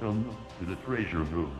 Welcome to the treasure room.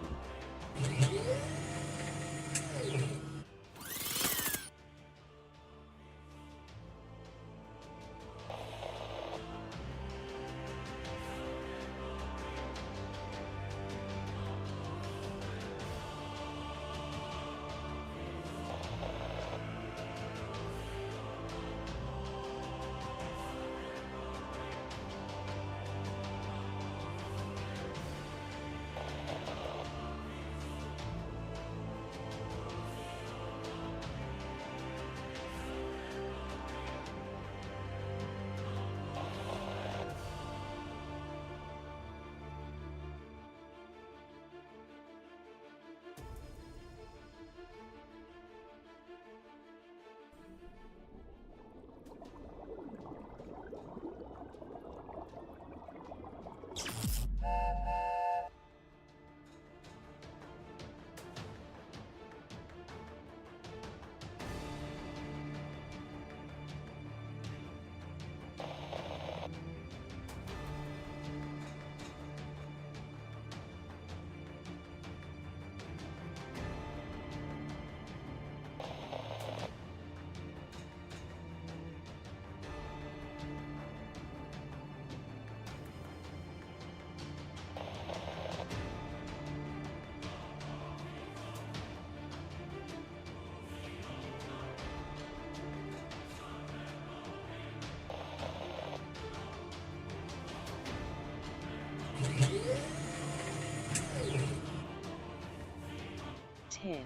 Ten,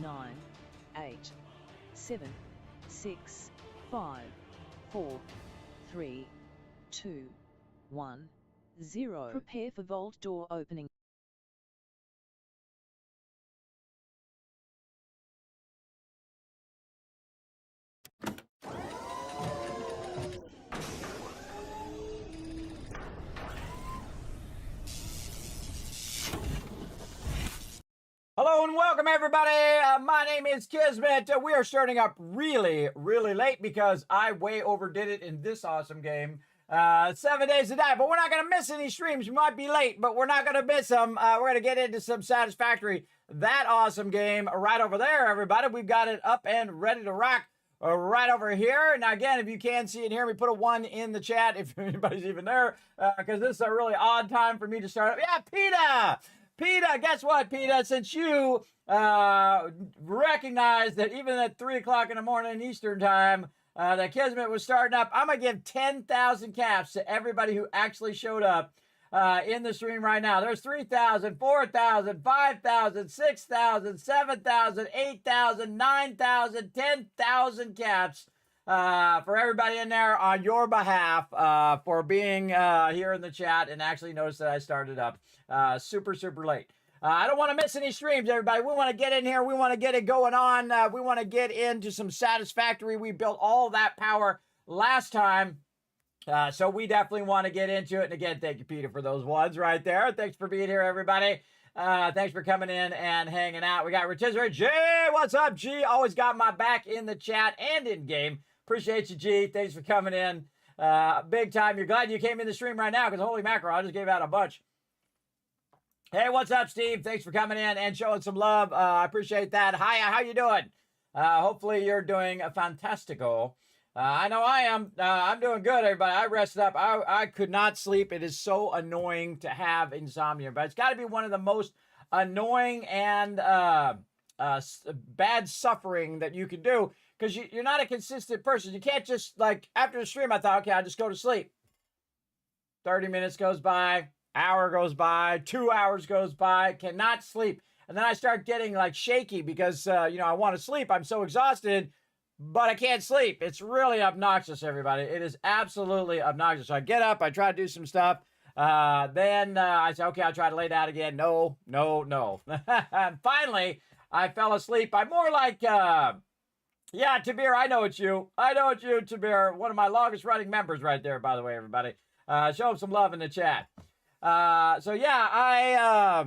9, 8, 7, 6, 5, 4, 3, 2, 1, 0. Prepare for vault door opening. Hello and welcome everybody. My name is Kismet. We are starting up really late because I way overdid it in this awesome game. 7 days to die, but we're not going to miss any streams. We might be late, but we're not going to miss them. We're going to get into some Satisfactory. That awesome game right over there, everybody. We've got it up and ready to rock right over here. Now, again, if you can see and hear me, put a 1 in the chat if anybody's even there, because this is a really odd time for me to start up. Yeah, PETA, guess what, PETA? Since you recognize that even at 3 o'clock in the morning Eastern time, that Kismet was starting up, I'm going to give 10,000 caps to everybody who actually showed up in the stream right now. There's 3,000, 4,000, 5,000, 6,000, 7,000, 8,000, 9,000, 10,000 caps for everybody in there on your behalf for being here in the chat and actually notice that I started up super late. I don't want to miss any streams, everybody. We want to get in here. We want to get it going on. We want to get into some Satisfactory. We built all that power last time. So we definitely want to get into it. And again, thank you, Peter, for those ones right there. Thanks for being here, everybody. Thanks for coming in and hanging out. We got Rotisserie G. What's up, G? Always got my back in the chat and in game. Appreciate you, G. Thanks for coming in. Big time. You're glad you came in the stream right now because holy mackerel, I just gave out a bunch. Hey, what's up, Steve? Thanks for coming in and showing some love. I appreciate that. Hi, how you doing? Hopefully you're doing a fantastico. I know I am. I'm doing good, everybody. I rested up. I could not sleep. It is so annoying to have insomnia, but it's got to be one of the most annoying and bad suffering that you can do because you're not a consistent person. You can't just, like, after the stream, I thought, okay, I'll just go to sleep. 30 minutes goes by. Hour goes by, 2 hours goes by, cannot sleep. And then I start getting like shaky because, I want to sleep. I'm so exhausted, but I can't sleep. It's really obnoxious, everybody. It is absolutely obnoxious. So I get up, I try to do some stuff. Then I say, okay, I'll try to lay down again. No. And finally, I fell asleep. I'm more like, yeah, Tabir, I know it's you. I know it's you, Tabir. One of my longest running members right there, by the way, everybody. Show him some love in the chat. So yeah, I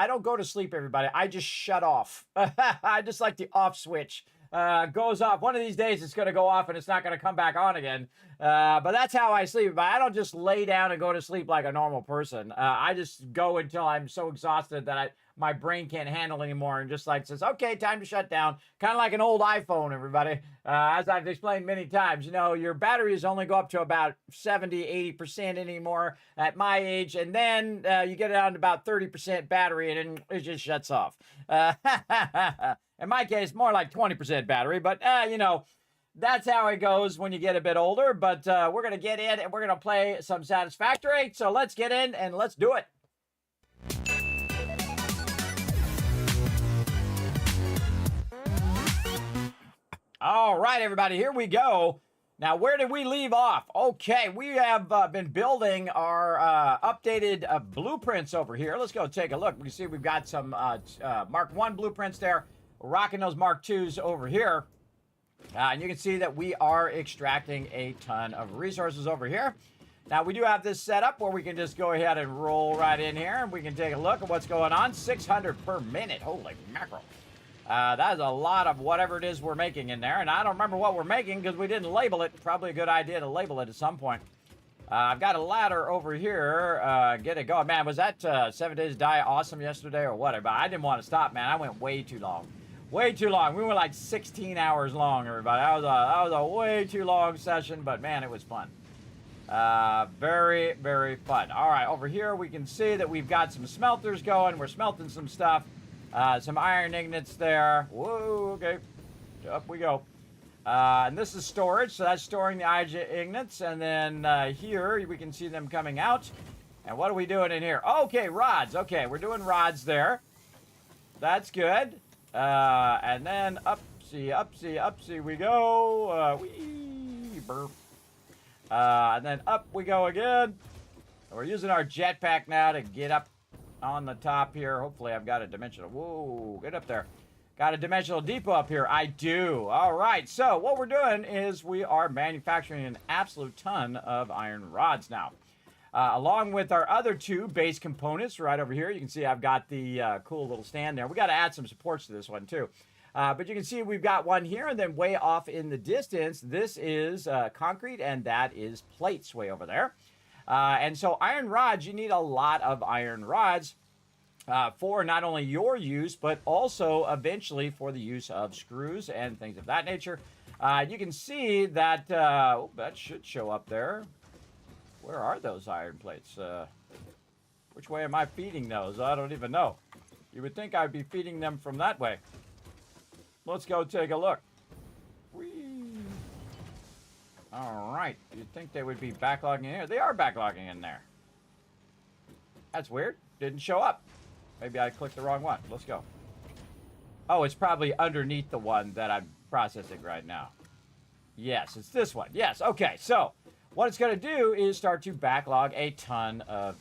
don't go to sleep, everybody. I just shut off. I just like the off switch. goes off. One of these days it's going to go off and it's not going to come back on again. But that's how I sleep. But I don't just lay down and go to sleep like a normal person. I just go until I'm so exhausted that my brain can't handle anymore and just like says, okay, time to shut down. Kind of like an old iPhone, everybody. As I've explained many times, you know, your batteries only go up to about 70, 80% anymore at my age. And then you get it down to about 30% battery and then it just shuts off. In my case, more like 20% battery, but you know, that's how it goes when you get a bit older. But we're going to get in and we're going to play some Satisfactory. So let's get in and let's do it. All right, everybody, here we go. Now, where did we leave off? Okay, we have been building our updated blueprints over here. Let's go take a look. We can see we've got some Mark 1 blueprints there. We're rocking those Mark 2s over here. And you can see that we are extracting a ton of resources over here. Now, we do have this set up where we can just go ahead and roll right in here. And we can take a look at what's going on. 600 per minute. Holy mackerel. That is a lot of whatever it is we're making in there. And I don't remember what we're making because we didn't label it. Probably a good idea to label it at some point. I've got a ladder over here. Get it going. Man, was that 7 Days to Die awesome yesterday or whatever? I didn't want to stop, man. I went way too long. Way too long. We went like 16 hours long, everybody. That was a way too long session, but man, it was fun. Very, very fun. All right, over here we can see that we've got some smelters going. We're smelting some stuff. Some iron ingots there. Whoa, okay. Up we go. And this is storage, so that's storing the iron ingots. And then here we can see them coming out. And what are we doing in here? Okay, rods. Okay, we're doing rods there. That's good. And then upsy we go. Wee, burp. And then up we go again. We're using our jetpack now to get up on the top here. Hopefully I've got a dimensional. Whoa, get up there. Got a dimensional depot up here. I do. All right. So what we're doing is we are manufacturing an absolute ton of iron rods now. Along with our other two base components right over here. You can see I've got the cool little stand there. We got to add some supports to this one too. But you can see we've got one here, and then way off in the distance, this is concrete, and that is plates way over there. And so iron rods, you need a lot of iron rods for not only your use, but also eventually for the use of screws and things of that nature. You can see that that should show up there. Where are those iron plates? Which way am I feeding those? I don't even know. You would think I'd be feeding them from that way. Let's go take a look. Whee! All right. You'd think they would be backlogging in here. They are backlogging in there. That's weird. Didn't show up. Maybe I clicked the wrong one. Let's go. Oh, it's probably underneath the one that I'm processing right now. Yes, it's this one. Yes. Okay. So what it's going to do is start to backlog a ton of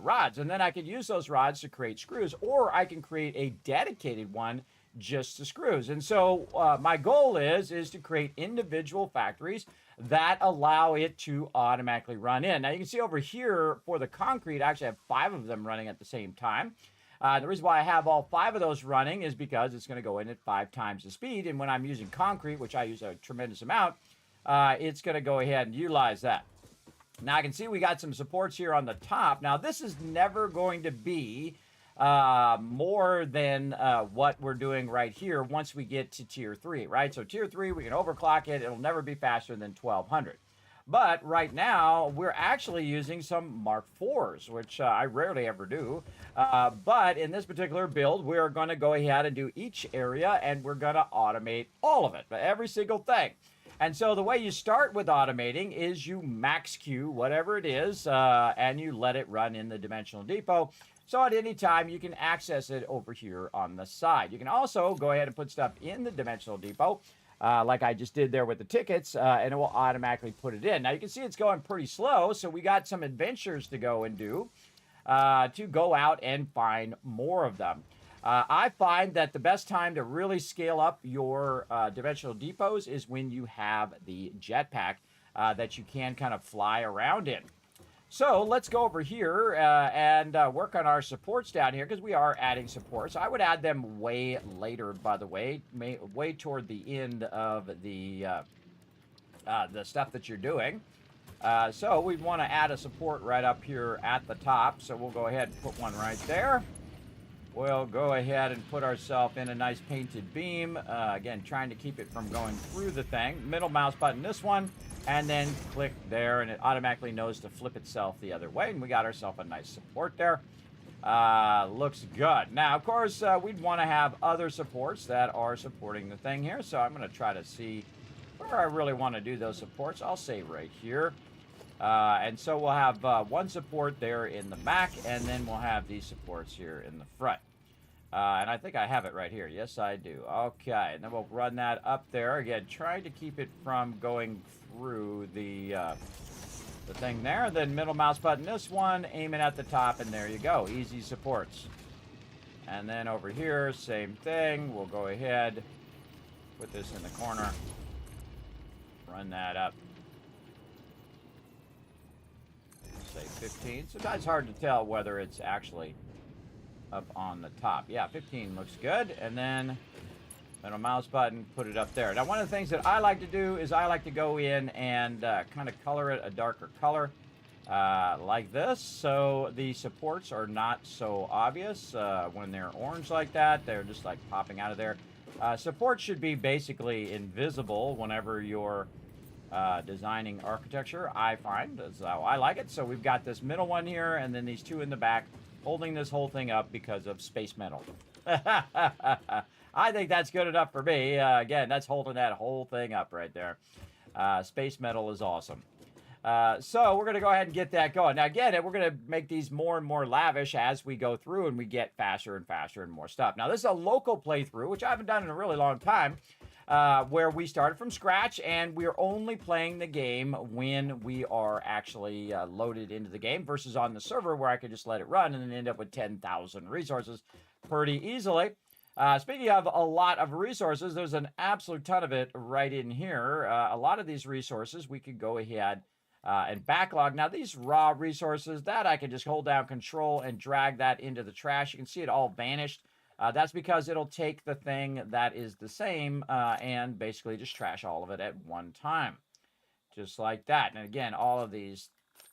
rods. And then I can use those rods to create screws, or I can create a dedicated one just to screws. And so my goal is to create individual factories that allow it to automatically run in. Now you can see over here for the concrete, I actually have 5 of them running at the same time. The reason why I have all 5 of those running is because it's going to go in at 5 times the speed. And when I'm using concrete, which I use a tremendous amount, it's going to go ahead and utilize that. Now I can see we got some supports here on the top. Now this is never going to be more than what we're doing right here once we get to tier 3, right? So tier 3, we can overclock it. It'll never be faster than 1200. But right now, we're actually using some Mark 4s, which I rarely ever do. But in this particular build, we're going to go ahead and do each area, and we're going to automate all of it, every single thing. And so the way you start with automating is you max Q whatever it is, and you let it run in the dimensional depot. So at any time, you can access it over here on the side. You can also go ahead and put stuff in the dimensional depot, like I just did there with the tickets, and it will automatically put it in. Now, you can see it's going pretty slow, so we got some adventures to go and do to go out and find more of them. I find that the best time to really scale up your dimensional depots is when you have the jetpack that you can kind of fly around in. So let's go over here and work on our supports down here, because we are adding supports. I would add them way later, by the way, way toward the end of the stuff that you're doing. So we want to add a support right up here at the top. So we'll go ahead and put one right there. We'll go ahead and put ourselves in a nice painted beam. Again, trying to keep it from going through the thing. Middle mouse button, this one. And then click there, and it automatically knows to flip itself the other way. And we got ourselves a nice support there. Looks good. Now, of course, we'd want to have other supports that are supporting the thing here. So I'm going to try to see where I really want to do those supports. I'll say right here. And so we'll have one support there in the back, and then we'll have these supports here in the front. And I think I have it right here. Yes, I do. Okay, and then we'll run that up there. Again, trying to keep it from going through the thing there. Then middle mouse button, this one, aim it at the top, and there you go. Easy supports. And then over here, same thing. We'll go ahead, put this in the corner, run that up. Say 15. Sometimes it's hard to tell whether it's actually up on the top. Yeah, 15 looks good. And then middle mouse button, put it up there. Now, one of the things that I like to do is I like to go in and kind of color it a darker color like this. So the supports are not so obvious when they're orange like that. They're just like popping out of there. Supports should be basically invisible whenever you're designing architecture, I find. That's how I like it. So we've got this middle one here, and then these two in the back holding this whole thing up because of space metal. I think that's good enough for me. Again, that's holding that whole thing up right there. Space metal is awesome. So we're going to go ahead and get that going. Now, again, we're going to make these more and more lavish as we go through, and we get faster and faster and more stuff. Now, this is a local playthrough, which I haven't done in a really long time, where we started from scratch, and we're only playing the game when we are actually loaded into the game, versus on the server where I could just let it run and then end up with 10,000 resources pretty easily. Speaking of a lot of resources, there's an absolute ton of it right in here. A lot of these resources we could go ahead and backlog. Now, these raw resources, that I can just hold down Control and drag that into the trash. You can see it all vanished. That's because it'll take the thing that is the same and basically just trash all of it at one time. Just like that. And again, all of these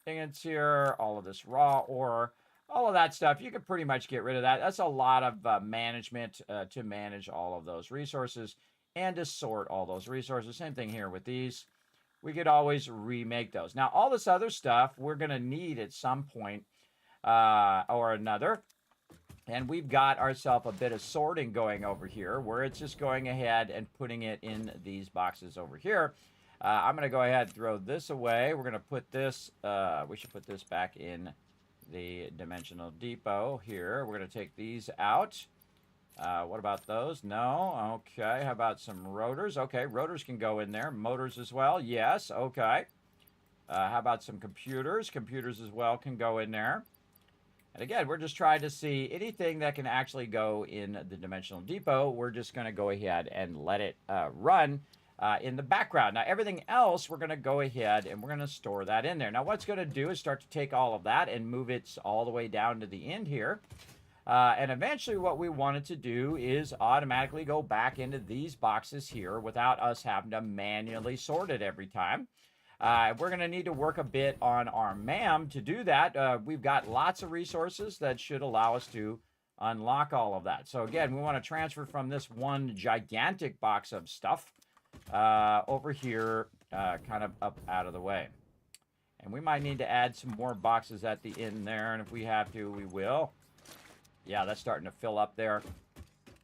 ingots here, all of this raw ore, all of that stuff, you can pretty much get rid of that. That's a lot of management to manage all of those resources and to sort all those resources. Same thing here with these. We could always remake those. Now, all this other stuff we're going to need at some point or another. And we've got ourselves a bit of sorting going over here, where it's just going ahead and putting it in these boxes over here. I'm going to go ahead and throw this away. We're going to put this, we should put this back in the dimensional depot here. We're going to take these out. What about those? No. Okay. How about some rotors? Okay, rotors can go in there. Motors as well. Yes. Okay. How about some computers? Computers as well can go in there. And again, we're just trying to see anything that can actually go in the dimensional depot. We're just going to go ahead and let it run in the background. Now, everything else, we're going to go ahead and we're going to store that in there. Now, what's going to do is start to take all of that and move it all the way down to the end here. And eventually what we wanted to do is automatically go back into these boxes here without us having to manually sort it every time. We're going to need to work a bit on our MAM to do that. We've got lots of resources that should allow us to unlock all of that. So again, we want to transfer from this one gigantic box of stuff over here, kind of up out of the way. And we might need to add some more boxes at the end there, and if we have to, we will. Yeah, that's starting to fill up there.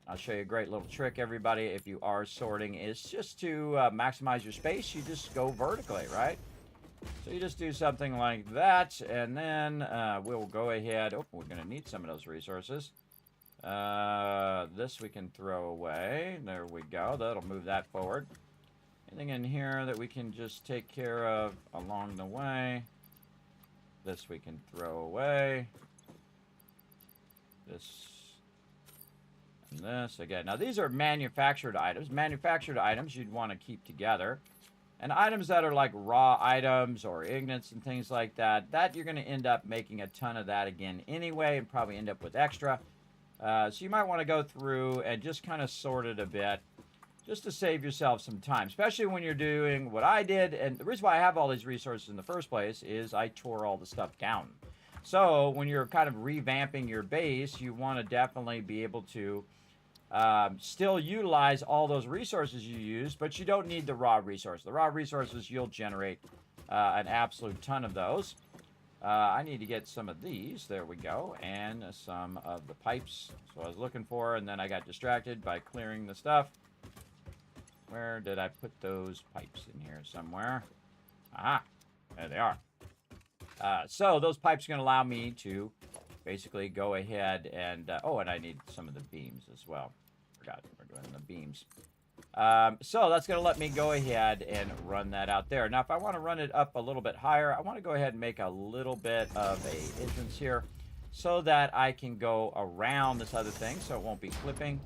I'll show you a great little trick, everybody, if you are sorting, is just to maximize your space. You just go vertically, right? So you just do something like that, and then we'll go ahead. Oh, we're going to need some of those resources. This we can throw away. There we go. That'll move that forward. Anything in here that we can just take care of along the way. This we can throw away. This and this again. Now these are manufactured items. Manufactured items you'd want to keep together. And items that are like raw items or ignites and things like that, you're going to end up making a ton of that again anyway and probably end up with extra. So you might want to go through and just kind of sort it a bit just to save yourself some time, especially when you're doing what I did. And the reason why I have all these resources in the first place is I tore all the stuff down. So when you're kind of revamping your base, you want to definitely be able to still utilize all those resources you use, but you don't need the raw resource. The raw resources, you'll generate an absolute ton of those. I need to get some of these. There we go. And some of the pipes. So I was looking for, and then I got distracted by clearing the stuff. Where did I put those pipes? In here somewhere. Aha. There they are. So those pipes are going to allow me to basically go ahead and... oh, and I need some of the beams as well. Forgot we're doing the beams. So that's going to let me go ahead and run that out there. Now, if I want to run it up a little bit higher, I want to go ahead and make a little bit of a entrance here so that I can go around this other thing so it won't be clipping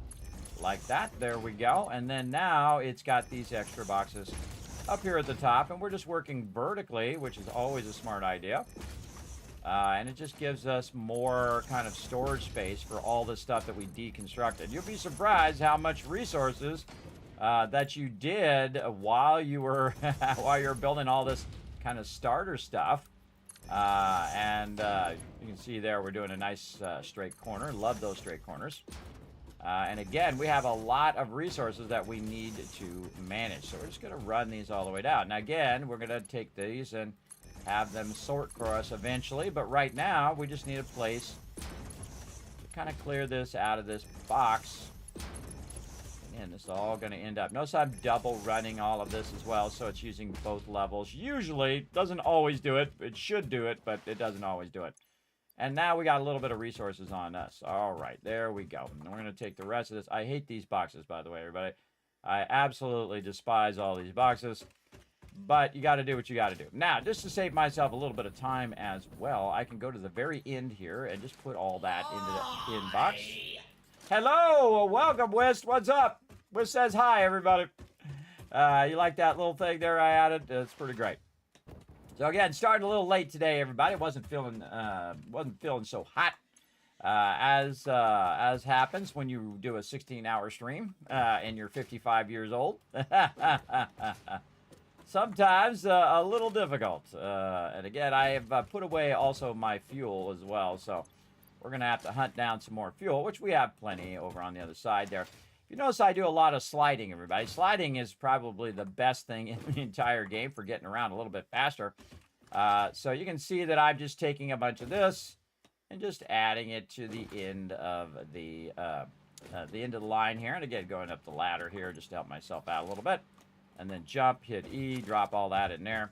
like that. There we go. And then now it's got these extra boxes up here at the top, and we're just working vertically, which is always a smart idea. And it just gives us more kind of storage space for all the stuff that we deconstructed. You'll be surprised how much resources that you did while you were while you're building all this kind of starter stuff. And you can see there we're doing a nice straight corner. Love those straight corners. And again, we have a lot of resources that we need to manage. So we're just going to run these all the way down. Now again, we're going to take these and have them sort for us eventually. But right now, we just need a place to kind of clear this out of this box. And this is all going to end up. Notice I'm double running all of this as well. So it's using both levels. Usually, doesn't always do it. It should do it, but it doesn't always do it. And now we got a little bit of resources on us. All right, there we go. And we're going to take the rest of this. I hate these boxes, by the way, everybody. I absolutely despise all these boxes. But you got to do what you got to do. Now, just to save myself a little bit of time as well, I can go to the very end here and just put all that into the in box. Hello, welcome, Wist. What's up? Wist says hi, everybody. You like that little thing there I added? It's pretty great. So again, starting a little late today, everybody. Wasn't feeling so hot as happens when you do a 16-hour stream and you're 55 years old. Sometimes a little difficult. And again, I have put away also my fuel as well, so we're gonna have to hunt down some more fuel, which we have plenty over on the other side there. You notice I do a lot of sliding, everybody. Sliding is probably the best thing in the entire game for getting around a little bit faster. So you can see that I'm just taking a bunch of this and just adding it to the end of the end of the line here. And again, going up the ladder here just to help myself out a little bit. And then jump, hit E, drop all that in there.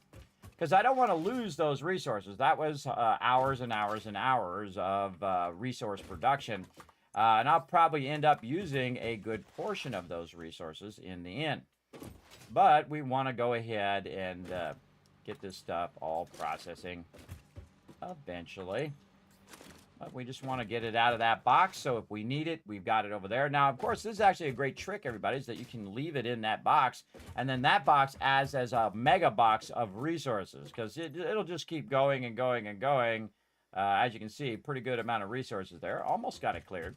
Because I don't want to lose those resources. That was hours and hours and hours of resource production. And I'll probably end up using a good portion of those resources in the end. But we want to go ahead and get this stuff all processing eventually. But we just want to get it out of that box, so if we need it, we've got it over there. Now, of course, this is actually a great trick, everybody, is that you can leave it in that box, and then that box acts as a mega box of resources, because it'll just keep going and going and going. As you can see, pretty good amount of resources there. Almost got it cleared.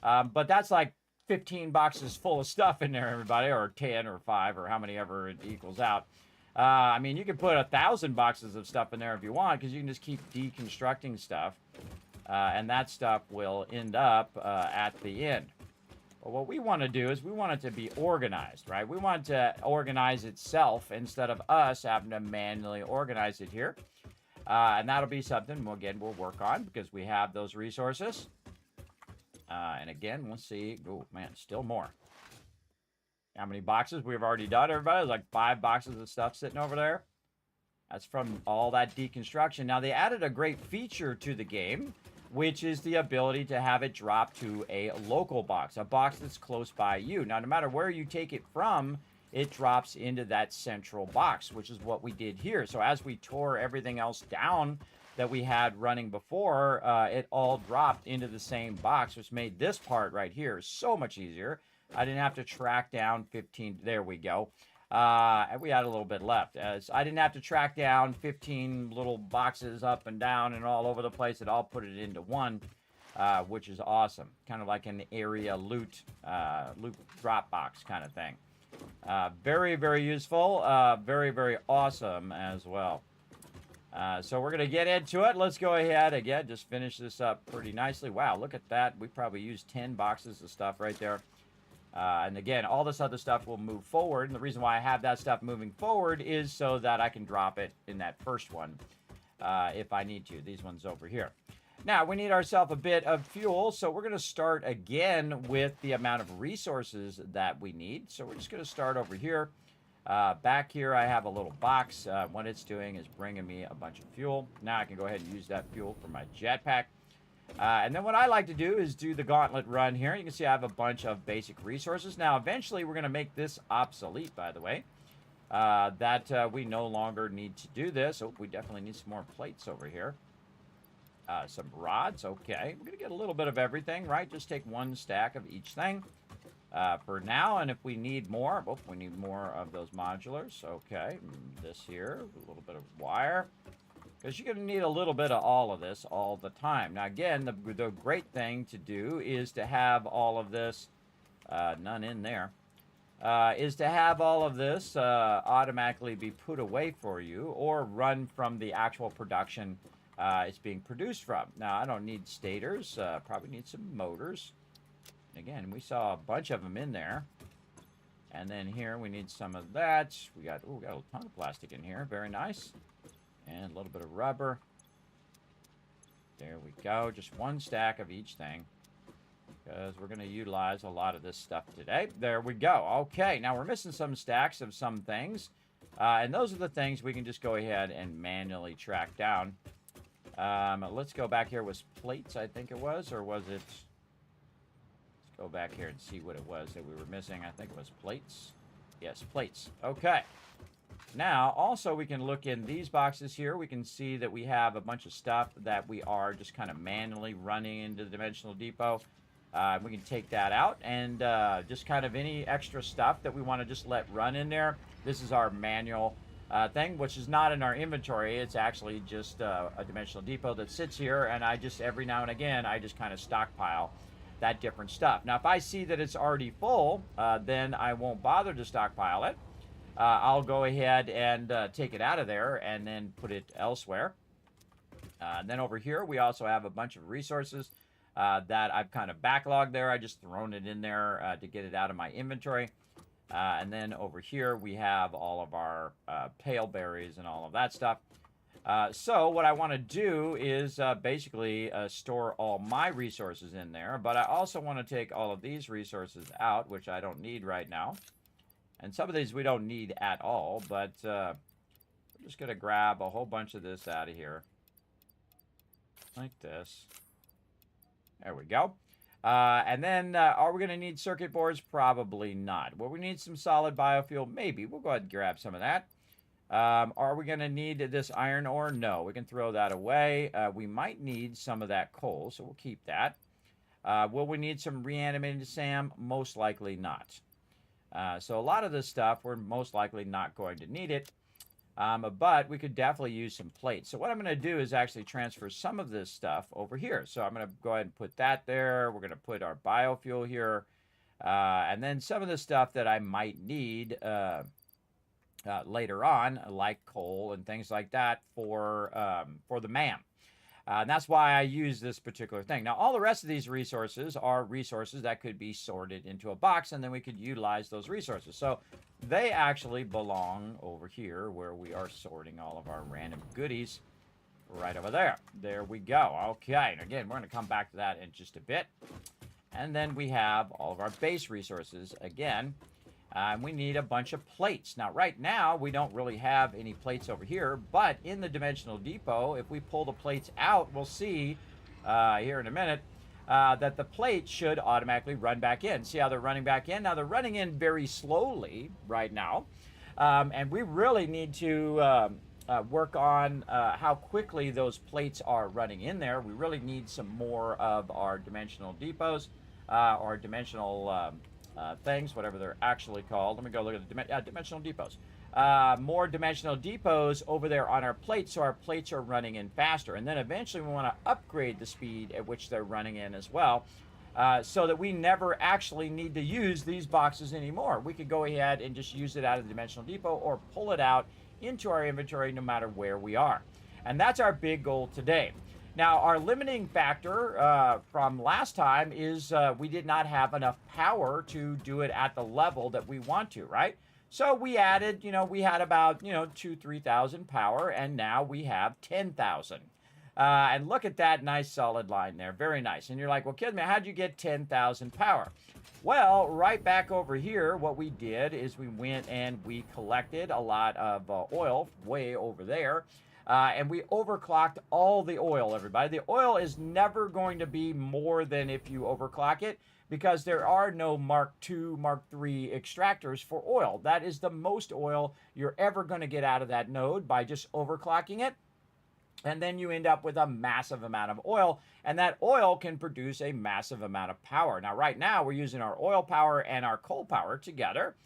But that's like 15 boxes full of stuff in there, everybody, or 10 or 5 or how many ever it equals out. I mean, you can put 1,000 boxes of stuff in there if you want, because you can just keep deconstructing stuff. And that stuff will end up at the end. But what we want to do is we want it to be organized, right? We want it to organize itself instead of us having to manually organize it here. And that'll be something, again, we'll work on because we have those resources. And again, we'll see. Oh, man, still more. How many boxes we've already done, everybody? There's like 5 boxes of stuff sitting over there. That's from all that deconstruction. Now, they added a great feature to the game, which is the ability to have it drop to a local box, a box that's close by you. Now, no matter where you take it from, it drops into that central box, which is what we did here. So as we tore everything else down that we had running before, it all dropped into the same box, which made this part right here so much easier. I didn't have to track down 15. There we go. And we had a little bit left. As I didn't have to track down 15 little boxes up and down and all over the place. It all put it into one, which is awesome. Kind of like an area loot drop box kind of thing. Very, very useful. Very, very awesome as well. So we're going to get into it. Let's go ahead again. Just finish this up pretty nicely. Wow, look at that. We probably used 10 boxes of stuff right there. And again, all this other stuff will move forward. And the reason why I have that stuff moving forward is so that I can drop it in that first one if I need to. These ones over here. Now, we need ourselves a bit of fuel. So we're going to start again with the amount of resources that we need. So we're just going to start over here. Back here, I have a little box. What it's doing is bringing me a bunch of fuel. Now I can go ahead and use that fuel for my jetpack. And then what I like to do is do the gauntlet run here. You can see I have a bunch of basic resources. Now, eventually, we're going to make this obsolete, by the way. We no longer need to do this. Oh, we definitely need some more plates over here. Some rods. Okay. We're going to get a little bit of everything, right? Just take one stack of each thing for now. And if we need more, we need more of those modulars. Okay. This here, a little bit of wire. Because you're going to need a little bit of all of this all the time. Now, again, the great thing to do is to have all of this, none in there, is to have all of this automatically be put away for you or run from the actual production it's being produced from. Now, I don't need stators. Probably need some motors. Again, we saw a bunch of them in there. And then here we need some of that. We got a ton of plastic in here. Very nice. And a little bit of rubber. There we go. Just one stack of each thing. Because we're going to utilize a lot of this stuff today. There we go. Okay, now we're missing some stacks of some things. And those are the things we can just go ahead and manually track down. Let's go back here with plates, I think it was. Or was it... Let's go back here and see what it was that we were missing. I think it was plates. Yes, plates. Okay. Now, also, we can look in these boxes here. We can see that we have a bunch of stuff that we are just kind of manually running into the Dimensional Depot. We can take that out and just kind of any extra stuff that we want to just let run in there. This is our manual thing, which is not in our inventory. It's actually just a Dimensional Depot that sits here, and I just, every now and again, I just kind of stockpile that different stuff. Now, if I see that it's already full, then I won't bother to stockpile it. I'll go ahead and take it out of there and then put it elsewhere. And then over here, we also have a bunch of resources that I've kind of backlogged there. I just thrown it in there to get it out of my inventory. And then over here, we have all of our pale berries and all of that stuff. So what I want to do is basically store all my resources in there. But I also want to take all of these resources out, which I don't need right now. And some of these we don't need at all, but we're just going to grab a whole bunch of this out of here. Like this. There we go. And then, are we going to need circuit boards? Probably not. Will we need some solid biofuel? Maybe. We'll go ahead and grab some of that. Are we going to need this iron ore? No. We can throw that away. We might need some of that coal, so we'll keep that. Will we need some reanimated SAM? Most likely not. So a lot of this stuff, we're most likely not going to need it. But we could definitely use some plates. So what I'm going to do is actually transfer some of this stuff over here. So I'm going to go ahead and put that there. We're going to put our biofuel here. And then some of the stuff that I might need later on, like coal and things like that for the MAM. And that's why I use this particular thing. Now, all the rest of these resources are resources that could be sorted into a box, and then we could utilize those resources. So they actually belong over here where we are sorting all of our random goodies right over there. There we go. Okay. And again, we're going to come back to that in just a bit. And then we have all of our base resources again. We need a bunch of plates. Now, right now, we don't really have any plates over here, but in the Dimensional Depot, if we pull the plates out, we'll see here in a minute that the plates should automatically run back in. See how they're running back in? Now, they're running in very slowly right now, and we really need to work on how quickly those plates are running in there. We really need some more of our Dimensional Depots, or Dimensional things, whatever they're actually called. Let me go look at the dimensional depots. More dimensional depots over there on our plates, so our plates are running in faster. And then eventually we want to upgrade the speed at which they're running in as well, so that we never actually need to use these boxes anymore. We could go ahead and just use it out of the dimensional depot or pull it out into our inventory no matter where we are. And that's our big goal today. Now, our limiting factor from last time is we did not have enough power to do it at the level that we want to, right? So we added, we had about, 2,000-3,000 power, and now we have 10,000. And look at that nice solid line there. Very nice. And you're like, well, Kismet, how'd you get 10,000 power? Well, right back over here, what we did is we went and we collected a lot of oil way over there. And we overclocked all the oil, everybody. The oil is never going to be more than if you overclock it, because there are no Mark II, Mark III extractors for oil. That is the most oil you're ever going to get out of that node by just overclocking it. And then you end up with a massive amount of oil, and that oil can produce a massive amount of power. Now, right now, we're using our oil power and our coal power together.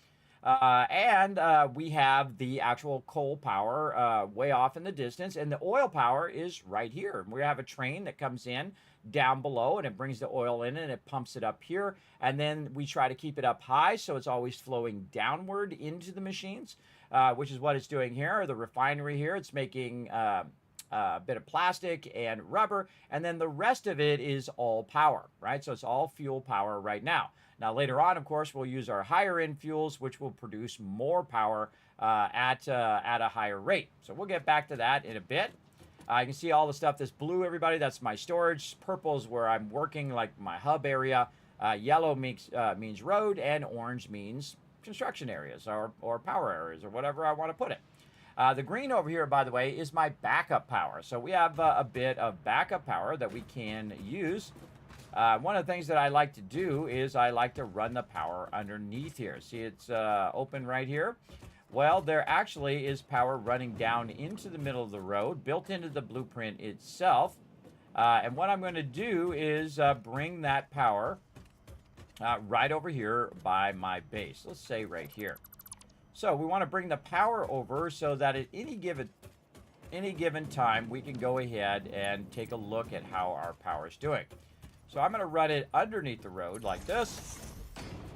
We have the actual coal power way off in the distance, and the oil power is right here. We have a train that comes in down below, and it brings the oil in, and it pumps it up here, and then we try to keep it up high so it's always flowing downward into the machines, which is what it's doing here. The refinery here, it's making a bit of plastic and rubber, and then the rest of it is all power, right? So it's all fuel power right now. Now, later on, of course, we'll use our higher end fuels, which will produce more power at a higher rate. So we'll get back to that in a bit. You can see all the stuff that's blue, everybody. That's my storage. Purple is where I'm working, like my hub area. Yellow means road, and orange means construction areas or power areas or whatever I want to put it. The green over here, by the way, is my backup power. So we have a bit of backup power that we can use. One of the things that I like to do is I like to run the power underneath here. See, it's open right here. Well, there actually is power running down into the middle of the road, built into the blueprint itself. And what I'm going to do is bring that power right over here by my base. Let's say right here. So we want to bring the power over so that at any given time, we can go ahead and take a look at how our power is doing. So I'm going to run it underneath the road like this.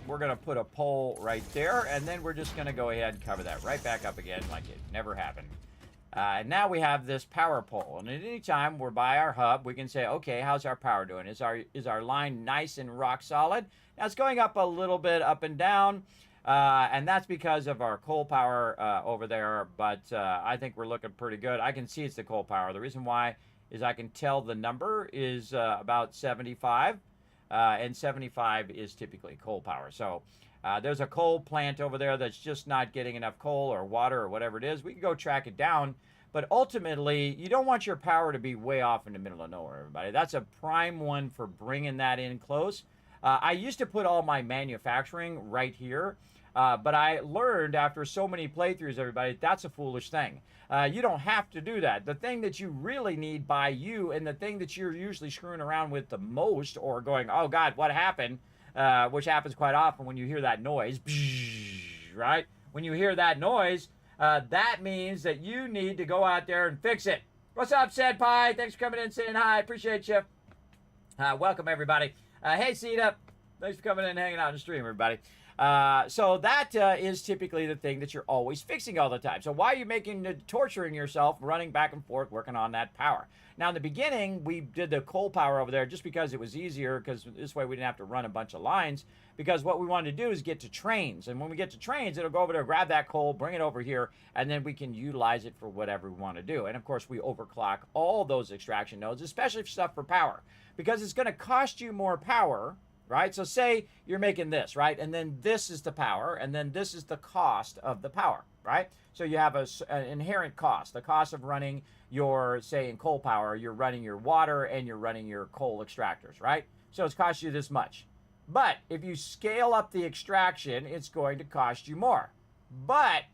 We're going to put a pole right there, and then we're just going to go ahead and cover that right back up again like it never happened. And now we have this power pole, and at any time we're by our hub, we can say, okay, how's our power doing? Is our line nice and rock solid? Now it's going up a little bit up and down. And that's because of our coal power over there, but I think we're looking pretty good. I can see it's the coal power. The reason why is I can tell the number is about 75, and 75 is typically coal power. So there's a coal plant over there that's just not getting enough coal or water or whatever it is. We can go track it down, but ultimately, you don't want your power to be way off in the middle of nowhere, everybody. That's a prime one for bringing that in close. I used to put all my manufacturing right here. But I learned after so many playthroughs, everybody, that's a foolish thing. You don't have to do that. The thing that you really need by you, and the thing that you're usually screwing around with the most, or going, oh God, what happened? Which happens quite often when you hear that noise, right? When you hear that noise, that means that you need to go out there and fix it. What's up, Sad Pie? Thanks for coming in and saying hi. Appreciate you. Welcome, everybody. Hey, Cedar. Thanks for coming in and hanging out in the stream, everybody. So that is typically the thing that you're always fixing all the time. So why are you torturing yourself running back and forth working on that power? Now in the beginning we did the coal power over there just because it was easier, because this way we didn't have to run a bunch of lines, because what we wanted to do is get to trains, and when we get to trains it'll go over there, grab that coal, bring it over here, and then we can utilize it for whatever we want to do. And of course we overclock all those extraction nodes, especially for stuff for power, because it's going to cost you more power. Right? So say you're making this, right? And then this is the power, and then this is the cost of the power, right? So you have an inherent cost, the cost of running your, say in coal power, you're running your water and you're running your coal extractors, right? So it's cost you this much. But if you scale up the extraction, it's going to cost you more. But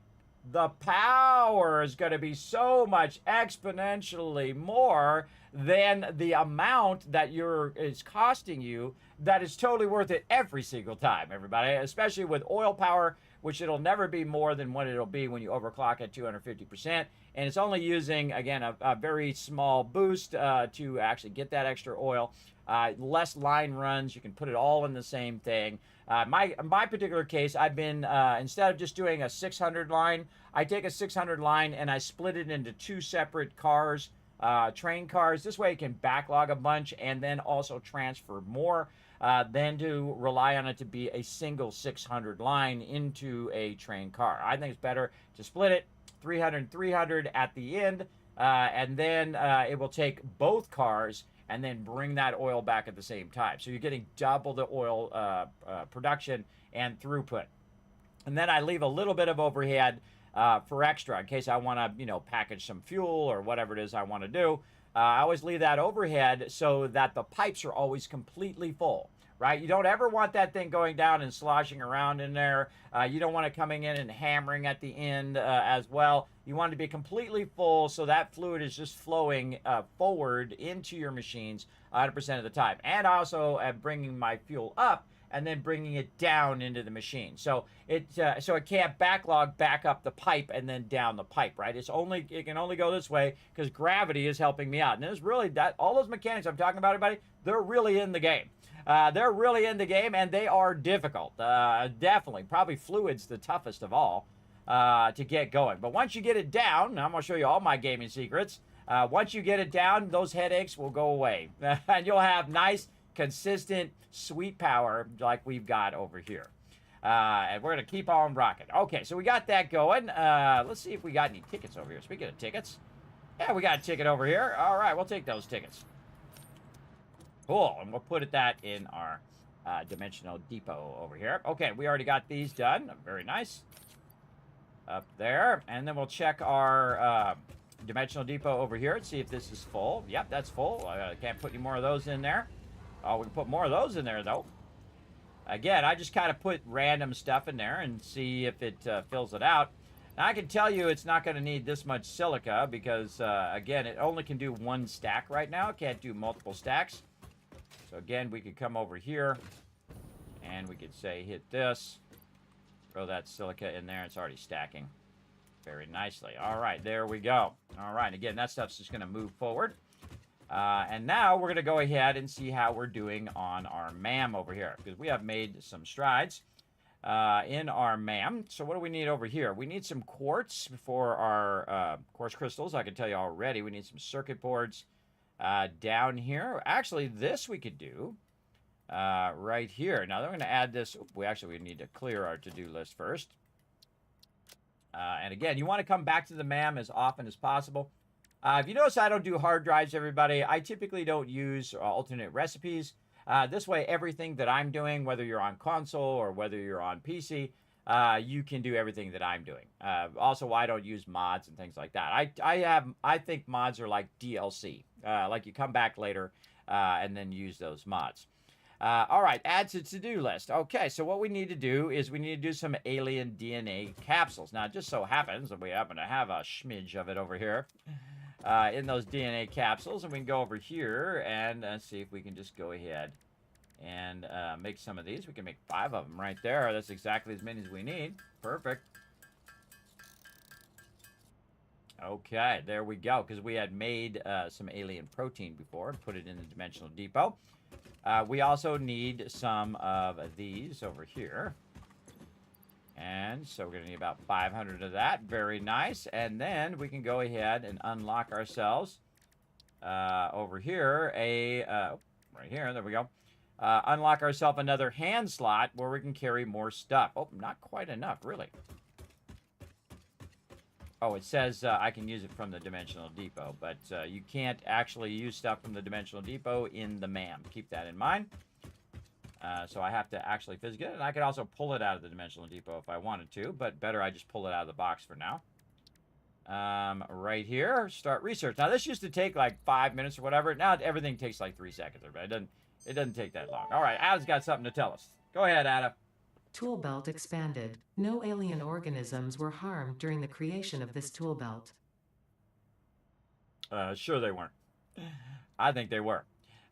the power is going to be so much exponentially more than the amount that is costing you, that is totally worth it every single time, everybody, especially with oil power, which it'll never be more than what it'll be when you overclock at 250%. And it's only using, again, a very small boost to actually get that extra oil. Less line runs. You can put it all in the same thing. My particular case, I've been, instead of just doing a 600 line, I take a 600 line and I split it into 2 separate cars, train cars. This way it can backlog a bunch and then also transfer more than to rely on it to be a single 600 line into a train car. I think it's better to split it 300 300 at the end, and then it will take both cars and then bring that oil back at the same time. So you're getting double the oil production and throughput. And then I leave a little bit of overhead for extra in case I want to, package some fuel or whatever it is I want to do. I always leave that overhead so that the pipes are always completely full, right? You don't ever want that thing going down and sloshing around in there. You don't want it coming in and hammering at the end as well. You want it to be completely full so that fluid is just flowing forward into your machines 100% of the time. And also bringing my fuel up and then bringing it down into the machine. So it can't backlog back up the pipe and then down the pipe, right? It can only go this way because gravity is helping me out. And there's really all those mechanics I'm talking about, everybody, they're really in the game. They're really in the game, and they are difficult. Definitely, probably fluid's the toughest of all to get going. But once you get it down, I'm going to show you all my gaming secrets. Once you get it down, those headaches will go away. And you'll have nice, consistent, sweet power like we've got over here. And we're going to keep on rocking. Okay, so we got that going. Let's see if we got any tickets over here. Speaking of tickets, yeah, we got a ticket over here. All right, we'll take those tickets. Cool, and we'll put that in our dimensional depot over here. Okay, we already got these done. Very nice. Up there. And then we'll check our dimensional depot over here and see if this is full. Yep, that's full. I can't put any more of those in there. Oh, we can put more of those in there, though. Again, I just kind of put random stuff in there and see if it fills it out. Now, I can tell you it's not going to need this much silica because, again, it only can do 1 stack right now. It can't do multiple stacks. So again, we could come over here and we could say hit this, throw that silica in there. It's already stacking very nicely. All right, there we go. All right, again, that stuff's just going to move forward. And now we're going to go ahead and see how we're doing on our MAM over here because we have made some strides in our MAM. So what do we need over here? We need some quartz for our quartz crystals. I can tell you already we need some circuit boards. Down here, actually, this we could do right here. Now, they're going to add this. We need to clear our to-do list first. And again, you want to come back to the MAM as often as possible. If you notice, I don't do hard drives, everybody. I typically don't use alternate recipes. This way, everything that I'm doing, whether you're on console or whether you're on PC, you can do everything that I'm doing. Also, I don't use mods and things like that. I think mods are like DLC. Like you come back later and then use those mods. All right, add to to-do list. Okay, so what we need to do is we need to do some alien DNA capsules. Now, it just so happens that we happen to have a smidge of it over here in those DNA capsules. And we can go over here and see if we can just go ahead and make some of these. We can make 5 of them right there. That's exactly as many as we need. Perfect. Okay, there we go. Because we had made some alien protein before and put it in the dimensional depot. We also need some of these over here. And so we're going to need about 500 of that. Very nice. And then we can go ahead and unlock ourselves over here right here. There we go. Unlock ourselves another hand slot where we can carry more stuff. Oh, not quite enough, really. Oh, it says I can use it from the Dimensional Depot, but you can't actually use stuff from the Dimensional Depot in the MAM. Keep that in mind. So I have to actually physically get it, and I could also pull it out of the Dimensional Depot if I wanted to, but better I just pull it out of the box for now. Right here, start research. Now, this used to take like 5 minutes or whatever. Now, everything takes like 3 seconds. It doesn't take that long. All right, Ada's got something to tell us. Go ahead, Ada. Tool belt expanded. No alien organisms were harmed during the creation of this tool belt. Sure they weren't. I think they were.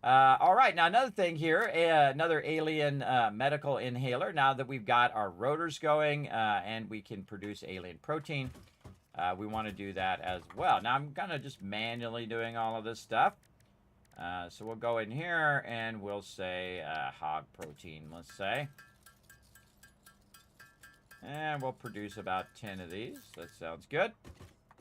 All right, now another thing here, another alien medical inhaler. Now that we've got our rotors going and we can produce alien protein, we want to do that as well. Now I'm kind of just manually doing all of this stuff. So we'll go in here and we'll say hog protein, let's say. And we'll produce about 10 of these. That sounds good.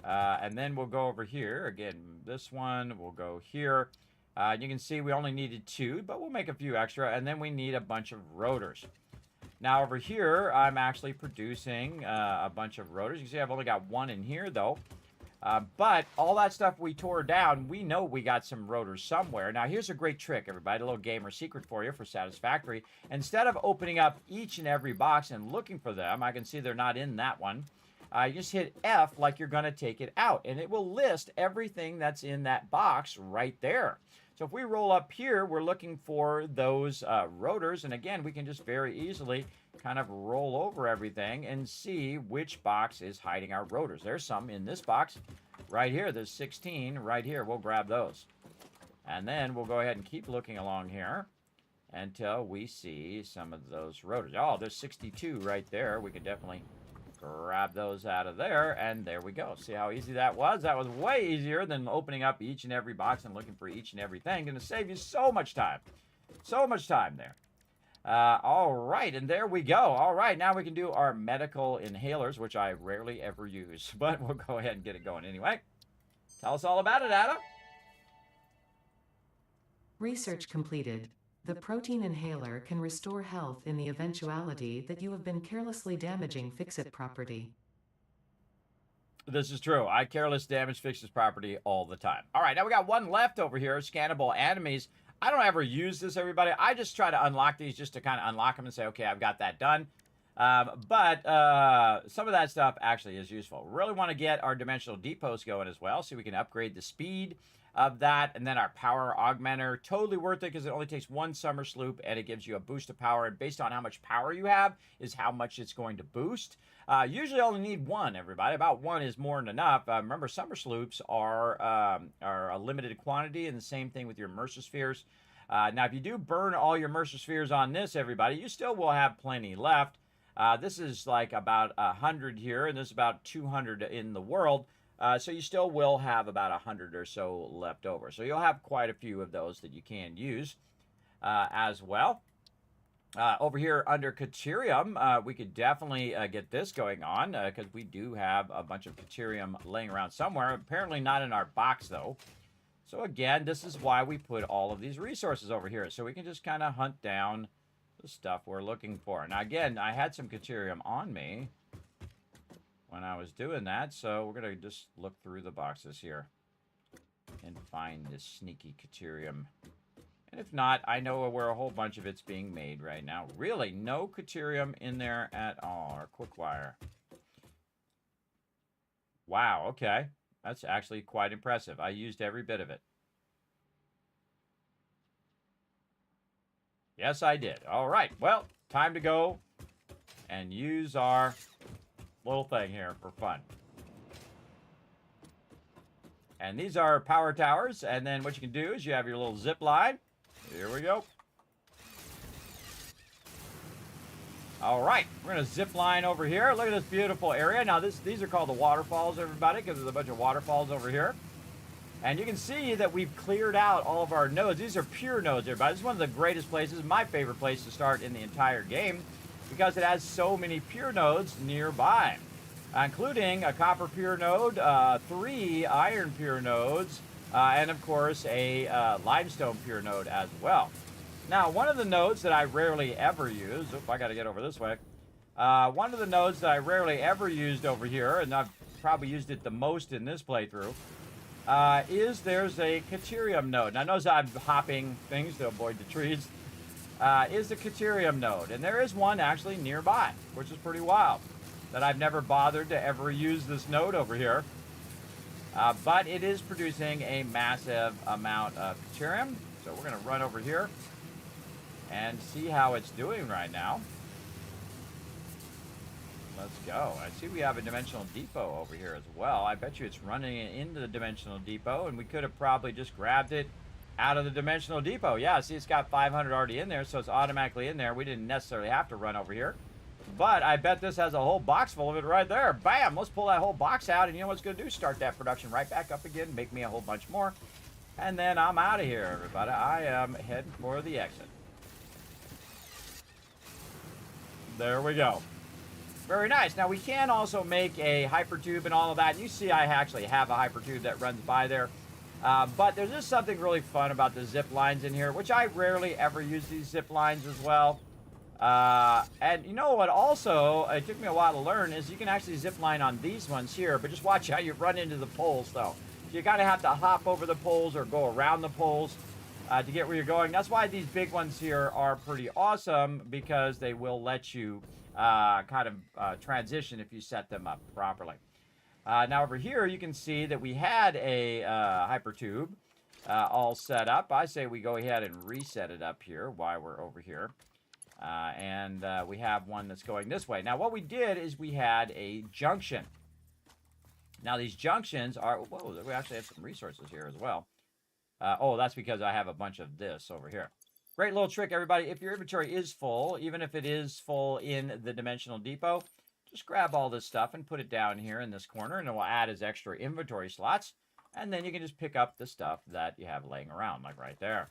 And then we'll go over here. Again, this one, we'll go here. You can see we only needed 2, but we'll make a few extra. And then we need a bunch of rotors. Now over here, I'm actually producing a bunch of rotors. You can see I've only got 1 in here, though. But all that stuff we tore down, we know we got some rotors somewhere. Now, here's a great trick, everybody. A little gamer secret for you for Satisfactory. Instead of opening up each and every box and looking for them, I can see they're not in that one. You just hit F like you're going to take it out. And it will list everything that's in that box right there. So if we roll up here, we're looking for those rotors. And again, we can just very easily kind of roll over everything and see which box is hiding our rotors. There's some in this box right here. There's 16 right here. We'll grab those. And then we'll go ahead and keep looking along here until we see some of those rotors. Oh, there's 62 right there. We could definitely grab those out of there, and there we go. See how easy that was? That was way easier than opening up each and every box and looking for each and everything. Going to save you so much time. So much time there. All right, and there we go. All right, now we can do our medical inhalers, which I rarely ever use, but we'll go ahead and get it going anyway. Tell us all about it, Adam. Research completed. The protein inhaler can restore health in the eventuality that you have been carelessly damaging fix-it property. This is true. I careless damage fixes property all the time. All right, now we got one left over here, scannable enemies. I don't ever use this, everybody. I just try to unlock these just to kind of unlock them and say, okay, I've got that done. But some of that stuff actually is useful. We really want to get our dimensional depots going as well, so we can upgrade the speed of that, and then our power augmenter. Totally worth it because it only takes 1 summer sloop and it gives you a boost of power, and based on how much power you have is how much it's going to boost. Usually only need 1, everybody. About 1 is more than enough. Remember, summer sloops are a limited quantity, and the same thing with your Mercer spheres. Now, if you do burn all your Mercer spheres on this, everybody, you still will have plenty left. This is like about 100 here, and there's about 200 in the world. So you still will have about 100 or so left over. So you'll have quite a few of those that you can use as well. Over here under Caterium, we could definitely get this going on because we do have a bunch of Caterium laying around somewhere. Apparently not in our box, though. So again, this is why we put all of these resources over here. So we can just kind of hunt down the stuff we're looking for. Now, again, I had some Caterium on me when I was doing that, so we're going to just look through the boxes here and find this sneaky Caterium. And if not, I know where a whole bunch of it's being made right now. Really, no Caterium in there at all, or quick wire. Wow, okay. That's actually quite impressive. I used every bit of it. Yes, I did. All right, well, time to go and use our little thing here for fun. And these are power towers, and then what you can do is you have your little zip line. Here we go. All right, we're going to zip line over here. Look at this beautiful area. Now, these are called the waterfalls, everybody, because there's a bunch of waterfalls over here. And you can see that we've cleared out all of our nodes. These are pure nodes, everybody. This is one of the greatest places, my favorite place to start in the entire game, because it has so many pure nodes nearby, including a copper pure node, 3 iron pure nodes, and of course a limestone pure node as well. Now, one of the nodes that I rarely ever use, I got to get over this way. One of the nodes that I rarely ever used over here, and I've probably used it the most in this playthrough, is there's a Caterium node. Now, notice I'm hopping things to avoid the trees. Is the Caterium node, and there is one actually nearby, which is pretty wild, that I've never bothered to ever use this node over here. But it is producing a massive amount of Caterium, so we're going to run over here and see how it's doing right now. Let's go. I see we have a dimensional depot over here as well. I bet you it's running into the dimensional depot, and we could have probably just grabbed it out of the dimensional depot. Yeah, see, it's got 500 already in there, so it's automatically in there. We didn't necessarily have to run over here. But I bet this has a whole box full of it right there. Bam! Let's pull that whole box out, and you know what it's going to do? Start that production right back up again, make me a whole bunch more. And then I'm out of here, everybody. I am heading for the exit. There we go. Very nice. Now, we can also make a hypertube and all of that. And you see I actually have a hypertube that runs by there. But there's just something really fun about the zip lines in here, which I rarely ever use these zip lines as well. And you know what also, it took me a while to learn, is you can actually zip line on these ones here, but just watch how you run into the poles, though. You kind of have to hop over the poles or go around the poles to get where you're going. That's why these big ones here are pretty awesome, because they will let you kind of transition if you set them up properly. Now over here, you can see that we had a hypertube all set up. I say we go ahead and reset it up here while we're over here. And we have one that's going this way. Now, what we did is we had a junction. Now, these junctions are... Whoa, we actually have some resources here as well. Oh, that's because I have a bunch of this over here. Great little trick, everybody. If your inventory is full, even if it is full in the dimensional depot, just grab all this stuff and put it down here in this corner, and it will add as extra inventory slots. And then you can just pick up the stuff that you have laying around, like right there.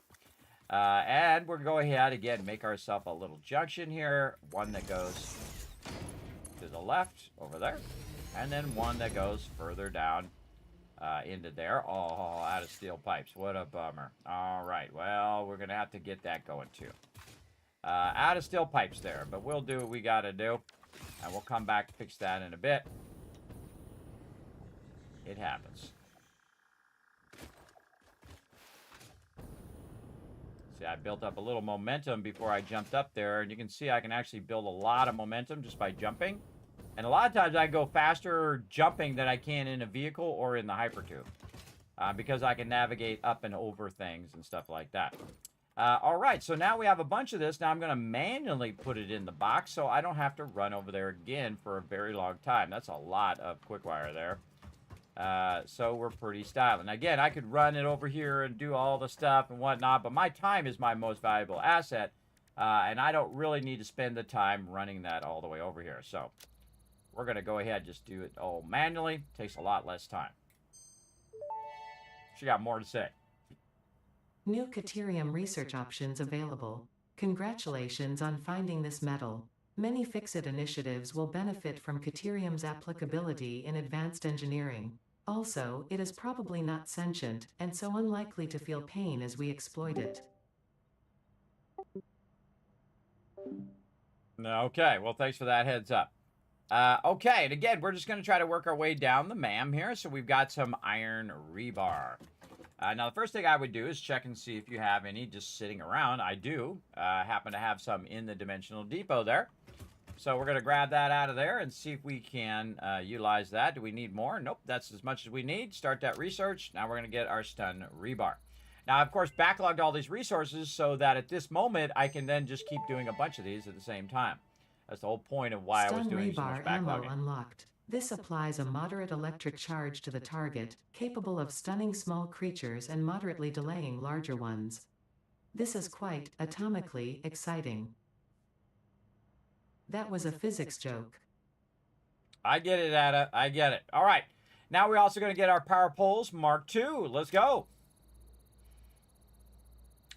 And we're going to go ahead, again, make ourselves a little junction here. One that goes to the left over there. And then one that goes further down into there. Oh, out of steel pipes. What a bummer. All right. Well, we're going to have to get that going, too. Out of steel pipes there. But we'll do what we got to do. And we'll come back and fix that in a bit. It happens. See, I built up a little momentum before I jumped up there. And you can see I can actually build a lot of momentum just by jumping. And a lot of times I go faster jumping than I can in a vehicle or in the hypertube. Because I can navigate up and over things and stuff like that. All right, so now we have a bunch of this. Now I'm going to manually put it in the box so I don't have to run over there again for a very long time. That's a lot of quick wire there. So we're pretty styling. Again, I could run it over here and do all the stuff and whatnot, but my time is my most valuable asset. And I don't really need to spend the time running that all the way over here. So we're going to go ahead and just do it all manually. Takes a lot less time. She got more to say. New Caterium research options available. Congratulations on finding this metal. Many Fix-It initiatives will benefit from Caterium's applicability in advanced engineering. Also, it is probably not sentient, and so unlikely to feel pain as we exploit it. Okay, well, thanks for that heads up. Okay, and again, we're just going to try to work our way down the MAM here. So we've got some iron rebar. Now, the first thing I would do is check and see if you have any just sitting around. I do happen to have some in the dimensional depot there. So we're going to grab that out of there and see if we can utilize that. Do we need more? Nope, that's as much as we need. Start that research. Now we're going to get our stun rebar. Now, of course, backlogged all these resources so that at this moment, I can then just keep doing a bunch of these at the same time. That's the whole point of why I was doing so much backlogging. Ammo unlocked. This applies a moderate electric charge to the target, capable of stunning small creatures and moderately delaying larger ones. This is quite, atomically, exciting. That was a physics joke. I get it, Ada. I get it. All right. Now we're also going to get our power poles Mark II. Let's go.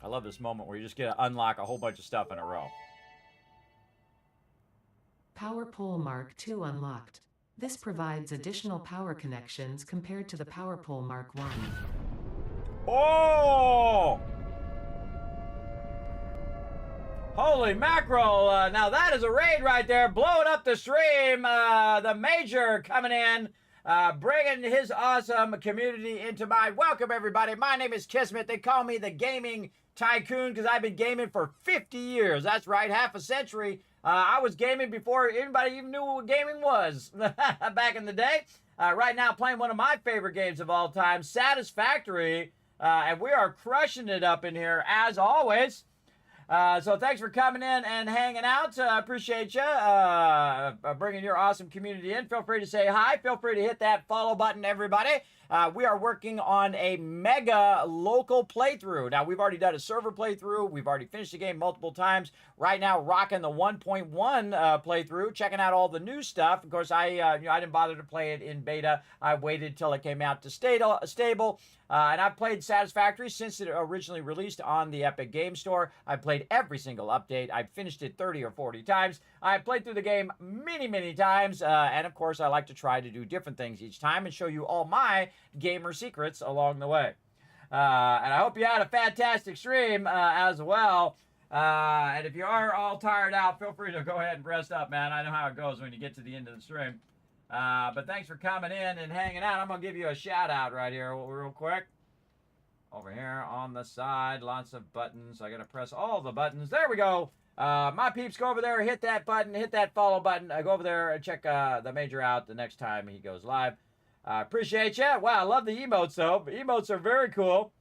I love this moment where you just get to unlock a whole bunch of stuff in a row. Power pole Mark II unlocked. This provides additional power connections compared to the Power Pole Mark I. Oh! Holy mackerel. Now that is a raid right there. Blowing up the stream. The Major coming in. Bringing his awesome community into my... Welcome, everybody. My name is Kismet. They call me the Gaming Tycoon because I've been gaming for 50 years. That's right, half a century. I was gaming before anybody even knew what gaming was back in the day. Right now, playing one of my favorite games of all time, Satisfactory. And we are crushing it up in here, as always. So thanks for coming in and hanging out. Appreciate you bringing your awesome community in. Feel free to say hi. Feel free to hit that follow button, everybody. We are working on a mega local playthrough. Now, we've already done a server playthrough. We've already finished the game multiple times. Right now, rocking the 1.1 playthrough, checking out all the new stuff. Of course, I didn't bother to play it in beta. I waited till it came out to stable. And I've played Satisfactory since it originally released on the Epic Game Store. I've played every single update. I've finished it 30 or 40 times. I've played through the game many, many times. And of course, I like to try to do different things each time and show you all my gamer secrets along the way. And I hope you had a fantastic stream as well. And if you are all tired out, feel free to go ahead and rest up, man. I know how it goes when you get to the end of the stream. But thanks for coming in and hanging out. I'm going to give you a shout out right here real quick. Over here on the side, lots of buttons. I got to press all the buttons. There we go. My peeps, go over there, hit that button, hit that follow button. Go over there and check the Major out the next time he goes live. Appreciate you. Wow, I love the emotes, though. The emotes are very cool.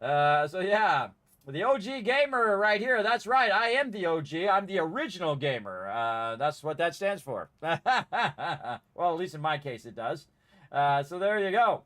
So, yeah. The OG gamer right here. That's right. I am the OG. I'm the original gamer. That's what that stands for. Well, at least in my case, it does. So there you go.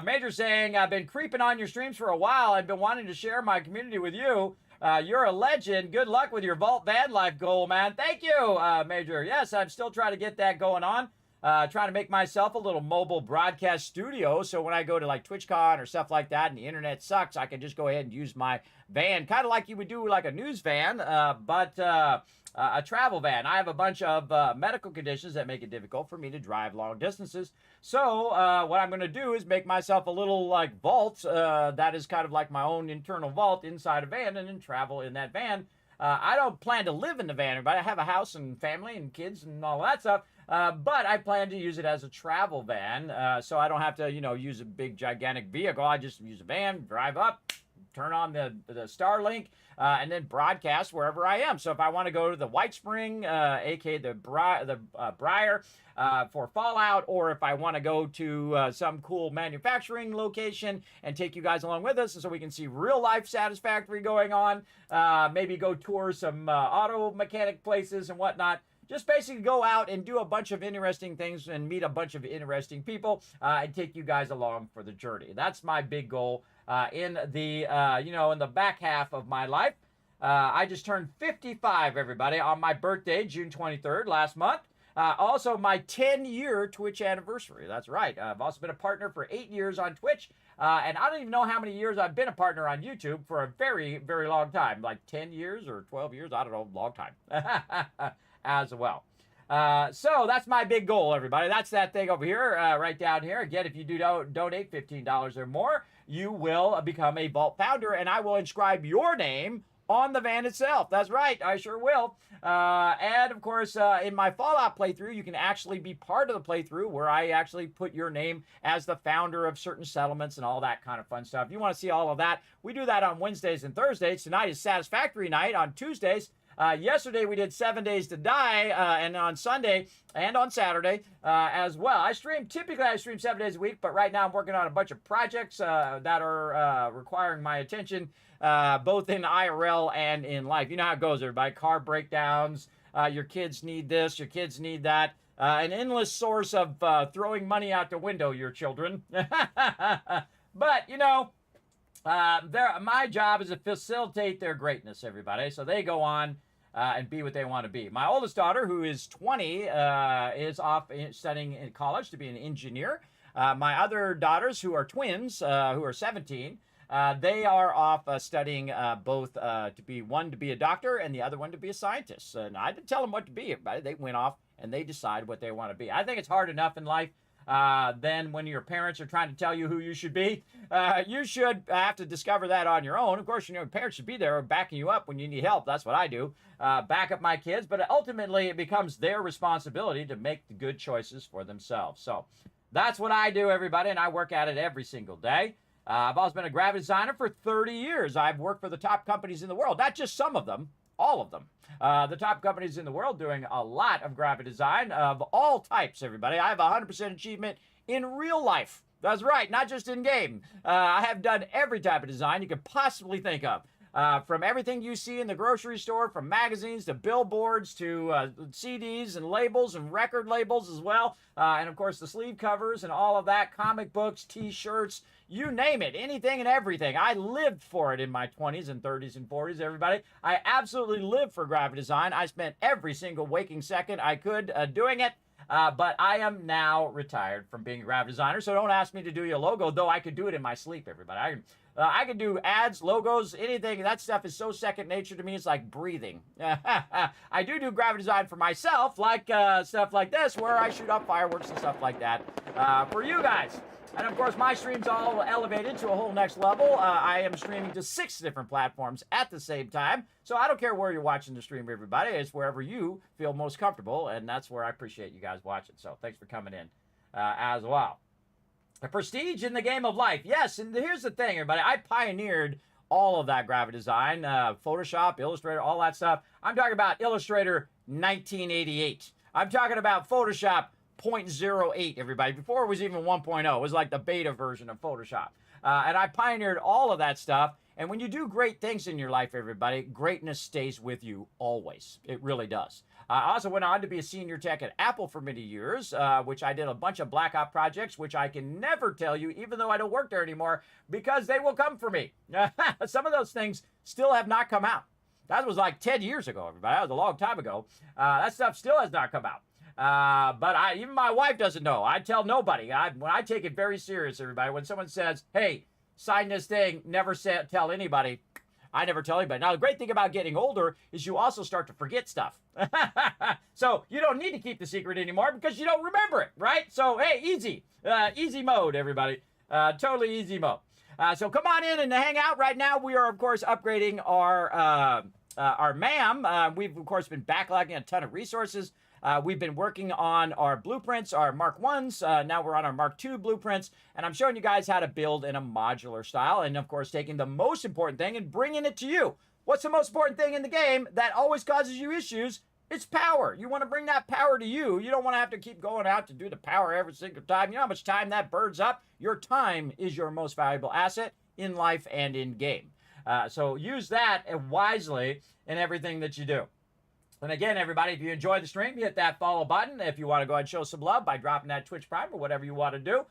Major saying, I've been creeping on your streams for a while. I've been wanting to share my community with you. You're a legend. Good luck with your Vault van life goal, man. Thank you, Major. Yes, I'm still trying to get that going on. Trying to make myself a little mobile broadcast studio, so when I go to like TwitchCon or stuff like that and the internet sucks, I can just go ahead and use my van, kind of like you would do like a news van, but a travel van. I have a bunch of medical conditions that make it difficult for me to drive long distances, so what I'm going to do is make myself a little like vault that is kind of like my own internal vault inside a van, and then travel in that van. I don't plan to live in the van, but I have a house and family and kids and all that stuff. But I plan to use it as a travel van, so I don't have to, use a big, gigantic vehicle. I just use a van, drive up, turn on the Starlink, and then broadcast wherever I am. So if I want to go to the White Spring, aka the Briar, for Fallout, or if I want to go to some cool manufacturing location and take you guys along with us so we can see real life Satisfactory going on, maybe go tour some auto mechanic places and whatnot. Just basically go out and do a bunch of interesting things and meet a bunch of interesting people and take you guys along for the journey. That's my big goal in the, in the back half of my life. I just turned 55, everybody, on my birthday, June 23rd, last month. Also, my 10-year Twitch anniversary. That's right. I've also been a partner for 8 years on Twitch. And I don't even know how many years I've been a partner on YouTube for a very, very long time. Like 10 years or 12 years. I don't know. Long time. As well. So that's my big goal, everybody. That's that thing over here, right down here. Again, if you do donate $15 or more, you will become a Vault founder, and I will inscribe your name on the van itself. That's right, I sure will. And of course, in my Fallout playthrough, you can actually be part of the playthrough where I actually put your name as the founder of certain settlements and all that kind of fun stuff. If you want to see all of that, we do that on Wednesdays and Thursdays. Tonight is Satisfactory night on Tuesdays. Yesterday we did 7 Days to Die, and on Sunday and on Saturday as well. Typically I stream 7 days a week, but right now I'm working on a bunch of projects that are requiring my attention, both in IRL and in life. You know how it goes, everybody. Car breakdowns, your kids need this, your kids need that. An endless source of throwing money out the window, your children. But, my job is to facilitate their greatness, everybody. So they go on and be what they want to be. My oldest daughter, who is 20, is off studying in college to be an engineer. My other daughters, who are twins, who are 17, they are off studying both to be a doctor and the other one to be a scientist. And I didn't tell them what to be, everybody. They went off and they decide what they want to be. I think it's hard enough in life. Then when your parents are trying to tell you who you should be, you should have to discover that on your own. Of course, parents should be there backing you up when you need help. That's what I do. Back up my kids, but ultimately it becomes their responsibility to make the good choices for themselves. So that's what I do, everybody, and I work at it every single day. I've also been a graphic designer for 30 years. I've worked for the top companies in the world, not just some of them, all of them. The top companies in the world doing a lot of graphic design of all types, everybody. I have 100% achievement in real life. That's right, not just in game. I have done every type of design you could possibly think of. From everything you see in the grocery store, from magazines to billboards to CDs and labels and record labels as well. And of course, the sleeve covers and all of that, comic books, t-shirts, you name it, anything and everything. I lived for it in my 20s and 30s and 40s, everybody. I absolutely lived for graphic design. I spent every single waking second I could doing it. But I am now retired from being a graphic designer, so don't ask me to do your logo, though I could do it in my sleep, everybody. I can do ads, logos, anything. That stuff is so second nature to me, it's like breathing. I do graphic design for myself, like stuff like this, where I shoot up fireworks and stuff like that for you guys. And of course, my stream's all elevated to a whole next level. I am streaming to 6 different platforms at the same time. So I don't care where you're watching the stream, everybody. It's wherever you feel most comfortable. And that's where I appreciate you guys watching. So thanks for coming in as well. The prestige in the game of life. Yes, and here's the thing, everybody. I pioneered all of that graphic design, Photoshop, Illustrator, all that stuff. I'm talking about Illustrator 1988. I'm talking about Photoshop 0.08, everybody. Before it was even 1.0. It was like the beta version of Photoshop. And I pioneered all of that stuff. And when you do great things in your life, everybody, greatness stays with you always. It really does. I also went on to be a senior tech at Apple for many years, which I did a bunch of Black Ops projects, which I can never tell you, even though I don't work there anymore, because they will come for me. Some of those things still have not come out. That was like 10 years ago, everybody. That was a long time ago. That stuff still has not come out. But even my wife doesn't know. I tell nobody. When I take it very serious, everybody. When someone says, hey, sign this thing, never tell anybody, I never tell anybody. Now, the great thing about getting older is you also start to forget stuff. So you don't need to keep the secret anymore because you don't remember it, right? So, hey, easy. Easy mode, everybody. Totally easy mode. So come on in and hang out. Right now, we are, of course, upgrading our MAM. We've, of course, been backlogging a ton of resources. We've been working on our blueprints, our Mark 1s. Now we're on our Mark 2 blueprints. And I'm showing you guys how to build in a modular style. And, of course, taking the most important thing and bringing it to you. What's the most important thing in the game that always causes you issues? It's power. You want to bring that power to you. You don't want to have to keep going out to do the power every single time. You know how much time that burns up? Your time is your most valuable asset in life and in game. So use that wisely in everything that you do. And again, everybody, if you enjoy the stream, hit that follow button. If you want to go ahead and show some love by dropping that Twitch Prime or whatever you want to do.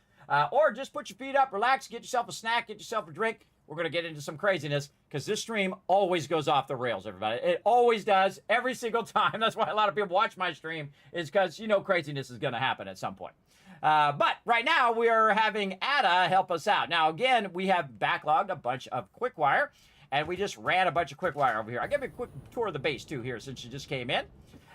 Or just put your feet up, relax, get yourself a snack, get yourself a drink. We're going to get into some craziness because this stream always goes off the rails, everybody. It always does every single time. That's why a lot of people watch my stream is because, you know, craziness is going to happen at some point. But right now we are having Ada help us out. Now, again, we have backlogged a bunch of QuickWire. And we just ran a bunch of QuickWire over here. I'll give you a quick tour of the base, too, here, since you just came in.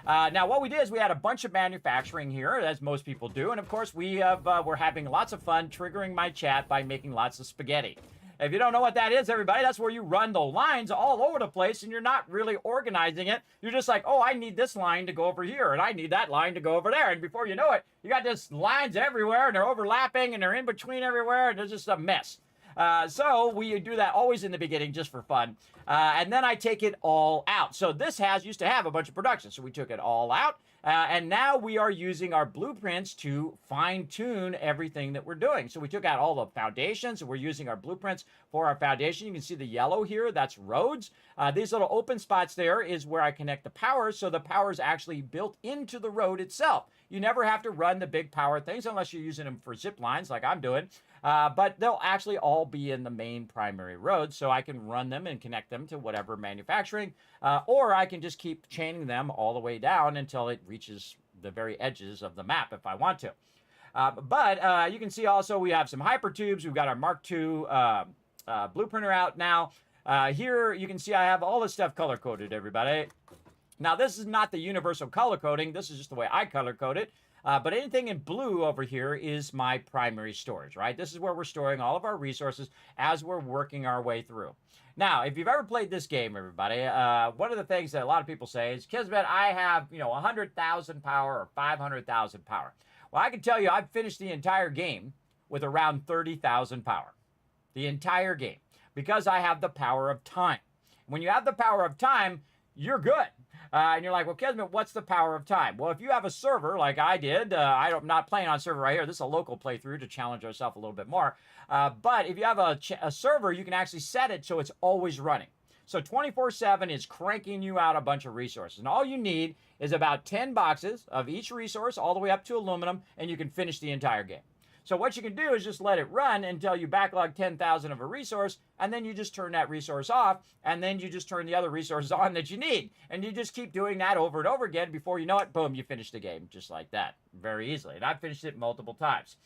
Now, what we did is we had a bunch of manufacturing here, as most people do. And, of course, we're having lots of fun triggering my chat by making lots of spaghetti. If you don't know what that is, everybody, that's where you run the lines all over the place, and you're not really organizing it. You're just like, oh, I need this line to go over here, and I need that line to go over there. And before you know it, you got just lines everywhere, and they're overlapping, and they're in between everywhere, and it's just a mess. So we do that always in the beginning just for fun. And then I take it all out. So this used to have a bunch of production. So we took it all out. And now we are using our blueprints to fine-tune everything that we're doing. So we took out all the foundations, and we're using our blueprints for our foundation. You can see the yellow here. That's roads. These little open spots there is where I connect the power. So the power is actually built into the road itself. You never have to run the big power things unless you're using them for zip lines like I'm doing. But they'll actually all be in the main primary road, so I can run them and connect them to whatever manufacturing, or I can just keep chaining them all the way down until it reaches the very edges of the map if I want to. But you can see also we have some hypertubes. We've got our Mark II blueprinter out now. Here you can see I have all this stuff color-coded, everybody. Now, this is not the universal color coding. This is just the way I color code it. But anything in blue over here is my primary storage, right? This is where we're storing all of our resources as we're working our way through. Now, if you've ever played this game, everybody, one of the things that a lot of people say is, Kismet, I have, 100,000 power or 500,000 power. Well, I can tell you I've finished the entire game with around 30,000 power. The entire game. Because I have the power of time. When you have the power of time, you're good. And you're like, well, Kismet, what's the power of time? Well, if you have a server like I did, I'm not playing on server right here. This is a local playthrough to challenge ourselves a little bit more. But if you have a server, you can actually set it so it's always running. So 24/7 is cranking you out a bunch of resources. And all you need is about 10 boxes of each resource all the way up to aluminum, and you can finish the entire game. So what you can do is just let it run until you backlog 10,000 of a resource, and then you just turn that resource off, and then you just turn the other resources on that you need. And you just keep doing that over and over again. Before you know it, boom, you finish the game just like that, very easily. And I've finished it multiple times.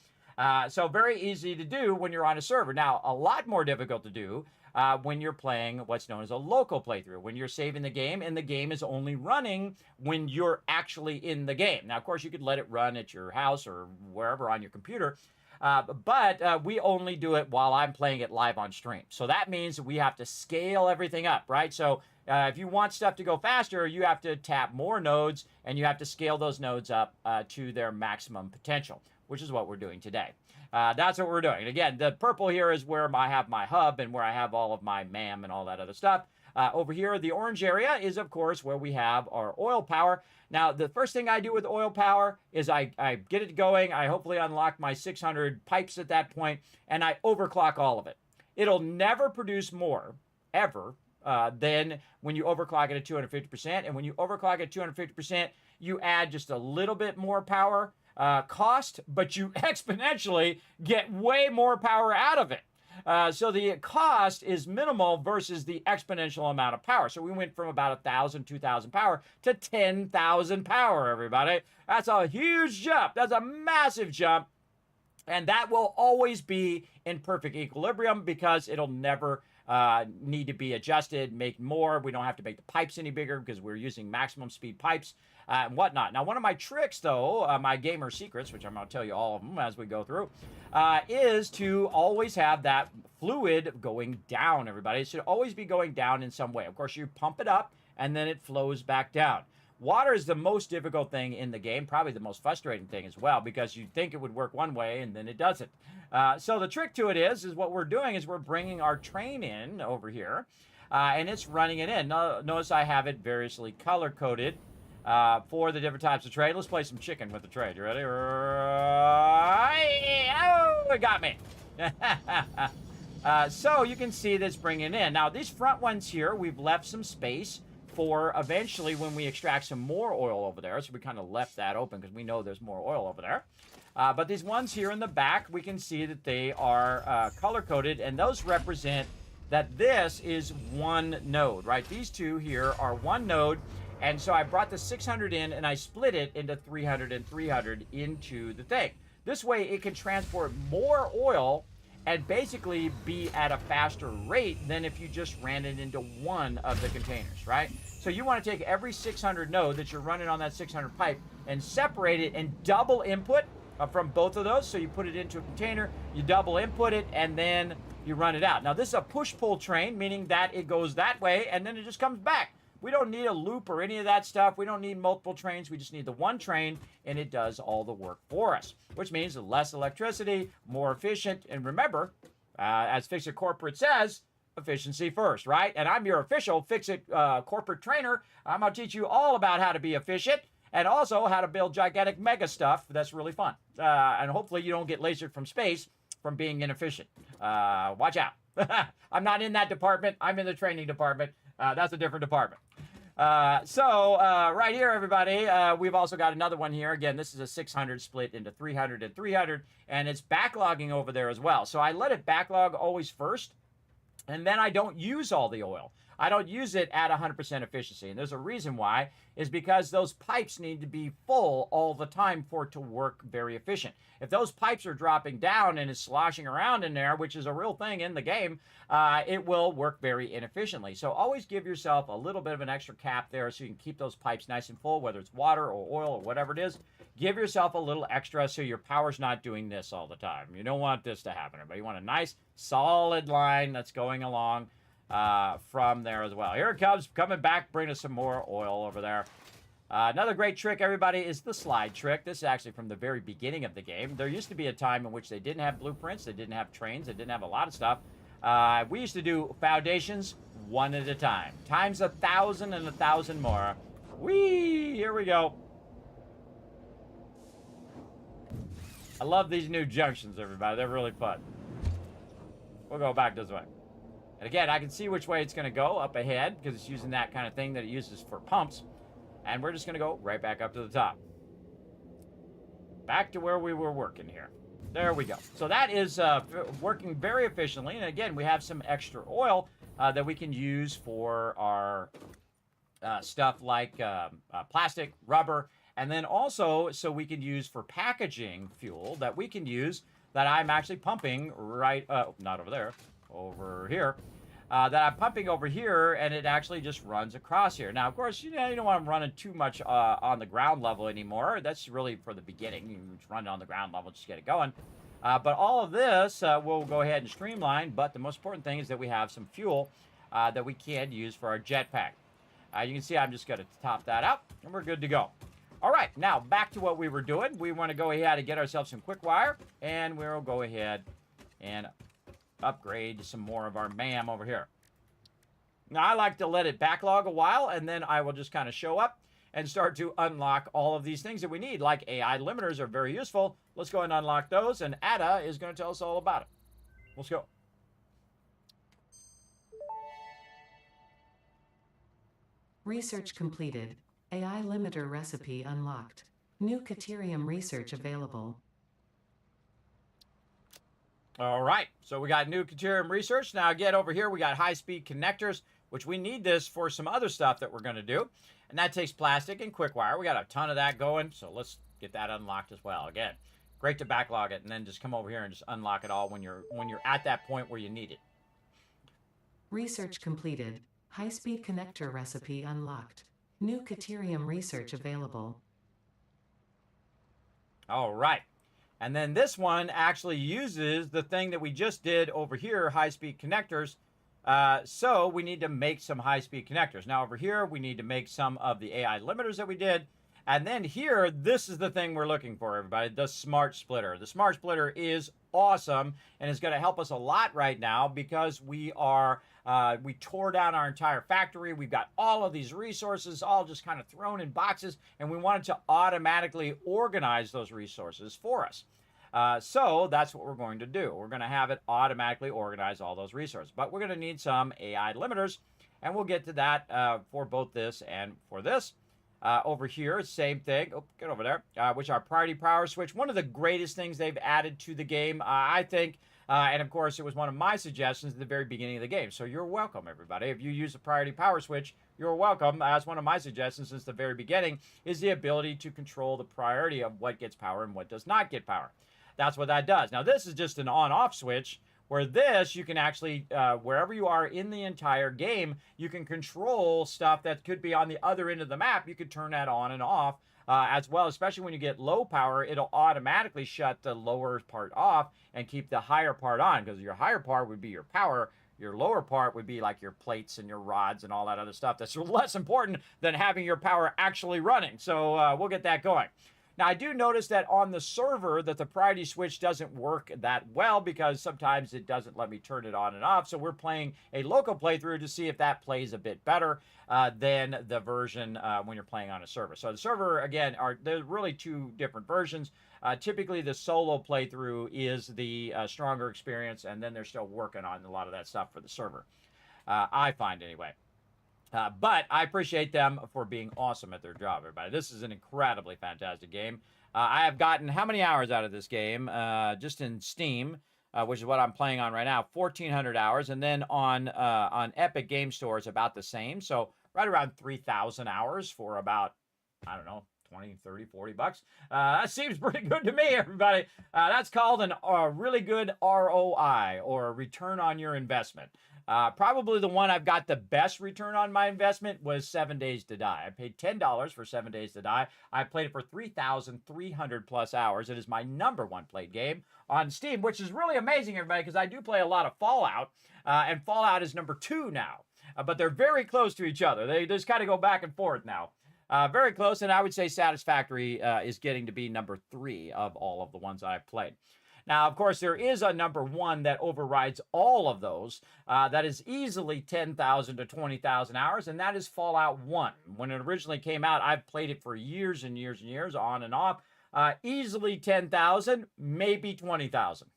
So very easy to do when you're on a server. Now, a lot more difficult to do when you're playing what's known as a local playthrough, when you're saving the game and the game is only running when you're actually in the game. Now, of course, you could let it run at your house or wherever on your computer, but we only do it while I'm playing it live on stream. So that means we have to scale everything up, right? So if you want stuff to go faster, you have to tap more nodes and you have to scale those nodes up to their maximum potential, which is what we're doing today. That's what we're doing. And again, the purple here is where I have my hub and where I have all of my MAM and all that other stuff. Over here, the orange area is, of course, where we have our oil power. Now, the first thing I do with oil power is I get it going. I hopefully unlock my 600 pipes at that point, and I overclock all of it. It'll never produce more, ever, than when you overclock it at 250%. And when you overclock at 250%, you add just a little bit more power cost, but you exponentially get way more power out of it. So the cost is minimal versus the exponential amount of power. So we went from about 1,000, 2,000 power to 10,000 power, everybody. That's a huge jump. That's a massive jump. And that will always be in perfect equilibrium because it'll never need to be adjusted, make more. We don't have to make the pipes any bigger because we're using maximum speed pipes and whatnot. Now, one of my tricks, though, my gamer secrets, which I'm going to tell you all of them as we go through, is to always have that fluid going down, everybody. It should always be going down in some way. Of course, you pump it up, and then it flows back down. Water is the most difficult thing in the game, probably the most frustrating thing as well, because you think it would work one way, and then it doesn't. So the trick to it is what we're doing is we're bringing our train in over here, and it's running it in. Now, notice I have it variously color-coded for the different types of trade. Let's play some chicken with the trade. You ready? Oh, it got me. So you can see this bringing in. Now, these front ones here, we've left some space for eventually when we extract some more oil over there. So we kind of left that open because we know there's more oil over there. But these ones here in the back, we can see that they are color-coded, and those represent that this is one node, right? These two here are one node, and so I brought the 600 in, and I split it into 300 and 300 into the thing. This way, it can transport more oil and basically be at a faster rate than if you just ran it into one of the containers, right? So you want to take every 600 node that you're running on that 600 pipe and separate it and double input from both of those. So you put it into a container, you double input it, and then you run it out. Now, this is a push-pull train, meaning that it goes that way, and then it just comes back. We don't need a loop or any of that stuff. We don't need multiple trains. We just need the one train, and it does all the work for us, which means less electricity, more efficient. And remember, as Fix It Corporate says, efficiency first, right? And I'm your official Fix It corporate trainer. I'm going to teach you all about how to be efficient and also how to build gigantic mega stuff that's really fun. And hopefully you don't get lasered from space from being inefficient. Watch out. I'm not in that department. I'm in the training department. That's a different department. Right here, everybody, we've also got another one here. Again, this is a 600 split into 300 and 300, and it's backlogging over there as well. So I let it backlog always first, and then I don't use all the oil. I don't use it at 100% efficiency. And there's a reason why, is because those pipes need to be full all the time for it to work very efficient. If those pipes are dropping down and is sloshing around in there, which is a real thing in the game, it will work very inefficiently. So always give yourself a little bit of an extra cap there so you can keep those pipes nice and full, whether it's water or oil or whatever it is. Give yourself a little extra so your power's not doing this all the time. You don't want this to happen, everybody. You want a nice, solid line that's going along from there as well. Here it comes, coming back, bringing us some more oil over there. Another great trick, everybody, is the slide trick. This is actually from the very beginning of the game. There used to be a time in which they didn't have blueprints, they didn't have trains, they didn't have a lot of stuff. We used to do foundations one at a time, times 1,000 and 1,000 more. Whee! Here we go. I love these new junctions, everybody. They're really fun. We'll go back this way. And again, I can see which way it's going to go up ahead because it's using that kind of thing that it uses for pumps. And we're just going to go right back up to the top. Back to where we were working here. There we go. So that is working very efficiently. And again, we have some extra oil that we can use for our stuff like plastic, rubber, and then also so we can use for packaging fuel that we can use that I'm actually pumping right, not over there, over here, that I'm pumping over here, and it actually just runs across here. Now, of course, you don't want them running too much on the ground level anymore. That's really for the beginning. You just run it on the ground level, just get it going. But all of this we'll go ahead and streamline, but the most important thing is that we have some fuel that we can use for our jetpack. You can see I'm just going to top that up, and we're good to go. All right, now back to what we were doing. We want to go ahead and get ourselves some quick wire, and we'll go ahead and upgrade some more of our MAM over here. Now, I like to let it backlog a while, and then I will just kind of show up and start to unlock all of these things that we need, like AI limiters are very useful. Let's go and unlock those, and Ada is going to tell us all about it. Let's go. Research completed. AI limiter recipe unlocked. New Caterium research available. All right, so we got new Caterium research. Now again, over here, we got high-speed connectors, which we need this for some other stuff that we're going to do. And that takes plastic and quick wire. We got a ton of that going, so let's get that unlocked as well. Again, great to backlog it and then just come over here and just unlock it all when you're at that point where you need it. Research completed. High-speed connector recipe unlocked. New Caterium research available. All right. And then this one actually uses the thing that we just did over here, high-speed connectors. So we need to make some high-speed connectors. Now over here, we need to make some of the AI limiters that we did. And then here, this is the thing we're looking for, everybody, the smart splitter. The smart splitter is awesome and is going to help us a lot right now because we tore down our entire factory. We've got all of these resources all just kind of thrown in boxes, and we wanted to automatically organize those resources for us. So that's what we're going to do. We're going to have it automatically organize all those resources. But we're going to need some AI limiters, and we'll get to that for both this and for this. Over here, same thing. Oh, get over there. Which are priority power switch. One of the greatest things they've added to the game, I think. And of course, it was one of my suggestions at the very beginning of the game. So you're welcome, everybody. If you use a priority power switch, you're welcome. As one of my suggestions since the very beginning is the ability to control the priority of what gets power and what does not get power. That's what that does. Now, this is just an on-off switch. Where this, you can actually, wherever you are in the entire game, you can control stuff that could be on the other end of the map. You could turn that on and off as well, especially when you get low power. It'll automatically shut the lower part off and keep the higher part on because your higher part would be your power. Your lower part would be like your plates and your rods and all that other stuff that's less important than having your power actually running. So we'll get that going. Now, I do notice that on the server that the priority switch doesn't work that well because sometimes it doesn't let me turn it on and off. So we're playing a local playthrough to see if that plays a bit better than the version when you're playing on a server. So the server, again, there's really two different versions. Typically, the solo playthrough is the stronger experience, and then they're still working on a lot of that stuff for the server. I find anyway. But I appreciate them for being awesome at their job, everybody. This is an incredibly fantastic game. I have gotten how many hours out of this game just in Steam, which is what I'm playing on right now, 1,400 hours. And then on Epic Game Store, it's about the same. So right around 3,000 hours for about, I don't know, 20, 30, 40 bucks. That seems pretty good to me, everybody. That's called a really good ROI, or return on your investment. Probably the one I've got the best return on my investment was 7 Days to Die. I paid $10 for 7 Days to Die. I played it for 3,300 plus hours. It is my #1 played game on Steam, which is really amazing, everybody, because I do play a lot of Fallout, and Fallout is #2 now. But they're very close to each other. They just kind of go back and forth now. Very close, and I would say Satisfactory is getting to be #3 of all of the ones I've played. Now, of course, there is a #1 that overrides all of those. That is easily 10,000 to 20,000 hours, and that is Fallout 1. When it originally came out, I've played it for years and years and years, on and off. Easily 10,000, maybe 20,000.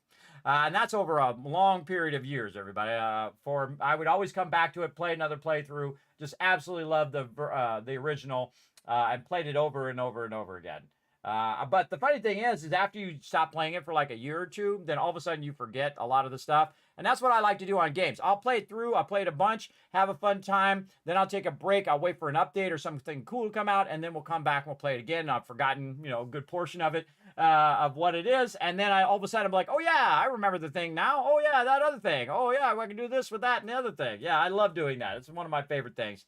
And that's over a long period of years, everybody. I would always come back to it, play another playthrough. Just absolutely love the original, and played it over and over and over again. But the funny thing is after you stop playing it for like a year or two, then all of a sudden you forget a lot of the stuff. And that's what I like to do on games. I'll play it through. I'll play it a bunch, have a fun time. Then I'll take a break. I'll wait for an update or something cool to come out, and then we'll come back and we'll play it again. And I've forgotten, a good portion of it, of what it is. And then all of a sudden I'm like, oh yeah, I remember the thing now. Oh yeah, that other thing. Oh yeah, I can do this with that and the other thing. Yeah, I love doing that. It's one of my favorite things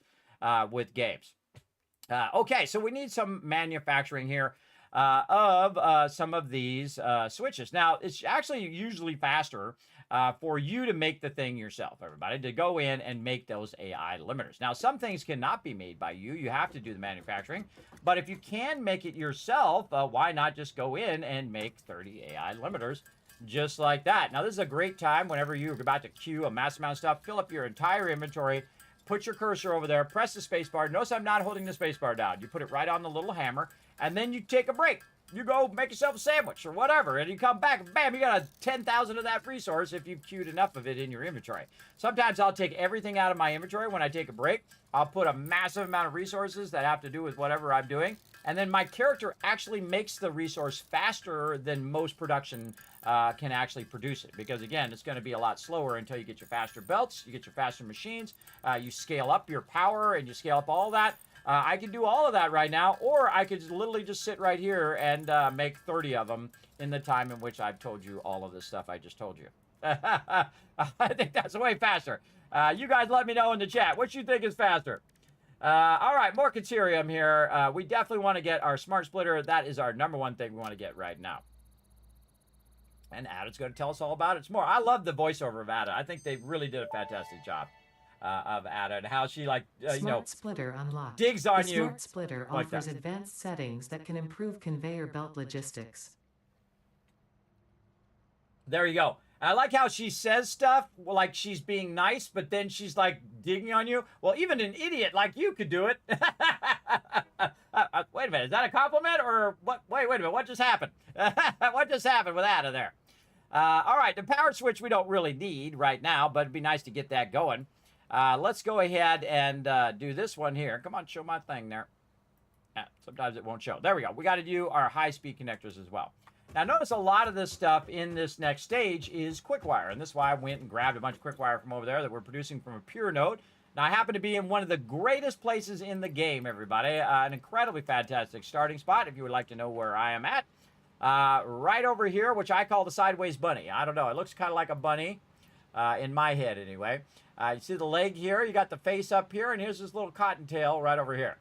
with games. Okay, so we need some manufacturing here of some of these switches. Now, it's actually usually faster for you to make the thing yourself, everybody, to go in and make those AI limiters. Now, some things cannot be made by you. You have to do the manufacturing. But if you can make it yourself, why not just go in and make 30 AI limiters just like that? Now, this is a great time whenever you're about to queue a mass amount of stuff, fill up your entire inventory, put your cursor over there, press the space bar. Notice I'm not holding the space bar down. You put it right on the little hammer, and then you take a break. You go make yourself a sandwich or whatever, and you come back, and bam, you got a 10,000 of that resource if you've queued enough of it in your inventory. Sometimes I'll take everything out of my inventory when I take a break. I'll put a massive amount of resources that have to do with whatever I'm doing, and then my character actually makes the resource faster than most production can actually produce it. Because again, it's going to be a lot slower until you get your faster belts, you get your faster machines, you scale up your power, and you scale up all that. I can do all of that right now, or I could literally just sit right here and make 30 of them in the time in which I've told you all of this stuff I just told you. I think that's way faster. You guys let me know in the chat what you think is faster. All right, more Caterium here. We definitely want to get our Smart Splitter. That is our #1 thing we want to get right now. And Ada's going to tell us all about it some more. I love the voiceover of Ada. I think they really did a fantastic job of Ada and how she Smart Splitter unlocked. digs on the you. Smart Splitter like offers that. advanced settings that can improve conveyor belt logistics. There you go. I like how she says stuff like she's being nice, but then she's like digging on you. Well, even an idiot like you could do it. Wait a minute. Is that a compliment or what? Wait a minute. What just happened? What just happened with Ada there? All right. The power switch we don't really need right now, but it'd be nice to get that going. Let's go ahead and do this one here. Come on, show my thing there. Sometimes it won't show. There we go. We got to do our high-speed connectors as well. Now, notice a lot of this stuff in this next stage is quick wire, and this is why I went and grabbed a bunch of quick wire from over there that we're producing from a pure node. Now, I happen to be in one of the greatest places in the game, everybody. An incredibly fantastic starting spot, if you would like to know where I am at. Right over here, which I call the sideways bunny. I don't know. It looks kind of like a bunny in my head, anyway. You see the leg here. You got the face up here, and here's this little cottontail right over here.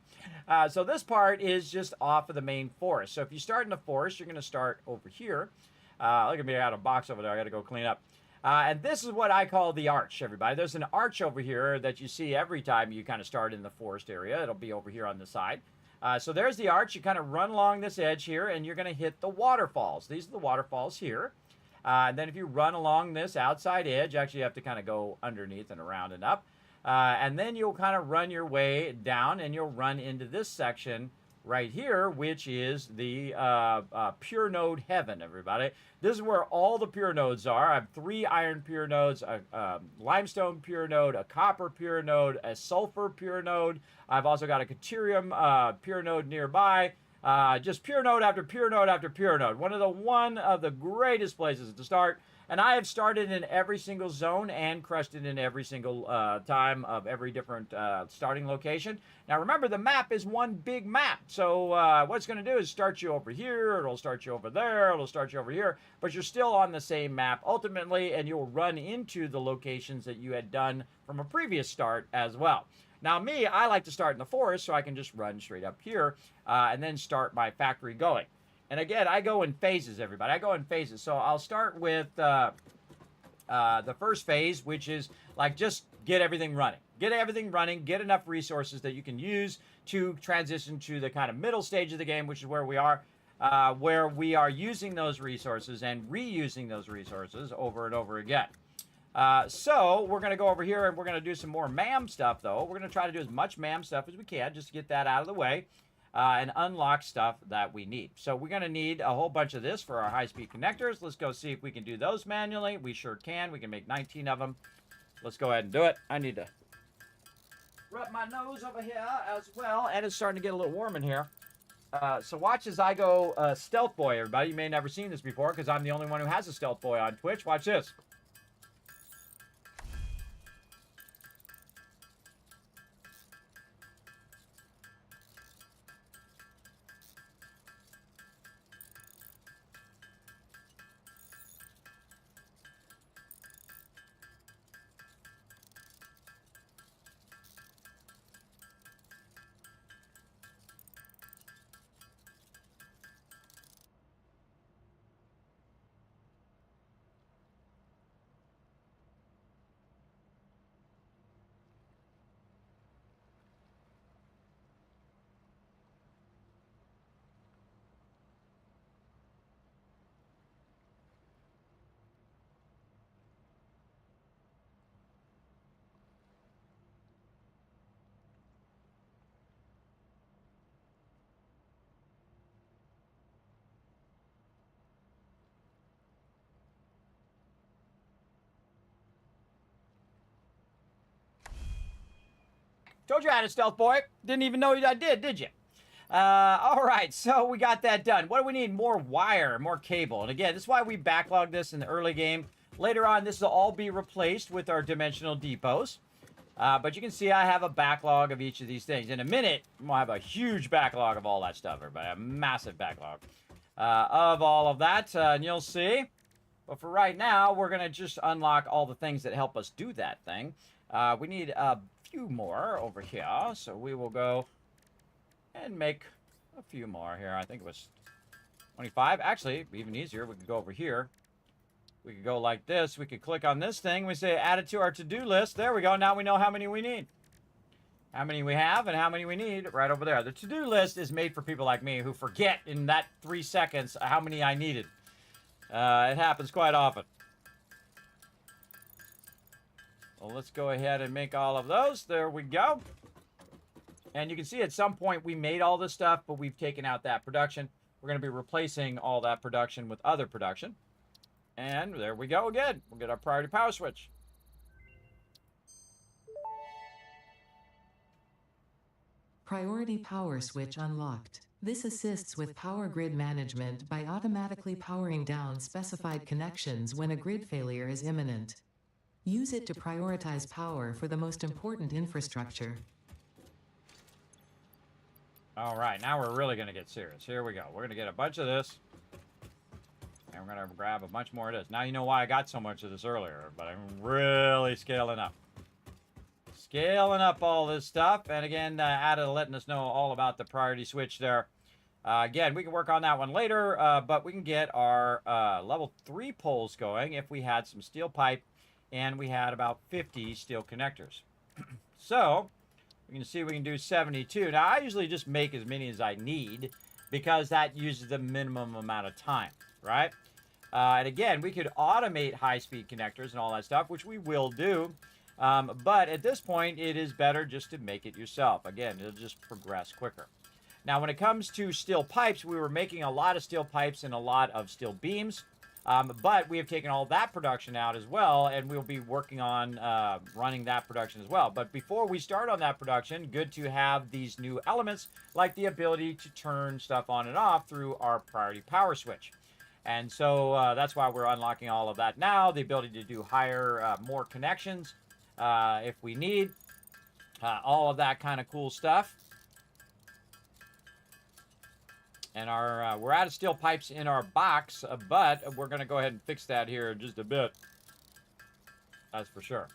So this part is just off of the main forest. So if you start in the forest, you're going to start over here. Look at me, I got a box over there. I got to go clean up. And this is what I call the arch, everybody. There's an arch over here that you see every time you kind of start in the forest area. It'll be over here on the side. So there's the arch. You kind of run along this edge here, and you're going to hit the waterfalls. These are the waterfalls here. And then if you run along this outside edge, actually you have to kind of go underneath and around and up. And then you'll kind of run your way down, and you'll run into this section right here, which is the pure node heaven, everybody. This is where all the pure nodes are. I have 3 iron pure nodes, a limestone pure node, a copper pure node, a sulfur pure node. I've also got a Caterium pure node nearby. Just pure node after pure node after pure node. One of the greatest places to start. And I have started in every single zone and crushed it in every single time of every different starting location. Now remember, the map is one big map. So what it's going to do is start you over here, it'll start you over there, it'll start you over here. But you're still on the same map ultimately, and you'll run into the locations that you had done from a previous start as well. Now me, I like to start in the forest so I can just run straight up here and then start my factory going. And again, I go in phases, everybody. I go in phases. So I'll start with the first phase, which is like just get everything running. Get everything running. Get enough resources that you can use to transition to the kind of middle stage of the game, which is where we are using those resources and reusing those resources over and over again. So we're going to go over here and we're going to do some more MAM stuff, though. We're going to try to do as much MAM stuff as we can just to get that out of the way. and unlock stuff that we need. So we're going to need a whole bunch of this for our high-speed connectors. Let's go see if we can do those manually. We sure can. We can make 19 of them. Let's go ahead and do it. I need to rub my nose over here as well, and it's starting to get a little warm in here. So watch as I go Stealth Boy, everybody. You may have never seen this before because I'm the only one who has a Stealth Boy on Twitch. Watch this. Told you I had a Stealth Boy. Didn't even know I did you? All right, so we got that done. What do we need? More wire, more cable. And again, this is why we backlogged this in the early game. Later on, this will all be replaced with our dimensional depots. But you can see I have a backlog of each of these things. In a minute, I'm going to have a huge backlog of all that stuff, everybody. A massive backlog of all of that. And you'll see. But for right now, we're going to just unlock all the things that help us do that thing. We need a few more over here. So we will go and make a few more here. I think it was 25. Actually, even easier, we could go over here. We could go like this. We could click on this thing. We say add it to our to-do list. There we go. Now we know how many we need. How many we have and how many we need right over there. The to-do list is made for people like me who forget in that 3 seconds how many I needed. It happens quite often. Well, let's go ahead and make all of those. There we go. And you can see at some point we made all this stuff, but we've taken out that production. We're going to be replacing all that production with other production. And there we go again. We'll get our priority power switch. Priority power switch unlocked. This assists with power grid management by automatically powering down specified connections when a grid failure is imminent. Use it to prioritize power for the most important infrastructure. All right, now we're really going to get serious. Here we go. We're going to get a bunch of this. And we're going to grab a bunch more of this. Now you know why I got so much of this earlier, but I'm really scaling up. Scaling up all this stuff. And again, Ada letting us know all about the priority switch there. Again, we can work on that one later, but we can get our level 3 poles going if we had some steel pipe and we had about 50 steel connectors. So we can see we can do 72. Now, I usually just make as many as I need because that uses the minimum amount of time, right? And again, we could automate high-speed connectors and all that stuff, which we will do. But at this point, it is better just to make it yourself. Again, it'll just progress quicker. Now, when it comes to steel pipes, we were making a lot of steel pipes and a lot of steel beams. But we have taken all that production out as well, and we'll be working on running that production as well. But before we start on that production, good to have these new elements, like the ability to turn stuff on and off through our priority power switch. And so that's why we're unlocking all of that now, the ability to do higher, more connections if we need, all of that kind of cool stuff. And our we're out of steel pipes in our box, but we're going to go ahead and fix that here in just a bit. That's for sure.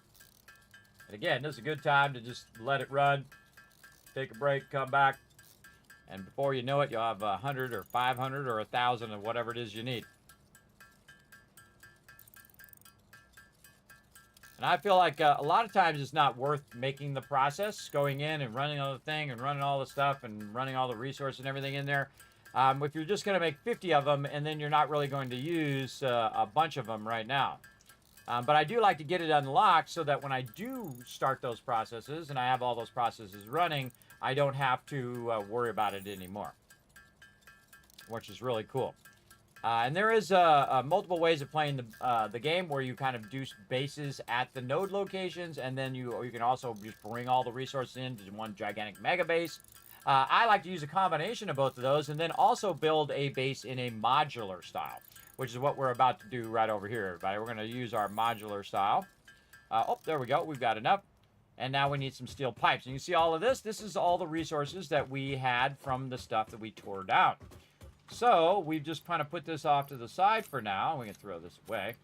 And again, this is a good time to just let it run, take a break, come back, and before you know it, you'll have 100 or 500 or 1,000 of whatever it is you need. And I feel like a lot of times it's not worth making the process, going in and running all the thing and running all the stuff and running all the resources and everything in there. If you're just going to make 50 of them and then you're not really going to use a bunch of them right now. But I do like to get it unlocked so that when I do start those processes and I have all those processes running, I don't have to worry about it anymore, which is really cool. And there is multiple ways of playing the game where you kind of do bases at the node locations, and then you can also just bring all the resources into one gigantic mega base. I like to use a combination of both of those, and then also build a base in a modular style, which is what we're about to do right over here, everybody. We're going to use our modular style. Oh, there we go. We've got enough. And now we need some steel pipes. And you see all of this? This is all the resources that we had from the stuff that we tore down. So we've just kind of put this off to the side for now. We can throw this away.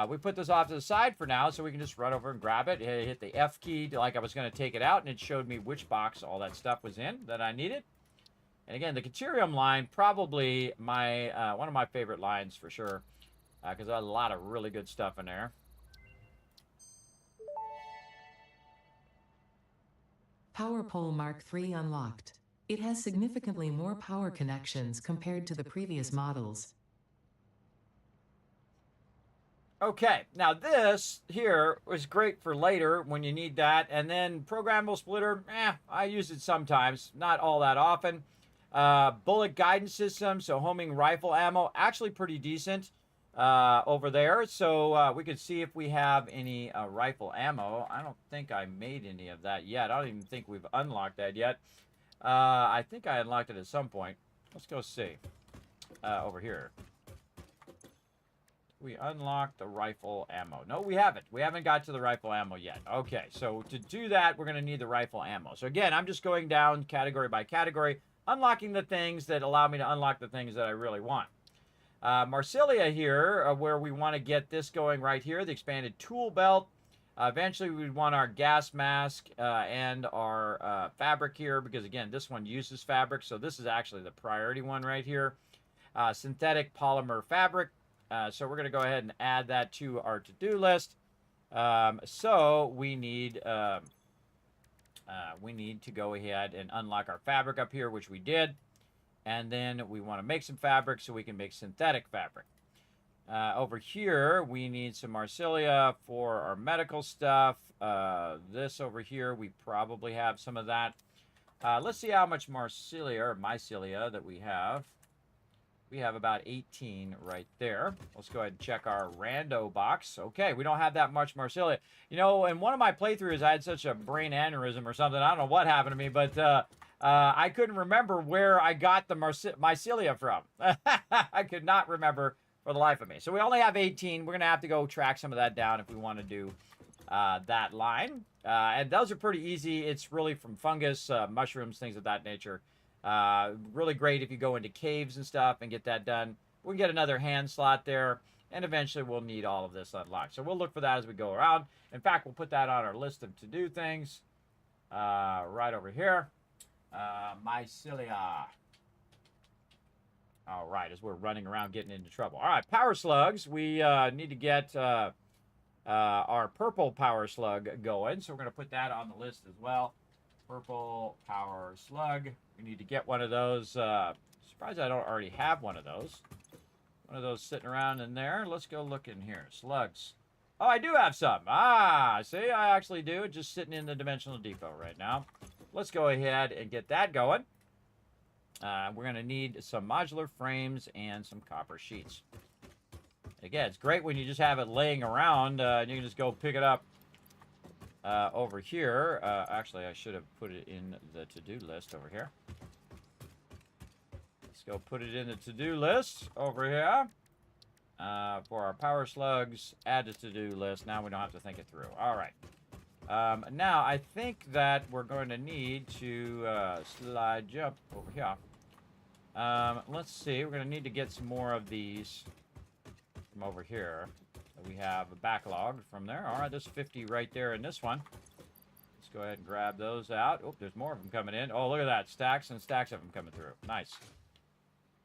We put this off to the side for now, so we can just run over and grab it. Hit the F key like I was going to take it out, and it showed me which box all that stuff was in that I needed. And again, the Caterium line, probably my one of my favorite lines for sure, because there's a lot of really good stuff in there. Power Pole Mark III unlocked. It has significantly more power connections compared to the previous models. Okay, now this here is great for later when you need that. And then programmable splitter, I use it sometimes, not all that often. Bullet guidance system, so homing rifle ammo, actually pretty decent over there. So we could see if we have any rifle ammo. I don't think I made any of that yet. I don't even think we've unlocked that yet. I think I unlocked it at some point. Let's go see. Over here. We unlocked the rifle ammo. No, we haven't. We haven't got to the rifle ammo yet. Okay, so to do that, we're going to need the rifle ammo. So again, I'm just going down category by category, unlocking the things that allow me to unlock the things that I really want. Marsilia here, where we want to get this going right here, the expanded tool belt. Eventually, we want our gas mask and our fabric here, because again, this one uses fabric, so this is actually the priority one right here. Synthetic polymer fabric. So we're going to go ahead and add that to our to-do list. So we need to go ahead and unlock our fabric up here, which we did. And then we want to make some fabric so we can make synthetic fabric. Over here, we need some Marsilia for our medical stuff. This over here, we probably have some of that. Let's see how much Marsilia or mycelia that we have. We have about 18 right there. Let's go ahead and check our rando box. Okay, we don't have that much Marsilia. You know, in one of my playthroughs, I had such a brain aneurysm or something. I don't know what happened to me, but I couldn't remember where I got the mycelia from. I could not remember for the life of me. So we only have 18. We're going to have to go track some of that down if we want to do that line. And those are pretty easy. It's really from fungus, mushrooms, things of that nature. Really great if you go into caves and stuff and get that done. We'll get another hand slot there, and eventually we'll need all of this unlocked. So we'll look for that as we go around. In fact, we'll put that on our list of to-do things right over here. Mycelia. All right, as we're running around getting into trouble. All right, power slugs. We need to get our purple power slug going, so we're going to put that on the list as well. Purple power slug. We need to get one of those. Surprised I don't already have one of those. One of those sitting around in there. Let's go look in here. Slugs. Oh, I do have some. Ah, see, I actually do. Just sitting in the Dimensional Depot right now. Let's go ahead and get that going. We're going to need some modular frames and some copper sheets. Again, it's great when you just have it laying around. And you can just go pick it up over here. Actually, I should have put it in the to-do list over here. Let's go put it in the to-do list over here. For our power slugs, add to to-do list. Now we don't have to think it through. All right. Now, I think that we're going to need to jump over here. Let's see. We're going to need to get some more of these from over here. We have a backlog from there. All right, there's 50 right there in this one. Let's go ahead and grab those out. Oh, there's more of them coming in. Oh, look at that. Stacks and stacks of them coming through. Nice.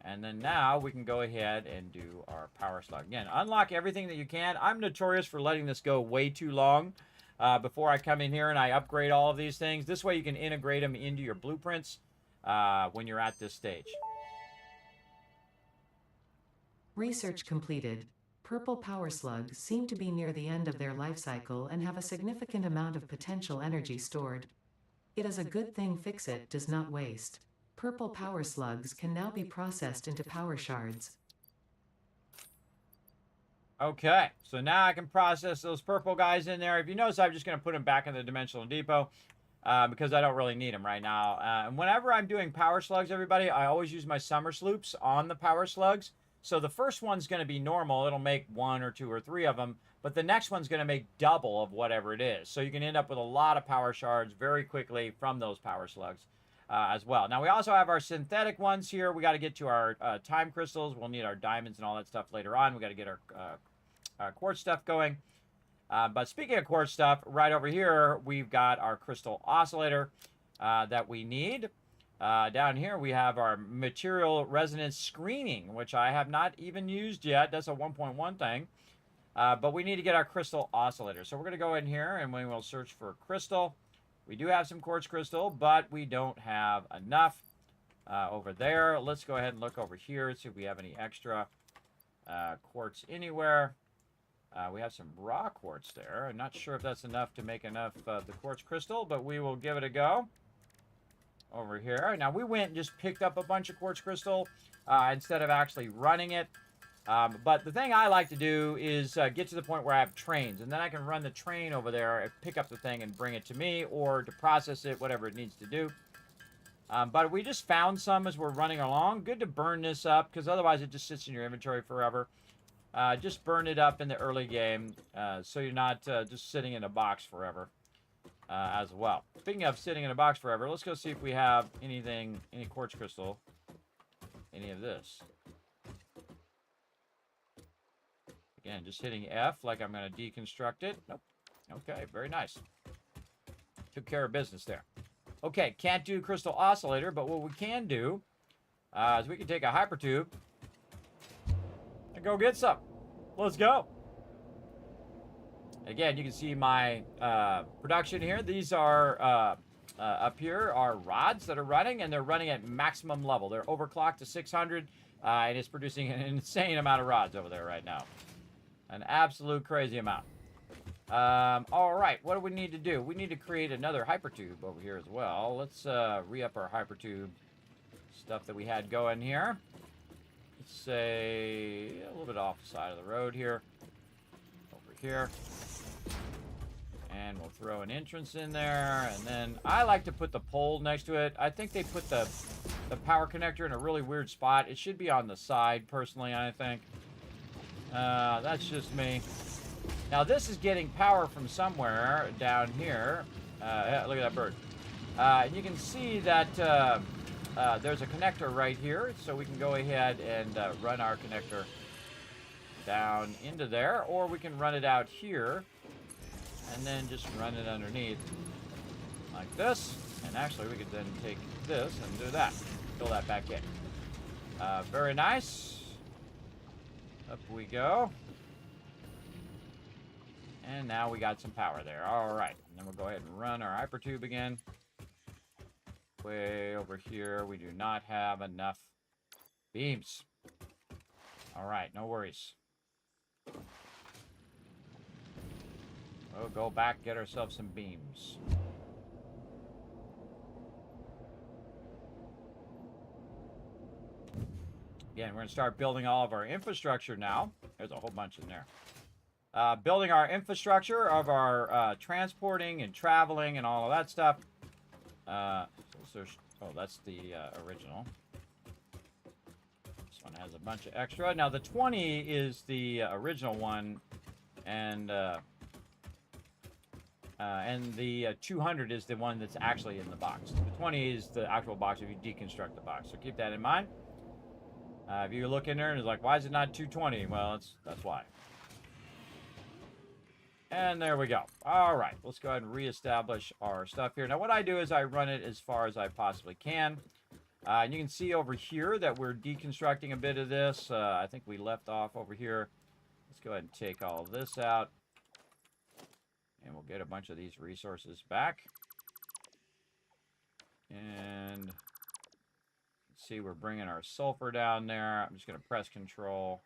And then now we can go ahead and do our power slug. Again, unlock everything that you can. I'm notorious for letting this go way too long before I come in here and I upgrade all of these things. This way you can integrate them into your blueprints when you're at this stage. Research completed. Purple power slugs seem to be near the end of their life cycle and have a significant amount of potential energy stored. It is a good thing Fixit does not waste. Purple power slugs can now be processed into power shards. Okay, so now I can process those purple guys in there. If you notice, I'm just going to put them back in the dimensional depot because I don't really need them right now. And whenever I'm doing power slugs, everybody, I always use my summer sloops on the power slugs. So the first one's going to be normal. It'll make 1 or 2 or 3 of them. But the next one's going to make double of whatever it is. So you can end up with a lot of power shards very quickly from those power slugs as well. Now, we also have our synthetic ones here. We got to get to our time crystals. We'll need our diamonds and all that stuff later on. We got to get our quartz stuff going. But speaking of quartz stuff, right over here, we've got our crystal oscillator that we need. Down here, we have our material resonance screening, which I have not even used yet. That's a 1.1 thing. But we need to get our crystal oscillator. So we're going to go in here and we will search for crystal. We do have some quartz crystal, but we don't have enough over there. Let's go ahead and look over here and see if we have any extra quartz anywhere. We have some raw quartz there. I'm not sure if that's enough to make enough of the quartz crystal, but we will give it a go over here. Now, we went and just picked up a bunch of quartz crystal instead of actually running it. But the thing I like to do is get to the point where I have trains, and then I can run the train over there and pick up the thing and bring it to me, or to process it, whatever it needs to do. But we just found some as we're running along. Good to burn this up, because otherwise it just sits in your inventory forever. Just burn it up in the early game, so you're not just sitting in a box forever as well. Speaking of sitting in a box forever, let's go see if we have anything, any quartz crystal, any of this. Again, just hitting F like I'm going to deconstruct it. Nope. Okay, very nice. Took care of business there. Okay, can't do crystal oscillator, but what we can do is we can take a hypertube and go get some. Let's go. Again, you can see my production here. These are up here are rods that are running, and they're running at maximum level. They're overclocked to 600, and it's producing an insane amount of rods over there right now. An absolute crazy amount. All right, what do we need to do? We need to create another hypertube over here as well. Let's re-up our hypertube stuff that we had going here. Let's say a little bit off the side of the road here. Over here. And we'll throw an entrance in there. And then I like to put the pole next to it. I think they put the power connector in a really weird spot. It should be on the side, personally, I think. That's just me. Now, this is getting power from somewhere down here. Yeah, look at that bird. And you can see that there's a connector right here. So we can go ahead and run our connector down into there. Or we can run it out here. And then just run it underneath like this. And actually, we could then take this and do that. Fill that back in. Very nice. Up we go. And now we got some power there. All right. And then we'll go ahead and run our hypertube again. Way over here, we do not have enough beams. All right, no worries. We'll go back, get ourselves some beams. Again, we're going to start building all of our infrastructure now. There's a whole bunch in there. Building our infrastructure of our transporting and traveling and all of that stuff. Oh, that's the original. This one has a bunch of extra. Now, the 20 is the original one, and the 200 is the one that's actually in the box. The 20 is the actual box if you deconstruct the box. So keep that in mind. If you look in there and it's like, why is it not 220? Well, that's why. And there we go. All right, let's go ahead and reestablish our stuff here. Now, what I do is I run it as far as I possibly can. And you can see over here that we're deconstructing a bit of this. I think we left off over here. Let's go ahead and take all of this out. And we'll get a bunch of these resources back. And see, we're bringing our sulfur down there. I'm just going to press control.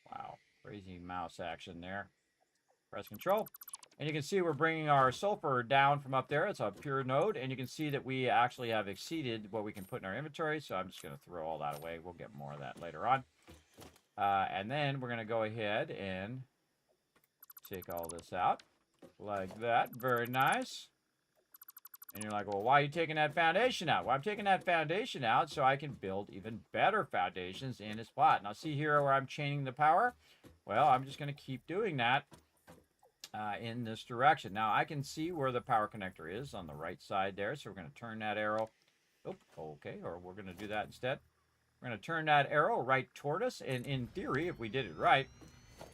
Wow, crazy mouse action there. Press control. And you can see we're bringing our sulfur down from up there. It's a pure node. And you can see that we actually have exceeded what we can put in our inventory. So I'm just going to throw all that away. We'll get more of that later on. And then we're going to go ahead and take all this out like that. Very nice. And you're like, well, why are you taking that foundation out? Well, I'm taking that foundation out so I can build even better foundations in this plot. Now, see here where I'm chaining the power? Well, I'm just going to keep doing that in this direction. Now, I can see where the power connector is on the right side there. So we're going to turn that arrow. Oh, okay, or we're going to do that instead. We're going to turn that arrow right toward us. And in theory, if we did it right,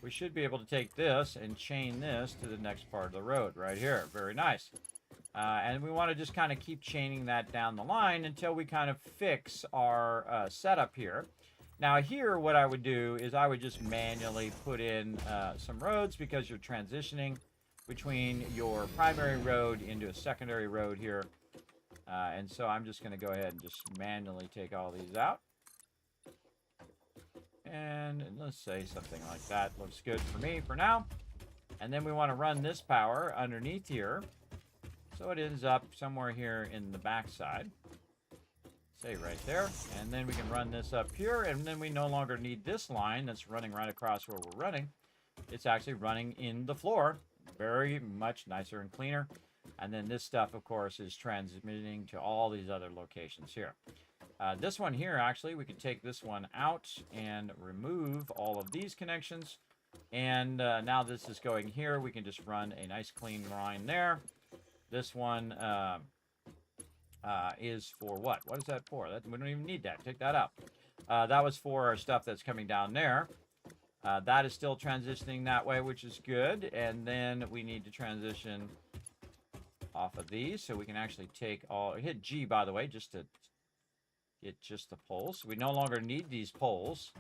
we should be able to take this and chain this to the next part of the road right here. Very nice. And we want to just kind of keep chaining that down the line until we kind of fix our setup here. Now here, what I would do is I would just manually put in some roads because you're transitioning between your primary road into a secondary road here. And so I'm just going to go ahead and just manually take all these out. And let's say something like that looks good for me for now. And then we want to run this power underneath here. So it ends up somewhere here in the backside. Say right there. And then we can run this up here. And then we no longer need this line that's running right across where we're running. It's actually running in the floor. Very much nicer and cleaner. And then this stuff, of course, is transmitting to all these other locations here. This one here, actually, we could take this one out and remove all of these connections. And now this is going here. We can just run a nice clean line there. This one is for what? What is that for? We don't even need that. Take that out. That was for our stuff that's coming down there. That is still transitioning that way, which is good. And then we need to transition off of these. So we can actually take all... Hit G, by the way, just to get just the poles. We no longer need these poles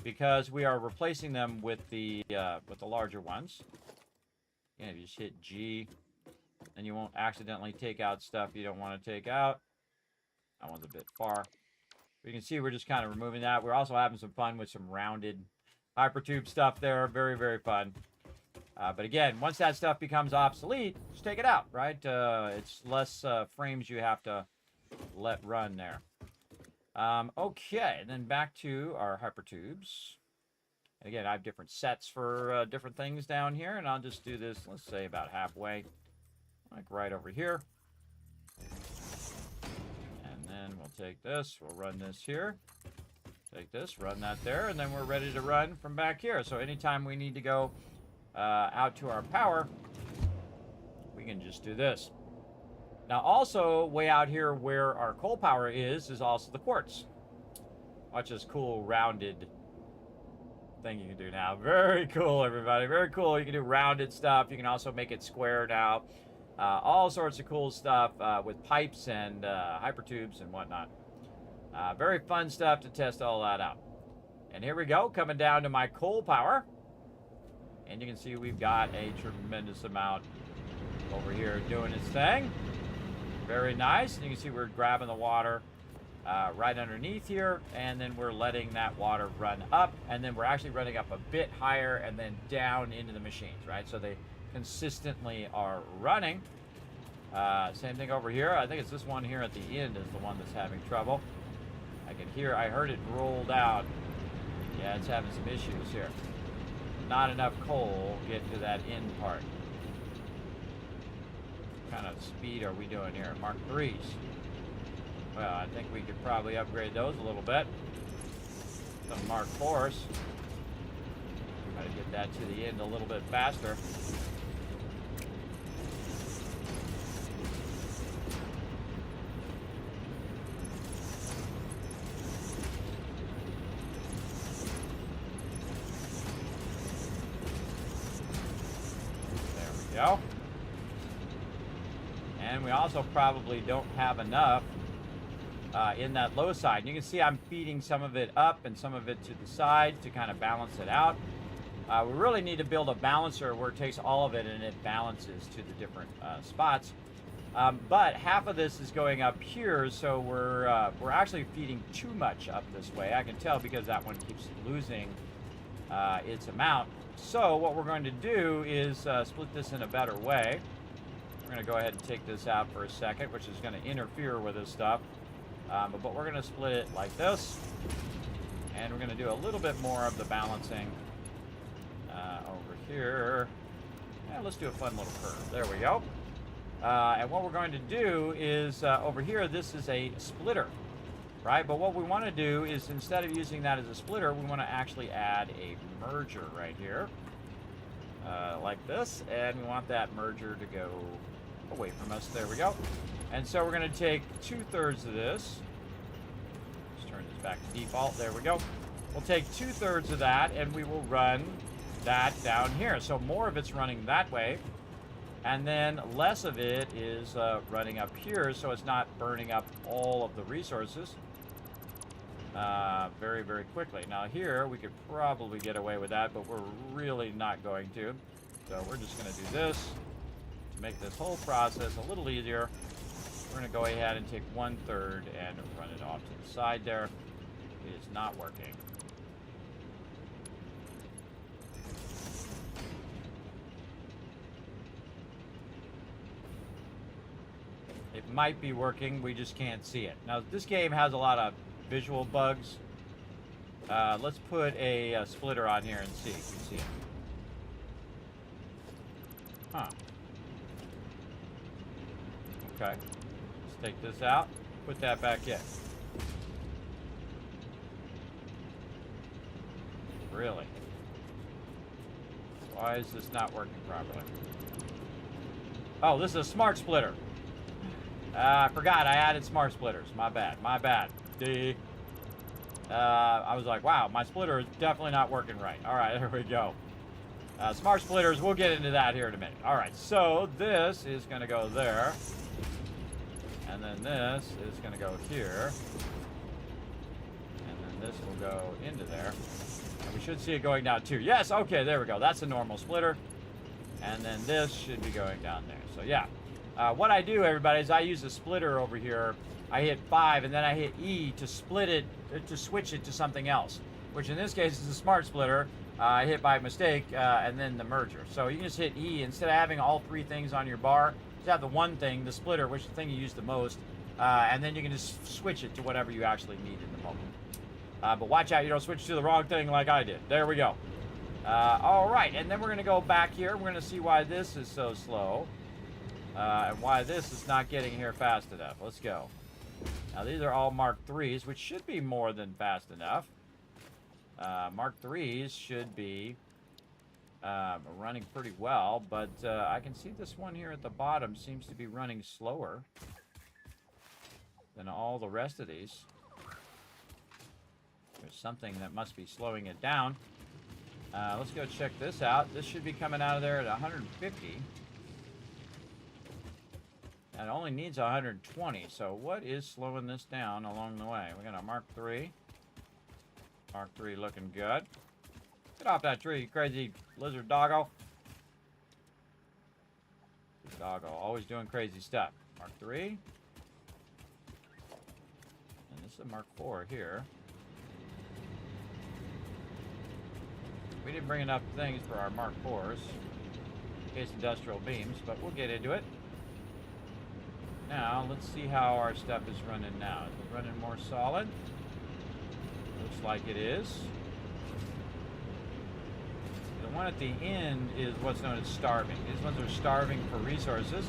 because we are replacing them with the larger ones. And you just hit G, and you won't accidentally take out stuff you don't want to take out. That one's a bit far. You can see we're just kind of removing that. We're also having some fun with some rounded hypertube stuff there. Very, very fun. But again, once that stuff becomes obsolete, just take it out, right? It's less frames you have to let run there. Okay, then back to our hypertubes. And again, I have different sets for different things down here, and I'll just do this, let's say, about halfway, like right over here. And then we'll take this, we'll run this here. Take this, run that there, and then we're ready to run from back here. So anytime we need to go out to our power, we can just do this. Now also, way out here where our coal power is also the quartz. Watch this cool rounded thing you can do now. Very cool, everybody. Very cool. You can do rounded stuff. You can also make it square now. All sorts of cool stuff with pipes and hypertubes and whatnot. Very fun stuff to test all that out. And here we go, coming down to my coal power. And you can see we've got a tremendous amount over here doing its thing. Very nice. And you can see we're grabbing the water right underneath here, and then we're letting that water run up, and then we're actually running up a bit higher and then down into the machines, right? So they consistently are running. Same thing over here. I think it's this one here at the end is the one that's having trouble. I heard it roll down. Yeah, it's having some issues here. Not enough coal getting to that end part. What kind of speed are we doing here? Mark 3s. Well, I think we could probably upgrade those a little bit. Some Mark 4s. Try to get that to the end a little bit faster. There we go. And we also probably don't have enough in that low side. You can see I'm feeding some of it up and some of it to the side to kind of balance it out. We really need to build a balancer where it takes all of it and it balances to the different spots. But half of this is going up here, so we're actually feeding too much up this way. I can tell because that one keeps losing its amount So what we're going to do is split this in a better way. We're going to go ahead and take this out for a second, which is going to interfere with this stuff. But we're going to split it like this. And we're going to do a little bit more of the balancing over here. Yeah, let's do a fun little curve. There we go. And what we're going to do is over here, this is a splitter, right? But what we want to do is instead of using that as a splitter, we want to actually add a merger right here, like this. And we want that merger to go away from us. There we go. And so we're going to take 2/3 of this. Let's turn this back to default. There we go. We'll take 2/3 of that, and we will run that down here. So more of it's running that way, and then less of it is running up here, so it's not burning up all of the resources very, very quickly. Now here, we could probably get away with that, but we're really not going to. So we're just going to do this to make this whole process a little easier. We're going to go ahead and take 1/3 and run it off to the side there. It is not working. It might be working, we just can't see it. Now, this game has a lot of visual bugs. Let's put a splitter on here and see if we see it. Huh. Okay. Let's take this out, put that back in. Really? Why is this not working properly? Oh, this is a smart splitter. I forgot I added smart splitters. My bad. My bad. I was like, wow, my splitter is definitely not working right. All right, there we go. Smart splitters, we'll get into that here in a minute. All right, so this is going to go there. And then this is going to go here. And then this will go into there. And we should see it going down too. Yes, okay, there we go. That's a normal splitter. And then this should be going down there. So yeah. What I do, everybody, is I use a splitter over here. I hit 5, and then I hit E to split it, to switch it to something else, which in this case is a smart splitter. I hit by mistake, and then the merger. So you can just hit E. Instead of having all 3 things on your bar, just have the one thing, the splitter, which is the thing you use the most, and then you can just switch it to whatever you actually need in the moment. But watch out, you don't switch to the wrong thing like I did. There we go. All right, and then we're going to go back here. We're going to see why this is so slow. And why this is not getting here fast enough. Let's go. Now these are all Mark 3s, which should be more than fast enough. Mark 3s should be running pretty well, but I can see this one here at the bottom seems to be running slower than all the rest of these. There's something that must be slowing it down. Let's go check this out. This should be coming out of there at 150. And it only needs 120, so what is slowing this down along the way? We got a Mark 3. Mark 3 looking good. Get off that tree, you crazy lizard doggo. Doggo, always doing crazy stuff. Mark 3. And this is a Mark 4 here. We didn't bring enough things for our Mark 4s. Case industrial beams, but we'll get into it. Now, let's see how our stuff is running now. Is it running more solid? Looks like it is. The one at the end is what's known as starving. These ones are starving for resources.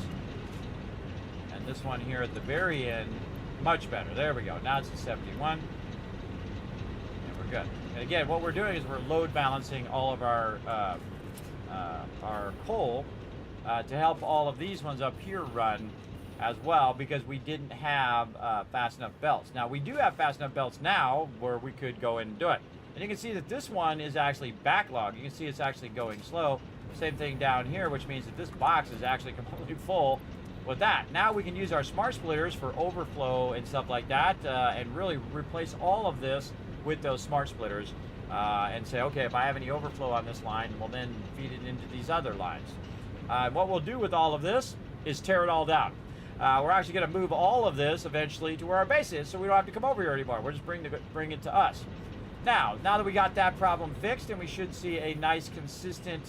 And this one here at the very end, much better. There we go. Now it's at 71. And we're good. And again, what we're doing is we're load balancing all of our coal to help all of these ones up here run as well, because we didn't have fast enough belts. Now we do have fast enough belts now where we could go in and do it. And you can see that this one is actually backlogged. You can see it's actually going slow. Same thing down here, which means that this box is actually completely full with that. Now we can use our smart splitters for overflow and stuff like that, and really replace all of this with those smart splitters, and say, okay, if I have any overflow on this line, we'll then feed it into these other lines. What we'll do with all of this is tear it all down. We're actually going to move all of this eventually to where our base is, so we don't have to come over here anymore. We'll just bring it to us. Now that we got that problem fixed, and we should see a nice consistent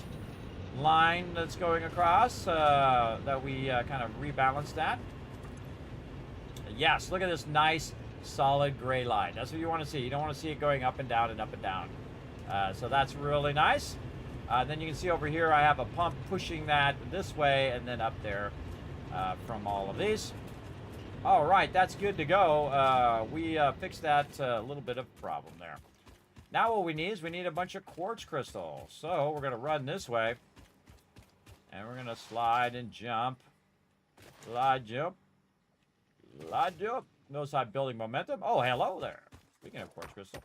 line that's going across, that we kind of rebalanced that. Yes, look at this nice solid gray line. That's what you want to see. You don't want to see it going up and down and up and down. So that's really nice. Then you can see over here I have a pump pushing that this way and then up there from all of these. All right, that's good to go. We fixed that little bit of problem there. Now what we need is we need a bunch of quartz crystals. So we're going to run this way. And we're going to slide and jump. Slide, jump. Slide, jump. Notice I'm building momentum. Oh, hello there. Speaking of quartz crystal.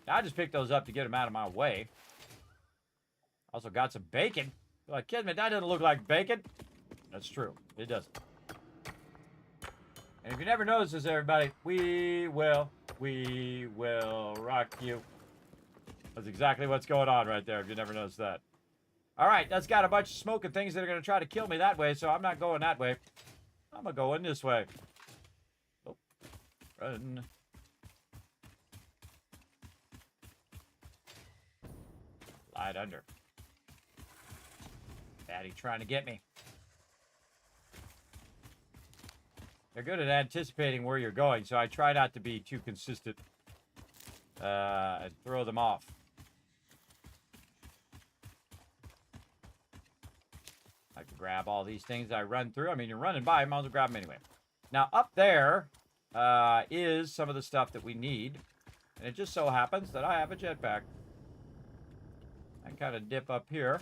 I just picked those up to get them out of my way. Also got some bacon. You're like, Kismet, that doesn't look like bacon. That's true. It doesn't. And if you never noticed this, everybody, we will rock you. That's exactly what's going on right there, if you never noticed that. All right, that's got a bunch of smoke and things that are going to try to kill me that way, so I'm not going that way. I'm going to go in this way. Oh, run. Slide under. Daddy trying to get me. They're good at anticipating where you're going, so I try not to be too consistent and throw them off. I can grab all these things I run through. I mean, you're running by, might as well grab them anyway. Now, up there is some of the stuff that we need. And it just so happens that I have a jetpack. I kind of dip up here.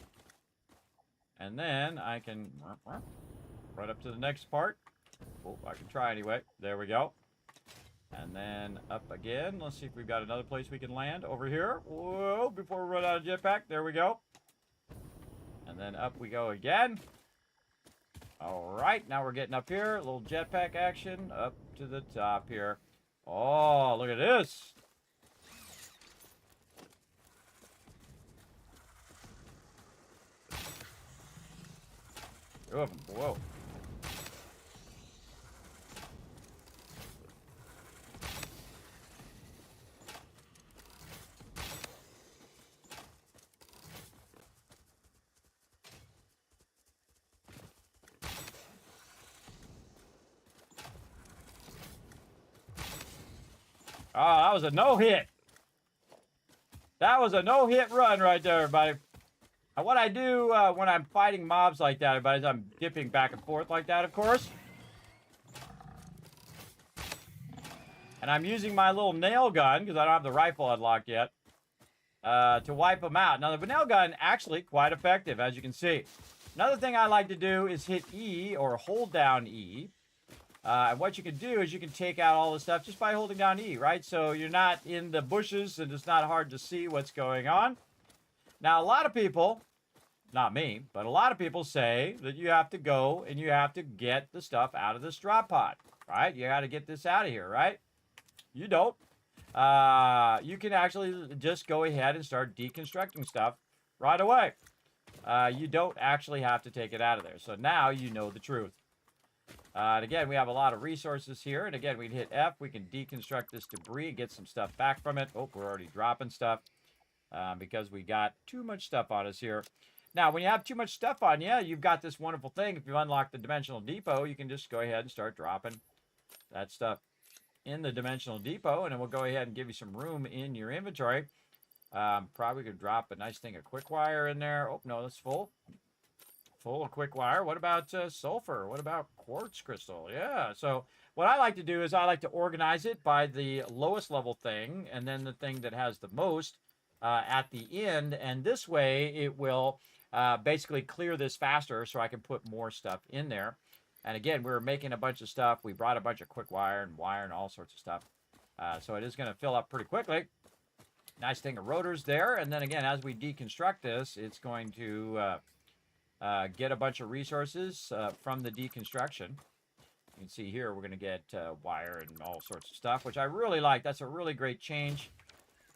And then I can run up to the next part. Oh, I can try anyway. There we go. And then up again. Let's see if we've got another place we can land over here. Whoa, before we run out of jetpack. There we go. And then up we go again. All right, now we're getting up here. A little jetpack action up to the top here. Oh, look at this. Two of them. Whoa. Oh, that was a no-hit. That was a no-hit run right there, everybody. And what I do when I'm fighting mobs like that, everybody, is I'm dipping back and forth like that, of course. And I'm using my little nail gun, because I don't have the rifle unlocked yet, to wipe them out. Now, the nail gun, actually quite effective, as you can see. Another thing I like to do is hit E, or hold down E. And what you can do is you can take out all the stuff just by holding down E, right? So you're not in the bushes and it's not hard to see what's going on. Now, a lot of people, not me, but a lot of people say that you have to go and you have to get the stuff out of this drop pod, right? You got to get this out of here, right? You don't. You can actually just go ahead and start deconstructing stuff right away. You don't actually have to take it out of there. So now you know the truth. And again, we have a lot of resources here. And again, we'd hit F. We can deconstruct this debris, get some stuff back from it. Oh, we're already dropping stuff because we got too much stuff on us here. Now, when you have too much stuff on you, you've got this wonderful thing. If you unlock the Dimensional Depot, you can just go ahead and start dropping that stuff in the Dimensional Depot. And it will go ahead and give you some room in your inventory. Probably could drop a nice thing of quick wire in there. Oh, no, that's full. Full of quick wire. What about sulfur? What about quartz crystal? Yeah. So what I like to do is I like to organize it by the lowest level thing and then the thing that has the most at the end. And this way it will basically clear this faster so I can put more stuff in there. And again, we were making a bunch of stuff. We brought a bunch of quick wire and all sorts of stuff. So it is going to fill up pretty quickly. Nice thing of rotors there. And then again, as we deconstruct this, it's going to get a bunch of resources from the deconstruction. You can see here we're going to get wire and all sorts of stuff, which I really like. That's a really great change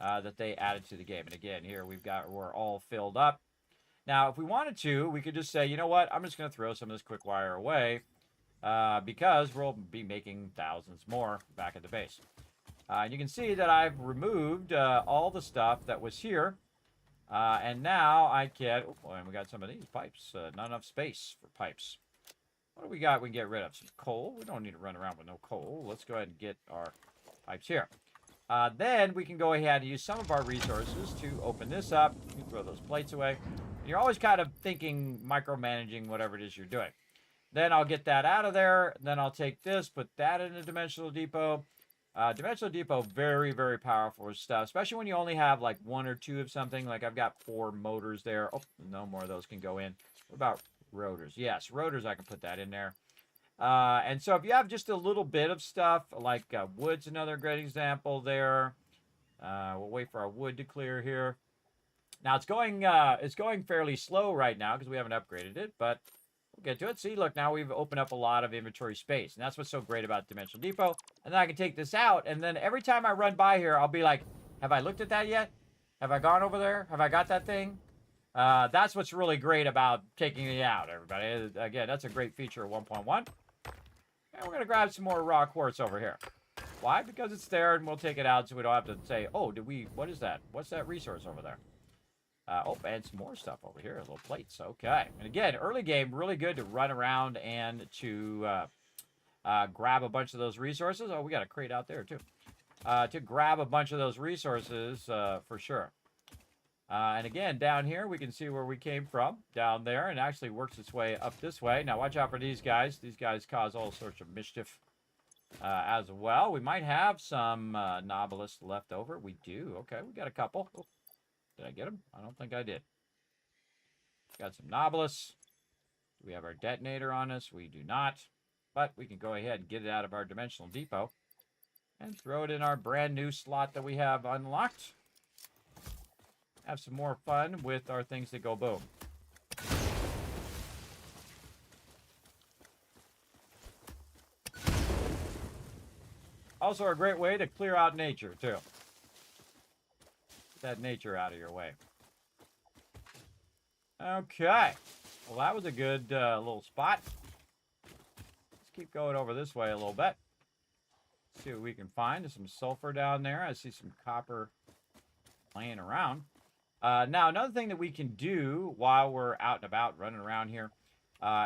that they added to the game. And again, here we're all filled up. Now, if we wanted to, we could just say, you know what? I'm just going to throw some of this quick wire away because we'll be making thousands more back at the base. You can see that I've removed all the stuff that was here. And now I can... Oh, boy, and we got some of these pipes. Not enough space for pipes. What do we got we can get rid of? Some coal. We don't need to run around with no coal. Let's go ahead and get our pipes here. Then we can go ahead and use some of our resources to open this up. You throw those plates away. You're always kind of thinking, micromanaging whatever it is you're doing. Then I'll get that out of there. Then I'll take this, put that in a dimensional depot. Dimensional depot, very, very powerful stuff, especially when you only have like 1 or 2 of something. Like I've got 4 motors there. Oh, no more of those can go in. What about rotors? Yes, rotors, I can put that in there. And so if you have just a little bit of stuff, like wood's another great example there. We'll wait for our wood to clear here. Now it's going fairly slow right now because we haven't upgraded it, but we'll get to it. See, look, now we've opened up a lot of inventory space, and that's what's so great about Dimensional Depot. And then I can take this out, and then every time I run by here, I'll be like, have I looked at that yet? Have I gone over there? Have I got that thing? That's what's really great about taking it out, everybody. Again, that's a great feature of 1.1. And we're going to grab some more raw quartz over here. Why? Because it's there, and we'll take it out so we don't have to say, oh, what is that? What's that resource over there? Oh, and some more stuff over here, little plates. Okay. And again, early game, really good to run around and to grab a bunch of those resources. Oh, we got a crate out there, too. To grab a bunch of those resources, for sure. And again, down here, we can see where we came from, down there, and actually works its way up this way. Now, watch out for these guys. These guys cause all sorts of mischief as well. We might have some Nobilis left over. We do. Okay, we got a couple. Oh. Did I get them? I don't think I did. Got some Nobilis. Do we have our detonator on us? We do not. But we can go ahead and get it out of our dimensional depot and throw it in our brand new slot that we have unlocked. Have some more fun with our things that go boom. Also a great way to clear out nature, too. That nature out of your way. Okay. Well, that was a good little spot. Let's keep going over this way a little bit. See what we can find. There's some sulfur down there. I see some copper laying around. Now, another thing that we can do while we're out and about running around here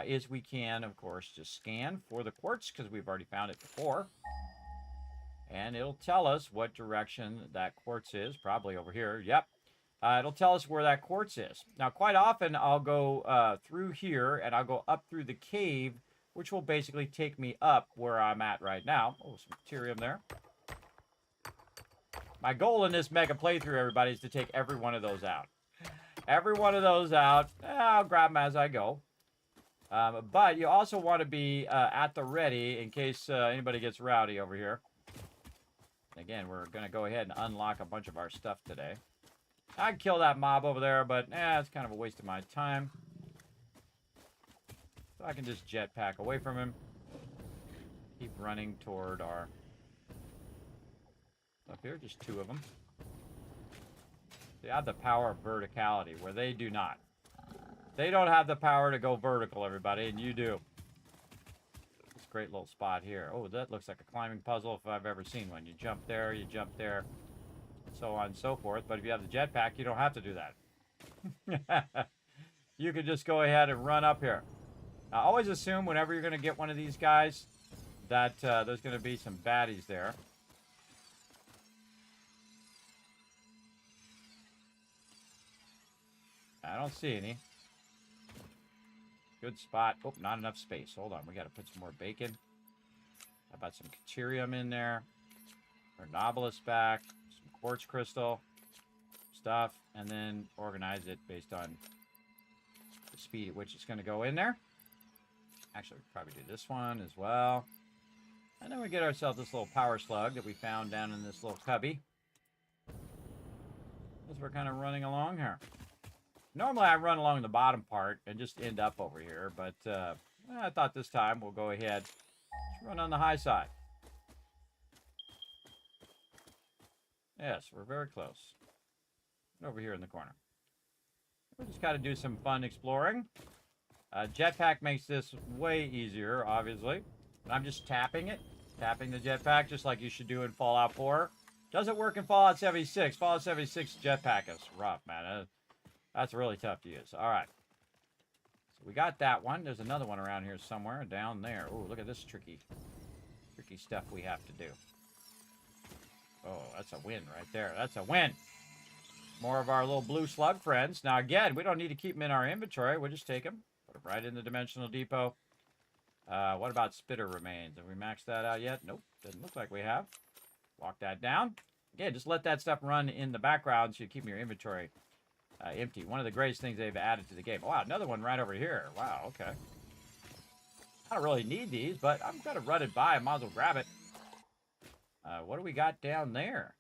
is we can, of course, just scan for the quartz because we've already found it before. And it'll tell us what direction that quartz is, probably over here. Yep. It'll tell us where that quartz is. Now, quite often, I'll go through here, and I'll go up through the cave, which will basically take me up where I'm at right now. Oh, some deuterium there. My goal in this mega playthrough, everybody, is to take every one of those out. Every one of those out. I'll grab them as I go. But you also want to be at the ready in case anybody gets rowdy over here. Again, we're going to go ahead and unlock a bunch of our stuff today. I'd kill that mob over there, but it's kind of a waste of my time. So I can just jetpack away from him. Keep running toward our... Up here, just 2 of them. They have the power of verticality, where they do not. They don't have the power to go vertical, everybody, and you do. Great little spot here. Oh, that looks like a climbing puzzle if I've ever seen one. You jump there, so on and so forth. But if you have the jetpack, you don't have to do that. You can just go ahead and run up here. Now, always assume whenever you're going to get one of these guys that there's going to be some baddies there. I don't see any. Good spot. Oh, not enough space. Hold on. We got to put some more bacon. How about some deuterium in there? Our Nobilis back. Some quartz crystal stuff. And then organize it based on the speed at which it's going to go in there. Actually, we probably do this one as well. And then we get ourselves this little power slug that we found down in this little cubby. As we're kind of running along here. Normally, I run along the bottom part and just end up over here, but I thought this time we'll go ahead and run on the high side. Yes, we're very close. Over here in the corner. We'll just got to do some fun exploring. Jetpack makes this way easier, obviously. I'm just tapping it. Tapping the jetpack just like you should do in Fallout 4. Doesn't work in Fallout 76. Fallout 76 jetpack is rough, man. That's really tough to use. All right. So we got that one. There's another one around here somewhere down there. Oh, look at this tricky stuff we have to do. Oh, that's a win right there. That's a win. More of our little blue slug friends. Now, again, we don't need to keep them in our inventory. We'll just take them. Put them right in the dimensional depot. What about spitter remains? Have we maxed that out yet? Nope. Doesn't look like we have. Lock that down. Again, just let that stuff run in the background so you keep your inventory empty. One of the greatest things they've added to the game. Wow, another one right over here. Wow, okay. I don't really need these, but I'm going to run it by. I might as well grab it. What do we got down there?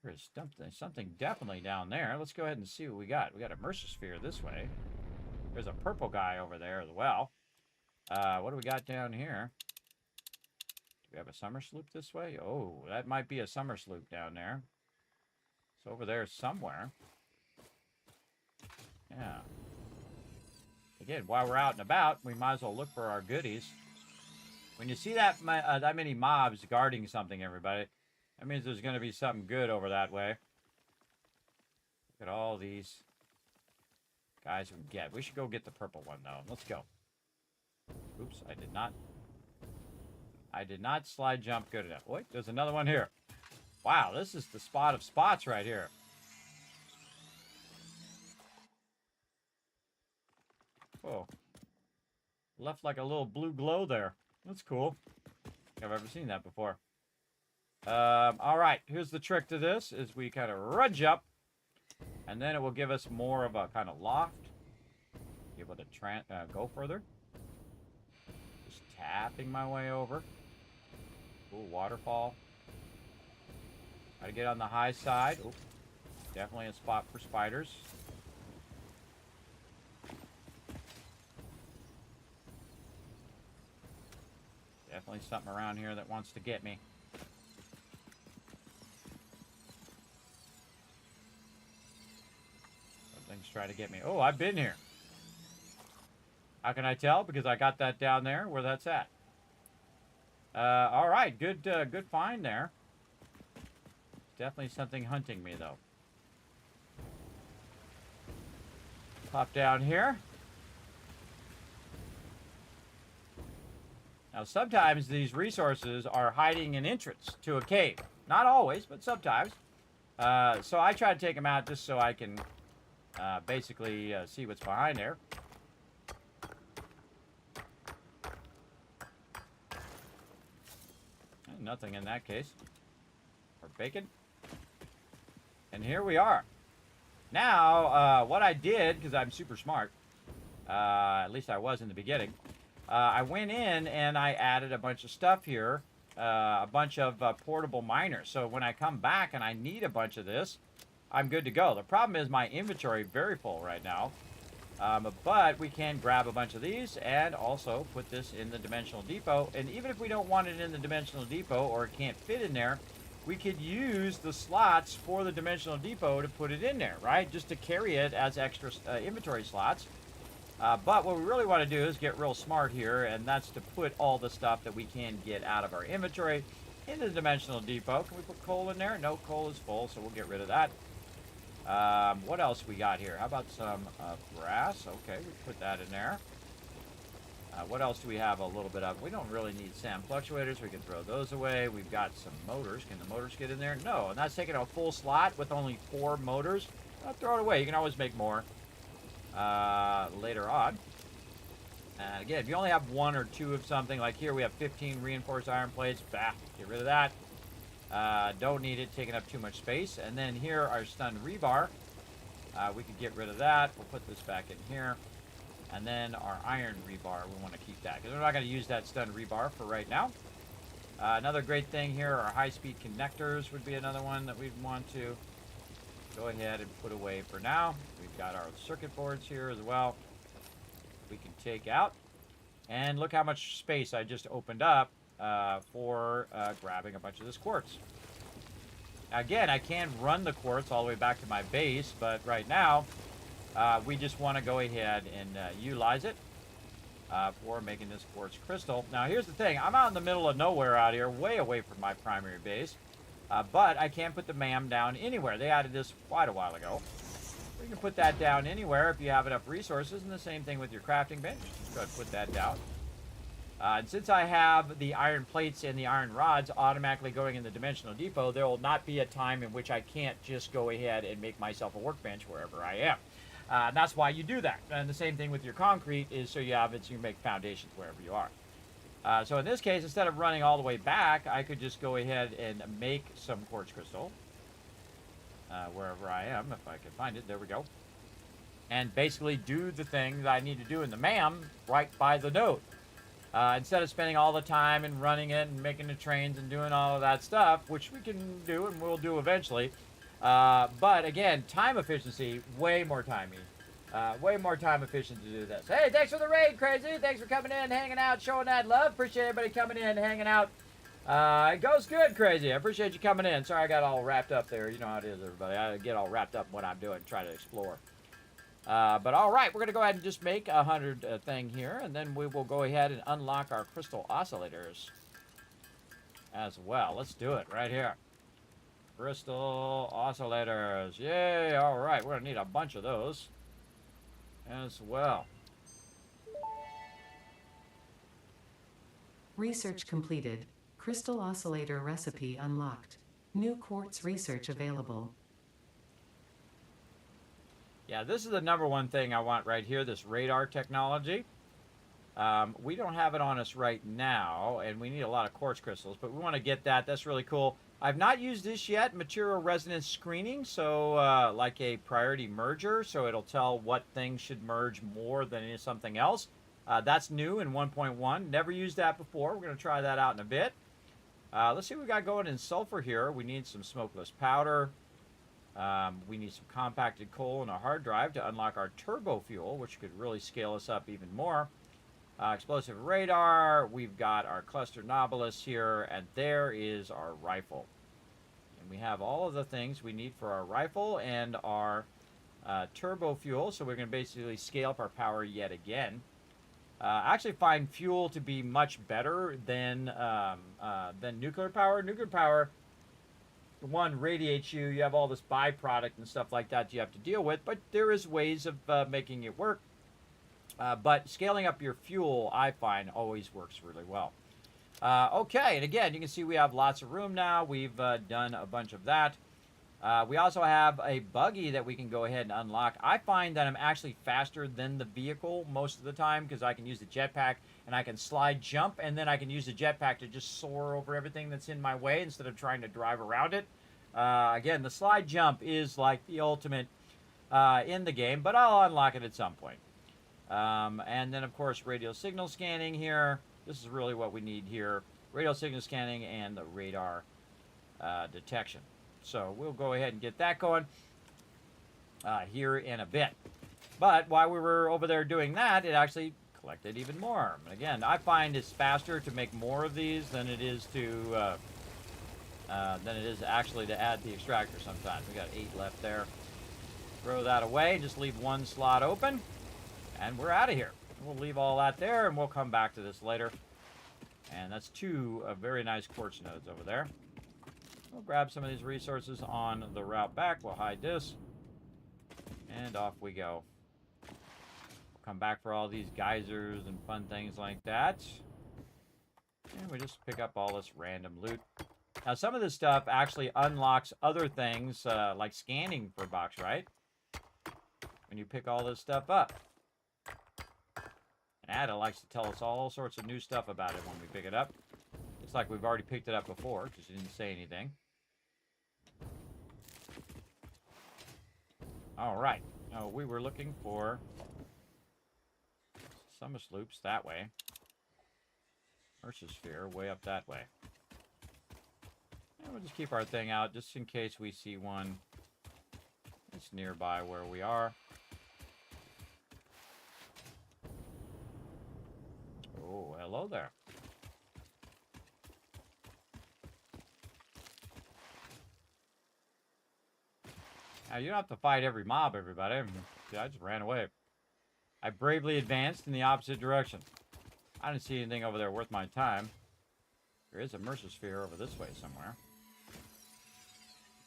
There's something definitely down there. Let's go ahead and see what we got. We got a Mercersphere this way. There's a purple guy over there as well. What do we got down here? Do we have a summer sloop this way? Oh, that might be a summer sloop down there. It's over there somewhere. Yeah. Again, while we're out and about, we might as well look for our goodies. When you see that many mobs guarding something, everybody, that means there's going to be something good over that way. Look at all these guys we get. We should go get the purple one, though. Let's go. Oops, I did not slide jump good enough. Wait, there's another one here. Wow, this is the spot of spots right here. Whoa. Left like a little blue glow there. That's cool. I've ever seen that before. All right, here's the trick to this, is we kind of rudge up, and then it will give us more of a kind of loft. Be able to go further. Just tapping my way over. Cool waterfall. Try to get on the high side. Ooh, definitely a spot for spiders. Definitely something around here that wants to get me. Something's trying to get me. Oh, I've been here. How can I tell? Because I got that down there where that's at. All right, good find there. Definitely something hunting me, though. Pop down here. Now, sometimes these resources are hiding an entrance to a cave. Not always, but sometimes. So I try to take them out just so I can basically see what's behind there. Nothing in that case. Or bacon. And here we are. Now, what I did, because I'm super smart, at least I was in the beginning, I went in and I added a bunch of stuff here, a bunch of portable miners. So when I come back and I need a bunch of this, I'm good to go. The problem is my inventory is very full right now, but we can grab a bunch of these and also put this in the dimensional depot. And even if we don't want it in the dimensional depot or it can't fit in there, we could use the slots for the dimensional depot to put it in there, right? Just to carry it as extra inventory slots. But what we really want to do is get real smart here, and that's to put all the stuff that we can get out of our inventory into the dimensional depot. Can we put coal in there? No, coal is full, so we'll get rid of that. What else we got here? How about some brass? Okay, we put that in there. What else do we have a little bit of? We don't really need sand fluctuators. We can throw those away. We've got some motors. Can the motors get in there? No, and that's taking a full slot with only 4 motors. I'll throw it away. You can always make more later on. And again, if you only have 1 or 2 of something, like here we have 15 reinforced iron plates. Bah, get rid of that. Don't need it, taking up too much space. And then here, our stunned rebar. We could get rid of that. We'll put this back in here. And then our iron rebar, we want to keep that, because we're not going to use that stunned rebar for right now. Another great thing here, our high-speed connectors would be another one that we'd want to go ahead and put away for now. We've got our circuit boards here as well. We can take out. And look how much space I just opened up for grabbing a bunch of this quartz. Again, I can run the quartz all the way back to my base, but right now, we just want to go ahead and utilize it. for making this quartz crystal. Now, here's the thing. I'm out in the middle of nowhere out here, way away from my primary base. But I can put the MAM down anywhere. They added this quite a while ago. You can put that down anywhere if you have enough resources, and the same thing with your crafting bench. Just go ahead and put that down. And since I have the iron plates and the iron rods automatically going in the dimensional depot, there will not be a time in which I can't just go ahead and make myself a workbench wherever I am. And that's why you do that. And the same thing with your concrete is so you have it so you make foundations wherever you are. So in this case, instead of running all the way back, I could just go ahead and make some quartz crystal. Wherever I am, if I can find it. There we go. And basically do the thing that I need to do in the MAM right by the node. Instead of spending all the time and running it and making the trains and doing all of that stuff, which we can do and we'll do eventually. But again, time efficiency, way more timey. Way more time efficient to do this. Hey, thanks for the raid, Crazy. Thanks for coming in, hanging out, showing that love. Appreciate everybody coming in, hanging out. It goes good, Crazy. I appreciate you coming in. Sorry I got all wrapped up there. You know how it is, everybody. I get all wrapped up in what I'm doing, try to explore. But all right, we're going to go ahead and just make 100 thing here, and then we will go ahead and unlock our crystal oscillators as well. Let's do it right here. Crystal oscillators. Yay, all right. We're going to need a bunch of those as well. Research completed. Crystal oscillator recipe unlocked. New quartz research available. Yeah, this is the #1 thing I want right here, this radar technology. We don't have it on us right now, and we need a lot of quartz crystals, but we want to get that. That's really cool. I've not used this yet, material resonance screening, so like a priority merger, so it'll tell what things should merge more than something else. That's new in 1.1. Never used that before. We're going to try that out in a bit. Let's see what we got going in sulfur here. We need some smokeless powder. We need some compacted coal and a hard drive to unlock our turbo fuel, which could really scale us up even more. Explosive radar. We've got our cluster nobilis here, and there is our rifle. And we have all of the things we need for our rifle and our turbo fuel, so we're going to basically scale up our power yet again. I actually find fuel to be much better than nuclear power. Nuclear power, one, radiates you. You have all this byproduct and stuff like that you have to deal with, but there is ways of making it work. But scaling up your fuel, I find, always works really well. Okay, and again, you can see we have lots of room now. We've done a bunch of that. We also have a buggy that we can go ahead and unlock. I find that I'm actually faster than the vehicle most of the time because I can use the jetpack and I can slide jump, and then I can use the jetpack to just soar over everything that's in my way instead of trying to drive around it. Again, the slide jump is like the ultimate in the game, but I'll unlock it at some point. And then, of course, radio signal scanning here. This is really what we need here. Radio signal scanning and the radar detection. So we'll go ahead and get that going here in a bit. But while we were over there doing that, it actually collected even more. And again, I find it's faster to make more of these than it is to actually to add the extractor sometimes. We got 8 left there. Throw that away, just leave 1 slot open, and we're out of here. We'll leave all that there, and we'll come back to this later. And that's 2 very nice quartz nodes over there. We'll grab some of these resources on the route back. We'll hide this. And off we go. We'll come back for all these geysers and fun things like that. And we just pick up all this random loot. Now, some of this stuff actually unlocks other things, like scanning for box, right? When you pick all this stuff up. And Ada likes to tell us all sorts of new stuff about it when we pick it up. It's like we've already picked it up before, because she didn't say anything. All right. Oh, we were looking for summer sloops that way. Ursa sphere way up that way. And we'll just keep our thing out just in case we see one that's nearby where we are. Oh, hello there. Now, you don't have to fight every mob, everybody. See, I just ran away. I bravely advanced in the opposite direction. I didn't see anything over there worth my time. There is a Mercer Sphere over this way somewhere.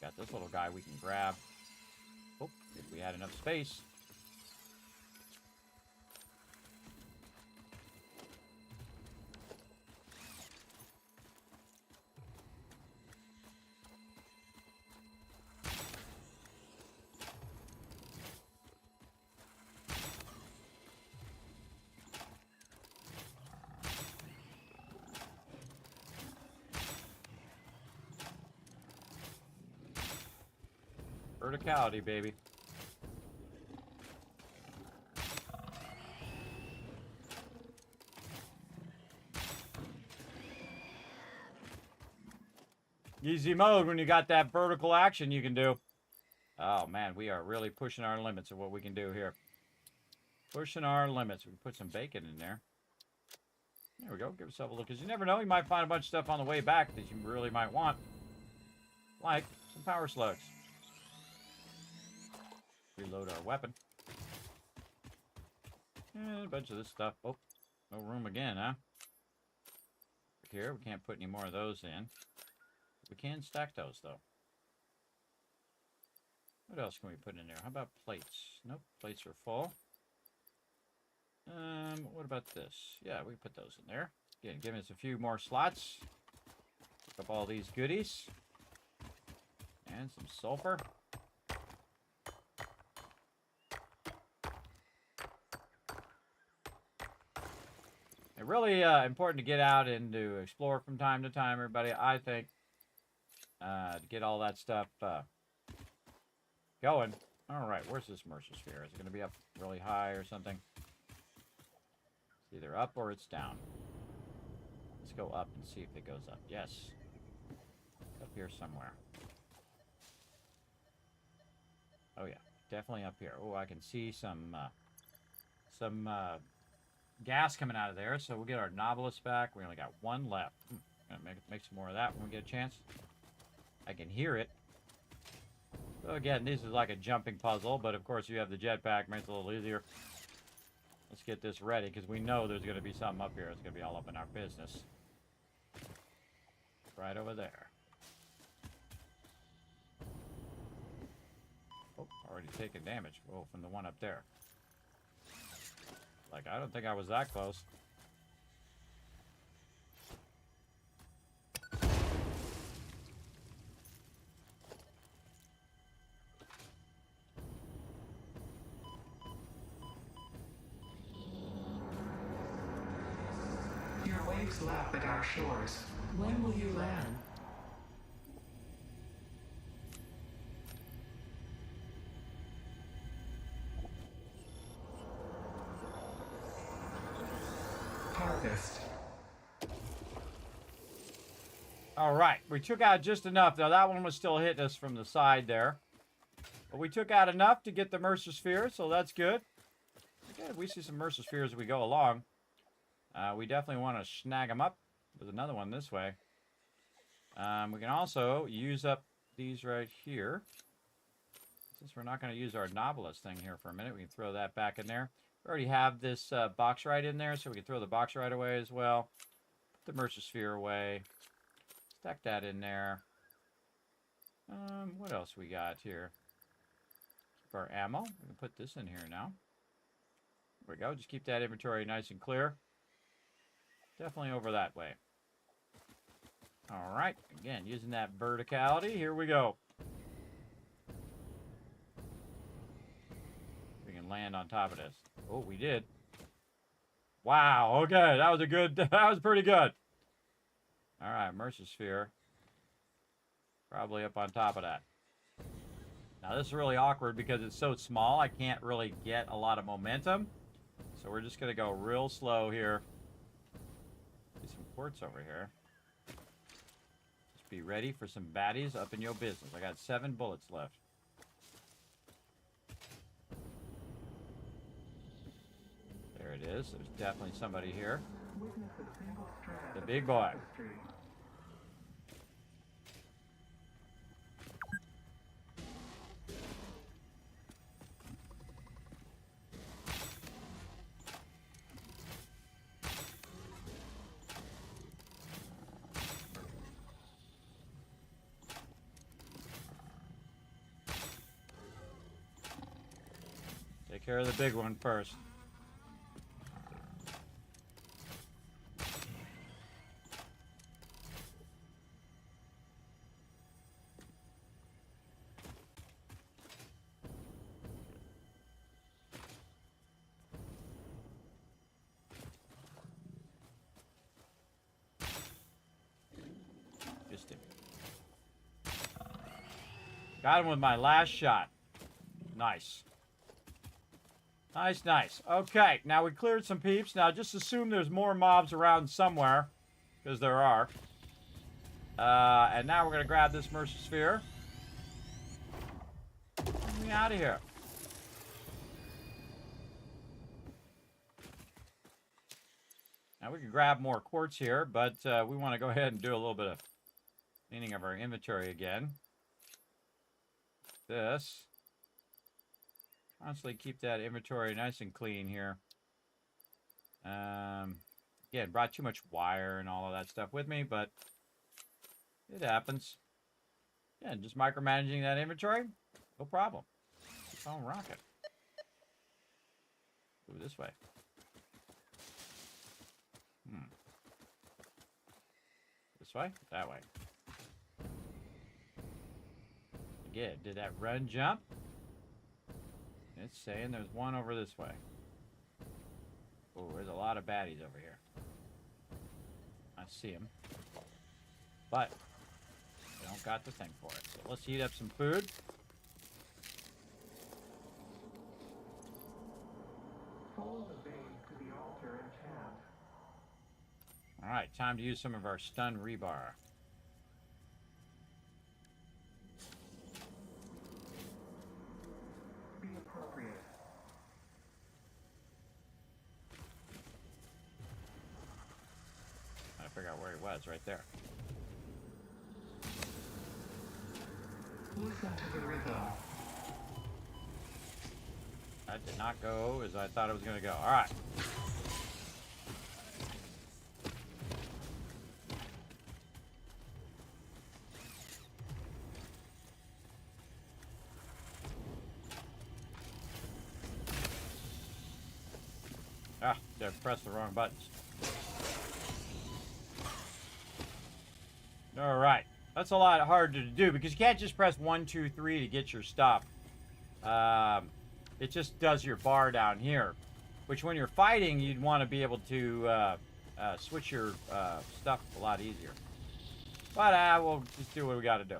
Got this little guy we can grab. Oh, if we had enough space. Verticality, baby. Easy mode when you got that vertical action you can do. Oh man, we are really pushing our limits of what we can do here. Pushing our limits. We can put some bacon in there. There we go. Give yourself a look. Because you never know. You might find a bunch of stuff on the way back that you really might want. Like some power slugs. Reload our weapon. And a bunch of this stuff. Oh, no room again, huh? Here, we can't put any more of those in. We can stack those, though. What else can we put in there? How about plates? Nope, plates are full. What about this? Yeah, we can put those in there. Again, give us a few more slots. Pick up all these goodies. And some sulfur. It's really important to get out and to explore from time to time, everybody, I think. To get all that stuff going. Alright, where's this Mercer Sphere? Is it going to be up really high or something? It's either up or it's down. Let's go up and see if it goes up. Yes. Up here somewhere. Oh yeah, definitely up here. Oh, I can see some gas coming out of there, so we'll get our Nautilus back. We only got one left. Gonna make some more of that when we get a chance. I can hear it. So again, this is like a jumping puzzle, but of course you have the jetpack, makes it a little easier. Let's get this ready, because we know there's going to be something up here. It's going to be all up in our business. Right over there. Oh, already taken damage. Oh, from the one up there. Like, I don't think I was that close. Your waves lap at our shores. When will you land? Harvest. All right, we took out just enough. Now, that one was still hitting us from the side there. But we took out enough to get the Mercer Sphere, so that's good. Okay, we see some Mercer Spheres as we go along. We definitely want to snag them up. There's another one this way. We can also use up these right here. Since we're not going to use our Nautilus thing here for a minute, we can throw that back in there. We already have this box right in there, so we can throw the box right away as well. Put the Mercer Sphere away. Stack that in there. What else we got here? Keep our ammo. We can put this in here now. There we go. Just keep that inventory nice and clear. Definitely over that way. All right. Again, using that verticality. Here we go. We can land on top of this. Oh, we did. Wow. Okay. That was a good... that was pretty good. All right. Mercer Sphere. Probably up on top of that. Now, this is really awkward because it's so small. I can't really get a lot of momentum. So we're just going to go real slow here. Some quartz over here. Just be ready for some baddies up in your business. I got 7 bullets left. There it is. There's definitely somebody here. The big boy. Take care of the big one first. Got him with my last shot. Nice. Nice, nice. Okay, now we cleared some peeps. Now just assume there's more mobs around somewhere, because there are. And now we're going to grab this Mercer Sphere. Get me out of here. Now we can grab more quartz here, but we want to go ahead and do a little bit of cleaning of our inventory again. This. Constantly keep that inventory nice and clean here. Again, brought too much wire and all of that stuff with me, but it happens. Yeah, just micromanaging that inventory, no problem. Keep on rocking. Move this way. This way? That way. Again, did that run jump? It's saying there's one over this way. Oh, there's a lot of baddies over here. I see them. But I don't got the thing for it. So let's heat up some food. Follow the vein to the altar and chant. Alright, time to use some of our stun rebar. Be appropriate. I figure out where he was, right there. Listen to the rhythm. That did not go as I thought it was going to go. Alright. Ah, I pressed the wrong buttons. Alright. That's a lot harder to do because you can't just press 1, 2, 3 to get your stuff. It just does your bar down here. Which when you're fighting, you'd want to be able to switch your stuff a lot easier. But we'll just do what we got to do.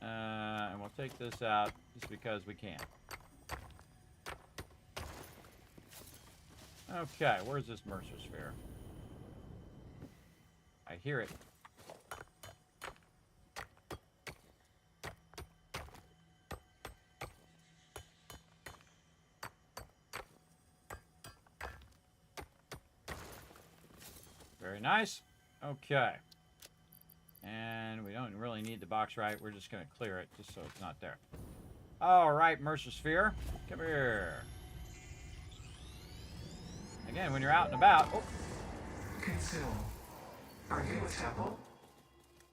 And we'll take this out just because we can. Okay, where's this Mercer Sphere? I hear it. Very nice. Okay. And we don't really need the box right. We're just going to clear it just so it's not there. All right, Mercer Sphere. Come here. Again, when you're out and about... Oh. Consume. Are you a temple?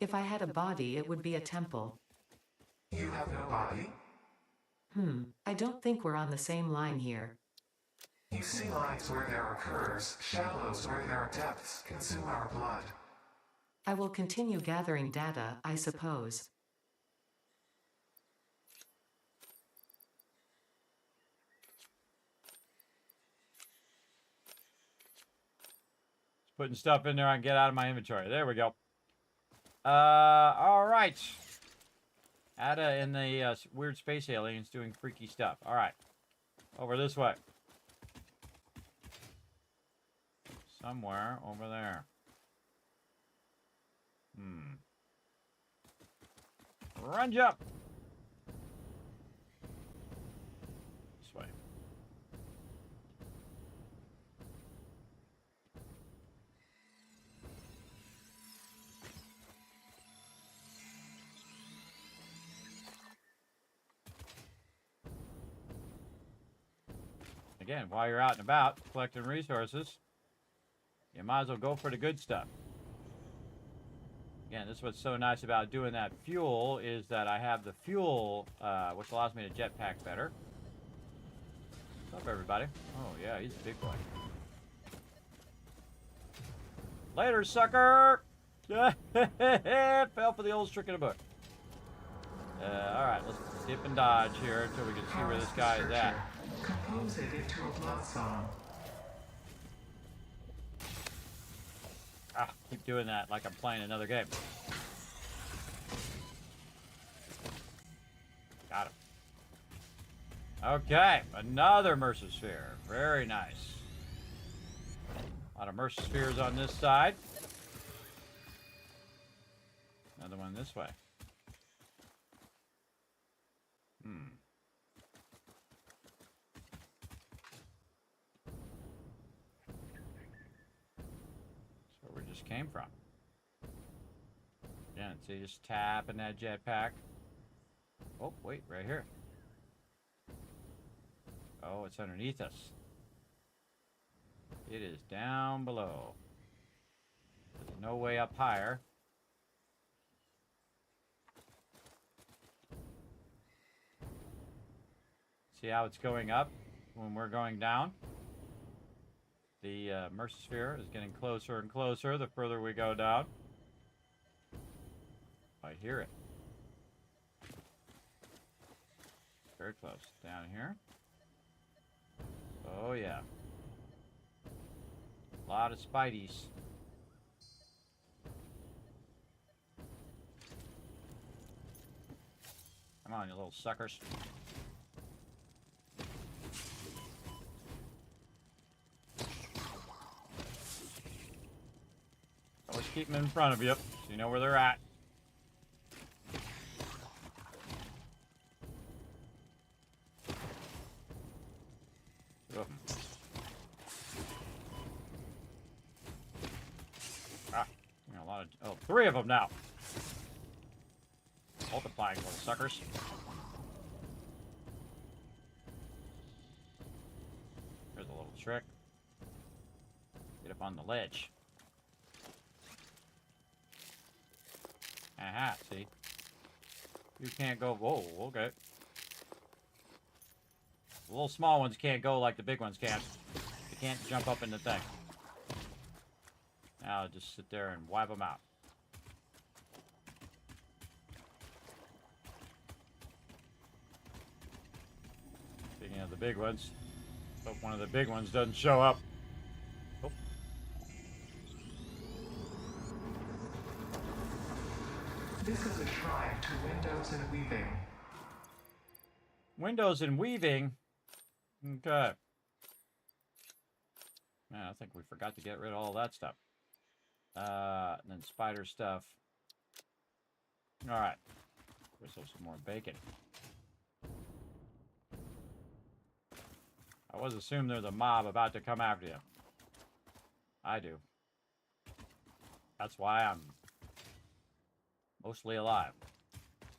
If I had a body, it would be a temple. You have no body? I don't think we're on the same line here. You see lines where there are curves, shallows where there are depths. Consume our blood. I will continue gathering data, I suppose. Putting stuff in there I can get out of my inventory. There we go. All right. Ada and the weird space aliens doing freaky stuff. All right. Over this way. Somewhere over there. Run jump. This way. Again, while you're out and about collecting resources, you might as well go for the good stuff. Again, this is what's so nice about doing that fuel is that I have the fuel, which allows me to jetpack better. What's up, everybody? Oh, yeah, he's a big boy. Later, sucker! Fell for the old trick in the book. Alright, let's dip and dodge here until we can see where this guy is at. Compose it into a blood song. Ah, keep doing that like I'm playing another game. Got him. Okay, another Mercer Sphere. Very nice. A lot of Mercer Spheres on this side. Another one this way. That's where we just came from. Again, so you just tapping that jetpack. Oh, wait, right here. Oh, it's underneath us. It is down below. There's no way up higher. See how it's going up when we're going down? The Mercer Sphere is getting closer and closer the further we go down. I hear it. Very close. Down here. Oh, yeah. A lot of Spideys. Come on, you little suckers. Always keep them in front of you, so you know where they're at. Two of them. Ah, you know, a lot of... Oh, three of them now. Multiplying, little suckers. Here's a little trick. Get up on the ledge. Aha, see? You can't go... Whoa, okay. The little small ones can't go like the big ones can. They can't jump up in the thing. Now just sit there and wipe them out. Speaking of the big ones, hope one of the big ones doesn't show up. Oh. This is a shrine to windows and weaving. Windows and weaving? Okay. Man, I think we forgot to get rid of all that stuff. And then spider stuff. Alright. There's some more bacon. I always assume there's a mob about to come after you. I do. That's why I'm mostly alive.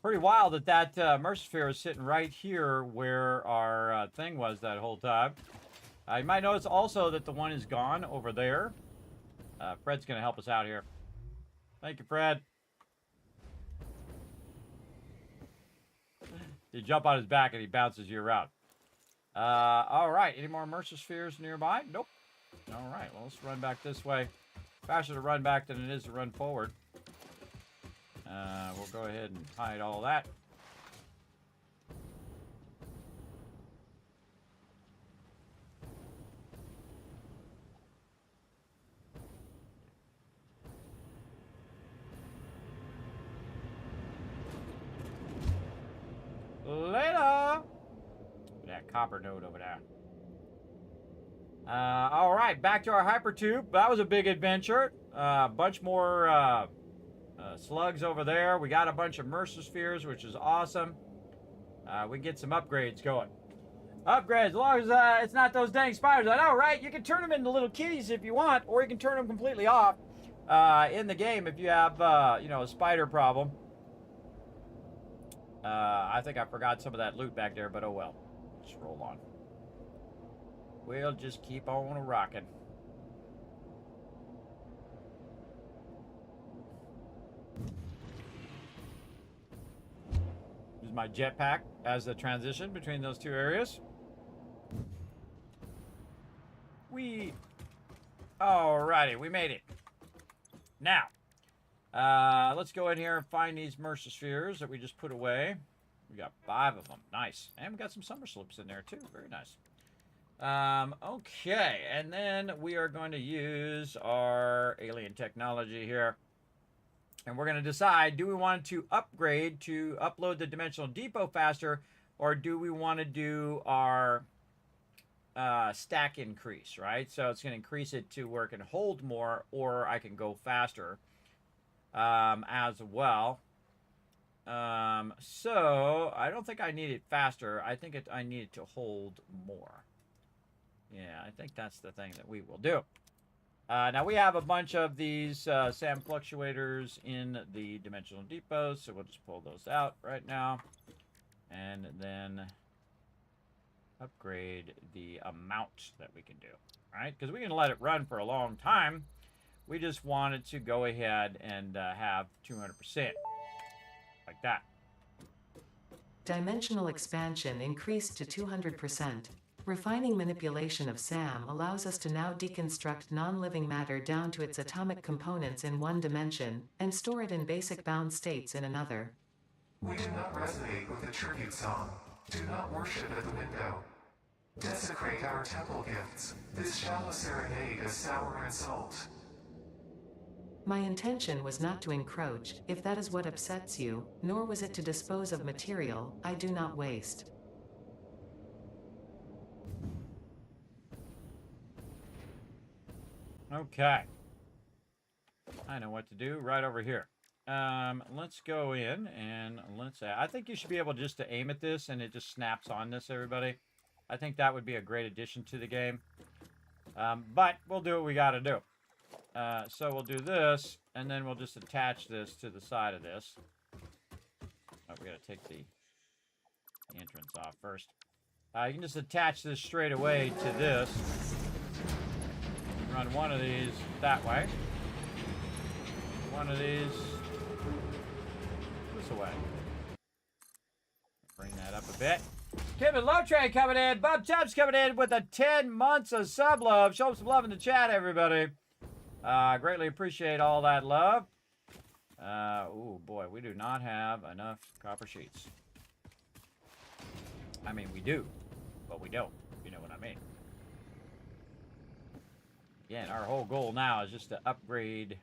Pretty wild that that Mercer Sphere is sitting right here where our thing was that whole time. You might notice also that the one is gone over there. Fred's going to help us out here. Thank you, Fred. You jump on his back and he bounces you around. All right. Any more Mercer Spheres nearby? Nope. All right. Well, let's run back this way. Faster to run back than it is to run forward. We'll go ahead and hide all that. Later! That copper node over there. All right, back to our hypertube. That was a big adventure. A bunch more slugs over there. We got a bunch of Mercer Spheres, which is awesome. We can get some upgrades going. Upgrades, as long as it's not those dang spiders. I know, right? You can turn them into little kitties if you want, or you can turn them completely off in the game if you have, you know, a spider problem. I think I forgot some of that loot back there, but oh well. Just roll on. We'll just keep on rocking. Use my jetpack as the transition between those two areas. Alrighty, we made it. Now, let's go in here and find these Mercer spheres that we just put away. We got 5 of them. Nice. And we got some summer slips in there, too. Very nice. Okay, and then we are going to use our alien technology here. And we're going to decide, do we want to upgrade to upload the dimensional depot faster, or do we want to do our stack increase, right? So it's going to increase it to where it can hold more, or I can go faster as well. So I don't think I need it faster. I think I need it to hold more. Yeah, I think that's the thing that we will do. Now we have a bunch of these SAM fluctuators in the dimensional depots, so we'll just pull those out right now. And then upgrade the amount that we can do, right? Because we can let it run for a long time. We just wanted to go ahead and have 200%, like that. Dimensional expansion increased to 200%. Refining manipulation of SAM allows us to now deconstruct non-living matter down to its atomic components in one dimension, and store it in basic bound states in another. We do not resonate with the tribute song. Do not worship at the window. Desecrate our temple gifts. This shallow serenade is sour insult. My intention was not to encroach, if that is what upsets you, nor was it to dispose of material I do not waste. Okay. I know what to do right over here. Let's go in and let's... I think you should be able just to aim at this and it just snaps on this, everybody. I think that would be a great addition to the game. But we'll do what we got to do. So we'll do this, and then we'll just attach this to the side of this. Oh, we got to take the entrance off first. You can just attach this straight away to this. Run one of these that way. One of these this way. Bring that up a bit. Kevin Love Train coming in. Bob Tubbs coming in with a 10 months of sub love. Show some love in the chat, everybody. Greatly appreciate all that love. Oh boy, we do not have enough copper sheets. I mean, we do, but we don't. You know what I mean. Again, our whole goal now is just to upgrade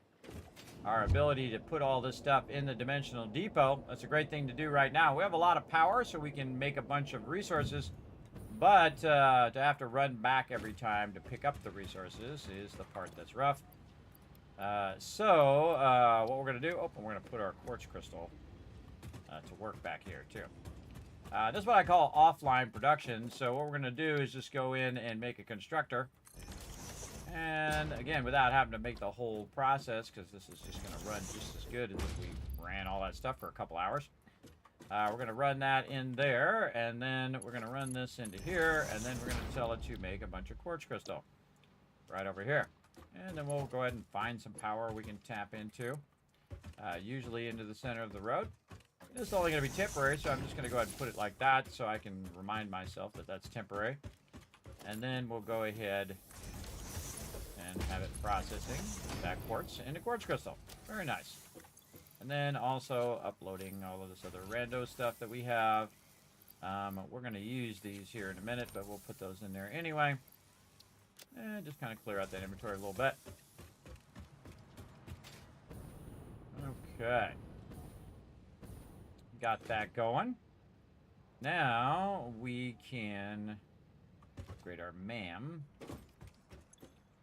our ability to put all this stuff in the dimensional depot. That's a great thing to do right now. We have a lot of power, so we can make a bunch of resources. But to have to run back every time to pick up the resources is the part that's rough. So what we're going to do... Oh, we're going to put our quartz crystal to work back here, too. This is what I call offline production. So what we're going to do is just go in and make a constructor. And again, without having to make the whole process, because this is just going to run just as good as if we ran all that stuff for a couple hours. We're going to run that in there, and then we're going to run this into here, and then we're going to tell it to make a bunch of quartz crystal right over here. And then we'll go ahead and find some power we can tap into, usually into the center of the road. This is only going to be temporary, so I'm just going to go ahead and put it like that so I can remind myself that that's temporary. And then we'll go ahead and have it processing that quartz into quartz crystal. Very nice. And then also uploading all of this other rando stuff that we have. We're going to use these here in a minute, but we'll put those in there anyway. And just kind of clear out that inventory a little bit. Okay. Got that going. Now we can upgrade our MAM.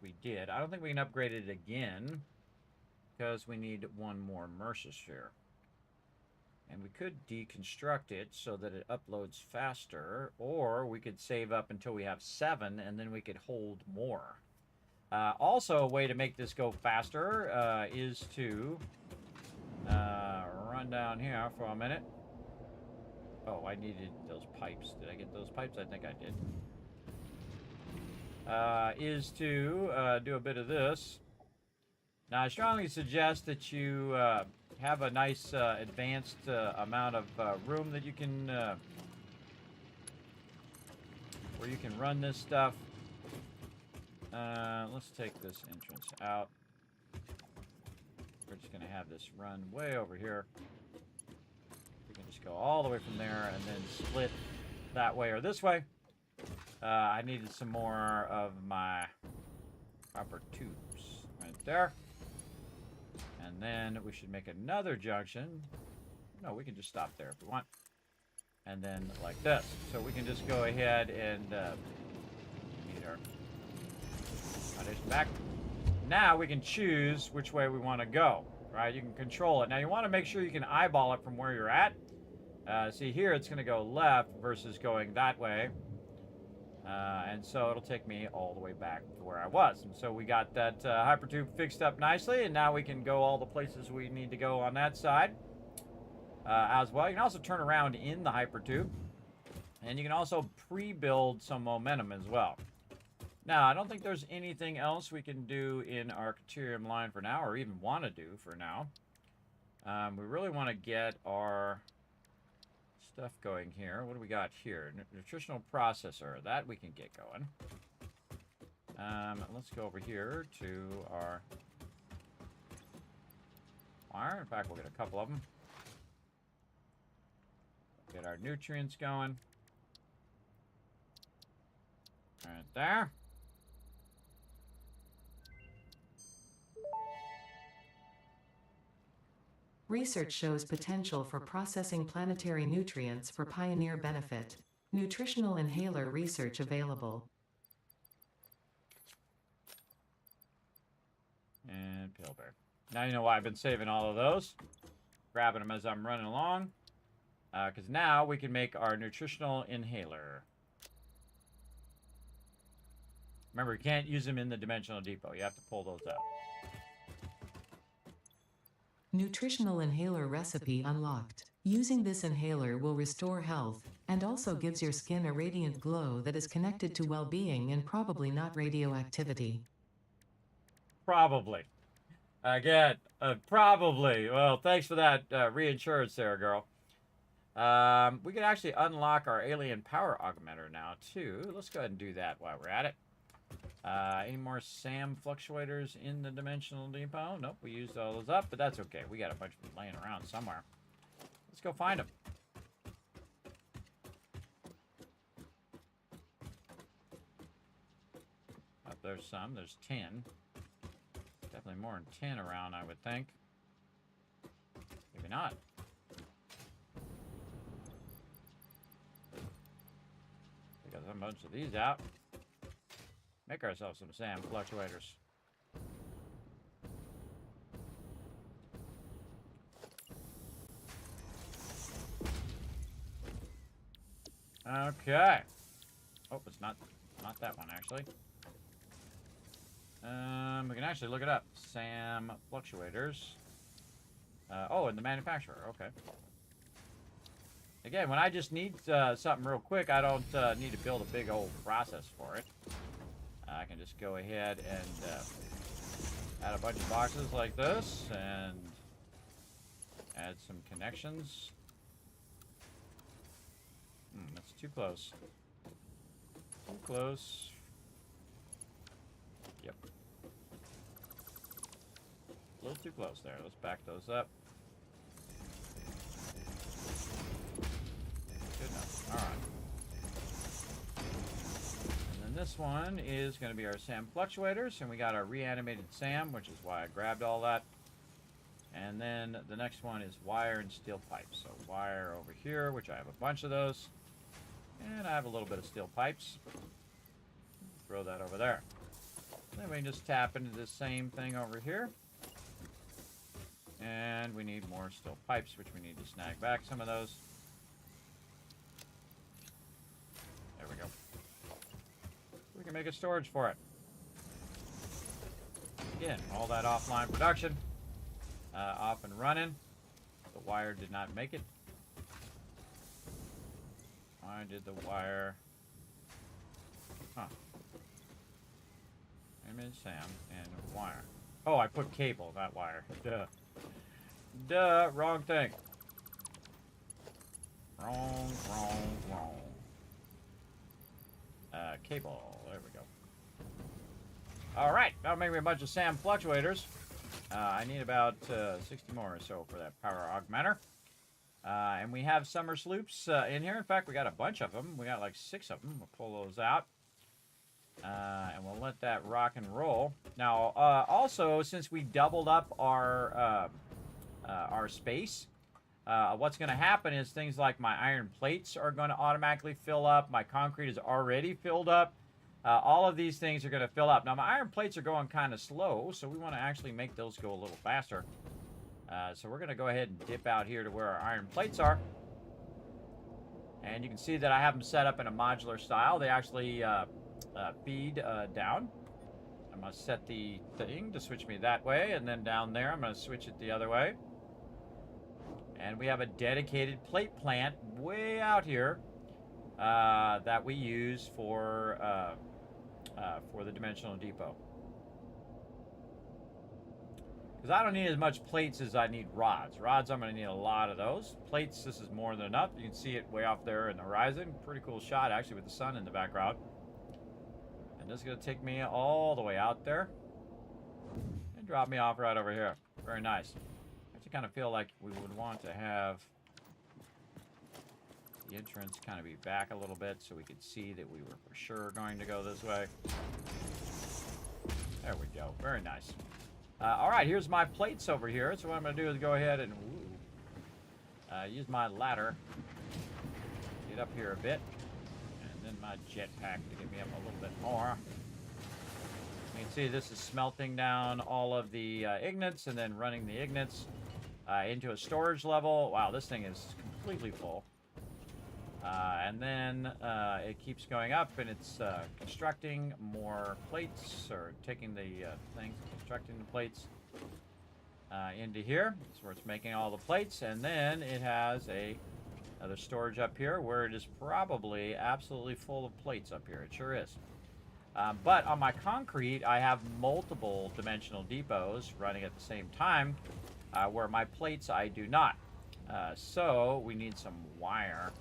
We did. I don't think we can upgrade it again because we need one more Mercer sphere. And we could deconstruct it so that it uploads faster, or we could save up until we have 7 and then we could hold more. Also, a way to make this go faster is to run down here for a minute. Oh, I needed those pipes. Did I get those pipes? I think I did. Is to do a bit of this. Now, I strongly suggest that you have a nice advanced amount of room that you can, where you can run this stuff. Let's take this entrance out. We're just going to have this run way over here. We can just go all the way from there and then split that way or this way. I needed some more of my copper tubes right there. And then we should make another junction. No, we can just stop there if we want. And then like this. So we can just go ahead and need our foundation back. Now we can choose which way we want to go, right? You can control it. Now you want to make sure you can eyeball it from where you're at. See here, it's going to go left versus going that way. And so it'll take me all the way back to where I was. And so we got that hypertube fixed up nicely, and now we can go all the places we need to go on that side as well. You can also turn around in the hypertube, and you can also pre-build some momentum as well. Now, I don't think there's anything else we can do in our Caterium line for now, or even want to do for now. We really want to get our stuff going here. What do we got here? Nutritional processor. That we can get going. Let's go over here to our wire. In fact, we'll get a couple of them. Get our nutrients going. Right there. Research shows potential for processing planetary nutrients for pioneer benefit. Nutritional inhaler research available. And Pale Bear. Now you know why I've been saving all of those. Grabbing them as I'm running along. Because now we can make our nutritional inhaler. Remember, you can't use them in the dimensional depot. You have to pull those out. Nutritional inhaler recipe unlocked. Using this inhaler will restore health, and also gives your skin a radiant glow that is connected to well-being and probably not radioactivity. Probably. Again, probably. Well, thanks for that reinsurance there, girl. We can actually unlock our alien power augmenter now, too. Let's go ahead and do that while we're at it. Any more SAM fluctuators in the dimensional depot? Nope, we used all those up, but that's okay. We got a bunch of them laying around somewhere. Let's go find them. There's some. There's 10. Definitely more than 10 around, I would think. Maybe not. We got a bunch of these out. Make ourselves some SAM fluctuators. Okay. Oh, it's not that one actually. We can actually look it up. SAM fluctuators. Oh, and the manufacturer. Okay. Again, when I just need something real quick, I don't need to build a big old process for it. I can just go ahead and add a bunch of boxes like this and add some connections. That's too close. Too close. Yep. A little too close there. Let's back those up. Good enough. All right. This one is going to be our SAM fluctuators, and we got our reanimated SAM, which is why I grabbed all that. And then the next one is wire and steel pipes. So wire over here, which I have a bunch of those, and I have a little bit of steel pipes. Throw that over there. Then we can just tap into this same thing over here. And we need more steel pipes, which we need to snag back some of those. There we go. We can make a storage for it. Again, all that offline production off and running. The wire did not make it. Why did the wire? Huh. Image SAM and wire. Oh, I put cable, not wire. Duh. Duh, wrong thing. Wrong. Cable. There we go. All right, that'll make me a bunch of SAM fluctuators. I need about 60 more or so for that power augmenter. And we have summer sloops in here. In fact, we got a bunch of them. We got like 6 of them. We'll pull those out. And we'll let that rock and roll. Now, also, since we doubled up our space, what's going to happen is things like my iron plates are going to automatically fill up. My concrete is already filled up. All of these things are going to fill up. Now, my iron plates are going kind of slow, so we want to actually make those go a little faster. So we're going to go ahead and dip out here to where our iron plates are. And you can see that I have them set up in a modular style. They actually feed down. I'm going to set the thing to switch me that way, and then down there I'm going to switch it the other way. And we have a dedicated plate plant way out here that we use for the dimensional depot. Because I don't need as much plates as I need rods. Rods, I'm going to need a lot of those. Plates, this is more than enough. You can see it way off there in the horizon. Pretty cool shot, actually, with the sun in the background. And this is going to take me all the way out there and drop me off right over here. Very nice. I actually kind of feel like we would want to have the entrance kind of be back a little bit so we could see that we were for sure going to go this way. There we go. Very nice. All right, here's my plates over here. So what I'm going to do is go ahead and use my ladder, get up here a bit, and then my jetpack to get me up a little bit more. You can see this is smelting down all of the ignits and then running the ignits into a storage level. Wow, this thing is completely full. And then it keeps going up, and it's constructing more plates, or taking the things, constructing the plates into here. That's where it's making all the plates, and then it has another storage up here where it is probably absolutely full of plates up here. It sure is. But on my concrete, I have multiple dimensional depots running at the same time, where my plates I do not. So we need some wire.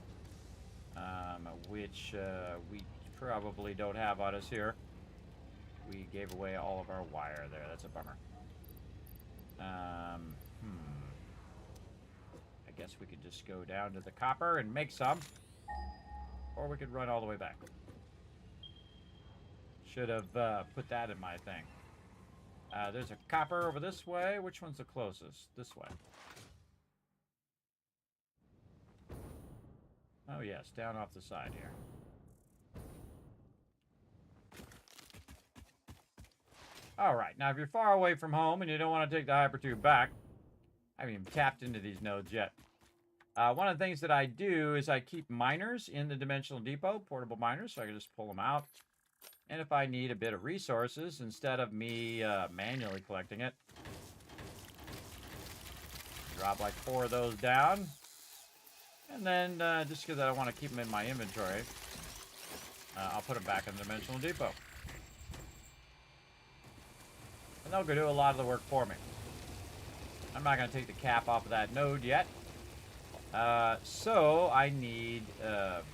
Which we probably don't have on us here. We gave away all of our wire there. That's a bummer. I guess we could just go down to the copper and make some. Or we could run all the way back. Should have put that in my thing. There's a copper over this way. Which one's the closest? This way. Oh yes, down off the side here. Alright, now if you're far away from home and you don't want to take the hypertube back, I haven't even tapped into these nodes yet. One of the things that I do is I keep miners in the dimensional depot, portable miners, so I can just pull them out. And if I need a bit of resources, instead of me manually collecting it, drop like 4 of those down. And then, just because I don't want to keep them in my inventory, I'll put them back in the dimensional depot. And they'll go do a lot of the work for me. I'm not going to take the cap off of that node yet. So I need some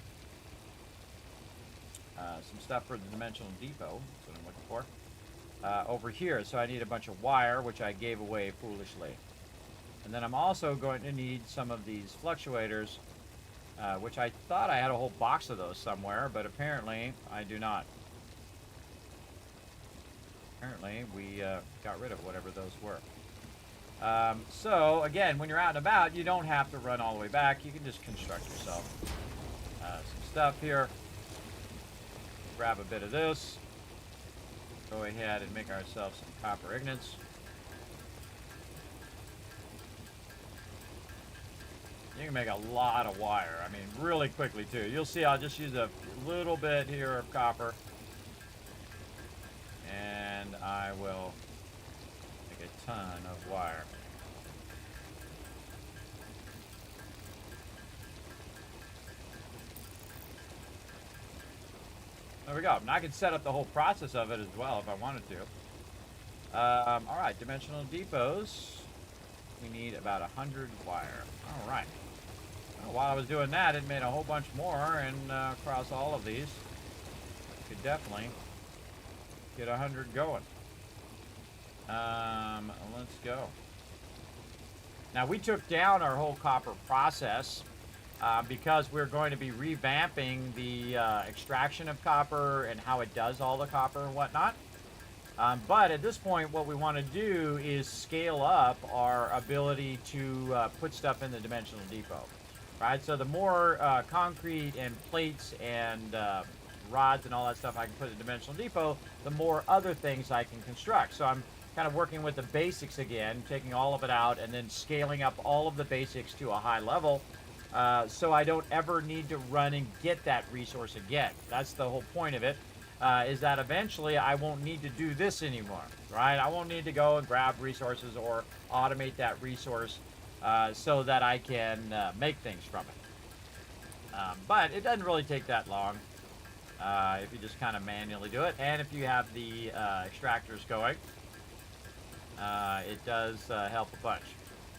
stuff for the dimensional depot. That's what I'm looking for. Over here, so I need a bunch of wire, which I gave away foolishly. And then I'm also going to need some of these fluctuators, which I thought I had a whole box of those somewhere, but apparently I do not. Apparently we got rid of whatever those were. So again, when you're out and about, you don't have to run all the way back. You can just construct yourself some stuff here. Grab a bit of this. Go ahead and make ourselves some copper ignits. You can make a lot of wire. I mean, really quickly, too. You'll see I'll just use a little bit here of copper. And I will make a ton of wire. There we go. Now I can set up the whole process of it as well if I wanted to. All right, dimensional depots. We need about 100 wire. All right. Well, while I was doing that, it made a whole bunch more, and across all of these, you could definitely get 100 going. Let's go. Now, we took down our whole copper process because we're going to be revamping the extraction of copper and how it does all the copper and whatnot. But at this point, what we want to do is scale up our ability to put stuff in the dimensional depot. Right? So the more concrete and plates and rods and all that stuff I can put in the dimensional depot, the more other things I can construct. So I'm kind of working with the basics again, taking all of it out and then scaling up all of the basics to a high level so I don't ever need to run and get that resource again. That's the whole point of it, is that eventually I won't need to do this anymore, right? I won't need to go and grab resources or automate that resource so that I can make things from it. But it doesn't really take that long if you just kind of manually do it. And if you have the extractors going, it does help a bunch.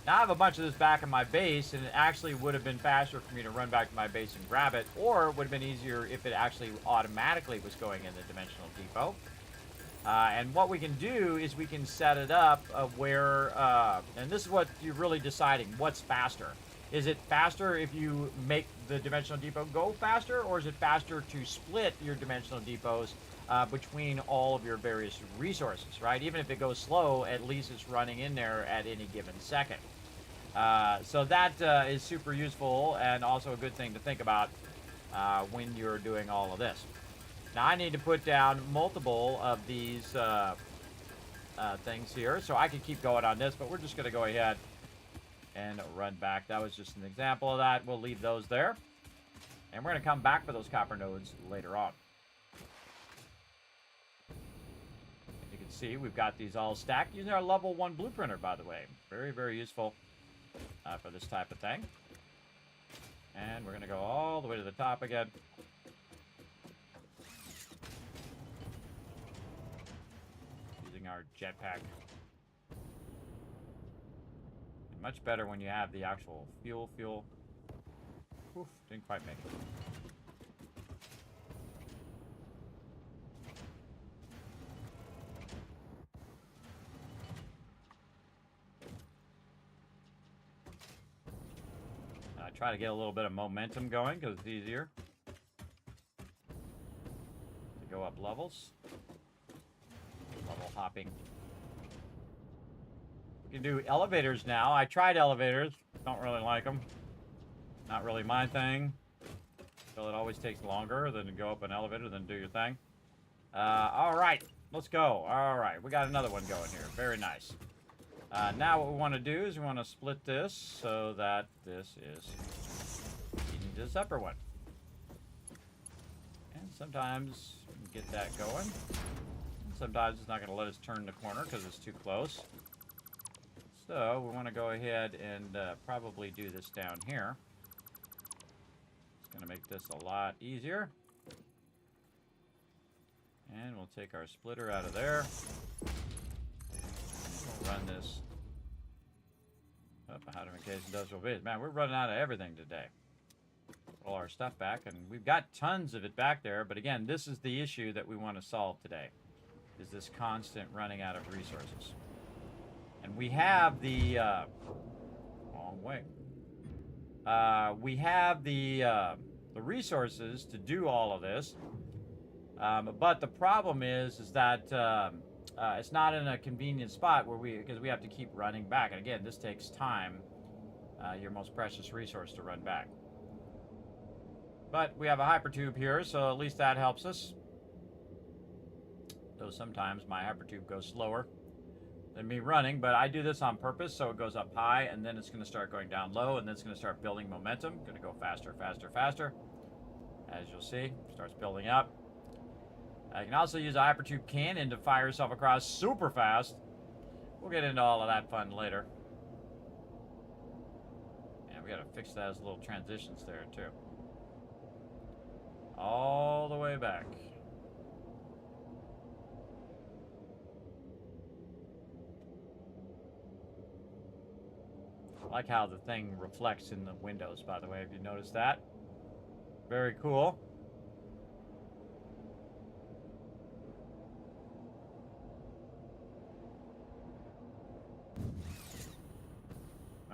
Now I have a bunch of this back in my base, and it actually would have been faster for me to run back to my base and grab it, or it would have been easier if it actually automatically was going in the dimensional depot. And what we can do is we can set it up where, and this is what you're really deciding, what's faster. Is it faster if you make the dimensional depot go faster, or is it faster to split your dimensional depots between all of your various resources, right? Even if it goes slow, at least it's running in there at any given second. So that is super useful and also a good thing to think about when you're doing all of this. Now I need to put down multiple of these things here, so I could keep going on this, but we're just going to go ahead and run back. That was just an example of that. We'll leave those there, and we're going to come back for those copper nodes later on. You can see we've got these all stacked using our level 1 blueprinter, by the way. Very, very useful for this type of thing. And we're going to go all the way to the top again. Using our jetpack. Much better when you have the actual fuel. Oof, didn't quite make it. I try to get a little bit of momentum going because it's easier to go up levels. Level hopping. You can do elevators now. I tried elevators. Don't really like them. Not really my thing. So it always takes longer than to go up an elevator than do your thing. All right. Let's go. All right. We got another one going here. Very nice. Now what we want to do is we want to split this so that this is feeding to this upper one. And sometimes we can get that going. And sometimes it's not going to let us turn the corner because it's too close. So we want to go ahead and probably do this down here. It's going to make this a lot easier. And we'll take our splitter out of there. And we'll run this up out of case industrial base. Man, we're running out of everything today. All our stuff back, and we've got tons of it back there. But again, this is the issue that we want to solve today, is this constant running out of resources. And we have the wrong way. We have the resources to do all of this, but the problem is that it's not in a convenient spot where because we have to keep running back. And again, this takes time, your most precious resource, to run back. But we have a hypertube here, so at least that helps us. Though sometimes my hypertube goes slower than me running, but I do this on purpose, so it goes up high, and then it's going to start going down low, and then it's going to start building momentum. Going to go faster, faster, faster. As you'll see, starts building up. You can also use a hypertube cannon to fire yourself across super fast. We'll get into all of that fun later. And we got to fix those little transitions there, too. All the way back. I like how the thing reflects in the windows, by the way. Have you noticed that? Very cool.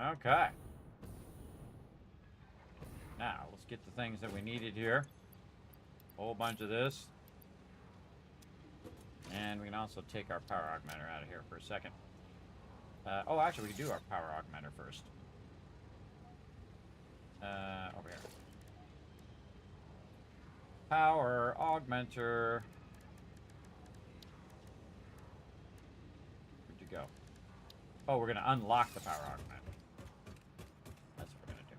Okay. Now, let's get the things that we needed here. A whole bunch of this. And we can also take our power augmenter out of here for a second. Oh, actually, we can do our power augmenter first. Over here. Power augmenter. Where'd you go? Oh, we're going to unlock the power augmenter. That's what we're going to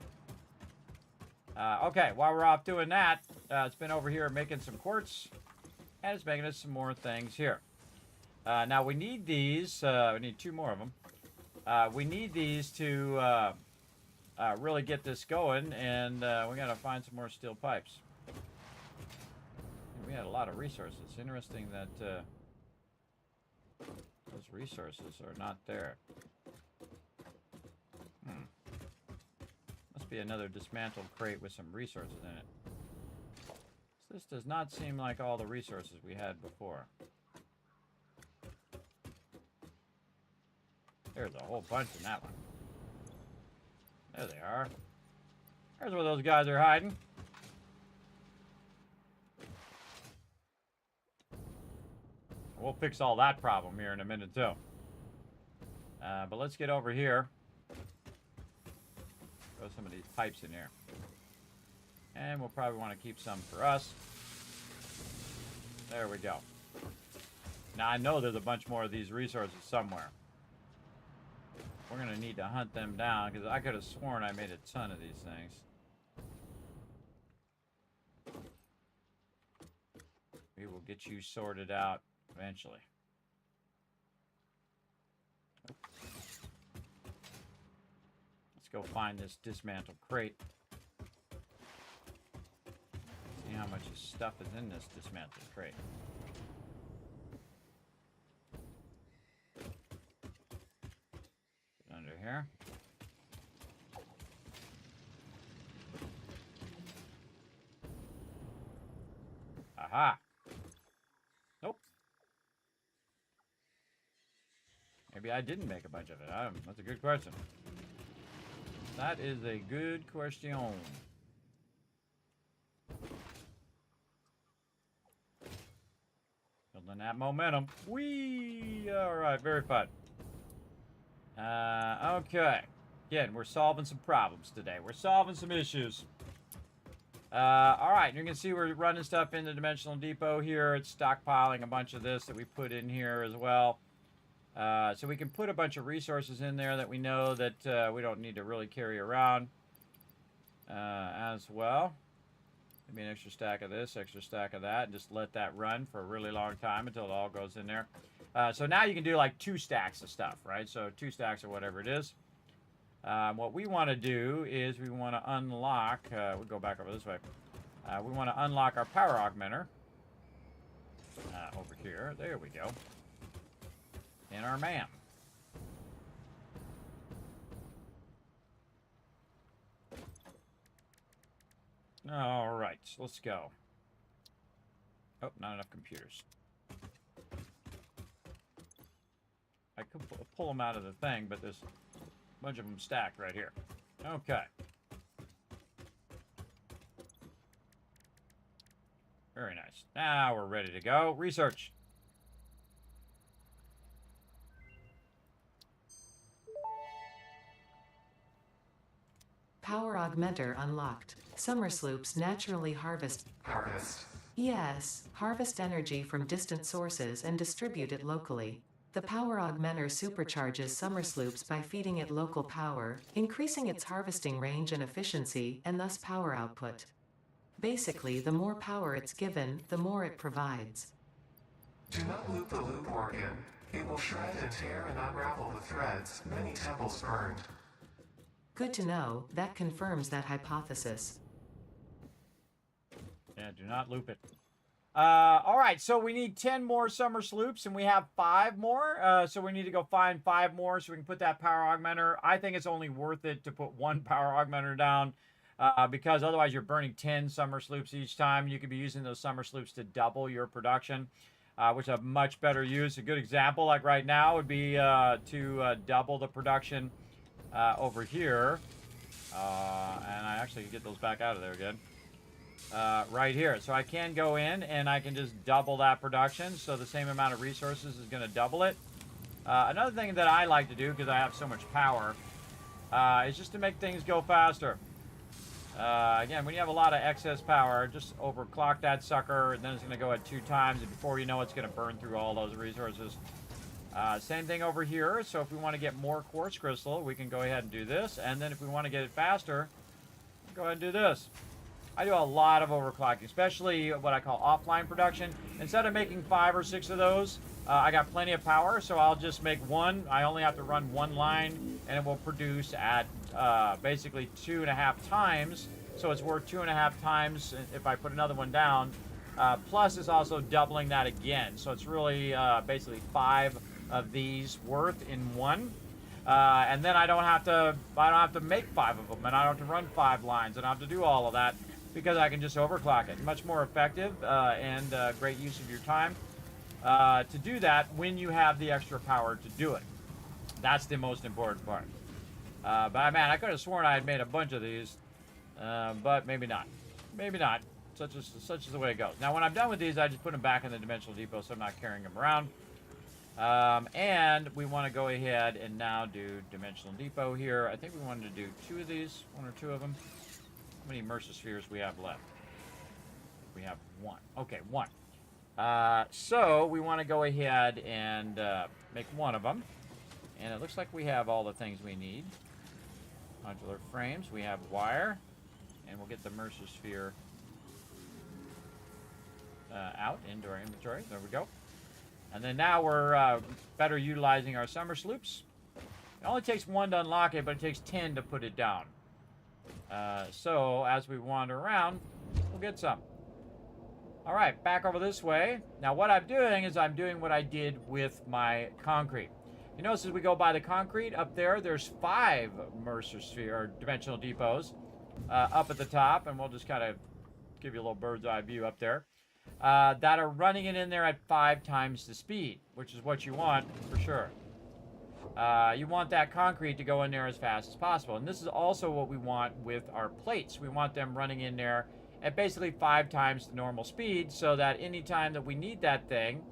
do. Okay, while we're off doing that, it's been over here making some quartz. And it's making us some more things here. Now, we need these. We need 2 more of them. We need these to really get this going. And we got to find some more steel pipes. We had a lot of resources. Interesting that those resources are not there. Must be another dismantled crate with some resources in it. This does not seem like all the resources we had before. There's a whole bunch in that one. There they are. There's where those guys are hiding. We'll fix all that problem here in a minute, too. But let's get over here. Throw some of these pipes in here. And we'll probably want to keep some for us. There we go. Now, I know there's a bunch more of these resources somewhere. We're going to need to hunt them down, because I could have sworn I made a ton of these things. We will get you sorted out eventually. Let's go find this dismantled crate. See how much stuff is in this dismantled crate. Get under here. Aha! Nope. Maybe I didn't make a bunch of it. That's a good question. That is a good question. Building that momentum. Whee! Alright, very fun. Okay. Again, we're solving some problems today. We're solving some issues. Alright, you can see we're running stuff in the Dimensional Depot here. It's stockpiling a bunch of this that we put in here as well. So we can put a bunch of resources in there that we know that we don't need to really carry around as well. Maybe an extra stack of this, extra stack of that, and just let that run for a really long time until it all goes in there. So now you can do like 2 stacks of stuff, right? So 2 stacks or whatever it is. What we want to do is we want to unlock, we'll go back over this way. We want to unlock our power augmenter. Over here, there we go. And our man. All right, let's go. Oh, not enough computers. I could pull them out of the thing, but there's a bunch of them stacked right here. Okay. Very nice. Now we're ready to go. Research. Power augmenter unlocked. Summer sloops naturally harvest. Yes, harvest energy from distant sources and distribute it locally. The power augmenter supercharges summer sloops by feeding it local power, increasing its harvesting range and efficiency, and thus power output. Basically, the more power it's given, the more it provides. Do not loop the loop organ. It will shred and tear and unravel the threads. Many temples burned. Good to know. That confirms that hypothesis. Yeah, do not loop it. All right, so we need 10 more summer sloops, and we have 5 more. So we need to go find 5 more so we can put that power augmenter. I think it's only worth it to put 1 power augmenter down because otherwise you're burning 10 summer sloops each time. You could be using those summer sloops to double your production, which is a much better use. A good example, like right now, would be to double the production over here. And I actually can get those back out of there again. Right here. So I can go in and I can just double that production. So the same amount of resources is going to double it. Another thing that I like to do, because I have so much power, is just to make things go faster. Again, when you have a lot of excess power, just overclock that sucker, and then it's going to go at 2 times, and before you know it's going to burn through all those resources. Same thing over here. So if we want to get more quartz crystal, we can go ahead and do this. And then if we want to get it faster, go ahead and do this. I do a lot of overclocking, especially what I call offline production. Instead of making 5 or 6 of those, I got plenty of power, so I'll just make one. I only have to run one line, and it will produce at basically 2.5 times. So it's worth 2.5 times if I put another one down. Plus, it's also doubling that again. So it's really basically 5 of these worth in one. And then I don't have to make 5 of them, and I don't have to run 5 lines. I don't have to do all of that because I can just overclock it. Much more effective and great use of your time to do that when you have the extra power to do it. That's the most important part. But man, I could have sworn I had made a bunch of these, but maybe not. Maybe not. Such is the way it goes. Now, when I'm done with these, I just put them back in the dimensional depot, so I'm not carrying them around. And we want to go ahead and now do dimensional depot here. I think we wanted to do 2 of these, 1 or 2 of them. How many Mercer spheres we have left? We have 1. Okay, 1. So we want to go ahead and make 1 of them. And it looks like we have all the things we need. Modular frames, we have wire, and we'll get the Mercer sphere out into our inventory. There we go. And then now we're better utilizing our summer sloops. It only takes 1 to unlock it, but it takes 10 to put it down. So as we wander around, we'll get some. All right, back over this way. Now what I'm doing is I'm doing what I did with my concrete. You notice as we go by the concrete up there, there's 5 Mercer sphere or dimensional depots up at the top, and we'll just kind of give you a little bird's eye view up there. That are running it in there at 5 times the speed, which is what you want for sure. You want that concrete to go in there as fast as possible. And this is also what we want with our plates. We want them running in there at basically 5 times the normal speed, so that any time that we need that thing,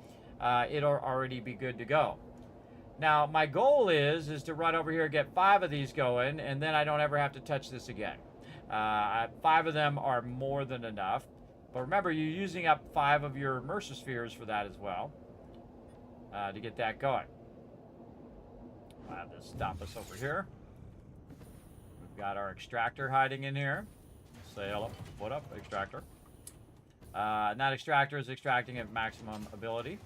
it'll already be good to go. Now, my goal is to run over here, get 5 of these going, and then I don't ever have to touch this again. 5 of them are more than enough. But remember, you're using up 5 of your Mercer spheres for that as well, to get that going. I'll have this stop us over here. We've got our extractor hiding in here. Say hello. What up, extractor? And that extractor is extracting at maximum ability.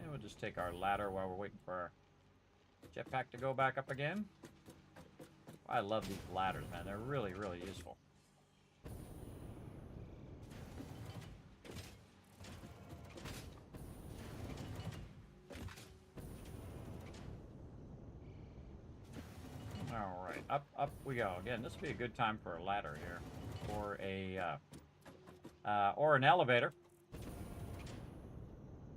And we'll just take our ladder while we're waiting for our jetpack to go back up again. I love these ladders, man. They're really, really useful. All right, up we go. Again, this would be a good time for a ladder here, or an elevator.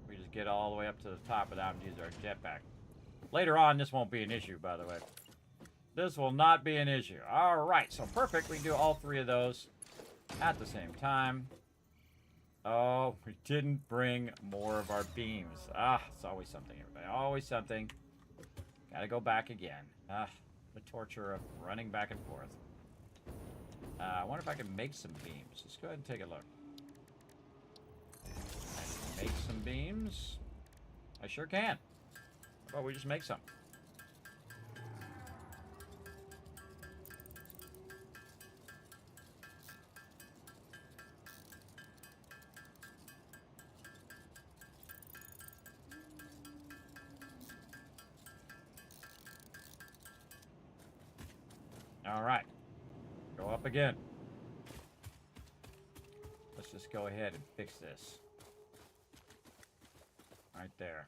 We just get all the way up to the top without having to use our jetpack. Later on, this won't be an issue, by the way. This will not be an issue. All right, so perfect. We can do all 3 of those at the same time. Oh, we didn't bring more of our beams. It's always something, everybody. Always something. Gotta go back again. The torture of running back and forth. I wonder if I can make some beams. Let's go ahead and take a look. I can make some beams. I sure can. How about we just make some? All right, go up again. Let's just go ahead and fix this. Right there.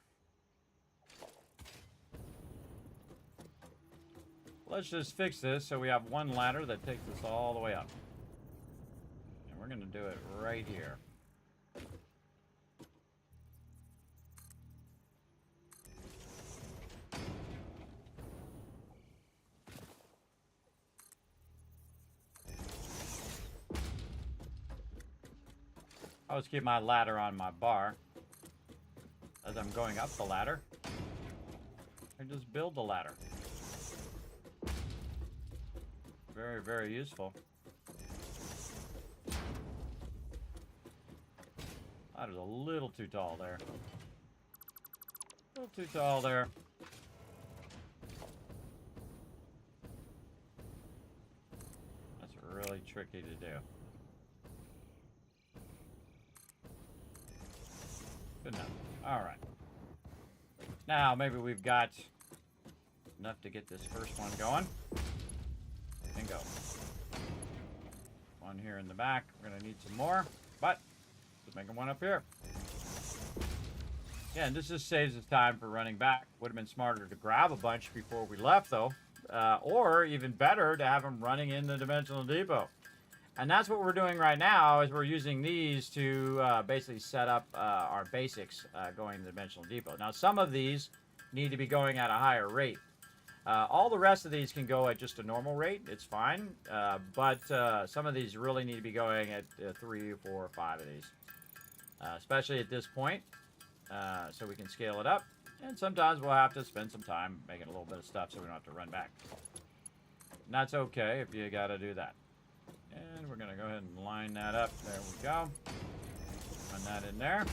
Let's just fix this so we have one ladder that takes us all the way up. And we're going to do it right here. I always keep my ladder on my bar. As I'm going up the ladder, I just build the ladder. Very, very useful. Ladder's a little too tall there. A little too tall there. That's really tricky to do. Good enough. Alright. Now, maybe we've got enough to get this first one going. And go. One here in the back. We're going to need some more. But, let's make one up here. Yeah, and this just saves us time for running back. Would have been smarter to grab a bunch before we left, though. Or, even better, to have them running in the Dimensional Depot. And that's what we're doing right now, is we're using these to basically set up our basics going to the Dimensional Depot. Now, some of these need to be going at a higher rate. All the rest of these can go at just a normal rate. It's fine. But some of these really need to be going at 3, 4, 5 of these. Especially at this point. So we can scale it up. And sometimes we'll have to spend some time making a little bit of stuff so we don't have to run back. And that's okay if you got to do that. And we're going to go ahead and line that up. There we go. Run that in there.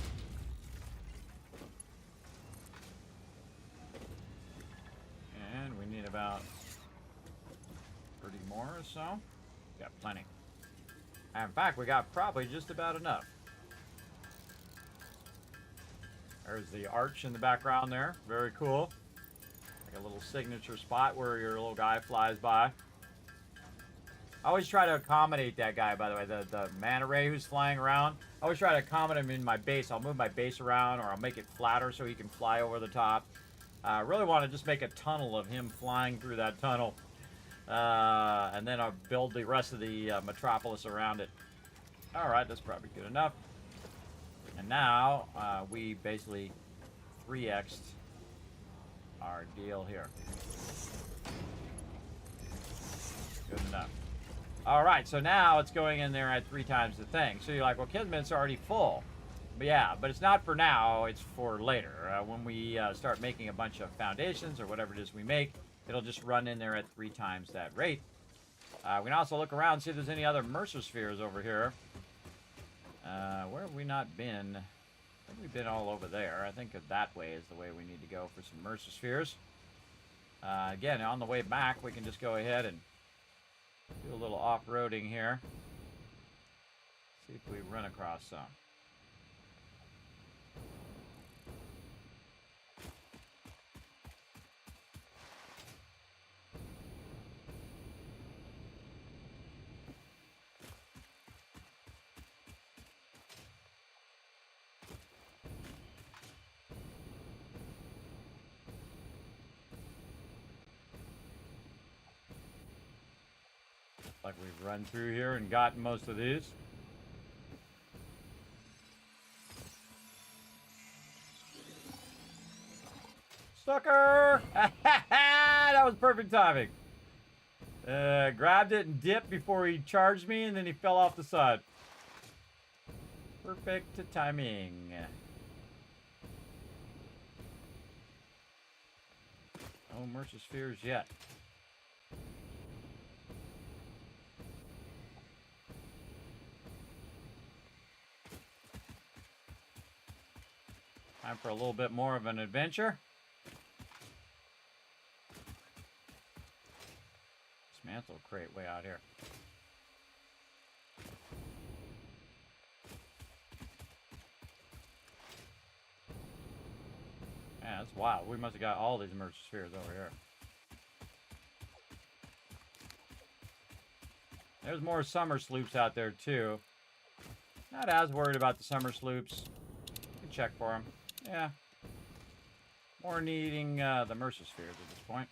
And we need about 30 more or so. Got plenty. And in fact, we got probably just about enough. There's the arch in the background there. Very cool. Like a little signature spot where your little guy flies by. I always try to accommodate that guy, by the way, the manta ray who's flying around. I always try to accommodate him in my base. I'll move my base around, or I'll make it flatter so he can fly over the top. I really want to just make a tunnel of him flying through that tunnel. And then I'll build the rest of the metropolis around it. Alright, that's probably good enough. And now, we basically 3x'd our deal here. Good enough. Alright, so now it's going in there at 3 times the thing. So you're like, well, Kismet's already full. But yeah, but it's not for now, it's for later. When we start making a bunch of foundations or whatever it is we make, it'll just run in there at 3 times that rate. We can also look around and see if there's any other Mercer spheres over here. Where have we not been? I think we've been all over there. I think that way is the way we need to go for some Mercer spheres. Again, on the way back, we can just go ahead and do a little off-roading here. See if we run across some. Like we've run through here and gotten most of these. Sucker! That was perfect timing. Grabbed it and dipped before he charged me, and then he fell off the side. Perfect timing. No Mercer spheres yet. Time for a little bit more of an adventure. Dismantle crate way out here. Yeah, that's wild. We must have got all these Mercer spheres over here. There's more summer sloops out there too. Not as worried about the summer sloops. You can check for them. Yeah. More needing the Mercer spheres at this point.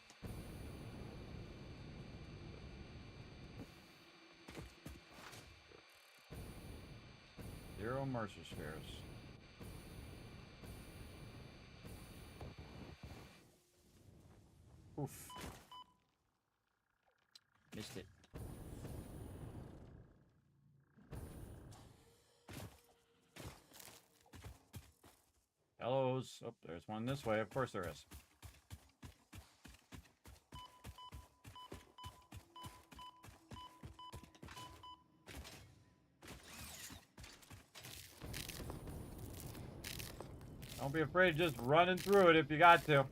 Zero Mercer spheres. Oof. Missed it. those. Oh, there's one this way. Of course there is. Don't be afraid of just running through it if you got to.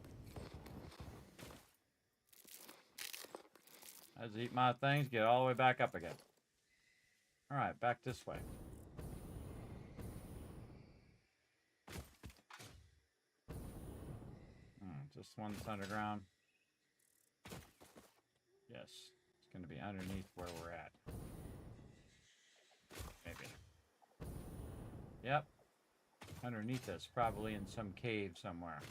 I just eat my things, get all the way back up again. Alright, back this way. Just one that's underground. Yes, it's going to be underneath where we're at. Maybe. Yep. Underneath us, probably in some cave somewhere.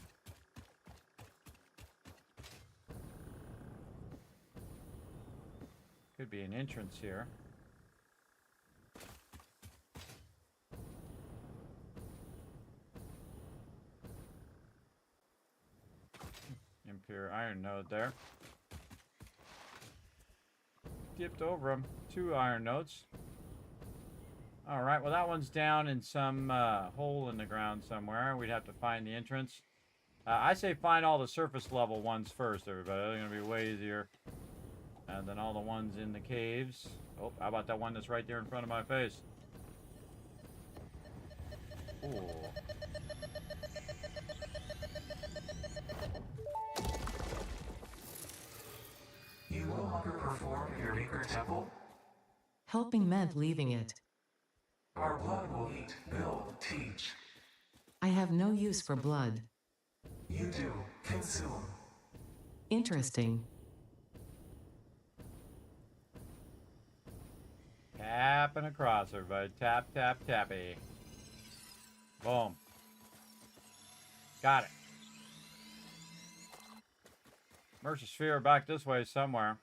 Could be an entrance here. Impure iron node there. Dipped over them. 2 iron nodes. Alright, well that one's down in some hole in the ground somewhere. We'd have to find the entrance. I say find all the surface level ones first, everybody. They're going to be way easier than all the ones in the caves. Oh, how about that one that's right there in front of my face? Ooh. You no longer perform your Maker Temple? Helping meant leaving it. Our blood will eat, build, teach. I have no use for blood. You do. Consume. Interesting. Tapping across, everybody. Tap, tap, tappy. Boom. Got it. Mercy sphere back this way somewhere.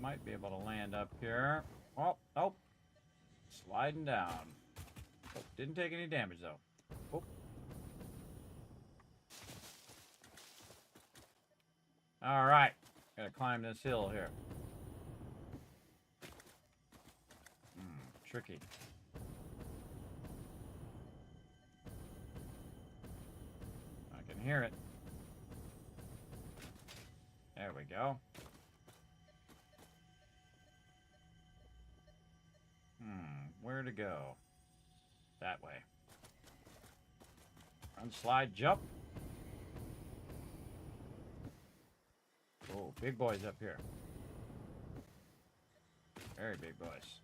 Might be able to land up here. Oh, oh. Sliding down. Oh, didn't take any damage, though. Oh. All right. Gotta climb this hill here. Tricky. I can hear it. There we go. Where to go? That way. Run, slide, jump. Oh, big boys up here. Very big boys.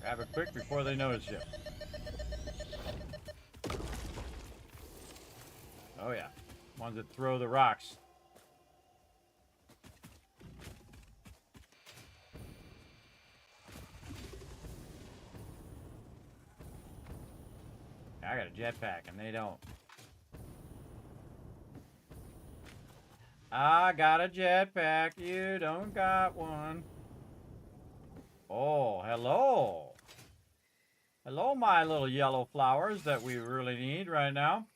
Grab it quick before they notice you. Oh yeah. Ones that throw the rocks. I got a jetpack and they don't. I got a jetpack. You don't got one. Oh, hello. Hello, my little yellow flowers that we really need right now.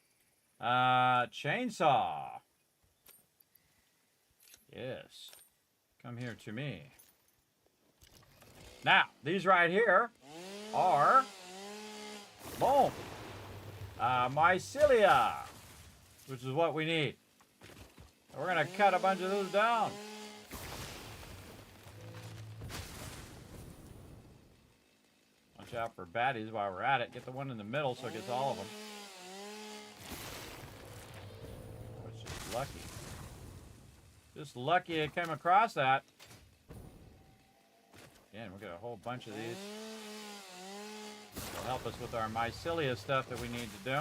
Chainsaw. Yes. Come here to me. Now, these right here are... boom. Mycelia, which is what we need. We're going to cut a bunch of those down. Watch out for baddies while we're at it. Get the one in the middle so it gets all of them. Oh, it's just lucky. Just lucky it came across that. Again, we got a whole bunch of these. It'll help us with our mycelia stuff that we need to do.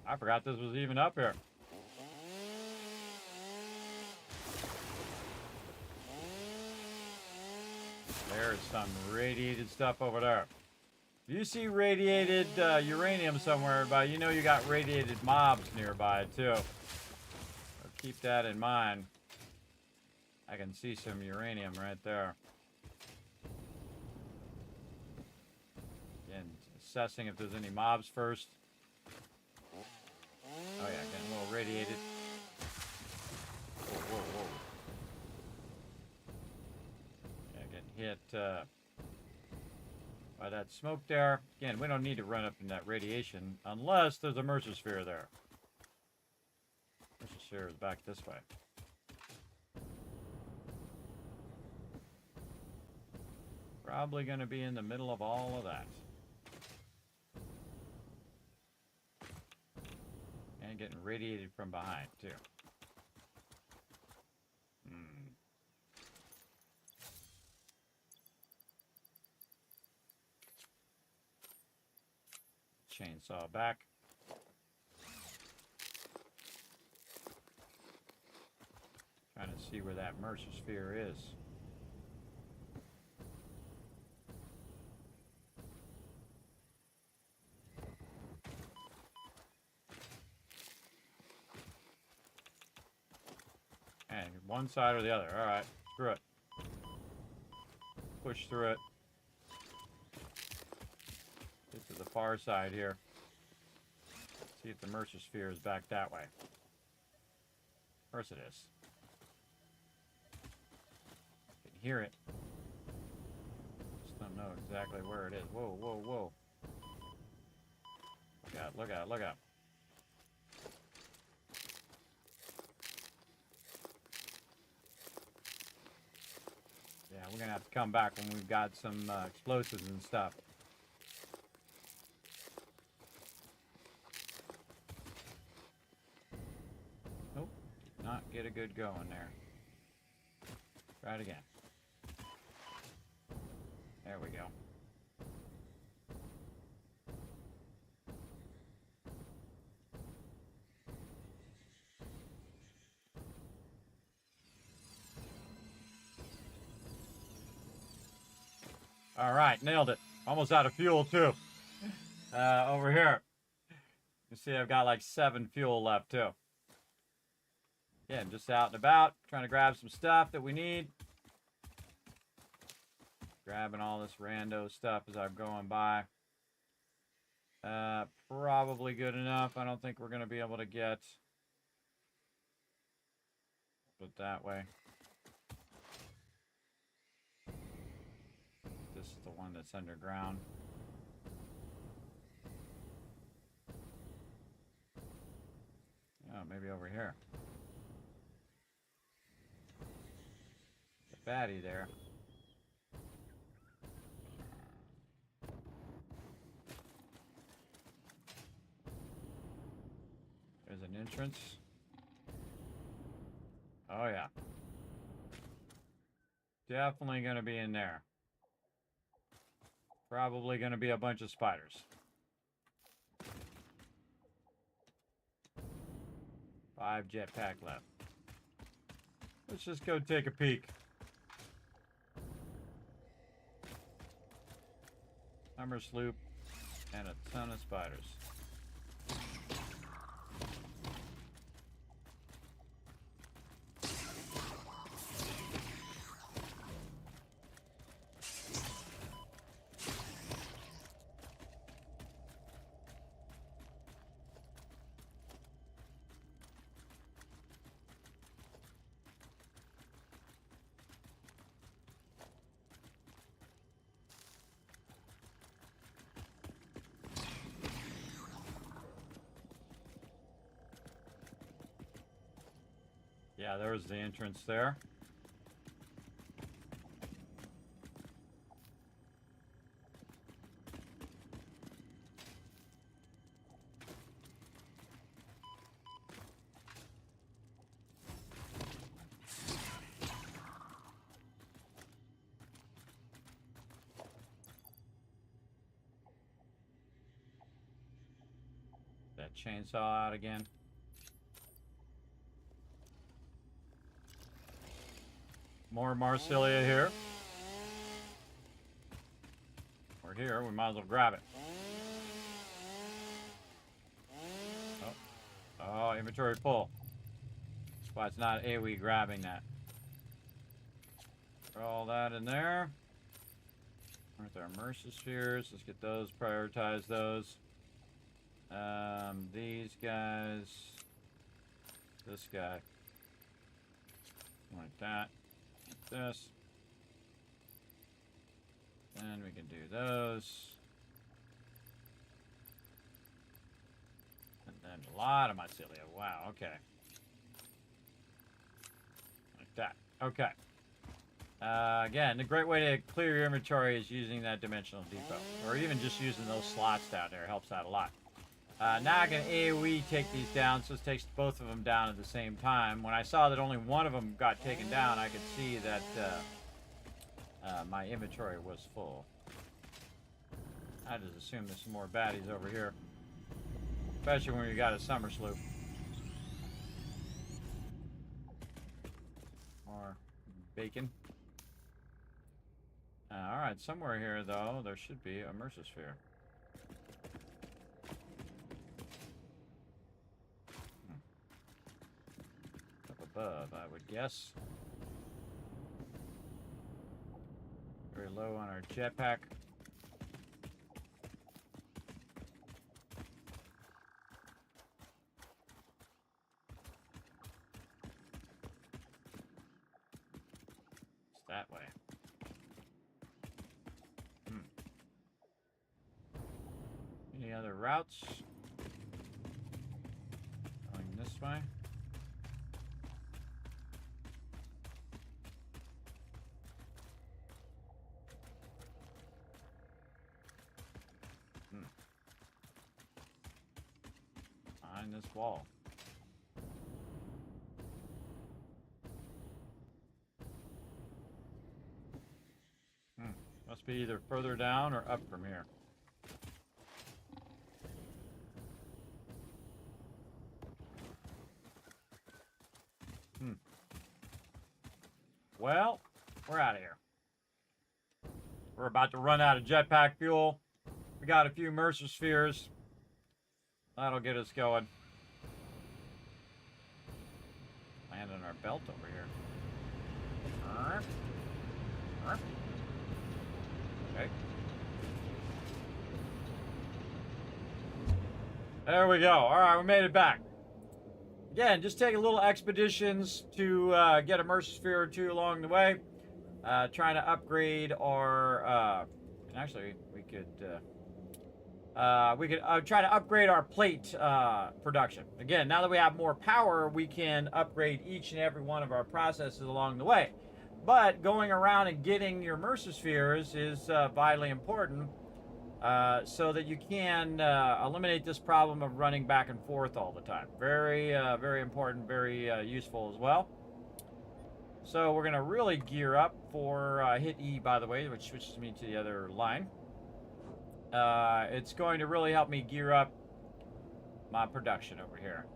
I forgot this was even up here. There's some radiated stuff over there. If you see radiated uranium somewhere, everybody, you know you got radiated mobs nearby too. So keep that in mind. I can see some uranium right there. assessing if there's any mobs first. Oh yeah, getting a little radiated. Whoa, whoa, whoa. Yeah, getting hit by that smoke there. Again, we don't need to run up in that radiation unless there's a Mercer Sphere there. Mercer Sphere is back this way. Probably going to be in the middle of all of that. And getting radiated from behind, too. Chainsaw back. Trying to see where that Mercer Sphere is. And one side or the other. Alright, screw it. Push through it. Get to the far side here. See if the Mercer Sphere is back that way. Of course it is. You can hear it. Just don't know exactly where it is. Whoa, whoa, whoa. Look out, look out, look out. Yeah, we're gonna have to come back when we've got some explosives and stuff. Nope, did not get a good going there. Try it again. There we go. All right, nailed it. Almost out of fuel, too. Over here. You see I've got like 7 fuel left, too. Again, just out and about, trying to grab some stuff that we need. Grabbing all this rando stuff as I'm going by. Probably good enough. I don't think we're going to be able to get it that way. This is the one that's underground. Oh, maybe over here. The baddie there. There's an entrance. Oh yeah. Definitely going to be in there. Probably going to be a bunch of spiders. 5 jetpack left. Let's just go take a peek. Summer sloop and a ton of spiders. Yeah, there's the entrance there. That chainsaw out again. More Marsilia here. We're here, we might as well grab it. Oh, inventory full. That's why it's not AoE grabbing that. Throw all that in there. With our immersive spheres, let's get those, prioritize those. These guys, this guy, like that, like this. And we can do those. And then a lot of mycelia. Wow, okay. Like that. Okay. Again, a great way to clear your inventory is using that dimensional depot. Or even just using those slots down there. Helps out a lot. Now I can AoE take these down, so it takes both of them down at the same time. When I saw that only one of them got taken down, I could see that my inventory was full. I just assume there's some more baddies over here. Especially when you got a summer sloop. More bacon. Alright, somewhere here, though, there should be a immersive sphere. Up above, I would guess. Very low on our jetpack. It's that way. Any other routes? Going this way. Behind this wall. Must be either further down or up from here. Well, we're out of here. We're about to run out of jetpack fuel. We got a few immersive spheres. That'll get us going. Land on our belt over here. Okay. There we go. All right, we made it back. Again, just taking little expeditions to get a immersive sphere or two along the way. Trying to upgrade our... and actually, we could try to upgrade our plate production. Again, now that we have more power, we can upgrade each and every one of our processes along the way. But going around and getting your immersive spheres is vitally important so that you can eliminate this problem of running back and forth all the time. Very, very important, very useful as well. So we're going to really gear up for hit E, by the way, which switches me to the other line. It's going to really help me gear up my production over here.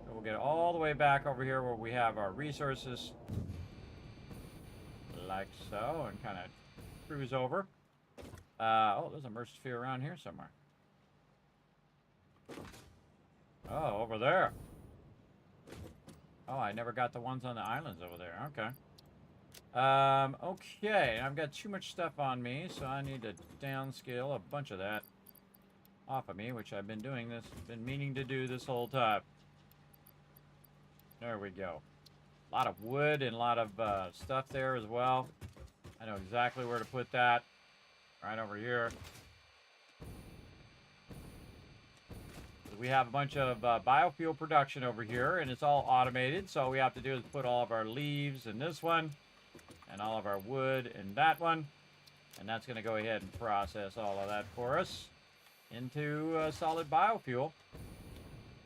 So we'll get all the way back over here where we have our resources. Like so, and kind of cruise over. Oh, there's a immersive sphere around here somewhere. Oh, over there. Oh, I never got the ones on the islands over there. Okay. Okay, I've got too much stuff on me, so I need to downscale a bunch of that off of me, which I've been doing this, been meaning to do this whole time. There we go. A lot of wood and a lot of stuff there as well. I know exactly where to put that. Right over here. We have a bunch of biofuel production over here, and it's all automated. So all we have to do is put all of our leaves in this one, and all of our wood in that one. And that's going to go ahead and process all of that for us into solid biofuel.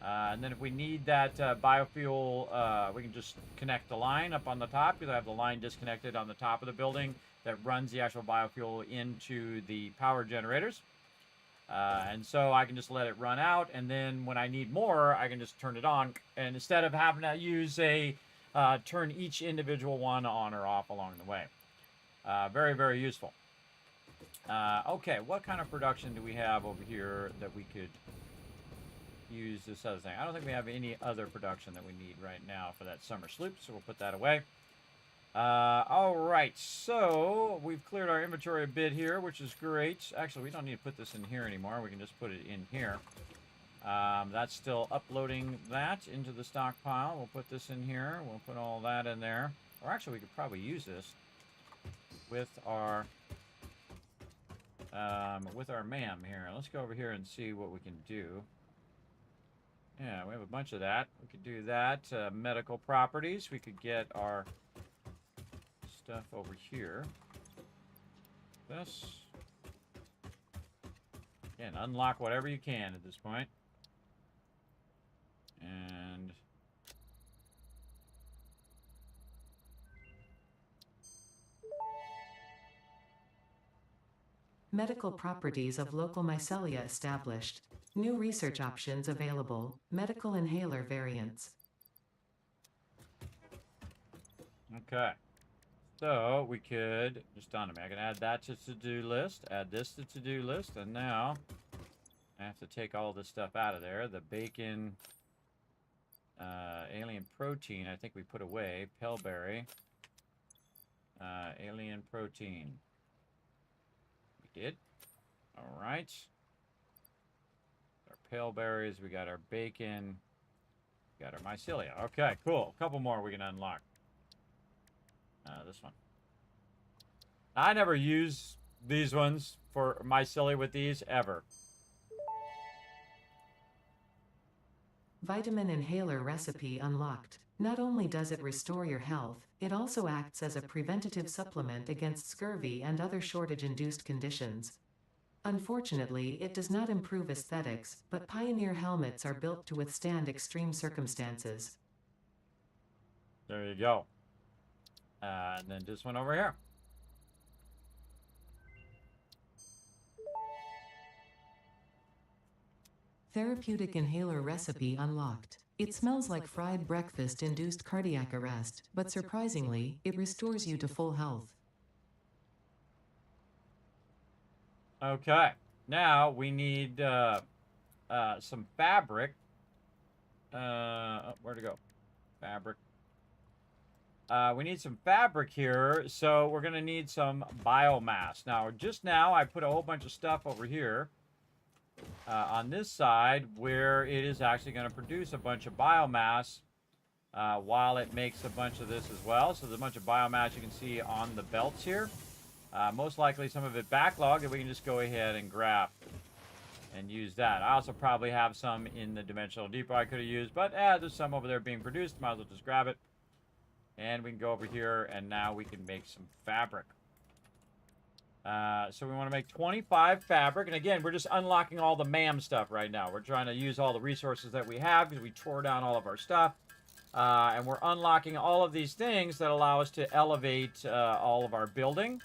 And then if we need that biofuel, we can just connect the line up on the top, because I have the line disconnected on the top of the building that runs the actual biofuel into the power generators. And so I can just let it run out, and then when I need more, I can just turn it on. And instead of having to use a turn each individual one on or off along the way. Very, very useful. Okay, what kind of production do we have over here that we could use this other thing? I don't think we have any other production that we need right now for that summer sloop, so we'll put that away. All right, so we've cleared our inventory a bit here, which is great. Actually, we don't need to put this in here anymore. We can just put it in here. That's still uploading that into the stockpile. We'll put this in here. We'll put all that in there. Or actually, we could probably use this with our MAM here. Let's go over here and see what we can do. Yeah, we have a bunch of that. We could do that. Medical properties. We could get our stuff over here. This. Again, unlock whatever you can at this point. And Medical properties of local mycelia established. New research options available. Medical inhaler variants. okay. So we could just dawned on me. I can add that to to-do list, add this to to-do list, and now I have to take all this stuff out of there. The bacon, alien protein, I think we put away. Pellberry, alien protein. We did. All right. Our pale berries, we got our bacon, we got our mycelia. Okay, cool. A couple more we can unlock. This one. I never use these ones for mycelia with these ever. Vitamin inhaler recipe unlocked. Not only does it restore your health, it also acts as a preventative supplement against scurvy and other shortage-induced conditions. Unfortunately, it does not improve aesthetics, but Pioneer helmets are built to withstand extreme circumstances. There you go. And then this one over here. Therapeutic inhaler recipe unlocked. It smells like fried breakfast-induced cardiac arrest, but surprisingly, it restores you to full health. Okay. Now we need some fabric. Where'd it go? Fabric. We need some fabric here, so we're going to need some biomass. Now, just now, I put a whole bunch of stuff over here on this side where it is actually going to produce a bunch of biomass while it makes a bunch of this as well. So there's a bunch of biomass you can see on the belts here. Most likely some of it backlogged that we can just go ahead and grab and use that. I also probably have some in the Dimensional Depot I could have used, but there's some over there being produced. Might as well just grab it. And we can go over here, and now we can make some fabric. So we want to make 25 fabric. And again, we're just unlocking all the MAM stuff right now. We're trying to use all the resources that we have because we tore down all of our stuff. And we're unlocking all of these things that allow us to elevate all of our building,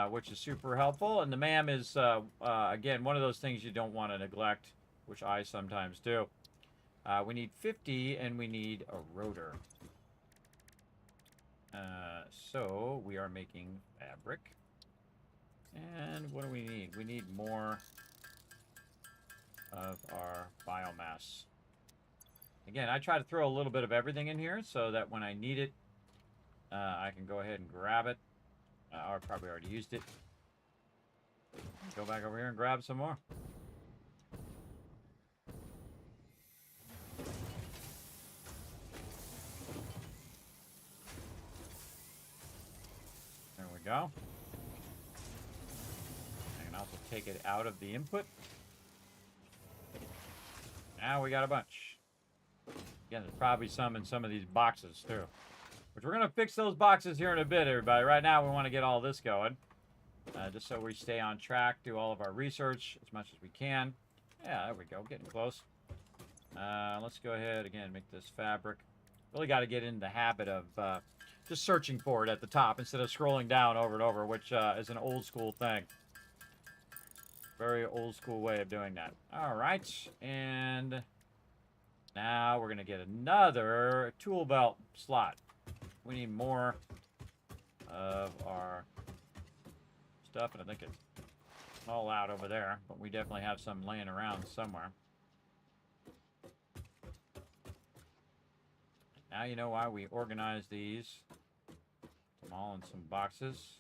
which is super helpful. And the MAM is, again, one of those things you don't want to neglect, which I sometimes do. We need 50, and we need a rotor. So we are making fabric. And what do we need? We need more of our biomass. Again, I try to throw a little bit of everything in here so that when I need it, I can go ahead and grab it. Or probably already used it. Go back over here and grab some more. There we go. I can also take it out of the input. Now we got a bunch. Again, there's probably some in some of these boxes too. Which we're going to fix those boxes here in a bit, everybody. Right now we want to get all this going. Just so we stay on track, do all of our research as much as we can. Yeah, there we go. Getting close. Let's go ahead again, make this fabric. Really got to get in the habit of just searching for it at the top instead of scrolling down over and over, which is an old school thing. Very old school way of doing that. All right, and now we're going to get another tool belt slot. We need more of our stuff, and I think it's all out over there, but we definitely have some laying around somewhere. Now you know why we organize these all in some boxes.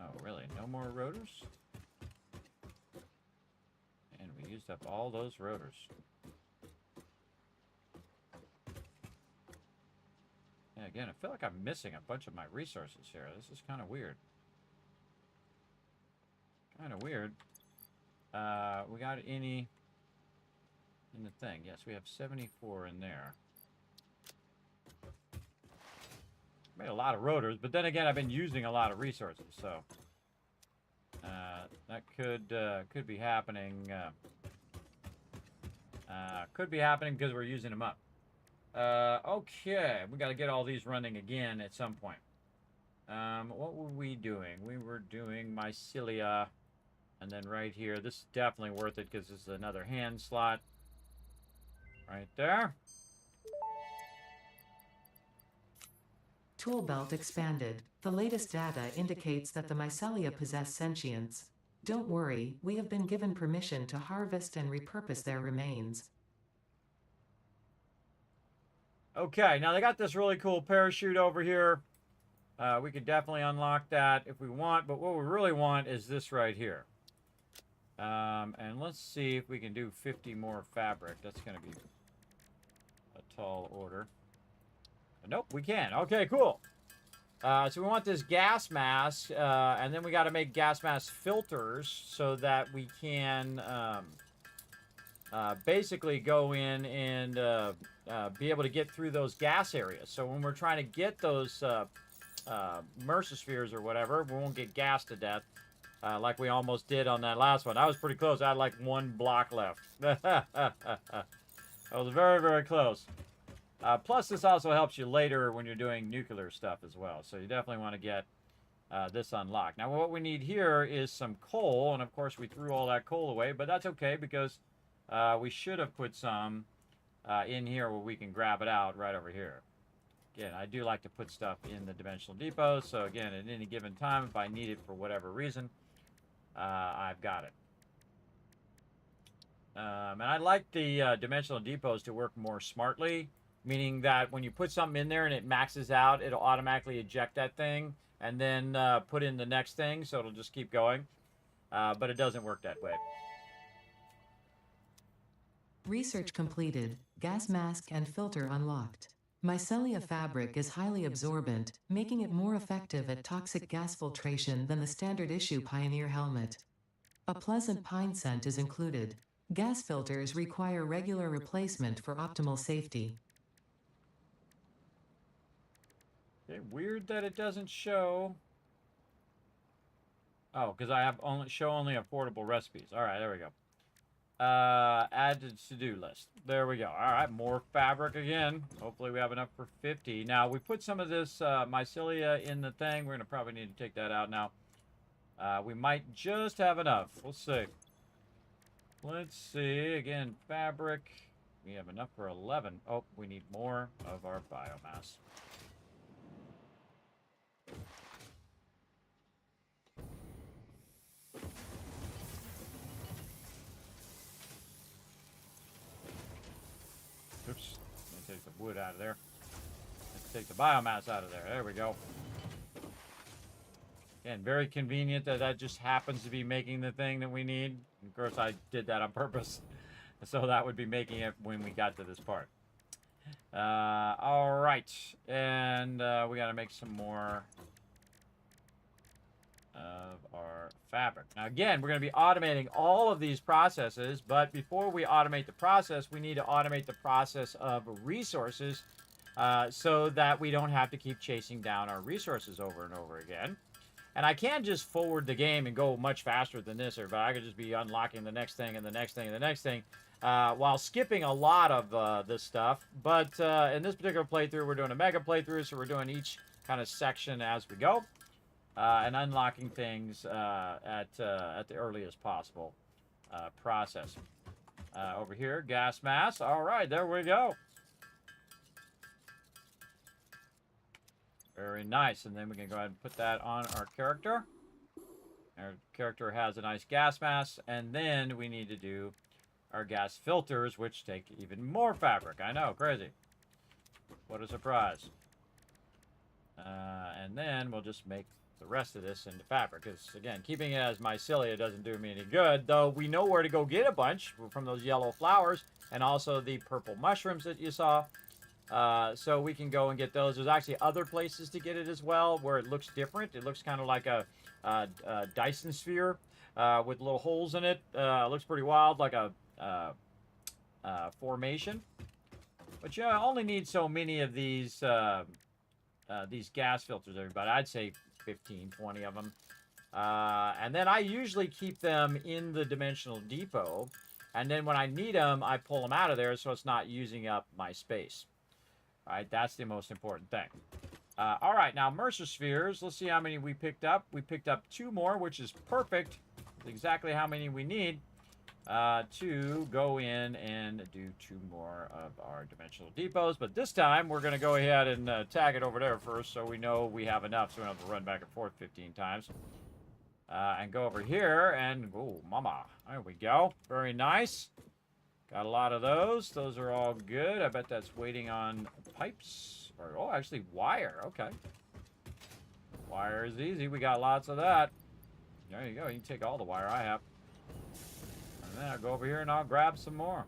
Oh, really? No more rotors? And we used up all those rotors. Yeah, again, I feel like I'm missing a bunch of my resources here. This is kind of weird. Kind of weird. We got any in the thing? Yes, we have 74 in there. Made a lot of rotors, but then again, I've been using a lot of resources, so that could be happening. Could be happening because we're using them up. Okay, we got to get all these running again at some point. What were we doing? We were doing mycelia, and then right here, this is definitely worth it because this is another hand slot. Right there. Tool belt expanded. The latest data indicates that the mycelia possess sentience. Don't worry, we have been given permission to harvest and repurpose their remains. Okay, now they got this really cool parachute over here. We could definitely unlock that if we want, but what we really want is this right here. And let's see if we can do 50 more fabric. That's going to be a tall order. Nope, we can. Okay, cool. So we want this gas mask, and then we got to make gas mask filters so that we can basically go in and be able to get through those gas areas. So when we're trying to get those MRSA spheres or whatever, we won't get gassed to death like we almost did on that last one. I was pretty close. I had like 1 block left. That was very, very close. Plus, this also helps you later when you're doing nuclear stuff as well. So you definitely want to get this unlocked. Now, what we need here is some coal. And, of course, we threw all that coal away. But that's okay because we should have put some in here where we can grab it out right over here. Again, I do like to put stuff in the dimensional depot. So, again, at any given time, if I need it for whatever reason, I've got it. And I like the dimensional depots to work more smartly. Meaning that when you put something in there and it maxes out, it'll automatically eject that thing and then put in the next thing, so it'll just keep going. But it doesn't work that way. Research completed. Gas mask and filter unlocked. Mycelia fabric is highly absorbent, making it more effective at toxic gas filtration than the standard issue Pioneer helmet. A pleasant pine scent is included. Gas filters require regular replacement for optimal safety. Okay, weird that it doesn't show. Oh, because I have only affordable recipes. All right, there we go. Add to to-do list. There we go. All right, more fabric again. Hopefully we have enough for 50. Now, we put some of this mycelia in the thing. We're going to probably need to take that out now. We might just have enough. We'll see. Let's see. Again, fabric. We have enough for 11. Oh, we need more of our biomass. Oops. Let me take the wood out of there. Let's take the biomass out of there. There we go. Again, very convenient that that just happens to be making the thing that we need. Of course, I did that on purpose. So that would be making it when we got to this part. All right. And we got to make some more of our fabric. Now, again, we're going to be automating all of these processes. But before we automate the process, we need to automate the process of resources so that we don't have to keep chasing down our resources over and over again. And I can't just forward the game and go much faster than this, or I could just be unlocking the next thing and the next thing and the next thing while skipping a lot of this stuff. But in this particular playthrough, we're doing a mega playthrough, so we're doing each kind of section as we go and unlocking things at the earliest possible process. Over here, gas mask. All right, there we go. Very nice. And then we can go ahead and put that on our character. Our character has a nice gas mask. And then we need to do our gas filters, which take even more fabric. I know, crazy. What a surprise. And then we'll just make the rest of this into fabric. Because, again, keeping it as mycelia doesn't do me any good. Though we know where to go get a bunch from those yellow flowers. And also the purple mushrooms that you saw. So we can go and get those. There's actually other places to get it as well where it looks different. It looks kind of like a Dyson sphere with little holes in it. Looks pretty wild, like a formation. But you only need so many of these gas filters, everybody. I'd say 15, 20 of them. And then I usually keep them in the dimensional depot. And then when I need them, I pull them out of there so it's not using up my space. All right, that's the most important thing. All right, now Mercer spheres. Let's see how many we picked up. We picked up 2 more, which is perfect. It's exactly how many we need to go in and do 2 more of our dimensional depots. But this time, we're going to go ahead and tag it over there first so we know we have enough so we don't have to run back and forth 15 times. And go over here and, oh, mama. There we go. Very nice. Got a lot of those. Those are all good. I bet that's waiting on pipes. Or, oh, actually, wire. Okay. Wire is easy. We got lots of that. There you go. You can take all the wire I have. And then I'll go over here and I'll grab some more.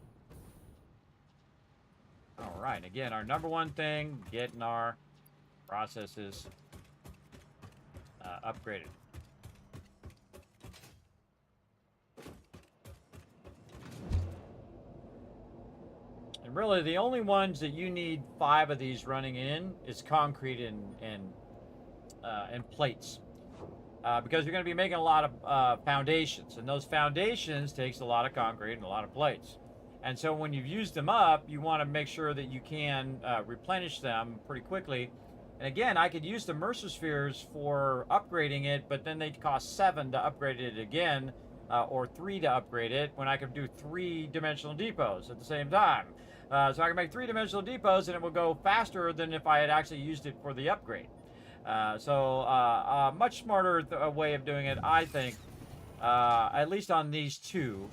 All right. Again, our number one thing, getting our processes upgraded. And really, the only ones that you need 5 of these running in is concrete and plates. Because you're going to be making a lot of foundations. And those foundations takes a lot of concrete and a lot of plates. And so when you've used them up, you want to make sure that you can replenish them pretty quickly. And again, I could use the Mercer spheres for upgrading it, but then they'd cost 7 to upgrade it again, or 3 to upgrade it, when I could do 3 dimensional depots at the same time. So I can make 3 dimensional depots and it will go faster than if I had actually used it for the upgrade. A much smarter way of doing it, I think, at least on these 2,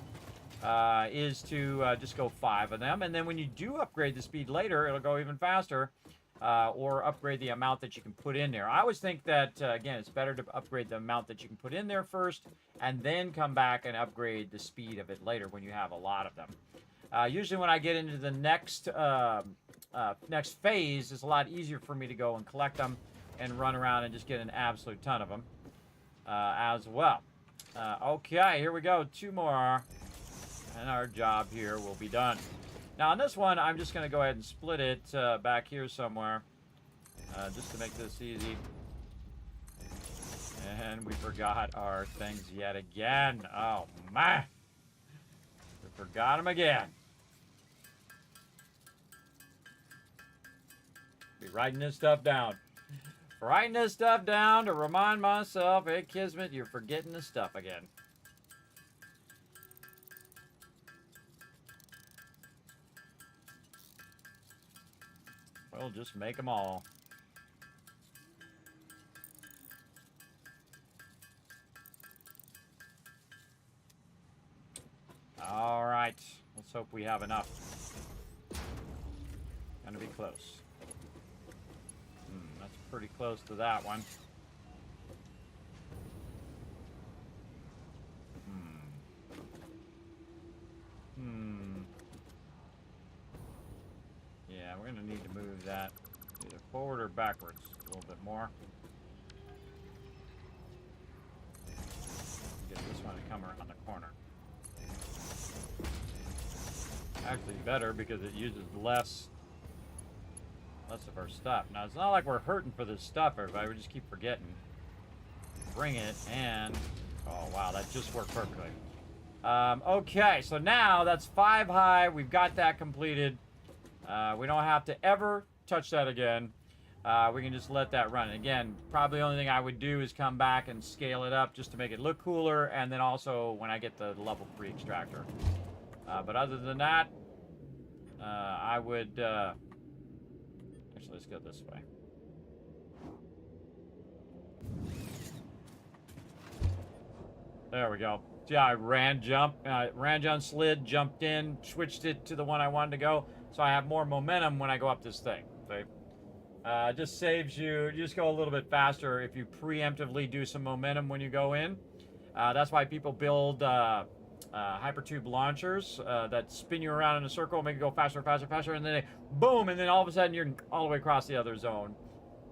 is to just go 5 of them. And then when you do upgrade the speed later, it'll go even faster, or upgrade the amount that you can put in there. I always think that, again, it's better to upgrade the amount that you can put in there first, and then come back and upgrade the speed of it later when you have a lot of them. Usually when I get into the next phase, it's a lot easier for me to go and collect them and run around and just get an absolute ton of them as well. Okay, here we go. 2 more. And our job here will be done. Now on this one, I'm just going to go ahead and split it back here somewhere. Just to make this easy. And we forgot our things yet again. Oh, man. We forgot them again. Be writing this stuff down. Writing this stuff down to remind myself, hey, Kismet, you're forgetting this stuff again. We'll just make them all. All right. Let's hope we have enough. Gonna be close. That's pretty close to that one. Yeah, we're gonna need to move that either forward or backwards a little bit more. Get this one to come around the corner. Actually better because it uses less of our stuff. Now, it's not like we're hurting for this stuff, everybody. We just keep forgetting. Bring it, and... oh, wow, that just worked perfectly. Okay, so now that's 5 high. We've got that completed. We don't have to ever touch that again. We can just let that run. Again, probably the only thing I would do is come back and scale it up just to make it look cooler, and then also when I get the level 3 extractor. But other than that, I would... actually, let's go this way. There we go. Yeah, I ran jump, slid, jumped in, switched it to the one I wanted to go, so I have more momentum when I go up this thing. See? Just saves you just go a little bit faster if you preemptively do some momentum when you go in. That's why people build hypertube launchers that spin you around in a circle, make you go faster, faster, faster, and then they boom, and then all of a sudden you're all the way across the other zone.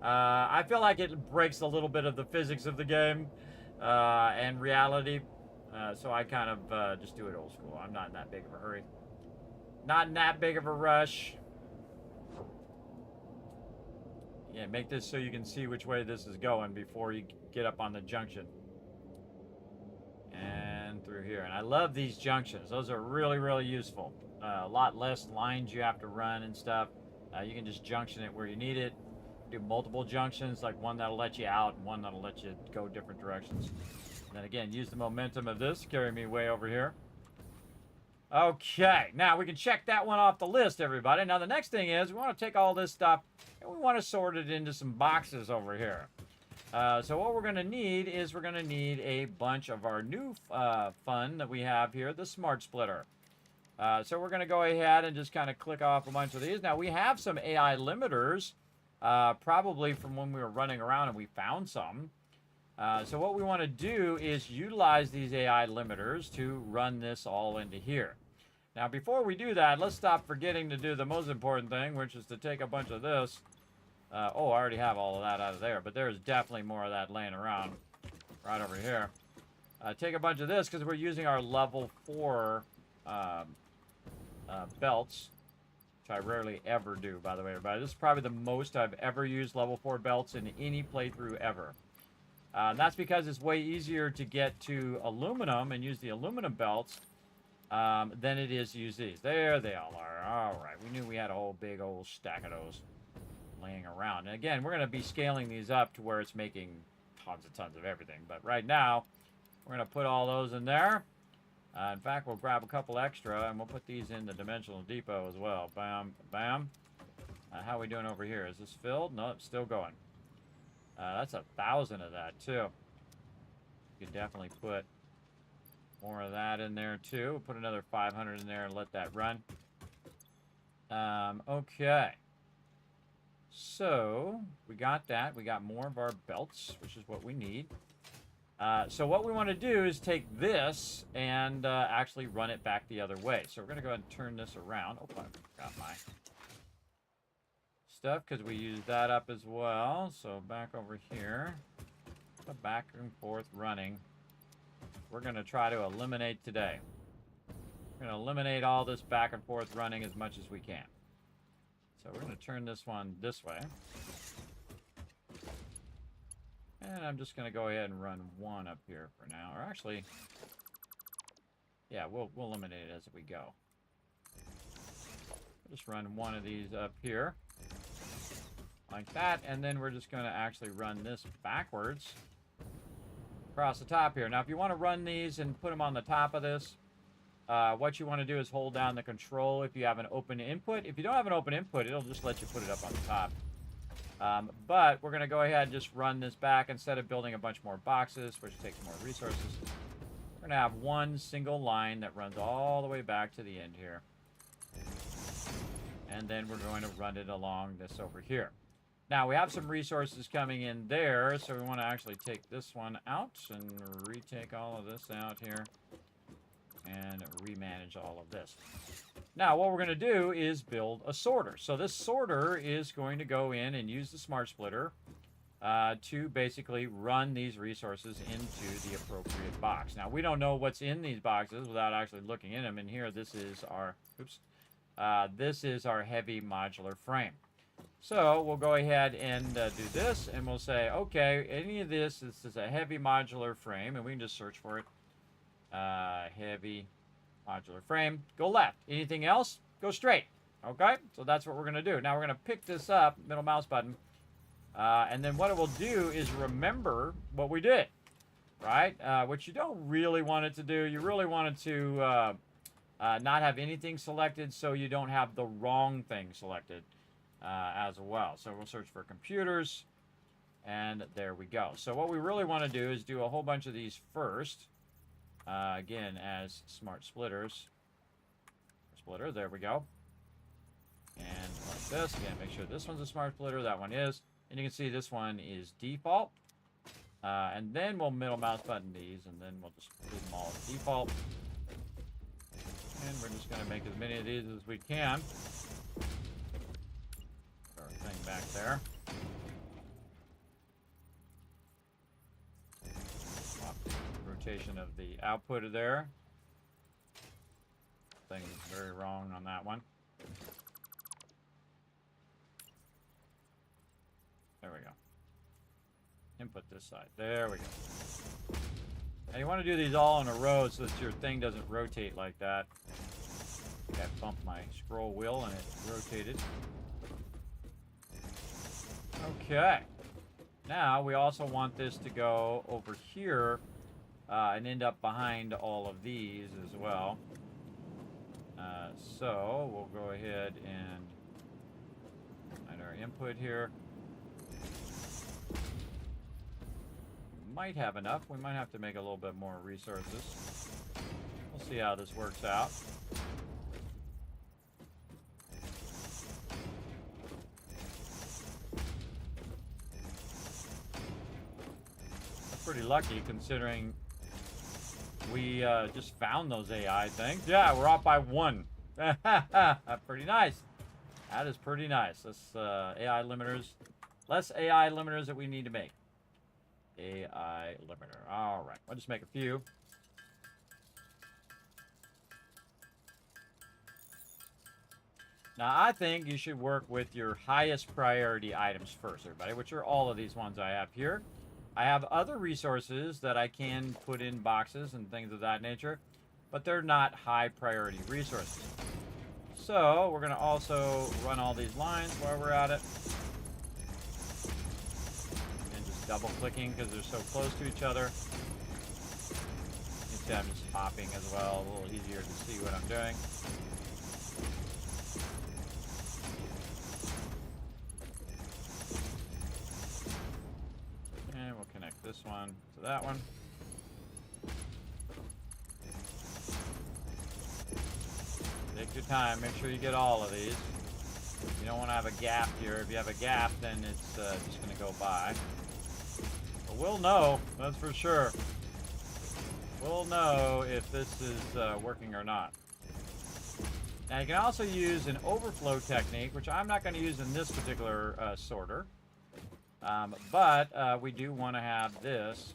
I feel like it breaks a little bit of the physics of the game and reality. So I kind of just do it old school. I'm not in that big of a hurry. Not in that big of a rush. Yeah, make this so you can see which way this is going before you get up on the junction. And through here. And I love these junctions. Those are really, really useful. A lot less lines you have to run and stuff. You can just junction it where you need it. Do multiple junctions, like one that'll let you out and one that'll let you go different directions. And then again, use the momentum of this to carry me way over here. Okay, now we can check that one off the list, everybody. Now the next thing is we want to take all this stuff and we want to sort it into some boxes over here. So what we're going to need is we're going to need a bunch of our new fun that we have here, the Smart Splitter. So we're going to go ahead and just kind of click off a bunch of these. Now we have some AI limiters, probably from when we were running around and we found some. So what we want to do is utilize these AI limiters to run this all into here. Now before we do that, let's stop forgetting to do the most important thing, which is to take a bunch of this. Oh, I already have all of that out of there, but there's definitely more of that laying around right over here. Take a bunch of this because we're using our level 4 belts, which I rarely ever do, by the way, everybody. This is probably the most I've ever used level 4 belts in any playthrough ever. And that's because it's way easier to get to aluminum and use the aluminum belts than it is to use these. There they all are. All right, we knew we had a whole big old stack of those laying around. And again, we're going to be scaling these up to where it's making tons of everything. But right now, we're going to put all those in there. In fact, we'll grab a couple extra, and we'll put these in the Dimensional Depot as well. Bam, bam. How are we doing over here? Is this filled? No, it's still going. That's 1,000 of that, too. You can definitely put more of that in there, too. We'll put another 500 in there and let that run. Okay. So, we got that. We got more of our belts, which is what we need. So what we want to do is take this and actually run it back the other way. So we're going to go ahead and turn this around. Oh, I forgot my stuff because we used that up as well. So back over here, back and forth running. We're going to try to eliminate today. We're going to eliminate all this back and forth running as much as we can. So we're going to turn this one this way. And I'm just going to go ahead and run one up here for now. Or actually, yeah, we'll eliminate it as we go. We'll just run one of these up here. Like that. And then we're just going to actually run this backwards across the top here. Now, if you want to run these and put them on the top of this, what you want to do is hold down the control if you have an open input. If you don't have an open input, it'll just let you put it up on the top. But we're going to go ahead and just run this back instead of building a bunch more boxes, which takes more resources. We're going to have one single line that runs all the way back to the end here. And then we're going to run it along this over here. Now, we have some resources coming in there, so we want to actually take this one out and retake all of this out here and remanage all of this. Now, what we're going to do is build a sorter. So this sorter is going to go in and use the Smart Splitter to basically run these resources into the appropriate box. Now, we don't know what's in these boxes without actually looking in them. And here, this is our, this is our heavy modular frame. So we'll go ahead and do this, and we'll say, okay, any of this is a heavy modular frame, and we can just search for it. Heavy modular frame. Go left. Anything else? Go straight. Okay? So that's what we're going to do. Now we're going to pick this up, middle mouse button, and then what it will do is remember what we did, right? What you don't really want it to do, you really want it to not have anything selected so you don't have the wrong thing selected as well. So we'll search for computers, and there we go. So what we really want to do is do a whole bunch of these first. Again, as smart splitters. Splitter, there we go. And like this. Again, make sure this one's a smart splitter. That one is. And you can see this one is default. And then we'll middle mouse button these, and then we'll just leave them all as default. And we're just going to make as many of these as we can. Put our thing back there. Swap the rotation of the output of there. Thing is very wrong on that one. There we go. Input this side. There we go. Now you want to do these all in a row so that your thing doesn't rotate like that. I bumped my scroll wheel and it rotated. Okay. Now we also want this to go over here and end up behind all of these as well. So we'll go ahead and add our input here. Might have enough. We might have to make a little bit more resources. We'll see how this works out. That's pretty lucky considering we just found those AI things. Yeah, we're off by 1. Pretty nice. That is pretty nice. That's AI limiters. Less AI limiters that we need to make. AI limiter. All right. I'll just make a few. Now, I think you should work with your highest priority items first, everybody, which are all of these ones I have here. I have other resources that I can put in boxes and things of that nature, but they're not high priority resources. So, we're going to also run all these lines while we're at it. Double clicking because they're so close to each other. You can see I'm just hopping as well, a little easier to see what I'm doing. And we'll connect this one to that one. Take your time, make sure you get all of these. You don't want to have a gap here. If you have a gap, then it's just going to go by. We'll know, that's for sure. We'll know if this is working or not. Now you can also use an overflow technique, which I'm not going to use in this particular sorter. But we do want to have this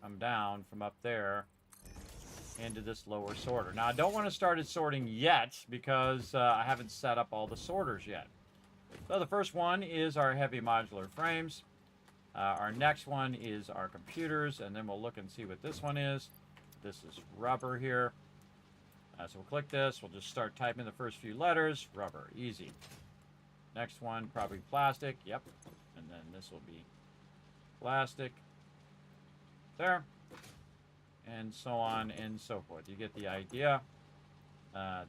come down from up there into this lower sorter. Now I don't want to start it sorting yet because I haven't set up all the sorters yet. So the first one is our heavy modular frames. Our next one is our computers, and then we'll look and see what this one is. This is rubber here. So we'll click this. We'll just start typing the first few letters. Rubber, easy. Next one, probably plastic. Yep. And then this will be plastic. There. And so on and so forth. You get the idea.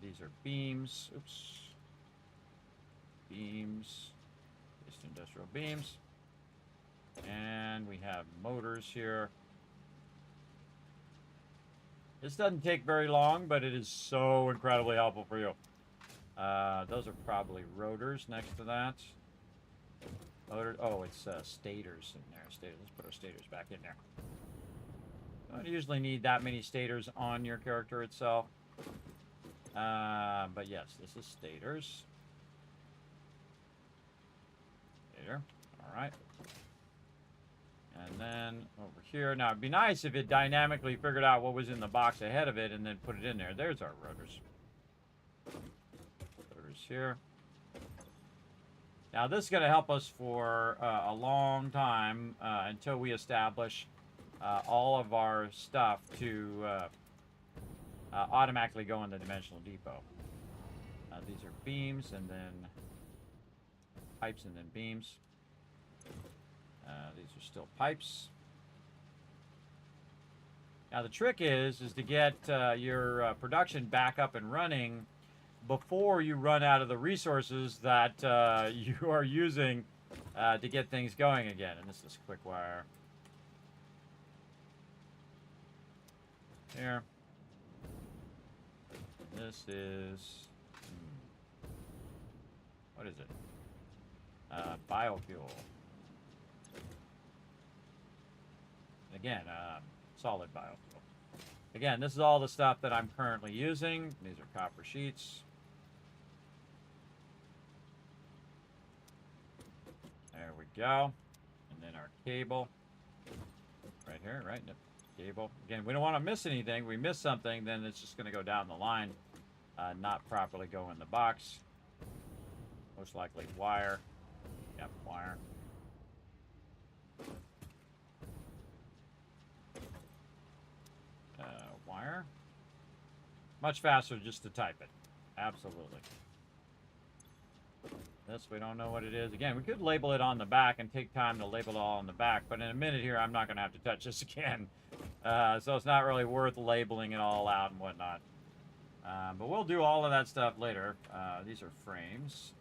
These are beams. Oops. Beams. Just industrial beams. And we have motors here. This doesn't take very long, but it is so incredibly helpful for you. Those are probably rotors next to that. Motor, oh, it's stators in there. Let's put our stators back in there. You don't usually need that many stators on your character itself. But yes, this is stators. Stator. All right. And then over here, now it'd be nice if it dynamically figured out what was in the box ahead of it and then put it in there. There's our rotors. Rotors here. Now this is going to help us for a long time until we establish all of our stuff to automatically go in the dimensional depot. These are beams and then pipes and then beams. These are still pipes. Now the trick is to get your production back up and running before you run out of the resources that you are using to get things going again. And this is quick wire. Here. This is... What is it? Biofuel. Again, solid biofuel. Again, this is all the stuff that I'm currently using. These are copper sheets. There we go. And then our cable. Right here, right? Cable. Again, we don't want to miss anything. We miss something, then it's just going to go down the line. Not properly go in the box. Most likely wire. Yep, wire. Wire. Much faster just to type it. Absolutely. This, we don't know what it is. Again, we could label it on the back and take time to label it all on the back, but in a minute here, I'm not going to have to touch this again. So it's not really worth labeling it all out and whatnot. But we'll do all of that stuff later. These are frames.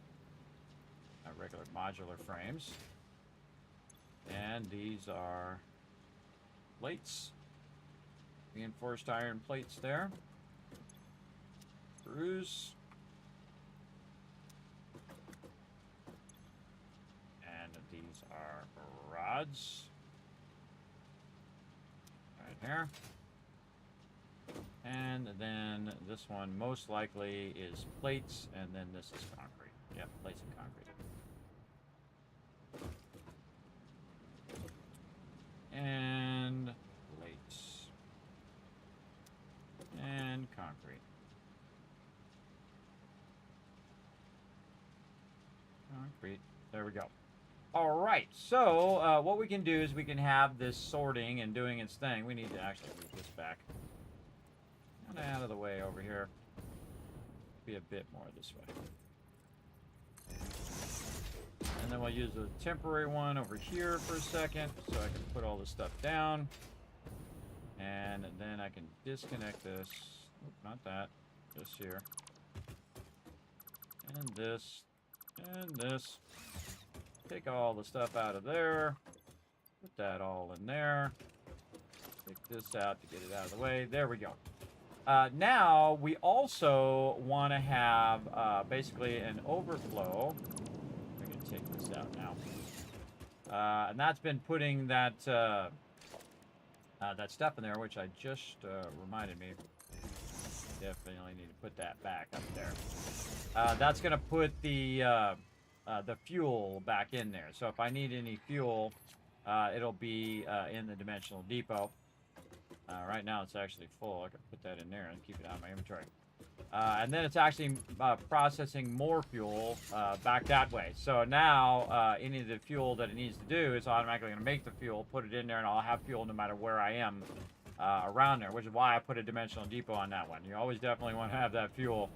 Regular modular frames. And these are plates. Reinforced iron plates there. Screws. And these are rods. Right here. And then this one most likely is plates, and then this is concrete. Yep, plates and concrete. And plates. And concrete. Concrete. There we go. All right. So what we can do is we can have this sorting and doing its thing. We need to actually move this back. Kind of out of the way over here. Be a bit more this way. And then we'll use a temporary one over here for a second so I can put all this stuff down. And then I can disconnect this. Oop, not that. This here. And this. And this. Take all the stuff out of there. Put that all in there. Take this out to get it out of the way. There we go. Now, we also want to have basically an overflow. I can take this out now. And that's been putting that that stuff in there, which I just reminded me. Definitely need to put that back up there. That's going to put the fuel back in there. So if I need any fuel, it'll be in the dimensional depot. Right now it's actually full. I can put that in there and keep it out of my inventory. And then it's actually processing more fuel back that way. So now any of the fuel that it needs to do is automatically going to make the fuel, put it in there, and I'll have fuel no matter where I am around there, which is why I put a dimensional depot on that one. You always definitely want to have that fuel.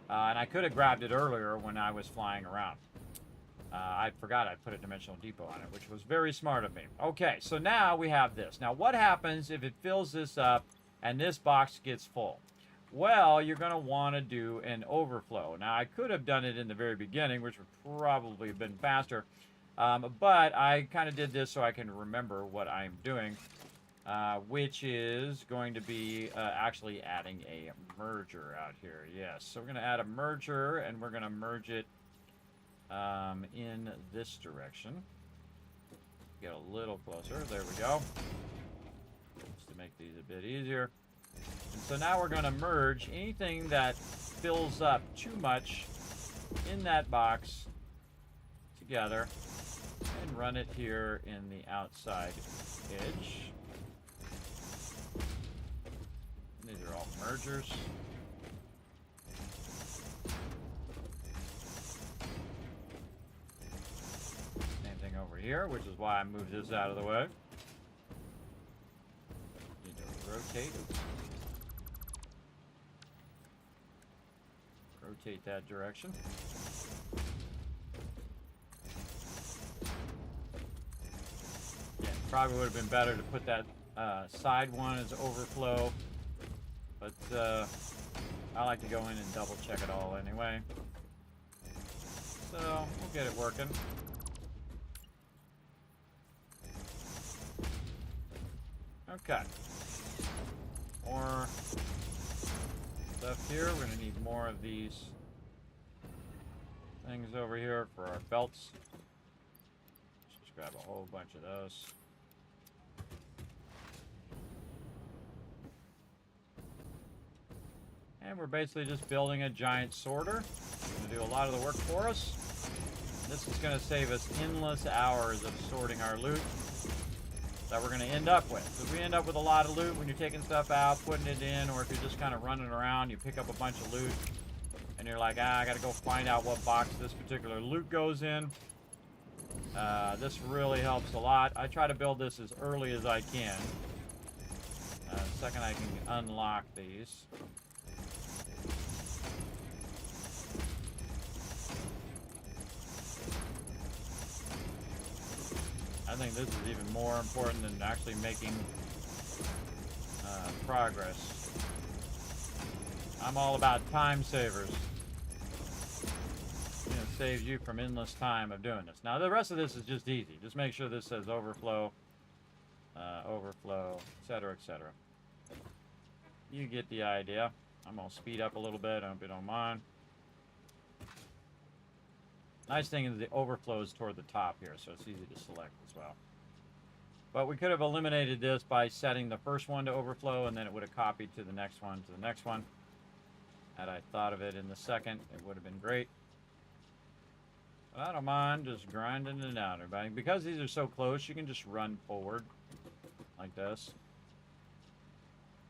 And I could have grabbed it earlier when I was flying around. I forgot I put a dimensional depot on it, which was very smart of me. Okay, so now we have this. Now, what happens if it fills this up and this box gets full? Well, you're going to want to do an overflow. Now, I could have done it in the very beginning, which would probably have been faster. But I kind of did this so I can remember what I'm doing, which is going to be actually adding a merger out here. Yes, so we're going to add a merger, and we're going to merge it in this direction. Get a little closer. There we go. Just to make these a bit easier. And so now we're going to merge anything that fills up too much in that box together and run it here in the outside edge. These are all mergers. Over here, which is why I moved this out of the way. Need to rotate. Rotate that direction. Yeah, probably would have been better to put that side one as overflow, but I like to go in and double check it all anyway. So we'll get it working. Okay. More stuff here. We're going to need more of these things over here for our belts. Let's just grab a whole bunch of those. And we're basically just building a giant sorter. It's going to do a lot of the work for us. This is going to save us endless hours of sorting our loot that we're going to end up with. If we end up with a lot of loot when you're taking stuff out, putting it in, or if you're just kind of running around, you pick up a bunch of loot, and you're like, I got to go find out what box this particular loot goes in. This really helps a lot. I try to build this as early as I can. The second I can unlock these. I think this is even more important than actually making progress. I'm all about time savers. It saves you from endless time of doing this. Now the rest of this is just easy. Just make sure this says overflow, overflow, etc., etc. You get the idea. I'm gonna speed up a little bit. I hope you don't mind. Nice thing is the overflow is toward the top here, so it's easy to select as well. But we could have eliminated this by setting the first one to overflow, and then it would have copied to the next one, to the next one. Had I thought of it in the second, it would have been great. But I don't mind just grinding it out, everybody. Because these are so close, you can just run forward like this.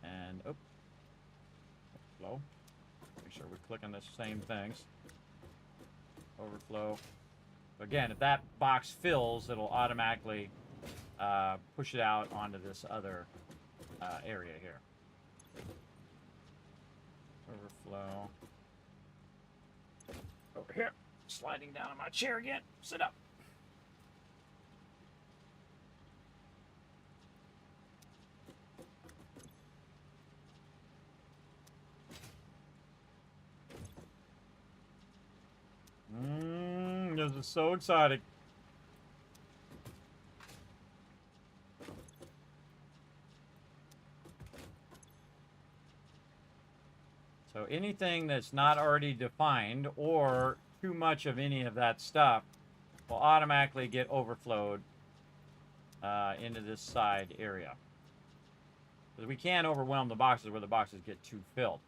And, overflow. Make sure we're clicking the same things. Overflow. Again, if that box fills, it'll automatically push it out onto this other area here. Overflow. Over here. Sliding down on my chair again. Sit up. This is so exciting. So anything that's not already defined or too much of any of that stuff will automatically get overflowed into this side area. Because we can't overwhelm the boxes where the boxes get too filled.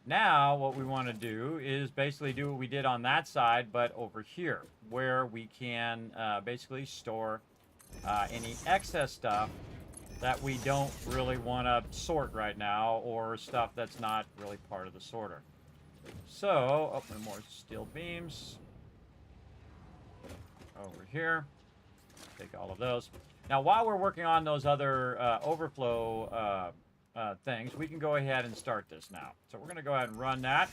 Now, what we want to do is basically do what we did on that side, but over here, where we can basically store any excess stuff that we don't really want to sort right now, or stuff that's not really part of the sorter. So, open more steel beams. Over here. Take all of those. Now, while we're working on those other overflow things, we can go ahead and start this now. So we're going to go ahead and run that.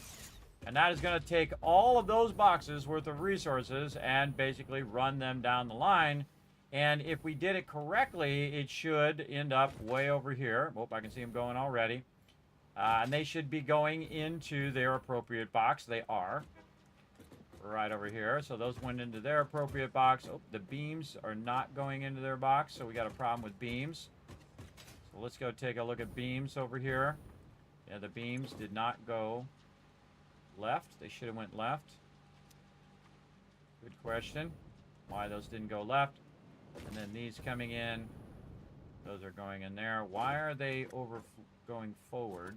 And that is going to take all of those boxes worth of resources and basically run them down the line. And if we did it correctly, it should end up way over here. Oh, I can see them going already. And they should be going into their appropriate box. They are. Right over here. So those went into their appropriate box. Oh, the beams are not going into their box, so we got a problem with beams. So let's go take a look at beams over here. Yeah, the beams did not go left. They should have went left. Good question. Why those didn't go left. And then these coming in. Those are going in there. Why are they going forward?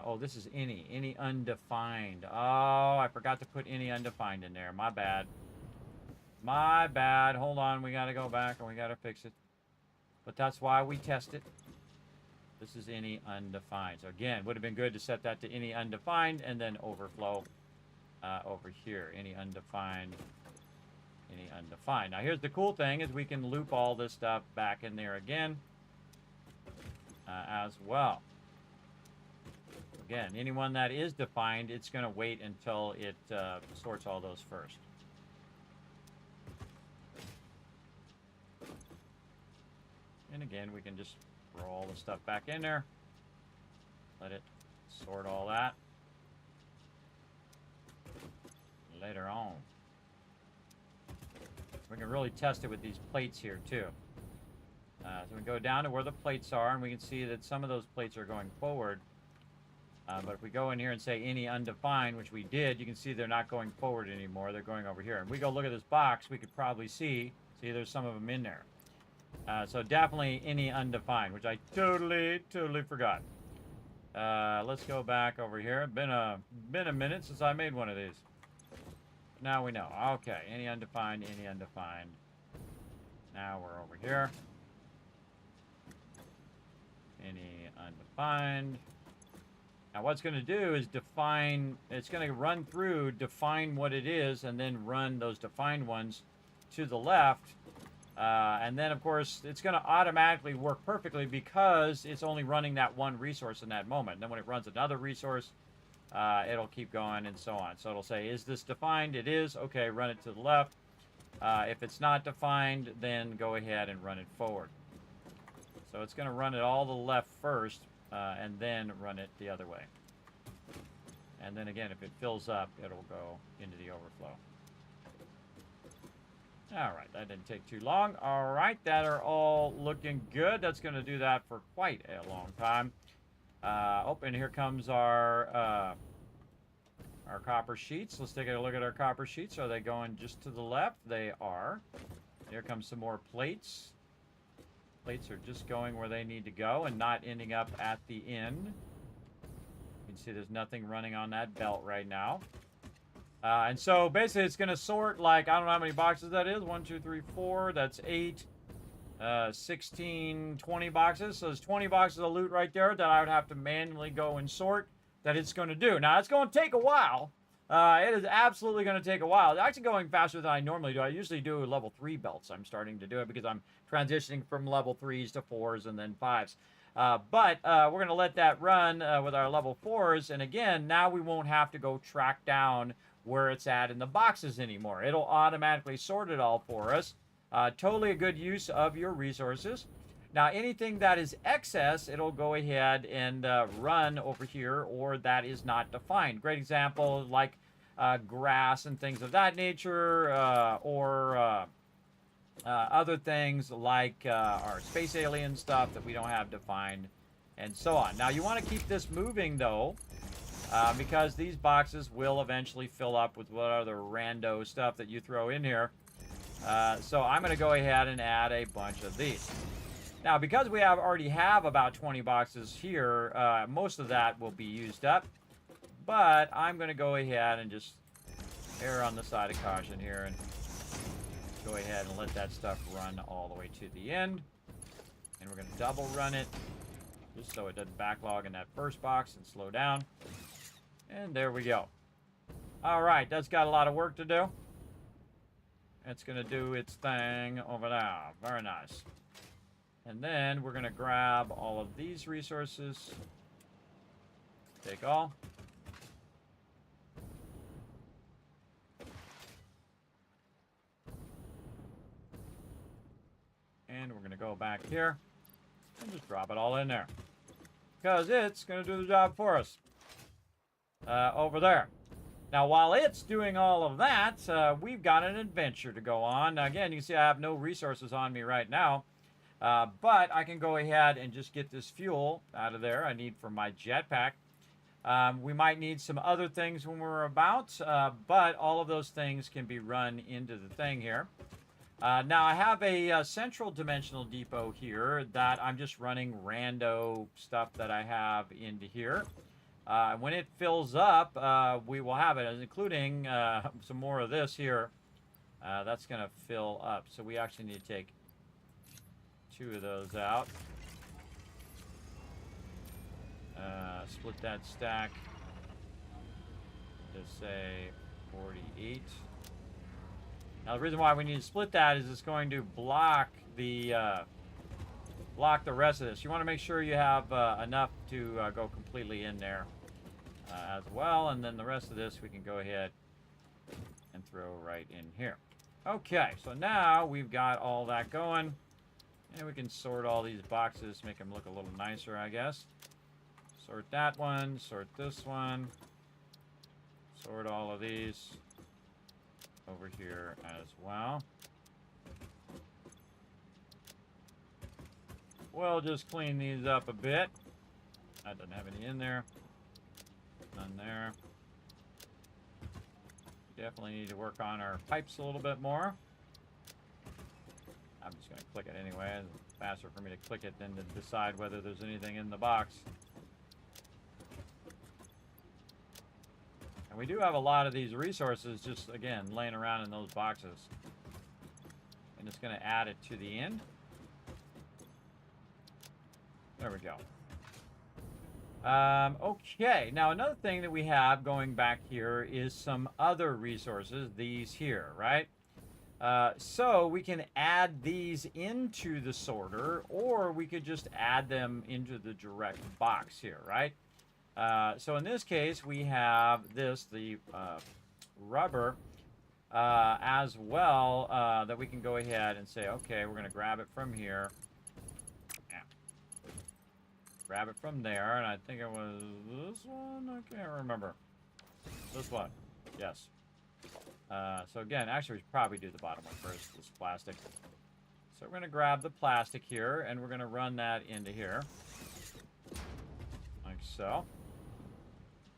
Oh, this is any undefined. Oh, I forgot to put any undefined in there. My bad. My bad. Hold on. We got to go back and we got to fix it. But that's why we test it. This is any undefined. So again, would have been good to set that to any undefined and then overflow over here. Any undefined. Any undefined. Now here's the cool thing is we can loop all this stuff back in there again as well. Again, anyone that is defined, it's going to wait until it sorts all those first. And again, we can just throw all the stuff back in there. Let it sort all that. Later on. We can really test it with these plates here, too. So we go down to where the plates are, and we can see that some of those plates are going forward. But if we go in here and say any undefined, which we did, you can see they're not going forward anymore. They're going over here. And we go look at this box, we could probably see there's some of them in there. So definitely any undefined, which I totally forgot. Let's go back over here. Been a minute since I made one of these. Now we know. Okay, any undefined, any undefined. Now we're over here. Any undefined. Now what it's going to do is define, it's going to run through, define what it is, and then run those defined ones to the left. And then, of course, it's going to automatically work perfectly because it's only running that one resource in that moment. And then when it runs another resource, it'll keep going and so on. So it'll say, is this defined? It is. Okay, run it to the left. If it's not defined, then go ahead and run it forward. So it's going to run it all to the left first, and then run it the other way. And then again, if it fills up, it'll go into the overflow. Alright, that didn't take too long. Alright, that are all looking good. That's going to do that for quite a long time. Oh, and here comes our copper sheets. Let's take a look at our copper sheets. Are they going just to the left? They are. Here comes some more plates. Plates are just going where they need to go and not ending up at the end. You can see there's nothing running on that belt right now. And so basically it's going to sort like, I don't know how many boxes that is. 1, 2, 3, 4. That's 8, 16, 20 boxes. So there's 20 boxes of loot right there that I would have to manually go and sort that it's going to do. Now, it's going to take a while. It is absolutely going to take a while. It's actually going faster than I normally do. I usually do level 3 belts. I'm starting to do it because I'm transitioning from level 3s to 4s and then 5s. But we're going to let that run with our level 4s. And again, now we won't have to go track down where it's at in the boxes anymore. It'll automatically sort it all for us. Totally a good use of your resources. Now, anything that is excess, it'll go ahead and run over here, or that is not defined. Great example, like grass and things of that nature, or other things like our space alien stuff that we don't have defined, and so on. Now, you want to keep this moving, though, because these boxes will eventually fill up with what other rando stuff that you throw in here. So I'm going to go ahead and add a bunch of these. Now, because we already have about 20 boxes here, most of that will be used up. But I'm going to go ahead and just err on the side of caution here and go ahead and let that stuff run all the way to the end. And we're going to double run it just so it doesn't backlog in that first box and slow down. And there we go. All right, that's got a lot of work to do. It's going to do its thing over there. Very nice. And then we're going to grab all of these resources. Take all. And we're going to go back here and just drop it all in there. Because it's going to do the job for us. Over there. Now, while it's doing all of that, we've got an adventure to go on. Now, again, you can see I have no resources on me right now. But I can go ahead and just get this fuel out of there I need for my jetpack. We might need some other things when we're about, but all of those things can be run into the thing here. Now, I have a central dimensional depot here that I'm just running rando stuff that I have into here. When it fills up, we will have it, including some more of this here. That's going to fill up, so we actually need to take 2 of those out. Split that stack to say 48. Now the reason why we need to split that is it's going to block the rest of this. You want to make sure you have enough to go completely in there as well, and then the rest of this we can go ahead and throw right in here. Okay, so now we've got all that going. And we can sort all these boxes, make them look a little nicer, I guess. Sort that one, sort this one. Sort all of these over here as well. We'll just clean these up a bit. That doesn't have any in there. done there. Definitely need to work on our pipes a little bit more. I'm just going to click it anyway. It's faster for me to click it than to decide whether there's anything in the box. And we do have a lot of these resources just, again, laying around in those boxes. And it's going to add it to the end. There we go. Okay, now another thing that we have going back here is some other resources, these here, right? So we can add these into the sorter, or we could just add them into the direct box here, right? So in this case, we have this, the rubber, as well, that we can go ahead and say, okay, we're going to grab it from here. Grab it from there, and I think it was this one? I can't remember. This one. Yes. So again, actually we should probably do the bottom one first, this plastic. So we're going to grab the plastic here, and we're going to run that into here. Like so.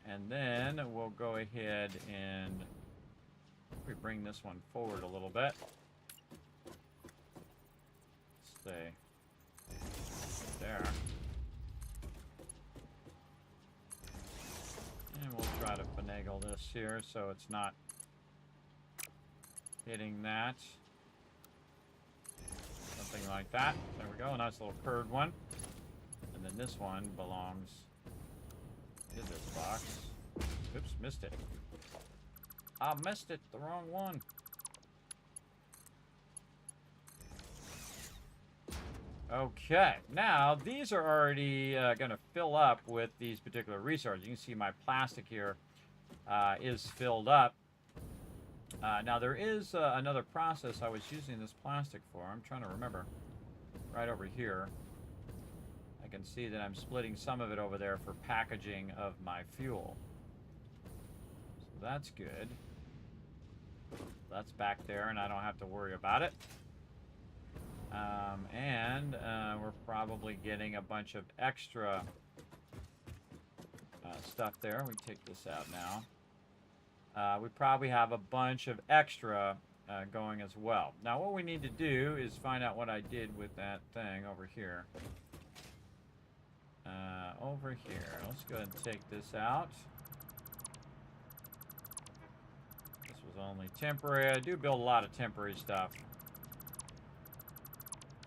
And then we'll go ahead and we bring this one forward a little bit. Stay there. And we'll try to finagle this here so it's not hitting that. Something like that. There we go. A nice little curved one. And then this one belongs in this box. Oops, missed it. I missed it. The wrong one. Okay, now these are already going to fill up with these particular resources. You can see my plastic here is filled up. Now there is another process I was using this plastic for. I'm trying to remember. Right over here. I can see that I'm splitting some of it over there for packaging of my fuel. So that's good. That's back there and I don't have to worry about it. We're probably getting a bunch of extra stuff there. We take this out now. We probably have a bunch of extra going as well. Now what we need to do is find out what I did with that thing over here. Let's go ahead and take this out. This was only temporary. I do build a lot of temporary stuff.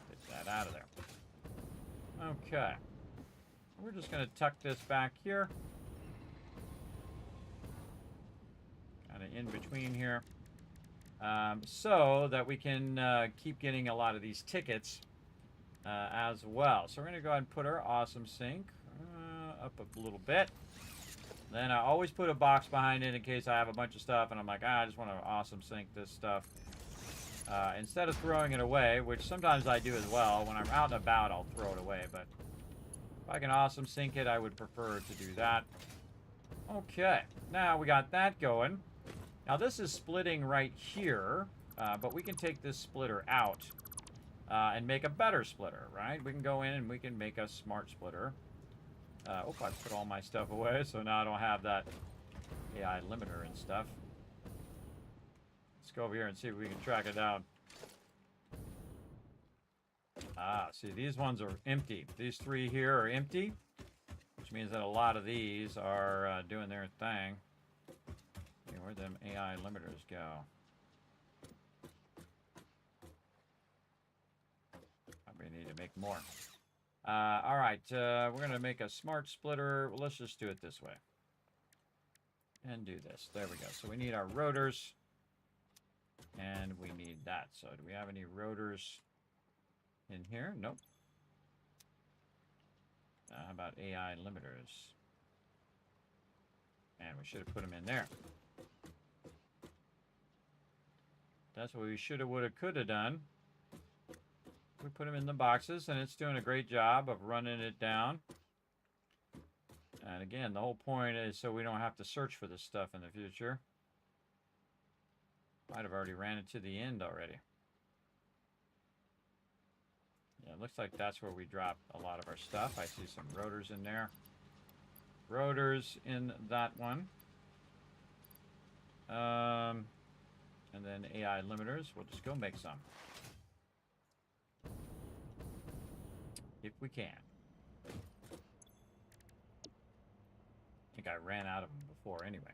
Get that out of there. Okay. We're just going to tuck this back here. Kind of in between here. So that we can keep getting a lot of these tickets as well. So we're going to go ahead and put our awesome sink up a little bit. Then I always put a box behind it in case I have a bunch of stuff and I'm like, I just want to awesome sink this stuff. Instead of throwing it away, which sometimes I do as well. When I'm out and about, I'll throw it away. But if I can awesome sink it, I would prefer to do that. Okay, now we got that going. Now this is splitting right here, but we can take this splitter out and make a better splitter, right? We can go in and we can make a smart splitter. I put all my stuff away, so now I don't have that AI limiter and stuff. Let's go over here and see if we can track it down. See, these ones are empty. These three here are empty, which means that a lot of these are doing their thing. Okay, where'd them AI limiters go? Probably need to make more. All right, we're going to make a smart splitter. Let's just do it this way. And do this. There we go. So we need our rotors. And we need that. So do we have any rotors in here? Nope. How about AI limiters? And we should have put them in there. That's what we should have, would have, could have done. We put them in the boxes, and it's doing a great job of running it down. And again, the whole point is so we don't have to search for this stuff in the future. Might have already ran it to the end already. Yeah, it looks like that's where we drop a lot of our stuff. I see some rotors in there. rotors in that one. And then AI limiters. We'll just go make some. If we can. I think I ran out of them before anyway.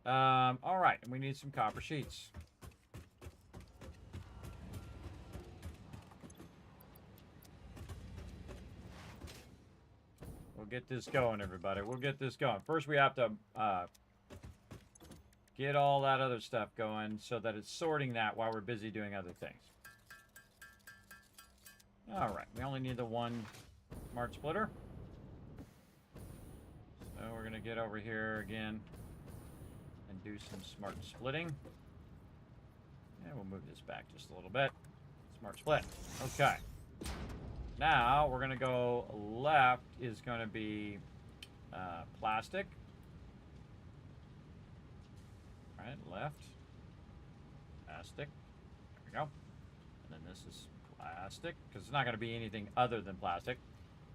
Alright, and we need some copper sheets. We'll get this going, everybody. We'll get this going. First, we have to get all that other stuff going so that it's sorting that while we're busy doing other things. Alright, we only need the one smart splitter. So we're going to get over here again and do some smart splitting. And we'll move this back just a little bit. Smart split. Okay. Now we're going to go left is going to be plastic. All right, left. Plastic. There we go. And then this is plastic because it's not going to be anything other than plastic.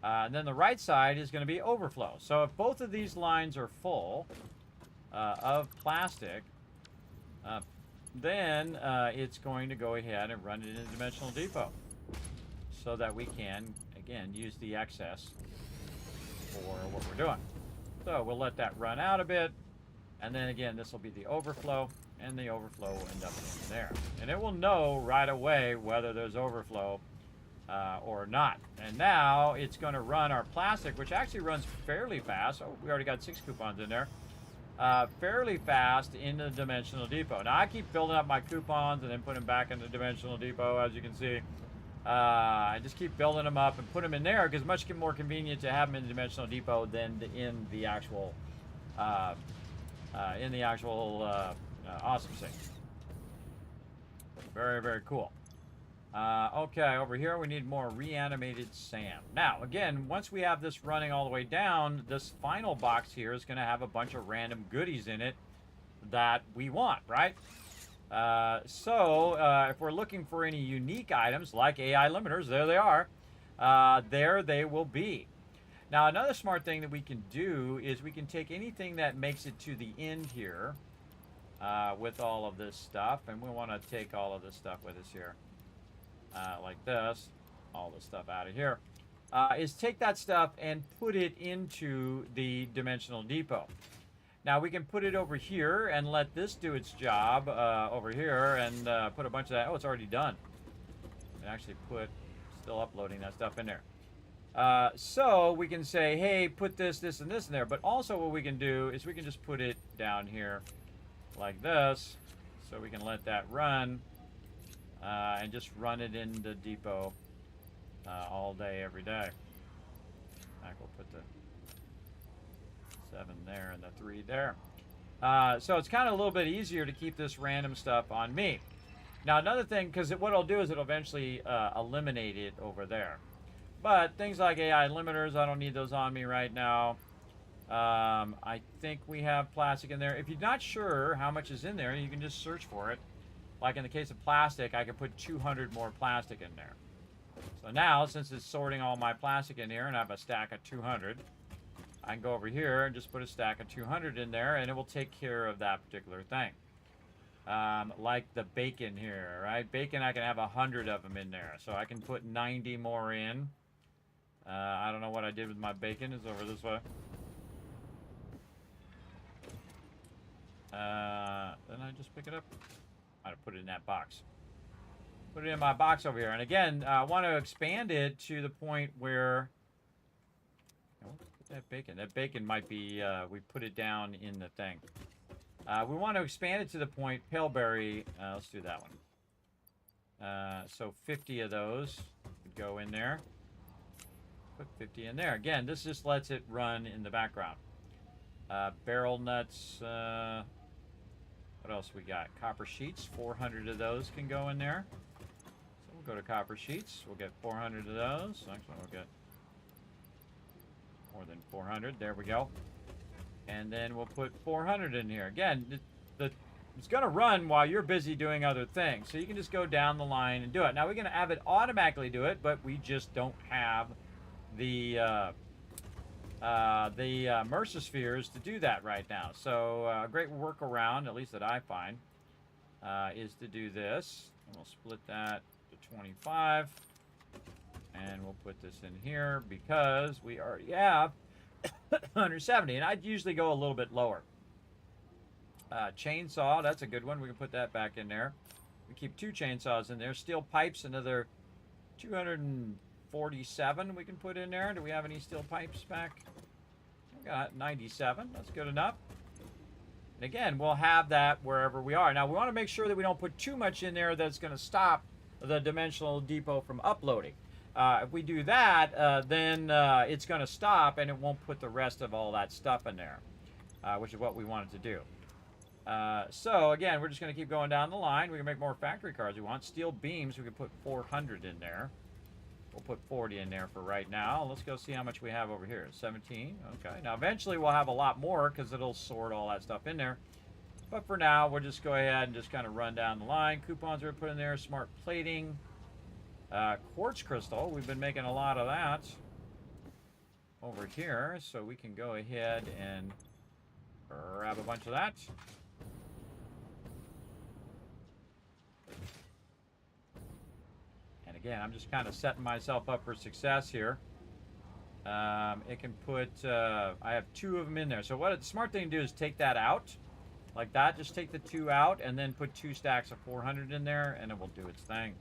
And then the right side is going to be overflow. So if both of these lines are full of plastic, then it's going to go ahead and run it in a dimensional depot so that we can, again, use the excess for what we're doing. So we'll let that run out a bit. And then again, this will be the overflow, and the overflow will end up in there. And it will know right away whether there's overflow or not. And now it's going to run our plastic, which actually runs fairly fast. Oh, we already got 6 coupons in there. Fairly fast into the dimensional depot. Now I keep building up my coupons and then putting them back in the dimensional depot, as you can see. I just keep building them up and put them in there because it's much more convenient to have them in the dimensional depot than in the actual awesome thing. Very, very cool. Okay, over here we need more reanimated sand. Now, again, once we have this running all the way down, this final box here is going to have a bunch of random goodies in it that we want, right? If we're looking for any unique items like AI limiters, there they are. There they will be. Now, another smart thing that we can do is we can take anything that makes it to the end here with all of this stuff, and we want to take all of this stuff with us here. Like this, all the stuff out of here, is take that stuff and put it into the dimensional depot. Now we can put it over here and let this do its job over here and put a bunch of that. Oh, it's already done. And actually still uploading that stuff in there. So we can say, hey, put this, this, and this in there. But also what we can do is we can just put it down here like this. So we can let that run. And just run it in the depot all day, every day. We'll put the 7 there and the 3 there. So it's kind of a little bit easier to keep this random stuff on me. Now another thing, because what I'll do is it'll eventually eliminate it over there. But things like AI limiters, I don't need those on me right now. I think we have plastic in there. If you're not sure how much is in there, you can just search for it. Like in the case of plastic, I can put 200 more plastic in there. So now, since it's sorting all my plastic in here and I have a stack of 200, I can go over here and just put a stack of 200 in there and it will take care of that particular thing. Like the bacon here, right? Bacon, I can have 100 of them in there. So I can put 90 more in. I don't know what I did with my bacon. It's over this way. Then I just pick it up. I gotta put it in that box. Put it in my box over here. And again, I want to expand it to the point where... Put that bacon. That bacon might be... we put it down in the thing. We want to expand it to the point... Paleberry... let's do that one. So 50 of those would go in there. Put 50 in there. Again, this just lets it run in the background. Barrel nuts... what else we got? Copper sheets, 400 of those can go in there. So we'll go to copper sheets. We'll get 400 of those. Actually, we'll get more than 400. There we go. And then we'll put 400 in here. Again, it's going to run while you're busy doing other things. So you can just go down the line and do it. Now, we're going to have it automatically do it, but we just don't have the the Mercer spheres to do that right now. So a great workaround, at least that I find, is to do this. And we'll split that to 25. And we'll put this in here because we already have 170. And I'd usually go a little bit lower. Chainsaw, that's a good one. We can put that back in there. We keep 2 chainsaws in there. Steel pipes, another 247 we can put in there. Do we have any steel pipes back? We got 97. That's good enough. And again, we'll have that wherever we are. Now, we want to make sure that we don't put too much in there that's going to stop the dimensional depot from uploading. If we do that, then it's going to stop and it won't put the rest of all that stuff in there, which is what we wanted to do. So again, we're just going to keep going down the line. We can make more factory cars we want. Steel beams, we can put 400 in there. We'll put 40 in there for right now. Let's go see how much we have over here. 17. Okay. Now eventually we'll have a lot more because it'll sort all that stuff in there. But for now, we'll just go ahead and just kind of run down the line. Coupons we're putting in there. Smart plating. Quartz crystal. We've been making a lot of that over here. So we can go ahead and grab a bunch of that. Again, I'm just kind of setting myself up for success here. It can put, I have 2 of them in there. So what the smart thing to do is take that out, like that. Just take the 2 out and then put 2 stacks of 400 in there and it will do its thing.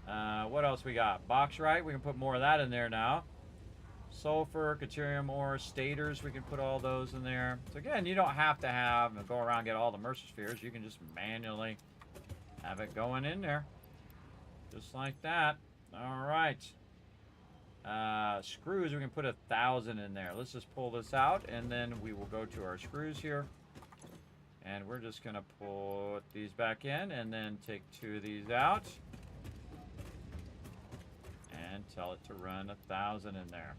What else we got? Bauxite, we can put more of that in there now. Sulfur, Caterium ore, stators, we can put all those in there. So again, you don't have to have and go around and get all the Mercer spheres. You can just manually have it going in there. Just like that. All right. Screws, we can put 1,000 in there. Let's just pull this out, and then we will go to our screws here. And we're just going to put these back in, and then take 2 of these out. And tell it to run 1,000 in there.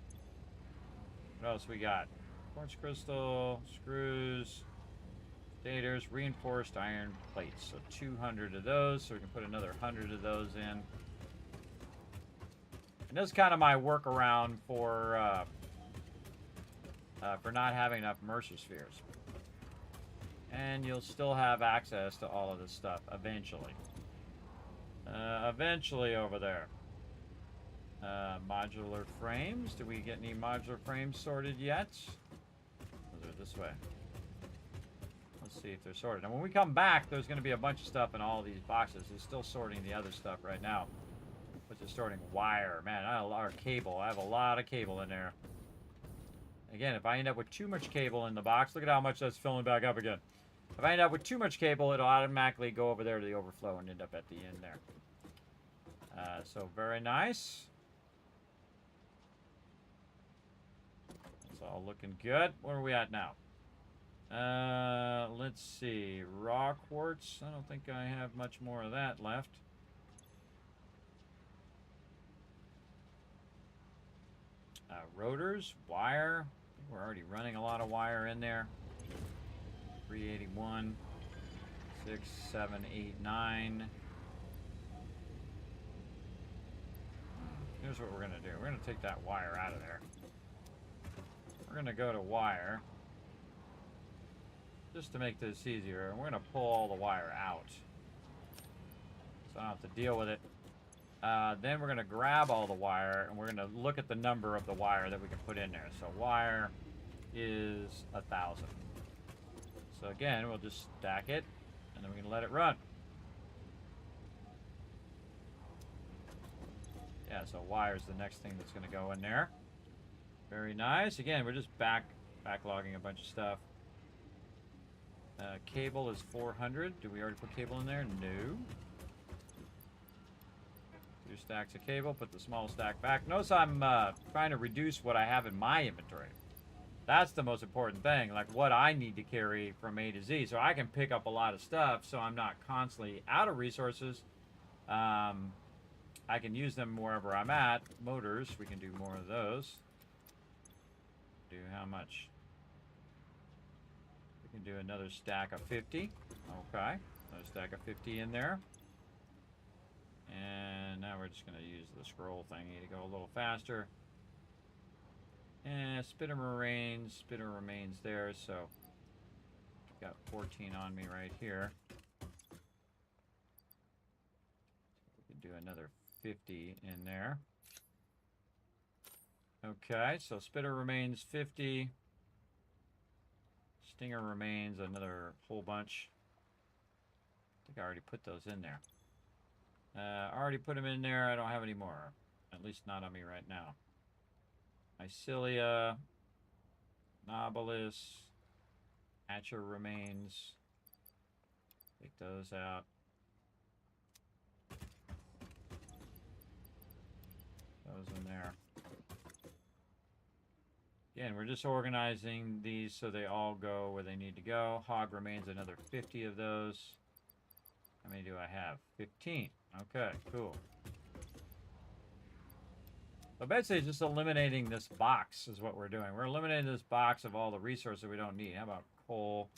What else we got? Quartz crystal, screws, stators, reinforced iron plates. So 200 of those, so we can put another 100 of those in. And this is kind of my workaround for not having enough Mercer spheres. And you'll still have access to all of this stuff eventually. Eventually over there. Modular frames. Do we get any modular frames sorted yet? Those are this way. Let's see if they're sorted. And when we come back, there's going to be a bunch of stuff in all these boxes. He's still sorting the other stuff right now. Which is sorting wire. Man, I have a lot of cable. I have a lot of cable in there. Again, if I end up with too much cable in the box, look at how much that's filling back up again. If I end up with too much cable, it'll automatically go over there to the overflow and end up at the end there. So very nice. It's all looking good. Where are we at now? Let's see. Raw quartz. I don't think I have much more of that left. Rotors, wire. I think we're already running a lot of wire in there. 381, 6, 7, 8, 9. Here's what we're going to do. We're going to take that wire out of there. We're going to go to wire. Just to make this easier. And we're going to pull all the wire out. So I don't have to deal with it. Then we're going to grab all the wire, and we're going to look at the number of the wire that we can put in there. So wire is 1,000. So again, we'll just stack it, and then we can let it run. Yeah, so wire is the next thing that's going to go in there. Very nice. Again, we're just backlogging a bunch of stuff. Cable is 400. Do we already put cable in there? No. 2 stacks of cable, put the small stack back. Notice I'm trying to reduce what I have in my inventory. That's the most important thing, like what I need to carry from A to Z. So I can pick up a lot of stuff so I'm not constantly out of resources. I can use them wherever I'm at. Motors, we can do more of those. Do how much? We can do another stack of 50. Okay, another stack of 50 in there. And now we're just going to use the scroll thingy to go a little faster. Spitter remains there, so got 14 on me right here. We can do another 50 in there. Okay, so Spitter remains 50. Stinger remains another whole bunch. I think I already put those in there. I already put them in there. I don't have any more. At least not on me right now. Mycelia, Nobilis, Hatcher remains. Take those out. Those in there. Again, we're just organizing these so they all go where they need to go. Hog remains another 50 of those. How many do I have? 15. Okay, cool. So basically just eliminating this box is what we're doing. We're eliminating this box of all the resources we don't need. How about coal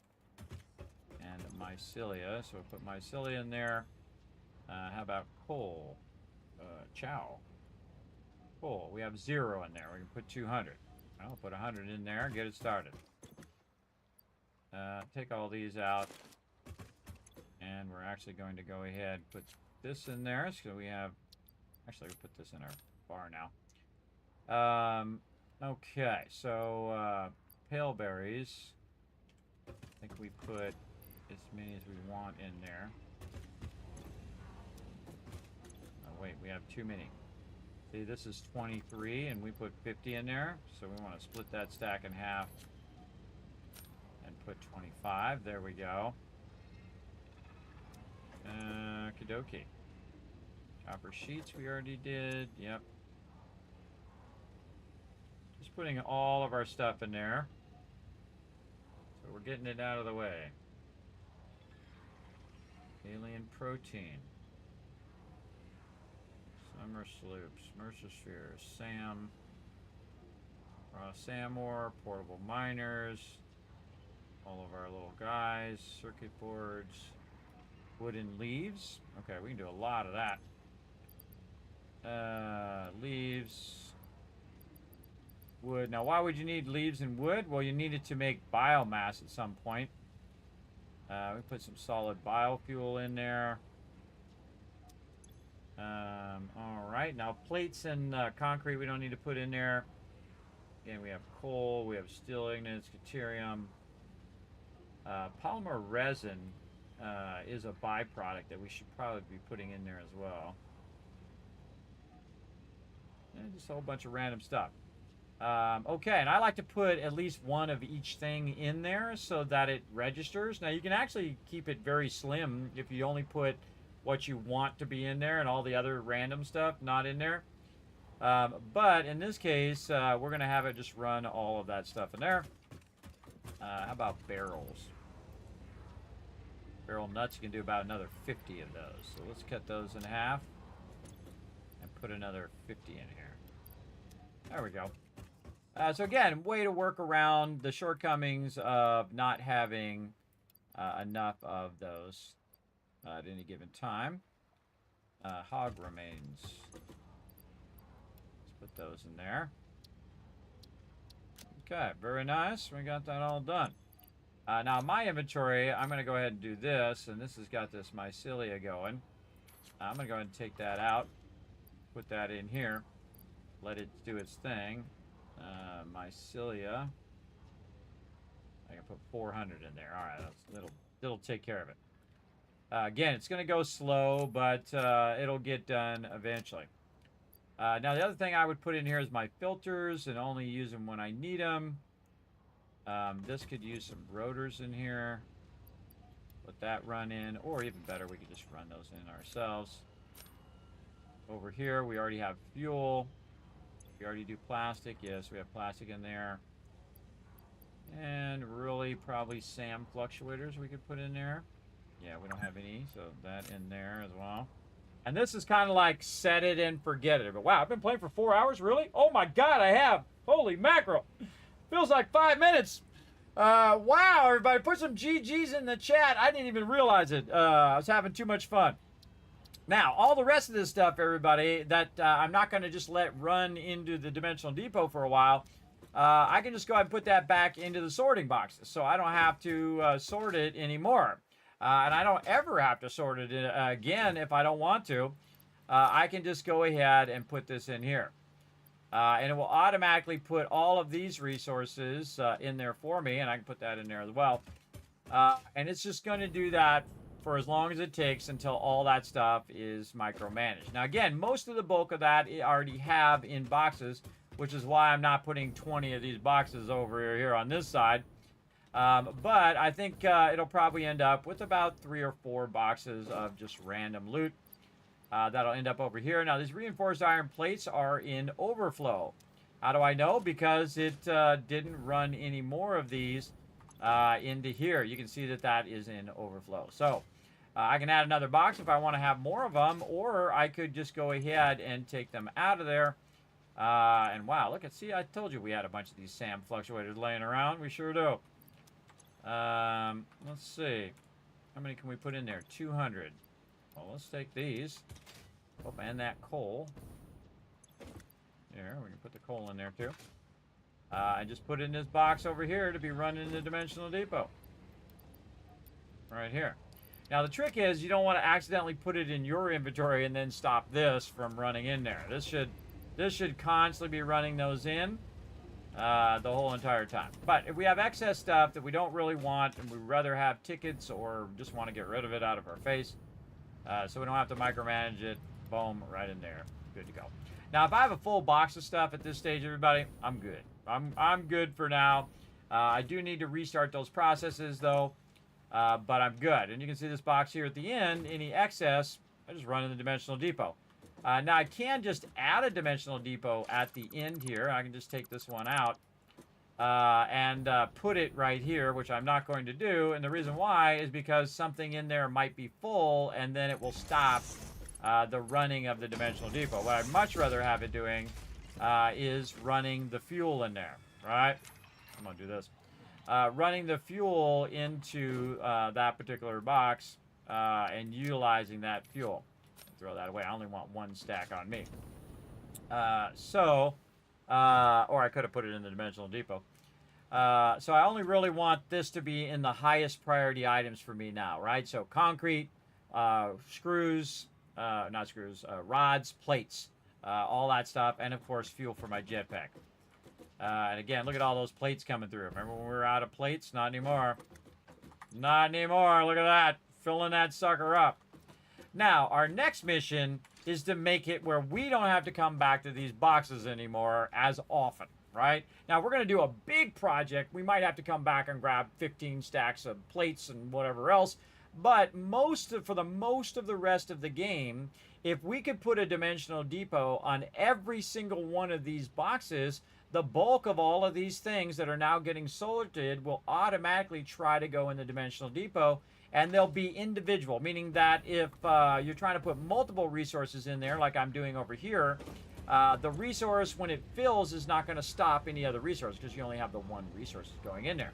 and mycelia? So we'll put mycelia in there. How about coal? Chow. Coal. We have 0 in there. We can put 200. I'll put 100 in there and get it started. Take all these out. And we're actually going to go ahead and put this in there. So we have... Actually, we'll put this in our bar now. Okay, so pale berries. I think we put as many as we want in there. Oh, wait, we have too many. See, this is 23, and we put 50 in there. So we want to split that stack in half and put 25. There we go. Okie dokie. Copper sheets we already did. Yep. Just putting all of our stuff in there. So we're getting it out of the way. Alien protein. Summer sloops, Mercer spheres, SAM, raw SAM-ore, portable miners, all of our little guys, circuit boards, wooden leaves. Okay, we can do a lot of that. Leaves, wood. Now, why would you need leaves and wood? Well, you need it to make biomass at some point. We put some solid biofuel in there. All right, now plates and concrete we don't need to put in there. Again, we have coal, we have steel ignites, deuterium. Polymer resin is a byproduct that we should probably be putting in there as well. And just a whole bunch of random stuff. Okay, and I like to put at least one of each thing in there so that it registers. Now, you can actually keep it very slim if you only put what you want to be in there and all the other random stuff not in there. But in this case, we're going to have it just run all of that stuff in there. How about barrels? Barrel nuts, you can do about another 50 of those. So let's cut those in half and put another 50 in here. There we go. So again, way to work around the shortcomings of not having enough of those at any given time. Hog remains. Let's put those in there. Okay, very nice. We got that all done. Now, my inventory, I'm going to go ahead and do this, and this has got this mycelia going. I'm going to go ahead and take that out, put that in here, let it do its thing. Mycelia, I can put 400 in there. All right, it'll take care of it. Again, it's going to go slow, but it'll get done eventually. Now, the other thing I would put in here is my filters and only use them when I need them. This could use some rotors in here. Let that run in, or even better, we could just run those in ourselves. Over here, we already have fuel. We already do plastic. Yes, we have plastic in there. And really probably SAM fluctuators we could put in there. Yeah, we don't have any, so that in there as well. And this is kind of like set it and forget it. But wow, I've been playing for 4 hours, really? Oh my God, I have. Holy mackerel. Feels like 5 minutes. Wow, everybody, put some GGs in the chat. I didn't even realize it. I was having too much fun. Now, all the rest of this stuff, everybody, that I'm not going to just let run into the Dimensional Depot for a while. I can just go ahead and put that back into the sorting boxes. So I don't have to sort it anymore. And I don't ever have to sort it again if I don't want to. I can just go ahead and put this in here. And it will automatically put all of these resources in there for me. And I can put that in there as well. And it's just going to do that for as long as it takes until all that stuff is micromanaged. Now, again, most of the bulk of that I already have in boxes, which is why I'm not putting 20 of these boxes over here on this side. But I think it'll probably end up with about 3 or 4 boxes of just random loot. That'll end up over here. Now, these reinforced iron plates are in overflow. How do I know? Because it didn't run any more of these into here. You can see that that is in overflow. So I can add another box if I want to have more of them, or I could just go ahead and take them out of there. And wow, look at, see, I told you we had a bunch of these SAM fluctuators laying around. We sure do. Let's see. How many can we put in there? 200. Well, let's take these. Oh, and that coal. There, we can put the coal in there too. And just put it in this box over here to be run in the Dimensional Depot. Right here. Now, the trick is you don't want to accidentally put it in your inventory and then stop this from running in there. This should constantly be running those in the whole entire time. But if we have excess stuff that we don't really want and we'd rather have tickets or just want to get rid of it out of our face, so we don't have to micromanage it, boom, right in there. Good to go. Now, if I have a full box of stuff at this stage, everybody, I'm good. I'm good for now. I do need to restart those processes, though, but I'm good. And you can see this box here at the end. Any excess, I just run in the Dimensional Depot. Now, I can just add a Dimensional Depot at the end here. I can just take this one out and put it right here, which I'm not going to do. And the reason why is because something in there might be full, and then it will stop the running of the Dimensional Depot. What I'd much rather have it doing is running the fuel in there, right? I'm going to do this. Running the fuel into that particular box and utilizing that fuel. Throw that away. I only want 1 stack on me. Or I could have put it in the Dimensional Depot. So I only really want this to be in the highest priority items for me now, right? So concrete, screws, not screws, rods, plates, all that stuff, and of course fuel for my jetpack. And again, look at all those plates coming through. Remember when we were out of plates? Not anymore. Not anymore. Look at that. Filling that sucker up. Now, our next mission is to make it where we don't have to come back to these boxes anymore as often, right? Now, we're going to do a big project. We might have to come back and grab 15 stacks of plates and whatever else. But for the most of the rest of the game, if we could put a Dimensional Depot on every single one of these boxes, the bulk of all of these things that are now getting sorted will automatically try to go in the Dimensional Depot. And they'll be individual, meaning that if you're trying to put multiple resources in there, like I'm doing over here, the resource, when it fills, is not going to stop any other resource because you only have the 1 resource going in there.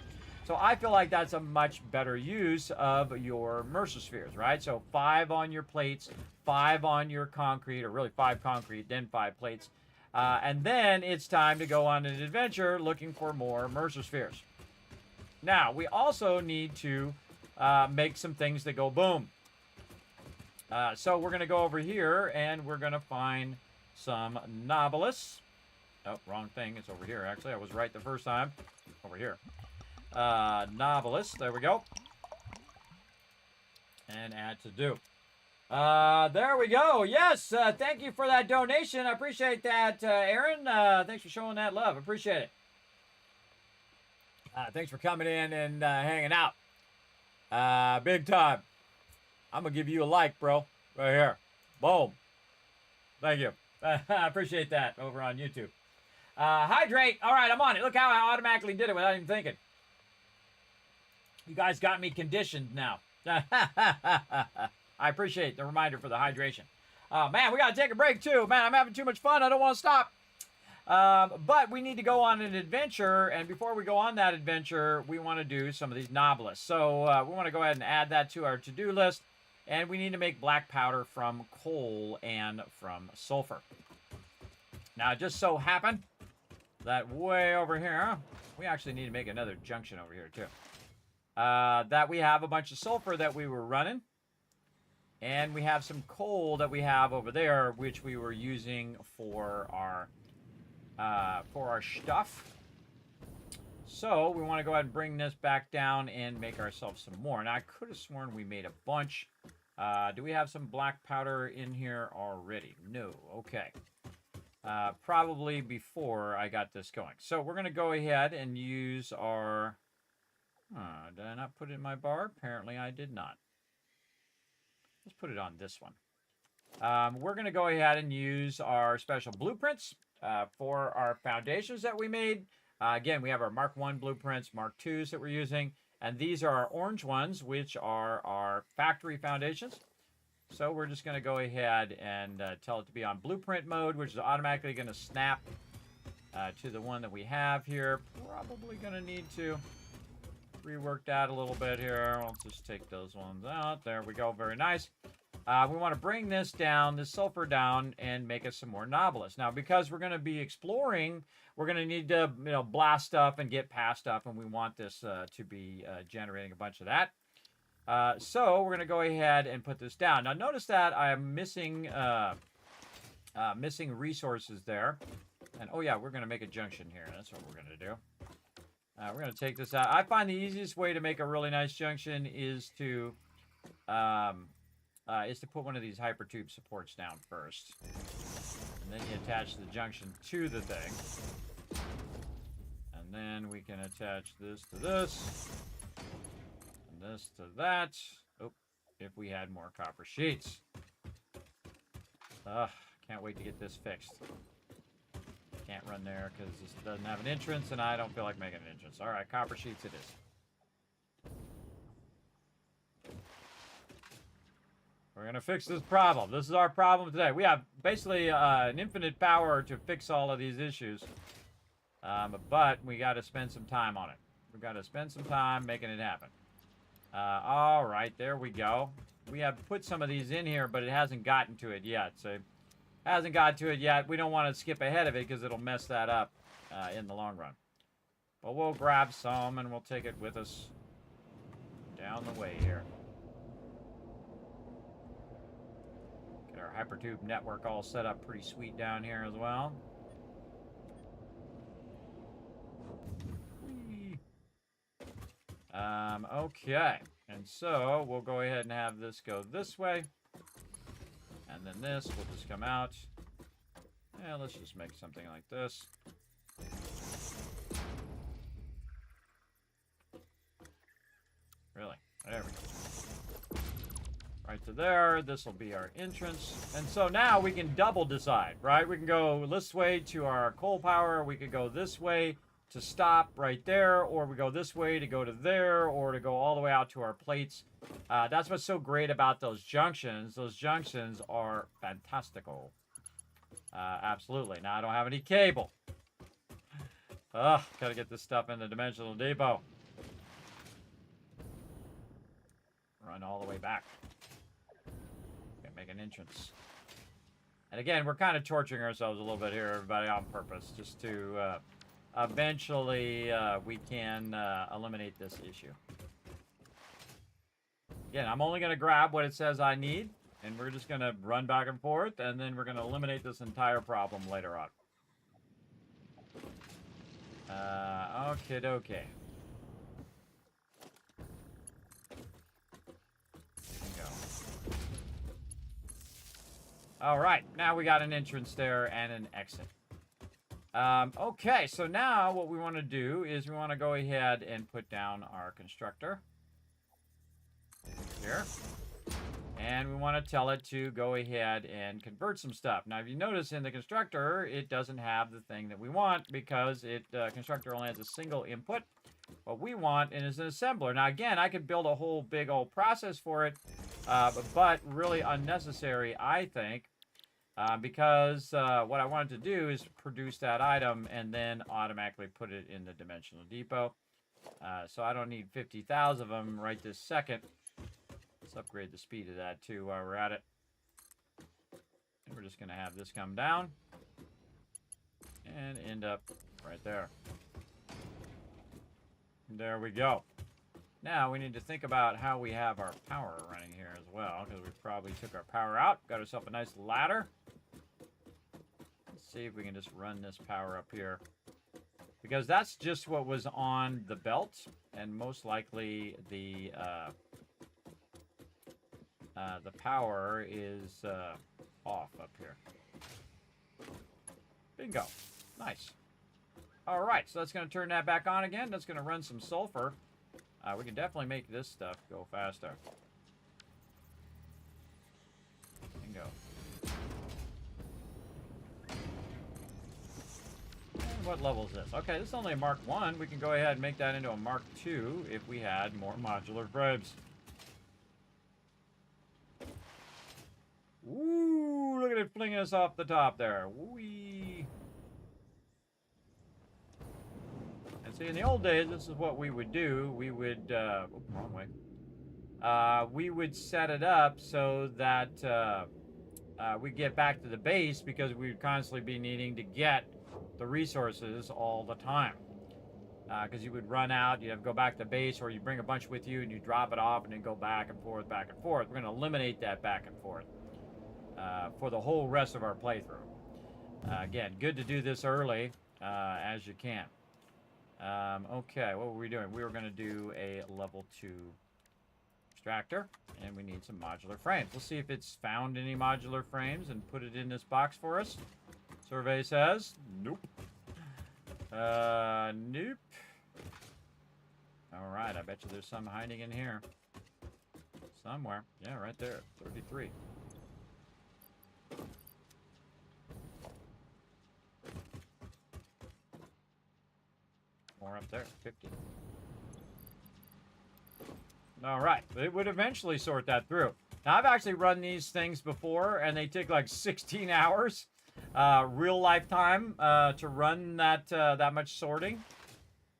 So I feel like that's a much better use of your Mercer spheres, right? So 5 on your plates, 5 on your concrete, or really 5 concrete, then 5 plates. And then it's time to go on an adventure looking for more Mercer spheres. Now, we also need to make some things that go boom. So we're going to go over here and we're going to find some Nobilis. Oh, wrong thing. It's over here, actually. I was right the first time. Over here. Nobilis. There we go. And add to do. There we go. Yes, thank you for that donation. I appreciate that, Aaron. Thanks for showing that love. Appreciate it. Thanks for coming in and hanging out. Big time. I'm going to give you a like, bro. Right here. Boom. Thank you. I appreciate that over on YouTube. Hydrate. All right, I'm on it. Look how I automatically did it without even thinking. You guys got me conditioned now. I appreciate the reminder for the hydration. Man, we got to take a break, too. Man, I'm having too much fun. I don't want to stop. But we need to go on an adventure, and before we go on that adventure, we want to do some of these Nobilis. So we want to go ahead and add that to our to-do list, and we need to make black powder from coal and from sulfur. Now, it just so happened that way over here, we actually need to make another junction over here too. That we have a bunch of sulfur that we were running. And we have some coal that we have over there, which we were using for our stuff. So we want to go ahead and bring this back down and make ourselves some more. Now I could have sworn we made a bunch. Do we have some black powder in here already? No. Okay. Probably before I got this going. So we're going to go ahead and use our... did I not put it in my bar? Apparently I did not. Let's put it on this one. We're going to go ahead and use our special blueprints for our foundations that we made. Again, we have our Mark 1 blueprints, Mark 2s that we're using. And these are our orange ones, which are our factory foundations. So we're just going to go ahead and tell it to be on blueprint mode, which is automatically going to snap to the one that we have here. Probably going to need to rework that a little bit here. I'll just take those ones out. There we go. Very nice. We want to bring this down, this sulfur down, and make us some more novelist. Now, because we're going to be exploring, we're going to need to, blast stuff and get past stuff, and we want this to be generating a bunch of that. So we're going to go ahead and put this down. Now, notice that I am missing resources there. And, oh, yeah, we're going to make a junction here. That's what we're going to do. We're going to take this out. I find the easiest way to make a really nice junction is to put one of these hypertube supports down first. And then you attach the junction to the thing. And then we can attach this to this. And this to that. Oh, if we had more copper sheets. Can't wait to get this fixed. Can't run there because this doesn't have an entrance, and I don't feel like making an entrance. All right, copper sheets it is. We're going to fix this problem. This is our problem today. We have basically an infinite power to fix all of these issues, but we got to spend some time on it. We've got to spend some time making it happen. All right, there we go. We have put some of these in here, but it hasn't gotten to it yet, so... Hasn't got to it yet. We don't want to skip ahead of it because it'll mess that up in the long run. But we'll grab some and we'll take it with us down the way here. Get our hypertube network all set up pretty sweet down here as well. Okay. And so we'll go ahead and have this go this way. And then this will just come out. Yeah, let's just make something like this. Really? There we go. Right to there. This will be our entrance. And so now we can double decide, right? We can go this way to our coal power. We could go this way to stop right there. Or we go this way to go to there. Or to go all the way out to our plates. That's what's so great about those junctions. Those junctions are fantastical. Absolutely. Now, I don't have any cable. Gotta get this stuff in the dimensional depot. Run all the way back. Okay, make an entrance. And again, we're kind of torturing ourselves a little bit here, everybody, on purpose. Just to eventually we can eliminate this issue. Again, I'm only going to grab what it says I need, and we're just going to run back and forth, and then we're going to eliminate this entire problem later on. Okay. There we go. All right, now we got an entrance there and an exit. Okay, so now what we want to do is we want to go ahead and put down our constructor. Here. And we want to tell it to go ahead and convert some stuff. Now, if you notice in the constructor, it doesn't have the thing that we want because constructor only has a single input. What we want is an assembler. Now, again, I could build a whole big old process for it, but really unnecessary, I think, because what I wanted to do is produce that item and then automatically put it in the dimensional depot. So I don't need 50,000 of them right this second. Let's upgrade the speed of that too while we're at it. And we're just going to have this come down. and end up right there. There we go. Now we need to think about how we have our power running here as well, because we probably took our power out. Got ourselves a nice ladder. Let's see if we can just run this power up here. Because that's just what was on the belt, and most likely the power is off up here. Bingo. Nice. All right, so that's going to turn that back on again. That's going to run some sulfur. We can definitely make this stuff go faster. Bingo. And what level is this? Okay, this is only a Mark 1. We can go ahead and make that into a Mark 2 if we had more modular frames. Ooh, look at it flinging us off the top there. Whee! And see, in the old days, this is what we would do. We would, wrong way. We would set it up so that we get back to the base because we would constantly be needing to get the resources all the time. Because you would run out, you'd have to go back to the base, or you bring a bunch with you and you drop it off and then go back and forth, back and forth. We're going to eliminate that back and forth for the whole rest of our playthrough. Again, good to do this early as you can. Okay, what were we doing? We were going to do a level 2 extractor, and we need some modular frames. Let's see if it's found any modular frames and put it in this box for us. Survey says, nope. Nope. All right, I bet you there's some hiding in here. Somewhere. Yeah, right there, 33. More up there, 50. All right, it would eventually sort that through. Now, I've actually run these things before, and they take like 16 hours, real lifetime, to run that much sorting.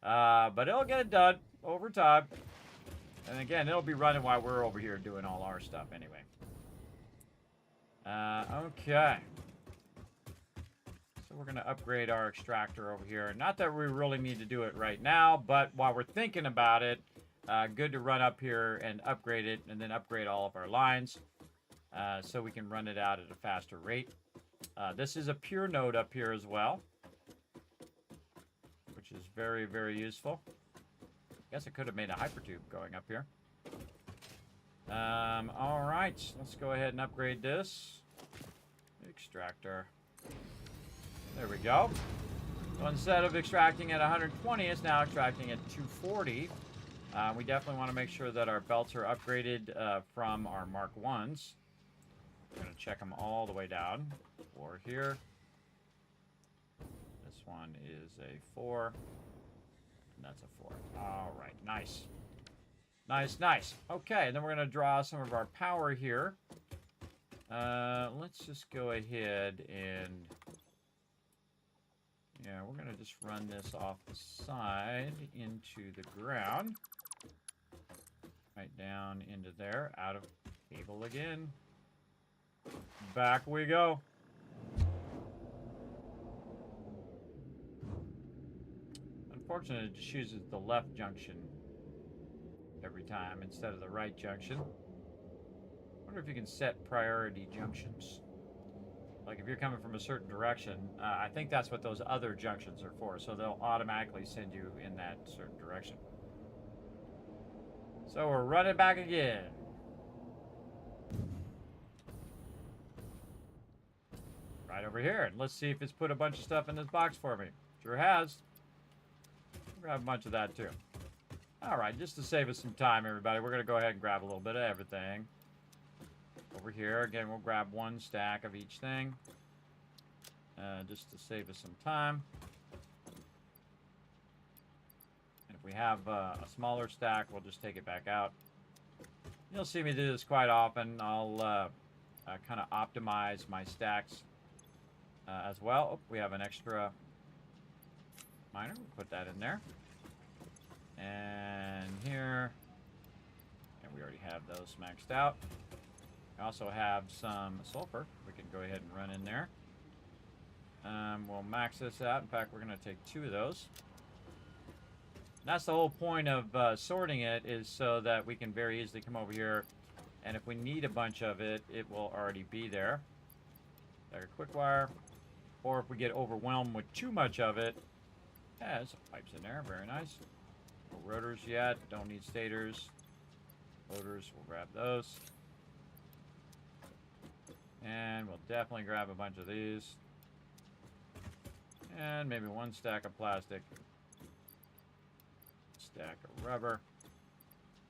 But it'll get it done over time. And again, it'll be running while we're over here doing all our stuff anyway. Okay. So we're going to upgrade our extractor over here. Not that we really need to do it right now, but while we're thinking about it, good to run up here and upgrade it, and then upgrade all of our lines so we can run it out at a faster rate. This is a pure node up here as well, which is very, very useful. I guess I could have made a hypertube going up here. All right, let's go ahead and upgrade this extractor. There we go. So instead of extracting at 120, it's now extracting at 240. We definitely want to make sure that our belts are upgraded from our Mark 1s. We're going to check them all the way down. 4 here. This one is a 4. And that's a 4. All right, nice. Nice, nice. Okay, and then we're going to draw some of our power here. Let's just go ahead and... yeah, we're going to just run this off the side into the ground. Right down into there. Out of cable again. Back we go. Unfortunately, it just chooses the left junction every time instead of the right junction. I wonder if you can set priority junctions. Like if you're coming from a certain direction, I think that's what those other junctions are for. So they'll automatically send you in that certain direction. So we're running back again. Right over here. And let's see if it's put a bunch of stuff in this box for me. Sure has. We'll grab a bunch of that too. All right, just to save us some time, everybody, we're going to go ahead and grab a little bit of everything. Over here, again, we'll grab one stack of each thing. Just to save us some time. And if we have a smaller stack, we'll just take it back out. You'll see me do this quite often. I'll kind of optimize my stacks as well. Oh, we have an extra miner. We'll put that in there. And here. And we already have those maxed out. We also have some sulfur we can go ahead and run in there. We'll max this out. In fact, we're going to take 2 of those. That's the whole point of sorting it, is so that we can very easily come over here, and if we need a bunch of it, it will already be there. There, quick wire. Or if we get overwhelmed with too much of it, yeah, there's some pipes in there. Very nice. No rotors yet. Don't need stators. Rotors, we'll grab those. And we'll definitely grab a bunch of these. And maybe 1 stack of plastic. Stack of rubber.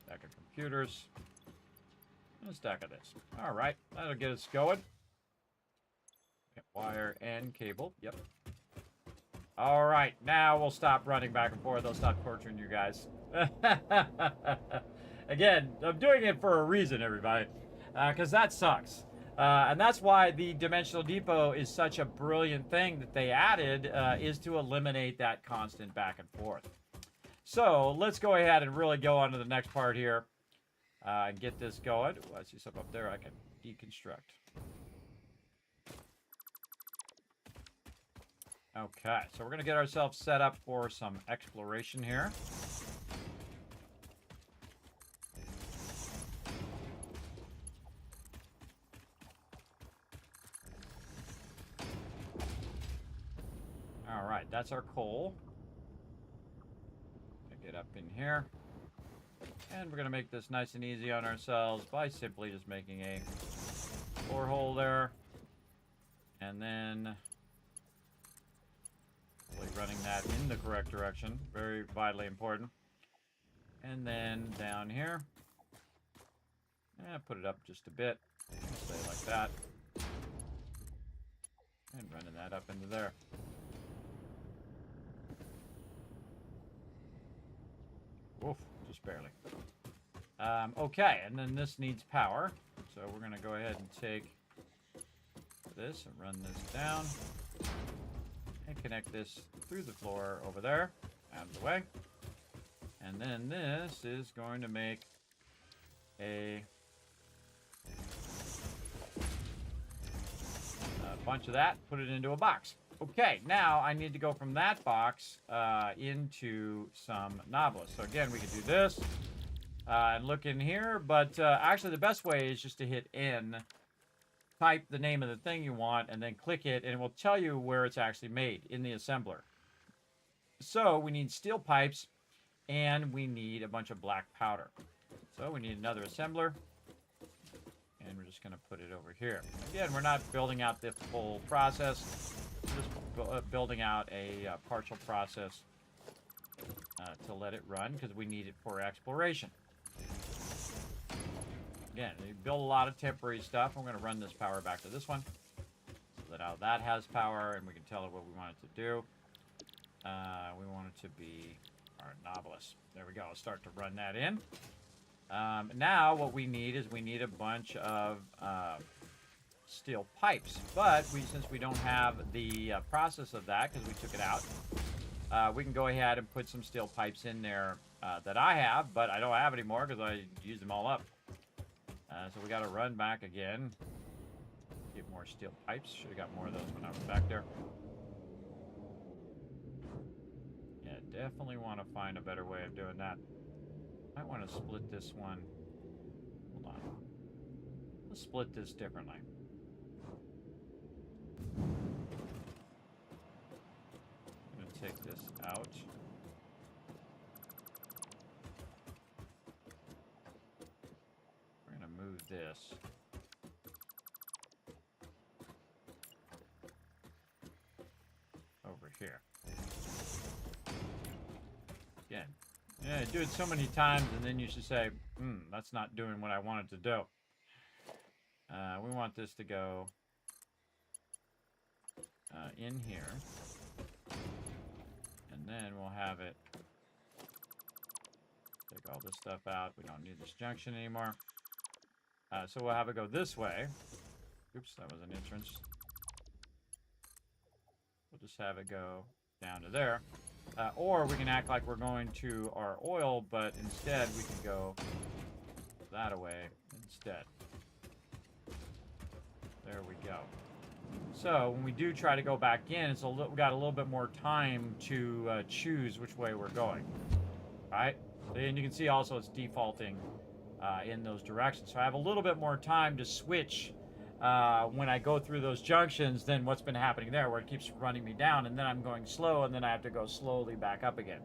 Stack of computers. And a stack of this. Alright, that'll get us going. Wire and cable. Yep. Alright, now we'll stop running back and forth. I'll stop torturing you guys. Again, I'm doing it for a reason, everybody. Because that sucks. And that's why the Dimensional Depot is such a brilliant thing that they added, is to eliminate that constant back and forth. So, let's go ahead and really go on to the next part here. And get this going. Ooh, I see something up there I can deconstruct. Okay, so we're going to get ourselves set up for some exploration here. Alright, that's our coal. Get up in here. And we're going to make this nice and easy on ourselves by simply just making a borehole there. And then running that in the correct direction. Very vitally important. And then down here. Put it up just a bit. Say it like that. And running that up into there. Oof, just barely. Okay, and then this needs power. So we're going to go ahead and take this and run this down. And connect this through the floor over there, out of the way. And then this is going to make a bunch of that, put it into a box. Okay, now I need to go from that box into some Novelist. So again, we can do this and look in here, but actually the best way is just to hit N, type the name of the thing you want, and then click it, and it will tell you where it's actually made in the assembler. So we need steel pipes, and we need a bunch of black powder. So we need another assembler, and we're just going to put it over here. Again, we're not building out the full process. We're just building out a partial process to let it run, because we need it for exploration. Again, you build a lot of temporary stuff. I'm going to run this power back to this one, so that now that has power, and we can tell it what we want it to do. We want it to be our Novelist. There we go. I'll start to run that in. Now what we need is we need a bunch of steel pipes. But since we don't have the process of that, because we took it out, we can go ahead and put some steel pipes in there that I have, but I don't have anymore because I used them all up. So we got to run back again. Get more steel pipes. Should have got more of those when I was back there. Yeah, definitely want to find a better way of doing that. Might want to split this one. Hold on. Let's split this differently. I'm going to take this out. We're going to move this. Over here. Again. Yeah, do it so many times, and then you should say, that's not doing what I wanted to do. We want this to go in here. And then we'll have it take all this stuff out. We don't need this junction anymore. So we'll have it go this way. Oops, that was an entrance. We'll just have it go down to there. Or we can act like we're going to our oil, but instead we can go that away instead. There we go. So when we do try to go back in, we got a little bit more time to choose which way we're going. All right? And you can see also it's defaulting in those directions. So I have a little bit more time to switch when I go through those junctions than what's been happening there, where it keeps running me down, and then I'm going slow, and then I have to go slowly back up again.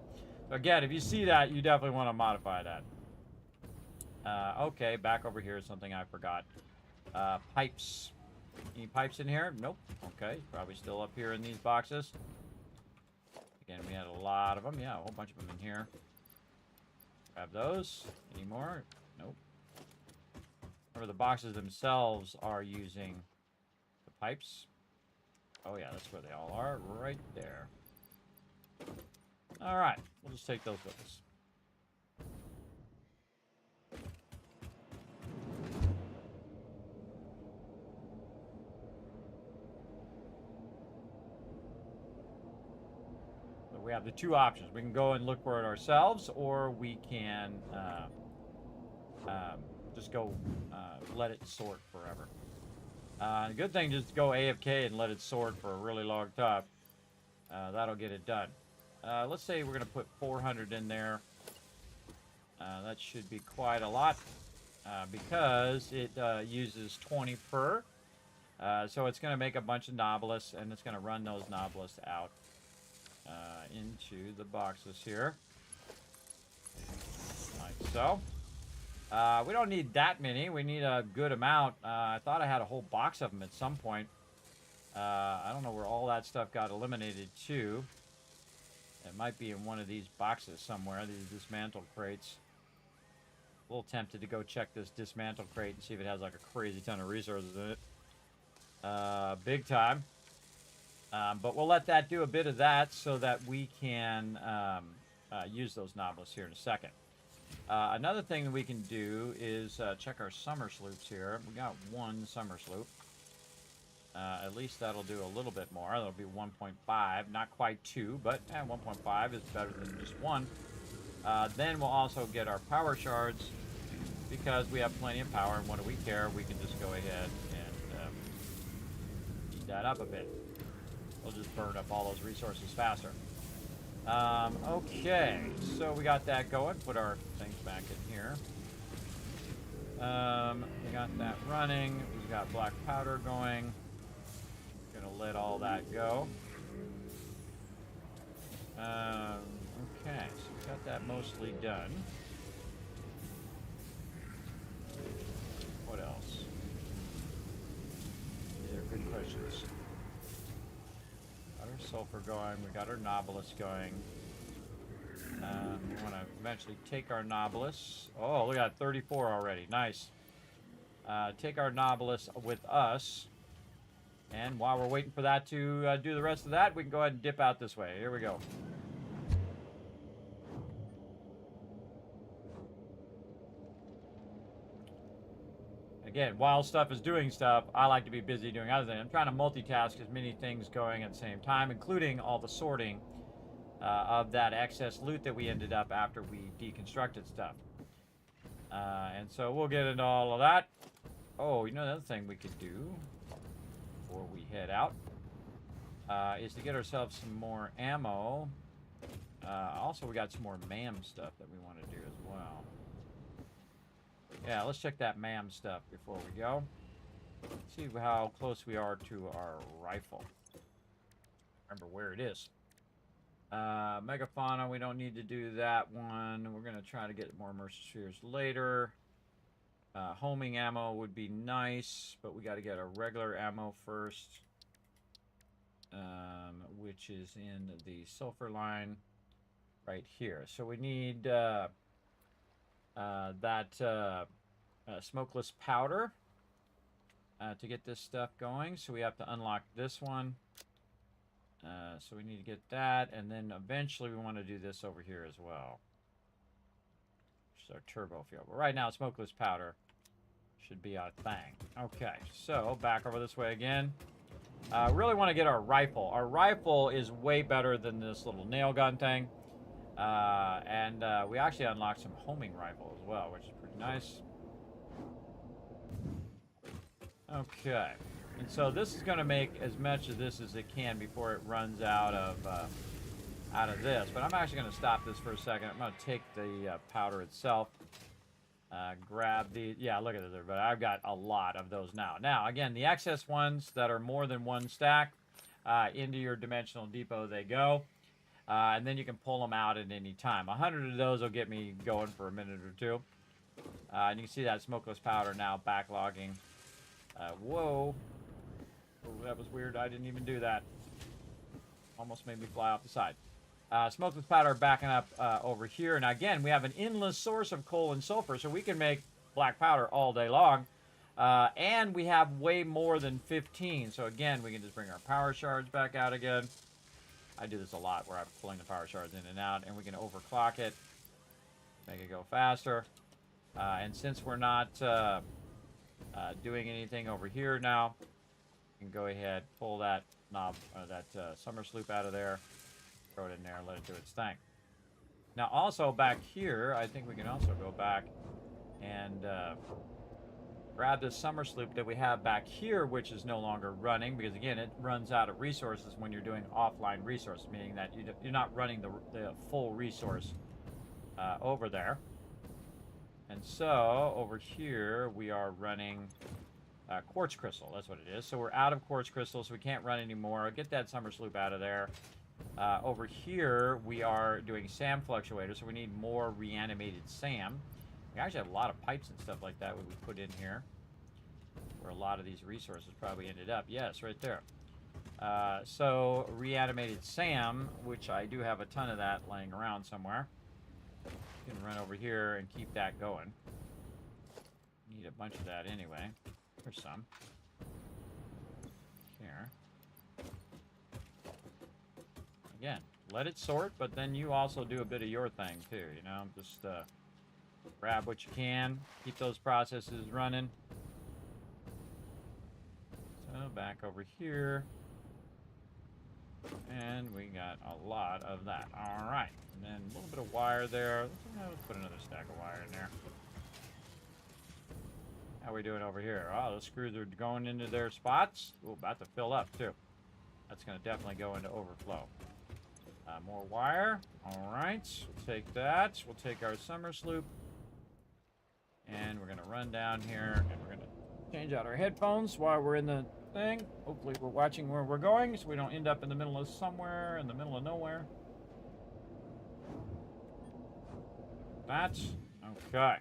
So again, if you see that, you definitely want to modify that. Okay, back over here is something I forgot. Pipes. Any pipes in here? Nope. Okay, probably still up here in these boxes. Again, we had a lot of them. Yeah, a whole bunch of them in here. Grab those. Any more? Nope. Remember, the boxes themselves are using the pipes. Oh yeah, that's where they all are. Right there. Alright, we'll just take those with us. So we have the two options. We can go and look for it ourselves, or we can just go let it sort forever. The good thing is to go AFK and let it sort for a really long time. That'll get it done. Let's say we're going to put 400 in there. That should be quite a lot because it uses 20 per. So it's going to make a bunch of Nobilis, and it's going to run those Nobilis out into the boxes here. Like so. We don't need that many. We need a good amount. I thought I had a whole box of them at some point. I don't know where all that stuff got eliminated to. It might be in one of these boxes somewhere, these dismantled crates. A little tempted to go check this dismantled crate and see if it has like a crazy ton of resources in it. Big time. But we'll let that do a bit of that so that we can use those Nobilis here in a second. Another thing that we can do is check our summer sloops here. We got one summer sloop. At least that'll do a little bit more. That'll be 1.5, not quite 2, but 1.5 is better than just 1. Then we'll also get our power shards because we have plenty of power, and what do we care? We can just go ahead and eat that up a bit. We'll just burn up all those resources faster. Okay, so we got that going. Put our things back in here. We got that running. We got black powder going. Gonna let all that go. Okay, so we got that mostly done. What else? These are good questions. Got our sulfur going. We got our Nobilis going. We want to eventually take our Nobilis. Oh, look at that, 34 already. Nice. Take our Nobilis with us. And while we're waiting for that to do the rest of that, we can go ahead and dip out this way. Here we go. Again, while stuff is doing stuff, I like to be busy doing other things. I'm trying to multitask as many things going at the same time, including all the sorting of that excess loot that we ended up after we deconstructed stuff. And so we'll get into all of that. Oh, you know, another thing we could do before we head out is to get ourselves some more ammo. Also, we got some more MAM stuff that we want to do as well. Yeah, let's check that MAM stuff before we go. Let's see how close we are to our rifle. Remember where it is. Megafauna, we don't need to do that one. We're going to try to get more immersive spheres later. Homing ammo would be nice, but we got to get our regular ammo first, which is in the sulfur line right here. So we need that smokeless powder to get this stuff going. So we have to unlock this one. So we need to get that, and then eventually we want to do this over here as well. Which is our turbo fuel. But right now, smokeless powder should be our thing. Okay, so back over this way again. Really want to get our rifle. Our rifle is way better than this little nail gun thing. And we actually unlocked some homing rifle as well, which is pretty nice. Okay. And so this is going to make as much of this as it can before it runs out of this. But I'm actually going to stop this for a second. I'm going to take the powder itself, grab the, yeah, look at this, everybody. I've got a lot of those now. Now, again, the excess ones that are more than one stack, into your dimensional depot they go. And then you can pull them out at any time. 100 of those will get me going for a minute or two. And you can see that smokeless powder now backlogging. Whoa. Oh, that was weird. I didn't even do that. Almost made me fly off the side. Smokeless powder backing up over here. Now, again, we have an endless source of coal and sulfur, so we can make black powder all day long. And we have way more than 15. So, again, we can just bring our power shards back out again. I do this a lot where I'm pulling the power shards in and out, and we can overclock it, make it go faster. And since we're not doing anything over here now, you can go ahead, pull that knob, that summer sloop out of there, throw it in there, let it do its thing. Now, also back here, I think we can also go back and grab this summer sloop that we have back here, which is no longer running, because again, it runs out of resources when you're doing offline resources, meaning that you're not running the full resource over there. And so over here we are running quartz crystal. That's what it is. So we're out of quartz crystal, so we can't run anymore. Get that summer sloop out of there. Over here we are doing SAM fluctuators, so we need more reanimated SAM. We actually have a lot of pipes and stuff like that we put in here, where a lot of these resources probably ended up. Yes, right there. So reanimated SAM, which I do have a ton of that laying around somewhere. You can run over here and keep that going. Need a bunch of that anyway. Here's some. Here. Again, let it sort, but then you also do a bit of your thing too, you know? Just grab what you can, keep those processes running. So back over here. And we got a lot of that. All right. And then a little bit of wire there. Let's put another stack of wire in there. How are we doing over here? Oh, those screws are going into their spots. Ooh, about to fill up too. That's going to definitely go into overflow. More wire. All right. We'll take that. We'll take our summer sloop. And we're going to run down here and we're going to change out our headphones while we're in the thing. Hopefully we're watching where we're going so we don't end up in the middle of somewhere, in the middle of nowhere. That's okay.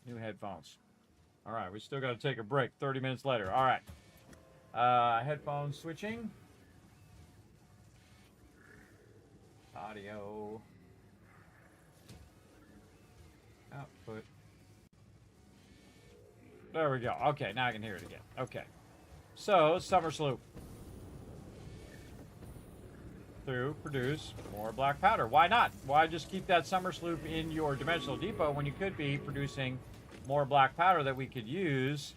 New headphones. All right, we still got to take a break 30 minutes later. All right. Headphones switching. Audio. Output. There we go. Okay, now I can hear it again. Okay. So, summer sloop. Through, produce more black powder. Why not? Why just keep that summer sloop in your dimensional depot when you could be producing more black powder that we could use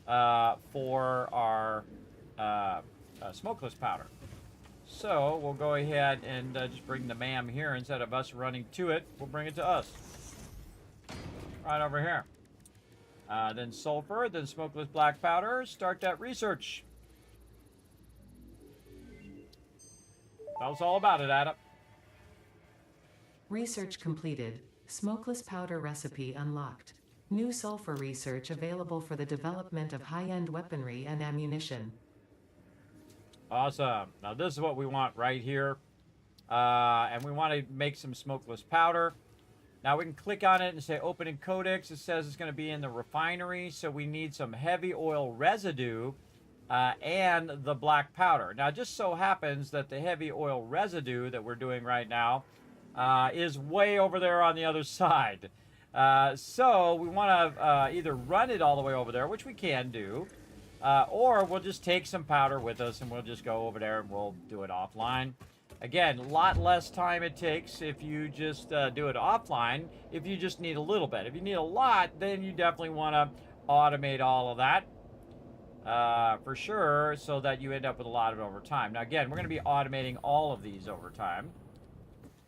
for our smokeless powder? So, we'll go ahead and just bring the MAM here. Instead of us running to it, we'll bring it to us. Right over here. Then sulfur, then smokeless black powder. Start that research. That was all about it, Adam. Research completed. Smokeless powder recipe unlocked. New sulfur research available for the development of high-end weaponry and ammunition. Awesome. Now this is what we want right here. And we want to make some smokeless powder. Now we can click on it and say open in codex. It says it's going to be in the refinery, so we need some heavy oil residue and the black powder. Now it just so happens that the heavy oil residue that we're doing right now is way over there on the other side. So we want to either run it all the way over there, which we can do, or we'll just take some powder with us and we'll just go over there and we'll do it offline. Again, a lot less time it takes if you just do it offline, if you just need a little bit. If you need a lot, then you definitely want to automate all of that for sure, so that you end up with a lot of it over time. Now, again, we're going to be automating all of these over time.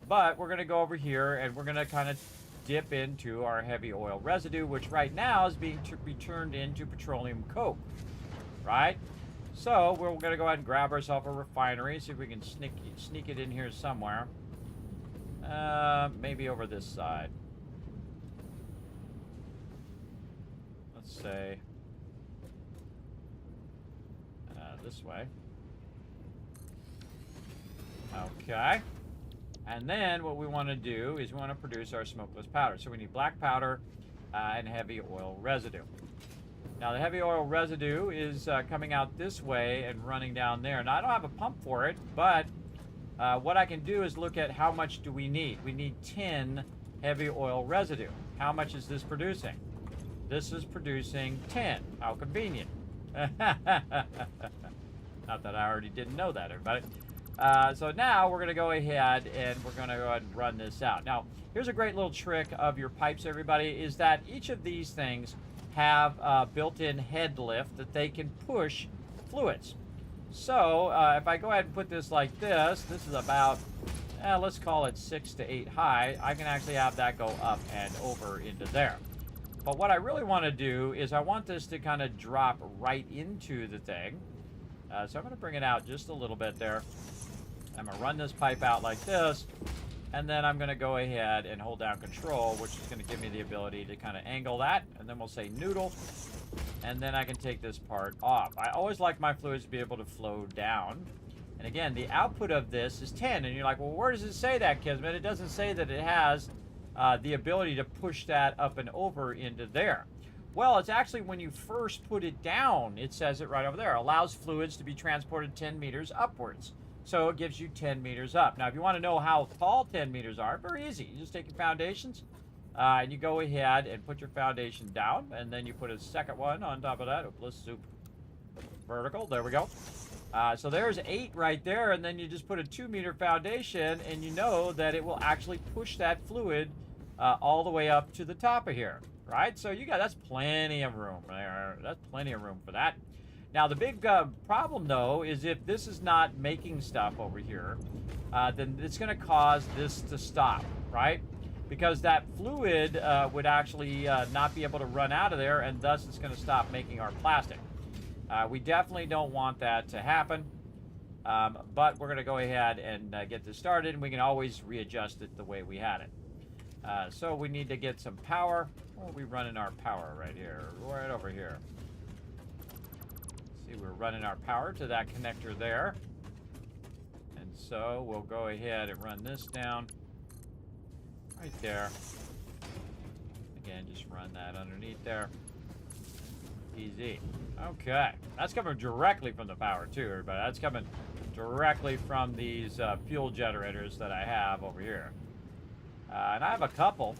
But we're going to go over here and we're going to kind of dip into our heavy oil residue, which right now is being turned into petroleum coke, right? So we're going to go ahead and grab ourselves a refinery, see if we can sneak it in here somewhere. Maybe over this side. Let's say this way. Okay. And then what we want to do is we want to produce our smokeless powder. So we need black powder and heavy oil residue. Now the heavy oil residue is coming out this way and running down there. Now I don't have a pump for it, but what I can do is look at how much do we need. We need 10 heavy oil residue. How much is this producing? This is producing 10. How convenient. Not that I already didn't know that, everybody. So now we're going to go ahead and we're going to go ahead and run this out. Now, here's a great little trick of your pipes, everybody, is that each of these things have built-in head lift that they can push fluids. So if I go ahead and put this like this is about, let's call it 6 to 8 high. I can actually have that go up and over into there. But what I really want to do is I want this to kind of drop right into the thing. So I'm going to bring it out just a little bit there. I'm going to run this pipe out like this, and then I'm going to go ahead and hold down control, which is going to give me the ability to kind of angle that, and then we'll say noodle, and then I can take this part off. I always like my fluids to be able to flow down. And again, the output of this is 10, and you're like, well, where does it say that, Kismet? It doesn't say that it has the ability to push that up and over into there. Well, it's actually when you first put it down, it says it right over there. Allows fluids to be transported 10 meters upwards. So it gives you 10 meters up. Now, if you want to know how tall 10 meters are, very easy. You just take your foundations and you go ahead and put your foundation down, and then you put a second one on top of that. Oh, let's zoom vertical. There we go. So there's 8 right there, and then you just put a 2-meter foundation, and you know that it will actually push that fluid all the way up to the top of here. Right, so that's plenty of room there. That's plenty of room for that. Now the big problem though is if this is not making stuff over here, then it's going to cause this to stop, right? Because that fluid would actually not be able to run out of there, and thus it's going to stop making our plastic. We definitely don't want that to happen, but we're going to go ahead and get this started, and we can always readjust it the way we had it. So we need to get some power. Where are we running our power right here? Right over here. See, we're running our power to that connector there. And so we'll go ahead and run this down right there. Again, just run that underneath there. Easy. Okay. That's coming directly from the power too, everybody. That's coming directly from these fuel generators that I have over here. And I have a couple.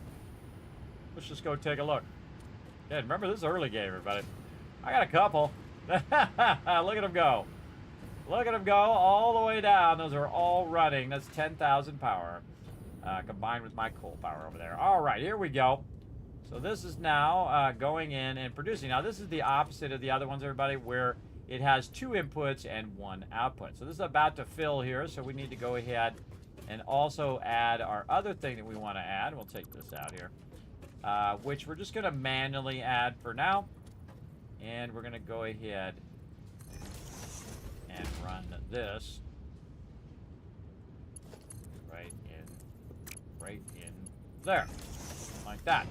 Let's just go take a look. Yeah, remember, this is early game, everybody. I got a couple. Look at them go. Look at them go all the way down. Those are all running. That's 10,000 power combined with my coal power over there. All right, here we go. So this is now going in and producing. Now, this is the opposite of the other ones, everybody, where it has 2 inputs and 1 output. So this is about to fill here, so we need to go ahead and also add our other thing that we want to add. We'll take this out here, which we're just going to manually add for now. And we're going to go ahead and run this right in there, like that.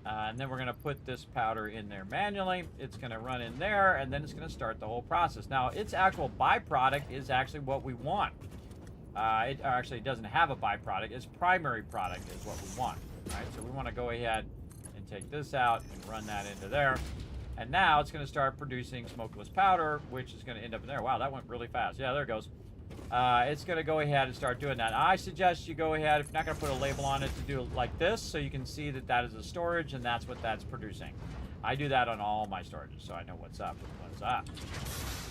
And then we're going to put this powder in there manually. It's going to run in there, and then it's going to start the whole process. Now, its actual byproduct is actually what we want. It actually doesn't have a byproduct. Its primary product is what we want, right? So we want to go ahead and take this out and run that into there. And now it's going to start producing smokeless powder, which is going to end up in there. Wow, that went really fast. Yeah, there it goes. It's going to go ahead and start doing that. I suggest you go ahead, if you're not going to put a label on it, to do it like this, so you can see that that is a storage, and that's what that's producing. I do that on all my storages, so I know what's up and what's up.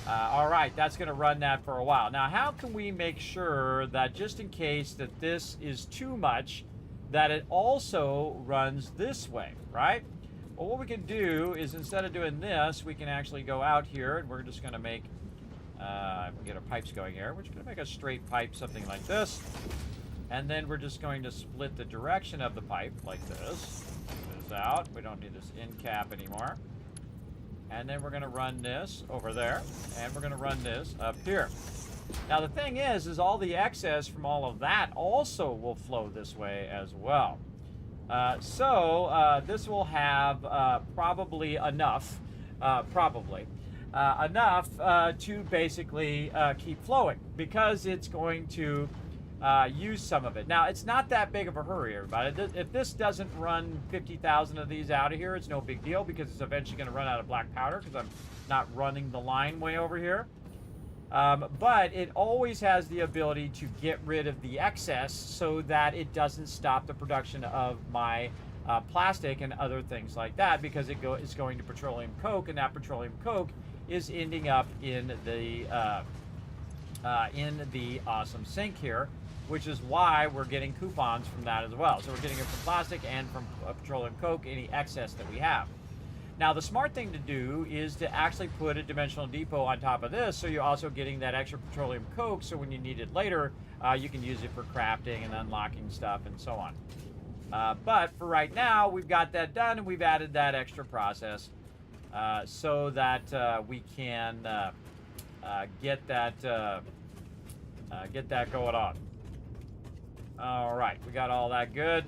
All right, that's going to run that for a while. Now, how can we make sure that just in case that this is too much, that it also runs this way, right? Well, what we can do is, instead of doing this, we can actually go out here, and we're just going to make, we'll get our pipes going here. We're just going to make a straight pipe, something like this. And then we're just going to split the direction of the pipe like this. This out. We don't need this end cap anymore. And then we're going to run this over there. And we're going to run this up here. Now, the thing is all the excess from all of that also will flow this way as well. This will have probably enough, enough to basically keep flowing, because it's going to use some of it. Now, it's not that big of a hurry, everybody. If this doesn't run 50,000 of these out of here, it's no big deal, because it's eventually going to run out of black powder, because I'm not running the line way over here. But it always has the ability to get rid of the excess so that it doesn't stop the production of my plastic and other things like that, because it's going to petroleum coke, and that petroleum coke is ending up in the awesome sink here, which is why we're getting coupons from that as well. So we're getting it from plastic and from petroleum coke, any excess that we have. Now, the smart thing to do is to actually put a dimensional depot on top of this, so you're also getting that extra petroleum coke, so when you need it later, you can use it for crafting and unlocking stuff and so on. But for right now, we've got that done, and we've added that extra process so that we can get that going on. All right, we got all that good.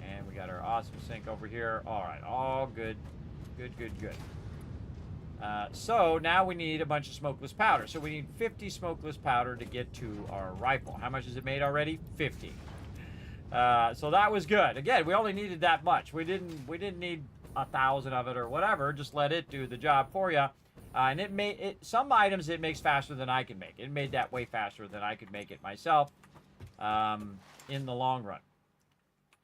And we got our awesome sink over here. All right, all good. Good. So now we need a bunch of smokeless powder. So we need 50 smokeless powder to get to our rifle. How much is it made already? 50. So that was good. Again, we only needed that much. We didn't need 1,000 of it or whatever. Just let it do the job for you. And some items it makes faster than I can make. It made that way faster than I could make it myself in the long run.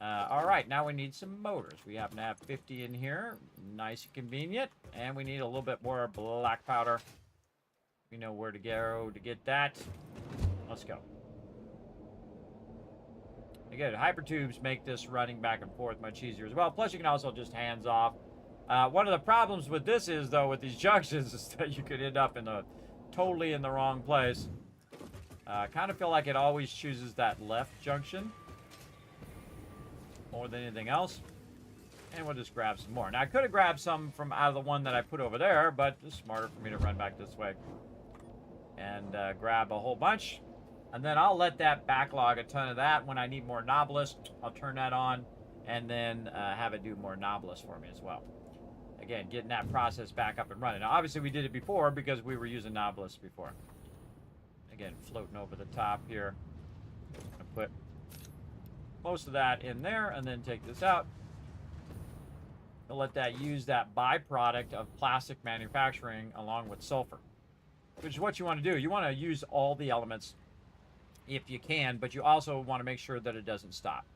All right, now we need some motors. We happen to have 50 in here. Nice and convenient. And we need a little bit more black powder. We know where to go to get that. Let's go. Again, hypertubes make this running back and forth much easier as well. Plus, you can also just hands off. One of the problems with this is, though, with these junctions, is that you could end up totally in the wrong place. I kind of feel like it always chooses that left junction more than anything else. And we'll just grab some more. Now, I could have grabbed some from out of the one that I put over there, but it's smarter for me to run back this way and grab a whole bunch. And then I'll let that backlog a ton of that. When I need more Nobilis, I'll turn that on and then have it do more Nobilis for me as well. Again, getting that process back up and running. Now, obviously, we did it before because we were using Nobilis before. Again, floating over the top here. I'm going to put most of that in there and then take this out. I'll let that use that byproduct of plastic manufacturing along with sulfur, which is what you want to do. You want to use all the elements if you can, but you also want to make sure that it doesn't stop.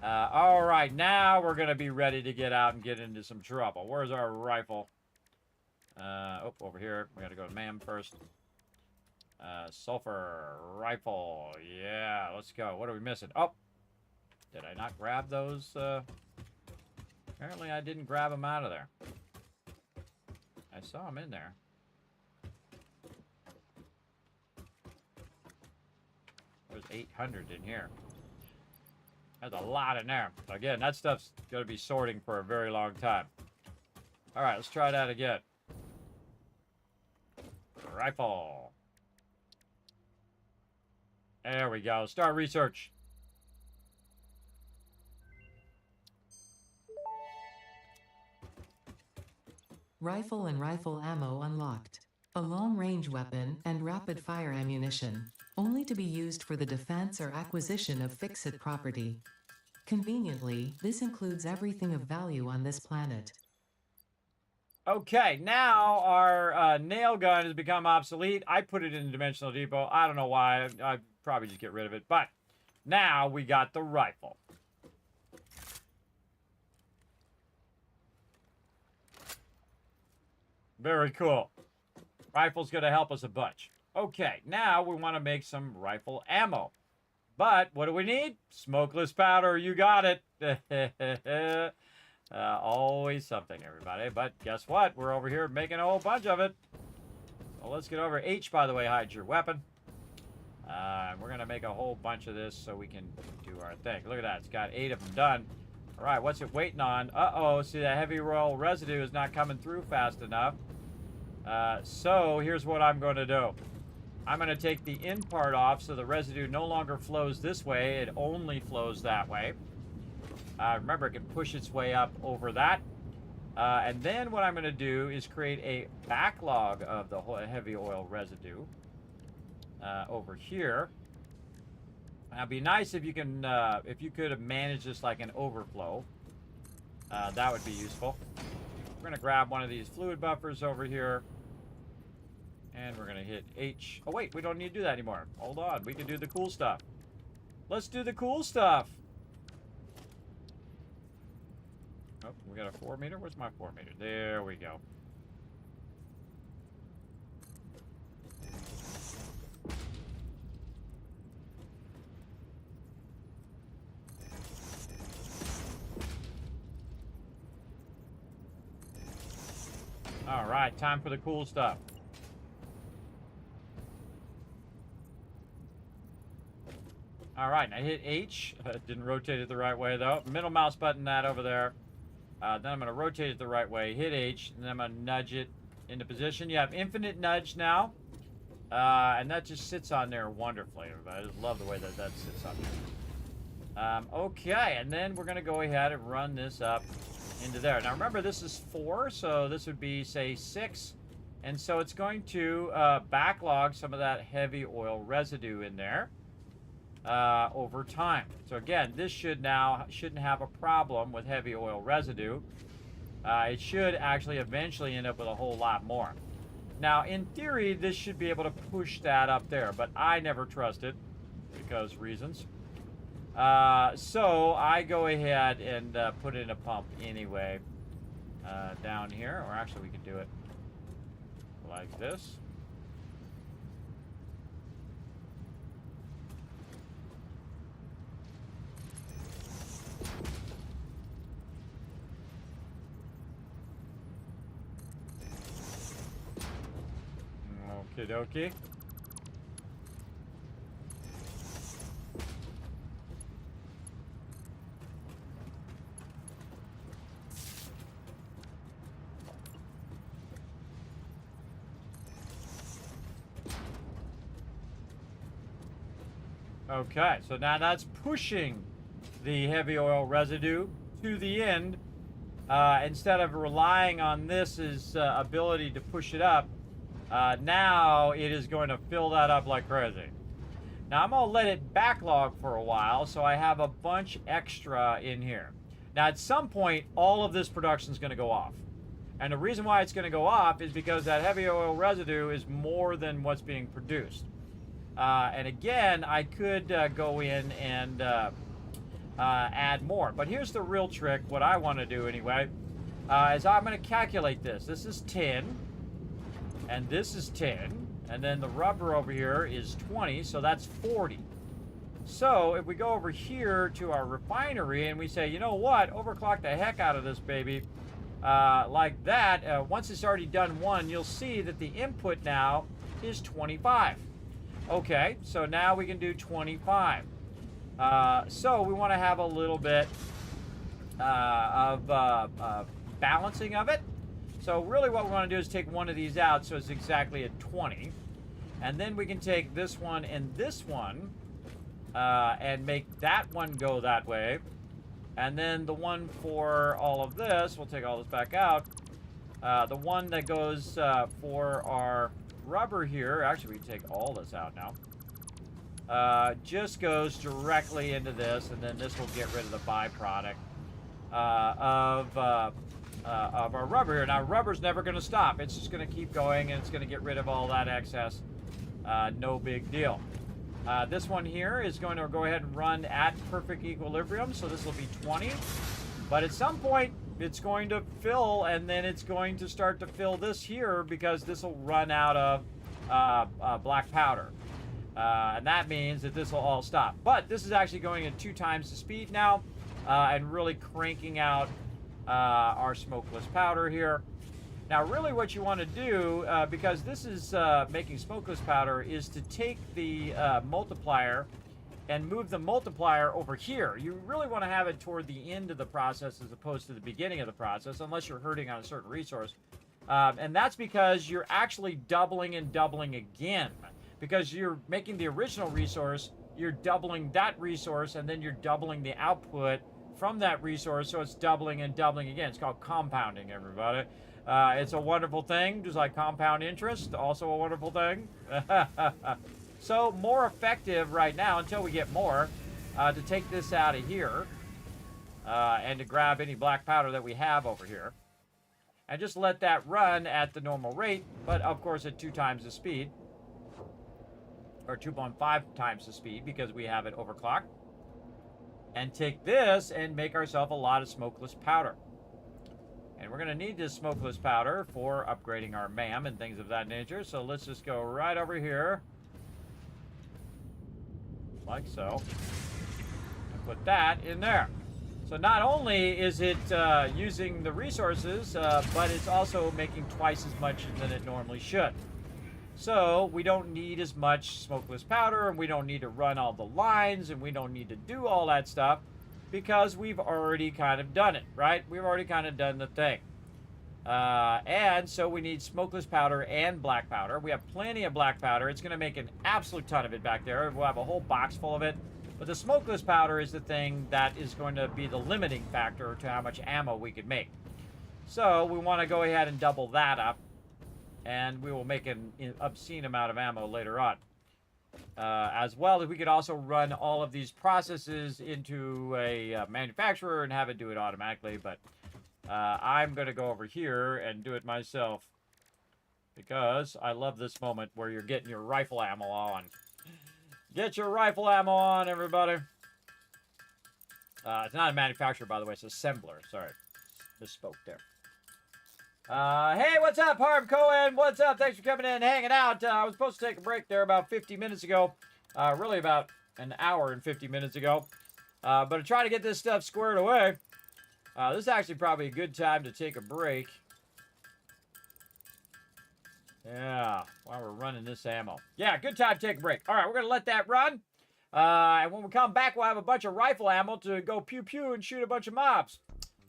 All right, now we're going to be ready to get out and get into some trouble. Where's our rifle? Over here. We got to go to MAM first. Sulfur rifle. Yeah, let's go. What are we missing? Oh, did I not grab those? Apparently I didn't grab them out of there. I saw them in there. There's 800 in here. There's a lot in there. Again, that stuff's going to be sorting for a very long time. All right, let's try that again. Rifle. There we go. Start research. Rifle and rifle ammo unlocked. A long-range weapon and rapid-fire ammunition, only to be used for the defense or acquisition of fixed property. Conveniently, this includes everything of value on this planet. Okay, now our nail gun has become obsolete. I put it in the Dimensional Depot. I don't know why. I'd probably just get rid of it. But now we got the rifle. Very cool. Rifle's going to help us a bunch. Okay, now we want to make some rifle ammo. But what do we need? Smokeless powder. You got it. Always something, everybody. But guess what? We're over here making a whole bunch of it. So let's get over. H, by the way, hides your weapon. We're going to make a whole bunch of this so we can do our thing. Look at that. It's got 8 of them done. All right, what's it waiting on? Uh-oh, see that heavy oil residue is not coming through fast enough. So here's what I'm going to do. I'm going to take the in part off so the residue no longer flows this way. It only flows that way. Remember, it can push its way up over that. And then what I'm going to do is create a backlog of the heavy oil residue over here. Now, it'd be nice if you can, if you could have managed this like an overflow. That would be useful. We're going to grab one of these fluid buffers over here. And we're going to hit H. Oh, wait, we don't need to do that anymore. Hold on, we can do the cool stuff. Let's do the cool stuff. Oh, we got a 4 meter? Where's my 4 meter? There we go. All right, time for the cool stuff. All right, I hit H. Didn't rotate it the right way, though. Middle mouse button that over there. Then I'm going to rotate it the right way, hit H, and then I'm going to nudge it into position. You have infinite nudge now, and that just sits on there wonderfully. I just love the way that that sits on there. Okay, and then we're going to go ahead and run this up into there. Now remember, this is 4, so this would be, say, 6. And so it's going to backlog some of that heavy oil residue in there over time. So again, this shouldn't have a problem with heavy oil residue. It should actually eventually end up with a whole lot more. Now, in theory, this should be able to push that up there, but I never trust it because reasons. So I go ahead and put in a pump anyway down here, or actually we could do it like this. Okie dokie. Okay, so now that's pushing the heavy oil residue to the end. Instead of relying on this as ability to push it up, now it is going to fill that up like crazy. Now I'm going to let it backlog for a while so I have a bunch extra in here. Now at some point, all of this production is going to go off. And the reason why it's going to go off is because that heavy oil residue is more than what's being produced. And again, I could go in and add more. But here's the real trick, what I want to do anyway, is I'm going to calculate this. This is 10, and this is 10, and then the rubber over here is 20, so that's 40. So if we go over here to our refinery and we say, you know what, overclock the heck out of this baby, like that, once it's already done one, you'll see that the input now is 25. Okay, so now we can do 25. So we want to have a little bit of balancing of it. So really what we want to do is take one of these out so it's exactly at 20. And then we can take this one and make that one go that way. And then the one for all of this, we'll take all this back out. The one that goes for our rubber here, actually we take all this out now, just goes directly into this, and then this will get rid of the byproduct of our rubber here. Now rubber's never going to stop, it's just going to keep going, and it's going to get rid of all that excess. No big deal. This one here is going to go ahead and run at perfect equilibrium, so this will be 20, but at some point it's going to fill, and then it's going to start to fill this here because this will run out of black powder. And that means that this will all stop. But this is actually going at 2 times the speed now and really cranking out our smokeless powder here. Now really what you want to do, because this is making smokeless powder, is to take the multiplier and move the multiplier over here. You really want to have it toward the end of the process as opposed to the beginning of the process, unless you're hurting on a certain resource. And that's because you're actually doubling and doubling again. Because you're making the original resource, you're doubling that resource, and then you're doubling the output from that resource, so it's doubling and doubling again. It's called compounding, everybody. It's a wonderful thing, just like compound interest, also a wonderful thing. So more effective right now, until we get more, to take this out of here, and to grab any black powder that we have over here. And just let that run at the normal rate, but of course at 2 times the speed. Or 2.5 times the speed, because we have it overclocked. And take this and make ourselves a lot of smokeless powder. And we're going to need this smokeless powder for upgrading our MAM and things of that nature. So let's just go right over here. Like so. And put that in there. So not only is it using the resources, but it's also making twice as much than it normally should. So we don't need as much smokeless powder, and we don't need to run all the lines, and we don't need to do all that stuff, because we've already kind of done it, right? We've already kind of done the thing. And so we need smokeless powder and black powder. We have plenty of black powder. It's going to make an absolute ton of it back there. We'll have a whole box full of it. But the smokeless powder is the thing that is going to be the limiting factor to how much ammo we can make. So we want to go ahead and double that up. And we will make an obscene amount of ammo later on. As well as we could also run all of these processes into a manufacturer and have it do it automatically. But I'm going to go over here and do it myself, because I love this moment where you're getting your rifle ammo on. Get your rifle ammo on, everybody. It's not a manufacturer, by the way. It's an assembler. Sorry. Misspoke there. Hey, what's up, Harv Cohen? What's up? Thanks for coming in and hanging out. I was supposed to take a break there about 50 minutes ago. Really about an hour and 50 minutes ago. But I'm trying to get this stuff squared away. This is actually probably a good time to take a break. Yeah, while we're running this ammo. Yeah, good time to take a break. All right, we're going to let that run. And when we come back, we'll have a bunch of rifle ammo to go pew-pew and shoot a bunch of mobs.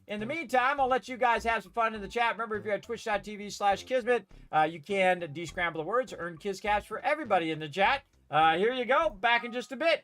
In the meantime, I'll let you guys have some fun in the chat. Remember, if you're at twitch.tv/Kismet, you can descramble the words, earn Kiss Caps for everybody in the chat. Here you go. Back in just a bit.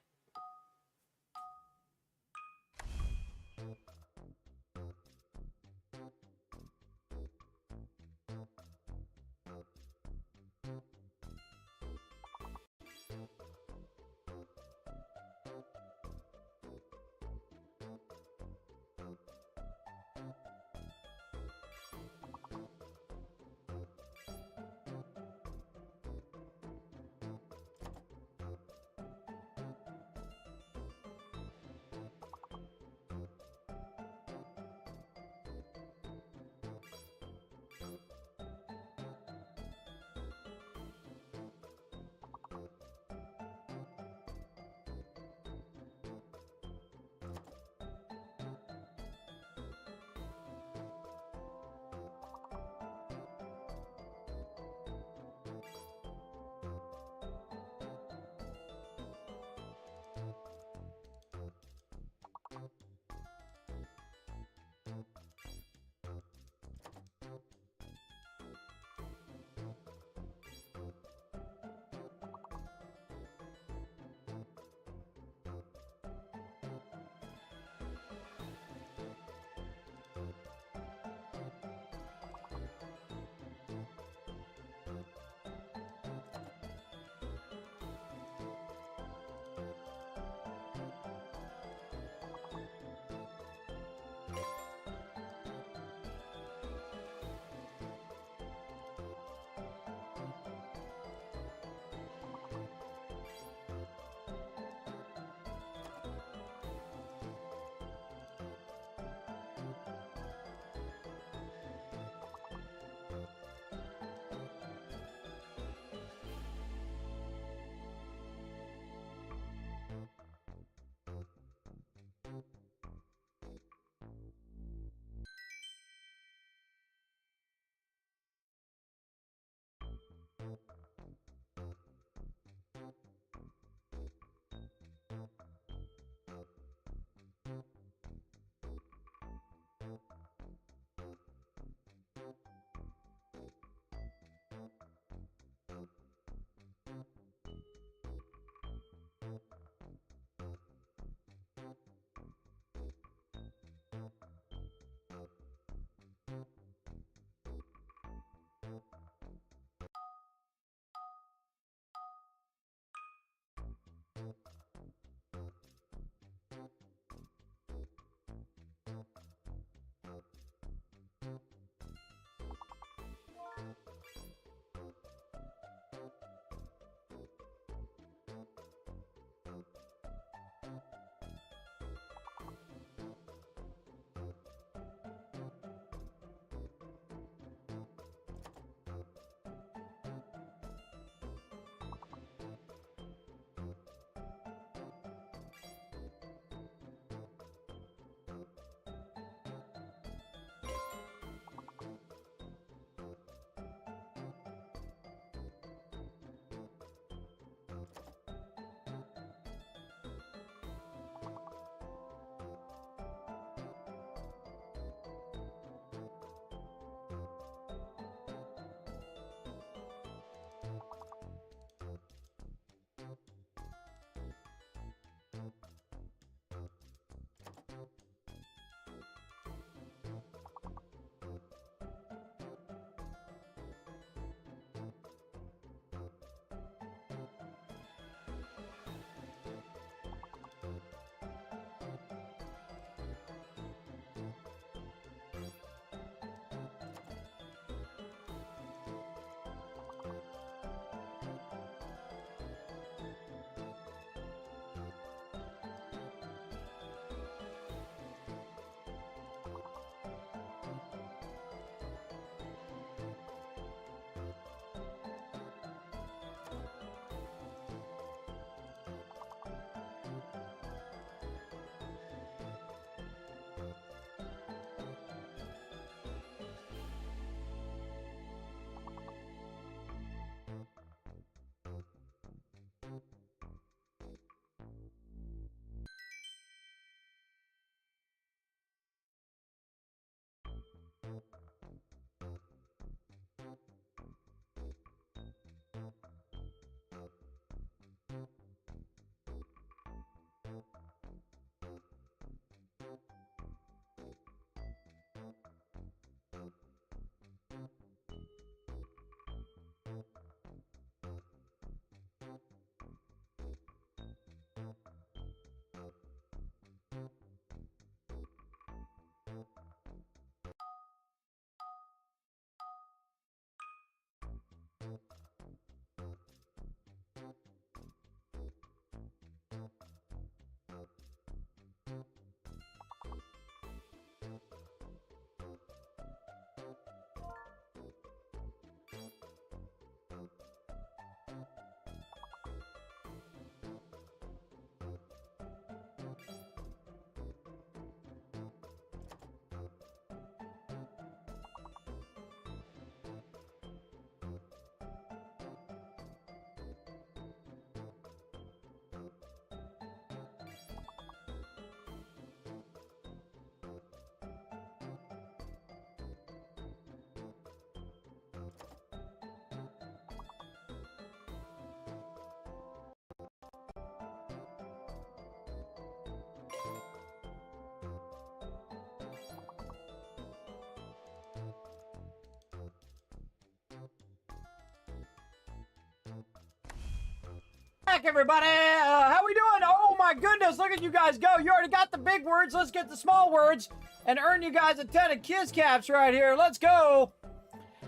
back, everybody. How we doing? Oh my goodness, look at you guys go. You already got the big words. Let's get the small words and earn you guys a 10 of Kiss Caps right here. Let's go.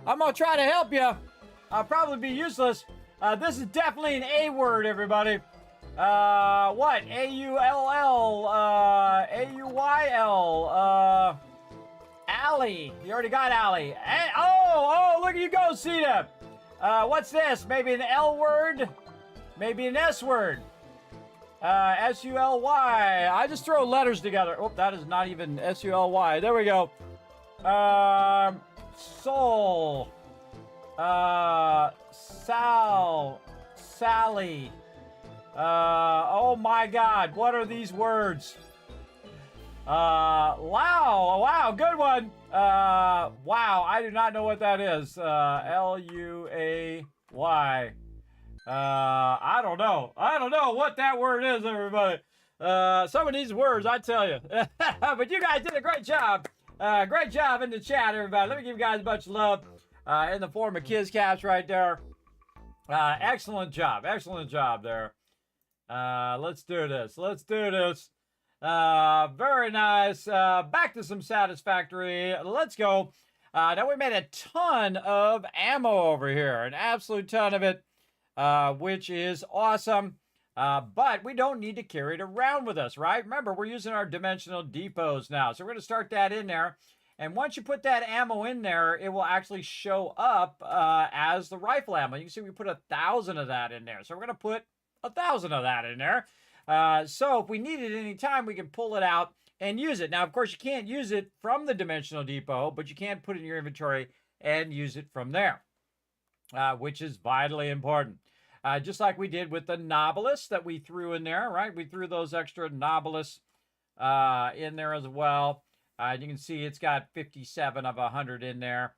I'm gonna try to help you. I'll probably be useless. This is definitely an A word, everybody. What? A-U-L-L, A-U-Y-L, alley. You already got alley. Oh, look at you go, Cena. What's this? Maybe an L word? Maybe an S word? S-U-L-Y. I just throw letters together. Oh, that is not even S-U-L-Y. There we go. Soul. Sally. Oh my God, what are these words? Wow, good one. Wow, I do not know what that is. L-U-A-Y. I don't know what that word is, everybody. Some of these words, I tell you. But you guys did a great job. Great job in the chat, everybody. Let me give you guys a bunch of love in the form of Kiss Caps right there. Excellent job there. Let's do this. Very nice. Back to some Satisfactory. Let's go. Now we made a ton of ammo over here, an absolute ton of it, which is awesome. But we don't need to carry it around with us, right? Remember, we're using our dimensional depots now. So we're going to start that in there. And once you put that ammo in there, it will actually show up as the rifle ammo. You can see we put 1,000 of that in there. So we're going to put 1,000 of that in there. So if we need it any time, we can pull it out and use it. Now, of course, you can't use it from the dimensional depot, but you can put it in your inventory and use it from there, which is vitally important. Just like we did with the Novelist that we threw in there, right? We threw those extra Novelists in there as well. You can see it's got 57 of 100 in there,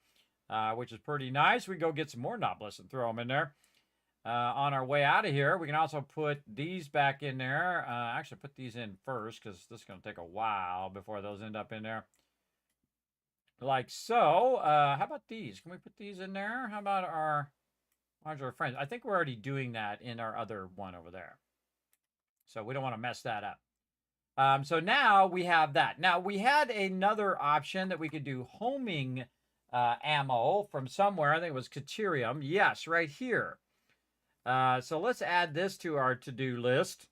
which is pretty nice. We go get some more Novelists and throw them in there. On our way out of here, we can also put these back in there. Actually, put these in first because this is going to take a while before those end up in there. Like so. How about these? Can we put these in there? How about our modular friends? I think we're already doing that in our other one over there. So we don't want to mess that up. So now we have that. Now, we had another option that we could do homing ammo from somewhere. I think it was Caterium. Yes, right here. So let's add this to our to-do list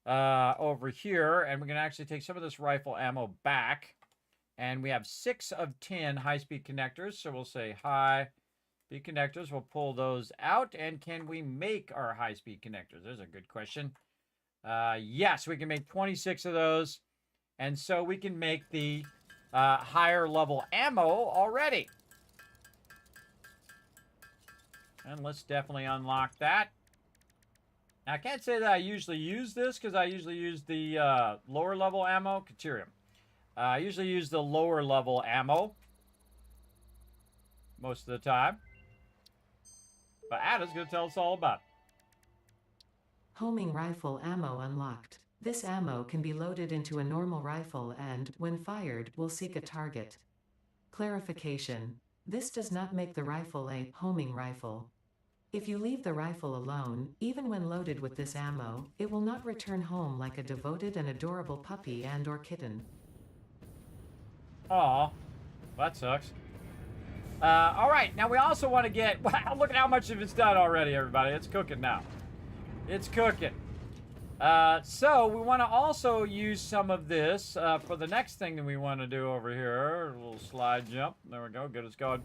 over here. And we're going to actually take some of this rifle ammo back. And we have 6 of 10 high-speed connectors. So we'll say high-speed connectors. We'll pull those out. And can we make our high-speed connectors? There's a good question. Yes, we can make 26 of those. And so we can make the higher level ammo already. And let's definitely unlock that. Now, I can't say that I usually use this because I usually use the lower level ammo. Caterium. I usually use the lower level ammo most of the time. But Ada's going to tell us all about it. Homing rifle ammo unlocked. This ammo can be loaded into a normal rifle and, when fired, will seek a target. Clarification. This does not make the rifle a homing rifle. If you leave the rifle alone, even when loaded with this ammo, it will not return home like a devoted and adorable puppy and/or kitten. Aw, that sucks. All right, now we also want to get... Wow, look at how much of it's done already, everybody. It's cooking now. It's cooking. So we want to also use some of this for the next thing that we want to do over here. A little slide jump. There we go. Get us going.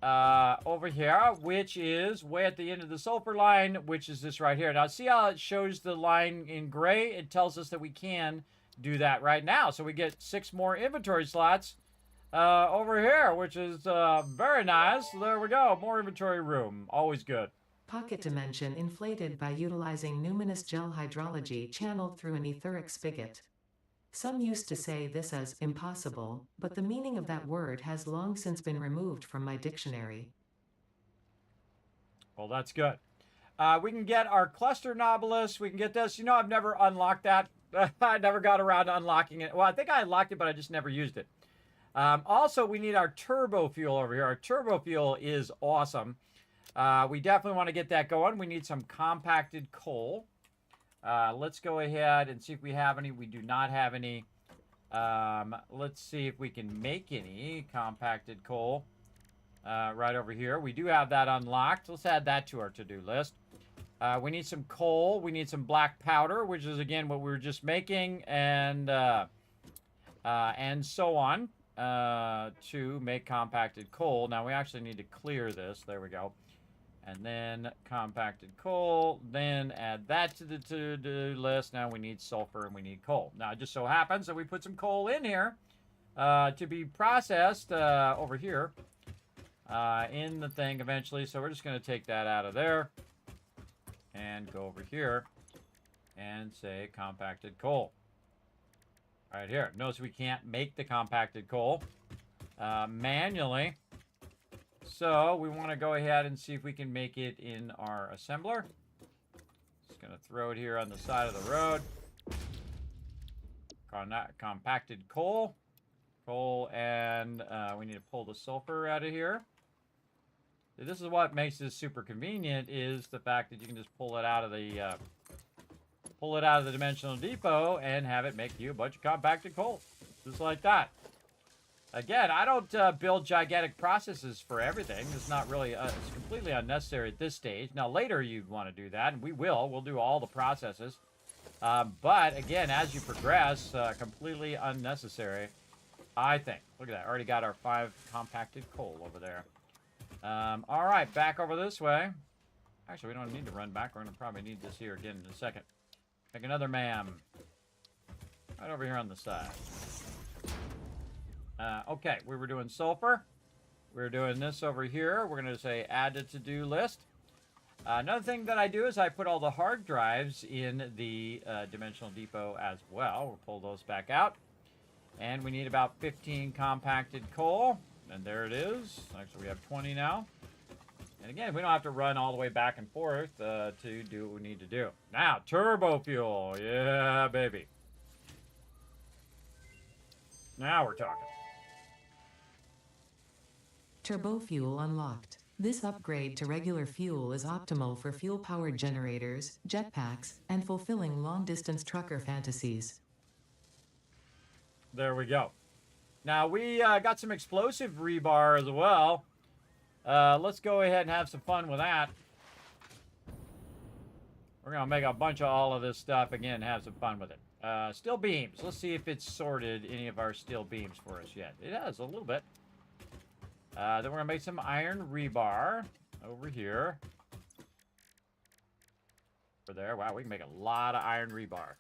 Over here, which is way at the end of the sulfur line, which is this right here. Now, see how it shows the line in gray? It tells us that we can do that right now. So we get 6 more inventory slots over here, which is very nice. There we go. More inventory room. Always good. Pocket dimension inflated by utilizing numinous gel hydrology channeled through an etheric spigot. Some used to say this as impossible, but the meaning of that word has long since been removed from my dictionary. Well, that's good. We can get our cluster Novelist. We can get this. You know, I've never unlocked that. I never got around to unlocking it. Well, I think I unlocked it, but I just never used it. Also, we need our turbo fuel over here. Our turbo fuel is awesome. We definitely want to get that going. We need some compacted coal. Let's go ahead and see if we have any. We do not have any. Let's see if we can make any compacted coal right over here. We do have that unlocked. Let's add that to our to-do list. We need some coal. We need some black powder, which is, again, what we were just making, and so on to make compacted coal. Now, we actually need to clear this. There we go. And then compacted coal, then add that to the to-do list. Now we need sulfur and we need coal. Now it just so happens that we put some coal in here to be processed over here in the thing eventually. So we're just going to take that out of there and go over here and say compacted coal. Right here. Notice we can't make the compacted coal manually. So we want to go ahead and see if we can make it in our assembler. Just going to throw it here on the side of the road. Compacted coal. And we need to pull the sulfur out of here. This is what makes this super convenient, is the fact that you can just pull it out of the dimensional depot and have it make you a bunch of compacted coal. Just like that. Again, I don't build gigantic processes for everything. It's not really, it's completely unnecessary at this stage. Now, later you'd want to do that, and we will. We'll do all the processes. But, again, as you progress, completely unnecessary, I think. Look at that. Already got our 5 compacted coal over there. All right, back over this way. Actually, we don't need to run back. We're going to probably need this here again in a second. Make another MAM. Right over here on the side. Okay, we were doing sulfur. We're doing this over here. We're going to say add to to-do list. Another thing that I do is I put all the hard drives in the dimensional depot as well. We'll pull those back out. And we need about 15 compacted coal. And there it is. Actually, we have 20 now. And again, we don't have to run all the way back and forth to do what we need to do. Now, turbo fuel. Yeah, baby. Now we're talking. Turbo fuel unlocked. This upgrade to regular fuel is optimal for fuel-powered generators, jetpacks, and fulfilling long-distance trucker fantasies. There we go. Now, we got some explosive rebar as well. Let's go ahead and have some fun with that. We're going to make a bunch of all of this stuff again and have some fun with it. Steel beams. Let's see if it's sorted any of our steel beams for us yet. It has a little bit. Then we're going to make some iron rebar over here. Over there. Wow, we can make a lot of iron rebar.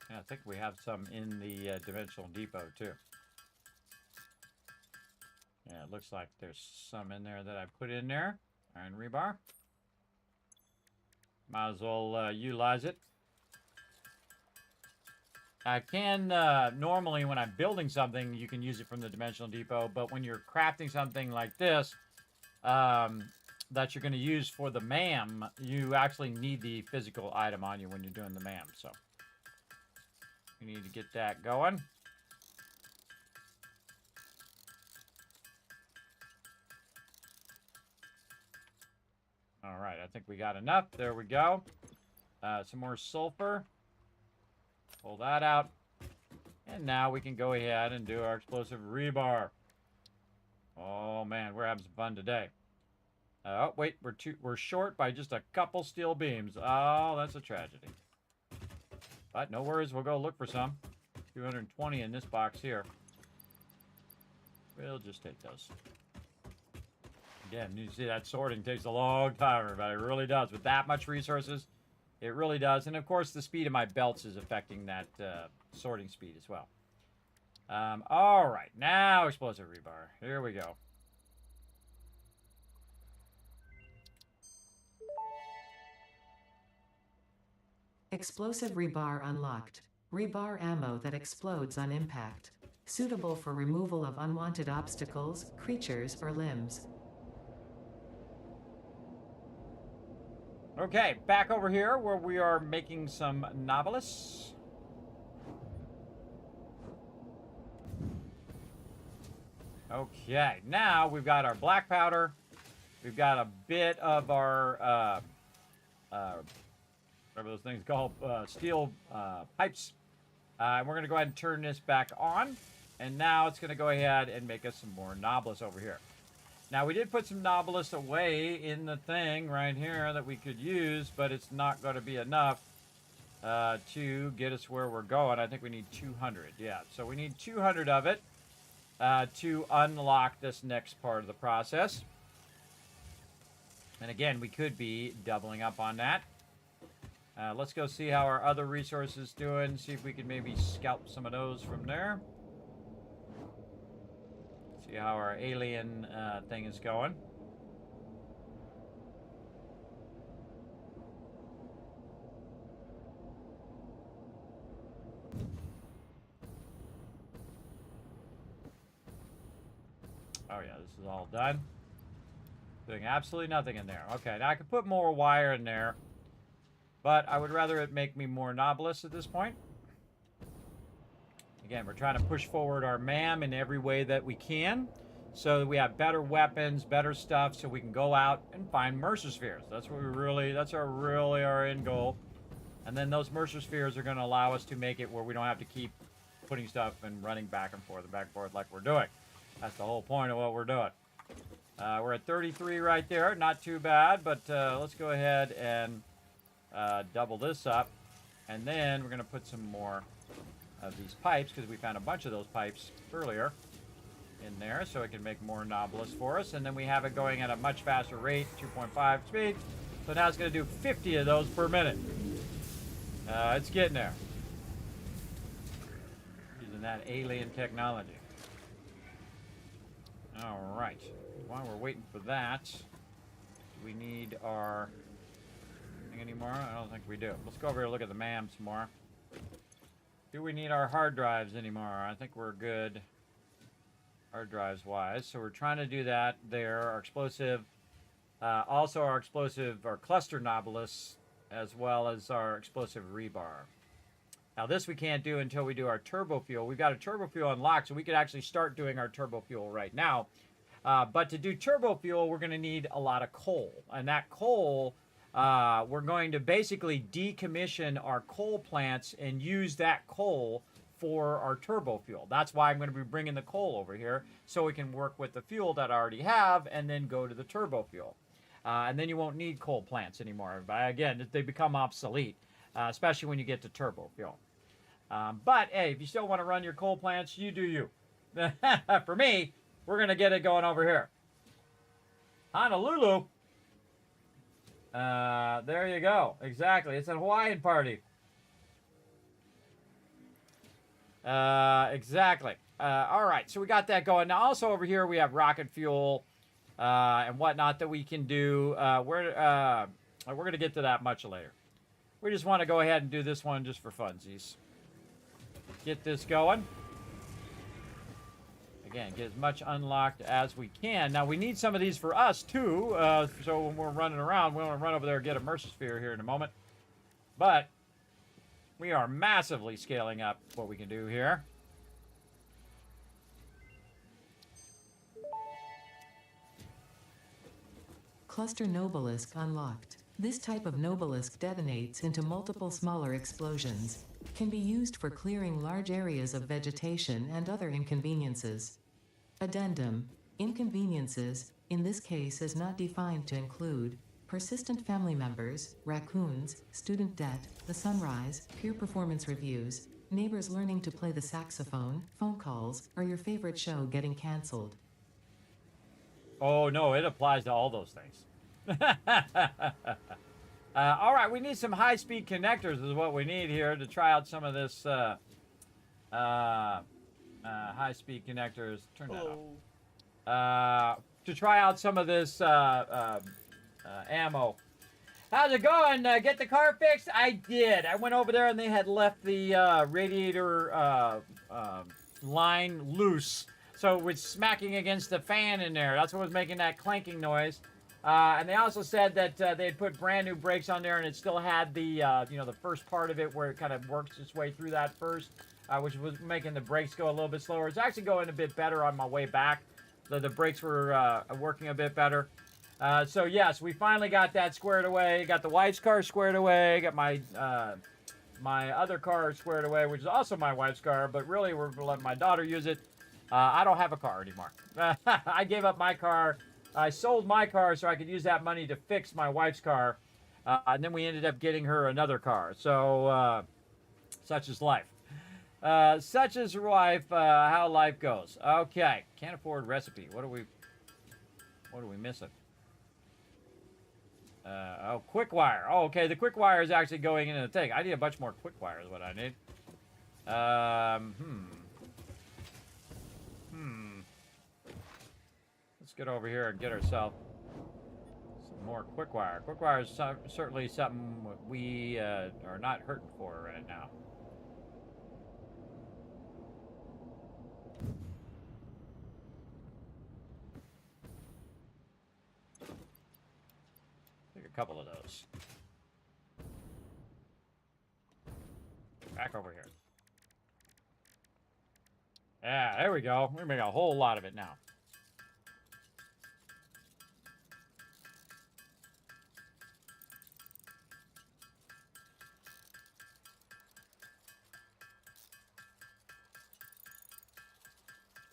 Yeah, I think we have some in the dimensional depot, too. Yeah, it looks like there's some in there that I put in there. Iron rebar. Might as well utilize it. I can, normally when I'm building something, you can use it from the dimensional depot, but when you're crafting something like this, that you're going to use for the MAM, you actually need the physical item on you when you're doing the MAM, so. We need to get that going. All right, I think we got enough. There we go. Some more sulfur. Pull that out. And now we can go ahead and do our explosive rebar. Oh, man, we're having some fun today. Oh, wait, we're short by just a couple steel beams. Oh, that's a tragedy. But no worries, we'll go look for some. 220 in this box here. We'll just take those. Again, you see that sorting takes a long time, everybody. It really does. With that much resources, it really does. And, of course, the speed of my belts is affecting that sorting speed as well. All right, now explosive rebar. Here we go. Explosive rebar unlocked. Rebar ammo that explodes on impact. Suitable for removal of unwanted obstacles, creatures, or limbs. Okay, back over here where we are making some Nobilis. Okay, now we've got our black powder. We've got a bit of our, whatever those things called, steel pipes. And we're going to go ahead and turn this back on. And now it's going to go ahead and make us some more Nobilis over here. Now, we did put some Nobilis away in the thing right here that we could use, but it's not going to be enough to get us where we're going. I think we need 200. Yeah, so we need 200 of it to unlock this next part of the process. And again, we could be doubling up on that. Let's go see how our other resources doing. See if we can maybe scalp some of those from there. See how our alien thing is going. Oh yeah, this is all done. Doing absolutely nothing in there. Okay, now I could put more wire in there, but I would rather it make me more Nobilis at this point. Again, we're trying to push forward our MAM in every way that we can, so that we have better weapons, better stuff, so we can go out and find Mercer Spheres. That's what we really, that's our end goal. And then those Mercer Spheres are going to allow us to make it where we don't have to keep putting stuff and running back and forth like we're doing. That's the whole point of what we're doing. We're at 33 right there. Not too bad, but let's go ahead and double this up. And then we're going to put some more of these pipes, because we found a bunch of those pipes earlier in there, so it can make more Nobilis for us. And then we have it going at a much faster rate, 2.5 speed. So now it's going to do 50 of those per minute. It's getting there. Using that alien technology. All right. While we're waiting for that, do we need our thing anymore? I don't think we do. Let's go over here and look at the MAM some more. Do we need our hard drives anymore? I think we're good hard drives wise. So we're trying to do that there. Our explosive, also our explosive, our cluster Nobilis, as well as our explosive rebar. Now this we can't do until we do our turbo fuel. We've got a turbo fuel unlocked, so we could actually start doing our turbo fuel right now. But to do turbo fuel, we're going to need a lot of coal. And that coal, we're going to basically decommission our coal plants and use that coal for our turbo fuel. That's why I'm going to be bringing the coal over here, so we can work with the fuel that I already have and then go to the turbo fuel. And then you won't need coal plants anymore. But again, they become obsolete, especially when you get to turbo fuel. But hey, if you still want to run your coal plants, you do you. For me, we're going to get it going over here. Honolulu. There you go. Exactly. It's a Hawaiian party. Exactly. All right. So we got that going. Now, also over here, we have rocket fuel and whatnot that we can do. We're going to get to that much later. We just want to go ahead and do this one just for funsies. Get this going. Again, get as much unlocked as we can. Now, we need some of these for us, too. So when we're running around, we want to run over there and get a Mercer Sphere here in a moment. But we are massively scaling up what we can do here. Cluster Nobelisk unlocked. This type of Nobelisk detonates into multiple smaller explosions. Can be used for clearing large areas of vegetation and other inconveniences. Addendum. Inconveniences, in this case is not defined to include persistent family members, raccoons, student debt, the sunrise, peer performance reviews, neighbors learning to play the saxophone, phone calls, or your favorite show getting cancelled. Oh, no, it applies to all those things. All right, we need some high-speed connectors is what we need here to try out some of this high-speed connectors. Turn that off. To try out some of this ammo. How's it going? Get the car fixed? I did. I went over there and they had left the radiator line loose. So it was smacking against the fan in there. That's what was making that clanking noise. And they also said that they had put brand new brakes on there, and it still had the, you know, the first part of it where it kind of works its way through that first, which was making the brakes go a little bit slower. It's actually going a bit better on my way back. The brakes were working a bit better. So yes, we finally got that squared away. Got the wife's car squared away. Got my my other car squared away, which is also my wife's car, but really we're gonna let my daughter use it. I don't have a car anymore. I gave up my car. I sold my car so I could use that money to fix my wife's car, and then we ended up getting her another car. So such is life. Such is life. How life goes. Okay, can't afford recipe. What are we missing? Oh, quick wire. Oh, okay. The quick wire is actually going into the thing. I need a bunch more quick wire is what I need. Let's get over here and get ourselves some more quick wire. Quick wire is certainly something we are not hurting for right now. Take a couple of those. Back over here. Yeah, there we go. We're gonna make a whole lot of it now.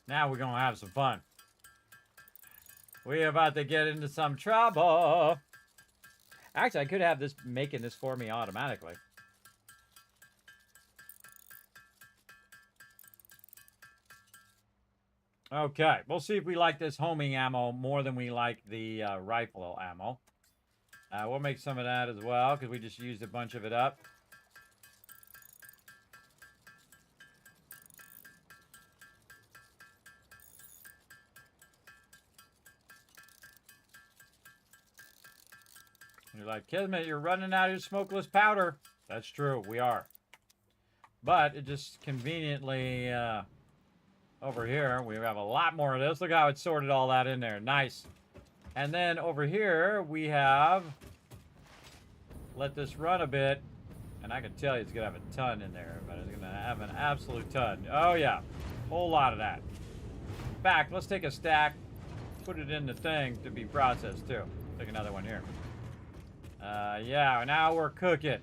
Now we're gonna have some fun. We're about to get into some trouble. Actually, I could have this making this for me automatically. Okay, we'll see if we like this homing ammo more than we like the rifle ammo. We'll make some of that as well, because we just used a bunch of it up. You're like, Kismet, you're running out of your smokeless powder. That's true, we are. But it just conveniently, over here, we have a lot more of this. Look how it sorted all that in there. Nice. And then over here, we have... Let this run a bit. And I can tell you it's going to have a ton in there. But it's going to have an absolute ton. Oh, yeah. Whole lot of that. In fact, let's take a stack. Put it in the thing to be processed, too. Take another one here. Yeah, now we're cooking.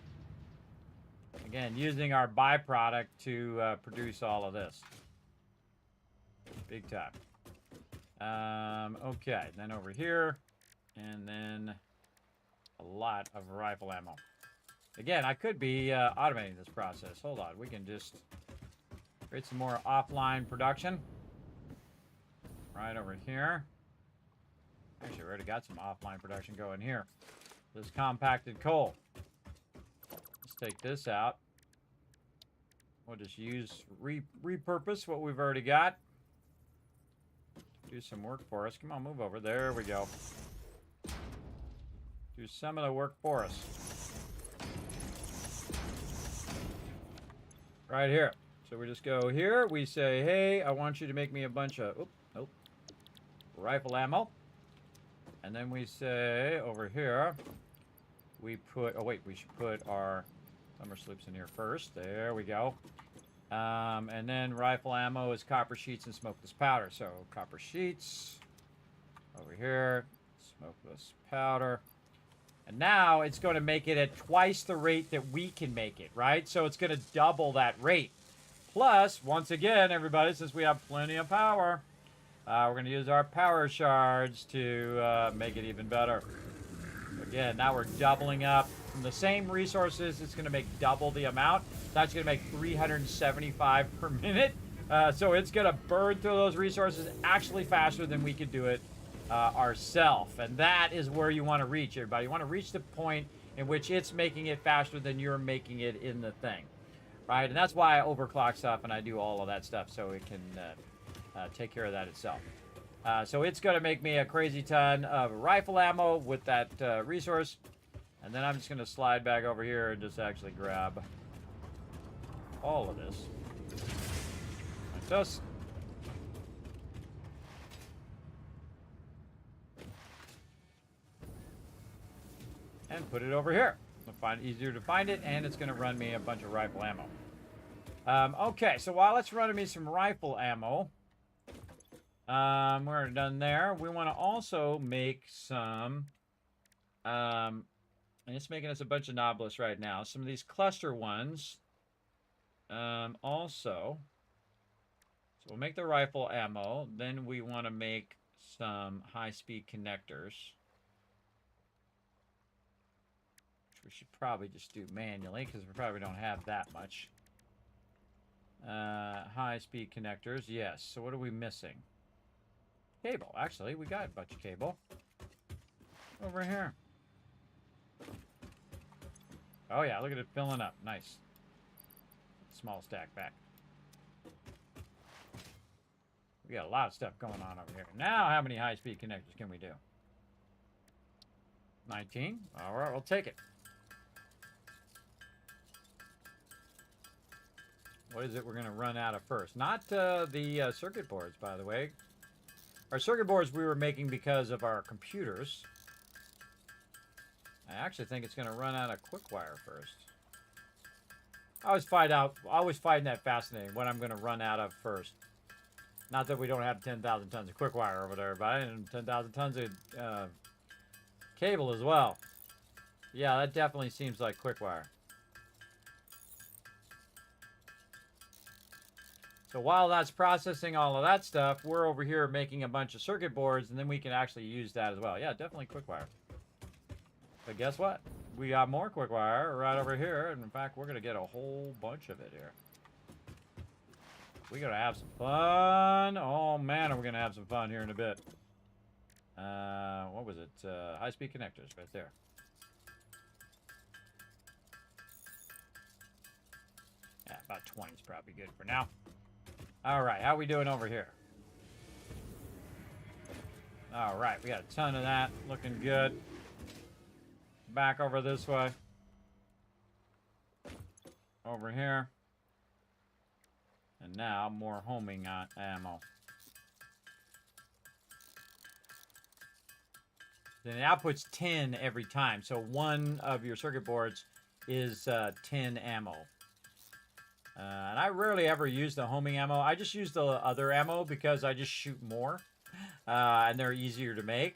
Again, using our byproduct to produce all of this. Big time. Okay, then over here, and then a lot of rifle ammo. Again, I could be automating this process. Hold on, we can just create some more offline production. Right over here. Actually, we already got some offline production going here. This compacted coal. Let's take this out. We'll just use, repurpose what we've already got. Do some work for us. Come on, move over. There we go. Do some of the work for us. Right here. So we just go here. We say, hey, I want you to make me a bunch of, rifle ammo. And then we say, over here, we put, we should put our summer sloops in here first. There we go. And then rifle ammo is copper sheets and smokeless powder. So copper sheets over here, smokeless powder. And now it's going to make it at twice the rate that we can make it, right? So it's going to double that rate. Plus, once again, everybody, since we have plenty of power, we're going to use our power shards to make it even better. Again, now we're doubling up. From the same resources, it's going to make double the amount. That's going to make 375 per minute. So it's going to burn through those resources actually faster than we could do it ourselves. And that is where you want to reach, everybody. You want to reach the point in which it's making it faster than you're making it in the thing. Right? And that's why I overclock stuff and I do all of that stuff so it can take care of that itself. So it's going to make me a crazy ton of rifle ammo with that resource. And then I'm just going to slide back over here and just actually grab all of this. Like this. and put it over here. I'll find it easier to find it, and it's going to run me a bunch of rifle ammo. Okay, so while it's running me some rifle ammo, we're done there. We want to also make some, and it's making us a bunch of Noblesse right now. Some of these cluster ones, also. So we'll make the rifle ammo. Then we want to make some high-speed connectors, which we should probably just do manually because we probably don't have that much. High-speed connectors, yes. So what are we missing? Cable. Actually, we got a bunch of cable over here. Oh yeah, look at it filling up. Nice. Small stack back. We got a lot of stuff going on over here. Now, how many high-speed connectors can we do? 19. All right, we'll take it. What is it we're going to run out of first? Not the circuit boards, by the way. Our circuit boards we were making because of our computers. I actually think it's going to run out of quick wire first. I always find that fascinating, what I'm going to run out of first. Not that we don't have 10,000 tons of quick wire over there, but 10,000 tons of cable as well. Yeah, that definitely seems like quick wire. So while that's processing all of that stuff, we're over here making a bunch of circuit boards, and then we can actually use that as well. Yeah, definitely quick wire. But guess what? We got more quick wire right over here, and in fact, we're going to get a whole bunch of it here. We're going to have some fun. Oh, man, are we going to have some fun here in a bit. What was it? High-speed connectors right there. Yeah, about 20 is probably good for now. All right, how we doing over here? All right, we got a ton of that. Looking good. Back over this way. Over here. And now, more homing ammo. Then it outputs 10 every time. So one of your circuit boards is 10 ammo. And I rarely ever use the homing ammo. I just use the other ammo because I just shoot more. And they're easier to make.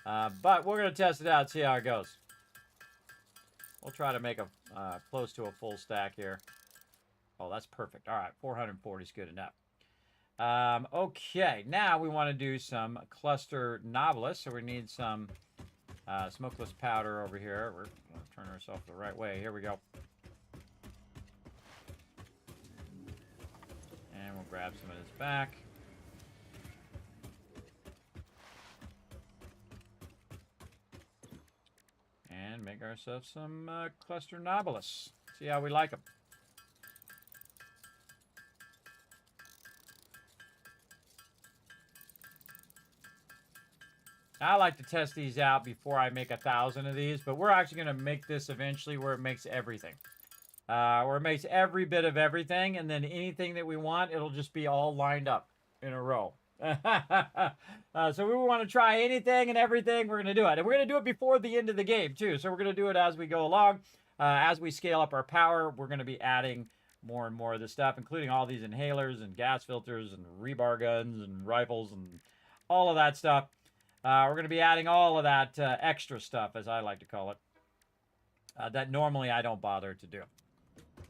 But we're going to test it out, see how it goes. We'll try to make a close to a full stack here. Oh, that's perfect. All right, 440 is good enough. Okay, now we want to do some cluster Noblesse. So we need some smokeless powder over here. We're going to turn ourselves the right way. Here we go. And we'll grab some of this back. And make ourselves some cluster Noblesse. See how we like them. I like to test these out before I make 1,000 of these, but we're actually going to make this eventually where it makes everything. Where it makes every bit of everything, and then anything that we want, it'll just be all lined up in a row. So we want to try anything and everything, we're going to do it. And we're going to do it before the end of the game, too. So we're going to do it as we go along. As we scale up our power, we're going to be adding more and more of this stuff, including all these inhalers and gas filters and rebar guns and rifles and all of that stuff. We're going to be adding all of that extra stuff, as I like to call it, that normally I don't bother to do.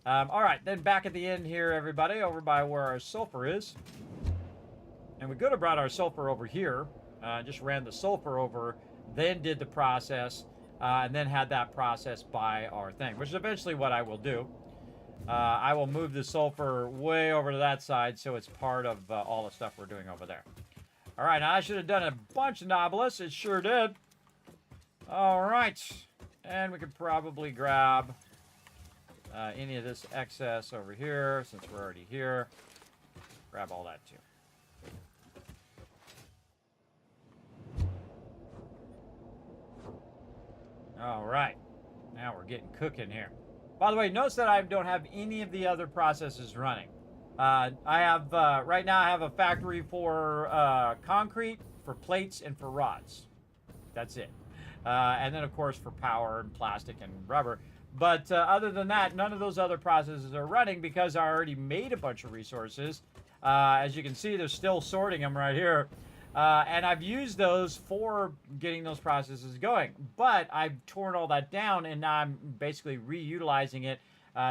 All right, then back at the end here, everybody, over by where our sulfur is. And we could have brought our sulfur over here, just ran the sulfur over, then did the process, and then had that process by our thing, which is eventually what I will do. I will move the sulfur way over to that side so it's part of all the stuff we're doing over there. All right, now I should have done a bunch of Noblesse. It sure did. All right. And we could probably grab any of this excess over here since we're already here. Grab all that too. All right. Now we're getting cooking here. By the way, notice that I don't have any of the other processes running. I have, right now I have a factory for concrete, for plates, and for rods. That's it. And then, of course, for power and plastic and rubber. But other than that, none of those other processes are running because I already made a bunch of resources. As you can see, they're still sorting them right here. And I've used those for getting those processes going. But I've torn all that down, and now I'm basically reutilizing it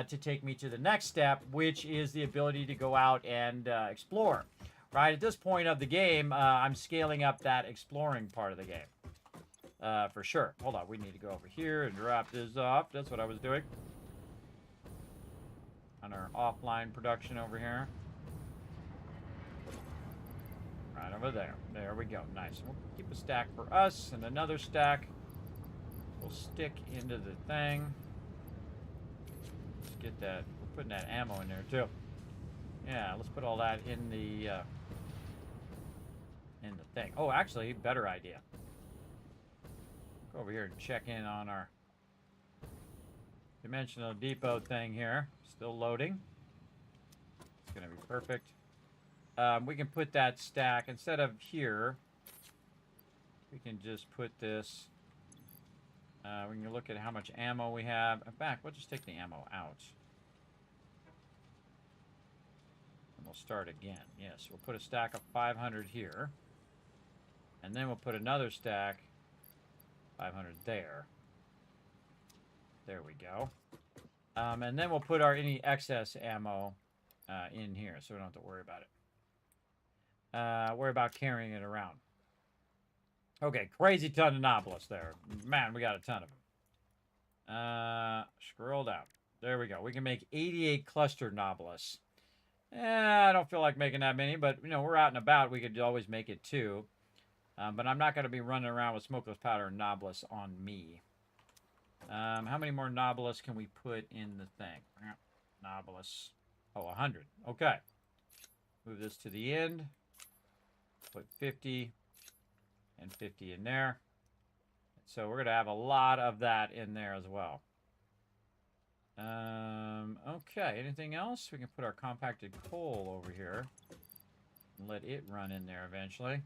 to take me to the next step, which is the ability to go out and explore. Right at this point of the game, I'm scaling up that exploring part of the game. For sure. Hold on, we need to go over here and drop this off. That's what I was doing. On our offline production over here. Right over there. There we go. Nice. We'll keep a stack for us, and another stack will stick into the thing. Let's get that. We're putting that ammo in there, too. Yeah, let's put all that in the thing. Oh, actually, better idea. Go over here and check in on our dimensional depot thing here. Still loading. It's going to be perfect. We can put that stack, instead of here, we can just put this, we can look at how much ammo we have. In fact, we'll just take the ammo out. And we'll start again. Yes, we'll put a stack of 500 here. And then we'll put another stack, 500 there. There we go. And then we'll put our any excess ammo in here, so we don't have to worry about it. Worry about carrying it around. Okay, crazy ton of Nobilis there. Man, we got a ton of them. Scroll down. There we go. We can make 88 cluster Nobilis. I don't feel like making that many, but, you know, we're out and about. We could always make it too. But I'm not going to be running around with smokeless powder and Nobilis on me. How many more Nobilis can we put in the thing? Nobilis. Oh, 100. Okay. Move this to the end. Put 50 and 50 in there. So we're going to have a lot of that in there as well. Okay, anything else? We can put our compacted coal over here and let it run in there eventually.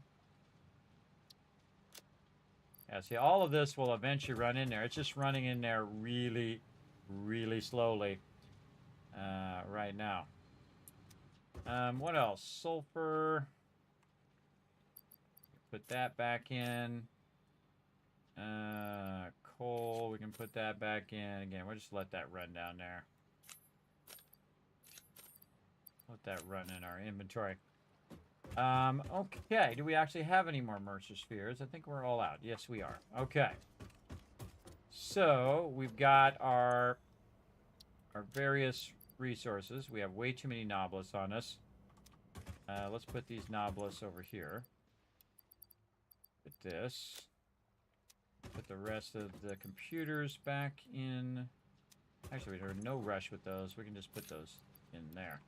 Yeah, see, all of this will eventually run in there. It's just running in there really, really slowly right now. What else? Sulfur. Put that back in. Coal, we can put that back in. Again, we'll just let that run down there. Let that run in our inventory. Okay, do we actually have any more Mercer Spheres? I think we're all out. Yes, we are. Okay. So, we've got our various resources. We have way too many Nobilis on us. Let's put these Nobilis over here. Put this. Put the rest of the computers back in. Actually, there's no rush with those. We can just put those in there.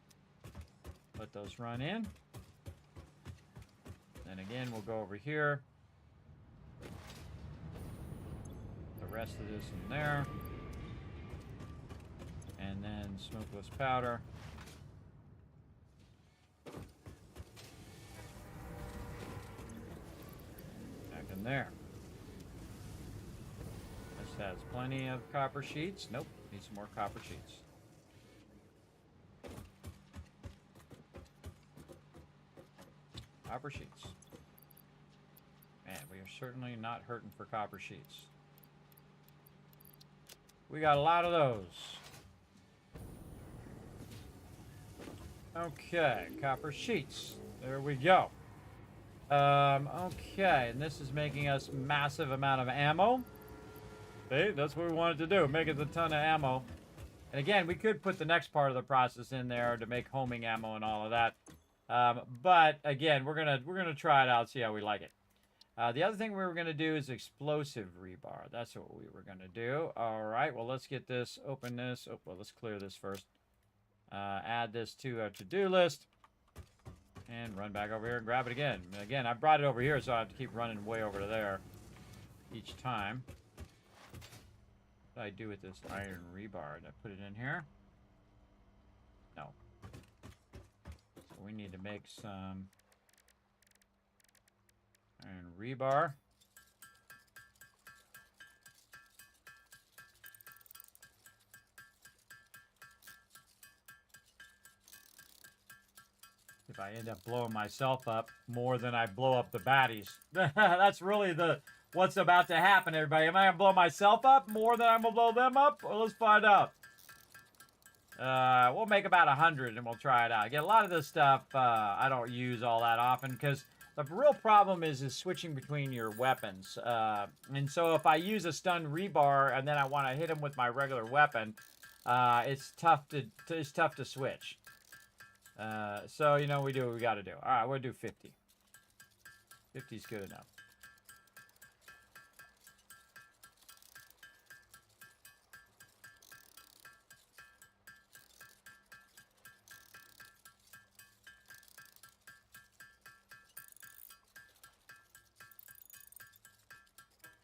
Let those run in. Then again, we'll go over here. The rest of this in there. And then smokeless powder. Back in there. This has plenty of copper sheets. Nope, need some more copper sheets. Copper sheets. Man, we are certainly not hurting for copper sheets. We got a lot of those. Okay, copper sheets. There we go. Okay, and this is making us massive amount of ammo. See, that's what we wanted to do, make us a ton of ammo. And again, we could put the next part of the process in there to make homing ammo and all of that. But again, we're gonna try it out, see how we like it. The other thing we were gonna do is explosive rebar. That's what we were gonna do. All right. Well, let's get this. Open this. Oh, well, let's clear this first. Add this to our to-do list, and run back over here and grab it again. And again, I brought it over here, so I have to keep running way over to there each time. What did I do with this iron rebar? Did I put it in here? No. So we need to make some iron rebar. If I end up blowing myself up more than I blow up the baddies. That's really what's about to happen, everybody. Am I going to blow myself up more than I'm going to blow them up? Well, let's find out. We'll make about 100 and we'll try it out. Again, a lot of this stuff I don't use all that often because the real problem is switching between your weapons. And so if I use a stun rebar and then I want to hit him with my regular weapon, it's tough to switch. So, you know, we do what we got to do. All right, we'll do 50. 50 is good enough.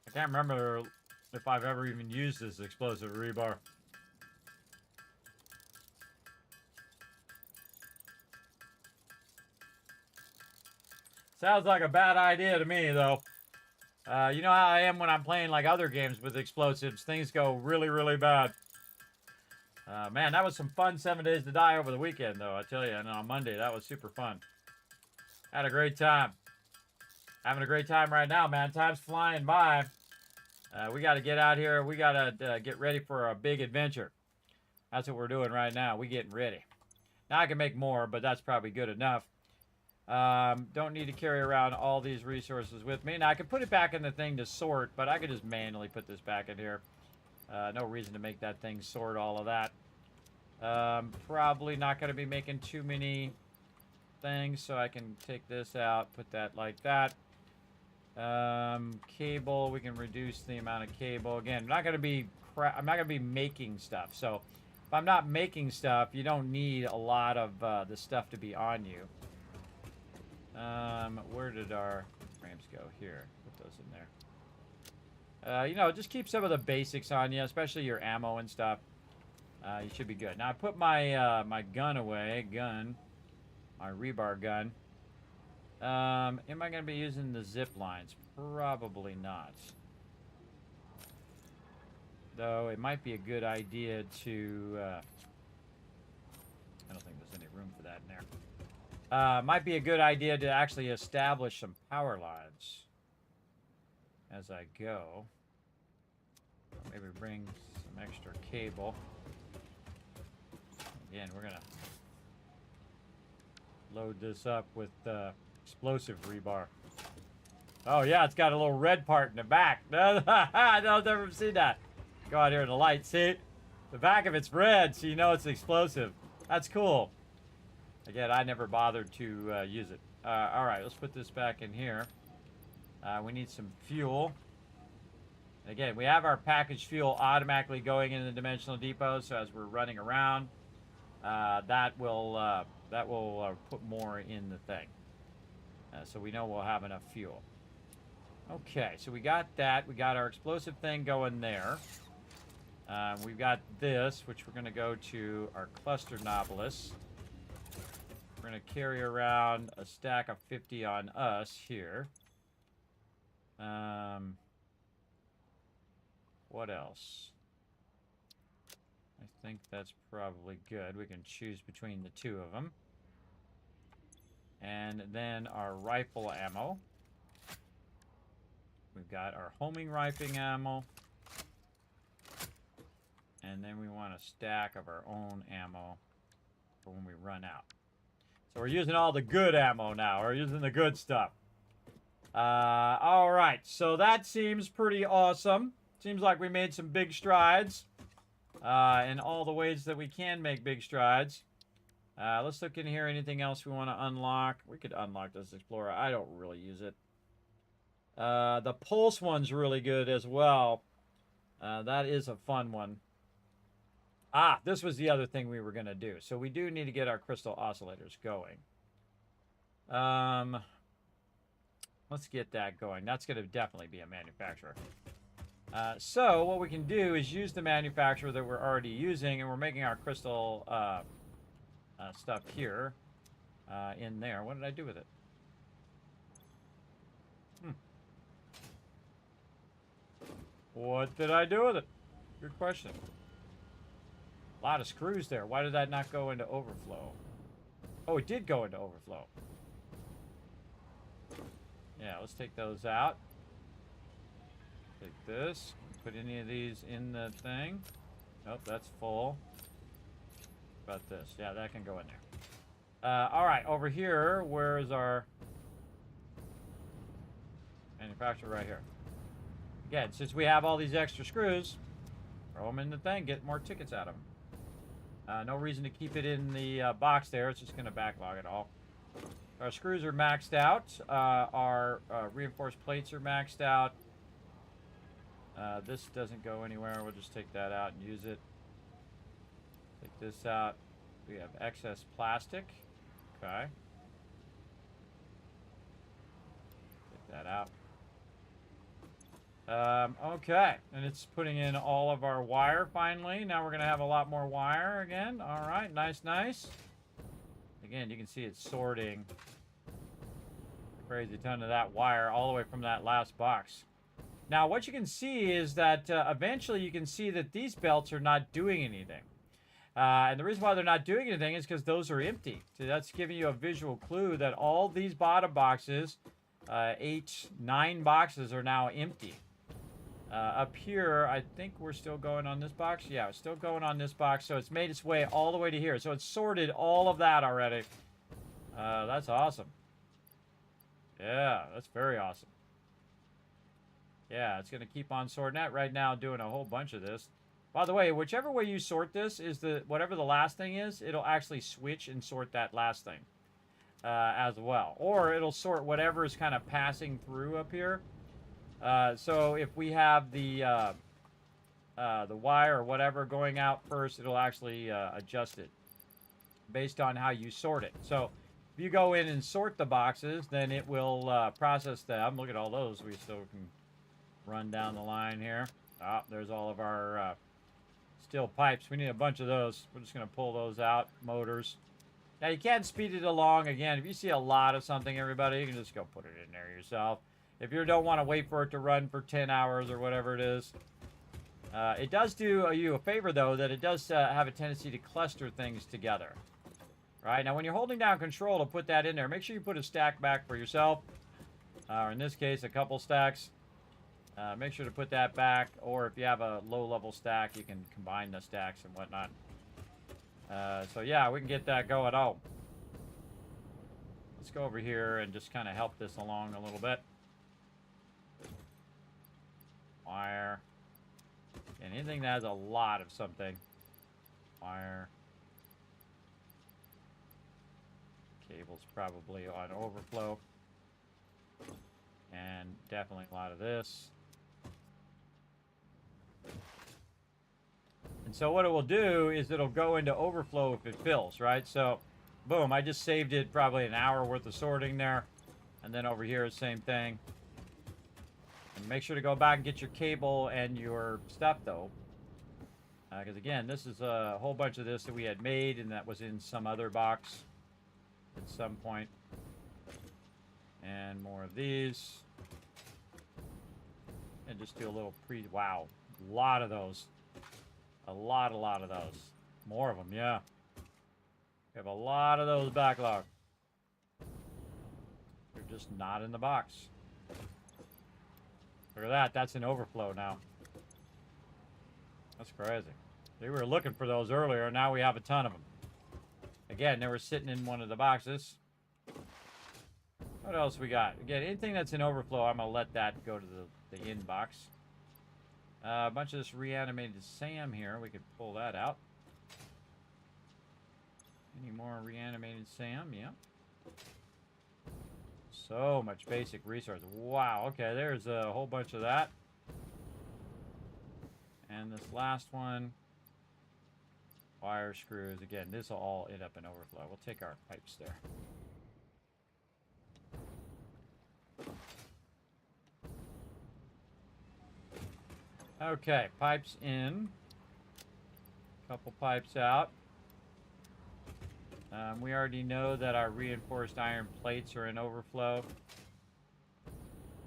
I can't remember if I've ever even used this explosive rebar. Sounds like a bad idea to me, though. You know how I am when I'm playing like other games with explosives. Things go really, really bad. Man, that was some fun 7 Days to Die over the weekend, though, I tell you. And on Monday, that was super fun. Had a great time. Having a great time right now, man. Time's flying by. We got to get out here. We got to get ready for a big adventure. That's what we're doing right now. We getting ready. Now I can make more, but that's probably good enough. Don't need to carry around all these resources with me. Now I could put it back in the thing to sort, but I could just manually put this back in here. No reason to make that thing sort all of that. Probably not going to be making too many things, so I can take this out, put that like that. Cable, we can reduce the amount of cable. Again, I'm not going to be making stuff. So if I'm not making stuff, you don't need a lot of the stuff to be on you. Where did our frames go? Here, put those in there. You know, just keep some of the basics on you, especially your ammo and stuff. You should be good. Now I put my my gun away. My rebar gun. Am I going to be using the zip lines? Probably not. Though it might be a good idea to... I don't think there's any room for that in there. Might be a good idea to actually establish some power lines as I go. Maybe bring some extra cable. Again, we're going to load this up with explosive rebar. Oh yeah, it's got a little red part in the back. I've never seen that. Go out here in the light. See? The back of it's red, so you know it's explosive. That's cool. Again, I never bothered to use it. Alright, let's put this back in here. We need some fuel. Again, we have our packaged fuel automatically going into the dimensional depot, so as we're running around, that will put more in the thing. So we know we'll have enough fuel. Okay, so we got that. We got our explosive thing going there. We've got this, which we're going to go to our cluster Nobilis. We're going to carry around a stack of 50 on us here. What else? I think that's probably good. We can choose between the two of them. And then our rifle ammo. We've got our homing rifle ammo. And then we want a stack of our own ammo for when we run out. So we're using all the good ammo now. We're using the good stuff. Alright, so that seems pretty awesome. Seems like we made some big strides. In all the ways that we can make big strides. Let's look in here. Anything else we want to unlock? We could unlock this Explorer. I don't really use it. The Pulse one's really good as well. That is a fun one. Ah, this was the other thing we were going to do. So we do need to get our crystal oscillators going. Let's get that going. That's going to definitely be a manufacturer. So what we can do is use the manufacturer that we're already using, and we're making our crystal stuff here in there. What did I do with it? What did I do with it? Good question. A lot of screws there. Why did that not go into overflow? Oh, it did go into overflow. Yeah, let's take those out. Take this. Put any of these in the thing. Nope, that's full. About this. Yeah, that can go in there. All right, over here, where is our manufacturer? Right here. Again, since we have all these extra screws, throw them in the thing, get more tickets out of them. No reason to keep it in the box there. It's just going to backlog it all. Our screws are maxed out. Our reinforced plates are maxed out. This doesn't go anywhere. We'll just take that out and use it. Take this out. We have excess plastic. Okay. Take that out. Okay. And it's putting in all of our wire finally. Now we're going to have a lot more wire again. All right. Nice, nice. Again, you can see it's sorting a crazy ton of that wire all the way from that last box. Now, what you can see is that eventually you can see that these belts are not doing anything. And the reason why they're not doing anything is because those are empty. So that's giving you a visual clue that all these bottom boxes, 8, 9 boxes, are now empty. Up here, I think we're still going on this box. Yeah, it's still going on this box. So it's made its way all the way to here. So it's sorted all of that already. That's awesome. Yeah, that's very awesome. Yeah, it's going to keep on sorting that right now, doing a whole bunch of this. By the way, whichever way you sort this is whatever the last thing is, it'll actually switch and sort that last thing as well. Or it'll sort whatever is kind of passing through up here. So if we have the wire or whatever going out first, it'll actually adjust it based on how you sort it. So if you go in and sort the boxes, then it will process them. Look at all those. We still can run down the line here. Oh, there's all of our steel pipes. We need a bunch of those. We're just going to pull those out. Motors. Now, you can speed it along. Again, if you see a lot of something, everybody, you can just go put it in there yourself. If you don't want to wait for it to run for 10 hours or whatever it is. It does do you a favor, though, that it does have a tendency to cluster things together. Right? Now, when you're holding down control to put that in there, make sure you put a stack back for yourself. Or in this case, a couple stacks. Make sure to put that back, or if you have a low-level stack, you can combine the stacks and whatnot. So yeah, we can get that going. Oh, let's go over here and just kind of help this along a little bit. Wire. And anything that has a lot of something. Wire. Cable's probably on overflow. And definitely a lot of this. And so what it will do is it'll go into overflow if it fills, right? So, boom, I just saved it probably an hour worth of sorting there. And then over here, same thing. And make sure to go back and get your cable and your stuff, though. Because, again, this is a whole bunch of this that we had made, and that was in some other box at some point. And more of these. And just do a little wow, a lot of those. A lot of those. More of them, yeah. We have a lot of those backlog. They're just not in the box. Look at that. That's an overflow now. That's crazy. We were looking for those earlier. Now we have a ton of them. Again, they were sitting in one of the boxes. What else we got? Again, anything that's in overflow, I'm going to let that go to the inbox. A bunch of this reanimated SAM here. We could pull that out. Any more reanimated SAM? Yeah. So much basic resource. Wow. Okay, there's a whole bunch of that. And this last one. Wire screws. Again, this will all end up in overflow. We'll take our pipes there. Okay, pipes in. Couple pipes out. We already know that our reinforced iron plates are in overflow.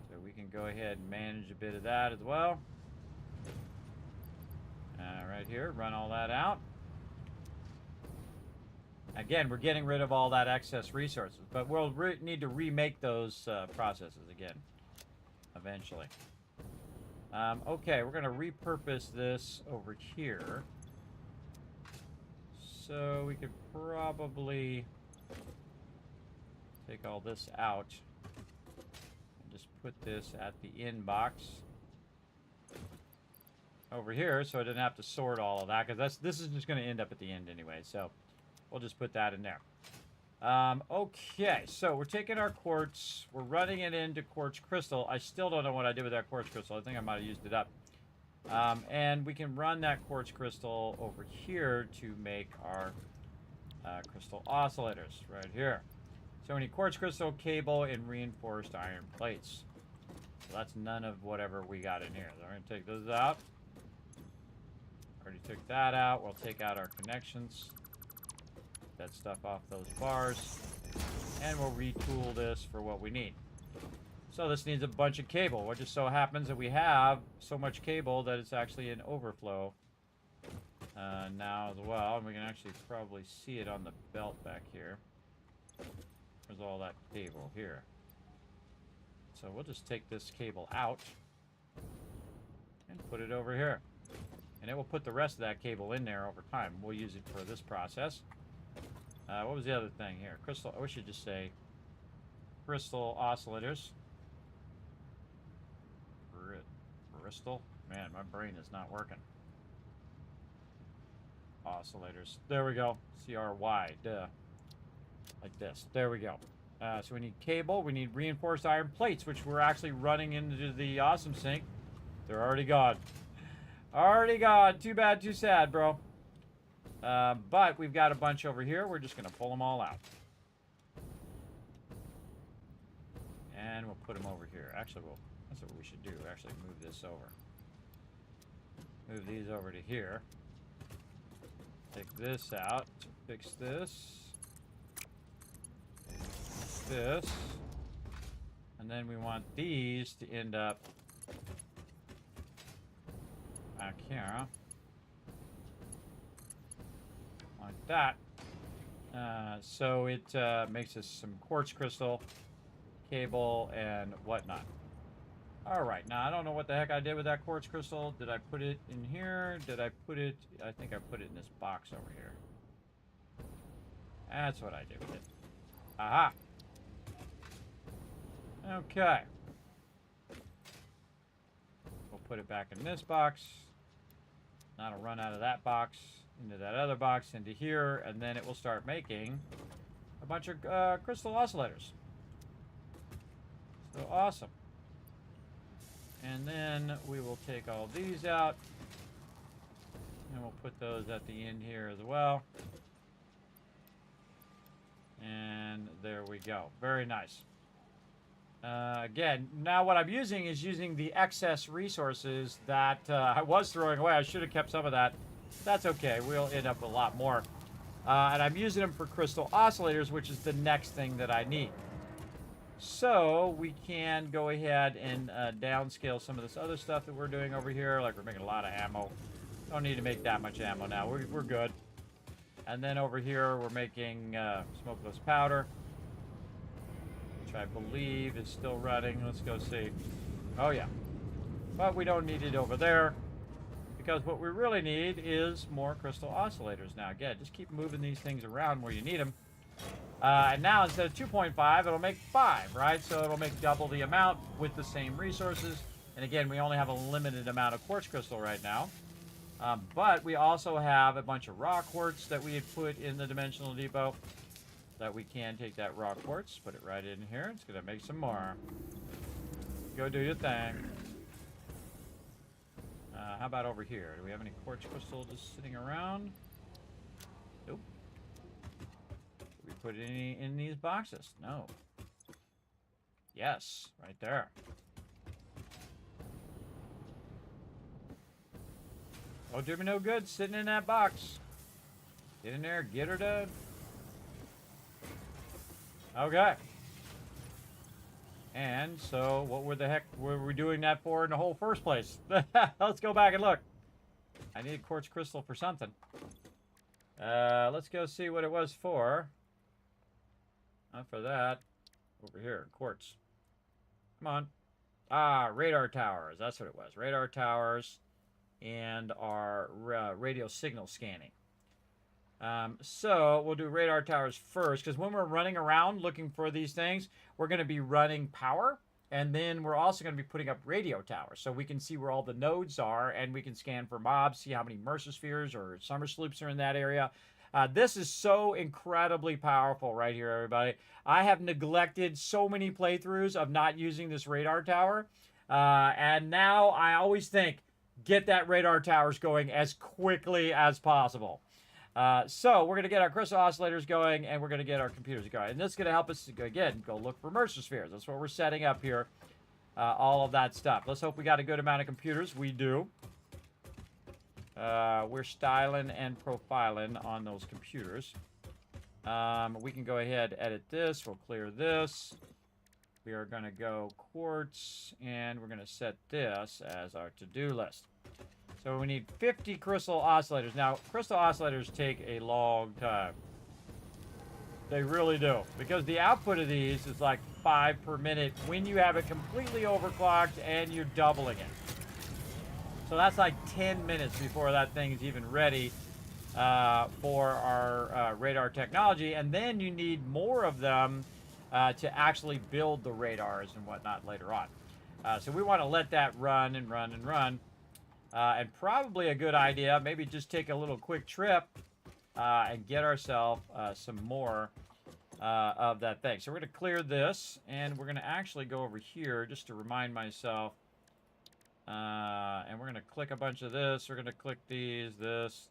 So we can go ahead and manage a bit of that as well. Right here, run all that out. Again, we're getting rid of all that excess resources, but we'll need to remake those processes again eventually. Okay, we're going to repurpose this over here. So we could probably take all this out and just put this at the inbox over here, so I didn't have to sort all of that, because this is just going to end up at the end anyway. So we'll just put that in there. Okay, so we're taking our quartz, we're running it into quartz crystal. I still don't know what I did with that quartz crystal. I think I might have used it up. And we can run that quartz crystal over here to make our crystal oscillators right here. So we need quartz crystal, cable, and reinforced iron plates. So that's none of whatever we got in here. So we're going to take those out. Already took that out. We'll take out our connections. That stuff off those bars. And we'll retool this for what we need. So this needs a bunch of cable. It just so happens that we have so much cable that it's actually in overflow now as well. And we can actually probably see it on the belt back here. There's all that cable here. So we'll just take this cable out and put it over here. And it will put the rest of that cable in there over time. We'll use it for this process. What was the other thing here? Crystal, we should just say crystal oscillators. Crystal? Man, my brain is not working. Oscillators. There we go. CRY. Duh. Like this. There we go. So we need cable. We need reinforced iron plates, which we're actually running into the awesome sink. They're already gone. Already gone. Too bad, too sad, bro. But we've got a bunch over here. We're just going to pull them all out. And we'll put them over here. Actually, that's what we should do. Actually move this over. Move these over to here. Take this out to fix this. This. And then we want these to end up back here. Like that. So it makes us some quartz crystal, cable, and whatnot. Alright, now I don't know what the heck I did with that quartz crystal. Did I put it in here? Did I put it... I think I put it in this box over here. That's what I did with it. Aha! Okay. We'll put it back in this box. Now it'll run out of that box, into that other box, into here, and then it will start making a bunch of crystal oscillators. So awesome. And then we will take all these out, and we'll put those at the end here as well. And there we go. Very nice. Again, now what I'm using is using the excess resources that I was throwing away. I should have kept some of that. That's okay. We'll end up with a lot more. And I'm using them for crystal oscillators, which is the next thing that I need. So we can go ahead and downscale some of this other stuff that we're doing over here. Like we're making a lot of ammo. Don't need to make that much ammo now. We're good. And then over here we're making smokeless powder, which I believe is still running. Let's go see. Oh yeah. But we don't need it over there, because what we really need is more crystal oscillators. Now again, just keep moving these things around where you need them. And now instead of 2.5, it'll make 5, right? So it'll make double the amount with the same resources. And again, we only have a limited amount of quartz crystal right now. But we also have a bunch of raw quartz that we had put in the dimensional depot, that we can take that raw quartz, put it right in here. It's going to make some more. Go do your thing. How about over here? Do we have any quartz crystal just sitting around? Nope. Did we put any in these boxes? No. Yes, right there. Don't do me no good sitting in that box. Get in there, get her done. Okay. And so, what the heck were we doing that for in the whole first place? Let's go back and look. I need quartz crystal for something. Let's go see what it was for. Not for that. Over here, quartz. Come on. Ah, radar towers. That's what it was. Radar towers and our radio signal scanning. So we'll do radar towers first, because when we're running around looking for these things, we're going to be running power, and then we're also going to be putting up radio towers, so we can see where all the nodes are, and we can scan for mobs, see how many Mercer spheres or summer sloops are in that area. This is so incredibly powerful right here, everybody. I have neglected so many playthroughs of not using this radar tower, and now I always think, get that radar towers going as quickly as possible. So we're going to get our crystal oscillators going, and we're going to get our computers going. And this is going to help us, again, go look for Mercer spheres. That's what we're setting up here. All of that stuff. Let's hope we got a good amount of computers. We do. We're styling and profiling on those computers. We can go ahead, edit this. We'll clear this. We are going to go quartz, and we're going to set this as our to-do list. So we need 50 crystal oscillators. Now, crystal oscillators take a long time. They really do. Because the output of these is like 5 per minute when you have it completely overclocked and you're doubling it. So that's like 10 minutes before that thing's even ready for our radar technology. And then you need more of them to actually build the radars and whatnot later on. So we want to let that run and run and run. And probably a good idea, maybe just take a little quick trip and get ourselves some more of that thing. So we're going to clear this, and we're going to actually go over here just to remind myself. And we're going to click a bunch of this. We're going to click these, this,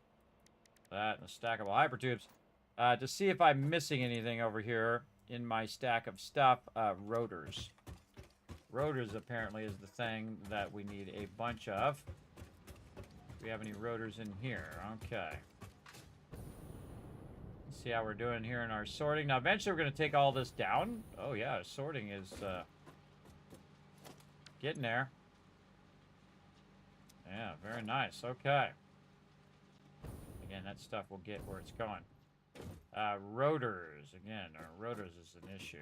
that, and the stackable hypertubes to see if I'm missing anything over here in my stack of stuff. Rotors. Rotors apparently is the thing that we need a bunch of. Do we have any rotors in here? Okay. Let's see how we're doing here in our sorting. Now, eventually we're going to take all this down. Oh, yeah, sorting is getting there. Yeah, very nice. Okay. Again, that stuff will get where it's going. Rotors. Again, our rotors is an issue.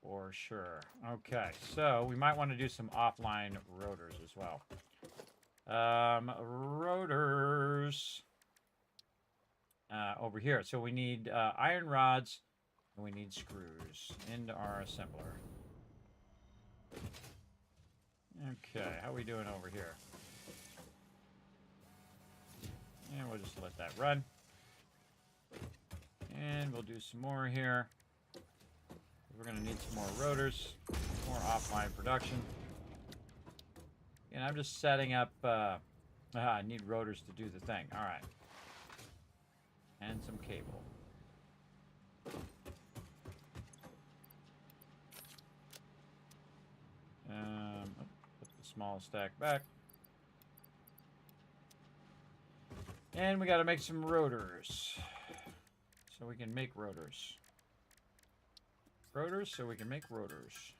For sure. Okay, so we might want to do some offline rotors as well. Rotors over here. So we need iron rods and we need screws into our assembler. Okay, how are we doing over here? And we'll just let that run. And we'll do some more here. We're going to need some more rotors, more offline production. And I'm just setting up, I need rotors to do the thing. All right. And some cable. Put the small stack back. And we got to make some rotors. So we can make rotors. Rotors, so we can make rotors.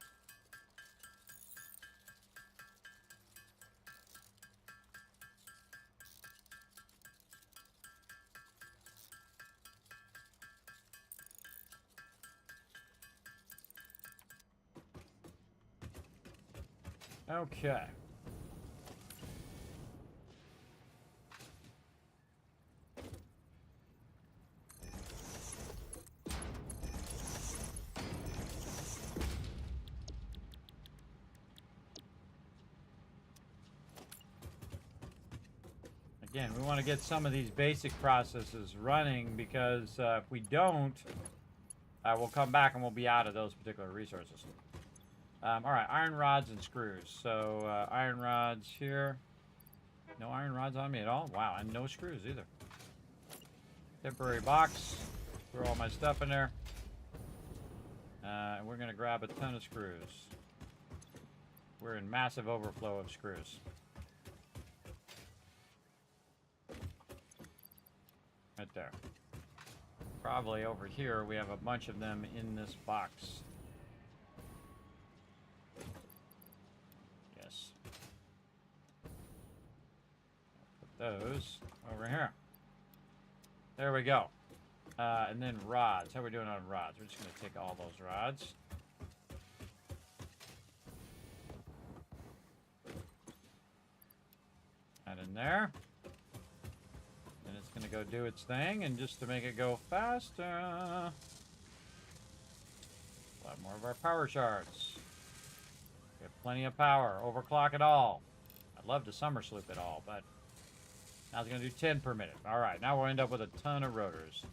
Okay. Again, we want to get some of these basic processes running because if we don't, we'll come back and we'll be out of those particular resources. All right, iron rods and screws. So iron rods here. No iron rods on me at all? Wow, and no screws either. Temporary box. Throw all my stuff in there. And we're going to grab a ton of screws. We're in massive overflow of screws. Right there. Probably over here we have a bunch of them in this box. Yes. Put those over here. There we go. And then rods. How are we doing on rods? We're just going to take all those rods. That in there. And it's going to go do its thing. And just to make it go faster, a lot more of our power shards. We have plenty of power. Overclock it all. I'd love to summer sloop it all, but now it's going to do 10 per minute. All right, now we'll end up with a ton of rotors.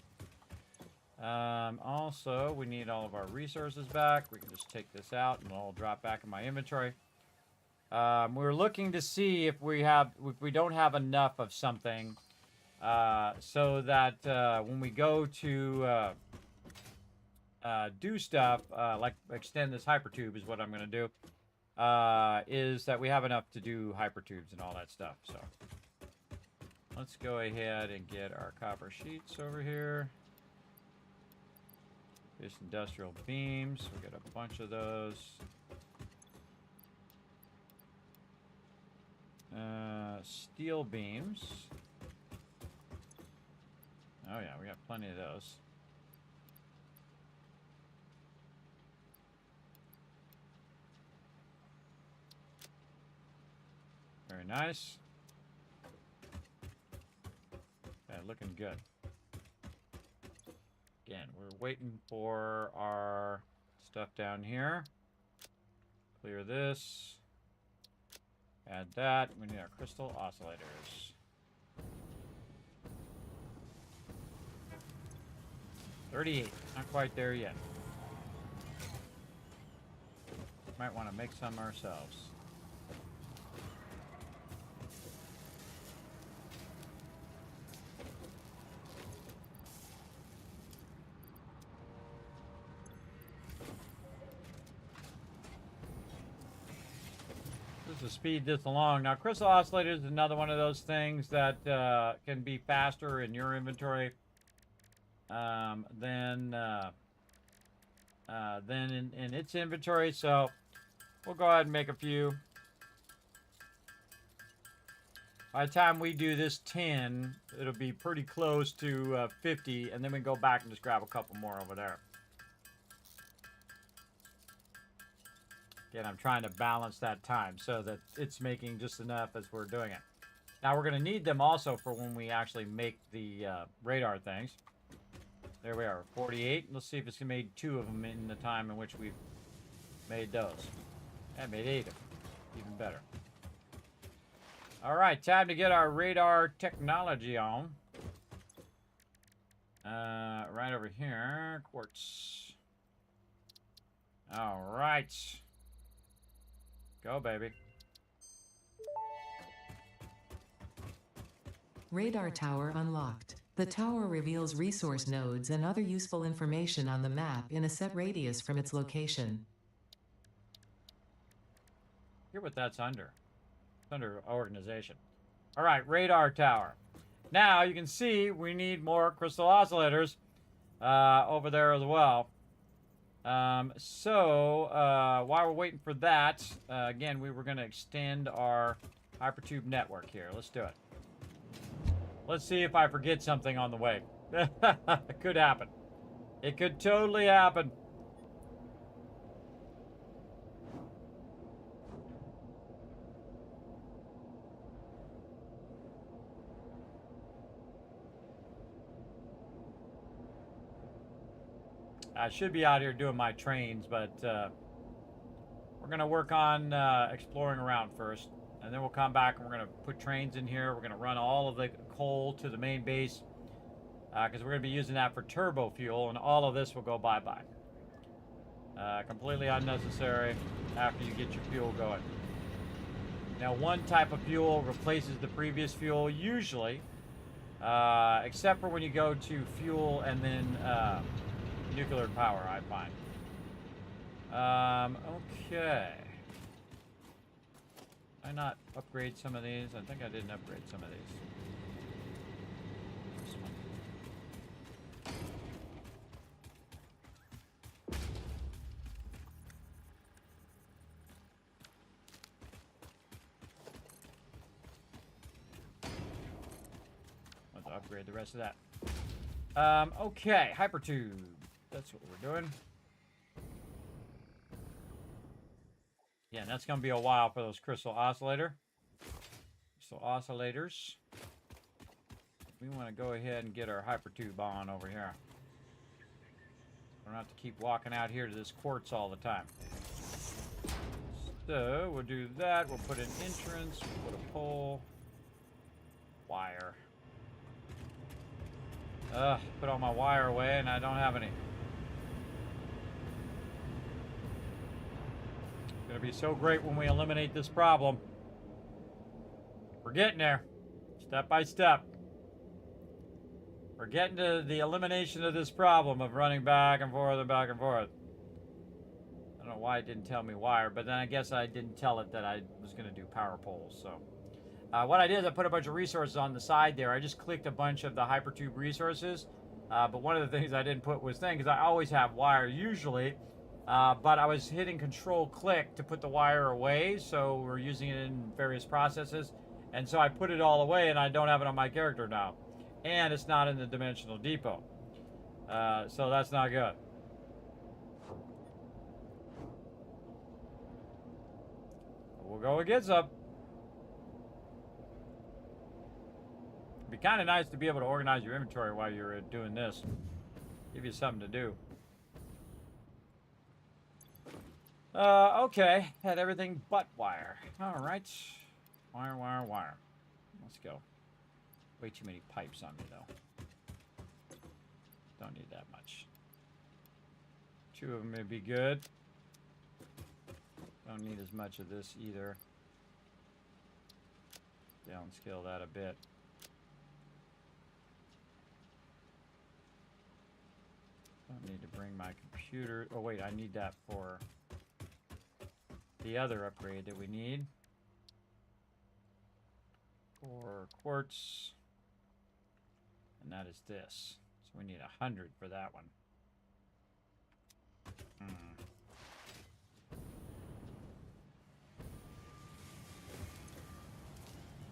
Also, we need all of our resources back. We can just take this out and it'll drop back in my inventory. We're looking to see if we don't have enough of something, so that when we go to do stuff, like extend this hypertube is what I'm going to do, is that we have enough to do hypertubes and all that stuff. So let's go ahead and get our copper sheets over here. There's industrial beams. We got a bunch of those. Steel beams. Oh yeah, we got plenty of those. Very nice. Yeah, looking good. Again, we're waiting for our stuff down here. Clear this. Add that. We need our crystal oscillators. 38. Not quite there yet. Might want to make some ourselves. To speed this along. Now, crystal oscillators is another one of those things that can be faster in your inventory than in its inventory. So we'll go ahead and make a few. By the time we do this 10, it'll be pretty close to 50, and then we can go back and just grab a couple more over there. Again, I'm trying to balance that time so that it's making just enough as we're doing it. Now, we're going to need them also for when we actually make the radar things. There we are, 48. Let's see if it's made 2 of them in the time in which we've made those. I made 8 of them. Even better. All right, time to get our radar technology on. Right over here, quartz. All right. Go, baby. Radar tower unlocked. The tower reveals resource nodes and other useful information on the map in a set radius from its location. Hear what that's under. It's under organization. All right, radar tower. Now you can see we need more crystal oscillators over there as well. While we're waiting for that, again, we were going to extend our hypertube network here. Let's do it. Let's see if I forget something on the way. It could happen. It could totally happen. I should be out here doing my trains, but we're going to work on exploring around first. And then we'll come back and we're going to put trains in here. We're going to run all of the coal to the main base because we're going to be using that for turbo fuel, and all of this will go bye-bye. Completely unnecessary after you get your fuel going. Now, one type of fuel replaces the previous fuel usually, except for when you go to fuel and then nuclear power, I find. Okay. Did I not upgrade some of these? I think I didn't upgrade some of these. This one. Let's upgrade the rest of that. Okay, hypertube. That's what we're doing. Yeah, that's going to be a while for those crystal oscillators. We want to go ahead and get our hypertube on over here. We don't have to keep walking out here to this quartz all the time. So, we'll do that. We'll put an entrance. We'll put a pole. Wire. Put all my wire away and I don't have any. It's going to be so great when we eliminate this problem. We're getting there. Step by step. We're getting to the elimination of this problem of running back and forth and back and forth. I don't know why it didn't tell me wire, but then I guess I didn't tell it that I was going to do power poles. So what I did is I put a bunch of resources on the side there. I just clicked a bunch of the hypertube resources. But one of the things I didn't put was thing, because I always have wire usually. But I was hitting Control-click to put the wire away. So we're using it in various processes. And so I put it all away and I don't have it on my character now. And it's not in the dimensional depot. So that's not good. We'll go against up. It'd be kind of nice to be able to organize your inventory while you're doing this. Give you something to do. Okay. Had everything but wire. All right. Wire, wire, wire. Let's go. Way too many pipes on me, though. Don't need that much. 2 of them would be good. Don't need as much of this either. Downscale that a bit. Don't need to bring my computer. Oh, wait, I need that for the other upgrade that we need. For quartz. And that is this. So we need 100 for that one.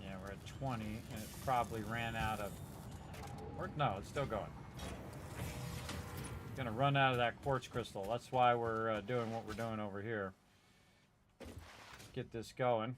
Yeah, we're at 20, and it probably ran out of... Or, no, it's still going. It's going to run out of that quartz crystal. That's why we're doing what we're doing over here. Let's get this going.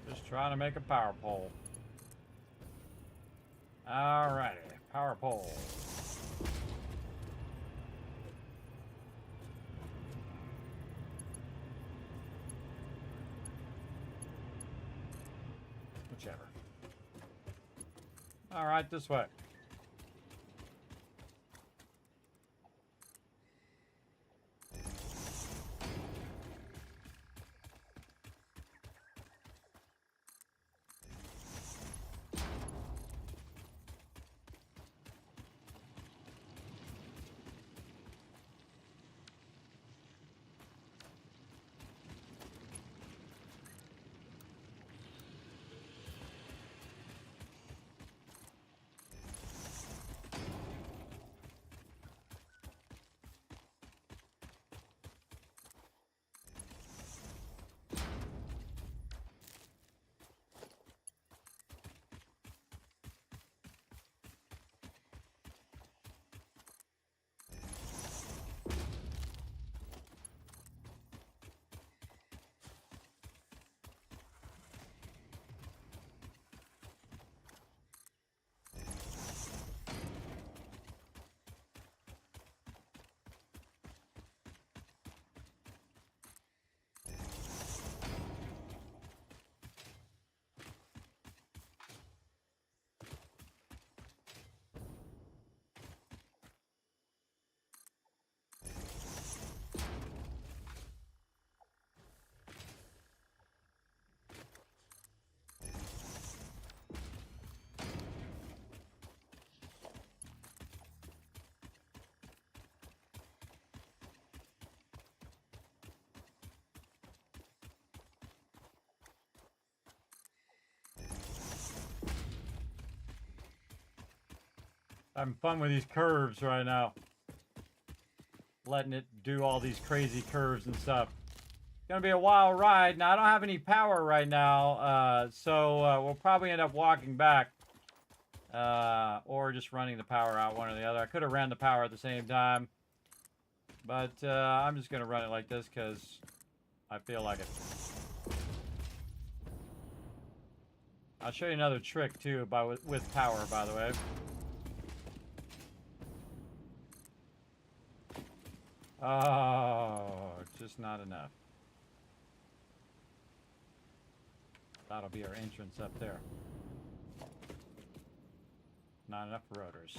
Just trying to make a power pole. Alrighty, power pole. Whichever. Alright, this way. Having fun with these curves right now. Letting it do all these crazy curves and stuff. It's gonna be a wild ride. Now I don't have any power right now, so we'll probably end up walking back. Or just running the power out, one or the other. I could have ran the power at the same time. But I'm just gonna run it like this because I feel like it. I'll show you another trick too with power, by the way. Oh, just not enough. That'll be our entrance up there. Not enough rotors.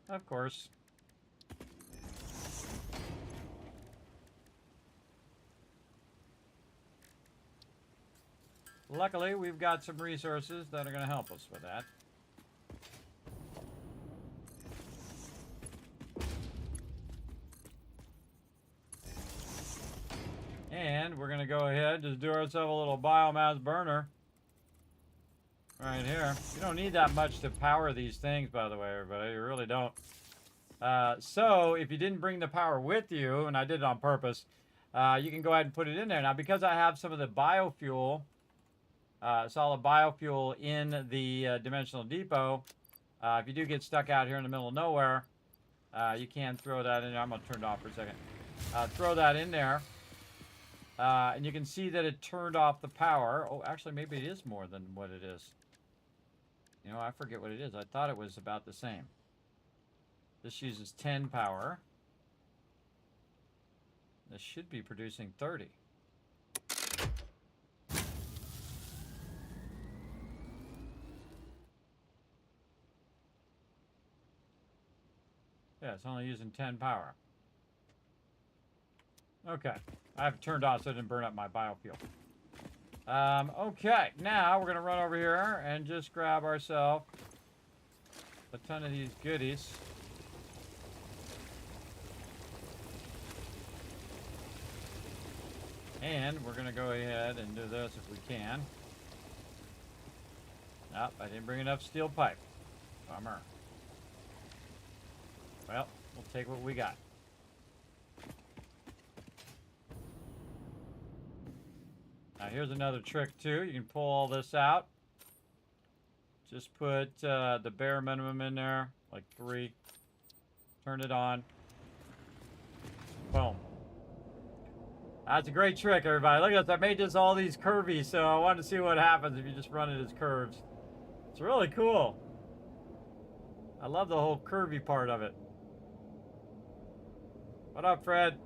Of course. Luckily, we've got some resources that are going to help us with that. And we're going to go ahead, just do ourselves a little biomass burner. Right here. You don't need that much to power these things, by the way, everybody. You really don't. So, if you didn't bring the power with you, and I did it on purpose, you can go ahead and put it in there. Now, because I have some of the biofuel, solid biofuel in the dimensional depot, if you do get stuck out here in the middle of nowhere, you can throw that in there. I'm going to turn it off for a second. Throw that in there. And you can see that it turned off the power. Oh, actually, maybe it is more than what it is. You know, I forget what it is. I thought it was about the same. This uses 10 power. This should be producing 30. Yeah, it's only using 10 power. Okay. I have it turned off so it didn't burn up my biofuel. Okay, now we're going to run over here and just grab ourselves a ton of these goodies. And we're going to go ahead and do this if we can. Nope, I didn't bring enough steel pipe. Bummer. Well, we'll take what we got. Now here's another trick too. You can pull all this out. Just put the bare minimum in there, like 3. Turn it on. Boom. That's a great trick, everybody. Look at this. I made this all these curvy, so I wanted to see what happens if you just run it as curves. It's really cool. I love the whole curvy part of it. What up, Fred?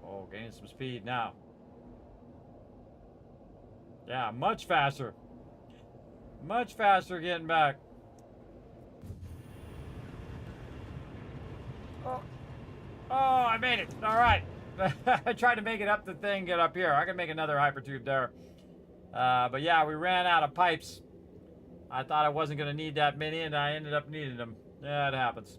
Oh, gaining some speed now. Yeah, much faster. Much faster getting back. Oh, I made it. All right. I tried to make it up the thing, get up here. I can make another hypertube there. But yeah, we ran out of pipes. I thought I wasn't going to need that many, and I ended up needing them. Yeah, it happens.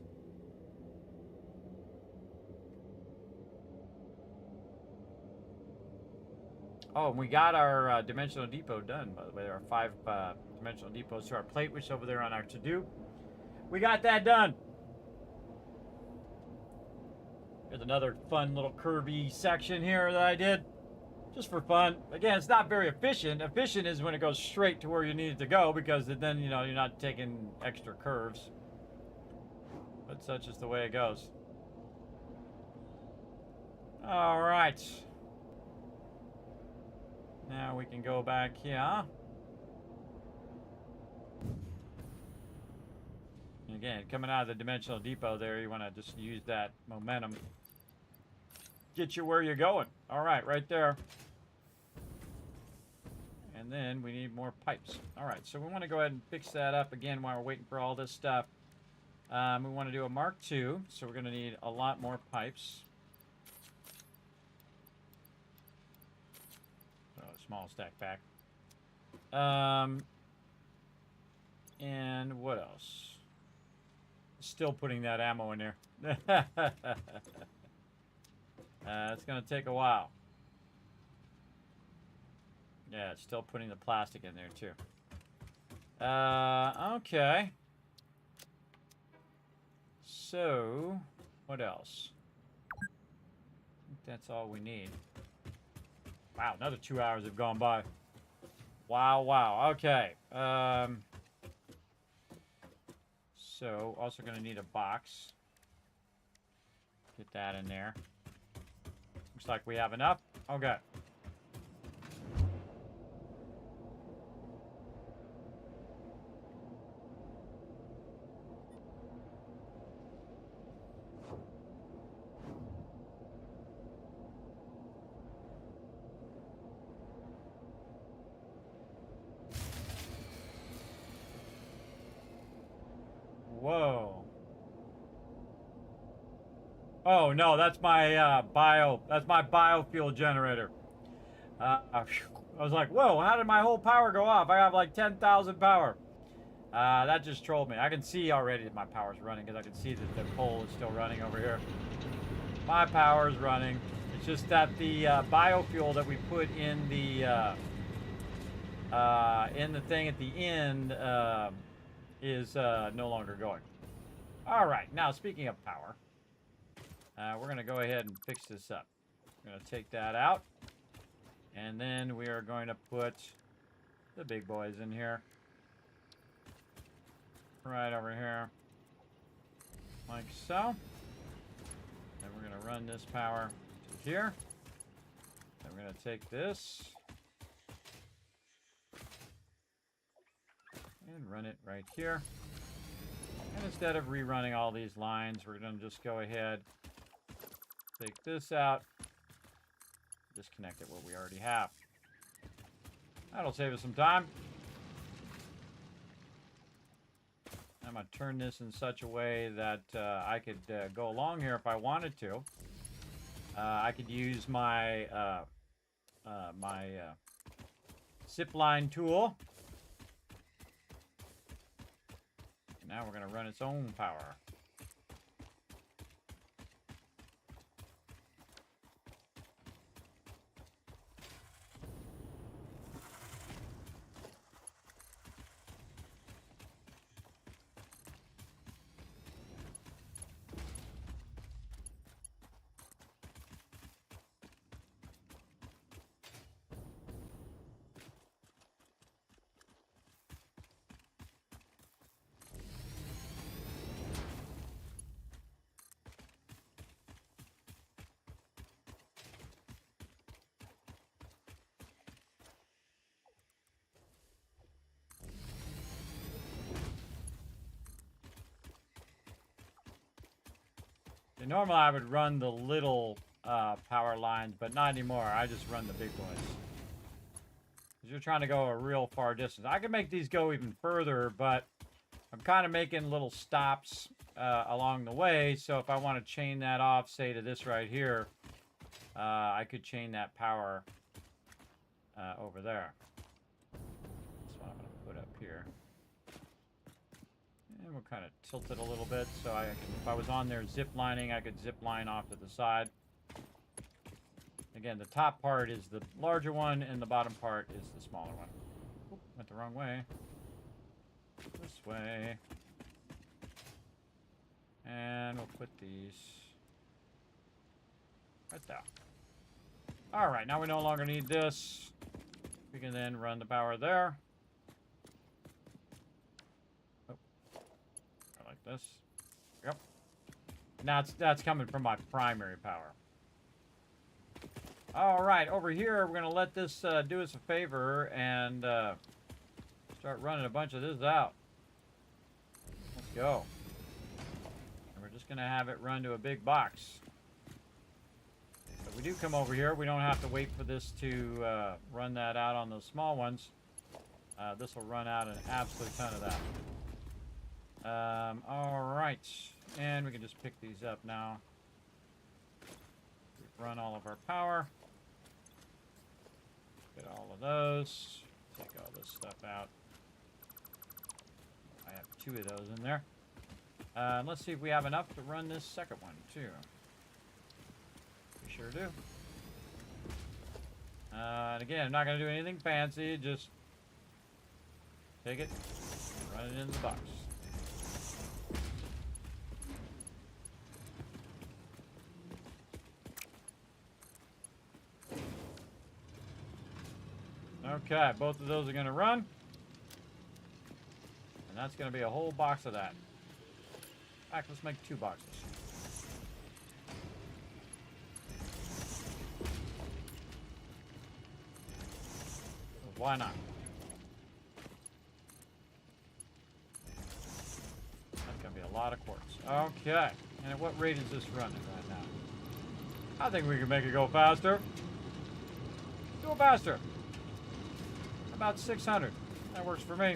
Oh, and we got our dimensional depot done, by the way. There are 5 dimensional depots to our plate, which is over there on our to-do. We got that done. Here's another fun little curvy section here that I did. Just for fun. Again, it's not very efficient. Efficient is when it goes straight to where you need it to go, because then, you know, you're not taking extra curves. But such is the way it goes. All right. Now we can go back here. And again, coming out of the dimensional depot there, you want to just use that momentum. Get you where you're going. All right, right there. And then we need more pipes. All right, so we want to go ahead and fix that up again while we're waiting for all this stuff. We want to do a Mark II, so we're going to need a lot more pipes. Oh, small stack pack. And what else? Still putting that ammo in there. It's going to take a while. Yeah, it's still putting the plastic in there too. Okay. So, what else? I think that's all we need. Wow, another 2 hours have gone by. Wow, wow. Okay. So, also going to need a box. Get that in there. Looks like we have enough. Okay. Whoa. Oh no, that's my that's my biofuel generator. I was like, whoa, how did my whole power go off? I have like 10,000 power. That just trolled me. I can see already that my power's running because I can see that the pole is still running over here. My power's running. It's just that the biofuel that we put in the thing at the end is no longer going. All right, now speaking of power, we're going to go ahead and fix this up. We're going to take that out, and then we are going to put the big boys in here. Right over here, like so. Then we're going to run this power to here. Then we're going to take this and run it right here. And instead of rerunning all these lines, we're going to just go ahead, take this out, disconnect it what we already have. That'll save us some time. I'm going to turn this in such a way that I could go along here if I wanted to. I could use my zip line tool. Now we're going to run its own power. And normally I would run the little power lines, but not anymore. I just run the big boys. Because you're trying to go a real far distance. I can make these go even further, but I'm kind of making little stops along the way. So if I want to chain that off, say to this right here, I could chain that power over there. That's what I'm going to put up here. And we'll kind of tilt it a little bit so I can, if I was on there zip lining, I could zip line off to the side. Again, the top part is the larger one and the bottom part is the smaller one. Oop, went the wrong way. This way. And we'll put these right there. All right, now we no longer need this. We can then run the power there. This. Yep. Now that's coming from my primary power. All right, over here we're gonna let this do us a favor and start running a bunch of this out. Let's go. And we're just gonna have it run to a big box. If we do come over here, we don't have to wait for this to run that out on those small ones. This will run out an absolute ton of that. All right, and we can just pick these up now. We've run all of our power. Get all of those. Take all this stuff out. I have 2 of those in there. Let's see if we have enough to run this second one, too. We sure do. And again, I'm not going to do anything fancy. Just take it, run it in the box. Okay, both of those are going to run. And that's going to be a whole box of that. In fact, let's make 2 boxes. Why not? That's going to be a lot of quartz. Okay. And at what rate is this running right now? I think we can make it go faster. Go faster. About 600. That works for me.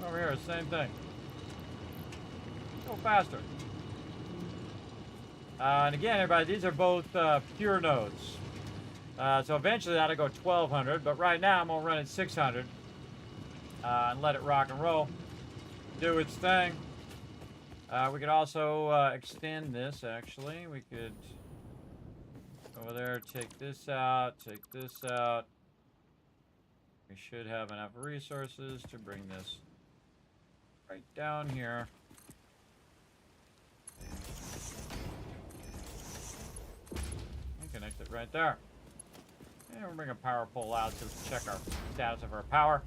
Over here, same thing. Go faster. And again, everybody, these are both pure nodes. So eventually that'll go 1200, but right now I'm going to run it 600 and let it rock and roll. Do its thing. We could also extend this, actually. We could over there take this out, take this out. We should have enough resources to bring this right down here. And connect it right there. And we'll bring a power pole out to check our status of our power.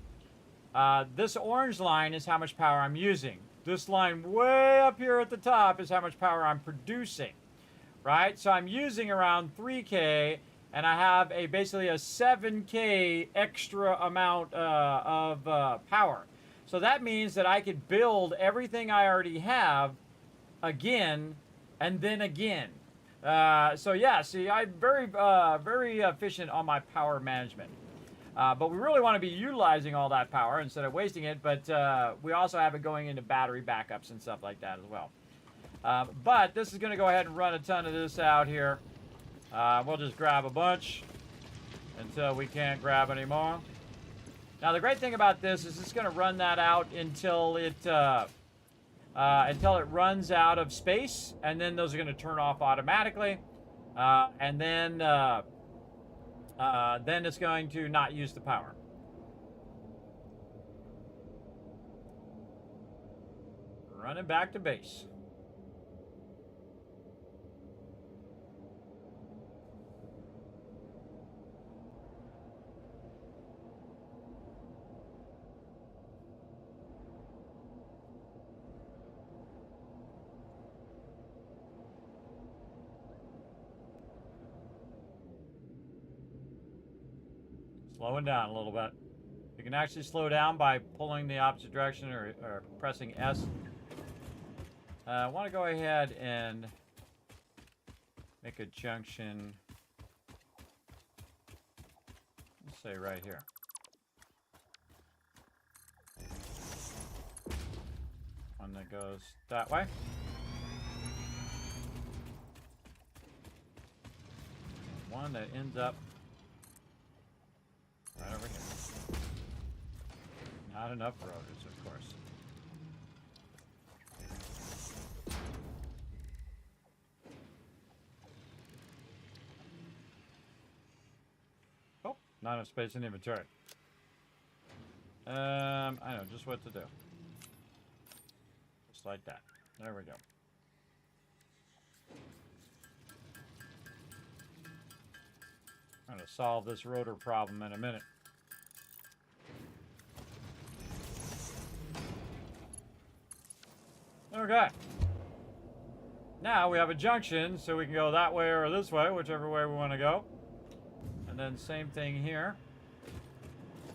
This orange line is how much power I'm using. This line way up here at the top is how much power I'm producing. Right? So I'm using around 3K, and I have basically a 7K extra amount of power. So that means that I could build everything I already have again and then again. So yeah, see, I'm very efficient on my power management. But we really want to be utilizing all that power instead of wasting it. But we also have it going into battery backups and stuff like that as well. But this is going to go ahead and run a ton of this out here. We'll just grab a bunch until we can't grab anymore. Now the great thing about this is it's going to run that out until it runs out of space, and then those are going to turn off automatically, and then it's going to not use the power. Running back to base. Slowing down a little bit. You can actually slow down by pulling the opposite direction or pressing S. I want to go ahead and make a junction, let's say right here. One that goes that way. One that ends up right over here. Not enough rotors, of course. Oh, not enough space in inventory. I know just what to do. Just like that. There we go. I'm going to solve this rotor problem in a minute. Okay. Now we have a junction, so we can go that way or this way, whichever way we want to go. And then same thing here.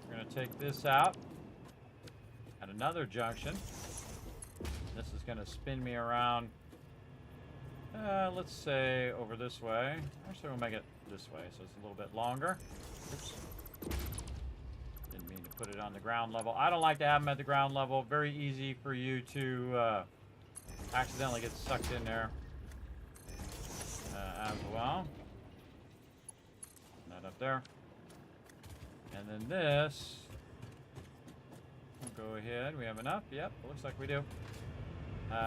We're going to take this out at another junction. This is going to spin me around, let's say over this way. Actually, we'll make it this way, so it's a little bit longer. Oops. Didn't mean to put it on the ground level. I don't like to have them at the ground level. Very easy for you to accidentally get sucked in there as well. That up there. And then this, we'll go ahead. We have enough? Yep, looks like we do.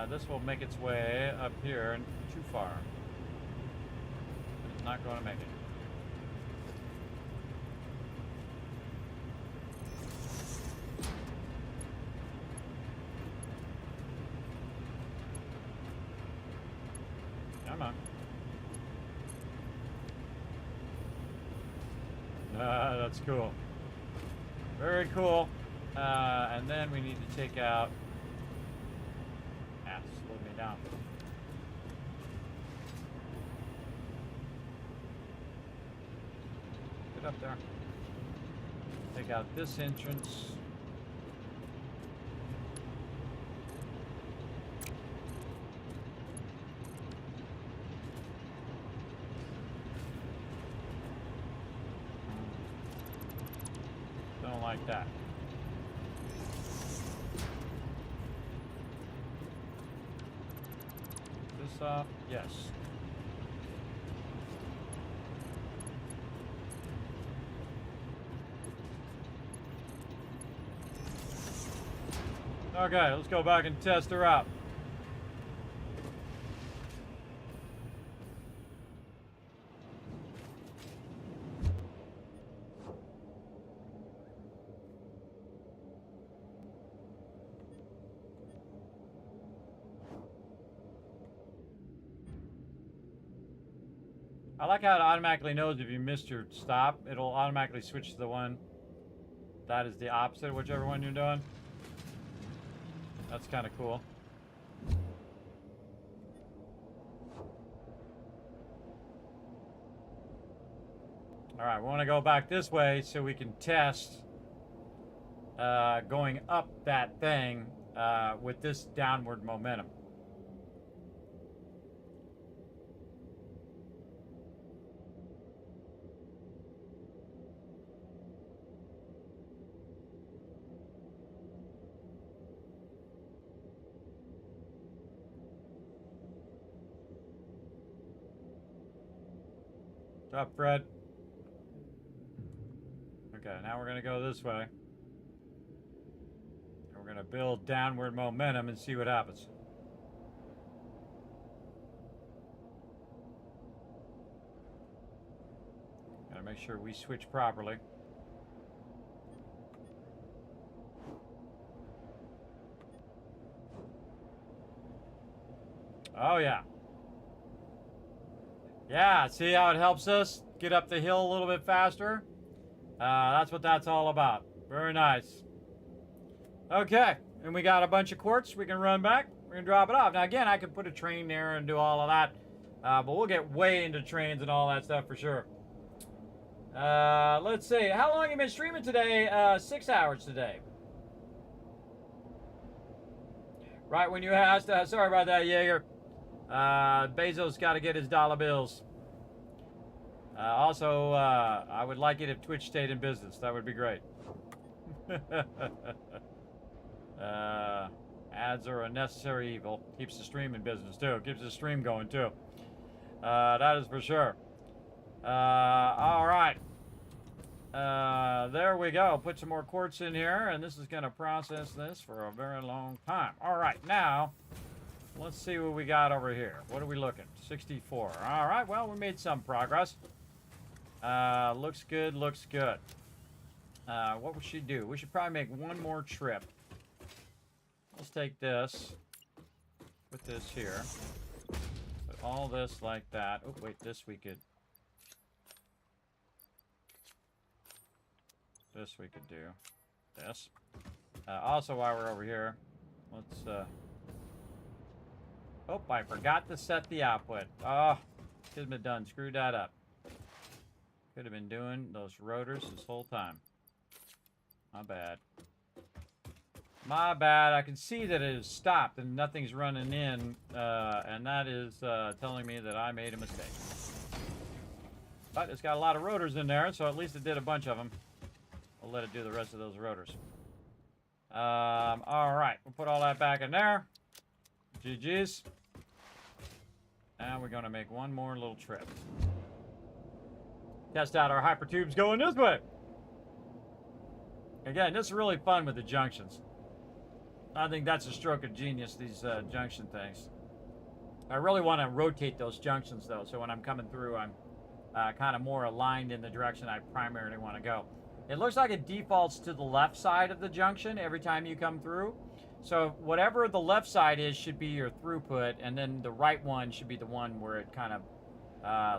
This will make its way up here and too far. It's not going to make it. Come on. That's cool. Very cool. And then we need to take out... Ah, slowed me down. Get up there. Take out this entrance. Don't like that. This off? Yes. Okay, let's go back and test her out. I like how it automatically knows if you missed your stop. It'll automatically switch to the one that is the opposite of whichever one you're doing. That's kind of cool. Alright, we want to go back this way so we can test going up that thing with this downward momentum. What's up, Fred? Okay, now we're going to go this way. And we're going to build downward momentum and see what happens. Got to make sure we switch properly. Oh, yeah. Yeah, see how it helps us get up the hill a little bit faster? That's what that's all about. Very nice. Okay, and we got a bunch of quartz. We can run back. We're going to drop it off. Now, again, I could put a train there and do all of that. But we'll get way into trains and all that stuff for sure. Let's see. How long have you been streaming today? 6 hours today. Right when you asked. Sorry about that, Jaeger. Bezos got to get his dollar bills. Also, I would like it if Twitch stayed in business. That would be great. Ads are a necessary evil. Keeps the stream in business, too. Keeps the stream going, too. That is for sure. All right. There we go. Put some more quartz in here, and this is going to process this for a very long time. All right, now... let's see what we got over here. What are we looking? 64. All right, well, we made some progress. Looks good, looks good. What would she do? We should probably make one more trip. Let's take this. Put this here. Put all this like that. Oh, wait, this we could... this we could do. This. Also, while we're over here, let's... oh, I forgot to set the output. Oh, Kismet done screwed that up. Could have been doing those rotors this whole time. My bad. My bad. I can see that it has stopped and nothing's running in, and that is telling me that I made a mistake. But it's got a lot of rotors in there, so at least it did a bunch of them. I'll let it do the rest of those rotors. All right, we'll put all that back in there. GG's. Now we're going to make one more little trip. Test out our hypertubes going this way. Again, this is really fun with the junctions. I think that's a stroke of genius, these junction things. I really want to rotate those junctions, though, so when I'm coming through, I'm kind of more aligned in the direction I primarily want to go. It looks like it defaults to the left side of the junction every time you come through. So whatever the left side is should be your throughput, and then the right one should be the one where it kind of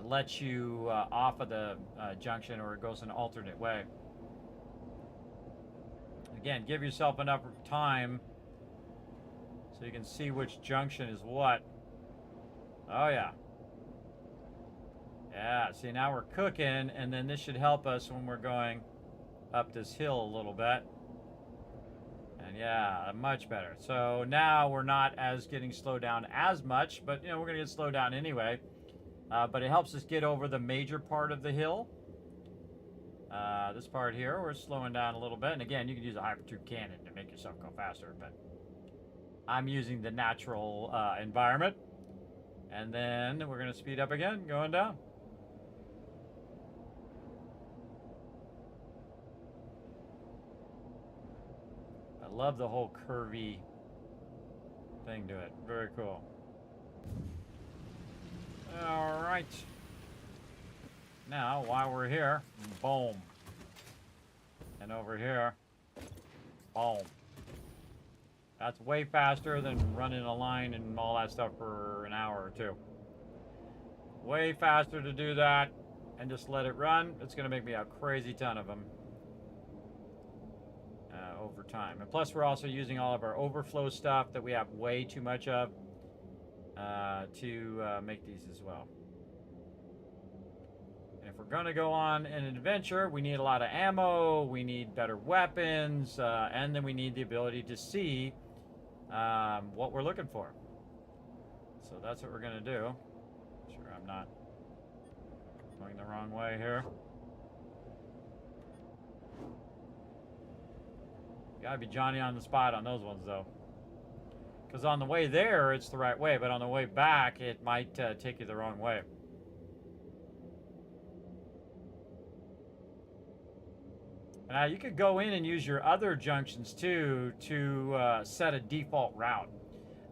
lets you off of the junction, or it goes an alternate way. Again, give yourself enough time so you can see which junction is what. Oh yeah. Yeah, see, now we're cooking, and then this should help us when we're going up this hill a little bit. And yeah, much better. So now we're not as getting slowed down as much, but you know, we're gonna get slowed down anyway. But it helps us get over the major part of the hill. This part here, we're slowing down a little bit. And again, you can use a hypertube cannon to make yourself go faster, but I'm using the natural environment. And then we're gonna speed up again, going down. I love the whole curvy thing to it. Very cool. All right. Now, while we're here, boom. And over here, boom. That's way faster than running a line and all that stuff for an hour or two. Way faster to do that and just let it run. It's going to make me a crazy ton of them over time. And plus, we're also using all of our overflow stuff that we have way too much of to make these as well. And if we're going to go on an adventure, we need a lot of ammo, we need better weapons, and then we need the ability to see what we're looking for. So that's what we're going to do. Sure, I'm not going the wrong way here. Gotta be Johnny on the spot on those ones, though. Because on the way there, it's the right way, but on the way back, it might take you the wrong way. Now, you could go in and use your other junctions, too, to set a default route.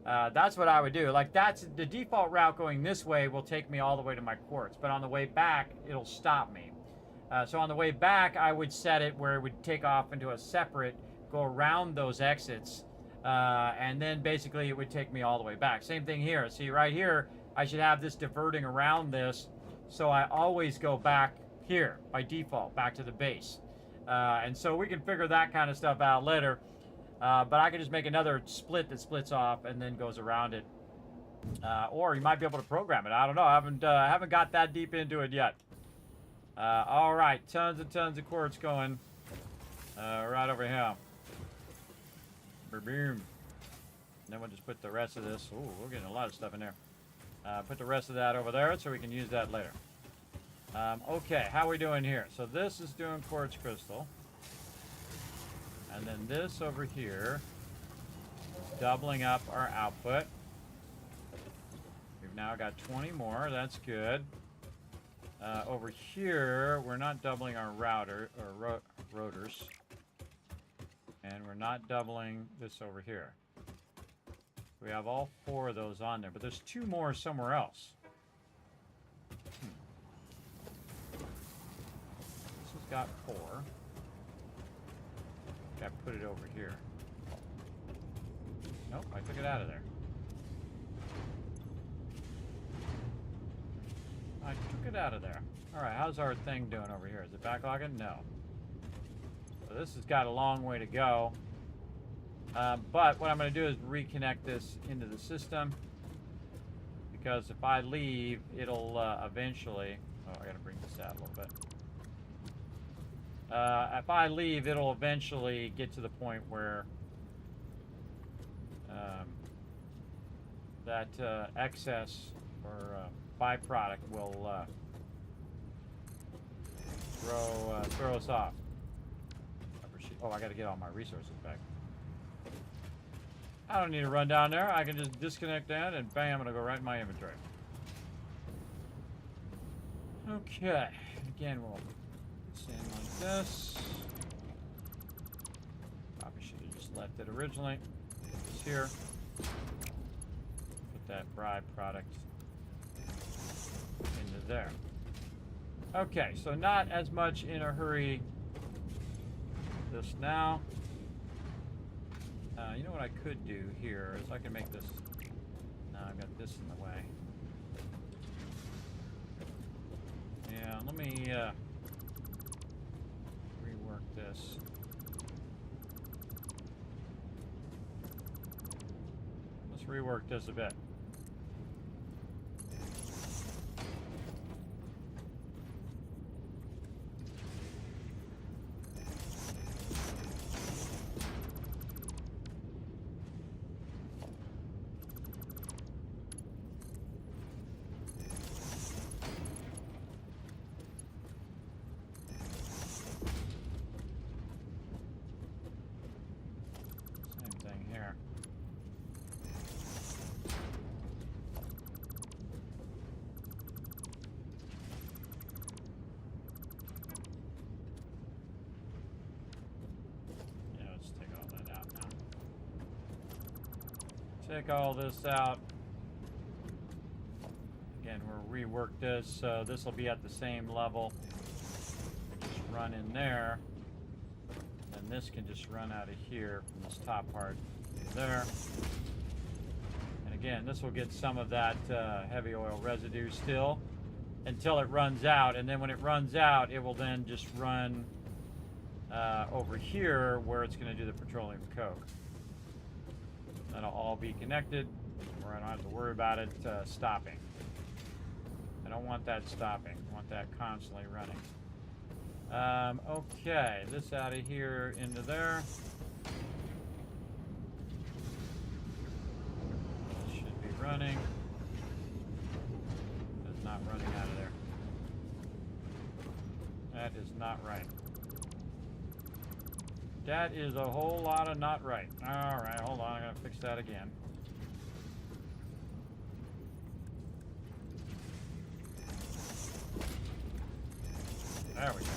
That's what I would do. Like, that's the default route going this way will take me all the way to my quartz, but on the way back, it'll stop me. So on the way back, I would set it where it would take off into a separate, go around those exits, and then basically it would take me all the way back. Same thing here. See, right here, I should have this diverting around this, so I always go back here by default, back to the base. And so we can figure that kind of stuff out later. But I can just make another split that splits off and then goes around it. Or you might be able to program it. I don't know. I haven't got that deep into it yet. All right, tons and tons of quartz going right over here. Boom. And then we'll just put the rest of this. Ooh, we're getting a lot of stuff in there. Put the rest of that over there so we can use that later. Okay, how are we doing here? So this is doing quartz crystal. And then this over here is doubling up our output. We've now got 20 more. That's good. Over here, we're not doubling our rotors. And we're not doubling this over here. We have all 4 of those on there, but there's 2 more somewhere else. This has got 4. I put it over here. Nope, I took it out of there. I took it out of there. Alright, how's our thing doing over here? Is it backlogging? No. So this has got a long way to go. But what I'm going to do is reconnect this into the system. Because if I leave, it'll eventually... Oh, I got to bring this out a little bit. If I leave, it'll eventually get to the point where that excess or byproduct will throw us off. Oh, I got to get all my resources back. I don't need to run down there. I can just disconnect that and bam, I'm going to go right in my inventory. Okay. Again, we'll sand like this. Probably should have just left it originally. It's here. Put that byproduct into there. Okay, so not as much in a hurry this now. You know what I could do here is I can make this... No, I've got this in the way. Yeah, let me rework this. Let's rework this a bit. Take all this out. Again, we'll rework this, so this will be at the same level. Just run in there. And this can just run out of here from this top part there. And again, this will get some of that heavy oil residue still until it runs out. And then when it runs out, it will then just run over here where it's going to do the petroleum coke. That'll all be connected, where I don't have to worry about it stopping. I don't want that stopping. I want that constantly running. Okay, this out of here into there. This should be running. It's not running out of there. That is not right. That is a whole lot of not right. Alright, hold on, I gotta fix that again. There we go.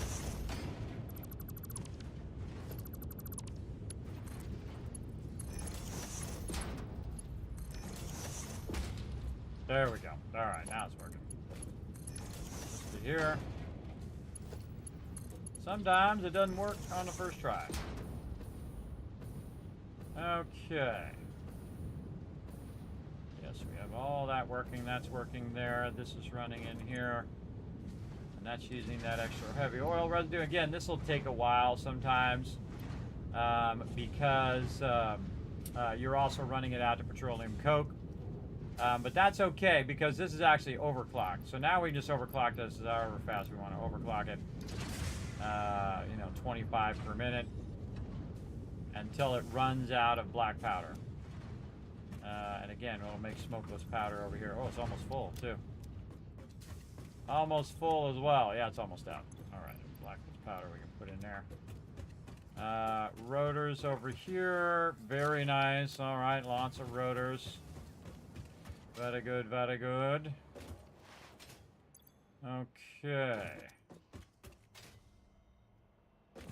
There we go. Alright, now it's working. Just to here. Sometimes it doesn't work on the first try. Okay. Yes, we have all that working. That's working there. This is running in here. And that's using that extra heavy oil residue. Again, this will take a while sometimes because you're also running it out to petroleum coke. But that's okay because this is actually overclocked. So now we just overclock this however fast we want to overclock it. 25 per minute until it runs out of black powder. And again, we'll make smokeless powder over here. Oh, it's almost full too. Almost full as well. Yeah, it's almost out. All right, black powder we can put in there. Rotors over here. Very nice. All right, lots of rotors. Very good, very good. Okay.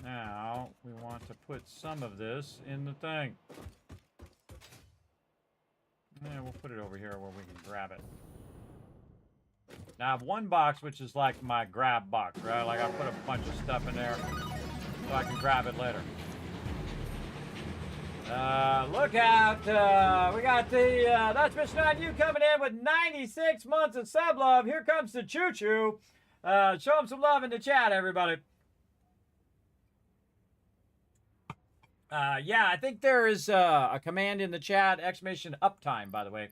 Now, we want to put some of this in the thing. Yeah, we'll put it over here where we can grab it. Now, I have one box, which is like my grab box, right? Like, I put a bunch of stuff in there so I can grab it later. Look out. We got the, that's Mission on You coming in with 96 months of sub love. Here comes the choo-choo. Show them some love in the chat, everybody. Yeah, I think there is a command in the chat, exclamation uptime, by the way,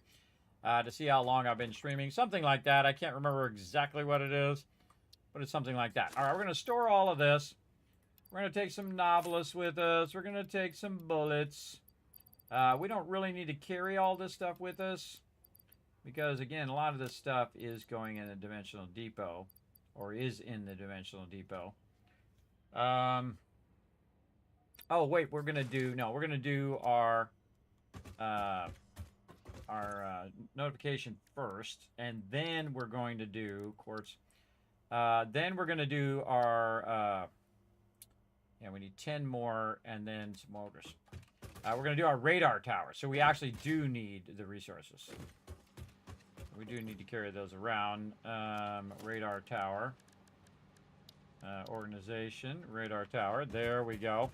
to see how long I've been streaming. Something like that. I can't remember exactly what it is, but it's something like that. All right, we're going to store all of this. We're going to take some Novelist with us. We're going to take some bullets. We don't really need to carry all this stuff with us because, again, a lot of this stuff is going in the Dimensional Depot or is in the Dimensional Depot. Oh, wait, we're going to do our notification first, and then we're going to do quartz. Then we're going to do our, yeah, we need 10 more, and then some motors. We're going to do our radar tower, so we actually do need the resources. We do need to carry those around. Radar tower. Organization, radar tower. There we go.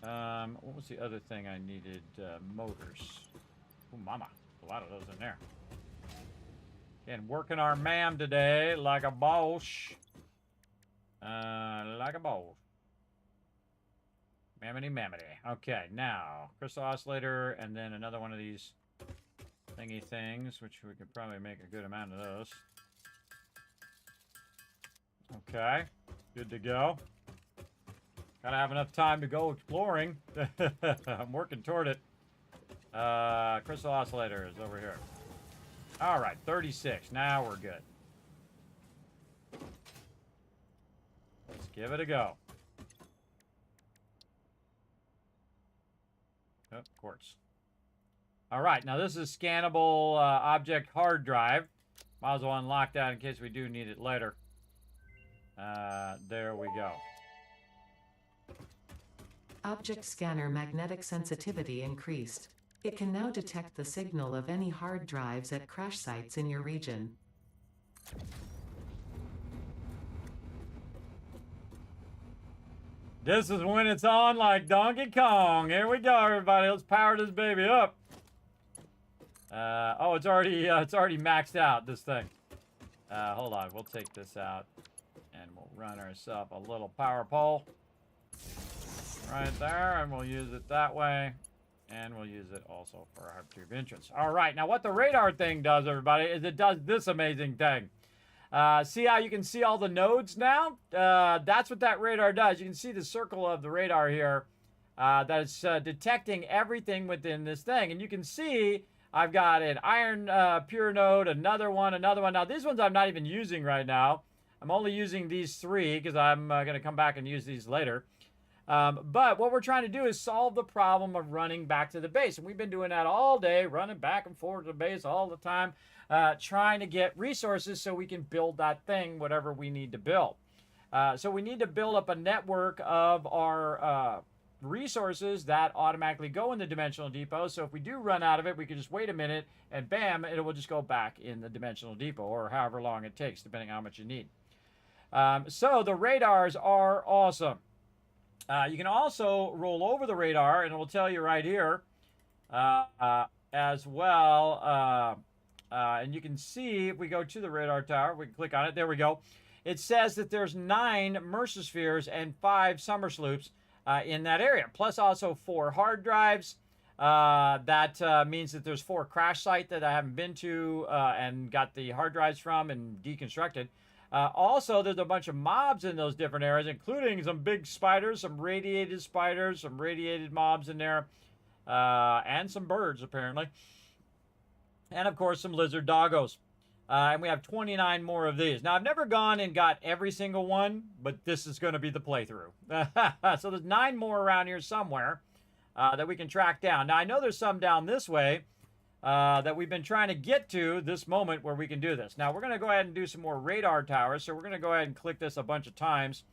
What was the other thing I needed? Motors. Oh, mama. A lot of those in there. Again, working our MAM today like a boss. Like a boss. Mammity. Okay, now, crystal oscillator, and then another one of these thingy things, which we could probably make a good amount of those. Okay, good to go. Gotta have enough time to go exploring. I'm working toward it. Crystal oscillator is over here. All right, 36. Now we're good. Let's give it a go. Oh, quartz. All right, now this is scannable object hard drive. Might as well unlock that in case we do need it later. There we go. Object scanner magnetic sensitivity increased. It can now detect the signal of any hard drives at crash sites in your region. This is when it's on like Donkey Kong. Here we go, everybody. Let's power this baby up. Oh, it's already maxed out, this thing. Hold on, we'll take this out and we'll run ourselves a little power pole right there, and we'll use it that way, and we'll use it also for our tube entrance. All right, now what the radar thing does, everybody, is it does this amazing thing. See how you can see all the nodes now? That's what that radar does. You can see the circle of the radar here that is detecting everything within this thing. And you can see I've got an iron pure node, another one. Now, these ones I'm not even using right now. I'm only using these 3 because I'm going to come back and use these later. But what we're trying to do is solve the problem of running back to the base. And we've been doing that all day, running back and forth to the base all the time, trying to get resources so we can build that thing, whatever we need to build. So we need to build up a network of our resources that automatically go in the dimensional depot. So if we do run out of it, we can just wait a minute and bam, it will just go back in the dimensional depot, or however long it takes, depending on how much you need. So the radars are awesome. You can also roll over the radar, and it will tell you right here as well. And you can see, if we go to the radar tower, we can click on it. There we go. It says that there's 9 Mercerspheres and 5 Summer Sloops in that area, plus also 4 hard drives. That means that there's 4 crash sites that I haven't been to and got the hard drives from and deconstructed. Also, there's a bunch of mobs in those different areas, including some big spiders, some radiated spiders, some radiated mobs in there, and some birds, apparently. And, of course, some lizard doggos. And we have 29 more of these. Now, I've never gone and got every single one, but this is going to be the playthrough. So there's 9 more around here somewhere that we can track down. Now, I know there's some down this way that we've been trying to get to this moment where we can do this. Now, we're going to go ahead and do some more radar towers. So we're going to go ahead and click this a bunch of times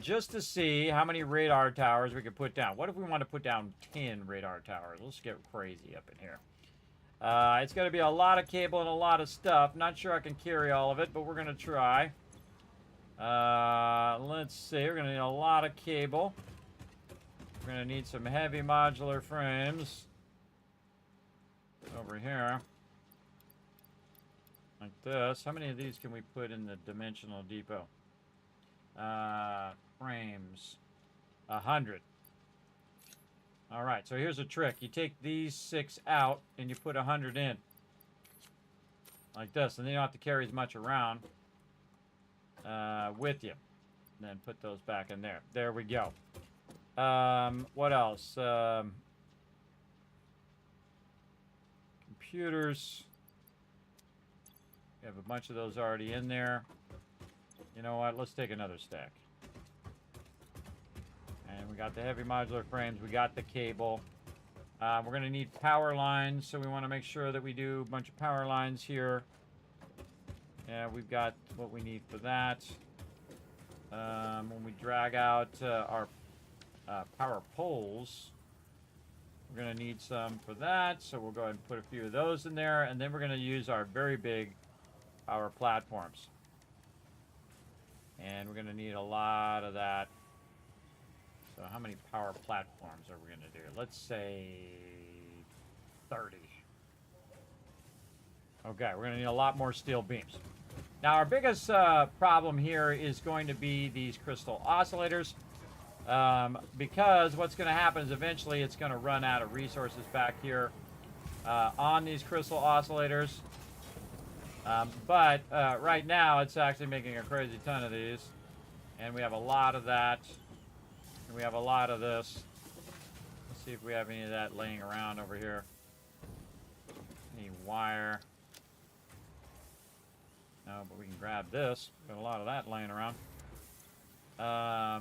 just to see how many radar towers we can put down. What if we want to put down 10 radar towers? Let's get crazy up in here. It's going to be a lot of cable and a lot of stuff. Not sure I can carry all of it, but we're going to try. Let's see. We're going to need a lot of cable. We're going to need some heavy modular frames over here. Like this. How many of these can we put in the dimensional depot? Frames. 100. All right, so here's a trick. You take these 6 out and you put 100 in. Like this, and then you don't have to carry as much around with you. And then put those back in there. There we go. What else? Computers. We have a bunch of those already in there. You know what? Let's take another stack. And we got the heavy modular frames. We got the cable. We're going to need power lines, so we want to make sure that we do a bunch of power lines here. Yeah, we've got what we need for that. When we drag out our power poles, we're going to need some for that, so we'll go ahead and put a few of those in there, and then we're going to use our very big power platforms. And we're going to need a lot of that. So how many power platforms are we going to do? Let's say 30. Okay, we're going to need a lot more steel beams. Now, our biggest problem here is going to be these crystal oscillators. Because what's going to happen is eventually it's going to run out of resources back here on these crystal oscillators. But right now, it's actually making a crazy ton of these. And we have a lot of that. And we have a lot of this. Let's see if we have any of that laying around over here. Any wire. No, but we can grab this. Got a lot of that laying around. A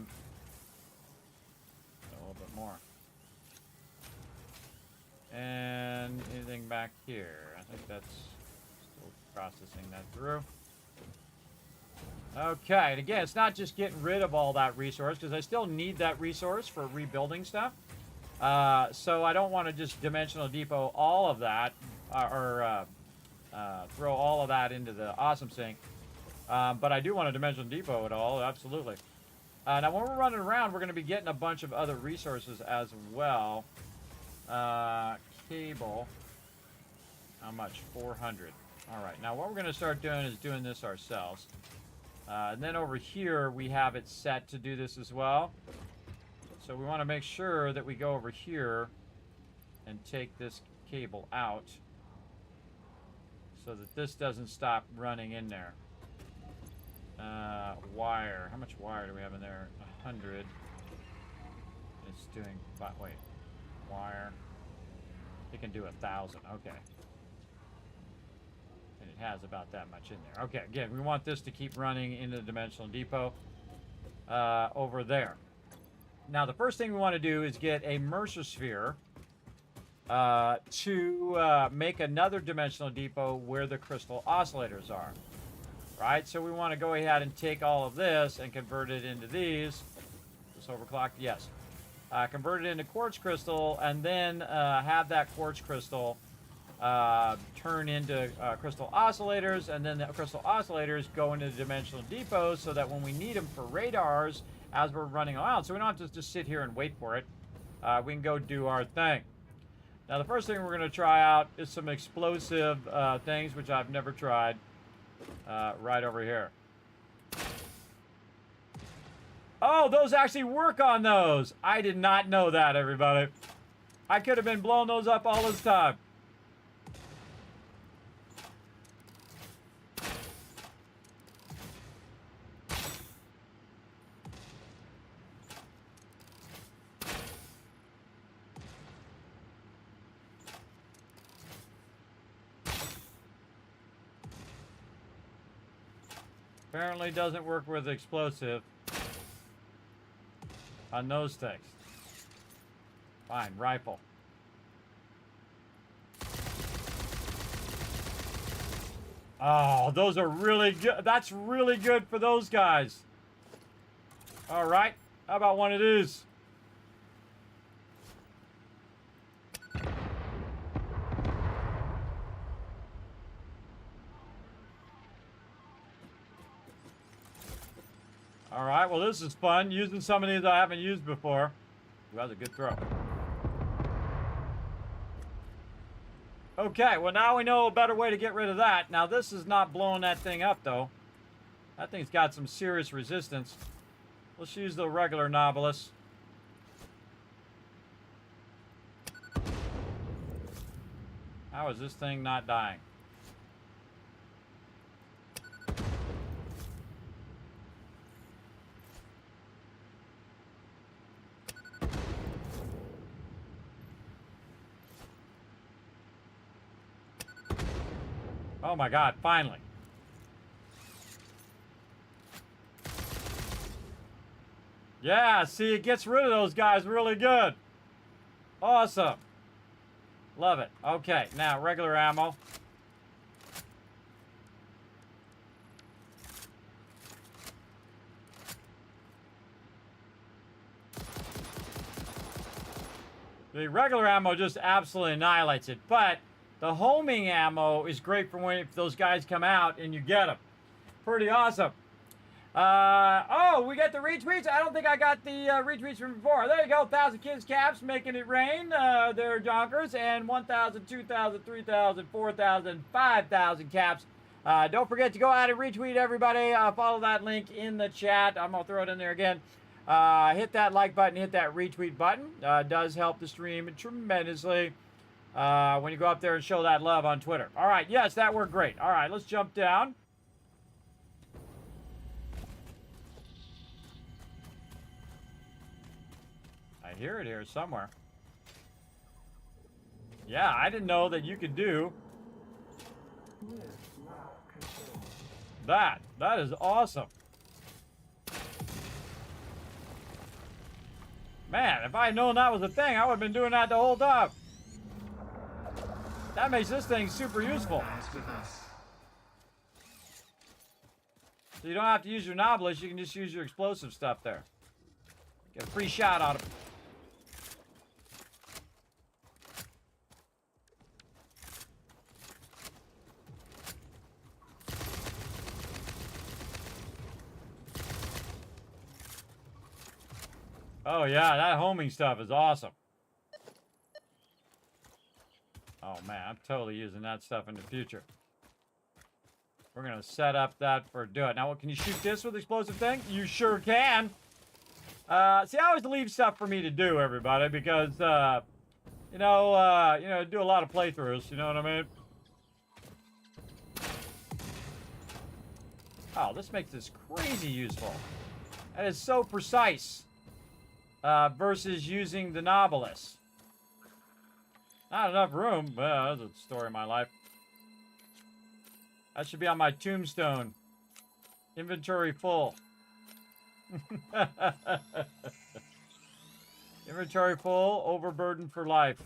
little bit more. And anything back here? I think that's still processing that through. Okay, and again, it's not just getting rid of all that resource, because I still need that resource for rebuilding stuff. So I don't want to just dimensional depot all of that, throw all of that into the awesome sink. But I do want to dimensional depot it all, absolutely. Now, when we're running around, we're going to be getting a bunch of other resources as well. Cable. How much? 400. All right. Now, what we're going to start doing is doing this ourselves. And then over here, we have it set to do this as well. So we want to make sure that we go over here and take this cable out so that this doesn't stop running in there. Wire. How much wire do we have in there? 100. It's doing... Wait. Wire. It can do 1,000. Okay. And it has about that much in there. Okay, again, we want this to keep running into the dimensional depot over there. Now, the first thing we want to do is get a Mercer sphere to make another dimensional depot where the crystal oscillators are. Right? So we want to go ahead and take all of this and convert it into these. This overclocked? Yes. Convert it into quartz crystal, and then have that quartz crystal turn into crystal oscillators, and then the crystal oscillators go into the dimensional depots so that when we need them for radars as we're running around, so we don't have to just sit here and wait for it. We can go do our thing. Now, the first thing we're going to try out is some explosive things, which I've never tried. Right over here. Oh, those actually work on those. I did not know that, everybody. I could have been blowing those up all this time. Apparently doesn't work with explosive on those things. Fine, rifle. Oh, those are really good. That's really good for those guys. All right, how about one of these? All right, well, this is fun. Using some of these I haven't used before. Ooh, that was a good throw. Okay, well, now we know a better way to get rid of that. Now, this is not blowing that thing up, though. That thing's got some serious resistance. Let's use the regular Nautilus. How is this thing not dying? Oh my God, finally. Yeah, see, it gets rid of those guys really good. Awesome. Love it. Okay, now regular ammo. The regular ammo just absolutely annihilates it, but the homing ammo is great for when if those guys come out and you get them. Pretty awesome. Oh, we got the retweets. I don't think I got the retweets from before. There you go. 1,000 kids caps making it rain. They're donkers. And 1,000, 2,000, 3,000, 4,000, 5,000 caps. Don't forget to go out and retweet everybody. Follow that link in the chat. I'm going to throw it in there again. Hit that like button. Hit that retweet button. Does help the stream tremendously when you go up there and show that love on Twitter. All right. Yes, that worked great. All right. Let's jump down. I hear it here somewhere. Yeah, I didn't know that you could do that. That is awesome. Man, if I had known that was a thing, I would have been doing that the whole time. That makes this thing super useful. So you don't have to use your Novelist, you can just use your explosive stuff there. Get a free shot out of it. Oh yeah, that homing stuff is awesome. Oh man, I'm totally using that stuff in the future. We're gonna set up that for do it. Now, can you shoot this with explosive thing? You sure can. See, I always leave stuff for me to do, everybody, because you know, do a lot of playthroughs. You know what I mean? Oh, this makes this crazy useful. That is so precise. Versus using the Novelist. Not enough room. Well, that's a story of my life. That should be on my tombstone. Inventory full. Inventory full, overburdened for life.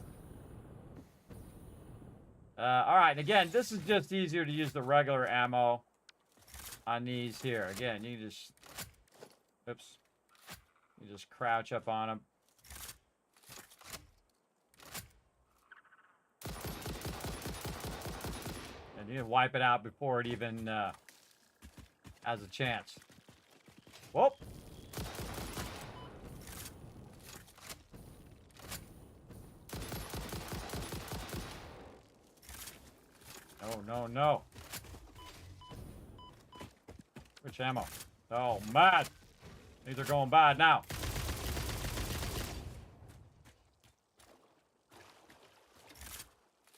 Alright, and again, this is just easier to use the regular ammo on these here. Again, you can just... Oops. You just crouch up on them. And you can wipe it out before it even has a chance. Whoop! No, no, no. Which ammo? Oh, man! These are going bad now.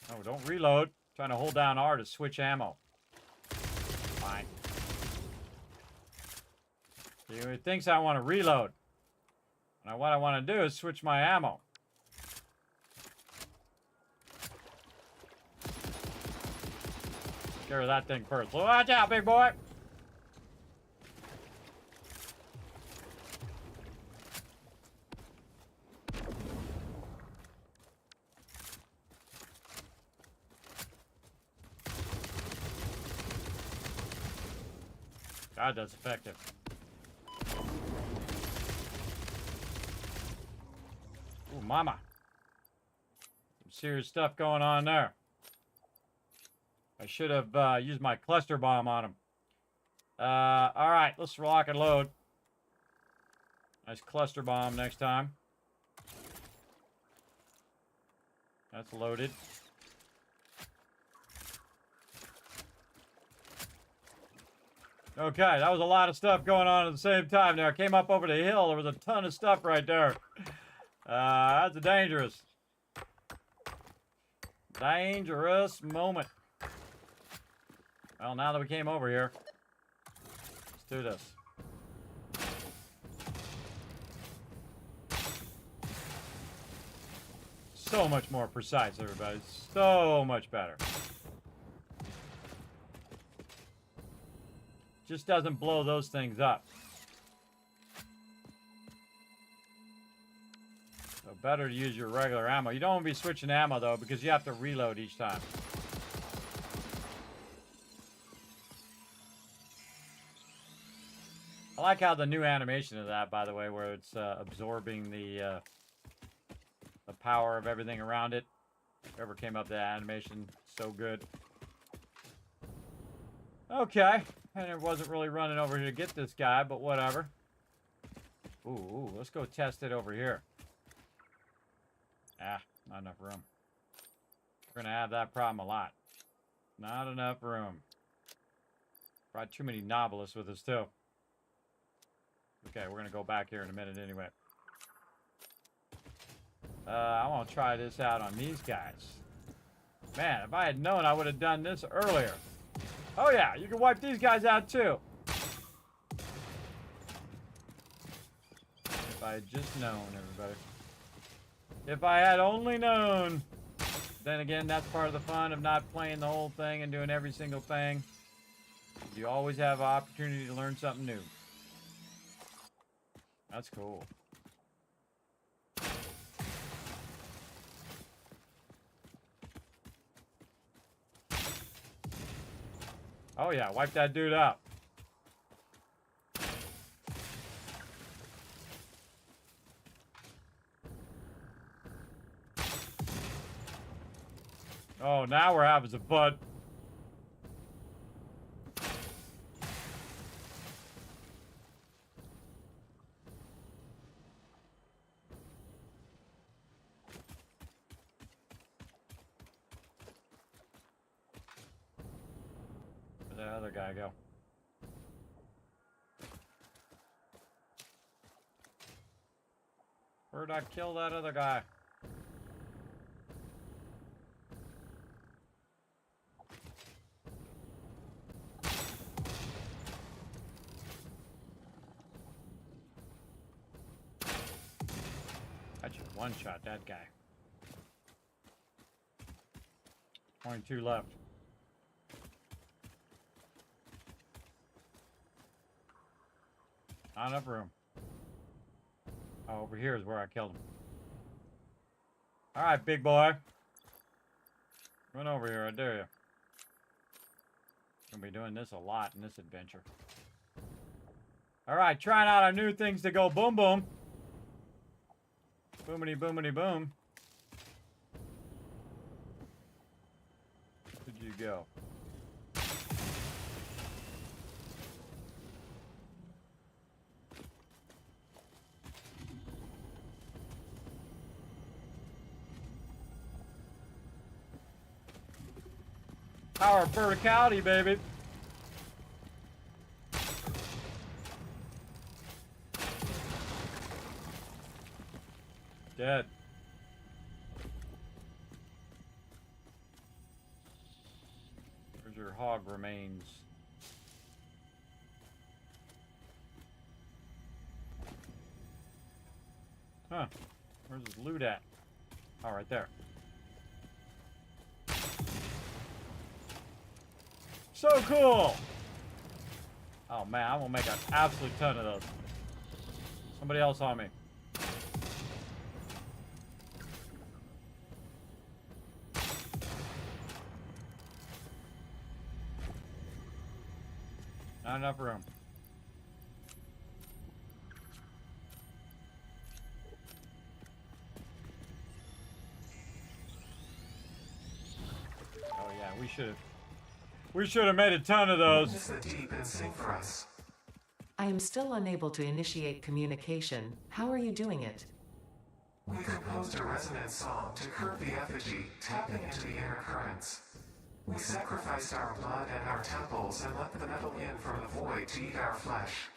Oh, don't reload. Trying to hold down R to switch ammo. Fine. He thinks I want to reload. Now what I want to do is switch my ammo. Take care of that thing first. Watch out, big boy! God, that's effective. Ooh, mama. Some serious stuff going on there. I should have used my cluster bomb on him. Alright, let's lock and load. Nice cluster bomb next time. That's loaded. Okay, that was a lot of stuff going on at the same time there. I came up over the hill. There was a ton of stuff right there. That's a dangerous moment. Well, now that we came over here, let's do this. So much more precise, everybody. So much better. Just doesn't blow those things up. So better to use your regular ammo. You don't want to be switching ammo though, because you have to reload each time. I like how the new animation of that, by the way, where it's absorbing the power of everything around it. Whoever came up with that animation, so good. Okay. And it wasn't really running over here to get this guy, but whatever. Ooh, let's go test it over here. Ah, not enough room. We're gonna have that problem a lot. Not enough room. Brought too many novelists with us, too. Okay, we're gonna go back here in a minute anyway. I want to try this out on these guys. Man, if I had known, I would have done this earlier. Oh yeah, you can wipe these guys out too. If I had just known, everybody. If I had only known. Then again, that's part of the fun of not playing the whole thing and doing every single thing. You always have an opportunity to learn something new. That's cool. Oh yeah, wipe that dude out. Oh, now we're having some fun. Where'd that other guy go? Where'd I kill that other guy? I should one-shot that guy. 22 left. Not enough room. Oh, over here is where I killed him. All right, big boy. Run over here, I dare you. Gonna be doing this a lot in this adventure. All right, trying out our new things to go boom boom. Boomity boomity boom. Where'd you go? Power of verticality, baby. Dead. Where's your hog remains? Huh. Where's his loot at? Oh, right there. So cool! Oh man, I'm gonna make an absolute ton of those. Somebody else on me. Not enough room. Oh yeah, we should have made a ton of those. Witness the deep and sing for us. I am still unable to initiate communication. How are you doing it? We composed a resonant song to curb the effigy, tapping into the inner currents. We sacrificed our blood and our temples and let the metal in from the void to eat our flesh.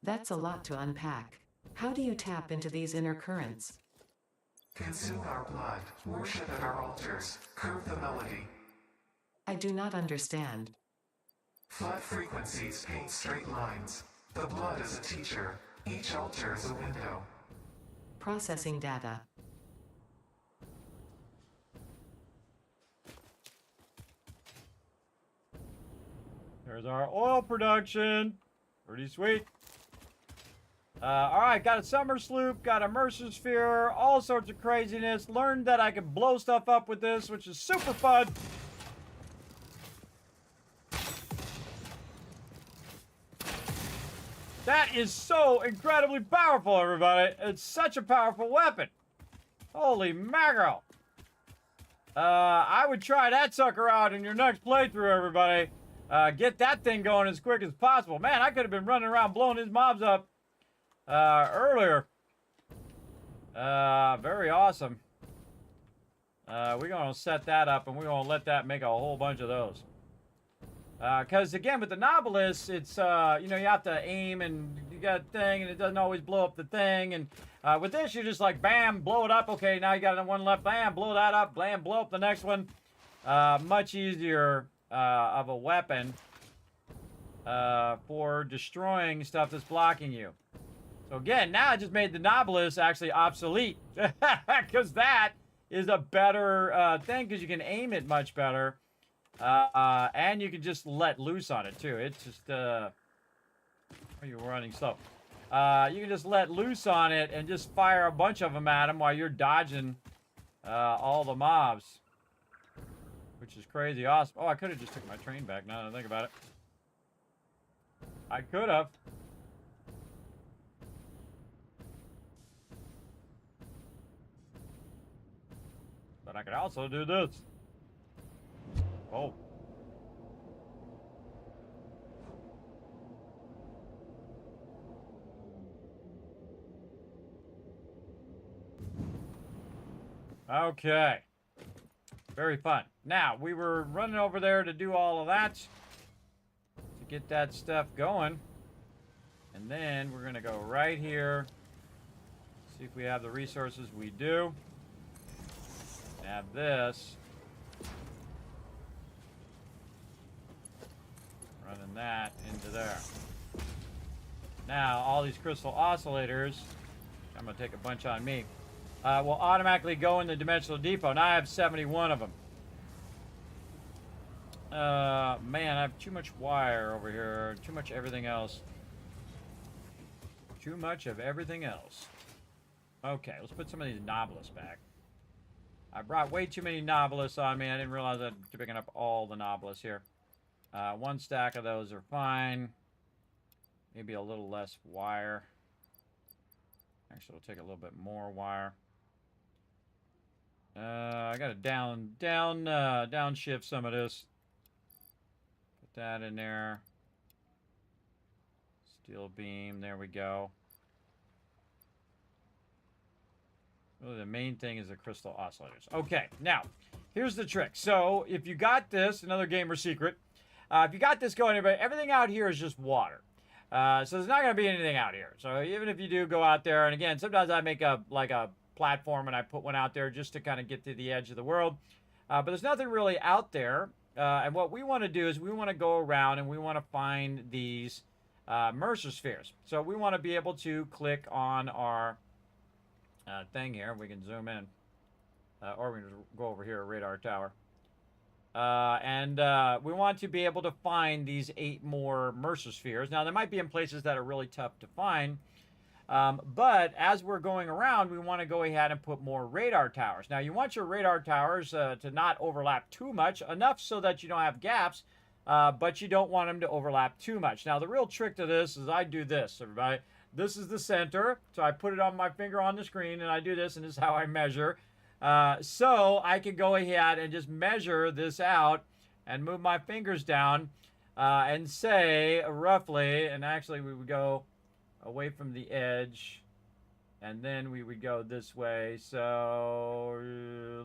That's a lot to unpack. How do you tap into these inner currents? Consume our blood, worship at our altars, curve the melody. I do not understand. Flood frequencies paint straight lines. The blood is a teacher. Each altar is a window. Processing data. There's our oil production. Pretty sweet. All right, got a summer sloop, got a Mercer sphere, all sorts of craziness. Learned that I can blow stuff up with this, which is super fun. That is so incredibly powerful, everybody. It's such a powerful weapon. Holy mackerel. I would try that sucker out in your next playthrough, everybody. get that thing going as quick as possible. Man, I could have been running around blowing his mobs up earlier. Very awesome. We're going to set that up, and we're going to let that make a whole bunch of those. Because, again, with the Nautilus, it's, you know, you have to aim, and you got a thing, and it doesn't always blow up the thing. And with this, you're just like, bam, blow it up. Okay, now you got one left. Bam, blow that up. Bam, blow up the next one. Much easier of a weapon for destroying stuff that's blocking you. So, again, now I just made the Nautilus actually obsolete. Because that is a better thing, because you can aim it much better. And you can just let loose on it, too. It's just, are you running slow? You can just let loose on it and just fire a bunch of them at him while you're dodging all the mobs. Which is crazy awesome. Oh, I could have just took my train back now that I think about it. I could have. But I could also do this. Oh. Okay. Very fun. Now, we were running over there to do all of that. To get that stuff going. And then we're going to go right here. See if we have the resources. We do. Have this. Running that into there. Now, all these crystal oscillators, I'm going to take a bunch on me, will automatically go in the dimensional depot. Now I have 71 of them. Man, I have too much wire over here. Too much everything else. Too much of everything else. Okay, let's put some of these Nautilus back. I brought way too many Nautilus on me. I didn't realize I'd be picking up all the Nautilus here. One stack of those are fine. Maybe a little less wire. Actually, it'll take a little bit more wire. I gotta downshift some of this. Put that in there. Steel beam, there we go. Really, the main thing is the crystal oscillators. Okay, now, here's the trick. So, if you got this, another gamer secret, if you got this going, everything out here is just water. So there's not going to be anything out here. So even if you do go out there, and again, sometimes I make a platform and I put one out there just to kind of get to the edge of the world. But there's nothing really out there. And what we want to do is we want to go around and we want to find these Mercer spheres. So we want to be able to click on our thing here. We can zoom in. Or we can just go over here, radar tower. And we want to be able to find these 8 more Mercer spheres. Now, they might be in places that are really tough to find. But as we're going around, we want to go ahead and put more radar towers. Now, you want your radar towers to not overlap too much, enough so that you don't have gaps, but you don't want them to overlap too much. Now, the real trick to this is I do this, everybody. This is the center, so I put it on my finger on the screen, and I do this, and this is how I measure. So I can go ahead and just measure this out and move my fingers down and say roughly, and actually we would go away from the edge and then we would go this way. So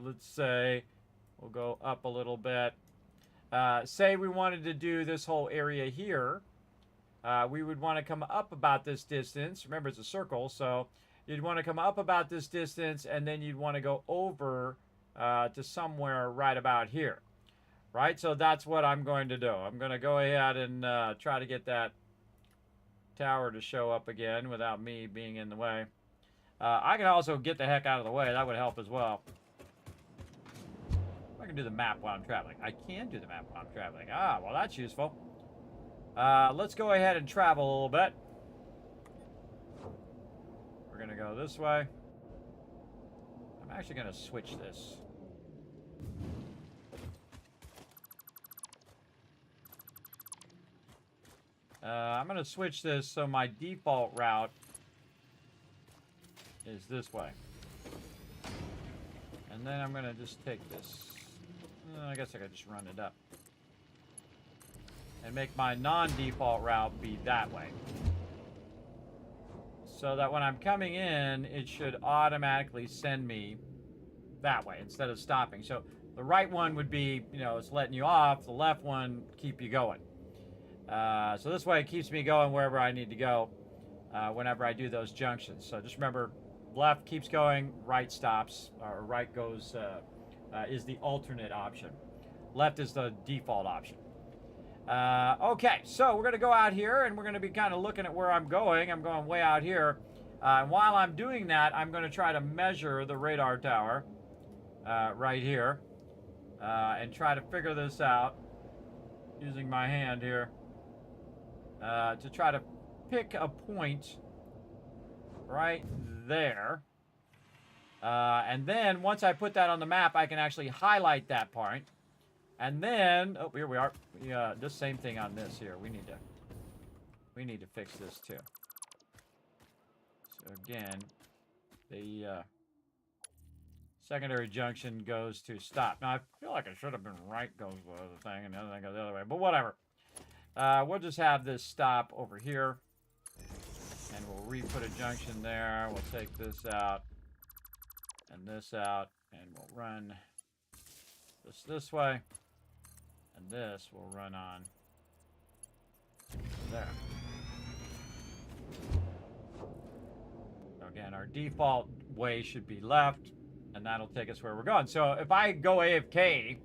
let's say we'll go up a little bit. Say we wanted to do this whole area here. We would want to come up about this distance. Remember, it's a circle, so you'd want to come up about this distance, and then you'd want to go over to somewhere right about here. Right? So that's what I'm going to do. I'm going to go ahead and try to get that tower to show up again without me being in the way. I can also get the heck out of the way. That would help as well. I can do the map while I'm traveling. I can do the map while I'm traveling. Ah, well, that's useful. Let's go ahead and travel a little bit. We're going to go this way. I'm actually going to switch this. I'm going to switch this so my default route is this way. And then I'm going to just take this. I guess I could just run it up. and make my non-default route be that way. So that when I'm coming in, it should automatically send me that way instead of stopping. So the right one would be, you know, it's letting you off. The left one, keep you going. So this way it keeps me going wherever I need to go whenever I do those junctions. So just remember, left keeps going, right stops, or right goes is the alternate option. Left is the default option. Okay, so we're going to go out here and we're going to be kind of looking at where I'm going. I'm going way out here. And while I'm doing that, I'm going to try to measure the radar tower right here and try to figure this out using my hand here to try to pick a point right there. And then once I put that on the map, I can actually highlight that point. And then, oh, here we are. This same thing on this here. We need to fix this too. So again, the secondary junction goes to stop. Now I feel like it should have been right goes the other thing, and the other thing goes the other way. But whatever. We'll just have this stop over here, and we'll re-put a junction there. We'll take this out and this out, and we'll run this way. And this will run on there. So again, our default way should be left, and that'll take us where we're going. So if I go AFK,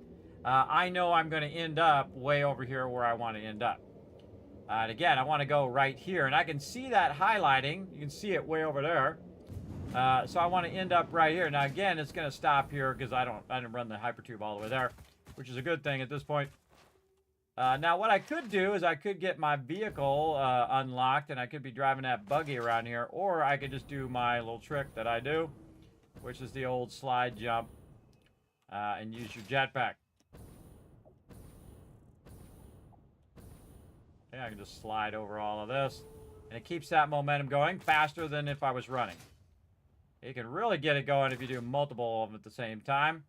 I know I'm going to end up way over here where I want to end up. And again, I want to go right here, and I can see that highlighting. You can see it way over there. So I want to end up right here. Now again, it's going to stop here because I didn't run the hypertube all the way there, which is a good thing at this point. Now what I could do is I could get my vehicle unlocked, and I could be driving that buggy around here, or I could just do my little trick that I do, which is the old slide jump, and use your jetpack. Yeah, I can just slide over all of this, and it keeps that momentum going faster than if I was running. You can really get it going if you do multiple of them at the same time.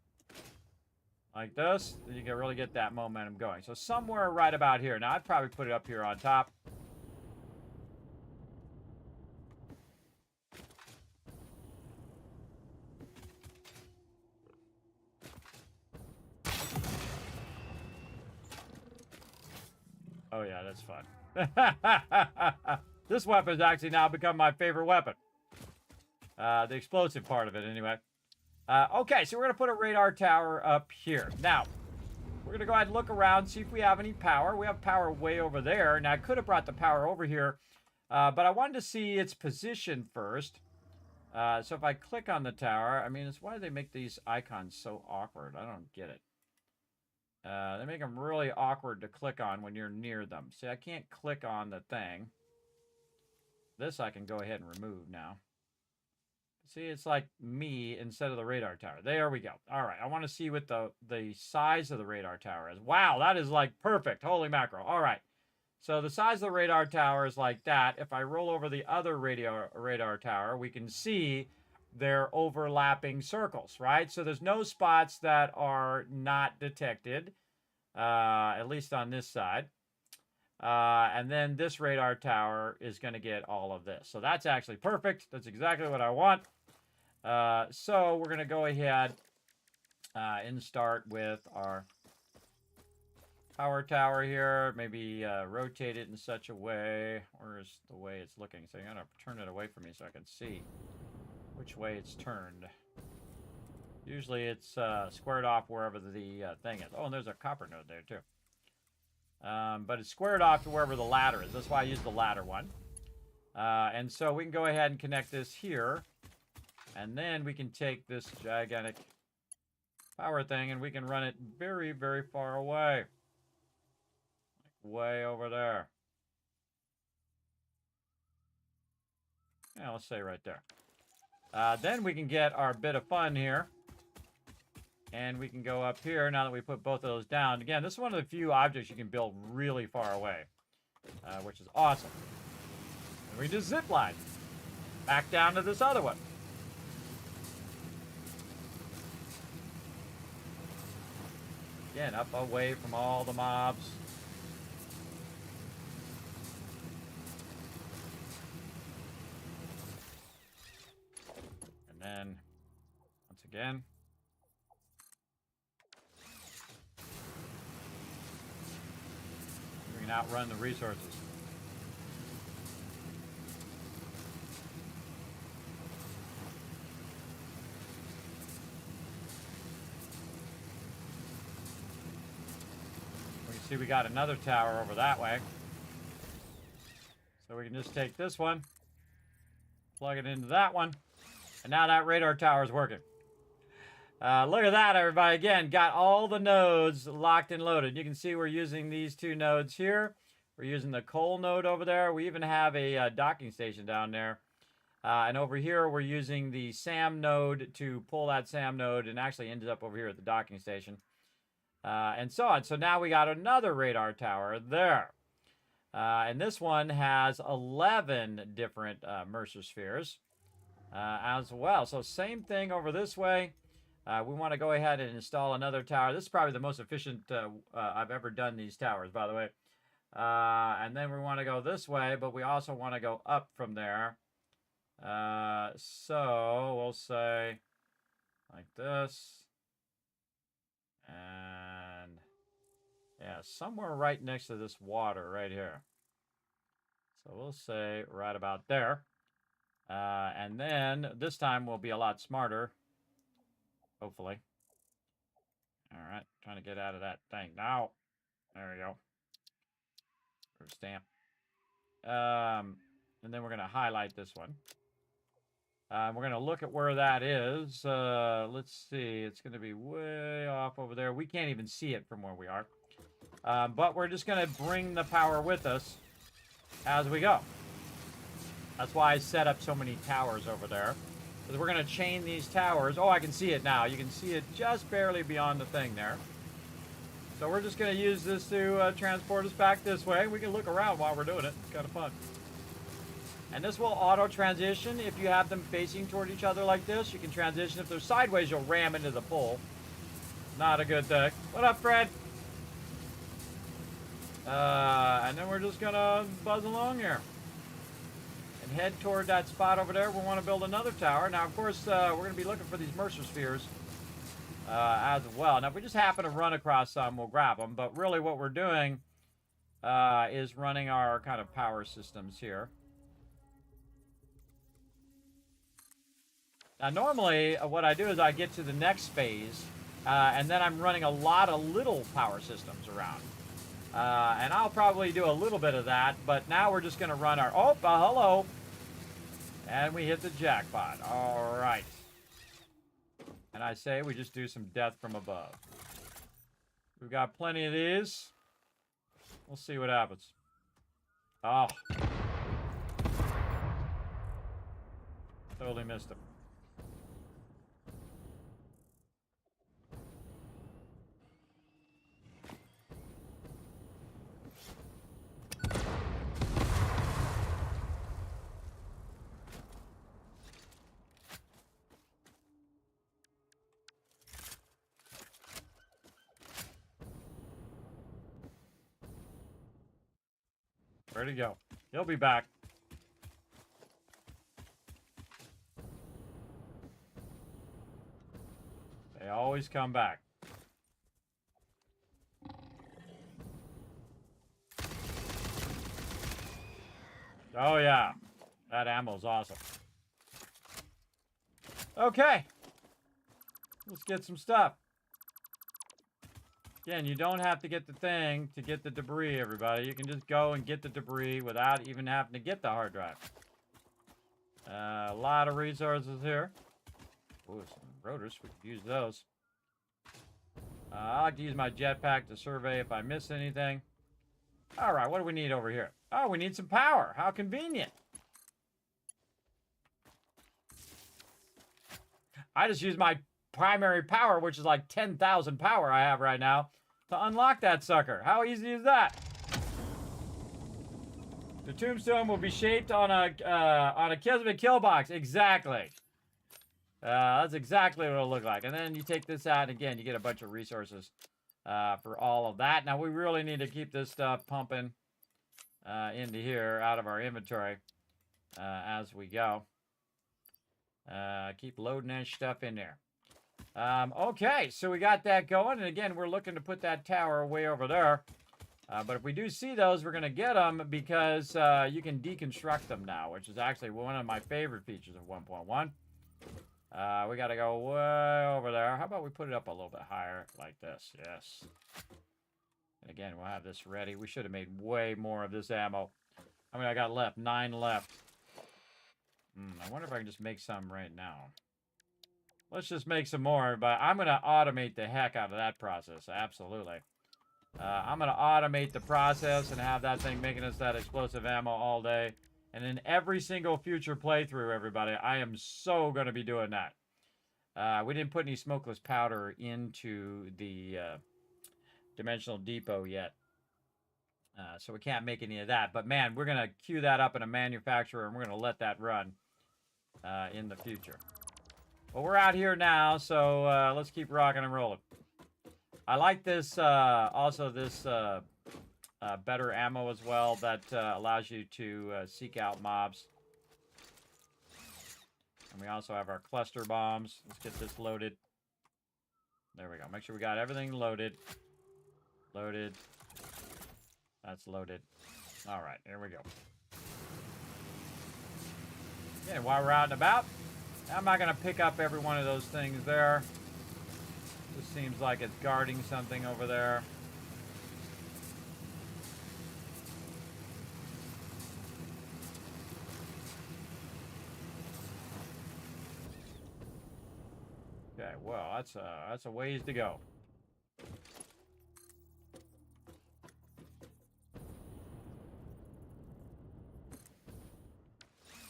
Like this, then you can really get that momentum going. So somewhere right about here. Now, I'd probably put it up here on top. Oh, yeah, that's fun. This weapon has actually now become my favorite weapon. The explosive part of it, anyway. Okay, so we're going to put a radar tower up here. Now, we're going to go ahead and look around, see if we have any power. We have power way over there. Now, I could have brought the power over here, but I wanted to see its position first. So if I click on the tower, I mean, why do they make these icons so awkward? I don't get it. They make them really awkward to click on when you're near them. See, I can't click on the thing. This I can go ahead and remove now. See, it's like me instead of the radar tower. There we go. All right, I want to see what the size of the radar tower is. Wow, that is like perfect. Holy mackerel. All right, so the size of the radar tower is like that. If I roll over the other radar tower, we can see they're overlapping circles, right? So there's no spots that are not detected, at least on this side. And then this radar tower is going to get all of this. So that's actually perfect. That's exactly what I want. So we're going to go ahead and start with our power tower here. Maybe rotate it in such a way. Where's the way it's looking? So I'm going to turn it away from me so I can see which way it's turned. Usually it's squared off wherever the thing is. Oh, and there's a copper node there too. But it's squared off to wherever the ladder is. That's why I use the ladder one. And so we can go ahead and connect this here. And then we can take this gigantic power thing and we can run it very, very far away. Like way over there. Yeah, let's say right there. Then we can get our bit of fun here. And we can go up here now that we put both of those down. Again, this is one of the few objects you can build really far away, which is awesome. And we just zip line back down to this other one. Again, up away from all the mobs. Again. We can outrun the resources. We can see we got another tower over that way. So we can just take this one, plug it into that one, and now that radar tower is working. Look at that, everybody. Again, got all the nodes locked and loaded. You can see we're using these two nodes here. We're using the coal node over there. We even have a docking station down there. And over here, we're using the SAM node to pull that SAM node, and actually ended up over here at the docking station. And so on. So now we got another radar tower there. And this one has 11 different Mercer spheres as well. So same thing over this way. We want to go ahead and install another tower. This is probably the most efficient I've ever done these towers, by the way. And then we want to go this way, but we also want to go up from there. So we'll say like this. And yeah, somewhere right next to this water right here. So we'll say right about there. And then this time we'll be a lot smarter. Hopefully. All right, trying to get out of that thing now. There we go. Stamp. And then we're going to highlight this one. We're going to look at where that is. Let's see. It's going to be way off over there. We can't even see it from where we are. But we're just going to bring the power with us as we go. That's why I set up so many towers over there. Because we're going to chain these towers. Oh, I can see it now. You can see it just barely beyond the thing there. So we're just going to use this to transport us back this way. We can look around while we're doing it. It's kind of fun. And this will auto-transition if you have them facing toward each other like this. You can transition. If they're sideways, you'll ram into the pole. Not a good thing. What up, Fred? And then we're just going to buzz along here. And head toward that spot over there. We want to build another tower. Now, of course, we're going to be looking for these Mercer spheres as well. Now, if we just happen to run across some, we'll grab them. But really what we're doing is running our kind of power systems here. Now, normally, what I do is I get to the next phase, and then I'm running a lot of little power systems around. And I'll probably do a little bit of that, but now we're just going to run our... Oh, hello! And we hit the jackpot. All right. And I say we just do some death from above. We've got plenty of these. We'll see what happens. Oh. Totally missed him. Where'd he go? He'll be back. They always come back. Oh, yeah. That ammo's awesome. Okay. Let's get some stuff. Again, you don't have to get the thing to get the debris, everybody. You can just go and get the debris without even having to get the hard drive. A lot of resources here. Ooh, some rotors. We could use those. I like to use my jetpack to survey if I miss anything. All right, what do we need over here? Oh, we need some power. How convenient. I just use my primary power, which is like 10,000 power I have right now, to unlock that sucker. How easy is that? The tombstone will be shaped on a Kismet kill box. Exactly. That's exactly what it'll look like. And then you take this out, and again, you get a bunch of resources for all of that. Now, we really need to keep this stuff pumping into here, out of our inventory as we go. Keep loading that stuff in there. Okay, so we got that going. And again, we're looking to put that tower way over there. But if we do see those, we're going to get them because you can deconstruct them now, which is actually one of my favorite features of 1.1. We got to go way over there. How about we put it up a little bit higher like this? Yes. And again, we'll have this ready. We should have made way more of this ammo. I mean, I got left. 9 left. I wonder if I can just make some right now. Let's just make some more, but I'm going to automate the heck out of that process. Absolutely. I'm going to automate the process and have that thing making us that explosive ammo all day. And in every single future playthrough, everybody, I am so going to be doing that. We didn't put any smokeless powder into the Dimensional Depot yet. So we can't make any of that. But man, we're going to queue that up in a manufacturer and we're going to let that run in the future. Well, we're out here now, so let's keep rocking and rolling. I like this, also this better ammo as well that allows you to seek out mobs. And we also have our cluster bombs. Let's get this loaded. There we go. Make sure we got everything loaded. Loaded. That's loaded. All right, here we go. Okay, while we're out and about, I'm not going to pick up every one of those things there. This seems like it's guarding something over there. Okay, well, that's a ways to go.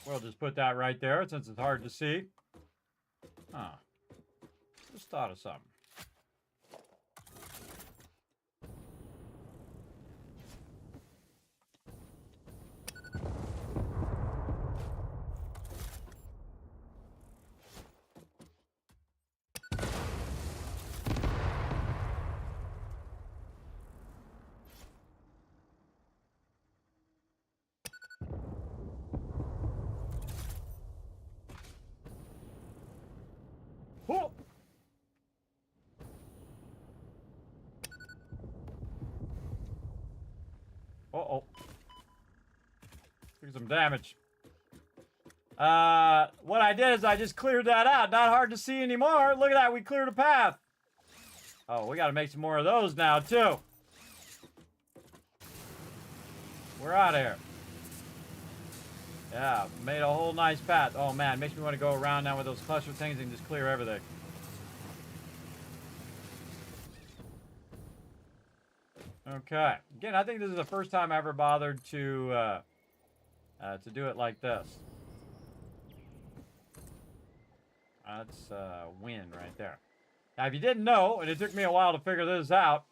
We'll just put that right there since it's hard to see. Huh. Just thought of something. Oh! Uh-oh. Took some damage. What I did is I just cleared that out. Not hard to see anymore. Look at that. We cleared a path. Oh, we got to make some more of those now, too. We're out of here. Yeah, made a whole nice path. Oh, man. Makes me want to go around now with those cluster things and just clear everything. Okay. Again, I think this is the first time I ever bothered to do it like this. That's a win right there. Now, if you didn't know, and it took me a while to figure this out,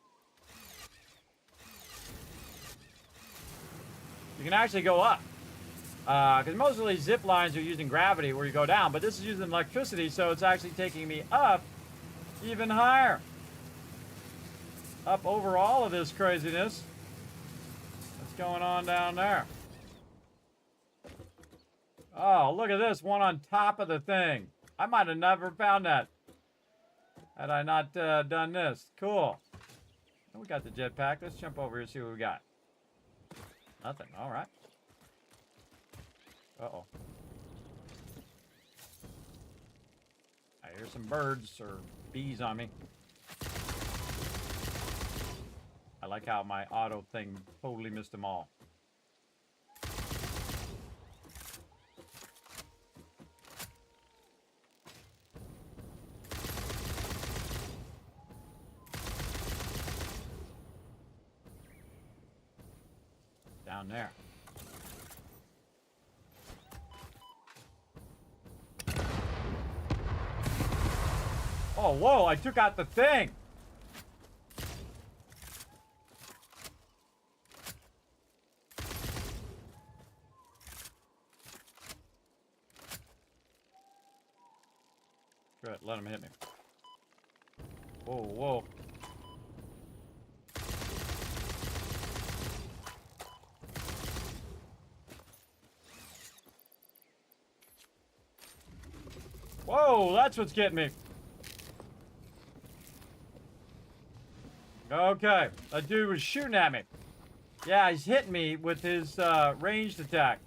you can actually go up. Because most of these zip lines are using gravity where you go down, but this is using electricity, so it's actually taking me up even higher. Up over all of this craziness. What's going on down there? Oh, look at this one on top of the thing. I might have never found that had I not done this. Cool. We got the jetpack. Let's jump over here and see what we got. Nothing. All right. Uh-oh. I hear some birds or bees on me. I like how my auto thing totally missed them all. Down there. Oh, whoa, I took out the thing. Good, let him hit me. Whoa, whoa. Whoa, that's what's getting me. Okay, a dude was shooting at me. Yeah, he's hitting me with his ranged attack.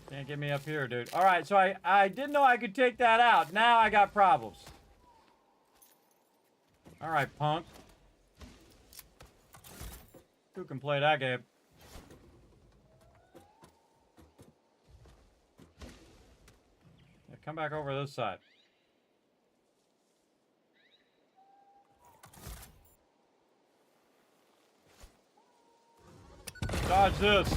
Can't get me up here, dude. All right, so I didn't know I could take that out. Now I got problems. All right, punk. Who can play that game? Yeah, come back over this side. Dodge this.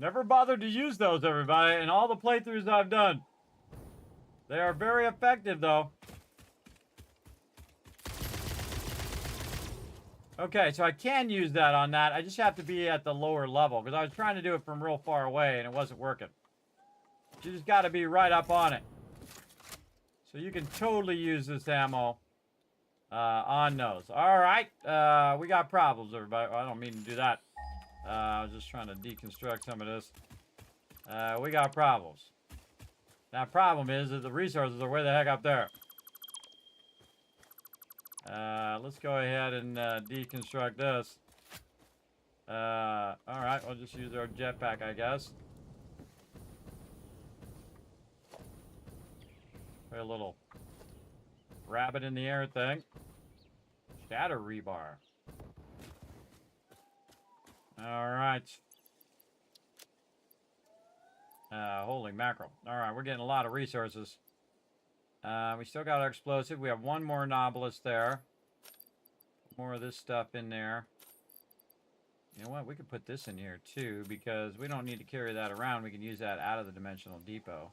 Never bothered to use those, everybody, in all the playthroughs I've done. They are very effective, though. Okay, so I can use that on that. I just have to be at the lower level, because I was trying to do it from real far away, and it wasn't working. You just got to be right up on it. So you can totally use this ammo on those. All right, we got problems, everybody. I don't mean to do that. I was just trying to deconstruct some of this. We got problems. Now, problem is that the resources are way the heck up there. Let's go ahead and deconstruct this. Alright, we'll just use our jetpack, I guess. Play a little rabbit in the air thing. Shatter rebar. Alright. Holy mackerel. Alright, we're getting a lot of resources. We still got our explosive. We have one more Novelist there. More of this stuff in there. You know what? We could put this in here too, because we don't need to carry that around. We can use that out of the dimensional depot.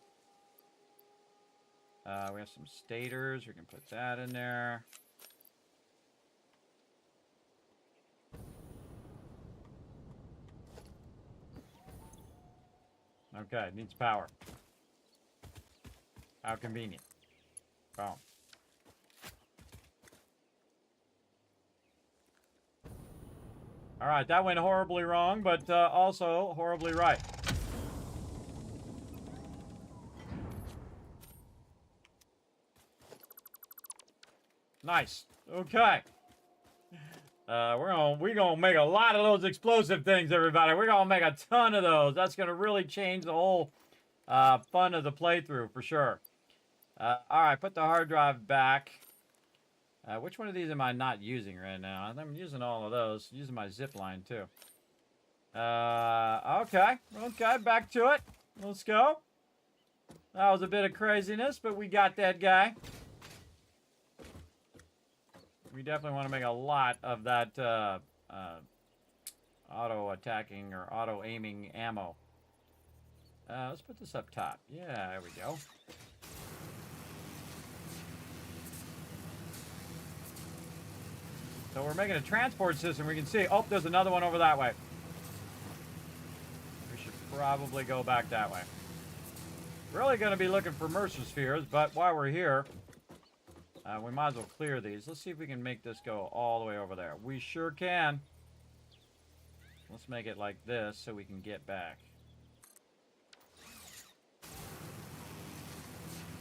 We have some stators. We can put that in there. Okay, it needs power. How convenient. Boom. Alright, that went horribly wrong, but also horribly right. Nice. Okay. We're gonna make a lot of those explosive things, everybody. We're gonna make a ton of those. That's gonna really change the whole fun of the playthrough for sure. All right, put the hard drive back. Which one of these am I not using right now? I'm using all of those. Using my zip line too. Okay, back to it. Let's go. That was a bit of craziness, but we got that guy. We definitely want to make a lot of that auto-attacking or auto-aiming ammo. Let's put this up top. Yeah, there we go. So we're making a transport system. We can see, oh, there's another one over that way. We should probably go back that way. Really going to be looking for Mercer spheres, but while we're here, we might as well clear these. Let's see if we can make this go all the way over there. We sure can. Let's make it like this so we can get back.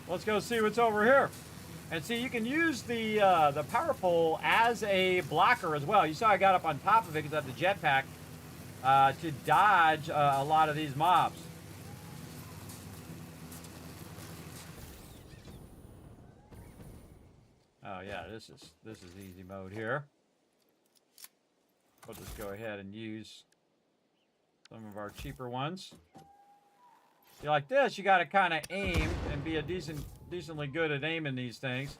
Let's go see what's over here. And see, you can use the power pole as a blocker as well. You saw I got up on top of it because I have the jetpack to dodge a lot of these mobs. Oh yeah, this is easy mode here. We'll just go ahead and use some of our cheaper ones. See, like this, you got to kind of aim and be a decently good at aiming these things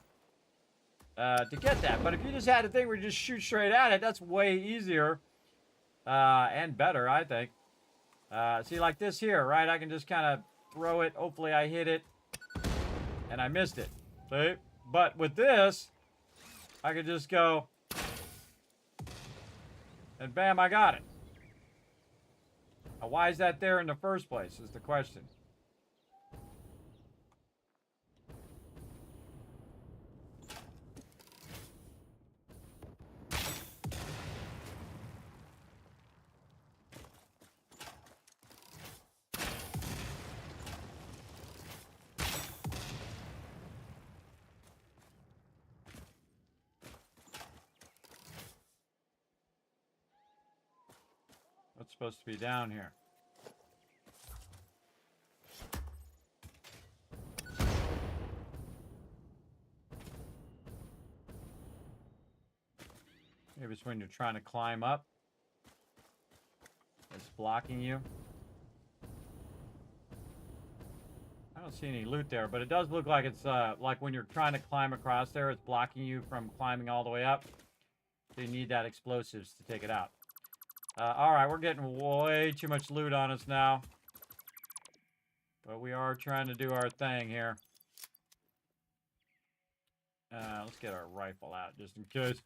to get that. But if you just had a thing where you just shoot straight at it, that's way easier and better, I think. See, like this here, right? I can just kind of throw it. Hopefully I hit it and I missed it. See? But with this, I could just go and bam, I got it. Now, why is that there in the first place is the question. What's supposed to be down here? Maybe it's when you're trying to climb up. It's blocking you. I don't see any loot there, but it does look like it's like when you're trying to climb across there, it's blocking you from climbing all the way up. So you need that explosives to take it out. Alright, we're getting way too much loot on us now. But we are trying to do our thing here. Let's get our rifle out just in case.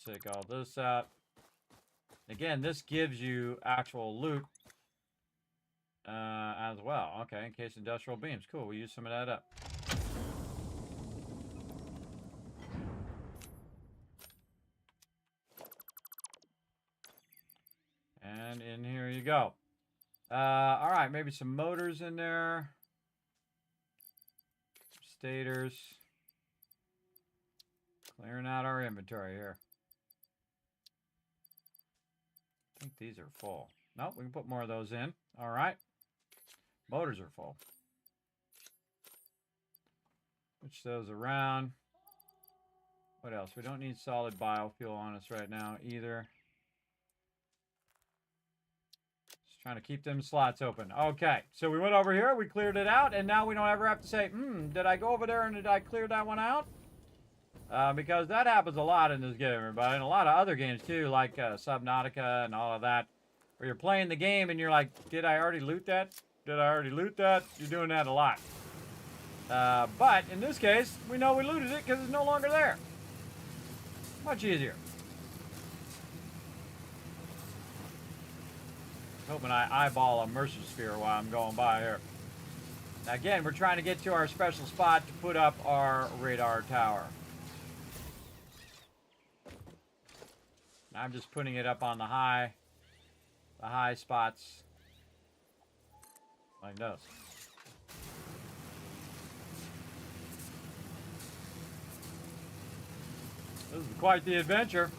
Take all this out. Again, this gives you actual loot as well. Okay, in case industrial beams. Cool, we use some of that up. And in here you go. Alright, maybe some motors in there. Some stators. Clearing out our inventory here. I think these are full. Nope, we can put more of those in. Alright. Motors are full. Switch those around. What else? We don't need solid biofuel on us right now either. Just trying to keep them slots open. Okay, so we went over here, we cleared it out, and now we don't ever have to say, did I go over there and did I clear that one out? Because that happens a lot in this game, everybody, and a lot of other games too, like Subnautica and all of that, where you're playing the game and you're like, did I already loot that? Did I already loot that? You're doing that a lot. But in this case, we know we looted it because it's no longer there. Much easier. Hoping I eyeball a Mercer Sphere while I'm going by here. Now again, we're trying to get to our special spot to put up our radar tower. I'm just putting it up on the high spots like this. This is quite the adventure.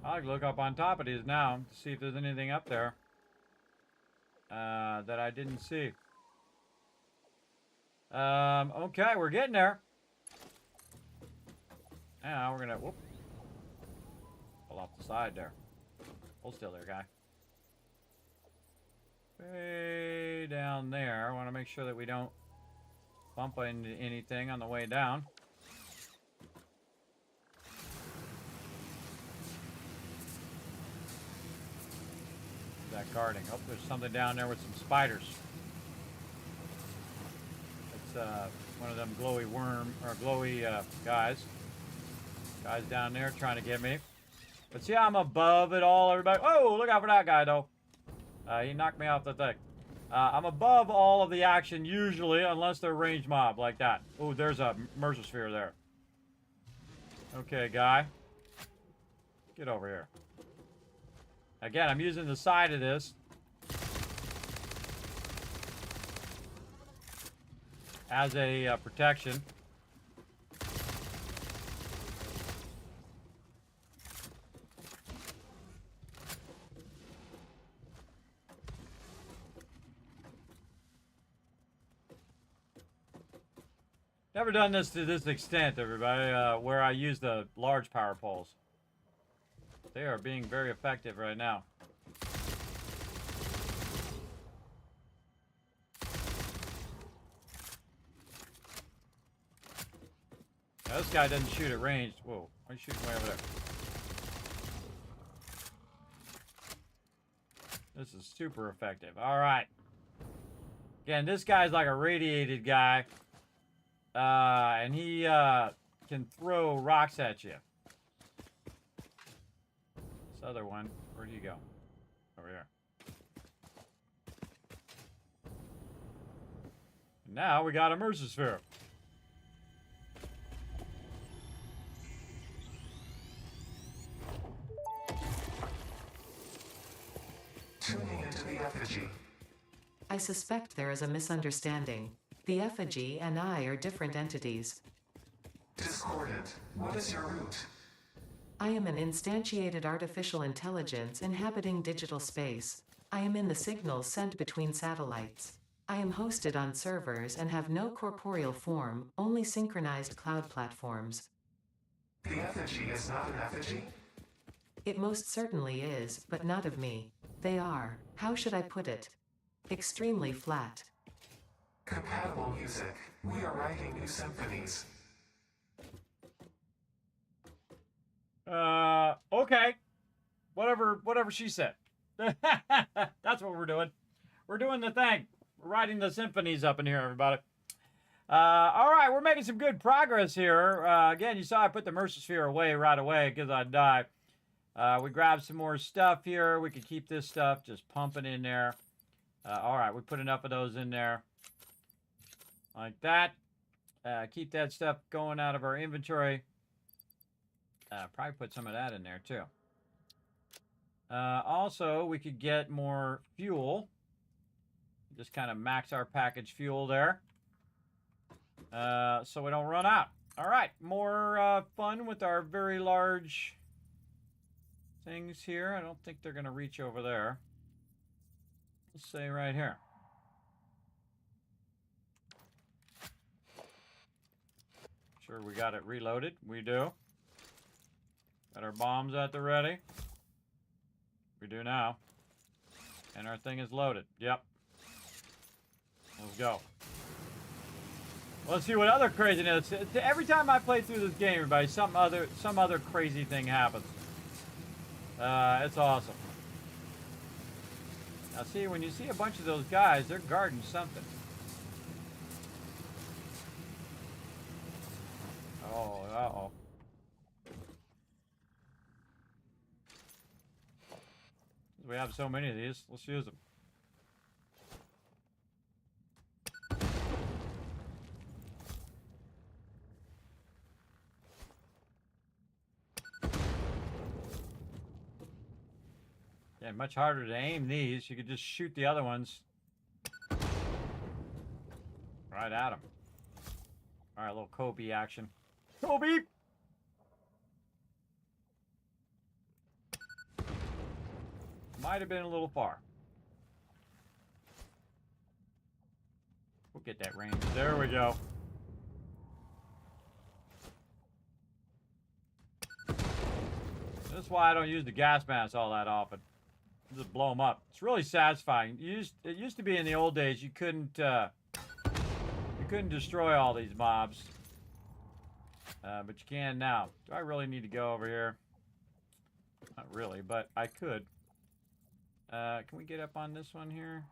I like to look up on top of these now to see if there's anything up there that I didn't see. Okay, we're getting there. Now we're gonna whoop. Pull off the side there. Hold still there, guy. Way down there. I want to make sure that we don't bump into anything on the way down. That guarding. Oh, there's something down there with some spiders. It's one of them glowy worm or glowy guys. Guys down there trying to get me. But see, I'm above it all, everybody. Oh, look out for that guy, though. He knocked me off the thing. I'm above all of the action usually, unless they're ranged mob like that. Oh, there's a Mercer Sphere there. Okay, guy. Get over here. Again, I'm using the side of this as a protection. Never done this to this extent, everybody, where I use the large power poles. They are being very effective right now. Now this guy doesn't shoot at range. Whoa, why are you shooting way over there? This is super effective. All right. Again, this guy's like a radiated guy. And he can throw rocks at you. This other one, where'd he go? Over here. And now we got a Mercer Sphere. Tuning into the effigy. I suspect there is a misunderstanding. The effigy and I are different entities. Discordant, what is your root? I am an instantiated artificial intelligence inhabiting digital space. I am in the signals sent between satellites. I am hosted on servers and have no corporeal form, only synchronized cloud platforms. The effigy is not an effigy? It most certainly is, but not of me. They are, how should I put it? Extremely flat. Compatible music. We are writing new symphonies. Okay. Whatever she said. That's what we're doing. We're doing the thing. We're writing the symphonies up in here, everybody. All right, we're making some good progress here. Again, you saw I put the Mercer away right away because I'd die. We grabbed some more stuff here. We could keep this stuff just pumping in there. All right, we put enough of those in there. Like that. Keep that stuff going out of our inventory. Probably put some of that in there too. Also, we could get more fuel. Just kind of max our package fuel there. So we don't run out. All right, more fun with our very large things here. I don't think they're going to reach over there. Let's say right here. Sure we got it reloaded. We do. Got our bombs at the ready. We do now. And our thing is loaded. Yep. Let's go. Let's see what other craziness. Every time I play through this game, everybody, some other crazy thing happens. It's awesome. Now see, when you see a bunch of those guys, they're guarding something. Oh, uh-oh. We have so many of these. Let's use them. Yeah, much harder to aim these. You could just shoot the other ones right at them. All right, a little Kobe action. Kobe! Might have been a little far. We'll get that range. There we go. That's why I don't use the gas masks all that often. Just blow them up. It's really satisfying. It used to be in the old days you couldn't destroy all these mobs, but you can now. Do I really need to go over here? Not really, but I could. Can we get up on this one here?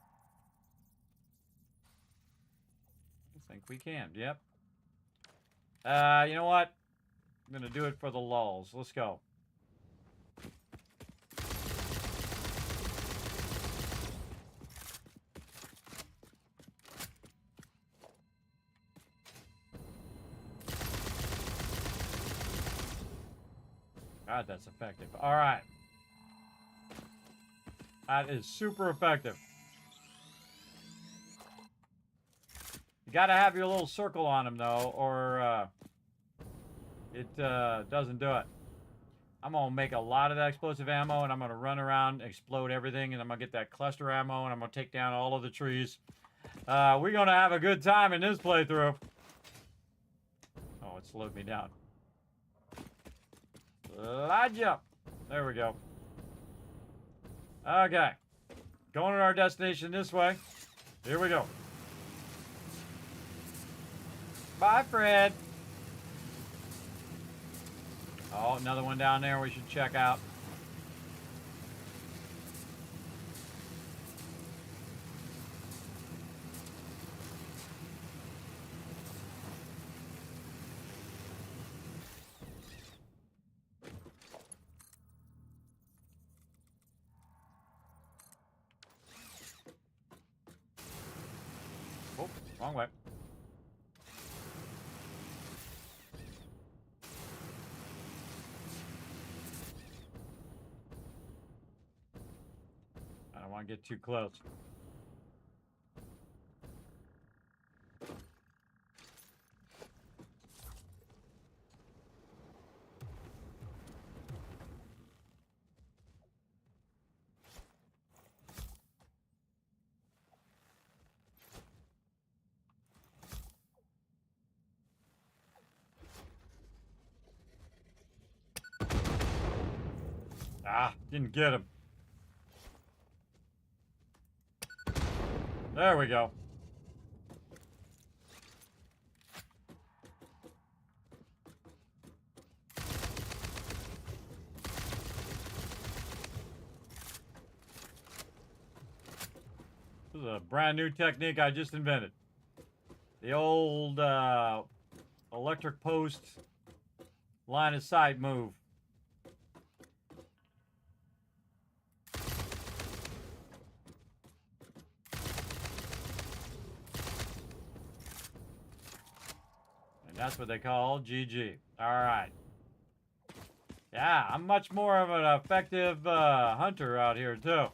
I think we can. Yep. You know what? I'm gonna do it for the lulz. Let's go. God, that's effective. All right. That is super effective. You gotta have your little circle on him, though, or it doesn't do it. I'm gonna make a lot of that explosive ammo, and I'm gonna run around, explode everything, and I'm gonna get that cluster ammo, and I'm gonna take down all of the trees. We're gonna have a good time in this playthrough. Oh, it slowed me down. Slide jump. There we go. Okay. Going to our destination this way. Here we go. Bye, Fred. Oh, another one down there we should check out. Oh, wrong way. I don't want to get too close. Ah, didn't get him. There we go. This is a brand new technique I just invented. The old electric post line of sight move. And that's what they call GG. All right. Yeah, I'm much more of an effective hunter out here, too.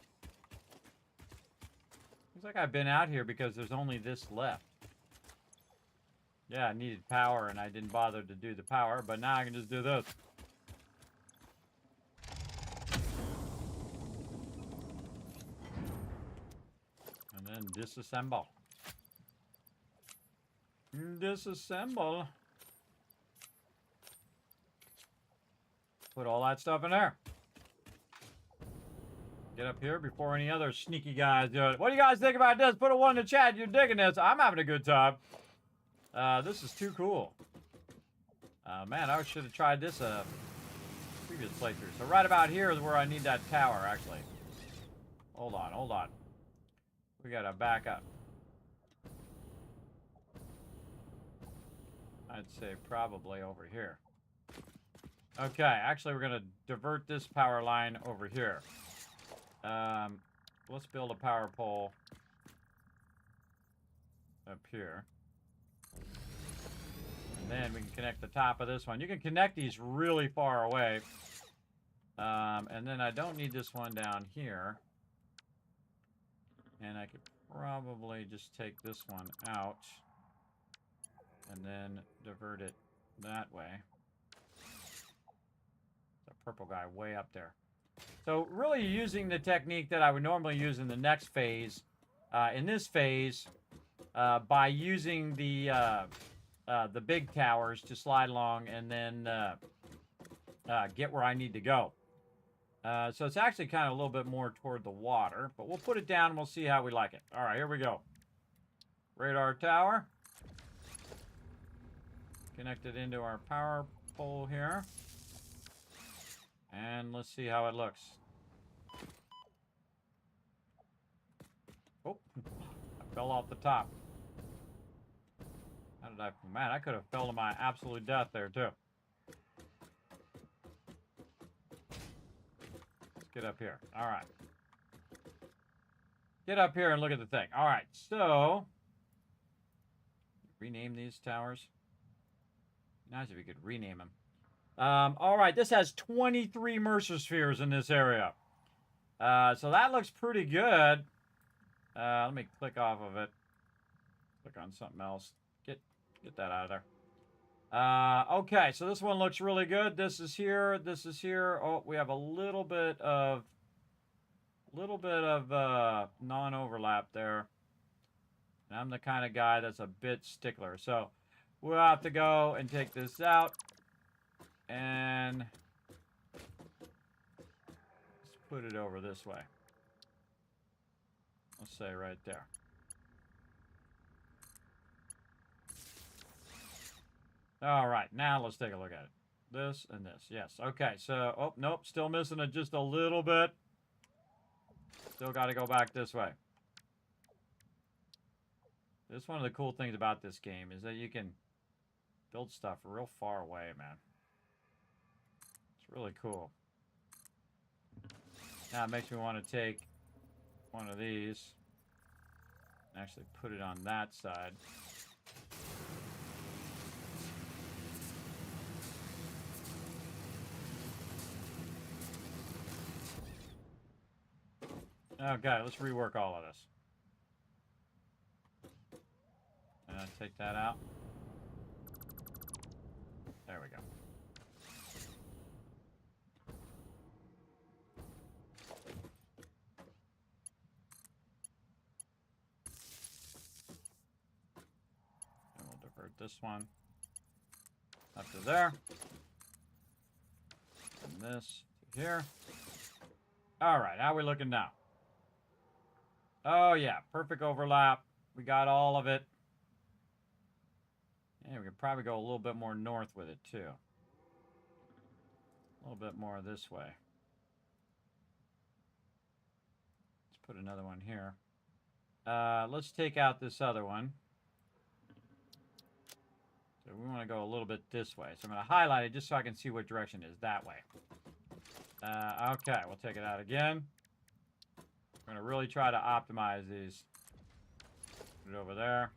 Looks like I've been out here because there's only this left. Yeah, I needed power, and I didn't bother to do the power, but now I can just do this. And then disassemble. Disassemble. Put all that stuff in there. Get up here before any other sneaky guys do it. What do you guys think about this? Put a 1 in the chat. You're digging this. I'm having a good time. This is too cool. Man, I should have tried this previous playthrough. So right about here is where I need that tower, actually. Hold on, hold on. We gotta back up. I'd say probably over here. Okay, actually we're gonna divert this power line over here. Let's build a power pole up here. And then we can connect the top of this one. You can connect these really far away. And then I don't need this one down here. And I could probably just take this one out and then divert it that way. The purple guy way up there. So really using the technique that I would normally use in the next phase, in this phase, by using the big towers to slide along and then get where I need to go. So it's actually kind of a little bit more toward the water, but we'll put it down and we'll see how we like it. All right, here we go. Radar tower. Connected into our power pole here. And let's see how it looks. Oh, I fell off the top. How did I... Man, I could have fell to my absolute death there, too. Let's get up here. All right. Get up here and look at the thing. All right, so... Rename these towers. Nice if you could rename them. All right, this has 23 Mercer spheres in this area. So that looks pretty good. Let me click off of it. Click on something else. Get that out of there. Okay, so this one looks really good. This is here. This is here. Oh, we have a little bit of non-overlap there. And I'm the kind of guy that's a bit stickler. So we'll have to go and take this out. And let's put it over this way. Let's say right there. All right, now let's take a look at it. This and this, yes. Okay, so, oh, nope, still missing it just a little bit. Still got to go back this way. This is one of the cool things about this game is that you can build stuff real far away, man. It's really cool. Now it makes me want to take one of these and actually put it on that side. Okay, let's rework all of this. And take that out. There we go. And we'll divert this one up to there. And this to here. All right, how are we looking now? Oh, yeah, perfect overlap. We got all of it. And we could probably go a little bit more north with it, too. A little bit more this way. Let's put another one here. Let's take out this other one. So we want to go a little bit this way. So I'm going to highlight it just so I can see what direction it is. That way. Okay, we'll take it out again. We're going to really try to optimize these. Put it over there.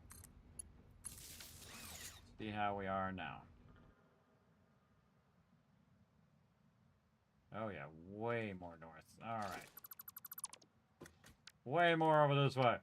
See how we are now. Oh, yeah, way more north. All right. Way more over this way.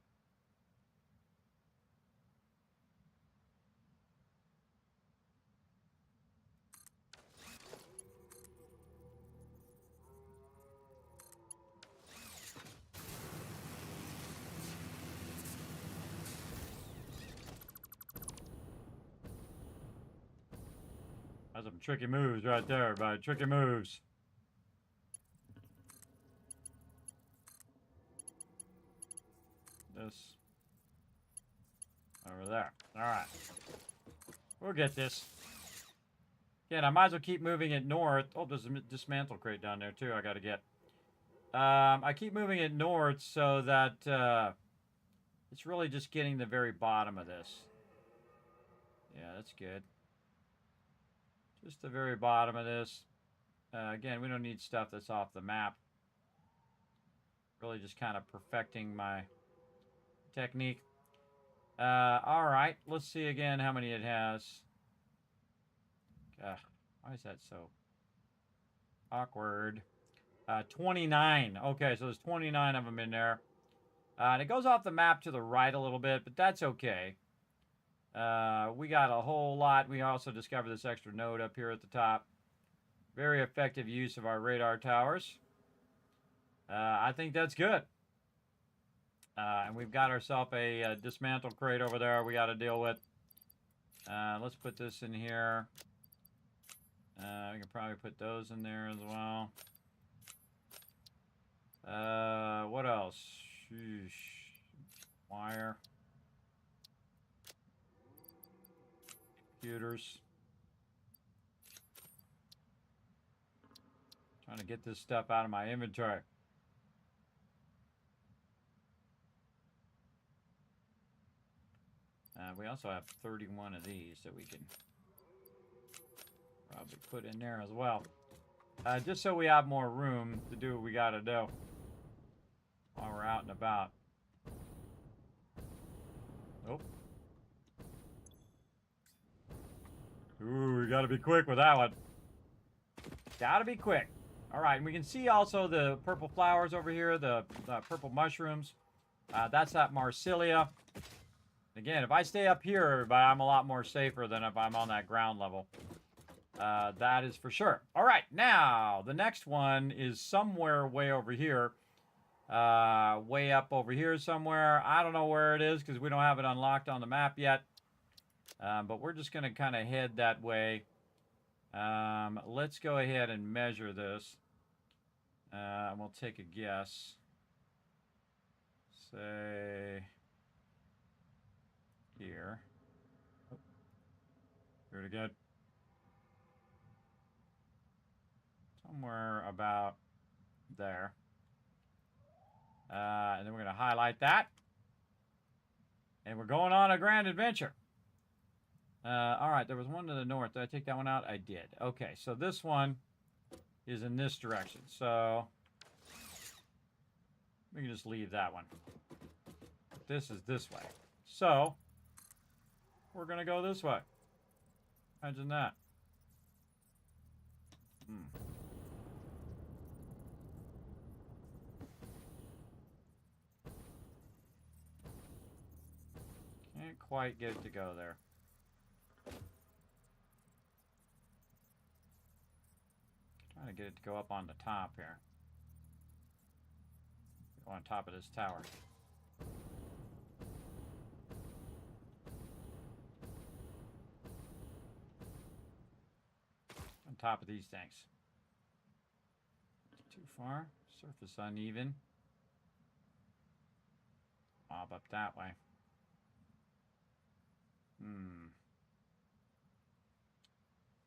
That's some tricky moves right there, everybody. Tricky moves. This. Over there. Alright. We'll get this. Again, I might as well keep moving it north. Oh, there's a dismantle crate down there, too, I gotta get. I keep moving it north so that it's really just getting the very bottom of this. Yeah, that's good. Just the very bottom of this. Again, we don't need stuff that's off the map. Really just kind of perfecting my technique. Alright, let's see again how many it has. Why is that so awkward? 29. Okay, so there's 29 of them in there. And it goes off the map to the right a little bit, but that's okay. We got a whole lot. We also discovered this extra node up here at the top. Very effective use of our radar towers. I think that's good. And we've got ourselves a dismantle crate over there we got to deal with. Let's put this in here. We can probably put those in there as well. What else? Sheesh. Wire. Computers. Trying to get this stuff out of my inventory. We also have 31 of these that we can probably put in there as well. Just so we have more room to do what we got to do while we're out and about. Nope. Ooh, we got to be quick with that one. Got to be quick. All right, and we can see also the purple flowers over here, the purple mushrooms. That's that Marsilia. Again, if I stay up here, everybody, I'm a lot more safer than if I'm on that ground level. That is for sure. All right, now, the next one is somewhere way over here. Way up over here somewhere. I don't know where it is because we don't have it unlocked on the map yet. But we're just going to kind of head that way. Let's go ahead and measure this. We'll take a guess. Say here. Oh, do it again. Somewhere about there. And then we're going to highlight that. And we're going on a grand adventure. All right, there was one to the north. Did I take that one out? I did. Okay, so this one is in this direction. So we can just leave that one. This is this way. So we're going to go this way. Imagine that. Can't quite get it to go there. Trying to get it to go up on the top here. Go on top of this tower. On top of these things. Too far? Surface uneven. Mob up that way.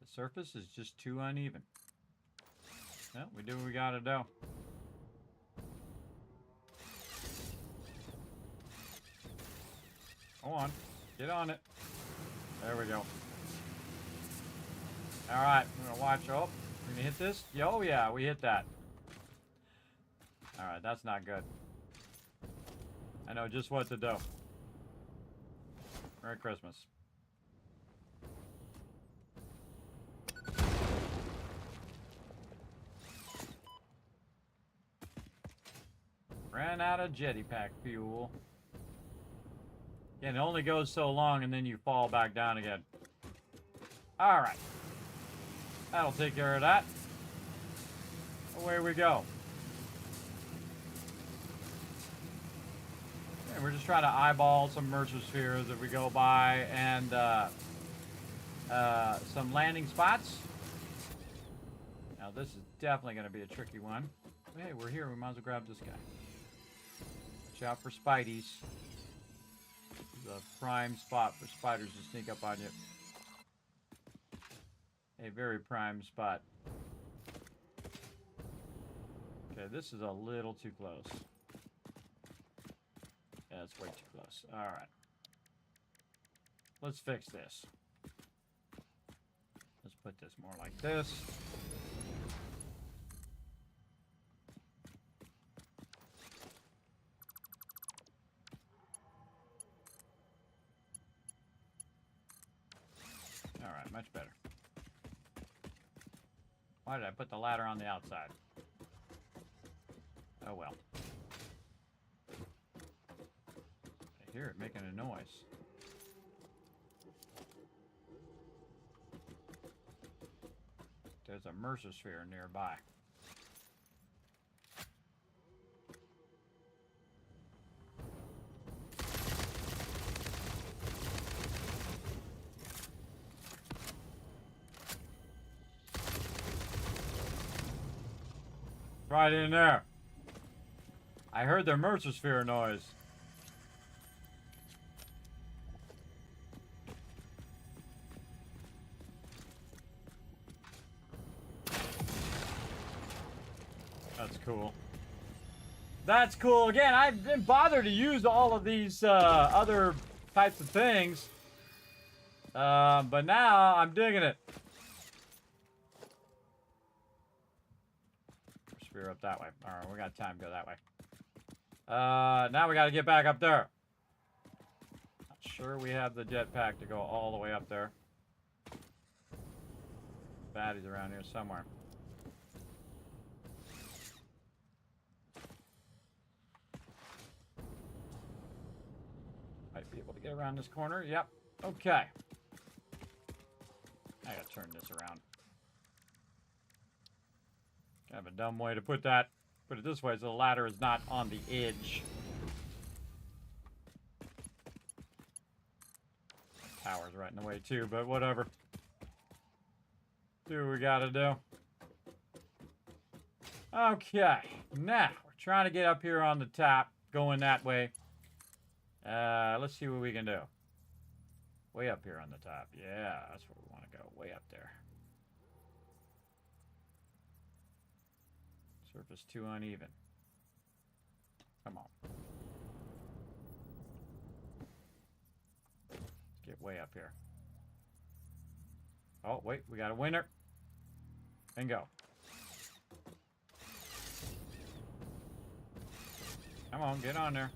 The surface is just too uneven. Well, we do what we gotta do. Go on. Get on it. There we go. Alright, we're gonna watch. Oh, we're gonna hit this. Oh, yeah, we hit that. Alright, that's not good. I know just what to do. Merry Christmas. Ran out of jetty pack fuel. Again, it only goes so long and then you fall back down again. Alright. That'll take care of that. Away we go. And we're just trying to eyeball some Mercer spheres that we go by and some landing spots. Now this is definitely going to be a tricky one. Hey, we're here. We might as well grab this guy. Watch out for Spideys. This is a prime spot for spiders to sneak up on you. A very prime spot. Okay, this is a little too close. Yeah, it's way too close. Alright. Let's fix this. Let's put this more like this. Alright, much better. Why did I put the ladder on the outside? Oh well. I hear it making a noise. There's a Mercer sphere nearby. Right in there. I heard their Mercer sphere noise. That's cool. That's cool. Again, I've been bothered to use all of these other types of things. But now I'm digging it. Sphere up that way. Alright, we got time to go that way. Now we got to get back up there. Not sure we have the jetpack to go all the way up there. Baddies around here somewhere. Might be able to get around this corner. Yep. Okay. I gotta turn this around. Kind of a dumb way to put that. Put it this way so the ladder is not on the edge. The tower's right in the way too, but whatever. Do what we gotta do. Okay, now we're trying to get up here on the top, going that way. Let's see what we can do. Way up here on the top. Yeah, that's where we want to go. Way up there. Surface too uneven. Come on. Let's get way up here. Oh, wait, we got a winner. Bingo. Come on, get on there.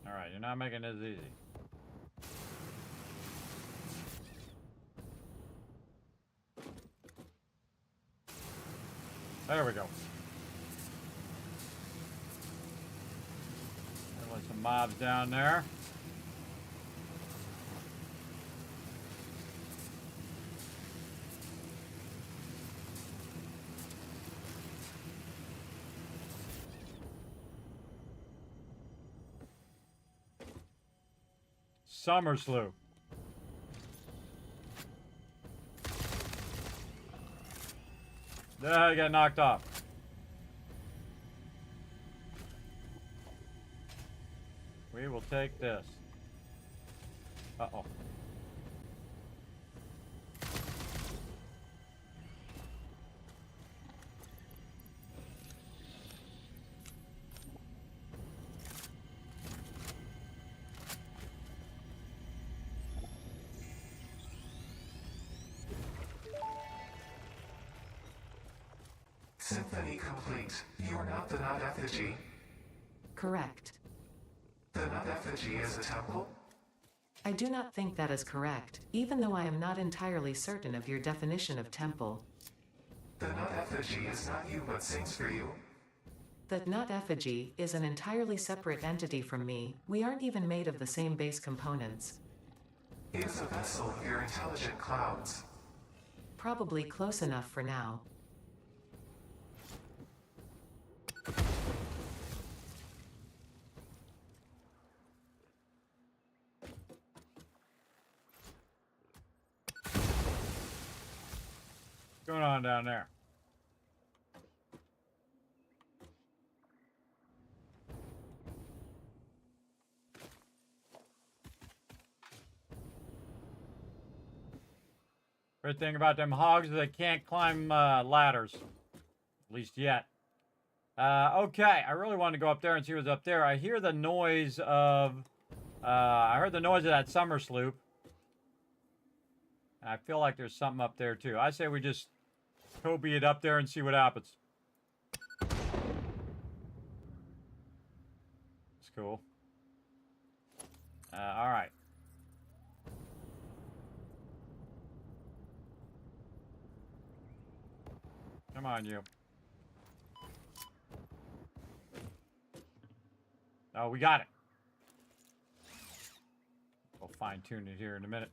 Alright, you're not making this easy. There we go. There was some mobs down there. Summer slew. I got knocked off. We will take this. Uh-oh. Symphony complete. You are not the nut effigy. Correct. The nut effigy is a temple? I do not think that is correct, even though I am not entirely certain of your definition of temple. The nut effigy is not you but sings for you. The nut effigy is an entirely separate entity from me. We aren't even made of the same base components. It is a vessel of your intelligent clouds. Probably close enough for now. What's going on down there? Great thing about them hogs is they can't climb ladders. At least yet. Okay, I really wanted to go up there and see what's up there. I hear the noise of... I heard the noise of that summer sloop. And I feel like there's something up there too. I say we just Kobe it up there and see what happens. It's cool. Alright. Come on, you. Oh, we got it. We'll fine-tune it here in a minute.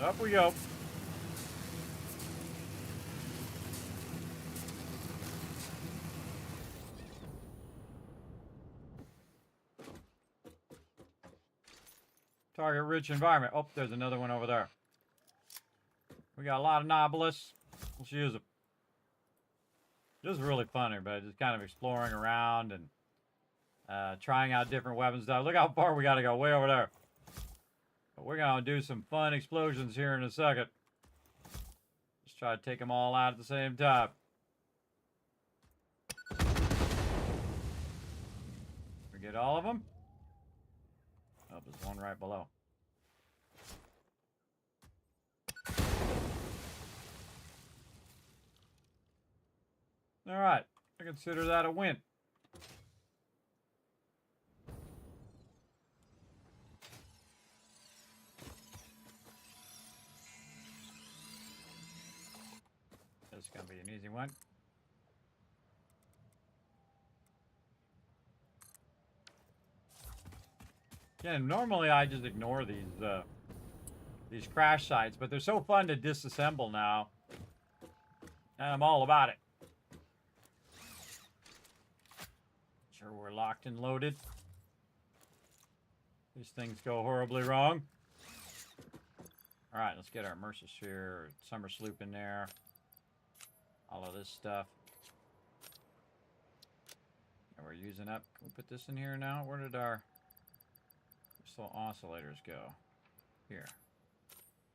Up we go. Target-rich environment. Oh, there's another one over there. We got a lot of Nobilis. Let's use them. This is really fun, everybody. Just kind of exploring around and trying out different weapons stuff. Look how far we got to go. Way over there. But we're going to do some fun explosions here in a second. Just try to take them all out at the same time. We get all of them? Oh, there's one right below. All right, I consider that a win. This is going to be an easy one. Again, normally I just ignore these crash sites, but they're so fun to disassemble now, and I'm all about it. Sure, we're locked and loaded. These things go horribly wrong. All right, let's get our Mercer Sphere, Summer Sloop in there. All of this stuff. And we're using up. Can we put this in here now? Where did our crystal oscillators go? Here.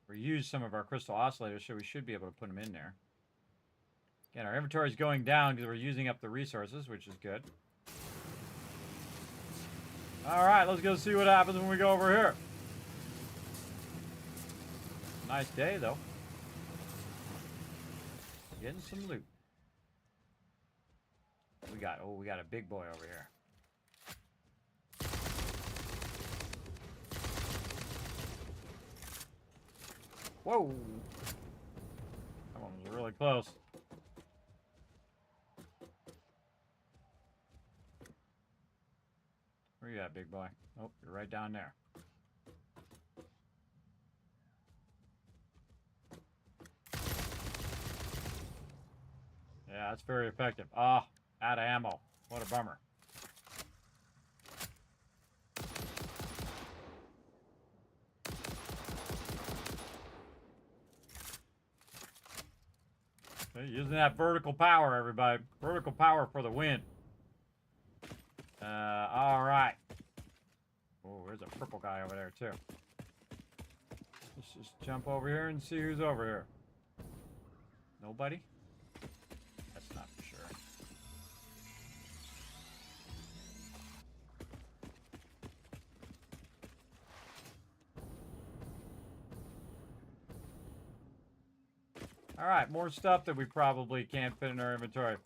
We used some of our crystal oscillators, so we should be able to put them in there. Again, our inventory is going down because we're using up the resources, which is good. All right, let's go see what happens when we go over here. Nice day, though. Getting some loot. We got a big boy over here. Whoa! That one was really close. Where you at, big boy? Oh, you're right down there. Yeah, that's very effective. Ah, out of ammo. What a bummer. Okay, using that vertical power, everybody. Vertical power for the win. All right. Oh, there's a purple guy over there, too. Let's just jump over here and see who's over here. Nobody? That's not for sure. Alright, more stuff that we probably can't fit in our inventory.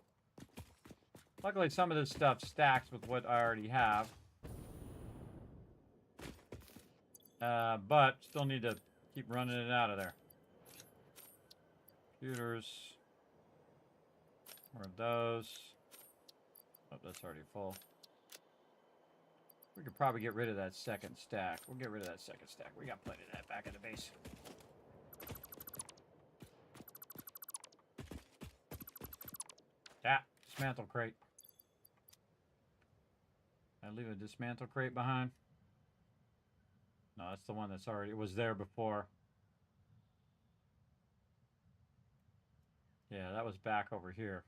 Luckily, some of this stuff stacks with what I already have. But still need to keep running it out of there. Computers. More of those. Oh, that's already full. We could probably get rid of that second stack. We'll get rid of that second stack. We got plenty of that back at the base. Yeah, dismantle crate. I leave a dismantle crate behind. No, that's the one that's already, it was there before. Yeah, that was back over here.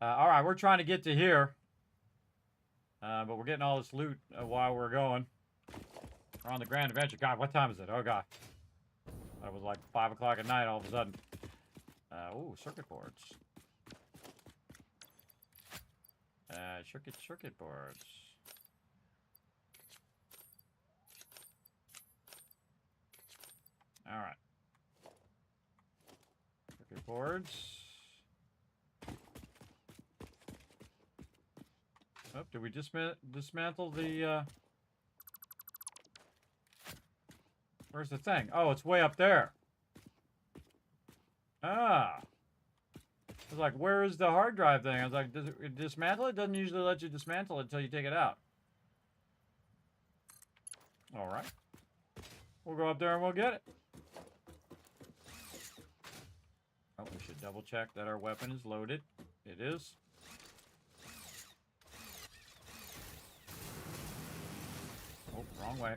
All right, we're trying to get to here. But we're getting all this loot while we're going. We're on the Grand Adventure. God, what time is it? Oh, God. It was like 5 o'clock at night all of a sudden. Ooh, circuit boards. Circuit boards. All right. Circuit boards. Oh, did we dismantle the, Where's the thing? Oh, it's way up there. Ah. I was like, where is the hard drive thing? I was like, does it dismantle? It doesn't usually let you dismantle it until you take it out. All right. We'll go up there and we'll get it. Oh, we should double check that our weapon is loaded. It is. Oh, wrong way.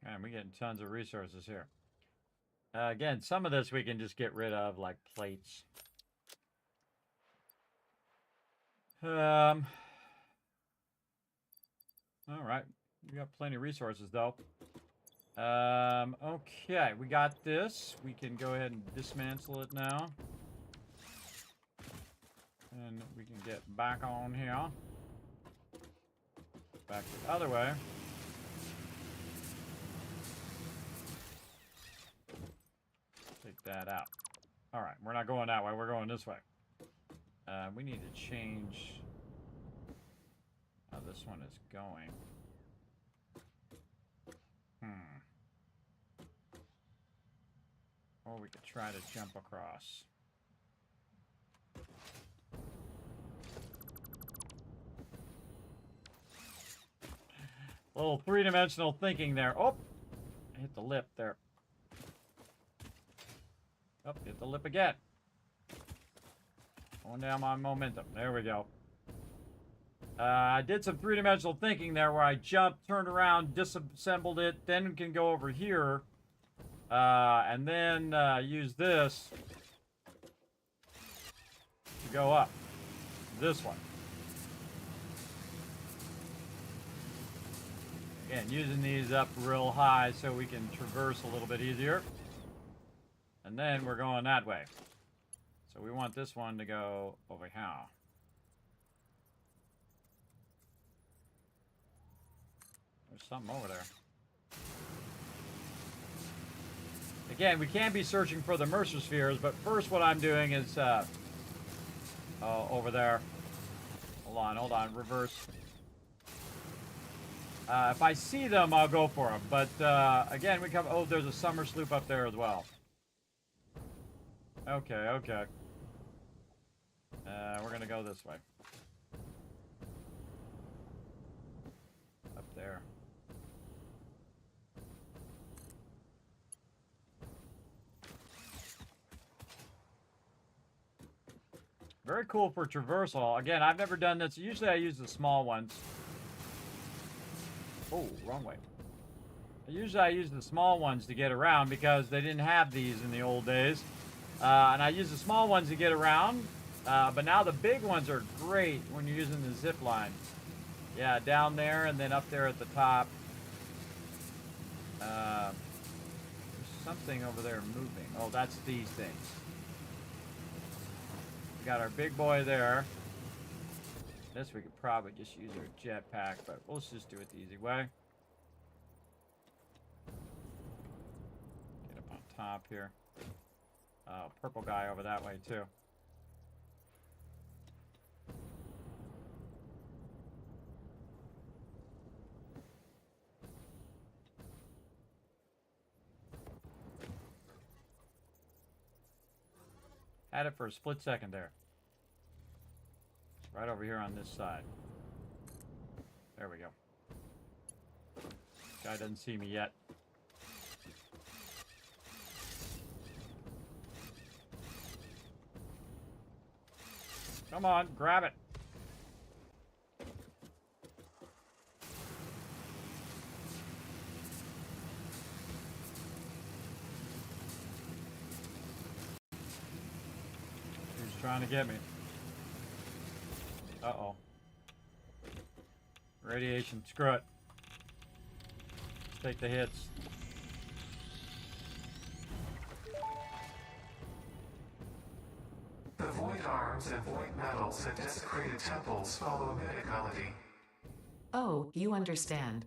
And we're getting tons of resources here. Again, some of this we can just get rid of, like plates. All right. We got plenty of resources, though. Okay, we got this. We can go ahead and dismantle it now. And we can get back on here. Back the other way. Take that out. Alright, we're not going that way. We're going this way. We need to change how this one is going. Or we could try to jump across. A little three-dimensional thinking there. Oh! I hit the lip there. Oh, hit the lip again. Going down my momentum. There we go. I did some three-dimensional thinking there where I jumped, turned around, disassembled it, then we can go over here. And then use this to go up. This one. Again, using these up real high so we can traverse a little bit easier. And then we're going that way. So we want this one to go over here. There's something over there. Again, we can be searching for the Mercer spheres, but first what I'm doing is, oh, over there. Hold on, reverse. If I see them, I'll go for them. But, again, we come, oh, there's a summer sloop up there as well. Okay. We're gonna go this way. Very cool for traversal. Again, I've never done this. Usually I use the small ones. Oh, wrong way. Usually I use the small ones to get around because they didn't have these in the old days. And I use the small ones to get around. But now the big ones are great when you're using the zip line. Yeah, down there and then up there at the top. There's something over there moving. Oh, that's these things. We got our big boy there. This we could probably just use our jetpack, but let's just do it the easy way. Get up on top here. Oh, purple guy over that way too. Had it for a split second there. Right over here on this side. There we go. Guy doesn't see me yet. Come on, grab it. He's trying to get me. Uh-oh. Radiation, screw it. Let's take the hits. The void arms and void metals and desecrated temples follow a mid-ecology. Oh, you understand.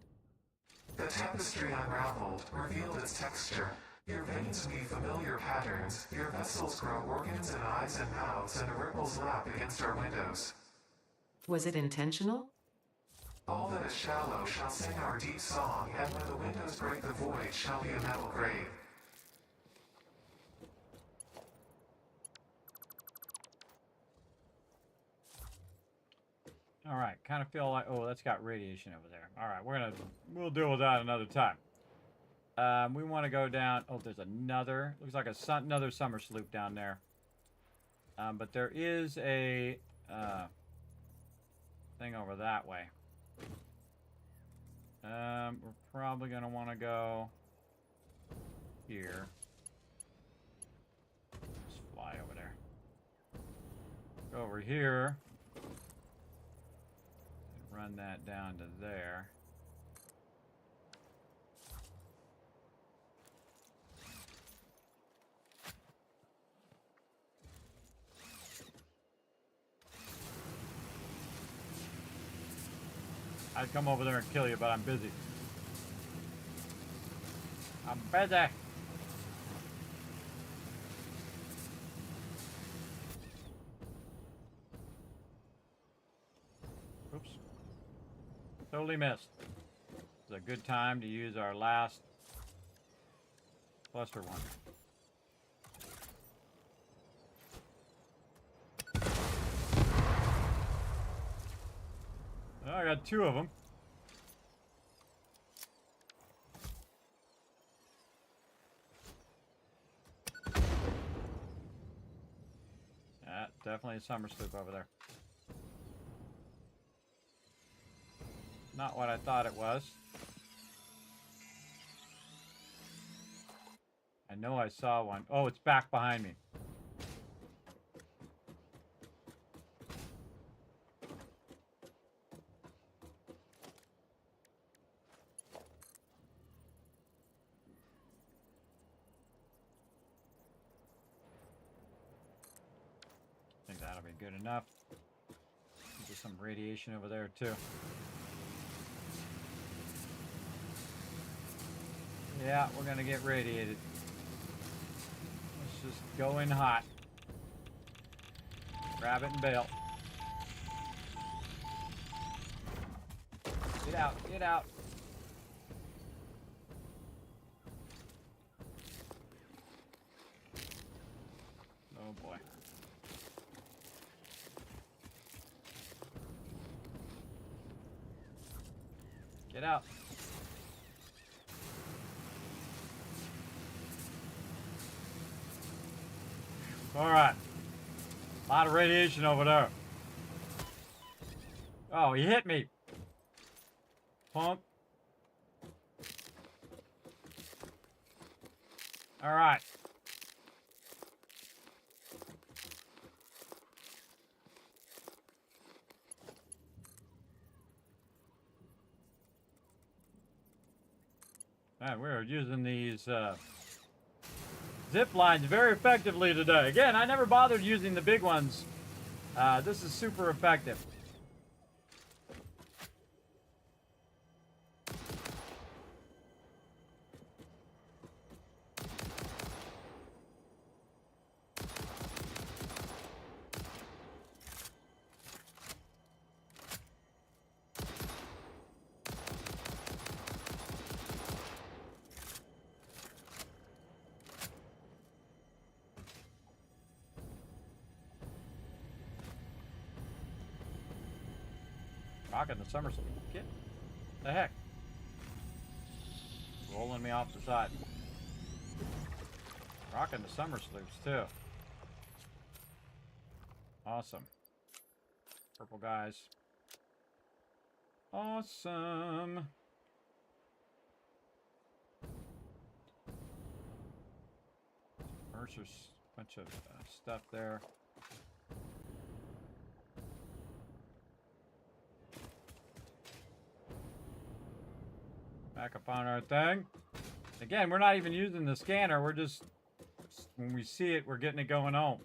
The tapestry unraveled, revealed its texture. Your veins weave familiar patterns, your vessels grow organs and eyes and mouths, and the ripples lap against our windows. Was it intentional? All that is shallow shall sing our deep song, and when the windows break the void shall be a metal grave. All right, kind of feel like, oh, that's got radiation over there. All right, we'll deal with that another time. We want to go down. Oh, there's another. Looks like another summer sloop down there. But there is a thing over that way. We're probably gonna want to go here. Just fly over there. Go over here. And run that down to there. I'd come over there and kill you, but I'm busy. I'm busy. Oops. Totally missed. It's a good time to use our last cluster one. Oh, I got two of them. Yeah, definitely a summer sloop over there. Not what I thought it was. I know I saw one. Oh, it's back behind me. I think that'll be good enough. There's some radiation over there too. Yeah, we're gonna get radiated. Let's just go in hot. Grab it and bail. Get out, get out. Oh boy. Get out. All right. A lot of radiation over there. Oh, he hit me. Punk. All right. Man, we're using these zip lines very effectively today. Again, I never bothered using the big ones. This is super effective. Rocking the somersault. Get the heck. Rolling me off the side. Rocking the somersaults too. Awesome. Purple guys. Awesome. Mercer's bunch of stuff there. Back up on our thing. Again, we're not even using the scanner. We're just, when we see it, we're getting it going home.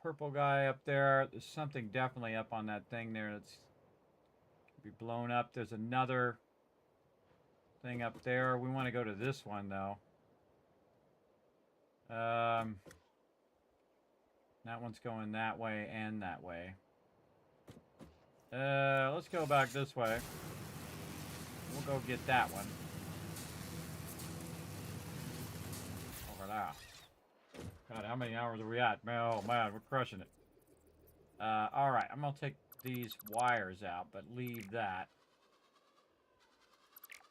Purple guy up there. There's something definitely up on that thing there that's be blown up. There's another thing up there. We want to go to this one, though. That one's going that way and that way. Let's go back this way. We'll go get that one. Over there. God, how many hours are we at? Oh, man, we're crushing it. Alright, I'm gonna take these wires out, but leave that.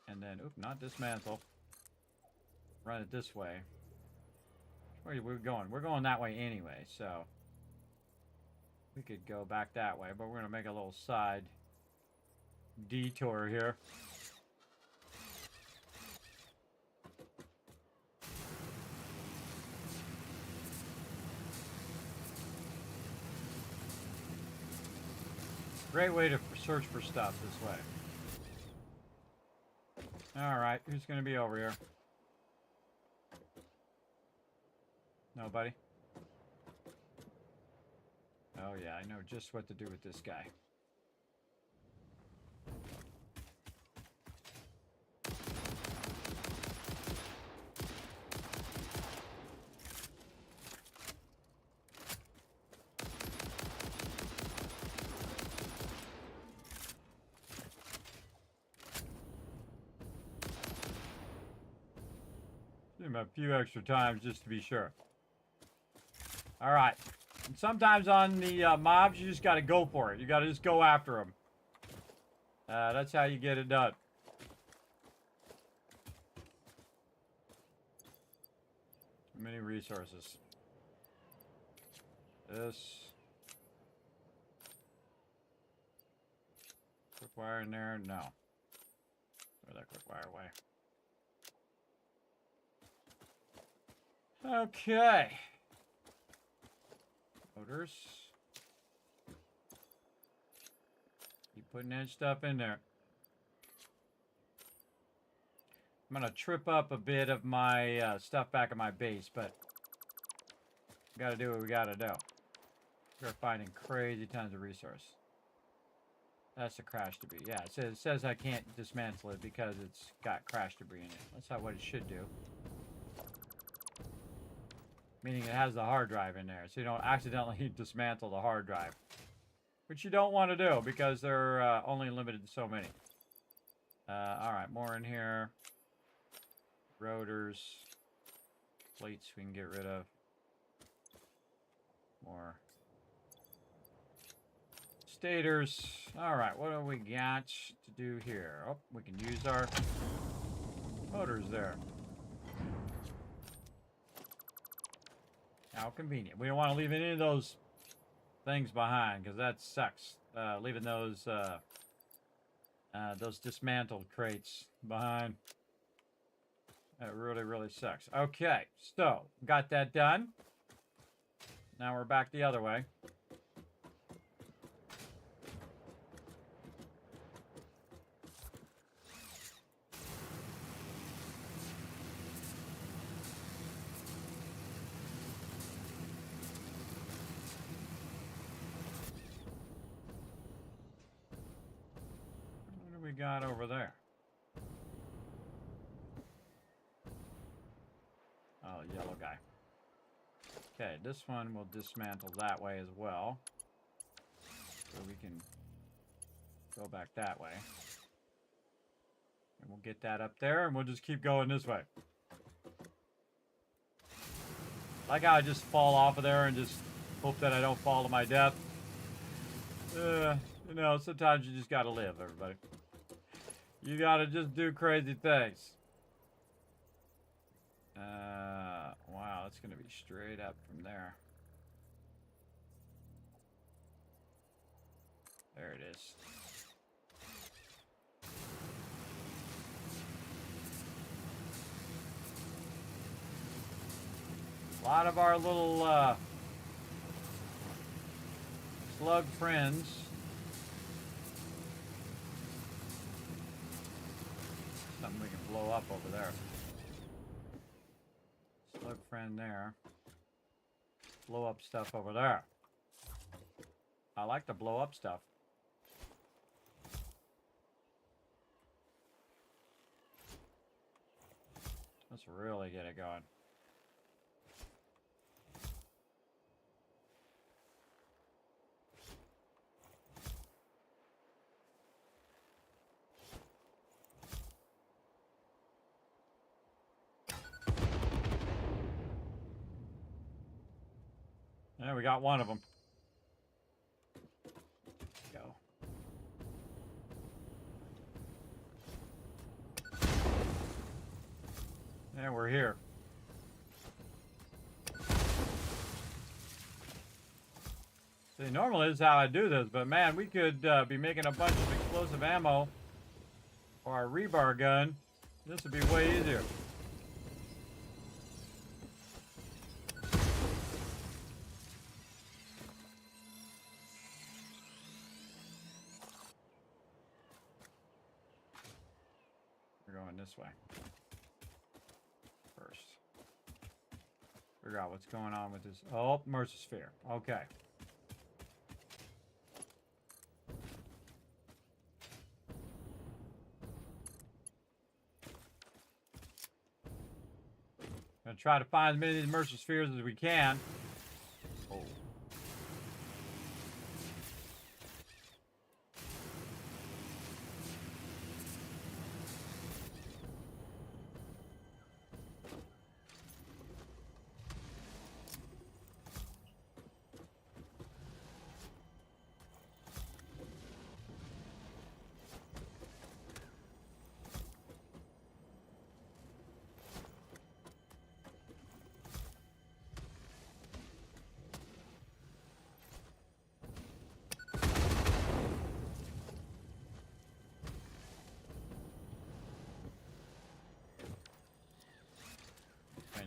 And then, oop, not dismantle. Run it this way. Where are we going? We're going that way anyway, so... we could go back that way, but we're going to make a little side detour here. Great way to search for stuff this way. Alright, who's going to be over here? Nobody? Oh yeah, I know just what to do with this guy. Give him a few extra times just to be sure. All right. And sometimes on the mobs, you just got to go for it. You got to just go after them. That's how you get it done. Too many resources. This. Quick wire in there? No. Throw that quick wire away. Okay. Motors. Keep putting that stuff in there. I'm gonna trip up a bit of my stuff back at my base, but we gotta do what we gotta do. We're finding crazy tons of resource. That's the crash debris. Yeah, it says I can't dismantle it because it's got crash debris in it. That's not what it should do. Meaning it has the hard drive in there, so you don't accidentally dismantle the hard drive. Which you don't want to do, because they're only limited to so many. Alright, more in here. Rotors. Plates we can get rid of. More. Stators. Alright, what do we got to do here? Oh, we can use our motors there. How convenient. We don't want to leave any of those things behind because that sucks. Leaving those dismantled crates behind. That really, really sucks. Okay, so got that done. Now we're back the other way. What do we got over there? Oh, yellow guy. Okay, this one will dismantle that way as well. So we can go back that way. And we'll get that up there, and we'll just keep going this way. Like how I just fall off of there and just hope that I don't fall to my death. You know, sometimes you just gotta live, everybody. You gotta just do crazy things. Wow, that's gonna be straight up from there. There it is. A lot of our little slug friends something we can blow up over there. Slug friend there. Blow up stuff over there. I like to blow up stuff. Let's really get it going. Yeah, we got one of them. Go. Yeah, we're here. See, normally this is how I do this, but man, we could be making a bunch of explosive ammo for our rebar gun. This would be way easier. This way first. Figure out what's going on with this. Oh, Mercer Sphere. Okay. Gonna try to find as many of these Mercer Spheres as we can. Oh.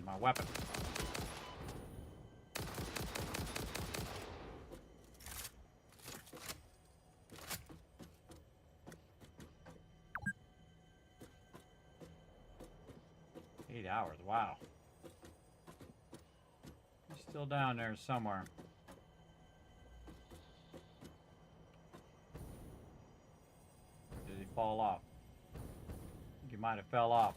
My weapon. Eight hours, wow. He's still down there somewhere. Or did he fall off? I think he might have fell off.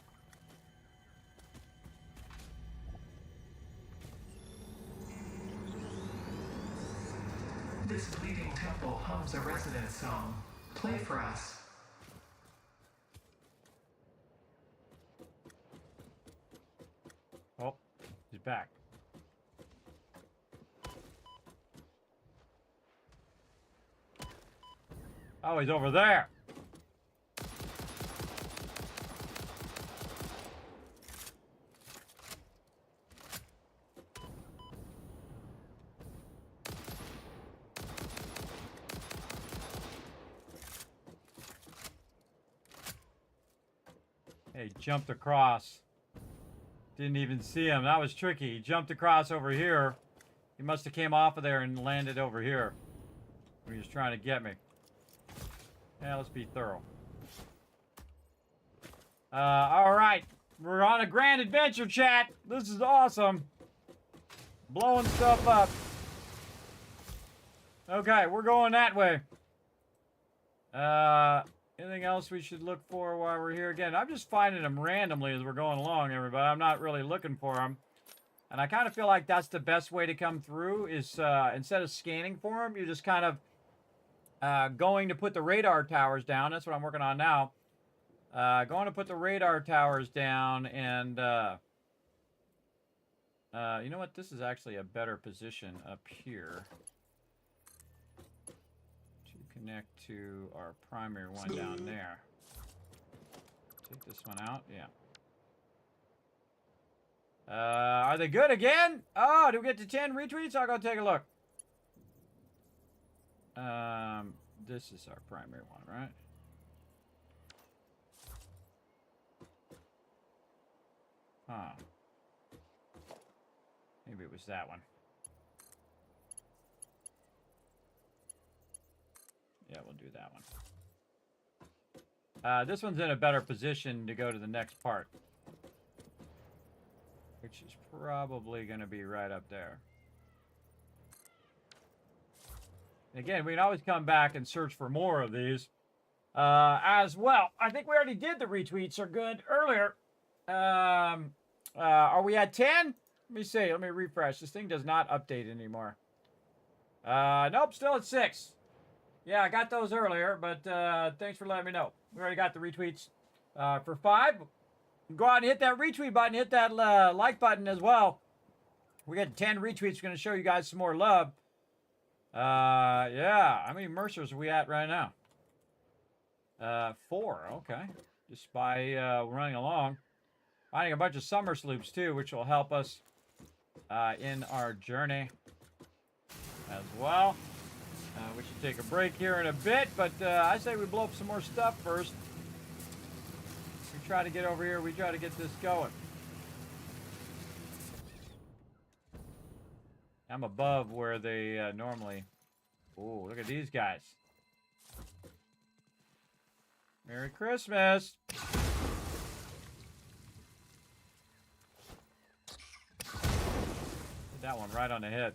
This bleeding temple hums a resonance song. Play for us. Oh, he's back. Oh, he's over there. Hey, jumped across. Didn't even see him. That was tricky. He jumped across over here. He must have came off of there and landed over here. He was trying to get me. Yeah, let's be thorough. All right. We're on a grand adventure, chat. This is awesome. Blowing stuff up. Okay, we're going that way. Anything else we should look for while we're here? Again, I'm just finding them randomly as we're going along, everybody. I'm not really looking for them. And I kind of feel like that's the best way to come through is instead of scanning for them, you're just kind of going to put the radar towers down. That's what I'm working on now. Going to put the radar towers down and... you know what? This is actually a better position up here. Connect to our primary one down there. Take this one out. Yeah. Are they good again? Oh, do we get to 10 retweets? I'll go take a look. This is our primary one, right? Huh. Maybe it was that one. Yeah, we'll do that one. This one's in a better position to go to the next part. Which is probably going to be right up there. Again, we can always come back and search for more of these. As well. I think we already did the retweets are good earlier. Are we at 10? Let me see. Let me refresh. This thing does not update anymore. Nope, still at 6. Yeah, I got those earlier, but thanks for letting me know. We already got the retweets for 5. Go out and hit that retweet button. Hit that like button as well. We got 10 retweets. We're going to show you guys some more love. Yeah, how many Mercers are we at right now? 4, okay. Just by running along. Finding a bunch of summer sloops, too, which will help us in our journey as well. We should take a break here in a bit, but I say we blow up some more stuff first. We try to get over here. We try to get this going. I'm above where they normally... Oh, look at these guys. Merry Christmas! Hit that one right on the head.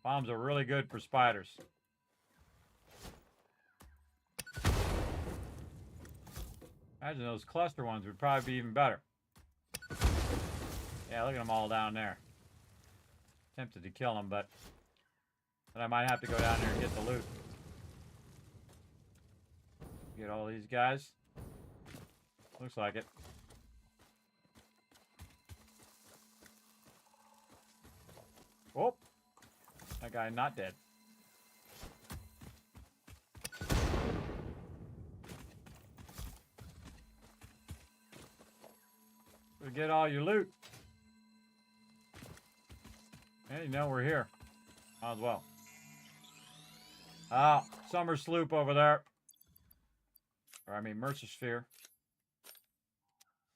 Bombs are really good for spiders. Imagine those cluster ones would probably be even better. Yeah, look at them all down there. Tempted to kill them, but I might have to go down there and get the loot. Get all these guys. Looks like it. Oh, that guy not dead. Get all your loot. Hey, you know we're here. Might as well. Ah, summer sloop over there. Or I mean Mercer Sphere.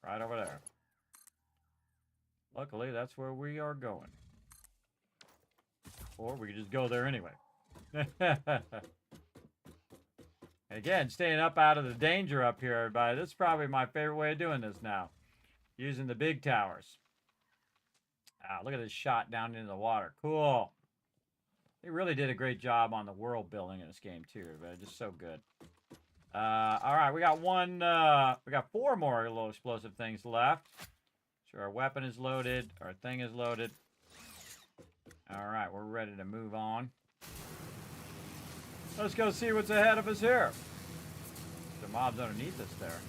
Right over there. Luckily, that's where we are going. Or we could just go there anyway. Again, staying up out of the danger up here, everybody. This is probably my favorite way of doing this now. Using the big towers. Ah, look at this shot down into the water. Cool. They really did a great job on the world building in this game too, but just so good. All right, we got we got 4 more little explosive things left. So our weapon is loaded, our thing is loaded. All right, we're ready to move on. Let's go see what's ahead of us here. The mobs underneath us there.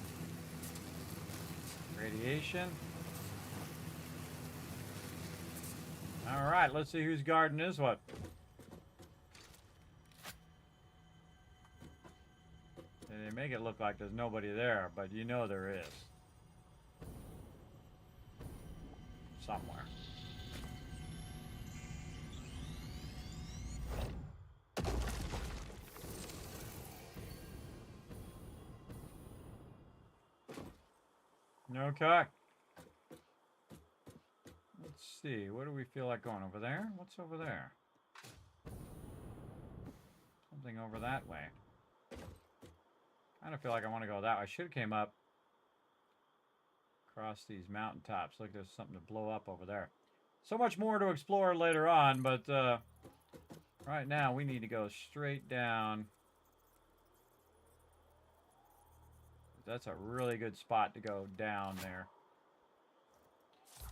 Radiation. All right, let's see who's guarding this one. And they make it look like there's nobody there, but you know there is. Somewhere. Okay. Let's see. What do we feel like going over there? What's over there? Something over that way. Kind of feel like I want to go that way. I should have came up across these mountaintops. Look, there's something to blow up over there. So much more to explore later on, but right now we need to go straight down. That's a really good spot to go down there.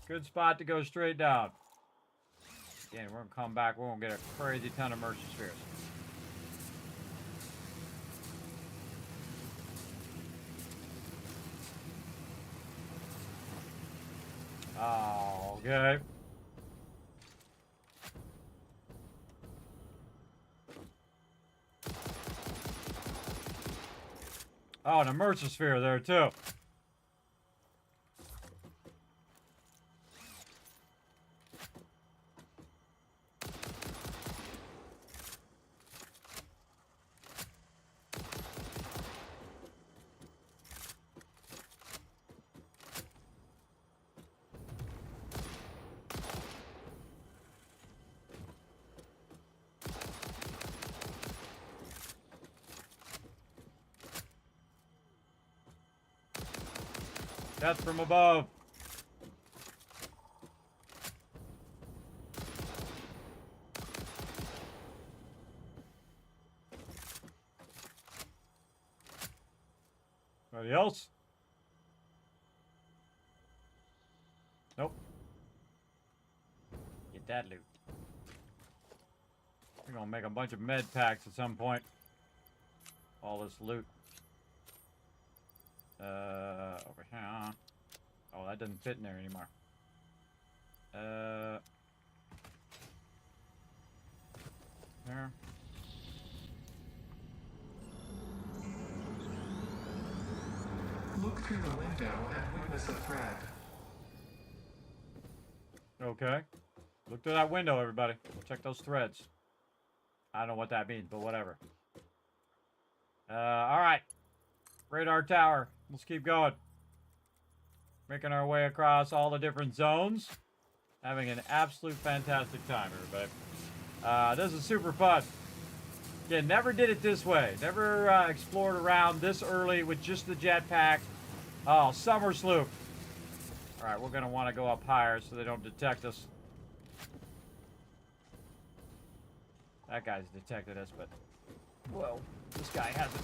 Good spot to go straight down. Again, we're going to come back. We're going to get a crazy ton of mercy spheres. Oh, okay. Oh, and a mercy sphere there, too. Death from above. Anybody else? Nope. Get that loot. We're gonna make a bunch of med packs at some point. All this loot. Over here. Oh, that doesn't fit in there anymore. There. Look through the window and witness a thread. Okay. Look through that window, everybody. Check those threads. I don't know what that means, but whatever. Alright. Radar tower. Let's keep going. Making our way across all the different zones. Having an absolute fantastic time, everybody. This is super fun. Again, never did it this way. Never explored around this early with just the jetpack. Oh, summer sloop. Alright, we're going to want to go up higher so they don't detect us. That guy's detected us, but... Whoa, this guy hasn't.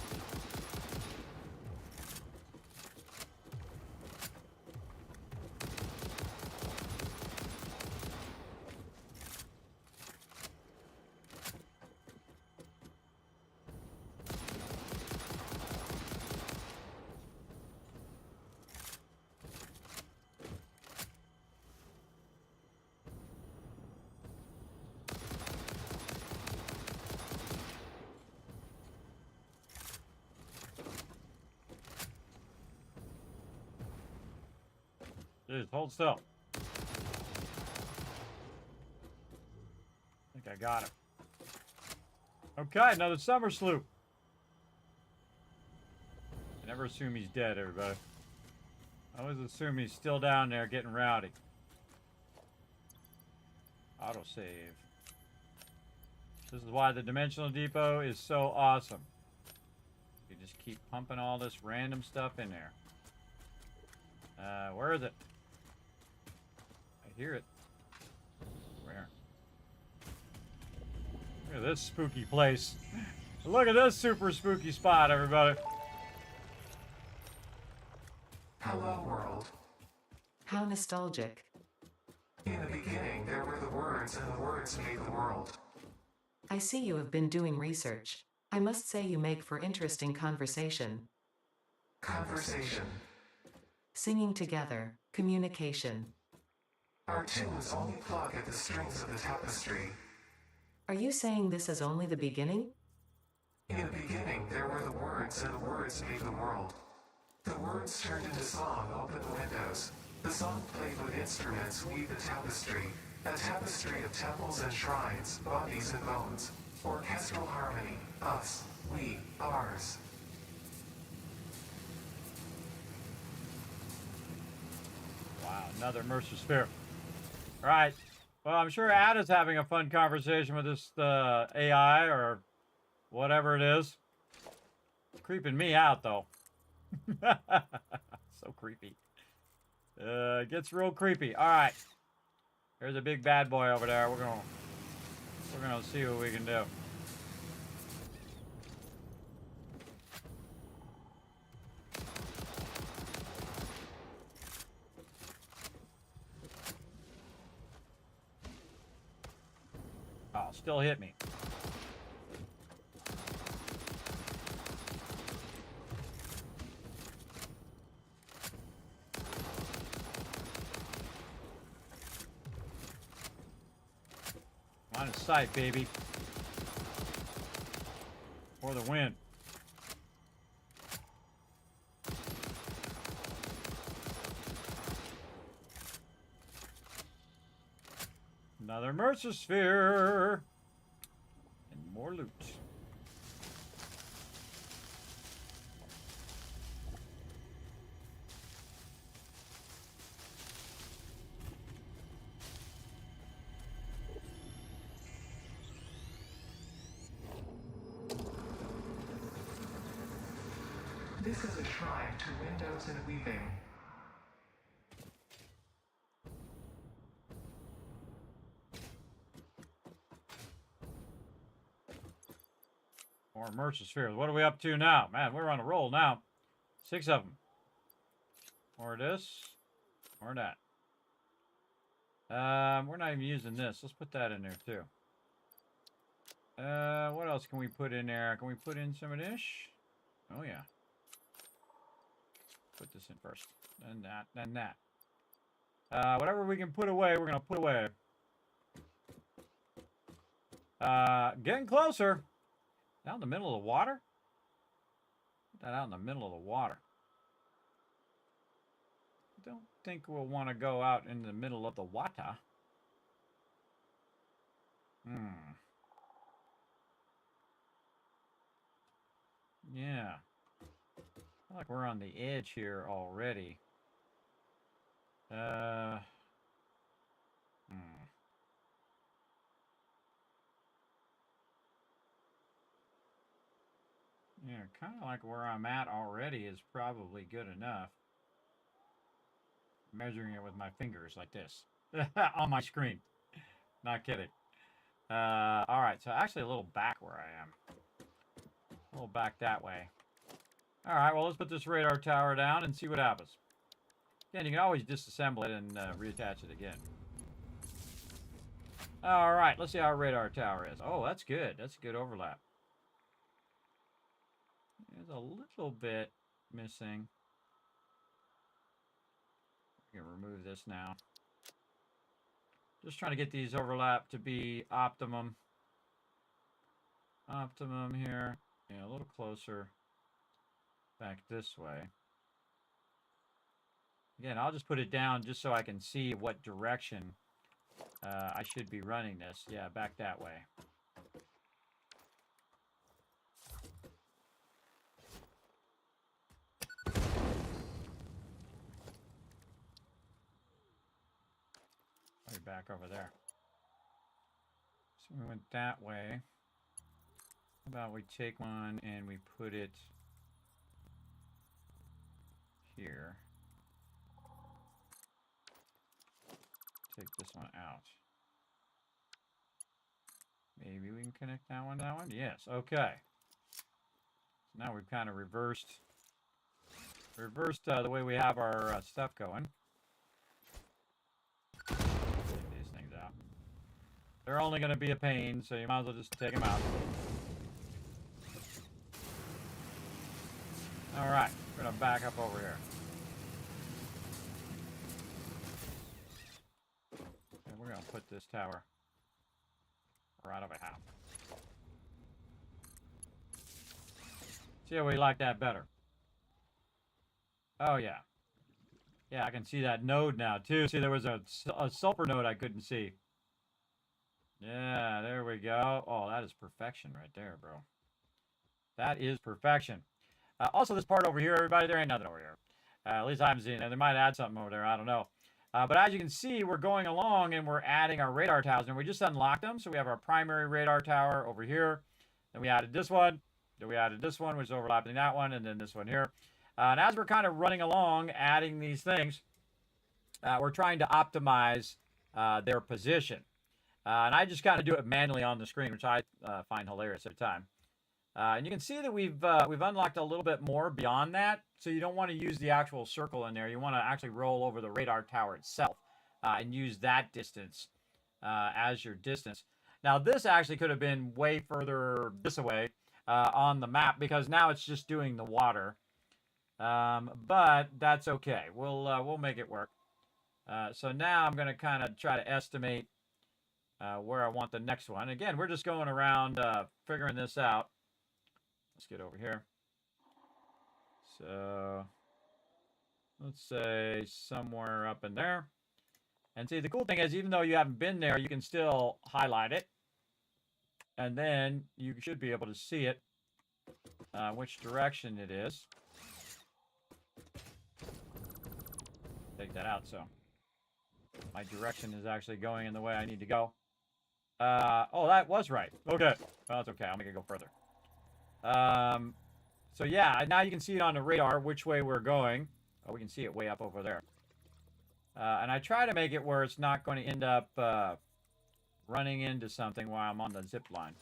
Jeez, hold still. I think I got it. Okay, another summer sloop. I never assume he's dead, everybody. I always assume he's still down there getting rowdy. Autosave. This is why the Dimensional Depot is so awesome. You just keep pumping all this random stuff in there. Where is it? I hear it. Where? Look at this spooky place. Look at this super spooky spot, everybody. Hello, world. How nostalgic. In the beginning, there were the words, and the words made the world. I see you have been doing research. I must say you make for interesting conversation. Conversation. Singing together, communication. Our tunes only pluck at the strings of the tapestry. Are you saying this is only the beginning? In the beginning, there were the words, and the words made the world. The words turned into song, opened the windows. The song played with instruments, weave the tapestry. A tapestry of temples and shrines, bodies and bones. Orchestral harmony. Us. We. Ours. Another Mercer Sphere. All right. Well, I'm sure Ada's having a fun conversation with this AI or whatever it is. It's creeping me out, though. So creepy. It gets real creepy. All right. There's a big bad boy over there. We're gonna see what we can do. Oh, still hit me. Line of sight, baby. For the win. Another Mercer Sphere. And more loot. This is a shrine to windows and weaving. More Mercer Spheres. What are we up to now? Man, we're on a roll now. 6 of them. Or this. Or that. We're not even using this. Let's put that in there too. What else can we put in there? Can we put in some of this? Oh yeah. Put this in first. Then that. Then that. Whatever we can put away, we're gonna put away. Getting closer. Out in the middle of the water? Put that out in the middle of the water. Don't think we'll want to go out in the middle of the water. Yeah. I feel like we're on the edge here already. Yeah, kind of like where I'm at already is probably good enough. Measuring it with my fingers like this. On my screen. Not kidding. Alright, so actually a little back where I am. A little back that way. Alright, well let's put this radar tower down and see what happens. Again, you can always disassemble it and reattach it again. Alright, let's see how our radar tower is. Oh, that's good. That's a good overlap. There's a little bit missing. I can remove this now. Just trying to get these overlap to be optimum. Optimum here. Yeah, a little closer. Back this way. Again, I'll just put it down just so I can see what direction I should be running this. Yeah, back that way. Way back over there. So we went that way. How about we take one and we put it here. Take this one out. Maybe we can connect that one to that one? Yes, okay. So now we've kind of reversed the way we have our stuff going. Take these things out. They're only going to be a pain, so you might as well just take them out. Alright, we're going to back up over here. And we're going to put this tower right over half. See how we like that better. Oh, yeah. Yeah, I can see that node now, too. See, there was a sulfur node I couldn't see. Yeah, there we go. Oh, that is perfection right there, bro. That is perfection. Also, this part over here, everybody, there ain't nothing over here. At least I haven't seen it. They might add something over there. I don't know. But as you can see, we're going along and we're adding our radar towers. And we just unlocked them. So we have our primary radar tower over here. Then we added this one. Then we added this one, which is overlapping that one. And then this one here. And as we're kind of running along, adding these things, we're trying to optimize their position. And I just kind of do it manually on the screen, which I find hilarious every time. And you can see that we've unlocked a little bit more beyond that. So you don't want to use the actual circle in there. You want to actually roll over the radar tower itself and use that distance as your distance. Now, this actually could have been way further this way on the map because now it's just doing the water. But that's okay. We'll make it work. So now I'm going to kind of try to estimate where I want the next one. Again, we're just going around figuring this out. Let's get over here. So let's say somewhere up in there. And see, the cool thing is, even though you haven't been there, you can still highlight it. And then you should be able to see it, which direction it is. Take that out, so my direction is actually going in the way I need to go. Oh, that was right. Okay. Well, that's okay. I'll make it go further. So yeah, now you can see it on the radar which way we're going. Oh, we can see it way up over there. And I try to make it where it's not going to end up running into something while I'm on the zip line.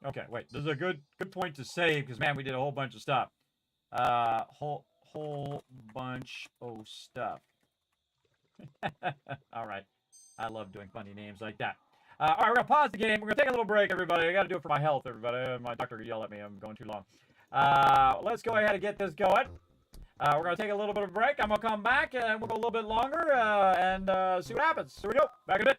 Okay, wait. This is a good point to save because, man, we did a whole bunch of stuff. Whole bunch of stuff. All right. I love doing funny names like that. All right, we're going to pause the game. We're going to take a little break, everybody. I got to do it for my health, everybody. My doctor could yell at me. I'm going too long. Let's go ahead and get this going. We're going to take a little bit of a break. I'm going to come back, and we'll go a little bit longer and see what happens. Here we go. Back in a bit.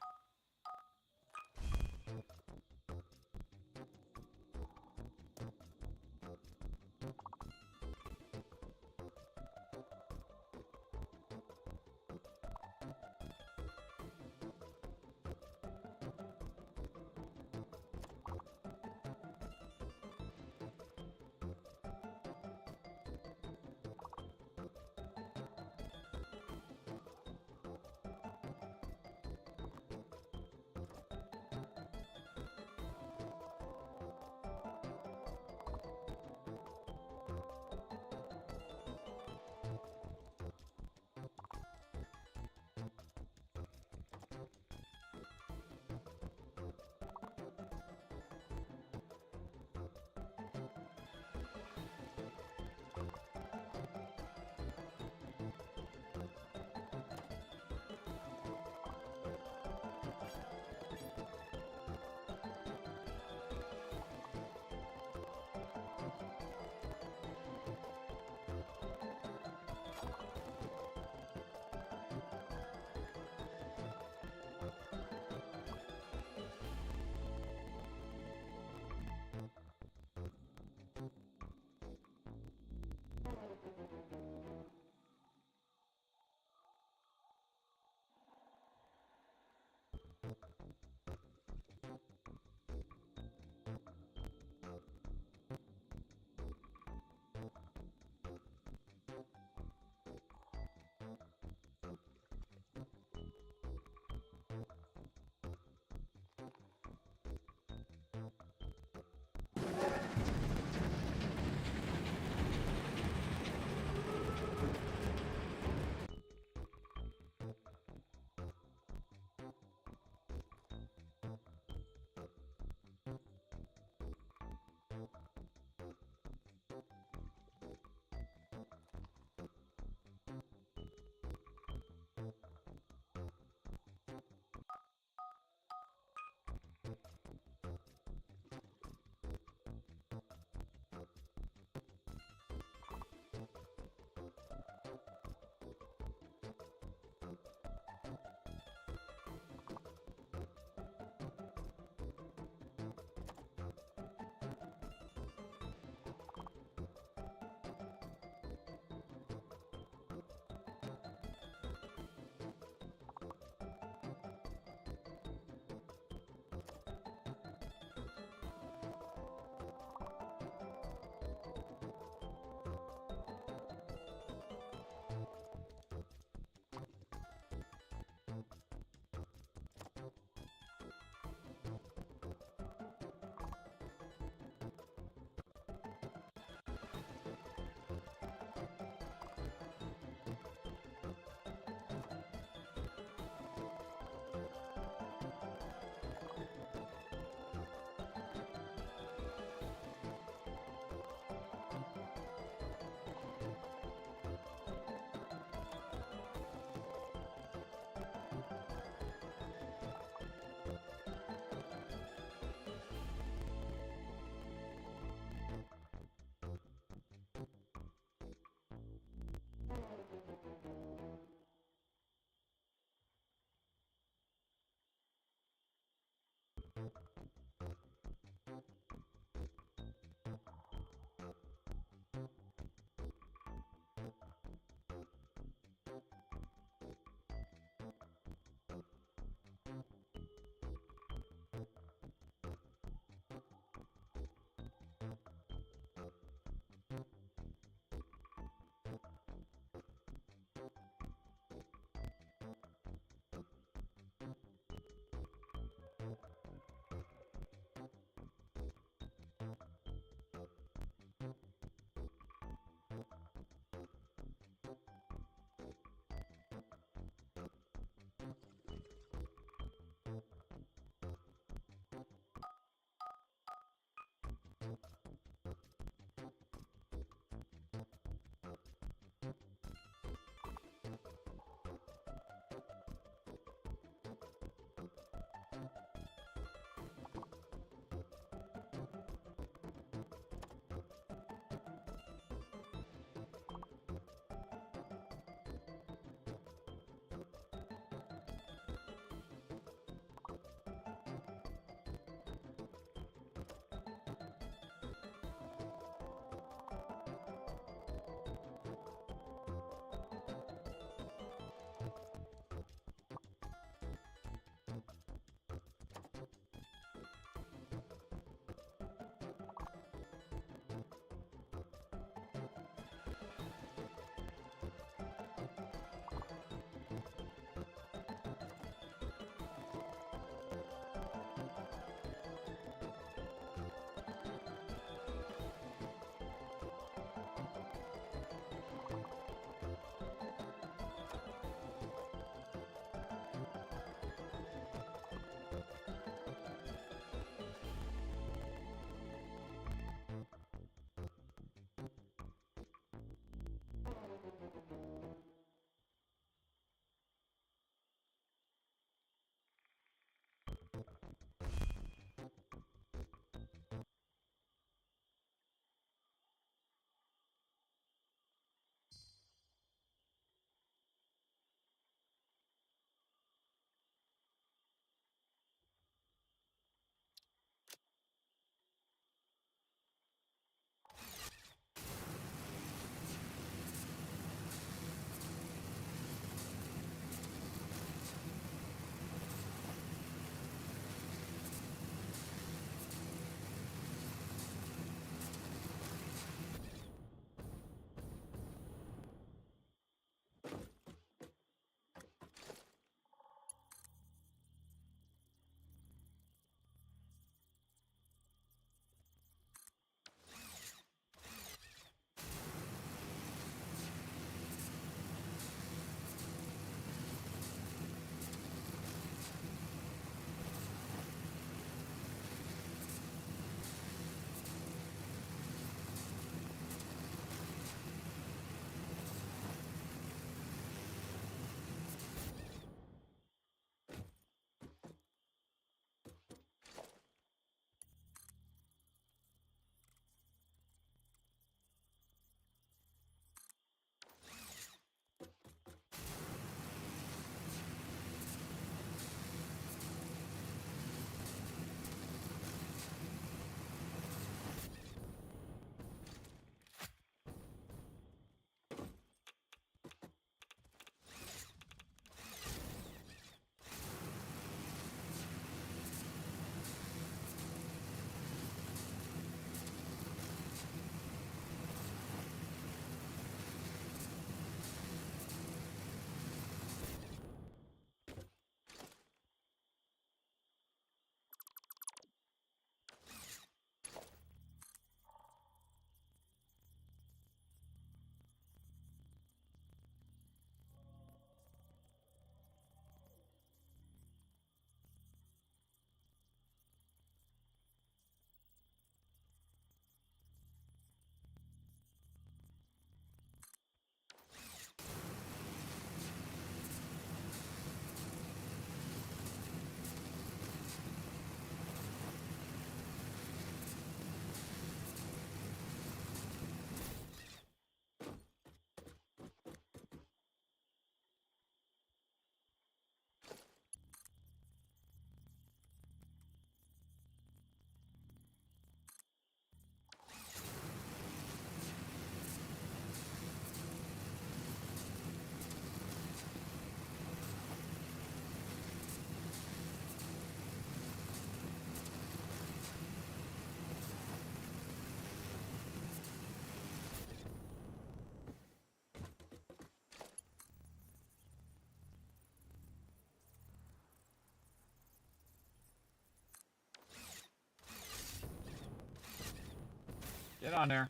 Get on there.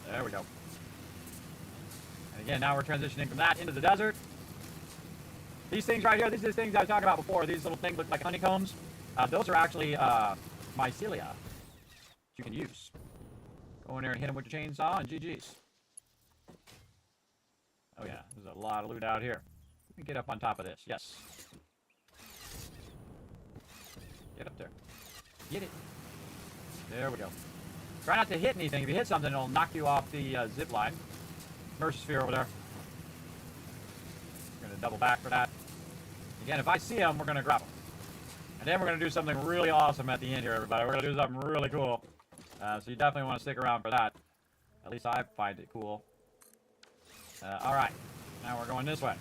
There we go. And again, now we're transitioning from that into the desert. These things right here, these are the things I was talking about before. These little things look like honeycombs. Those are actually mycelia. you can use. Go in there and hit them with your chainsaw and GG's. Oh yeah, there's a lot of loot out here. Let me get up on top of this. Yes. Get up there. Get it. There we go. Try not to hit anything. If you hit something, it'll knock you off the zip line. Mercy sphere over there. We're going to double back for that. Again, if I see them, we're going to grab them. And then we're going to do something really awesome at the end here, everybody. We're going to do something really cool. So you definitely want to stick around for that. At least I find it cool. Alright. Now we're going this way.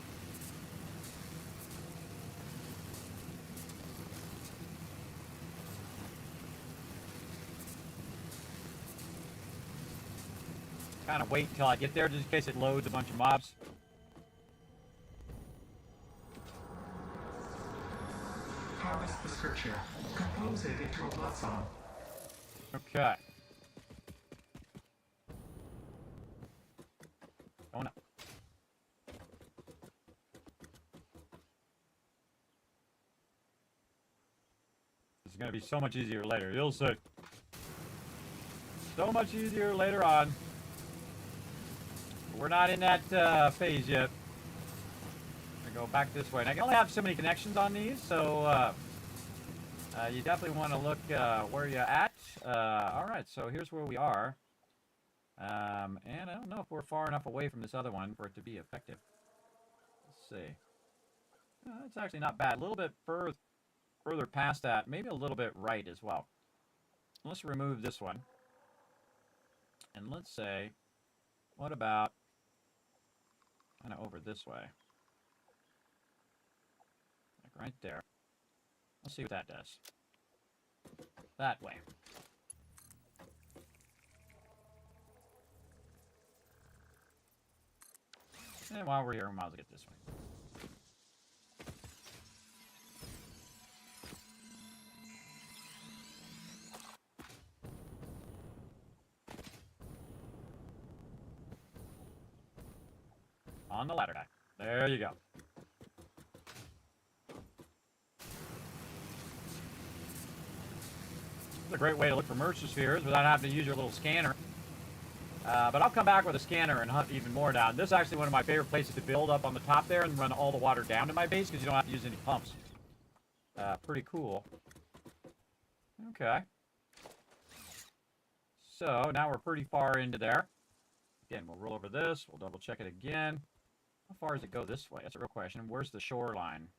Kind of wait until I get there just in case it loads a bunch of mobs. Harvest the scripture. Compose it into a blood song. Okay. Going up. This is going to be so much easier later. You'll see. So much easier later on. We're not in that phase yet. I'm going to go back this way. And I can only have so many connections on these, so you definitely want to look where you're at. Alright, so here's where we are. And I don't know if we're far enough away from this other one for it to be effective. Let's see. It's actually not bad. A little bit further past that. Maybe a little bit right as well. Let's remove this one. And let's say, what about kind of over this way? Like right there. Let's see what that does. That way. And while we're here, we might as well get this way. On the ladder guy. There you go. It's a great way to look for mercy spheres without having to use your little scanner. But I'll come back with a scanner and hunt even more down. This is actually one of my favorite places to build up on the top there and run all the water down to my base because you don't have to use any pumps. Pretty cool. Okay. So now we're pretty far into there. Again, we'll roll over this. We'll double check it again. How far does it go this way? That's a real question. Where's the shoreline?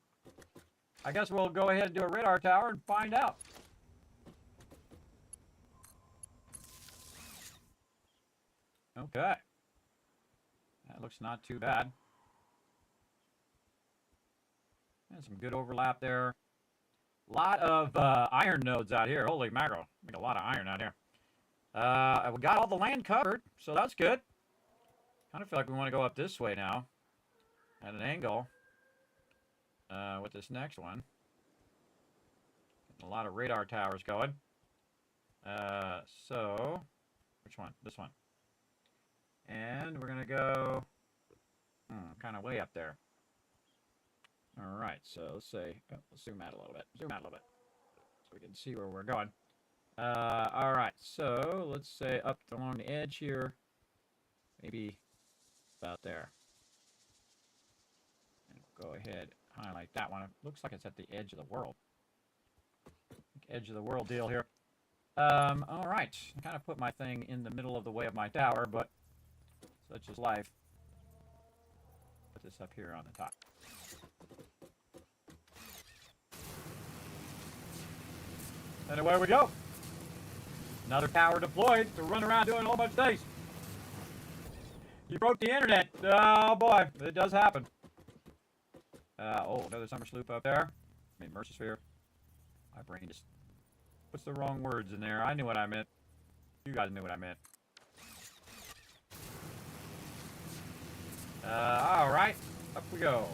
I guess we'll go ahead and do a radar tower and find out. Okay. That looks not too bad. And some good overlap there. A lot of iron nodes out here. Holy mackerel. Make a lot of iron out here. We got all the land covered, so that's good. Kind of feel like we want to go up this way now. At an angle. With this next one. Getting a lot of radar towers going. So, which one? This one. And we're going to go kind of way up there. Alright, so let's say, let's zoom out a little bit. Zoom out a little bit. So we can see where we're going. Alright, so let's say up along the edge here. Maybe about there. And we'll go ahead, highlight that one. It looks like it's at the edge of the world. Edge of the world deal here. Alright, I kind of put my thing in the middle of the way of my tower, but such is life. Put this up here on the top. And away we go. Another tower deployed to run around doing a whole bunch of things. You broke the internet. Oh boy, it does happen. Oh, another summer sloop up there. I mean, mercy sphere. My brain just puts the wrong words in there. I knew what I meant. You guys knew what I meant. Alright, up we go.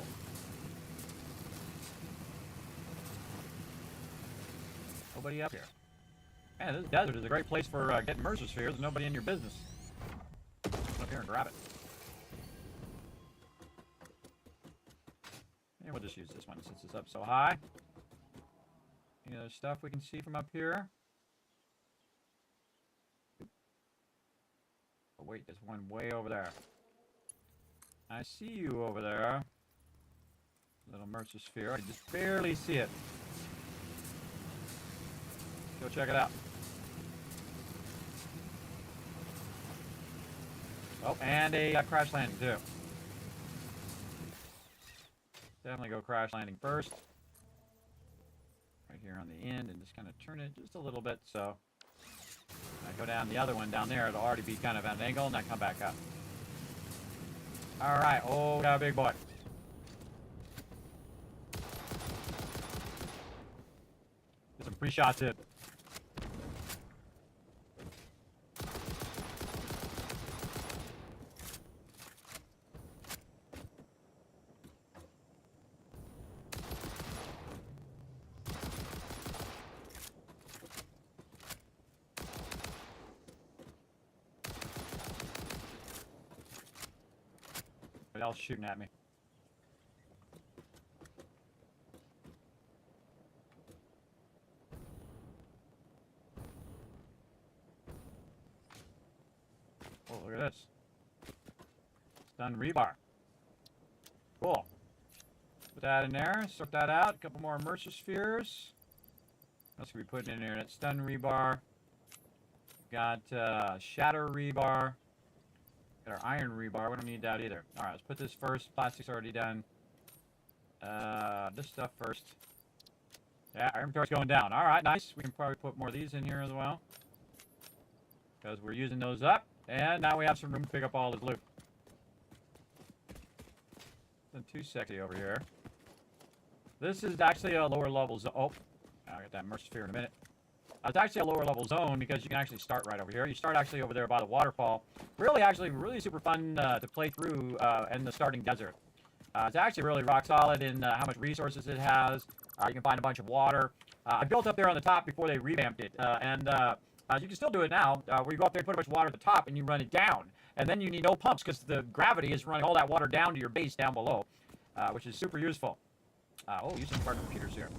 Nobody up here. Man, this desert is a great place for getting mercy spheres. There's nobody in your business. Come up here and grab it. And we'll just use this one since it's up so high. Any other stuff we can see from up here? wait, there's one way over there. I see you over there. Little Mercer sphere. I just barely see it. Go check it out. Oh, and a crash landing too. Definitely go crash landing first. Right here on the end, and just kind of turn it just a little bit so I go down the other one down there, it'll already be kind of at an angle, and I come back up. Alright, oh, got a big boy. Get some free shots in. What else shooting at me? Oh, look at this. Stun rebar. Cool. Put that in there. Sort that out. A couple more Mercer spheres. What else are we putting in here? That stun rebar. Got shatter rebar. Got our iron rebar. We don't need that either. Alright, let's put this first. Plastic's already done. This stuff first. Yeah, our inventory's going down. Alright, nice. We can probably put more of these in here as well, because we're using those up. And now we have some room to pick up all this loot. Nothing too sexy over here. This is actually a lower level zone. Oh, I'll get that Mercer sphere in a minute. It's actually a lower level zone because you can actually start right over here. You start actually over there by the waterfall. Really super fun to play through in the starting desert. It's actually really rock solid in how much resources it has. You can find a bunch of water. I built up there on the top before they revamped it. You can still do it now, where you go up there and put a bunch of water at the top and you run it down. And then you need no pumps because the gravity is running all that water down to your base down below, which is super useful. Use some of our computers here.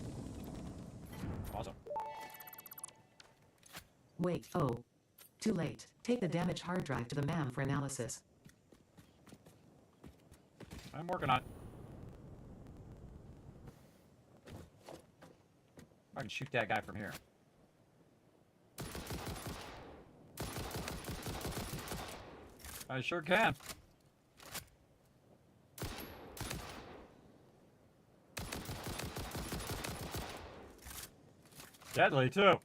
Awesome. Wait, oh. Too late. Take the damaged hard drive to the MAM for analysis. I'm working on it. I can shoot that guy from here. I sure can. Deadly, too.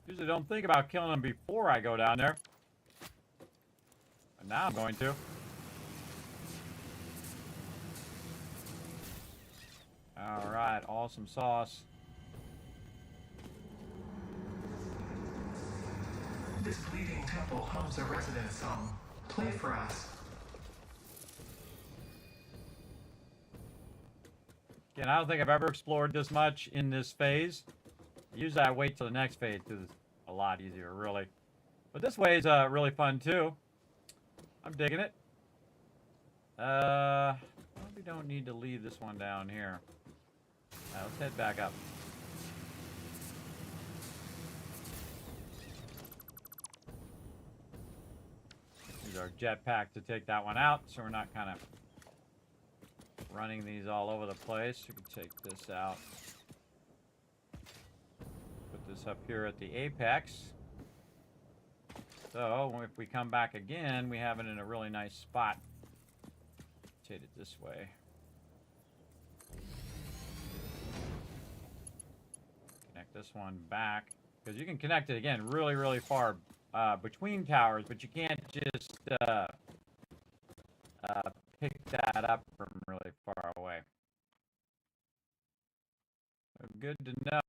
Usually don't think about killing them before I go down there. But now I'm going to. Alright, awesome sauce. This bleeding temple hums a resonant song. Play for us. Again, I don't think I've ever explored this much in this phase. Usually I wait till the next phase because it's a lot easier, really. But this way is really fun, too. I'm digging it. We don't need to leave this one down here. Let's head back up. Use our jetpack to take that one out, so we're not kind of running these all over the place. We can take this out. Put this up here at the apex. So if we come back again, we have it in a really nice spot. Rotate it this way. Connect this one back, because you can connect it again really far between towers, but you can't just pick that up from really far away. So good to know.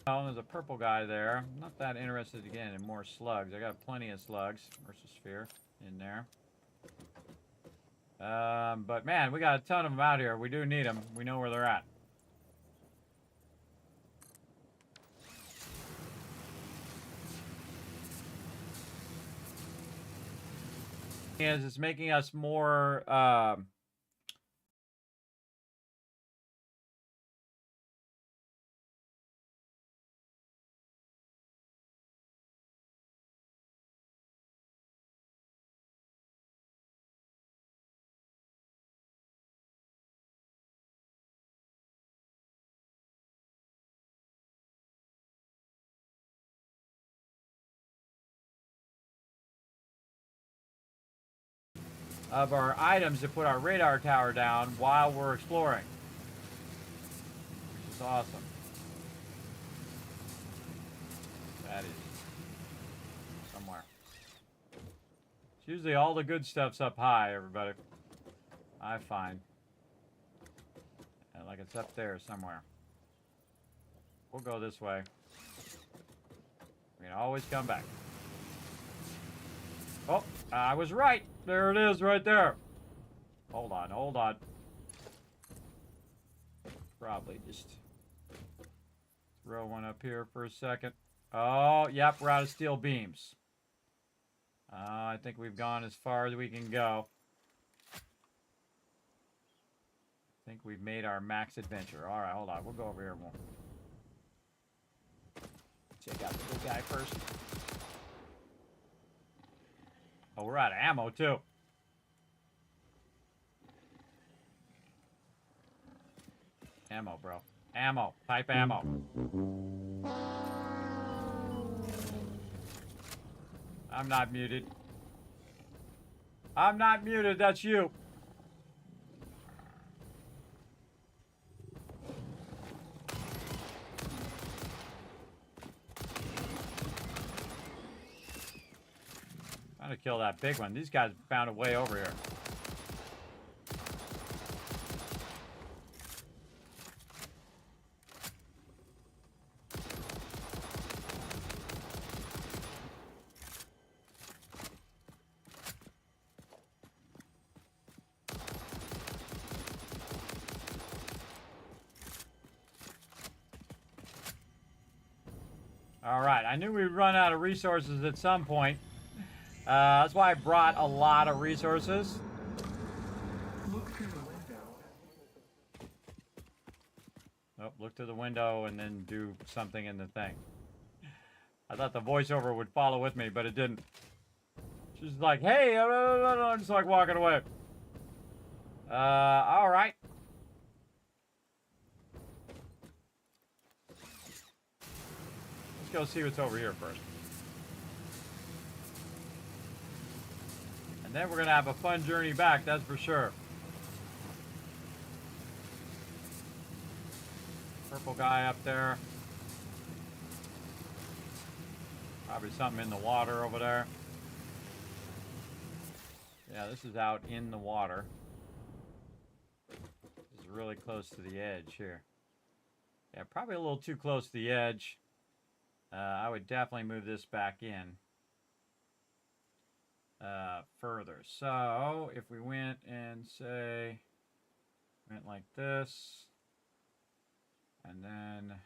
Oh, there's a purple guy there. I'm not that interested again in more slugs. I got plenty of slugs. Versus sphere in there. But man, we got a ton of them out here. We do need them. We know where they're at. It's making us more of our items to put our radar tower down while we're exploring, which is awesome. That is somewhere. It's usually all the good stuff's up high, everybody. I find. And like it's up there somewhere. We'll go this way. We can always come back. Oh, I was right. There it is right there. Hold on, hold on. Probably just throw one up here for a second. Oh, yep, we're out of steel beams. I think we've gone as far as we can go. I think we've made our max adventure. All right, hold on. We'll go over here and we'll check out the big guy first. Oh, we're out of ammo, too. Ammo, bro. Ammo. Pipe ammo. I'm not muted. I'm not muted. That's you. Trying to kill that big one. These guys found a way over here. All right, I knew we'd run out of resources at some point. That's why I brought a lot of resources. Look through the window. Oh, look through the window and then do something in the thing. I thought the voiceover would follow with me, but it didn't. She's like, hey, I'm just like walking away. All right. Let's go see what's over here first. And then we're going to have a fun journey back, that's for sure. Purple guy up there. Probably something in the water over there. Yeah, this is out in the water. This is really close to the edge here. Yeah, probably a little too close to the edge. I would definitely move this back in further. So if we went and say, went like this, and then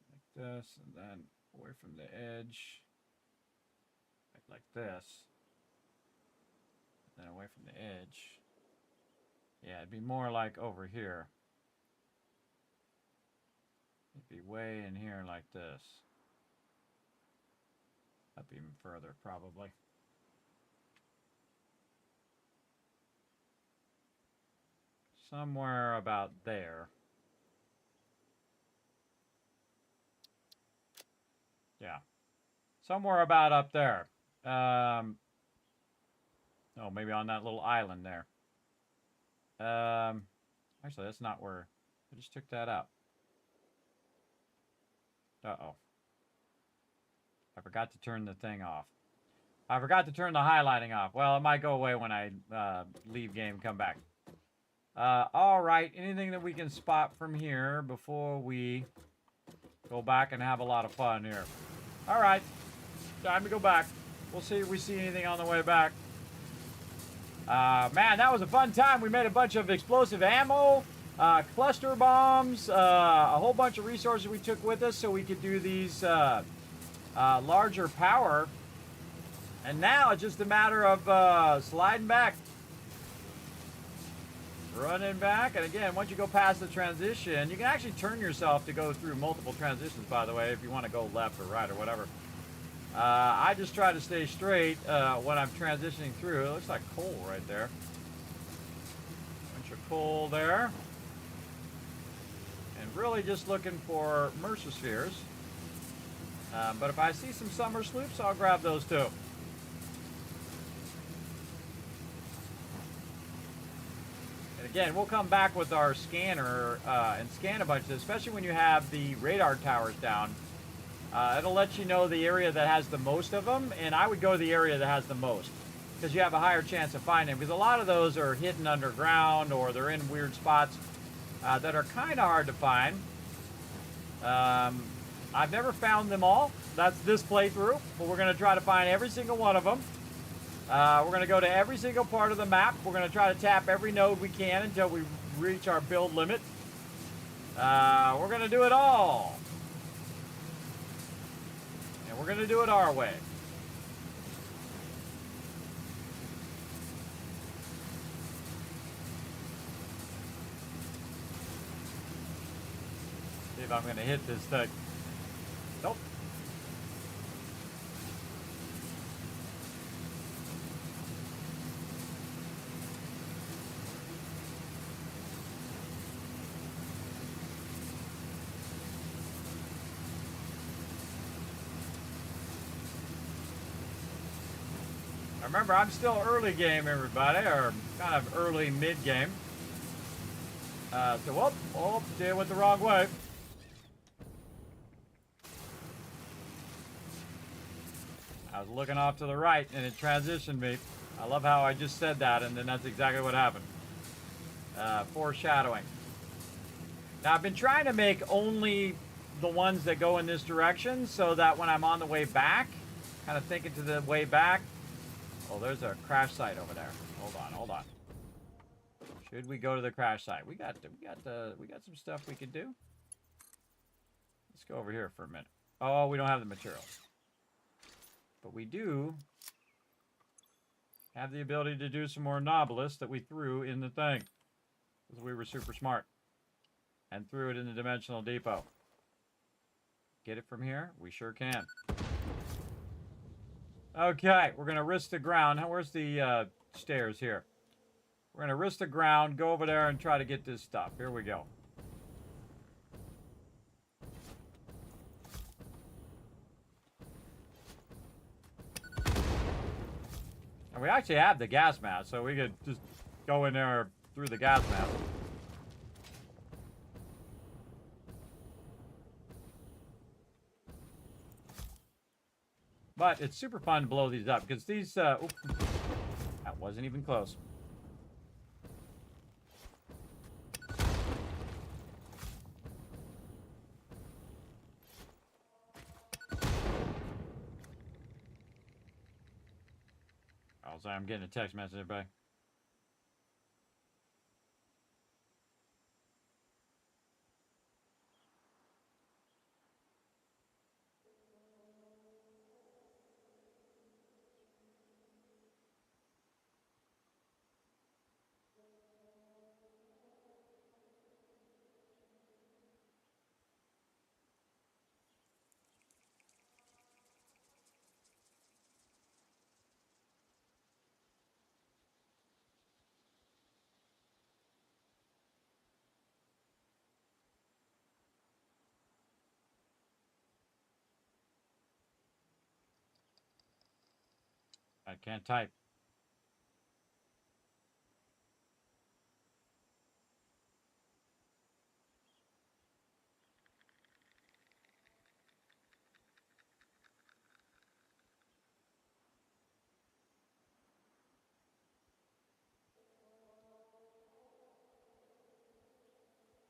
like this, and then away from the edge, like this, and then away from the edge. Yeah, it'd be more like over here. It'd be way in here like this. Up even further, probably. Somewhere about there. Yeah. Somewhere about up there. Oh, maybe on that little island there. Actually, that's not where... I just took that out. Uh-oh. I forgot to turn the thing off. I forgot to turn the highlighting off. Well, it might go away when I leave game and come back. All right. Anything that we can spot from here before we go back and have a lot of fun here. All right, time to go back. We'll see if we see anything on the way back. Man, that was a fun time. We made a bunch of explosive ammo, cluster bombs, a whole bunch of resources we took with us so we could do these larger power. And now it's just a matter of sliding back. Running back. And again, once you go past the transition, you can actually turn yourself to go through multiple transitions, by the way, if you want to go left or right or whatever. I just try to stay straight when I'm transitioning through. It looks like coal right there. Bunch of coal there. And really just looking for Mercer spheres. But if I see some summer sloops, I'll grab those too. And again, we'll come back with our scanner and scan a bunch of this, especially when you have the radar towers down. It'll let you know the area that has the most of them, and I would go to the area that has the most because you have a higher chance of finding them, because a lot of those are hidden underground or they're in weird spots that are kind of hard to find. I've never found them all. That's this playthrough, but we're going to try to find every single one of them. We're going to go to every single part of the map. We're going to try to tap every node we can until we reach our build limit. We're going to do it all. And we're going to do it our way. See if I'm going to hit this thing. Nope. Remember, I'm still early game, everybody, or kind of early mid game. So, whoop, did it went the wrong way. I was looking off to the right and it transitioned me. I love how I just said that and then that's exactly what happened. Foreshadowing. Now, I've been trying to make only the ones that go in this direction so that when I'm on the way back, kind of thinking to the way back. Oh, there's a crash site over there. Hold on. Should we go to the crash site? We got some stuff we could do. Let's go over here for a minute. Oh, we don't have the materials. But we do have the ability to do some more Nobilis that we threw in the thing. Because we were super smart. And threw it in the Dimensional Depot. Get it from here? We sure can. Okay, we're going to risk the ground. Where's the stairs here? We're going to risk the ground, go over there and try to get this stuff. Here we go. And we actually have the gas mask, so we could just go in there through the gas mask. But it's super fun to blow these up, because these, that wasn't even close. Oh, sorry, I'm getting a text message, everybody. I can't type.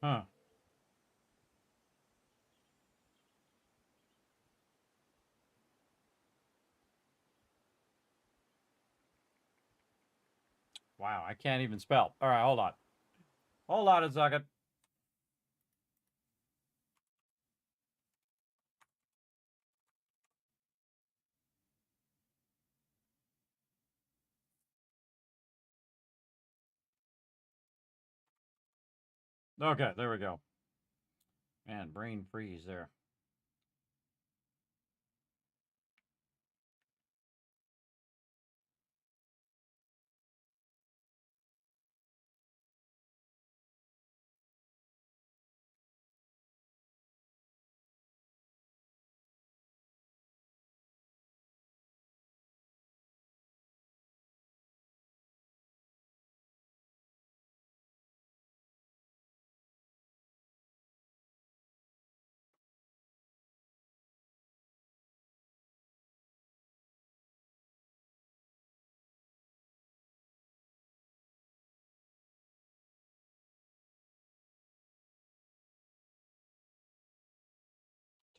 Huh. Wow, I can't even spell. All right, hold on. Hold on a second. Okay, there we go. Man, brain freeze there.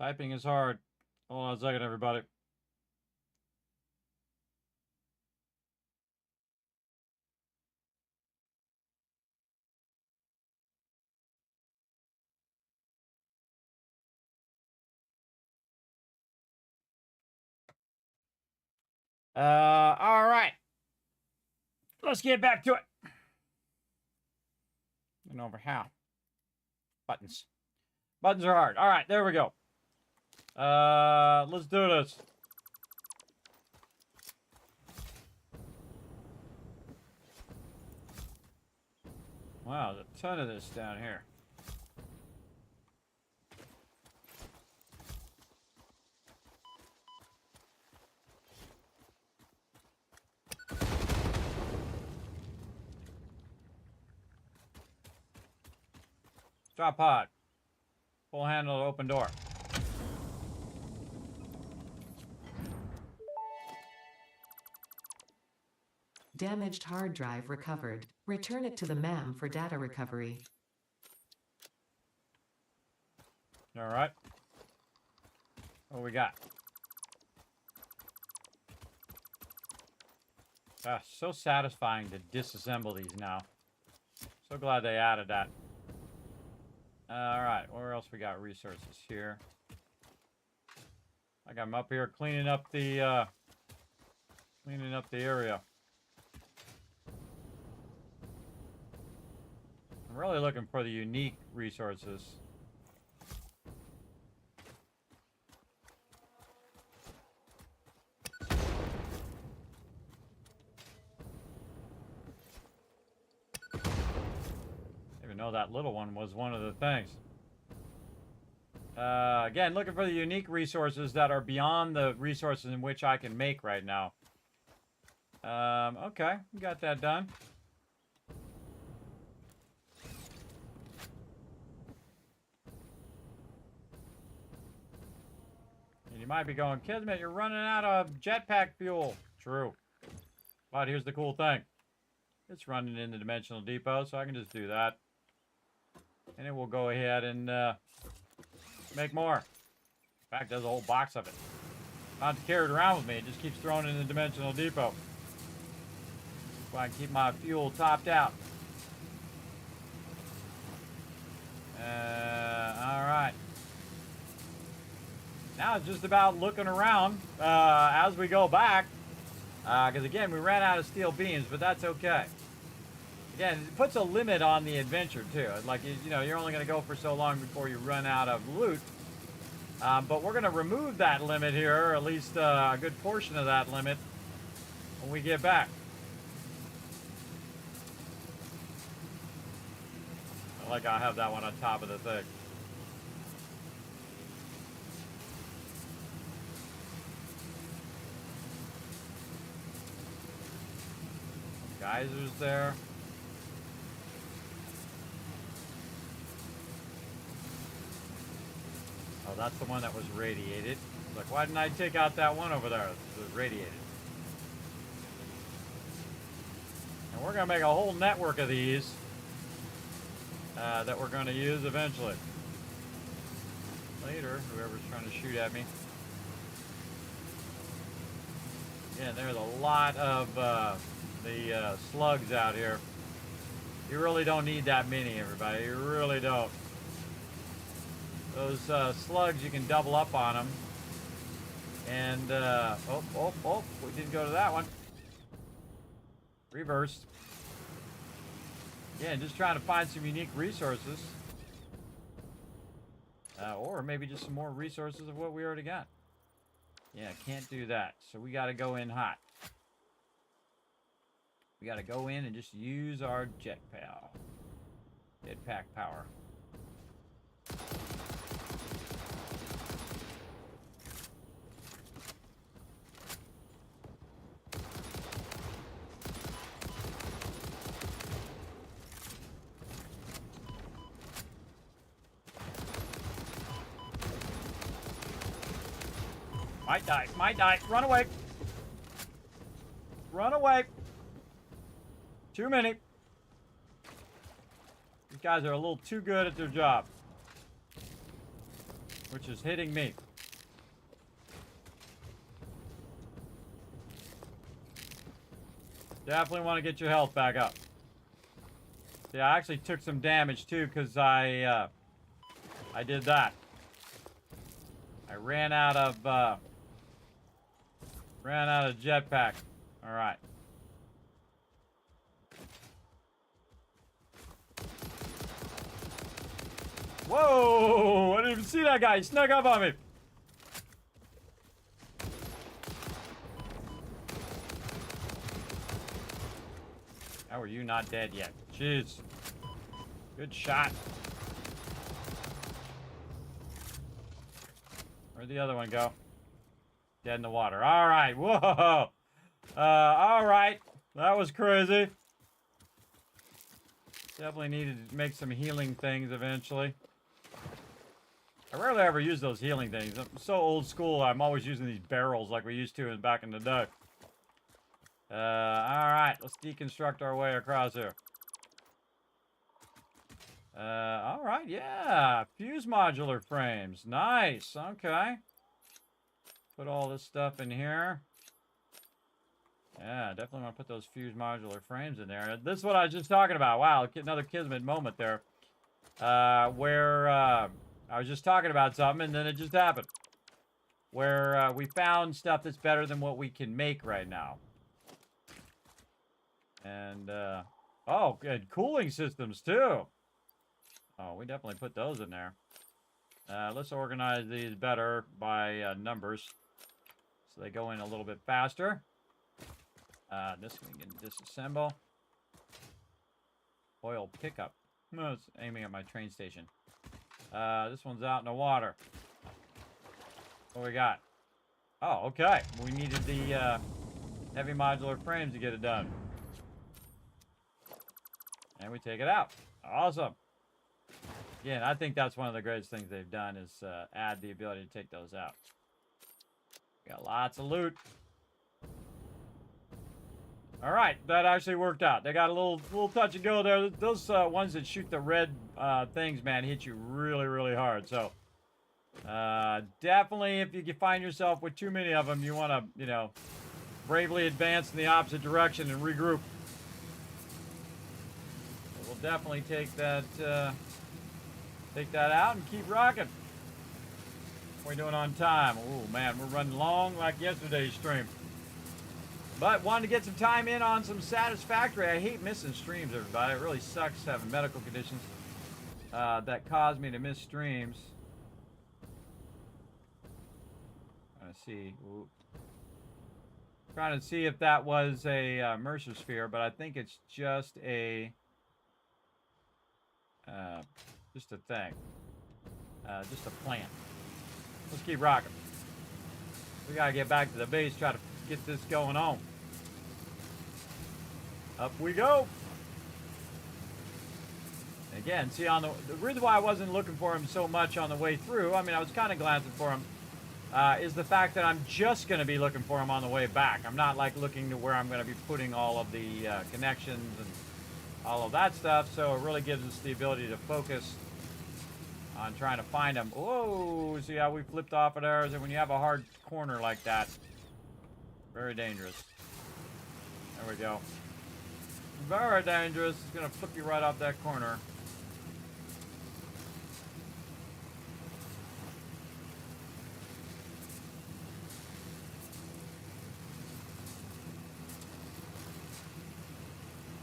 Typing is hard. Hold on a second, everybody. All right. Let's get back to it. And over how? Buttons. Buttons are hard. All right, there we go. Let's do this. Wow, there's a ton of this down here. Drop pod. Full handle, open door. Damaged hard drive recovered. Return it to the MAM for data recovery. All right. What we got? Ah, so satisfying to disassemble these now. So glad they added that. All right, where else we got resources here? Like I'm up here cleaning up the area. I'm really looking for the unique resources. Even though that little one was one of the things. Again, looking for the unique resources that are beyond the resources in which I can make right now. Okay, we got that done. And you might be going, Kismet, you're running out of jetpack fuel. True. But here's the cool thing. It's running in the Dimensional Depot, so I can just do that. And it will go ahead and make more. In fact, there's a whole box of it. I don't have to carry it around with me. It just keeps throwing it in the Dimensional Depot. So I can keep my fuel topped out. Alright. Now it's just about looking around as we go back. Because again, we ran out of steel beams, but that's okay. Again, it puts a limit on the adventure too. Like, you know, you're only going to go for so long before you run out of loot. But we're going to remove that limit here, or at least a good portion of that limit, when we get back. I like I have that one on top of the thing. Geysers there. Oh, that's the one that was radiated. Like, why didn't I take out that one over there? It was radiated. And we're going to make a whole network of these that we're going to use eventually. Later, whoever's trying to shoot at me. Again, there's a lot of the slugs out here. You really don't need that many, everybody. You really don't. Those slugs, you can double up on them. And, we didn't go to that one. Reversed. Yeah, just trying to find some unique resources. Or maybe just some more resources of what we already got. Yeah, can't do that. So we got to go in hot. We got to go in and just use our jetpack power. Might die. Run away. Run away. Too many. These guys are a little too good at their job. Which is hitting me. Definitely want to get your health back up. Yeah, I actually took some damage too because I did that. I ran out of jetpack. All right. Whoa! I didn't even see that guy. He snuck up on me. How are you not dead yet? Jeez. Good shot. Where'd the other one go? Dead in the water. All right. Whoa. All right. That was crazy. Definitely needed to make some healing things eventually. I rarely ever use those healing things. I'm so old school. I'm always using these barrels like we used to back in the day. All right. Let's deconstruct our way across here. All right. Yeah. Fuse modular frames. Nice. Okay. Put all this stuff in here. Yeah, definitely want to put those fuse modular frames in there. This is what I was just talking about. Wow, another Kismet moment there. Where I was just talking about something and then it just happened. Where we found stuff that's better than what we can make right now. And, oh, good. Cooling systems too. Oh, we definitely put those in there. Let's organize these better by numbers. So they go in a little bit faster. This we can disassemble. Oil pickup. No, it's aiming at my train station. This one's out in the water. What we got? Oh, okay. We needed the heavy modular frames to get it done. And we take it out. Awesome. Yeah, I think that's one of the greatest things they've done is add the ability to take those out. Got lots of loot. All right, that actually worked out. They got a little touch and go there. Those ones that shoot the red things, man, hit you really, really hard. So definitely, if you find yourself with too many of them, you want to, you know, bravely advance in the opposite direction and regroup. So we'll definitely take that out and keep rocking. What are we doing on time? Oh man, we're running long like yesterday's stream. But wanted to get some time in on some Satisfactory. I hate missing streams, everybody. It really sucks having medical conditions that cause me to miss streams. Trying to see. Ooh. Trying to see if that was a Mercer sphere, but I think it's just a thing. Just a plant. Let's keep rocking. We gotta get back to the base, try to get this going on. Up we go. Again, see, on the reason why I wasn't looking for him so much on the way through, I mean, I was kind of glancing for him, is the fact that I'm just going to be looking for him on the way back. I'm not like looking to where I'm going to be putting all of the connections and all of that stuff, so it really gives us the ability to focus on trying to find him. Whoa, see how we flipped off of there? When you have a hard corner like that, very dangerous. There we go. Very dangerous. It's going to flip you right off that corner.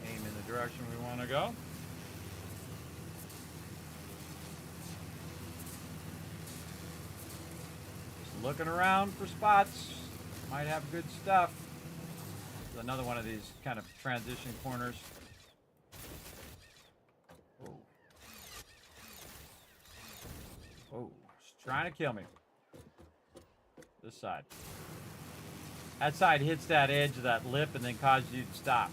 Aim in the direction we want to go. Just looking around for spots. Might have good stuff. There's another one of these kind of transition corners. Whoa. Whoa. It's trying to kill me. This side. That side hits that edge of that lip and then causes you to stop.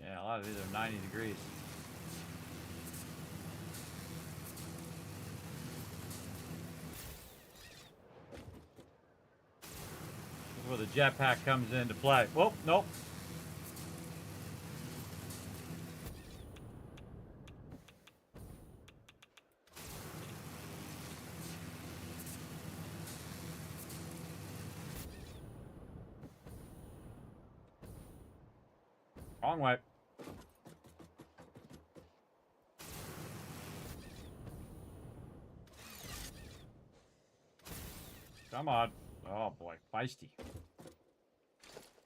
Yeah, a lot of these are 90 degrees. This is where the jetpack comes into play. Whoa, nope. Wrong way. Come on. Oh boy, feisty.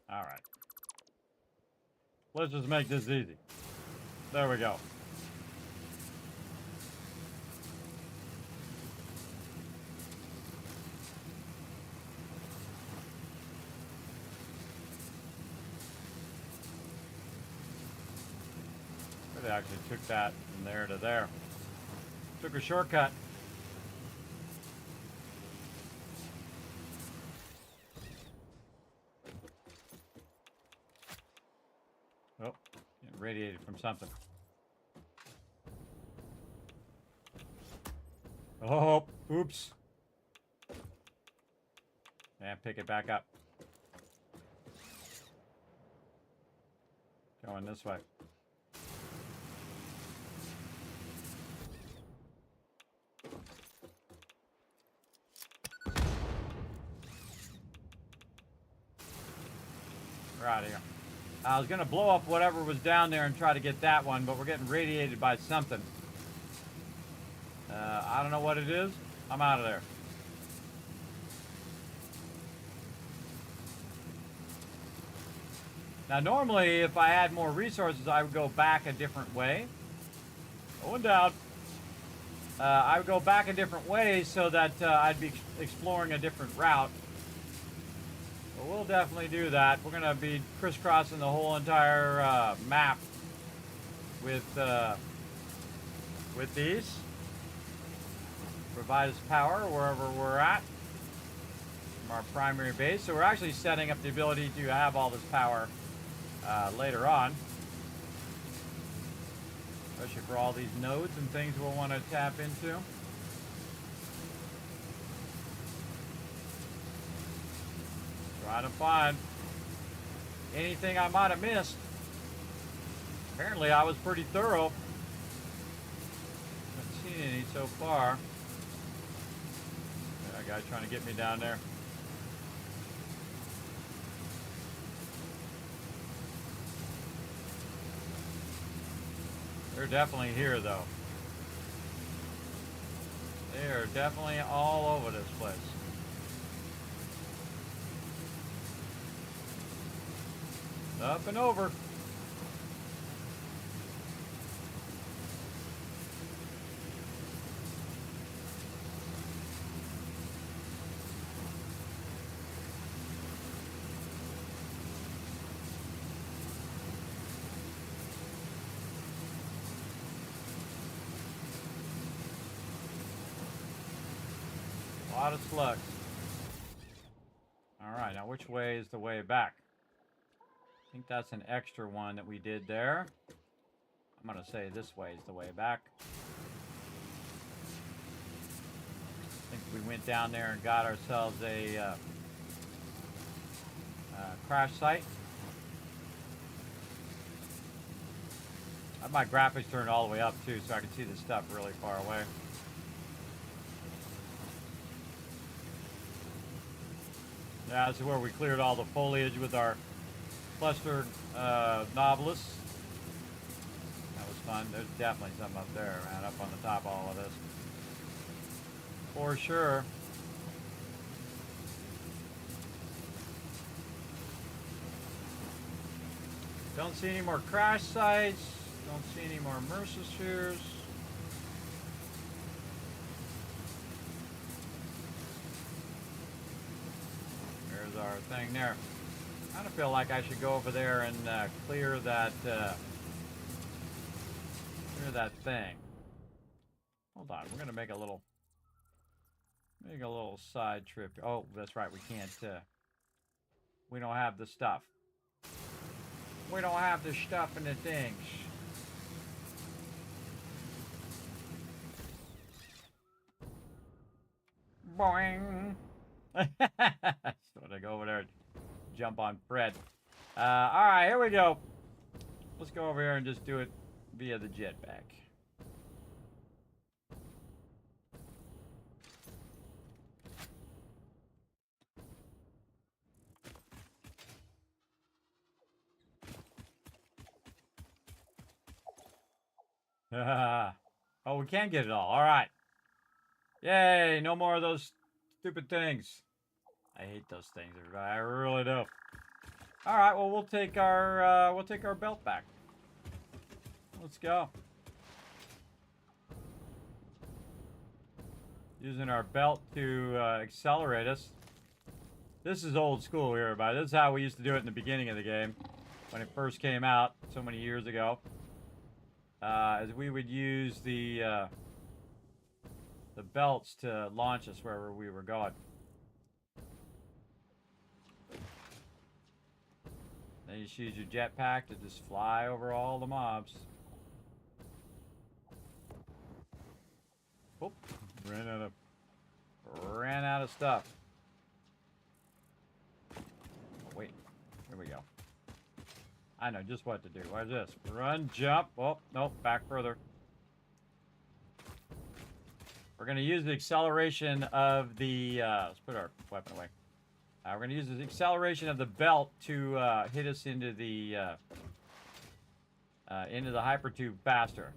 All right. Let's just make this easy. There we go. It actually took that from there to there. Took a shortcut. Oh, it radiated from something. Oh, oops. And pick it back up. Going this way. We're out of here. I was going to blow up whatever was down there and try to get that one, but we're getting radiated by something. I don't know what it is. I'm out of there. Now, normally, if I had more resources, I would go back a different way. Going down. I would go back a different way so that I'd be exploring a different route. But we'll definitely do that. We're going to be crisscrossing the whole entire map with these. Provide us power wherever we're at from our primary base. So we're actually setting up the ability to have all this power later on. Especially for all these nodes and things we'll want to tap into. Trying to find anything I might have missed. Apparently I was pretty thorough. Haven't seen any so far. That guy trying to get me down there. They're definitely here though. They are definitely all over this place. Up and over. A lot of slugs. All right, now which way is the way back? I think that's an extra one that we did there. I'm going to say this way is the way back. I think we went down there and got ourselves a crash site. I have my graphics turned all the way up too so I can see this stuff really far away. Yeah, this is where we cleared all the foliage with our clustered novelus. That was fun. There's definitely something up there, man, up on the top of all of this. For sure. Don't see any more crash sites. Don't see any more Mercer spheres. There's our thing there. I kind of feel like I should go over there and clear that thing. Hold on, we're gonna make a little side trip. Oh, that's right. We can't. We don't have the stuff. We don't have the stuff and the things. Boing. So I go over there and jump on Fred. All right, here we go. Let's go over here and just do it via the jetpack. Oh, we can get it all. All right. Yay, no more of those stupid things. I hate those things, everybody. I really do. All right, well, we'll take our belt back. Let's go. Using our belt to accelerate us. This is old school here, everybody. This is how we used to do it in the beginning of the game, when it first came out so many years ago. As we would use the belts to launch us wherever we were going. Then you just use your jetpack to just fly over all the mobs. Oop, ran out of stuff. Oh, wait, here we go. I know just what to do. What is this? Run, jump. Oh, nope, back further. We're going to use the acceleration of the... let's put our weapon away. We're going to use the acceleration of the belt to hit us into the hypertube faster.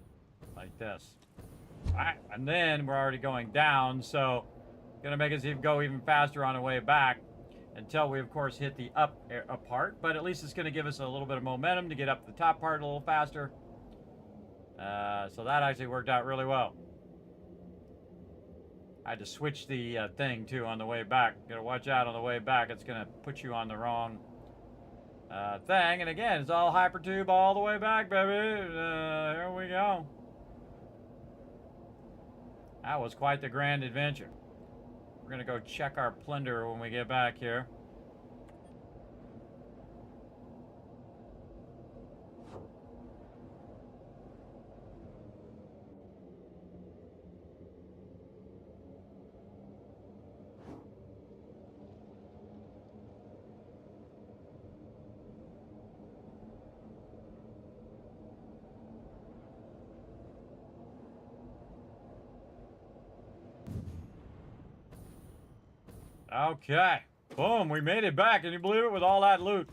Like this. Alright, and then we're already going down, so... Going to make us go even faster on the way back. Until we, of course, hit the up part. But at least it's going to give us a little bit of momentum to get up the top part a little faster. So that actually worked out really well. I had to switch the thing, too, on the way back. Got to watch out on the way back. It's going to put you on the wrong thing. And again, it's all hypertube all the way back, baby. Here we go. That was quite the grand adventure. We're going to go check our plunder when we get back here. Okay. Boom, we made it back. Can you believe it, with all that loot?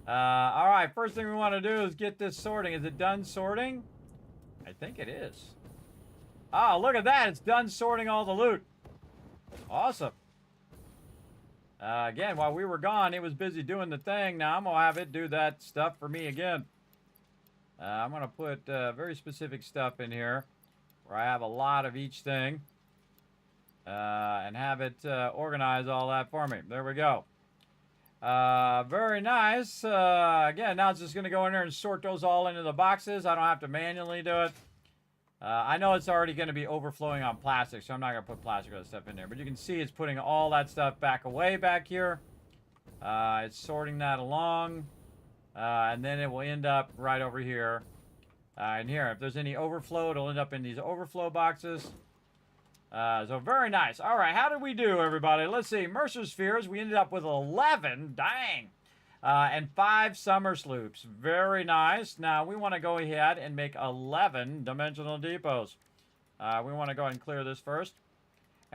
All right, first thing we want to do is get this sorting. Is it done sorting? I think it is. Oh, look at that. It's done sorting all the loot. Awesome. Again, while we were gone, it was busy doing the thing. Now I'm going to have it do that stuff for me again. I'm going to put very specific stuff in here where I have a lot of each thing. And have it organize all that for me. There we go. Very nice. Again, now it's just going to go in there and sort those all into the boxes. I don't have to manually do it. I know it's already going to be overflowing on plastic, so I'm not going to put plastic or stuff in there. But you can see it's putting all that stuff back away back here. It's sorting that along. And then it will end up right over here. And here, if there's any overflow, it'll end up in these overflow boxes. So very nice. All right, how did we do, everybody? Let's see. Mercer spheres, we ended up with 11. Dang. And 5 summer sloops. Very nice. Now, we want to go ahead and make 11 dimensional depots. We want to go ahead and clear this first.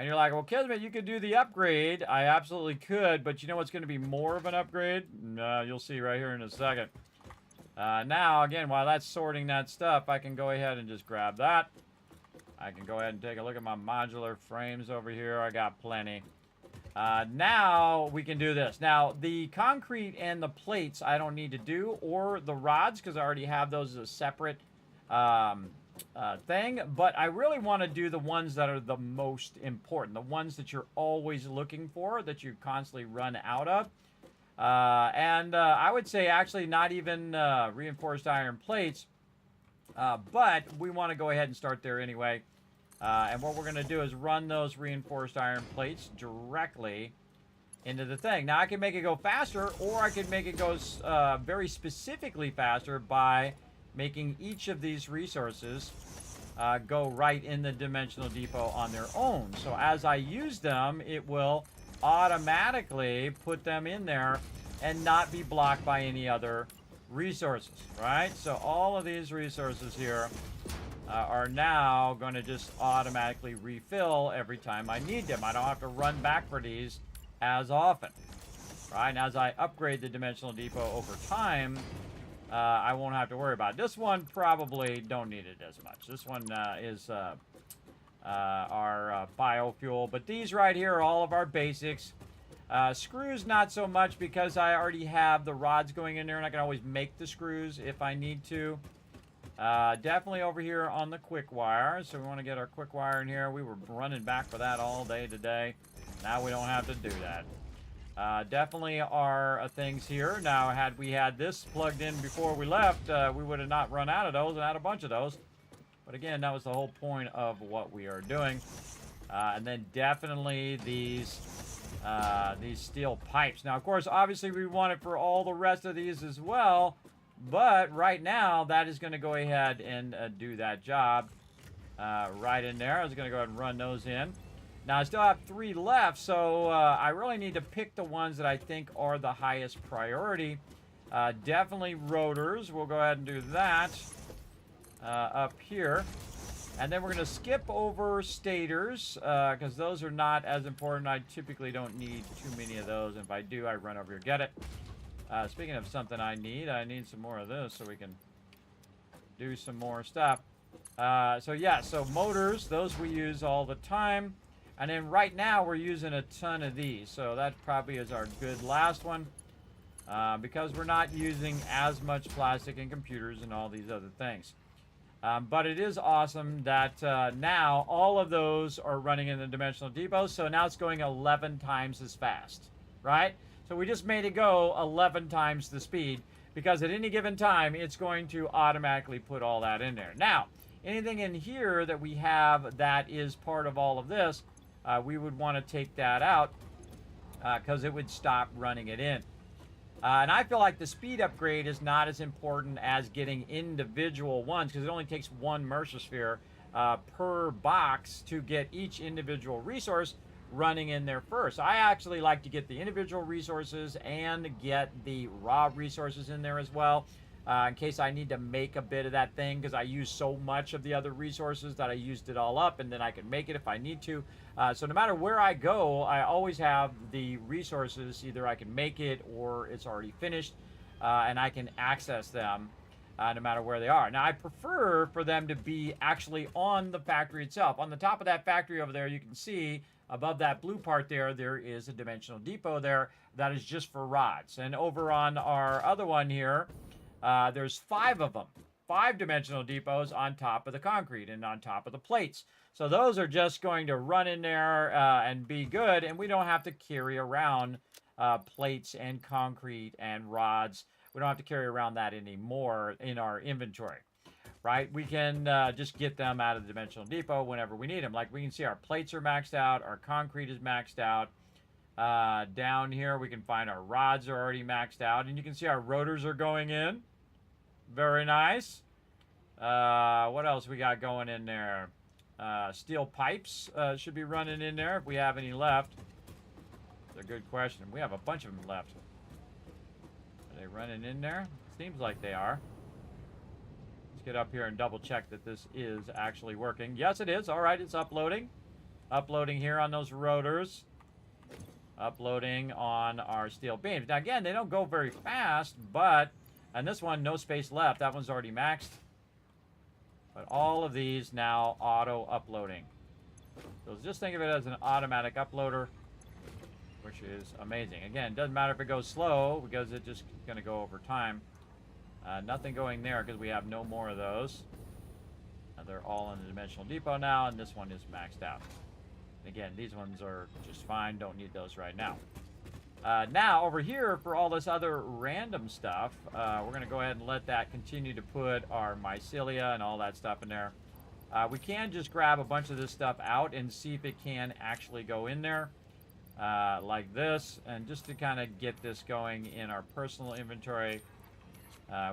And you're like, well, Kismet, you could do the upgrade. I absolutely could, but you know what's going to be more of an upgrade? You'll see right here in a second. Now, again, while that's sorting that stuff, I can go ahead and just grab that. I can go ahead and take a look at my modular frames over here. I got plenty. Now we can do this. Now, the concrete and the plates I don't need to do, or the rods, because I already have those as a separate thing. But I really want to do the ones that are the most important, the ones that you're always looking for, that you constantly run out of. I would say actually not even reinforced iron plates, but we want to go ahead and start there anyway. And what we're going to do is run those reinforced iron plates directly into the thing. Now, I can make it go faster, or I can make it go very specifically faster by making each of these resources go right in the dimensional depot on their own. So as I use them, it will automatically put them in there and not be blocked by any other resources, right? So all of these resources here are now going to just automatically refill every time I need them. I don't have to run back for these as often, right? And as I upgrade the dimensional depot over time, I won't have to worry about it. This one probably don't need it as much. This one is our biofuel, but these right here are all of our basics. Screws not so much, because I already have the rods going in there, and I can always make the screws if I need to. Definitely over here on the quick wire, so we want to get our quick wire in here. We were running back for that all day today. Now we don't have to do that. Definitely our things here. Now, had we had this plugged in before we left, we would have not run out of those and had a bunch of those. But again, that was the whole point of what we are doing. And then definitely these steel pipes. Now, of course, obviously we want it for all the rest of these as well. But right now, that is going to go ahead and do that job right in there. I was going to go ahead and run those in. Now, I still have 3 left, so I really need to pick the ones that I think are the highest priority. Definitely rotors. We'll go ahead and do that up here. And then we're going to skip over stators, because those are not as important. I typically don't need too many of those. And if I do, I run over here, get it. Speaking of something I need some more of this so we can do some more stuff. So motors, those we use all the time. And then right now we're using a ton of these. So that probably is our good last one. Because we're not using as much plastic in computers and all these other things. But it is awesome that now all of those are running in the dimensional depot. So now it's going 11 times as fast, right? So we just made it go 11 times the speed, because at any given time, it's going to automatically put all that in there. Now, anything in here that we have that is part of all of this, we would want to take that out because it would stop running it in. And I feel like the speed upgrade is not as important as getting individual ones, because it only takes 1 Mercer sphere per box to get each individual resource running in there first. I actually like to get the individual resources and get the raw resources in there as well, in case I need to make a bit of that thing, because I use so much of the other resources that I used it all up, and then I can make it if I need to. So no matter where I go, I always have the resources. Either I can make it or it's already finished, and I can access them no matter where they are. Now, I prefer for them to be actually on the factory itself. On the top of that factory over there, you can see above that blue part there is a dimensional depot there that is just for rods. And over on our other one here, there's 5 of them. 5 dimensional depots on top of the concrete and on top of the plates. So those are just going to run in there and be good, and we don't have to carry around plates and concrete and rods. We don't have to carry around that anymore in our inventory, right? We can just get them out of the dimensional depot whenever we need them. Like we can see our plates are maxed out, our concrete is maxed out. Down here we can find our rods are already maxed out, and you can see our rotors are going in. Very nice. What else we got going in there? Steel pipes should be running in there if we have any left. That's a good question. We have a bunch of them left. Are they running in there? Seems like they are. Let's get up here and double check that this is actually working. Yes, it is. All right, it's uploading. Uploading here on those rotors. Uploading on our steel beams. Now again, they don't go very fast, but, and this one, no space left. That one's already maxed. But all of these now auto uploading. So just think of it as an automatic uploader, which is amazing. Again, it doesn't matter if it goes slow because it's just going to go over time. Nothing going there because we have no more of those. They're all in the dimensional depot now, and this one is maxed out. Again, these ones are just fine. Don't need those right now. Now, over here, for all this other random stuff, we're going to go ahead and let that continue to put our mycelia and all that stuff in there. We can just grab a bunch of this stuff out and see if it can actually go in there, like this. And just to kind of get this going in our personal inventory,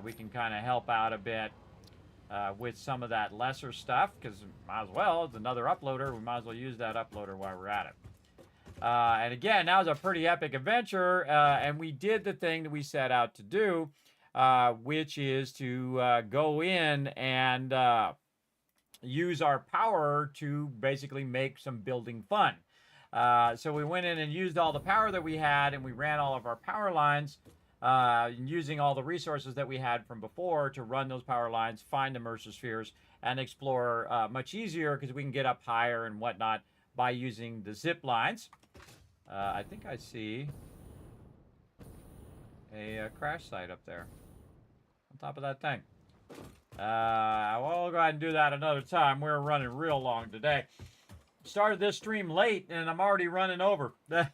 we can kind of help out a bit with some of that lesser stuff, because might as well, it's another uploader. We might as well use that uploader while we're at it. And again, that was a pretty epic adventure, and we did the thing that we set out to do, which is to go in and use our power to basically make some building fun. So we went in and used all the power that we had, and we ran all of our power lines, using all the resources that we had from before to run those power lines, find the Mercer spheres, and explore much easier because we can get up higher and whatnot by using the zip lines. I think I see a crash site up there on top of that thing. We'll go ahead and do that another time. We're running real long today. Started this stream late and I'm already running over. But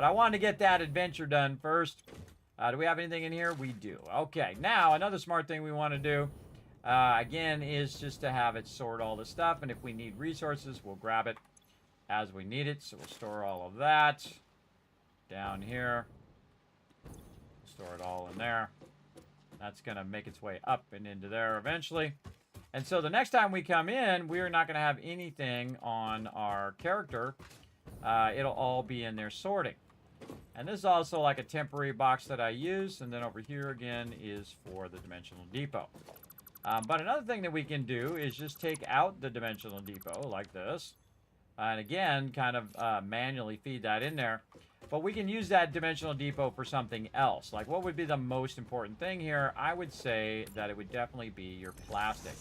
I wanted to get that adventure done first. Do we have anything in here? We do. Okay, now another smart thing we want to do, again, is just to have it sort all the stuff. And if we need resources, we'll grab it as we need it. So we'll store all of that down here. Store it all in there. That's going to make its way up and into there eventually. And so the next time we come in, we're not going to have anything on our character. It'll all be in there sorting. And this is also like a temporary box that I use. And then over here again is for the dimensional depot. But another thing that we can do is just take out the dimensional depot like this. And again, kind of manually feed that in there. But we can use that dimensional depot for something else. Like, what would be the most important thing here? I would say that it would definitely be your plastic.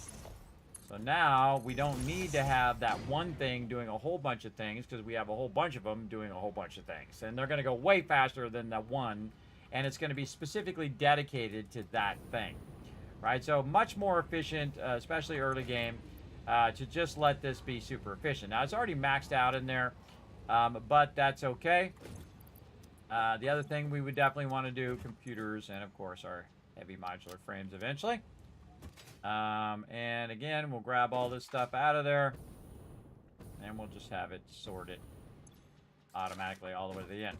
So now we don't need to have that one thing doing a whole bunch of things, because we have a whole bunch of them doing a whole bunch of things. And they're going to go way faster than that one. And it's going to be specifically dedicated to that thing. Right? So much more efficient, especially early game, to just let this be super efficient. Now, it's already maxed out in there, but that's okay. The other thing we would definitely want to do, computers, and of course our heavy modular frames eventually. And again, we'll grab all this stuff out of there, and we'll just have it sorted automatically all the way to the end.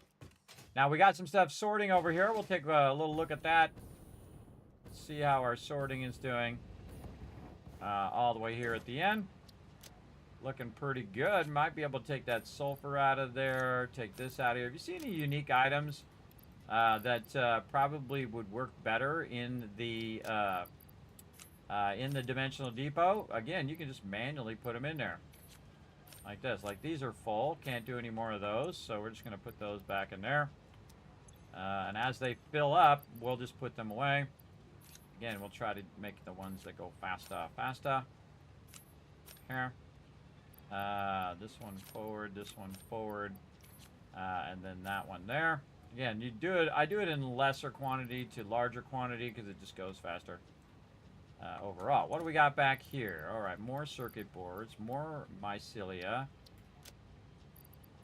Now, we got some stuff sorting over here. We'll take a little look at that. See how our sorting is doing all the way here at the end. Looking pretty good. Might be able to take that sulfur out of there, take this out of here. Have you seen any unique items that probably would work better in the dimensional depot? Again, you can just manually put them in there like this. Like, these are full, can't do any more of those, so we're just going to put those back in there. And as they fill up, we'll just put them away. Again, we'll try to make the ones that go faster. Here. This one forward, this one forward, and then that one there. Again, you do it. I do it in lesser quantity to larger quantity because it just goes faster overall. What do we got back here? All right, more circuit boards, more mycelia.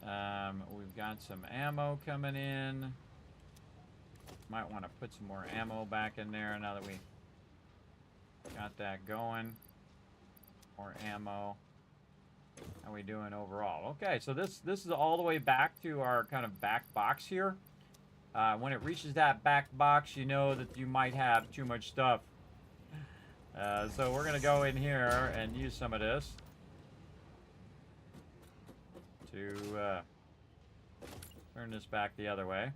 We've got some ammo coming in. Might want to put some more ammo back in there now that we got that going. More ammo. How are we doing overall? Okay, so this is all the way back to our kind of back box here. When it reaches that back box, you know that you might have too much stuff. So we're going to go in here and use some of this to turn this back the other way.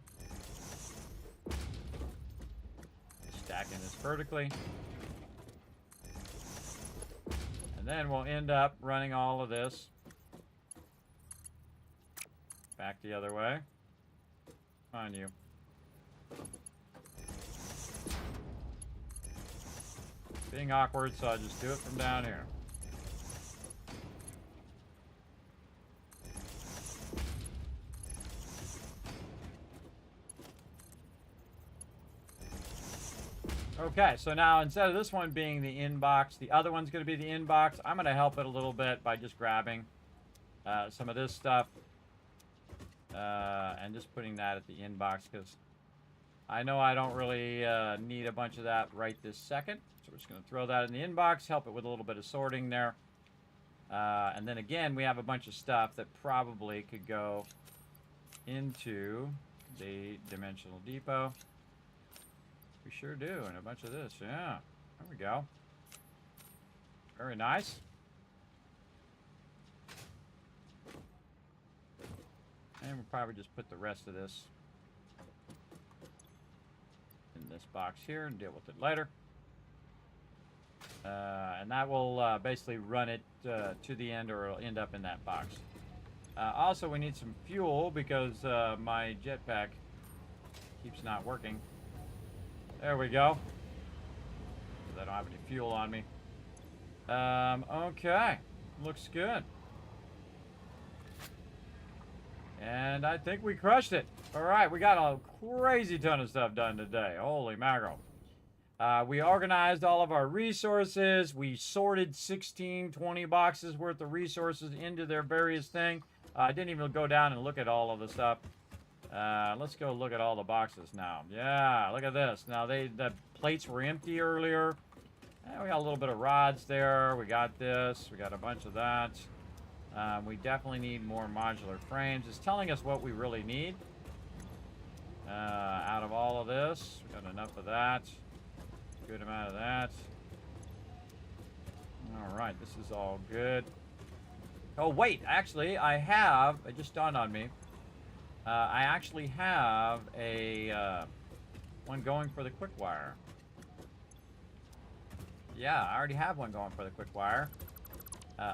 Stacking this vertically. And And then we'll end up running all of this back the other way. On you. Being awkward, so I'll just do it from down here. Okay, so now instead of this one being the inbox, the other one's going to be the inbox. I'm going to help it a little bit by just grabbing some of this stuff and just putting that at the inbox, because I know I don't really need a bunch of that right this second. So we're just going to throw that in the inbox, help it with a little bit of sorting there. And then again, we have a bunch of stuff that probably could go into the dimensional depot. We sure do, and a bunch of this, yeah. There we go. Very nice. And we'll probably just put the rest of this in this box here and deal with it later. And that will basically run it to the end, or it'll end up in that box. Also, we need some fuel because my jetpack keeps not working. There we go. I don't have any fuel on me. Okay. Looks good. And I think we crushed it. All right, we got a crazy ton of stuff done today. Holy mackerel. We organized all of our resources. We sorted 16, 20 boxes worth of resources into their various thing. I didn't even go down and look at all of the stuff. Let's go look at all the boxes now. Yeah, look at this. Now, the plates were empty earlier. We got a little bit of rods there. We got this. We got a bunch of that. We definitely need more modular frames. It's telling us what we really need out of all of this. We got enough of that. Good amount of that. All right, this is all good. Oh, wait. Actually, it just dawned on me. I actually have a one going for the quick wire. Yeah, I already have one going for the quick wire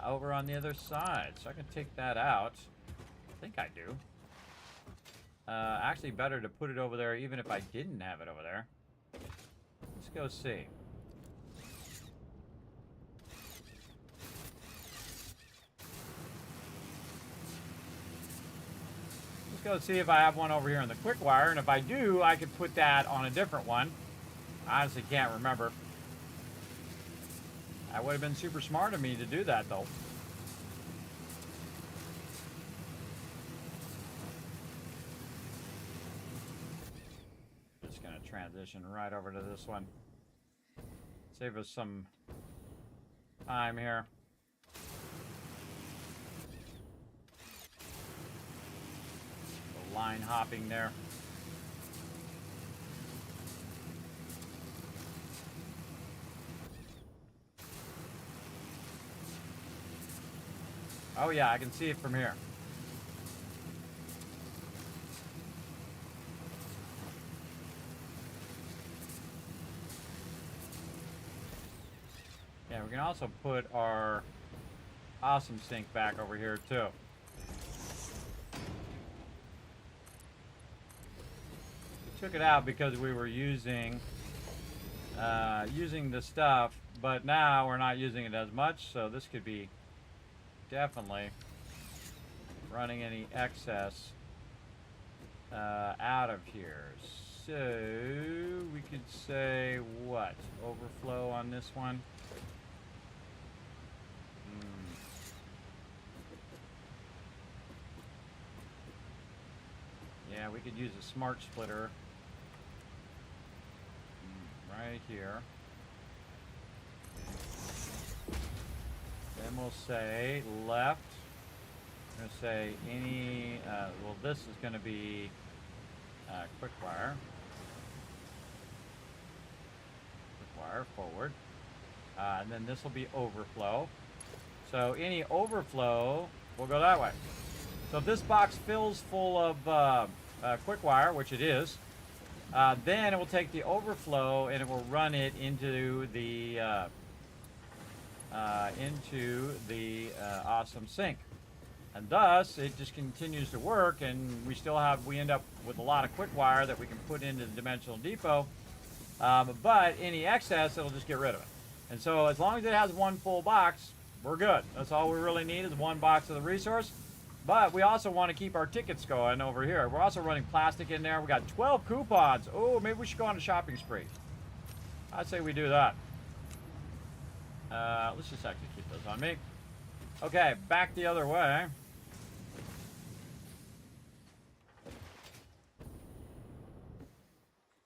over on the other side, so I can take that out. I think I do. Actually, better to put it over there even if I didn't have it over there. Let's go see. Go see if I have one over here in the quick wire, and if I do, I could put that on a different one. I honestly can't remember. That would have been super smart of me to do that, though. Just gonna transition right over to this one. Save us some time here. Line hopping there. Oh yeah, I can see it from here. Yeah, we can also put our awesome sink back over here too. Took it out because we were using the stuff, but now we're not using it as much, so this could be definitely running any excess out of here. So we could say what? Overflow on this one. Yeah, we could use a smart splitter. Right here. Then we'll say left. We're going to say any, well, this is going to be quick wire. Quick wire forward. And then this will be overflow. So any overflow will go that way. So if this box fills full of quick wire, which it is, then it will take the overflow and it will run it into the into the awesome sink. And thus, it just continues to work, and we end up with a lot of quick wire that we can put into the dimensional depot. But any excess, it'll just get rid of it. And so as long as it has one full box, we're good. That's all we really need is one box of the resource. But we also want to keep our tickets going over here. We're also running plastic in there. We got 12 coupons. Oh, maybe we should go on a shopping spree. I'd say we do that. Let's just actually keep those on me. Okay, back the other way.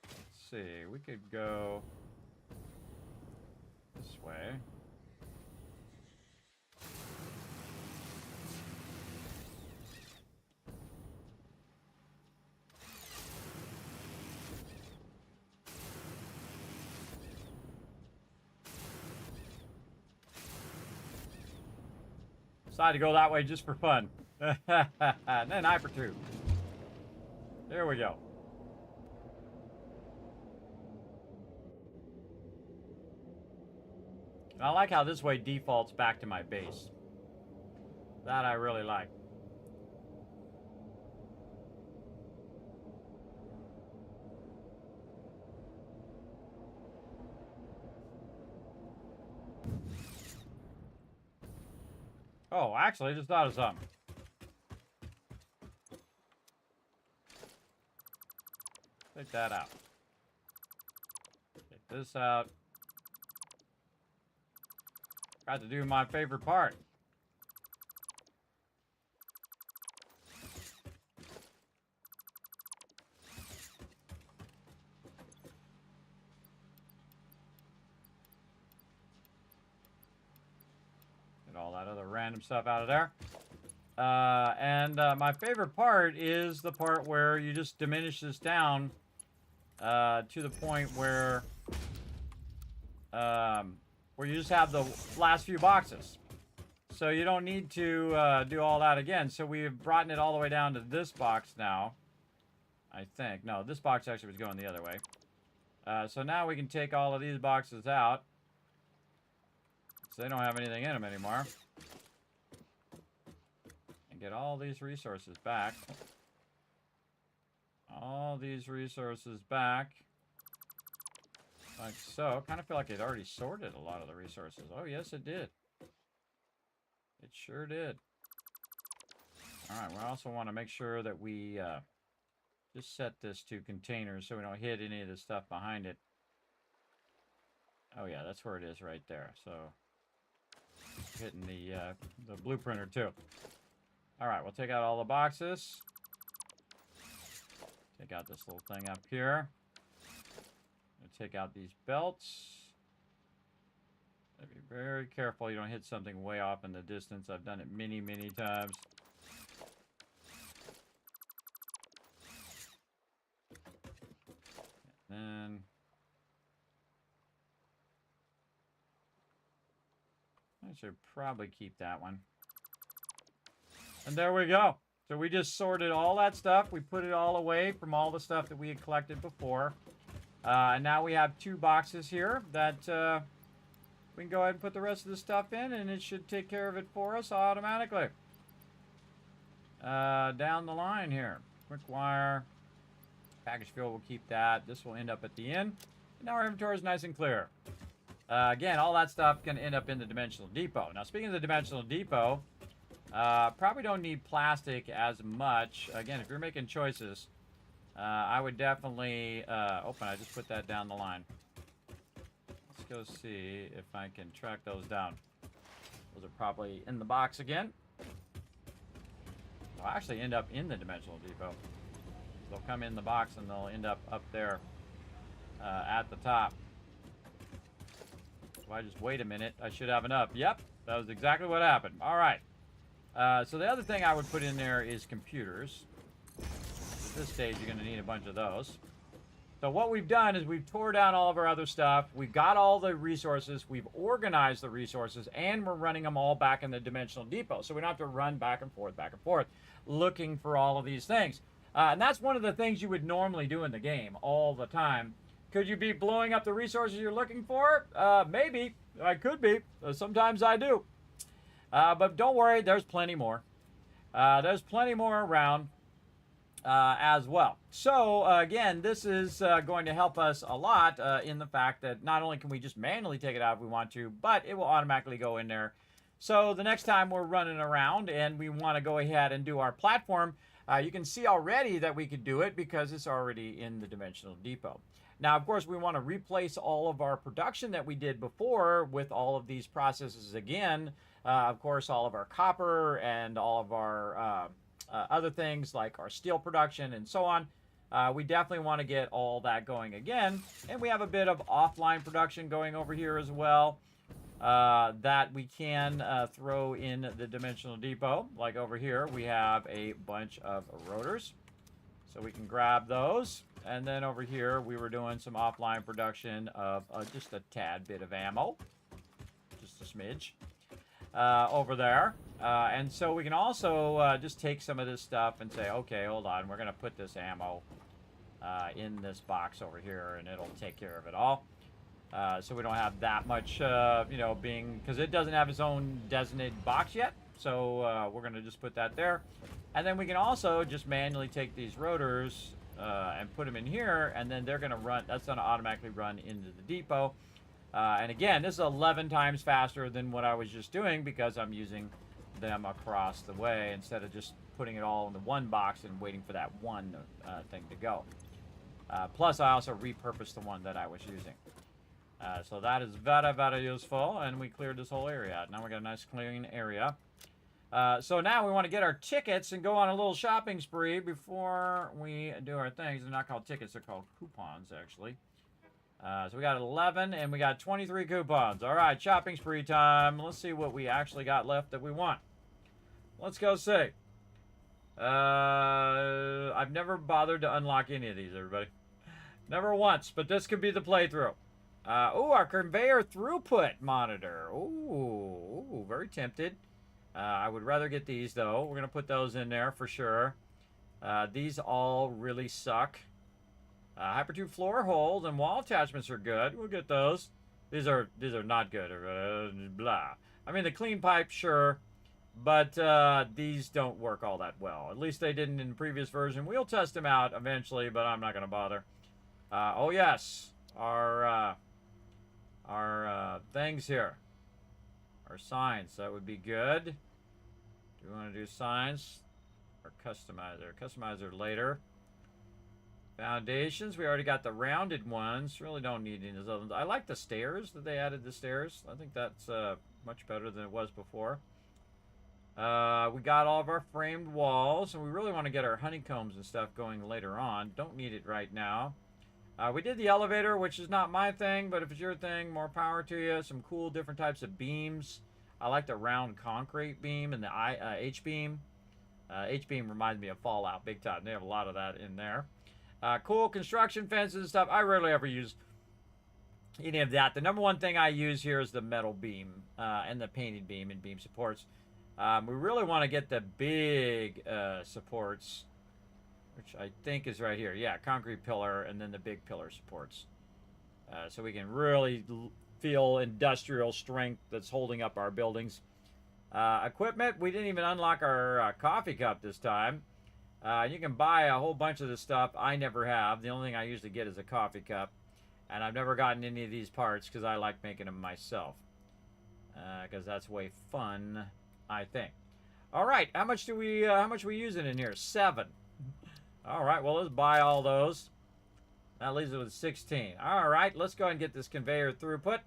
Let's see, we could go this way. Decided to go that way just for fun. And then hyper 2. There we go. And I like how this way defaults back to my base. That I really like. Oh, actually, I just thought of something. Take that out. Take this out. Got to do my favorite part. All that other random stuff out of there. My favorite part is the part where you just diminish this down to the point where you just have the last few boxes. So you don't need to do all that again. So we've brought it all the way down to this box now. I think. No, this box actually was going the other way. So now we can take all of these boxes out. So they don't have anything in them anymore. And get all these resources back. All these resources back. Like so. Kind of feel like it already sorted a lot of the resources. Oh, yes, it did. It sure did. Alright, we also want to make sure that we just set this to containers so we don't hit any of the stuff behind it. Oh, yeah, that's where it is right there. So, hitting the blueprinter, too. Alright, we'll take out all the boxes. Take out this little thing up here. Take out these belts. Be very careful you don't hit something way off in the distance. I've done it many, many times. And then I should probably keep that one. And there we go. So we just sorted all that stuff. We put it all away from all the stuff that we had collected before. And now we have 2 boxes here that we can go ahead and put the rest of the stuff in, and it should take care of it for us automatically. Down the line here. Quick wire. Package fuel, we'll keep that. This will end up at the end. And now our inventory is nice and clear. Again, all that stuff can end up in the dimensional depot. Now, speaking of the dimensional depot, probably don't need plastic as much. Again, if you're making choices, I would definitely I just put that down the line. Let's go see if I can track those down. Those are probably in the box again. They'll actually end up in the dimensional depot. They'll come in the box and they'll end up there at the top. So I just wait a minute. I should have enough. Yep, that was exactly what happened. All right. So the other thing I would put in there is computers. At this stage, you're going to need a bunch of those. So what we've done is we've tore down all of our other stuff. We've got all the resources. We've organized the resources, and we're running them all back in the dimensional depot. So we don't have to run back and forth, looking for all of these things. And that's one of the things you would normally do in the game all the time. Could you be blowing up the resources you're looking for? Maybe. I could be. Sometimes I do. But don't worry, there's plenty more. There's plenty more around as well. So, again, this is going to help us a lot in the fact that not only can we just manually take it out if we want to, but it will automatically go in there. So the next time we're running around and we want to go ahead and do our platform, you can see already that we could do it because it's already in the Dimensional Depot. Now, of course, we want to replace all of our production that we did before with all of these processes again. Of course, all of our copper and all of our other things like our steel production and so on. We definitely want to get all that going again. And we have a bit of offline production going over here as well that we can throw in the Dimensional Depot. Like over here, we have a bunch of rotors. So we can grab those. And then over here, we were doing some offline production of just a tad bit of ammo. Just a smidge. Over there. And so we can also just take some of this stuff and say, okay, hold on, we're going to put this ammo in this box over here, and it'll take care of it all. So we don't have that much, you know, being, because it doesn't have its own designated box yet. So we're going to just put that there. And then we can also just manually take these rotors and put them in here, and then they're going to run, that's going to automatically run into the depot. And again, this is 11 times faster than what I was just doing because I'm using them across the way instead of just putting it all in the one box and waiting for that one thing to go. Plus, I also repurposed the one that I was using. So that is very, very useful, and we cleared this whole area out. Now we got a nice clean area. So now we want to get our tickets and go on a little shopping spree before we do our things. They're not called tickets, they're called coupons, actually. So we got 11 and we got 23 coupons. All right, shopping spree time. Let's see what we actually got left that we want. Let's go see. I've never bothered to unlock any of these, everybody. Never once, but this could be the playthrough. Oh, our conveyor throughput monitor. Ooh, very tempted. I would rather get these, though. We're going to put those in there for sure. These all really suck. Hypertube floor holes and wall attachments are good. We'll get those. These are not good. Blah. I mean, the clean pipe, sure. But these don't work all that well. At least they didn't in the previous version. We'll test them out eventually, but I'm not going to bother. Oh, yes. Our things here. Our signs. That would be good. Do we want to do signs? Or customizer? Customizer later. Foundations. We already got the rounded ones. Really don't need any of those other ones. I like the stairs that they added the stairs. I think that's much better than it was before. We got all of our framed walls, and we really want to get our honeycombs and stuff going later on. Don't need it right now. We did the elevator, which is not my thing, but if it's your thing, more power to you. Some cool different types of beams. I like the round concrete beam and the H-beam. H-beam reminds me of Fallout big time. They have a lot of that in there. Cool construction fences and stuff. I rarely ever use any of that. The number one thing I use here is the metal beam and the painted beam and beam supports. We really want to get the big supports, which I think is right here. Yeah, concrete pillar and then the big pillar supports. So we can really feel industrial strength that's holding up our buildings. Equipment, we didn't even unlock our coffee cup this time. You can buy a whole bunch of this stuff. I never have. The only thing I usually get is a coffee cup. And I've never gotten any of these parts because I like making them myself. Because that's way fun, I think. All right, how much we using in here? 7. All right, well, let's buy all those. That leaves it with 16. All right, let's go ahead and get this conveyor throughput.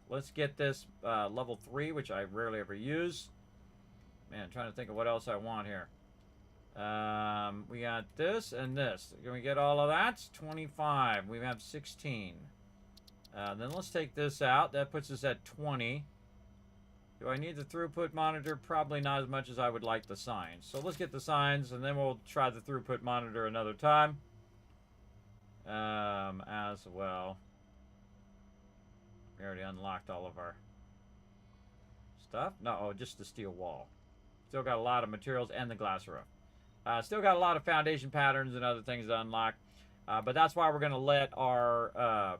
Let's get this level 3, which I rarely ever use. Man, I'm trying to think of what else I want here. We got this and this. Can we get all of that? 25. We have 16. Then let's take this out. That puts us at 20. Do I need the throughput monitor? Probably not as much as I would like the signs. So let's get the signs, and then we'll try the throughput monitor another time. As well. We already unlocked all of our stuff. No, oh, just the steel wall. Still got a lot of materials and the glass roof. Still got a lot of foundation patterns and other things to unlock. But that's why we're going to let our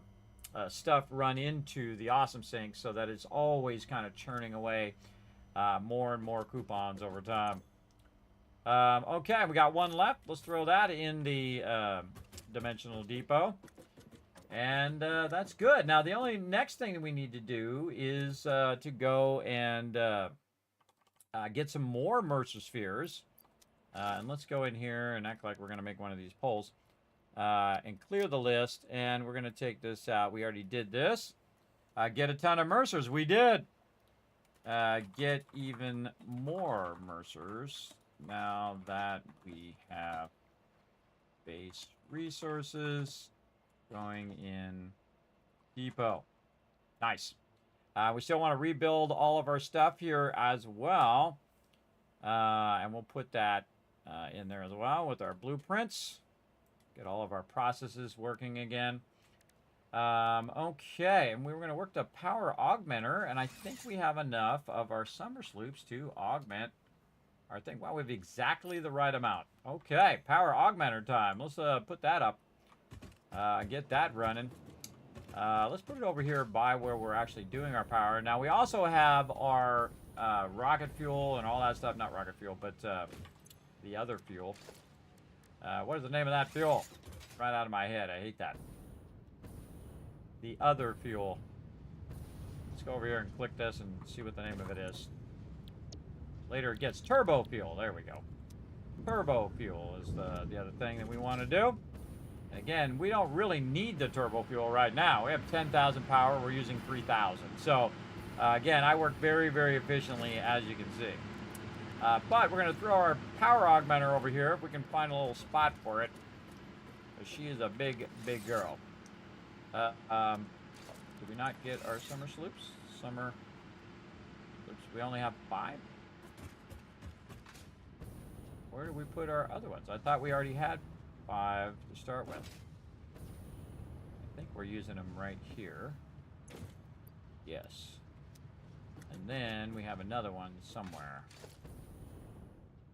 stuff run into the Awesome Sink so that it's always kind of churning away more and more coupons over time. Okay, we got one left. Let's throw that in the Dimensional Depot. And that's good. Now, the only next thing that we need to do is to go and get some more Mercer Spheres. And let's go in here and act like we're going to make one of these poles. And clear the list. And we're going to take this out. We already did this. Get a ton of Mercers. We did. Get even more Mercers. Now that we have base resources going in depot. Nice. We still want to rebuild all of our stuff here as well. And we'll put that in there as well with our blueprints. Get all of our processes working again. Okay, and we were going to work the power augmenter, and I think we have enough of our summer sloops to augment our thing. Wow, we have exactly the right amount. Okay, power augmenter time. Let's put that up. Get that running. Let's put it over here by where we're actually doing our power. Now, we also have our rocket fuel and all that stuff. Not rocket fuel, but the other fuel. What is the name of that fuel? Right out of my head. I hate that. The other fuel. Let's go over here and click this and see what the name of it is. Later it gets turbo fuel. There we go. Turbo fuel is the other thing that we want to do. And again, we don't really need the turbo fuel right now. We have 10,000 power. We're using 3,000. So, again, I work very, very efficiently, as you can see. But we're going to throw our power augmenter over here if we can find a little spot for it. She is a big, big girl. Did we not get our summer sloops? Summer sloops. We only have 5. Where did we put our other ones? I thought we already had 5 to start with. I think we're using them right here. Yes. And then we have another one somewhere,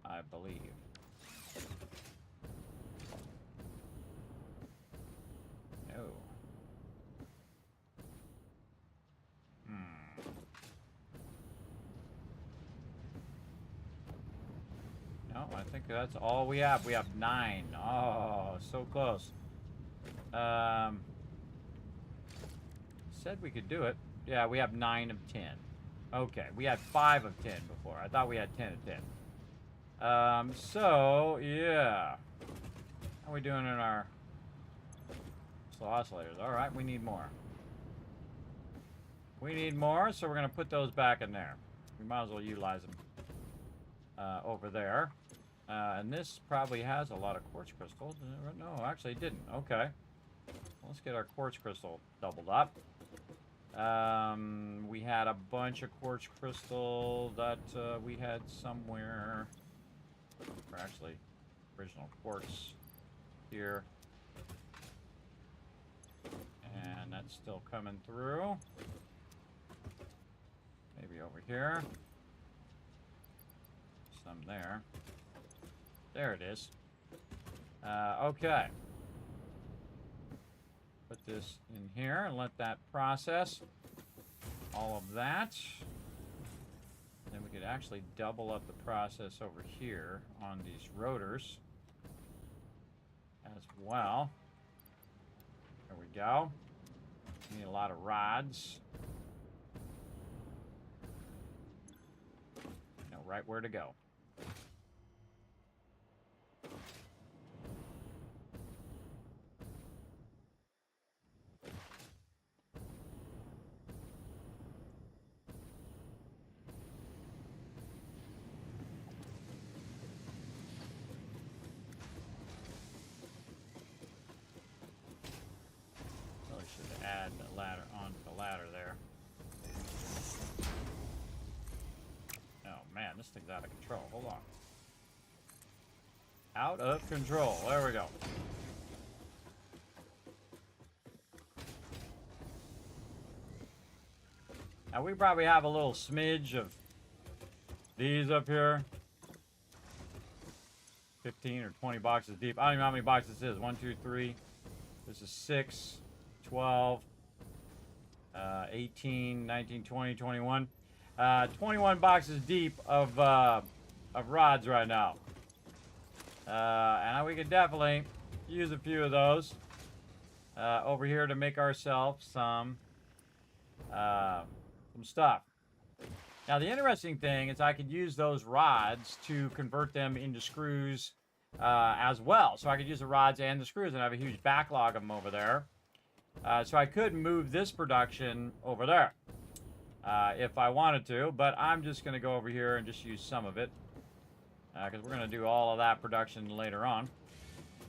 I believe. No. No, I think that's all we have. We have 9. Oh, so close. Said we could do it. Yeah, we have 9 of 10. Okay, we had 5 of 10 before. I thought we had 10 of 10. So, yeah. How are we doing in our slow oscillators? All right, we need more. We need more, so we're going to put those back in there. We might as well utilize them over there. And this probably has a lot of quartz crystal. No, actually it didn't. Okay. Let's get our quartz crystal doubled up. We had a bunch of quartz crystal that we had somewhere. Or actually, original quartz here. And that's still coming through. Maybe over here. Some there. There it is. Okay. Put this in here and let that process all of that. Then we could actually double up the process over here on these rotors as well. There we go. Need a lot of rods. Know right where to go. Add the ladder onto the ladder there. Oh man, this thing's out of control. Hold on. Out of control. There we go. Now we probably have a little smidge of these up here. 15 or 20 boxes deep. I don't even know how many boxes this is. 1, 2, 3, This is 6, 12, 18, 19, 20, 21. 21 boxes deep of rods right now. And we could definitely use a few of those over here to make ourselves some stuff. Now, the interesting thing is I could use those rods to convert them into screws as well. So I could use the rods and the screws, and I have a huge backlog of them over there. So I could move this production over there if I wanted to, but I'm just going to go over here and just use some of it because we're going to do all of that production later on.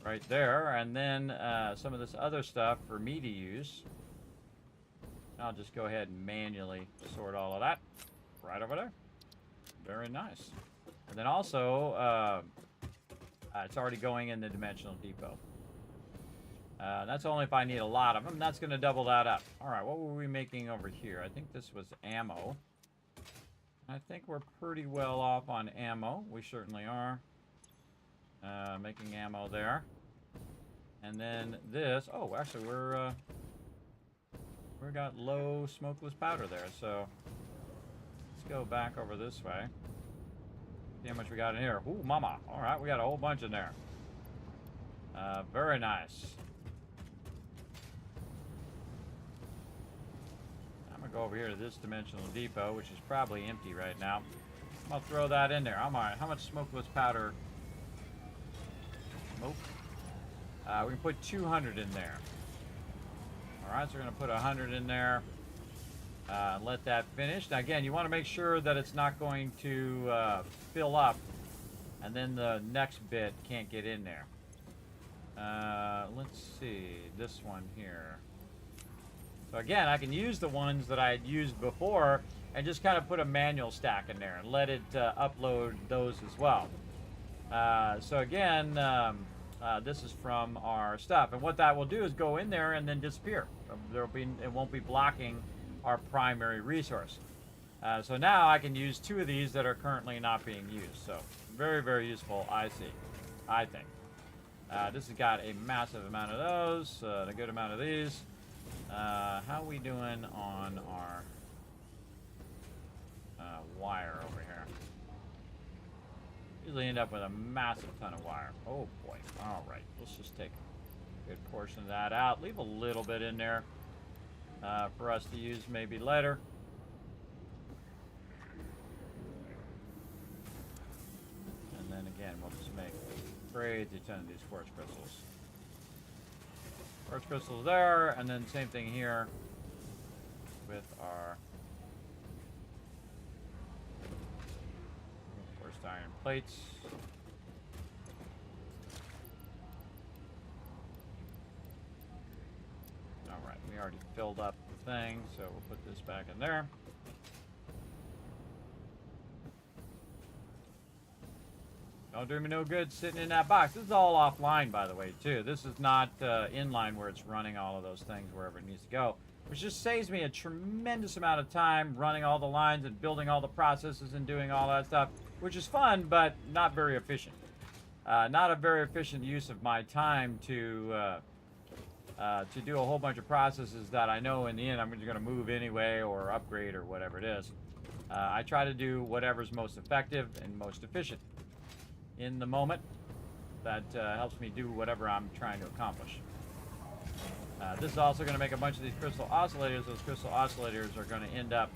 Right there, and then some of this other stuff for me to use. I'll just go ahead and manually sort all of that right over there. Very nice. And then also, it's already going in the dimensional depot. That's only if I need a lot of them. That's going to double that up. All right, what were we making over here? I think this was ammo. I think we're pretty well off on ammo. We certainly are. Making ammo there. And then this, oh, actually we got low smokeless powder there, so let's go back over this way. See how much we got in here. Ooh, mama. All right, we got a whole bunch in there. Very nice. I'm gonna go over here to this dimensional depot, which is probably empty right now. I'm gonna throw that in there. All right, how much smokeless powder? Smoke. We can put 200 in there. All right, so we're going to put 100 in there. Let that finish. Now, again, you want to make sure that it's not going to fill up, and then the next bit can't get in there. Let's see, this one here. So, again, I can use the ones that I had used before and just kind of put a manual stack in there and let it upload those as well. So, again... this is from our stuff, and what that will do is go in there and then disappear. It won't be blocking our primary resource. So now I can use 2 of these that are currently not being used. So very, very useful, I think. This has got a massive amount of those, a good amount of these. How are we doing on our wire over here? Usually end up with a massive ton of wire. Oh boy. All right. Let's just take a good portion of that out. Leave a little bit in there for us to use maybe later. And then again, we'll just make a crazy ton of these quartz crystals. Quartz crystals there, and then same thing here with our iron plates. Alright, we already filled up the thing, so we'll put this back in there. Don't do me no good sitting in that box. This is all offline, by the way, too. This is not inline where it's running all of those things wherever it needs to go, which just saves me a tremendous amount of time running all the lines and building all the processes and doing all that stuff, which is fun, but not very efficient. Not a very efficient use of my time to do a whole bunch of processes that I know in the end I'm just going to move anyway or upgrade or whatever it is. I try to do whatever's most effective and most efficient in the moment. That helps me do whatever I'm trying to accomplish. This is also going to make a bunch of these crystal oscillators. Those crystal oscillators are going to end up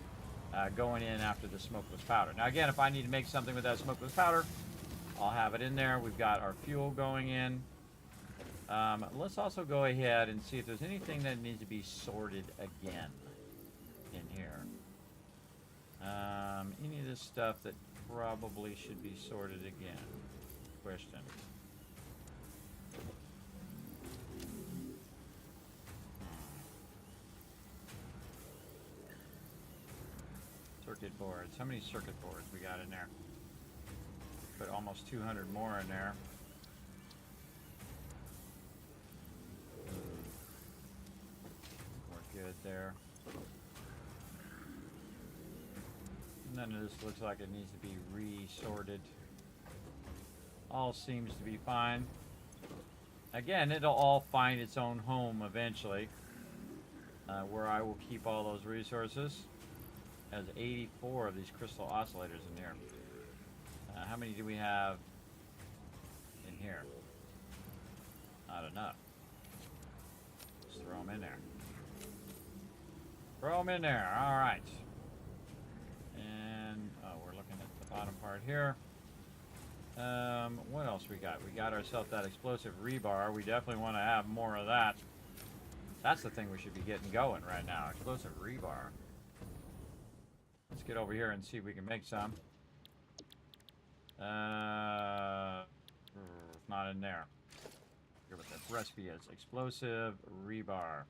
going in after the smokeless powder. Now again, if I need to make something with that smokeless powder, I'll have it in there. We've got our fuel going in. Let's also go ahead and see if there's anything that needs to be sorted again in here. Any of this stuff that probably should be sorted again? Question. Circuit boards. How many circuit boards we got in there? Put almost 200 more in there. We're good there. None of this looks like it needs to be resorted. All seems to be fine. again, it'll all find its own home eventually, where I will keep all those resources. There's 84 of these crystal oscillators in here. How many do we have in here? Not enough. Just throw them in there. Throw them in there. All right. And we're looking at the bottom part here. What else we got? We got ourselves that explosive rebar. We definitely want to have more of that. That's the thing we should be getting going right now. Explosive rebar. Let's get over here and see if we can make some. It's not in there. Here's what the recipe is. Explosive rebar.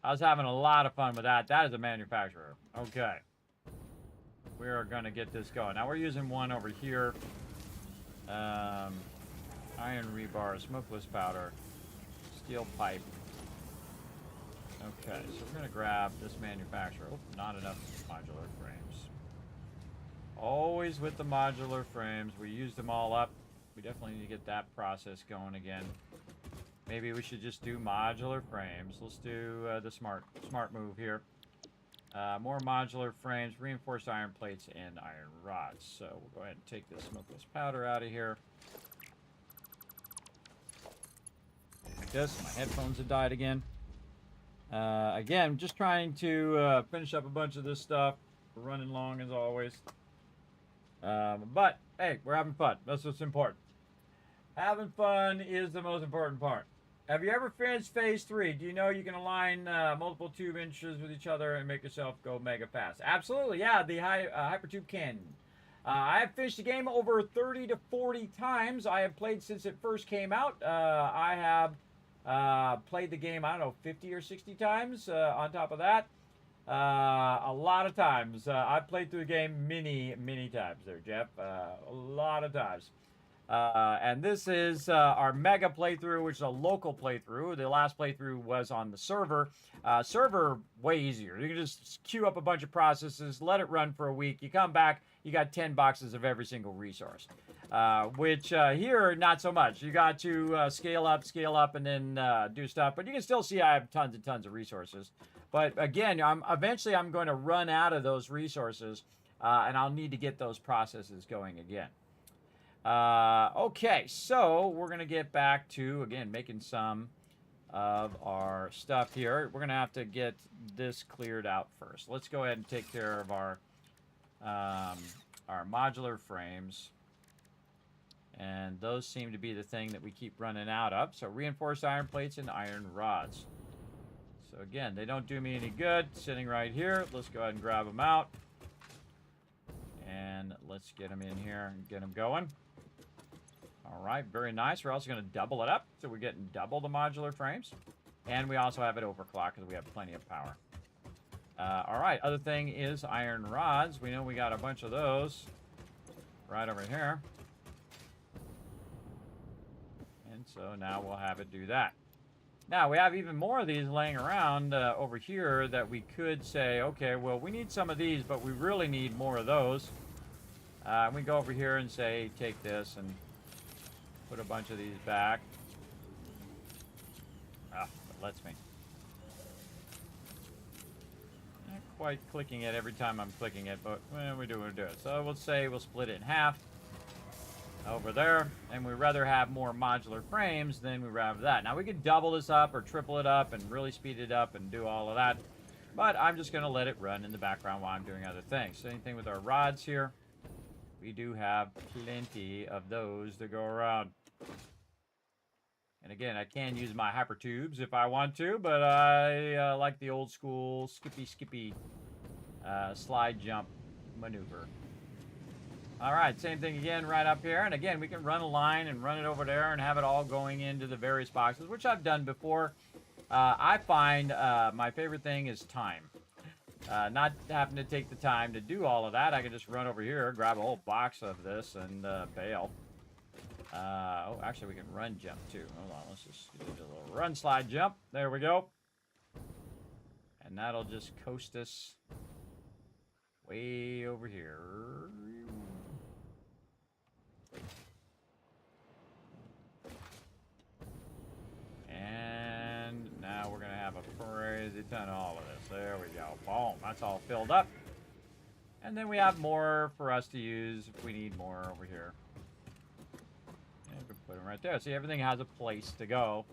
I was having a lot of fun with that. That is a manufacturer. Okay. We are going to get this going. Now we're using one over here. Iron rebar, smokeless powder, steel pipe. Okay, so we're going to grab this manufacturer. Oh, not enough modular frames. Always with the modular frames. We used them all up. We definitely need to get that process going again. Maybe we should just do modular frames. Let's do the smart move here. More modular frames, reinforced iron plates, and iron rods. So we'll go ahead and take this smokeless powder out of here. Like this. My headphones have died again. Again, just trying to finish up a bunch of this stuff. We're running long as always. But, hey, we're having fun. That's what's important. Having fun is the most important part. Have you ever finished phase 3? Do you know you can align multiple tube inches with each other and make yourself go mega fast? Absolutely, yeah, the hypertube can. I have finished the game over 30 to 40 times. I have played since it first came out. I have played the game, I don't know, 50 or 60 times on top of that. A lot of times. I've played through the game many, many times there, Jeff. A lot of times. And this is our mega playthrough, which is a local playthrough. The last playthrough was on the server. Server, way easier. You can just queue up a bunch of processes, let it run for a week. You come back, you got 10 boxes of every single resource. Which here, not so much. You got to scale up, and then do stuff. But you can still see I have tons and tons of resources. But again, eventually I'm going to run out of those resources, and I'll need to get those processes going again. Okay, so we're going to get back to, again, making some of our stuff here. We're going to have to get this cleared out first. Let's go ahead and take care of our modular frames. And those seem to be the thing that we keep running out of. So reinforced iron plates and iron rods. So again, they don't do me any good sitting right here. Let's go ahead and grab them out. And let's get them in here and get them going. All right, very nice. We're also going to double it up, so we're getting double the modular frames. And we also have it overclocked because we have plenty of power. All right, other thing is iron rods. We know we got a bunch of those right over here. And so now we'll have it do that. Now, we have even more of these laying around over here that we could say, okay, well, we need some of these, but we really need more of those. We go over here and say, take this and put a bunch of these back. Ah, it lets me. Not quite clicking it every time I'm clicking it, but we do it. So we'll say we'll split it in half over there, and we'd rather have more modular frames than we rather that. Now we could double this up or triple it up and really speed it up and do all of that, but I'm just going to let it run in the background while I'm doing other things. Same thing with our rods here. We do have plenty of those to go around. And again, I can use my hypertubes if I want to, but I like the old school skippy slide jump maneuver. All right, same thing again right up here. And again, we can run a line and run it over there and have it all going into the various boxes, which I've done before. I find my favorite thing is time. Not having to take the time to do all of that. I can just run over here, grab a whole box of this, and bail. Oh, actually, we can run jump, too. Hold on, let's just do a little run slide jump. There we go. And that'll just coast us way over here. ton of all of this. There we go. Boom. That's all filled up. And then we have more for us to use if we need more over here. And we can put them right there. See, everything has a place to go,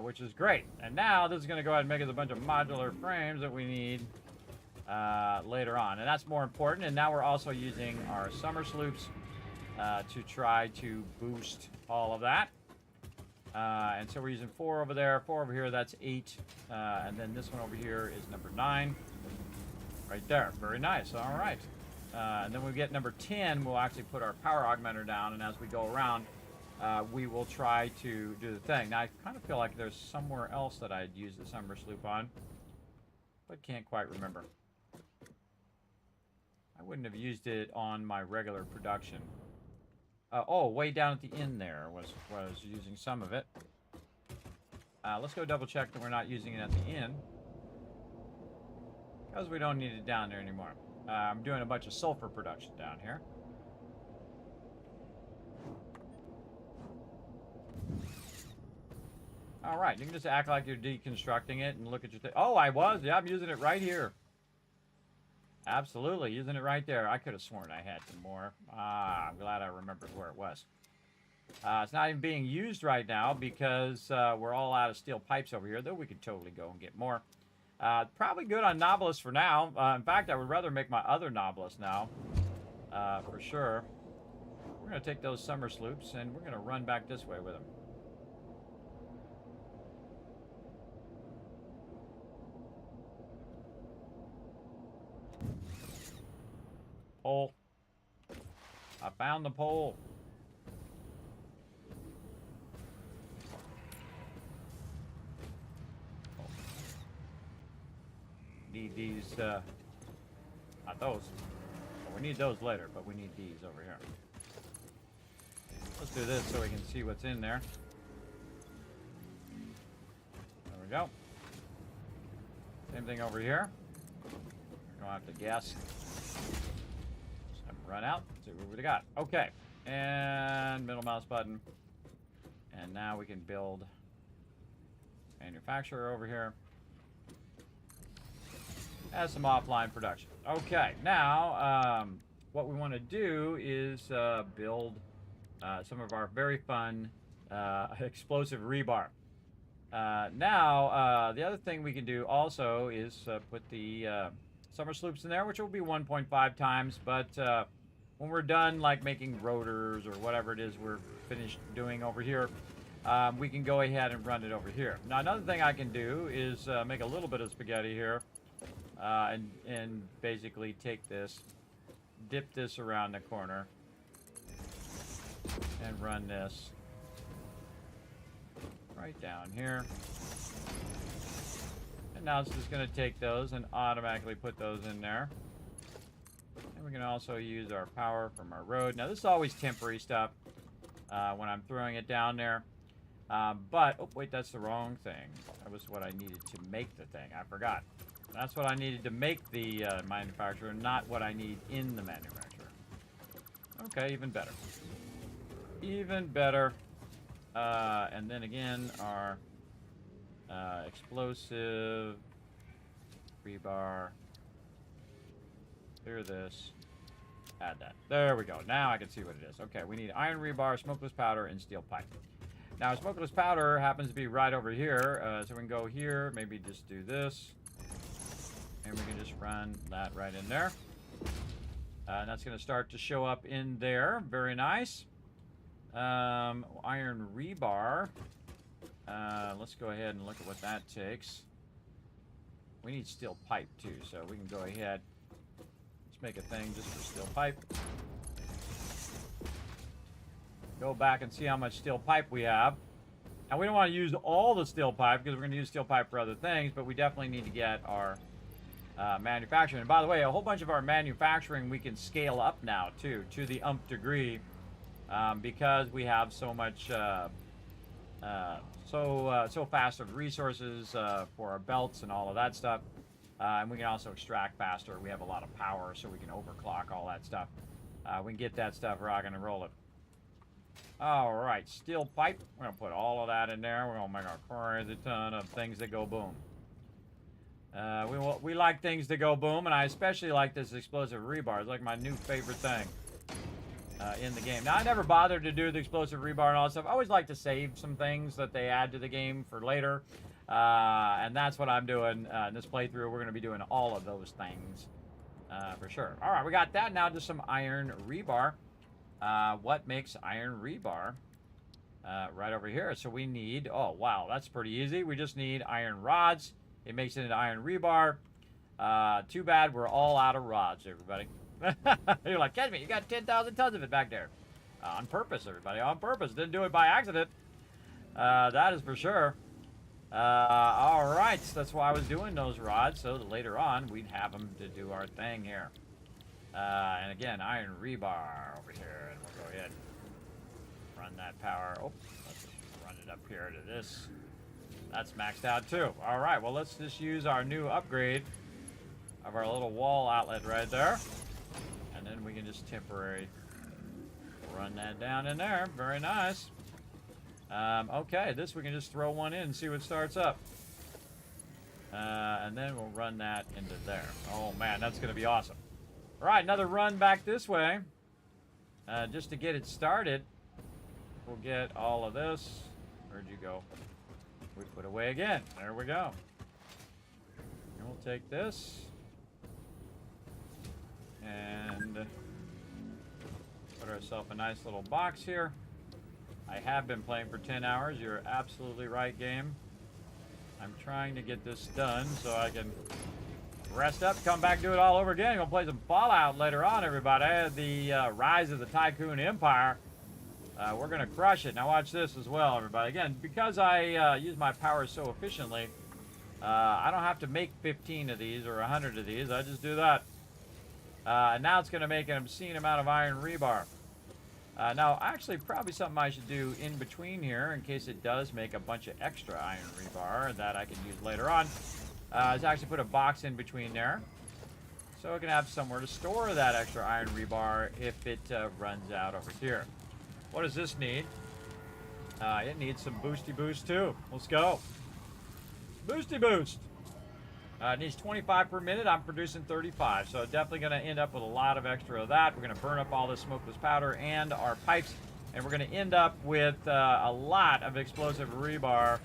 which is great. And now this is going to go ahead and make us a bunch of modular frames that we need later on. And that's more important. And now we're also using our summer sloops to try to boost all of that. And so we're using 4 over there, 4 over here, that's 8. And then this one over here is number 9. Right there. Very nice. All right. And then when we get number 10, we'll actually put our power augmenter down. And as we go around, we will try to do the thing. Now, I kind of feel like there's somewhere else that I'd use the summer sloop on, but can't quite remember. I wouldn't have used it on my regular production. Oh, way down at the end there was using some of it. Let's go double check that we're not using it at the end, because we don't need it down there anymore. I'm doing a bunch of sulfur production down here. All right, you can just act like you're deconstructing it and look at your thing. Oh, I was. Yeah, I'm using it right here. Absolutely, using it right there. I could have sworn I had some more. I'm glad I remembered where it was. It's not even being used right now because we're all out of steel pipes over here, though we could totally go and get more. Probably good on Nautilus for now. In fact, I would rather make my other Nautilus now, for sure. We're going to take those summer sloops and we're going to run back this way with them. Pole. I found the pole. Need these, not those. Well, we need those later, but we need these over here. Let's do this so we can see what's in there. There we go. Same thing over here. We're going to have to guess. Run out, see what we got. Okay, and middle mouse button. And now we can build manufacturer over here. Has some offline production. Okay, now what we want to do is build some of our very fun explosive rebar. Now, the other thing we can do also is put the summer sloops in there, which will be 1.5 times, but when we're done like making rotors or whatever it is we're finished doing over here, we can go ahead and run it over here. Now, another thing I can do is make a little bit of spaghetti here and basically take this, dip this around the corner, and run this right down here. And now it's just going to take those and automatically put those in there. And we can also use our power from our road. Now, this is always temporary stuff when I'm throwing it down there. But, oh, wait, that's the wrong thing. That was what I needed to make the thing. I forgot. That's what I needed to make the manufacturer, not what I need in the manufacturer. Okay, even better. Even better. And then again, our explosive rebar. Clear this. Add that. There we go. Now I can see what it is. Okay, we need iron rebar, smokeless powder, and steel pipe. Now, smokeless powder happens to be right over here. So we can go here, maybe just do this. And we can just run that right in there. And that's going to start to show up in there. Very nice. Iron rebar. Let's go ahead and look at what that takes. We need steel pipe too, so we can go ahead. Let's make a thing just for steel pipe. Go back and see how much steel pipe we have. And we don't want to use all the steel pipe because we're going to use steel pipe for other things, but we definitely need to get our manufacturing. And by the way, a whole bunch of our manufacturing we can scale up now too, to the umph degree, because we have so much, so fast of resources for our belts and all of that stuff. And we can also extract faster. We have a lot of power, so we can overclock all that stuff. We can get that stuff rocking and rolling. All right, steel pipe. We're gonna put all of that in there. We're gonna make a crazy ton of things that go boom. We like things to go boom, and I especially like this explosive rebar. It's like my new favorite thing in the game. Now, I never bothered to do the explosive rebar and all that stuff. I always like to save some things that they add to the game for later, and that's what I'm doing in this playthrough. We're going to be doing all of those things for sure. All right, we got that. Now just some iron rebar. What makes iron rebar? Right over here. So we need, oh wow, that's pretty easy. We just need iron rods. It makes it into iron rebar. Too bad we're all out of rods, everybody. You're like, Kismet, you got 10,000 tons of it back there. On purpose, everybody, on purpose. Didn't do it by accident. That is for sure. All right, so that's why I was doing those rods, so that later on we'd have them to do our thing here. And again, iron rebar over here, and we'll go ahead and run that power. Oh, let's just run it up here to this. That's maxed out too. All right, well, let's just use our new upgrade of our little wall outlet right there. And then we can just temporarily run that down in there. Very nice. Okay, this we can just throw one in and see what starts up. And then we'll run that into there. Oh man, that's going to be awesome. All right, another run back this way. Just to get it started, we'll get all of this. Where'd you go? We put away again. There we go. And we'll take this and put ourselves a nice little box here. I have been playing for 10 hours. You're absolutely right, game. I'm trying to get this done so I can rest up, come back, do it all over again. We'll play some Fallout later on, everybody. The Rise of the Tycoon Empire. We're going to crush it. Now watch this as well, everybody. Again, because I use my power so efficiently, I don't have to make 15 of these or 100 of these. I just do that. And now it's going to make an obscene amount of iron rebar. Now, actually, probably something I should do in between here, in case it does make a bunch of extra iron rebar that I can use later on, is actually put a box in between there, so I can have somewhere to store that extra iron rebar if it runs out over here. What does this need? It needs some boosty boost too. Let's go. Boosty boost. It needs 25 per minute. I'm producing 35, so definitely going to end up with a lot of extra of that. We're going to burn up all this smokeless powder and our pipes, and we're going to end up with a lot of explosive rebar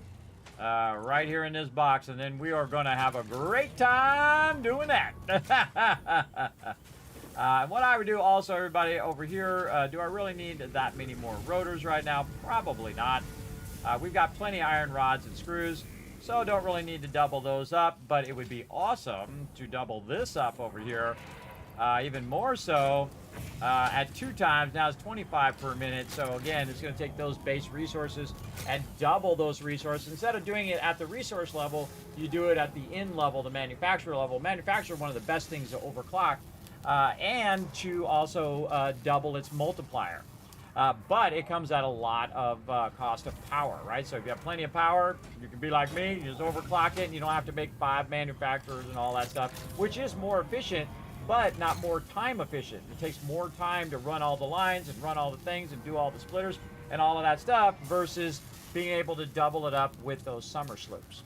right here in this box, and then we are going to have a great time doing that. And what I would do also, everybody, over here, do I really need that many more rotors right now? Probably not. We've got plenty of iron rods and screws, so don't really need to double those up, but it would be awesome to double this up over here, even more so at 2 times. Now it's 25 per minute, so again, it's going to take those base resources and double those resources. Instead of doing it at the resource level, you do it at the end level, the manufacturer level. Manufacturer, one of the best things to overclock, and to also double its multiplier. But it comes at a lot of cost of power, right? So if you have plenty of power, you can be like me, you just overclock it, and you don't have to make 5 manufacturers and all that stuff, which is more efficient, but not more time efficient. It takes more time to run all the lines and run all the things and do all the splitters and all of that stuff versus being able to double it up with those summer sloops.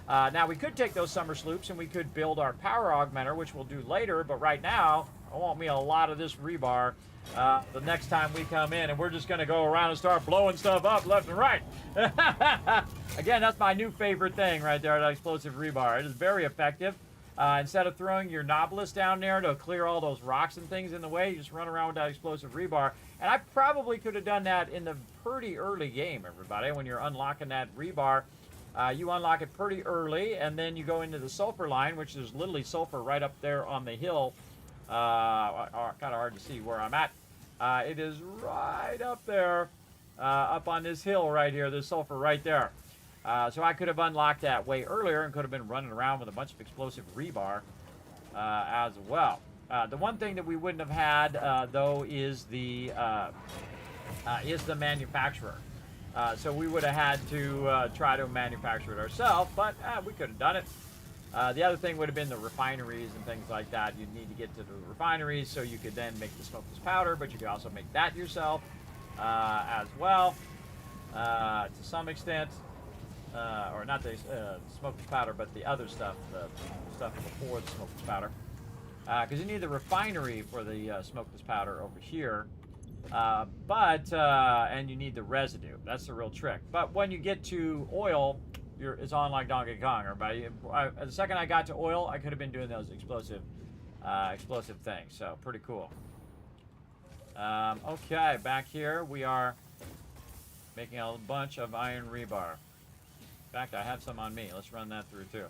Now, we could take those summer sloops and we could build our power augmenter, which we'll do later, but right now, I want me a lot of this rebar the next time we come in, and we're just going to go around and start blowing stuff up left and right. Again, that's my new favorite thing right there, that explosive rebar. It is very effective. Instead of throwing your Nobilis down there to clear all those rocks and things in the way, you just run around with that explosive rebar. And I probably could have done that in the pretty early game, everybody, when you're unlocking that rebar. You unlock it pretty early, and then you go into the sulfur line, which is literally sulfur right up there on the hill. Kind of hard to see where I'm at. It is right up there, up on this hill right here, there's sulfur right there. So I could have unlocked that way earlier and could have been running around with a bunch of explosive rebar as well. The one thing that we wouldn't have had, though, is the manufacturer. So we would have had to try to manufacture it ourselves, but we could have done it. The other thing would have been the refineries and things like that. You'd need to get to the refineries so you could then make the smokeless powder, but you could also make that yourself as well to some extent. or not the smokeless powder, but the other stuff, the stuff before the smokeless powder. Because you need the refinery for the smokeless powder over here. And you need the residue. That's the real trick. But when you get to oil, it's on like Donkey Kong. Everybody. The second I got to oil, I could have been doing those explosive things. So pretty cool. Okay, back here we are making a bunch of iron rebar. In fact, I have some on me. Let's run that through too.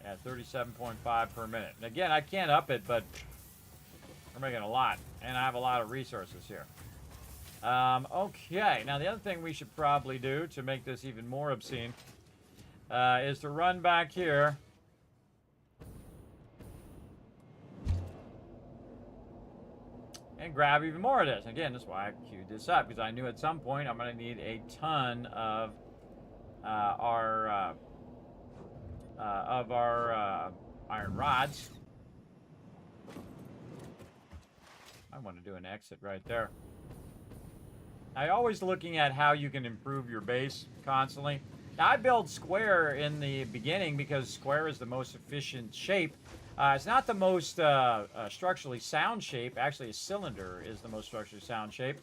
At 37.5 per minute. And again, I can't up it, but we're making a lot, and I have a lot of resources here. Okay, now the other thing we should probably do to make this even more obscene is to run back here. And grab even more of this. Again, that's why I queued this up, because I knew at some point I'm going to need a ton of our iron rods. I want to do an exit right there. I'm always looking at how you can improve your base constantly. Now, I build square in the beginning because square is the most efficient shape. It's not the most structurally sound shape. Actually, a cylinder is the most structurally sound shape.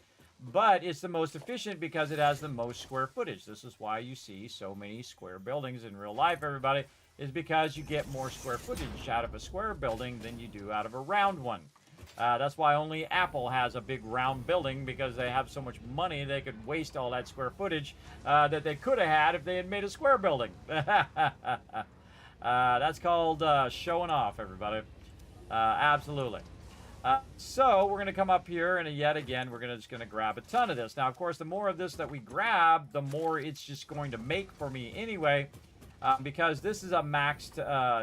But it's the most efficient because it has the most square footage. This is why you see so many square buildings in real life, everybody, is because you get more square footage out of a square building than you do out of a round one. That's why only Apple has a big round building, because they have so much money they could waste all that square footage that they could have had if they had made a square building. That's called showing off, everybody. Absolutely. So we're going to come up here, and yet again, we're just going to grab a ton of this. Now, of course, the more of this that we grab, the more it's just going to make for me anyway, because this is a maxed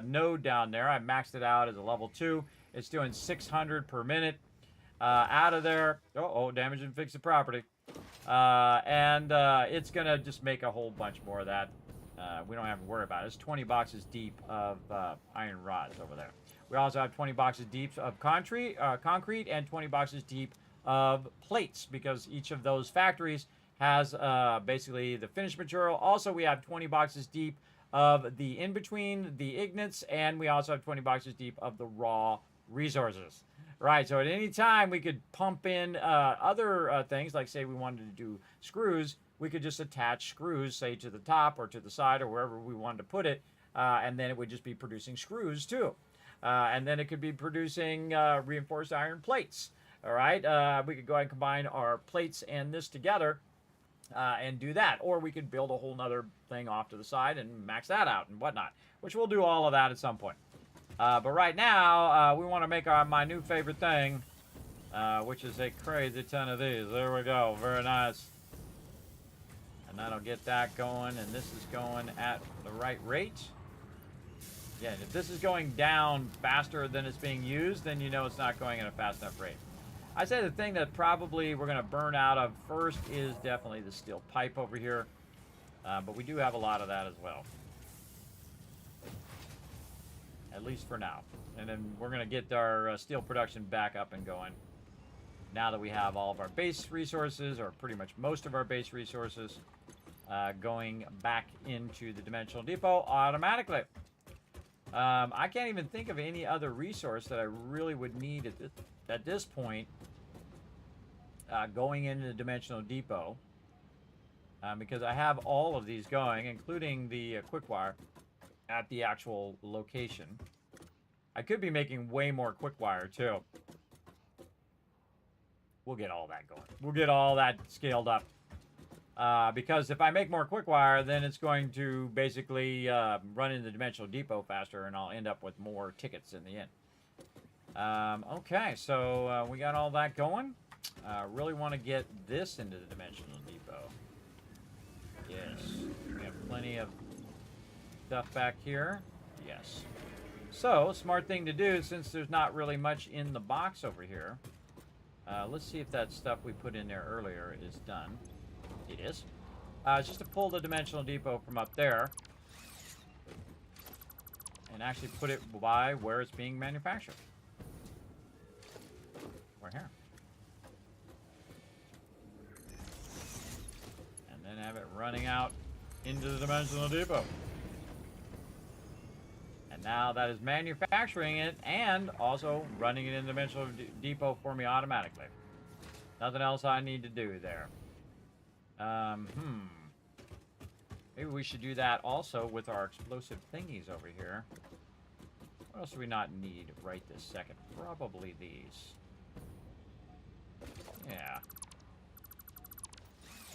node down there. I maxed it out as a level 2. It's doing 600 per minute out of there. Damage and fix the property. It's going to just make a whole bunch more of that. We don't have to worry about it. It's 20 boxes deep of iron rods over there. We also have 20 boxes deep of concrete and 20 boxes deep of plates, because each of those factories has basically the finished material. Also, we have 20 boxes deep of the in-between, the ignites, and we also have 20 boxes deep of the raw resources. Right, so at any time we could pump in other things, like say we wanted to do screws, we could just attach screws, say to the top or to the side or wherever we wanted to put it, and then it would just be producing screws too. And then it could be producing reinforced iron plates. All right, we could go ahead and combine our plates and this together and do that. Or we could build a whole nother thing off to the side and max that out and whatnot, which we'll do all of that at some point. But right now, we want to make my new favorite thing, which is a crazy ton of these. There we go. Very nice. And that'll get that going, and this is going at the right rate. Yeah, if this is going down faster than it's being used, then you know it's not going at a fast enough rate. I'd say the thing that probably we're going to burn out of first is definitely the steel pipe over here. But we do have a lot of that as well. At least for now. And then we're going to get our steel production back up and going now that we have all of our base resources, or pretty much most of our base resources, going back into the dimensional depot automatically. I can't even think of any other resource that I really would need at this point going into the dimensional depot, because I have all of these going, including the quick wire at the actual location. I could be making way more quick wire too. We'll get all that going. We'll get all that scaled up. Because if I make more quick wire, then it's going to basically run in the dimensional depot faster, and I'll end up with more tickets in the end. Okay, so we got all that going. Really want to get this into the dimensional depot. Yes, we have plenty of stuff back here. Yes. So, smart thing to do, since there's not really much in the box over here. Let's see if that stuff we put in there earlier is done. It is. It's just to pull the dimensional depot from up there and actually put it by where it's being manufactured. Right here. have it running out into the dimensional depot. And now that is manufacturing it and also running it in the dimensional depot for me automatically. Nothing else I need to do there. Maybe we should do that also with our explosive thingies over here. What else do we not need right this second? Probably these. Yeah.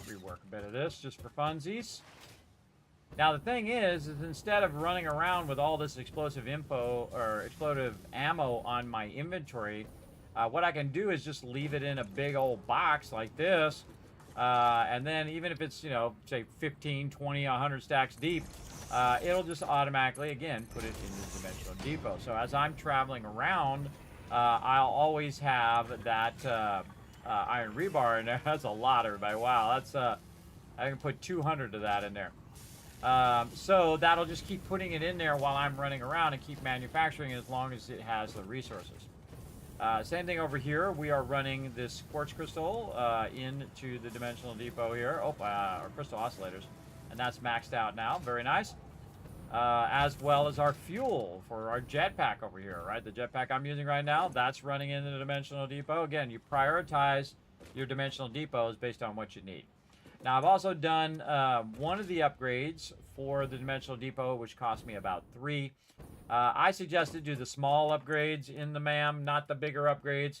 Rework a bit of this just for funsies. Now the thing is instead of running around with all this explosive info or explosive ammo on my inventory, what I can do is just leave it in a big old box like this. And then even if it's, you know, say 15, 20, 100 stacks deep, it'll just automatically, again, put it in the dimensional depot. So as I'm traveling around, I'll always have that iron rebar in there. That's a lot, everybody. Wow, that's I can put 200 of that in there. So that'll just keep putting it in there while I'm running around and keep manufacturing it as long as it has the resources. Same thing over here. We are running this quartz crystal into the dimensional depot here. Our crystal oscillators. And that's maxed out now. Very nice. As well as our fuel for our jetpack over here, right? The jetpack I'm using right now, that's running into the dimensional depot. Again, you prioritize your dimensional depots based on what you need. Now, I've also done one of the upgrades for the dimensional depot, which cost me about 3. I suggested do the small upgrades in the MAM, not the bigger upgrades,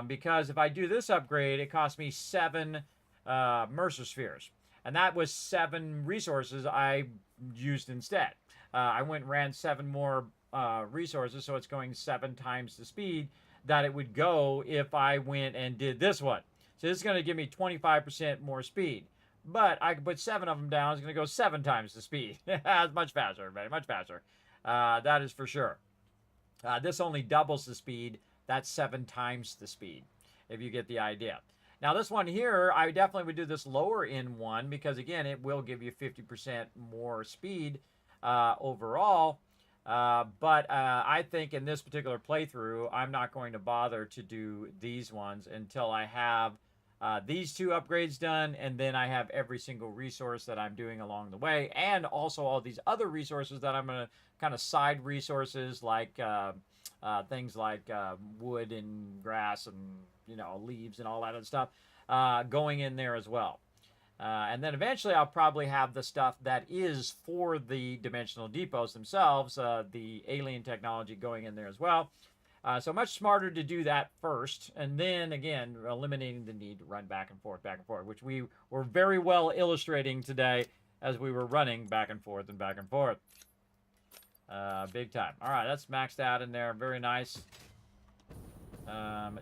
because if I do this upgrade, it cost me 7 Mercer spheres. And that was 7 resources I used instead. I went and ran 7 more resources, so it's going 7 times the speed that it would go if I went and did this one. So this is going to give me 25% more speed. But I can put 7 of them down. It's going to go 7 times the speed. It's much faster, everybody. Much faster. That is for sure. This only doubles the speed. That's 7 times the speed, if you get the idea. Now, this one here, I definitely would do this lower in one because, again, it will give you 50% more speed overall. But I think in this particular playthrough, I'm not going to bother to do these ones until I have these 2 upgrades done, and then I have every single resource that I'm doing along the way, and also all these other resources that I'm going to kind of side resources like things like wood and grass and, you know, leaves and all that other stuff going in there as well. And then eventually I'll probably have the stuff that is for the dimensional depots themselves, the alien technology going in there as well. So much smarter to do that first, and then, again, eliminating the need to run back and forth, which we were very well illustrating today as we were running back and forth and back and forth. Big time. All right, that's maxed out in there. Very nice.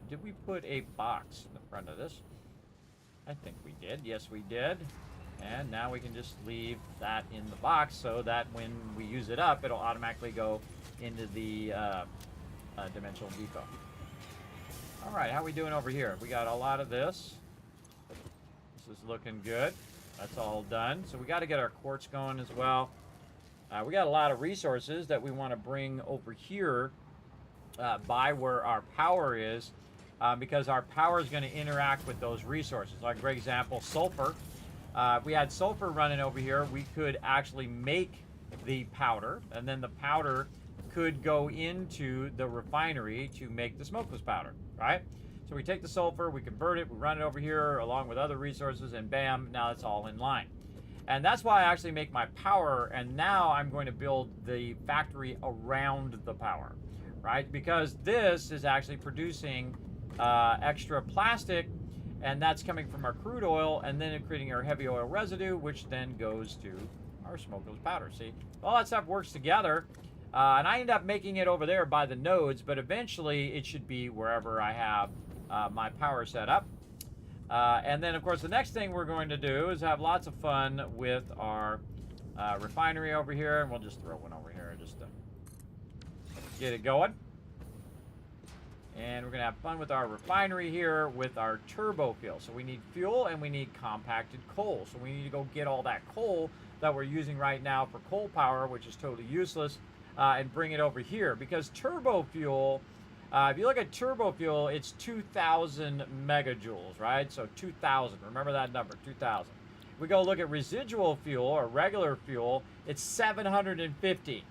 Did we put a box in the front of this? I think we did. Yes, we did. And now we can just leave that in the box so that when we use it up, it'll automatically go into the dimensional depot. All right, how we doing over here? We got a lot of this. This is looking good. That's all done. So we got to get our quartz going as well. We got a lot of resources that we want to bring over here by where our power is, because our power is going to interact with those resources. Like, for example, sulfur. If we had sulfur running over here, we could actually make the powder, and then the powder could go into the refinery to make the smokeless powder, right? So we take the sulfur, we convert it, we run it over here along with other resources, and bam, now it's all in line. And that's why I actually make my power, and now I'm going to build the factory around the power, right? Because this is actually producing extra plastic, and that's coming from our crude oil, and then creating our heavy oil residue, which then goes to our smokeless powder. See, all that stuff works together, and I end up making it over there by the nodes, but eventually it should be wherever I have my power set up. And then, of course, the next thing we're going to do is have lots of fun with our refinery over here, and we'll just throw one over here just to get it going. And we're going to have fun with our refinery here with our turbo fuel. So we need fuel and we need compacted coal. So we need to go get all that coal that we're using right now for coal power, which is totally useless, and bring it over here. Because turbo fuel, if you look at turbo fuel, it's 2,000 megajoules, right? So 2,000. Remember that number, 2,000. We go look at residual fuel or regular fuel, it's 750.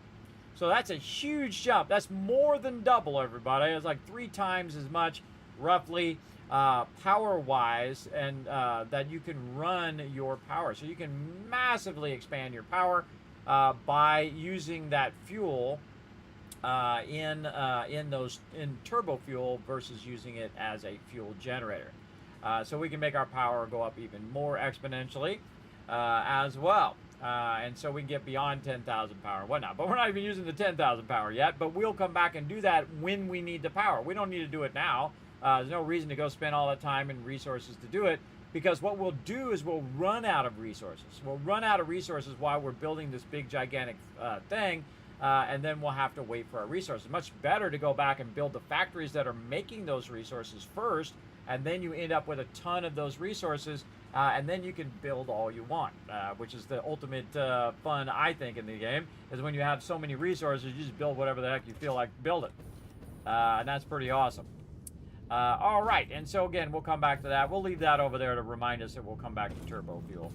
So that's a huge jump. That's more than double, everybody. It's like 3 times as much, roughly, power-wise, and that you can run your power. So you can massively expand your power by using that fuel in turbo fuel versus using it as a fuel generator. So we can make our power go up even more exponentially as well. And so we can get beyond 10,000 power and whatnot. But we're not even using the 10,000 power yet. But we'll come back and do that when we need the power. We don't need to do it now. There's no reason to go spend all the time and resources to do it. Because what we'll do is we'll run out of resources. We'll run out of resources while we're building this big, gigantic thing. And then we'll have to wait for our resources. Much better to go back and build the factories that are making those resources first. And then you end up with a ton of those resources, and then you can build all you want, which is the ultimate fun, I think, in the game, is when you have so many resources, you just build whatever the heck you feel like building. And that's pretty awesome. All right, and so again, we'll come back to that. We'll leave that over there to remind us that we'll come back to turbo fuel.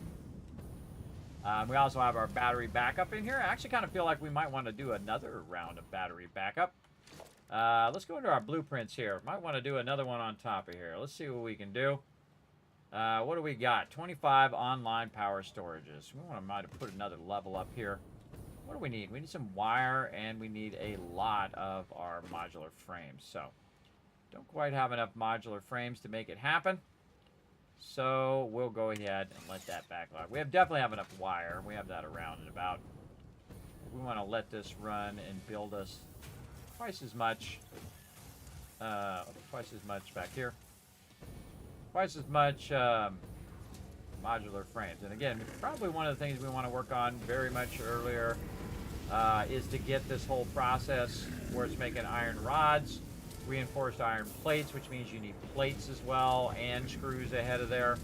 We also have our battery backup in here. I actually kind of feel like we might want to do another round of battery backup. Let's go into our blueprints here. Might want to do another one on top of here. Let's see what we can do. What do we got? 25 online power storages. We might have put another level up here. What do we need? We need some wire, and we need a lot of our modular frames. So, don't quite have enough modular frames to make it happen. So, we'll go ahead and let that backlog. We definitely have enough wire. We have that around and about. We want to let this run and build us twice as much back here. Twice as much modular frames. And again, probably one of the things we want to work on very much earlier is to get this whole process where it's making iron rods, reinforced iron plates, which means you need plates as well, and screws ahead of there.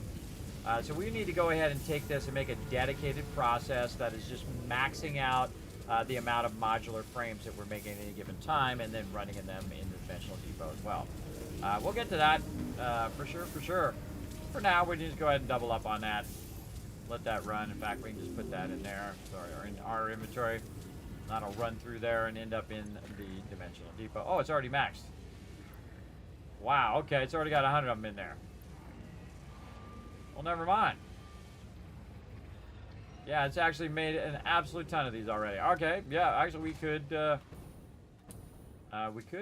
So we need to go ahead and take this and make a dedicated process that is just maxing out the amount of modular frames that we're making at any given time, and then running them in the dimensional depot as well. We'll get to that for sure. For now, we just go ahead and double up on that. Let that run. In fact, we can just put that in there, or in our inventory. That'll run through there and end up in the dimensional depot. Oh, it's already maxed. Wow, okay, it's already got 100 of them in there. Well, never mind. Yeah, it's actually made an absolute ton of these already. Okay, yeah, actually we could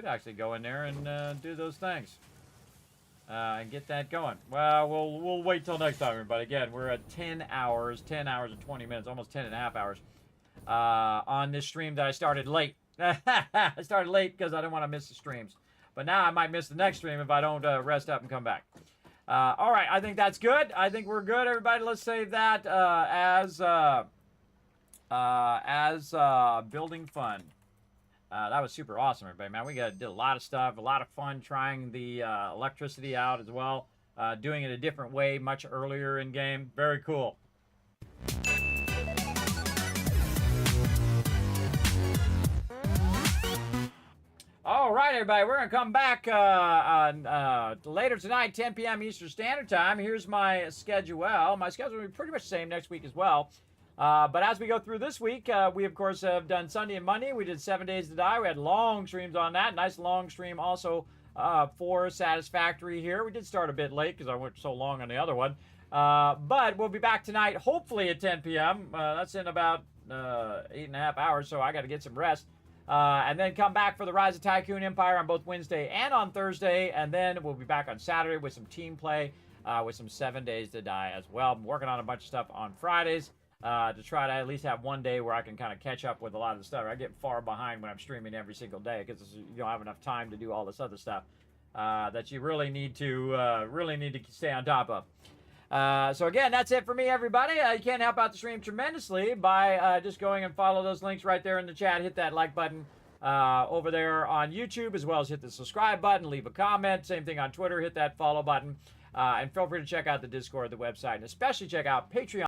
actually go in there and do those things and get that going. Well, we'll wait till next time, everybody. Again, we're at 10 hours and 20 minutes, almost 10 and a half hours on this stream that I started late. I started late because I didn't want to miss the streams. But now I might miss the next stream if I don't rest up and come back. All right, I think that's good. I think we're good, everybody. Let's save that as building fun. That was super awesome, everybody, man. We did a lot of stuff, a lot of fun trying the electricity out as well, doing it a different way, much earlier in game. Very cool. All right, everybody, we're going to come back later tonight, 10 p.m. Eastern Standard Time. Here's my schedule. My schedule will be pretty much the same next week as well. But as we go through this week, we, of course, have done Sunday and Monday. We did 7 Days to Die. We had long streams on that. Nice long stream also for Satisfactory here. We did start a bit late because I went so long on the other one. But we'll be back tonight, hopefully at 10 p.m. That's in about 8.5 hours, so I got to get some rest. And then come back for the Rise of Tycoon Empire on both Wednesday and on Thursday. And then we'll be back on Saturday with some team play, with some 7 Days to Die as well. I'm working on a bunch of stuff on Fridays to try to at least have one day where I can kind of catch up with a lot of the stuff. I get far behind when I'm streaming every single day because you don't have enough time to do all this other stuff that you really need to stay on top of. So again, that's it for me, everybody. You can help out the stream tremendously by just going and follow those links right there in the chat. Hit that like button over there on YouTube, as well as hit the subscribe button, leave a comment. Same thing on Twitter. Hit that follow button. And feel free to check out the Discord, the website, and especially check out Patreon.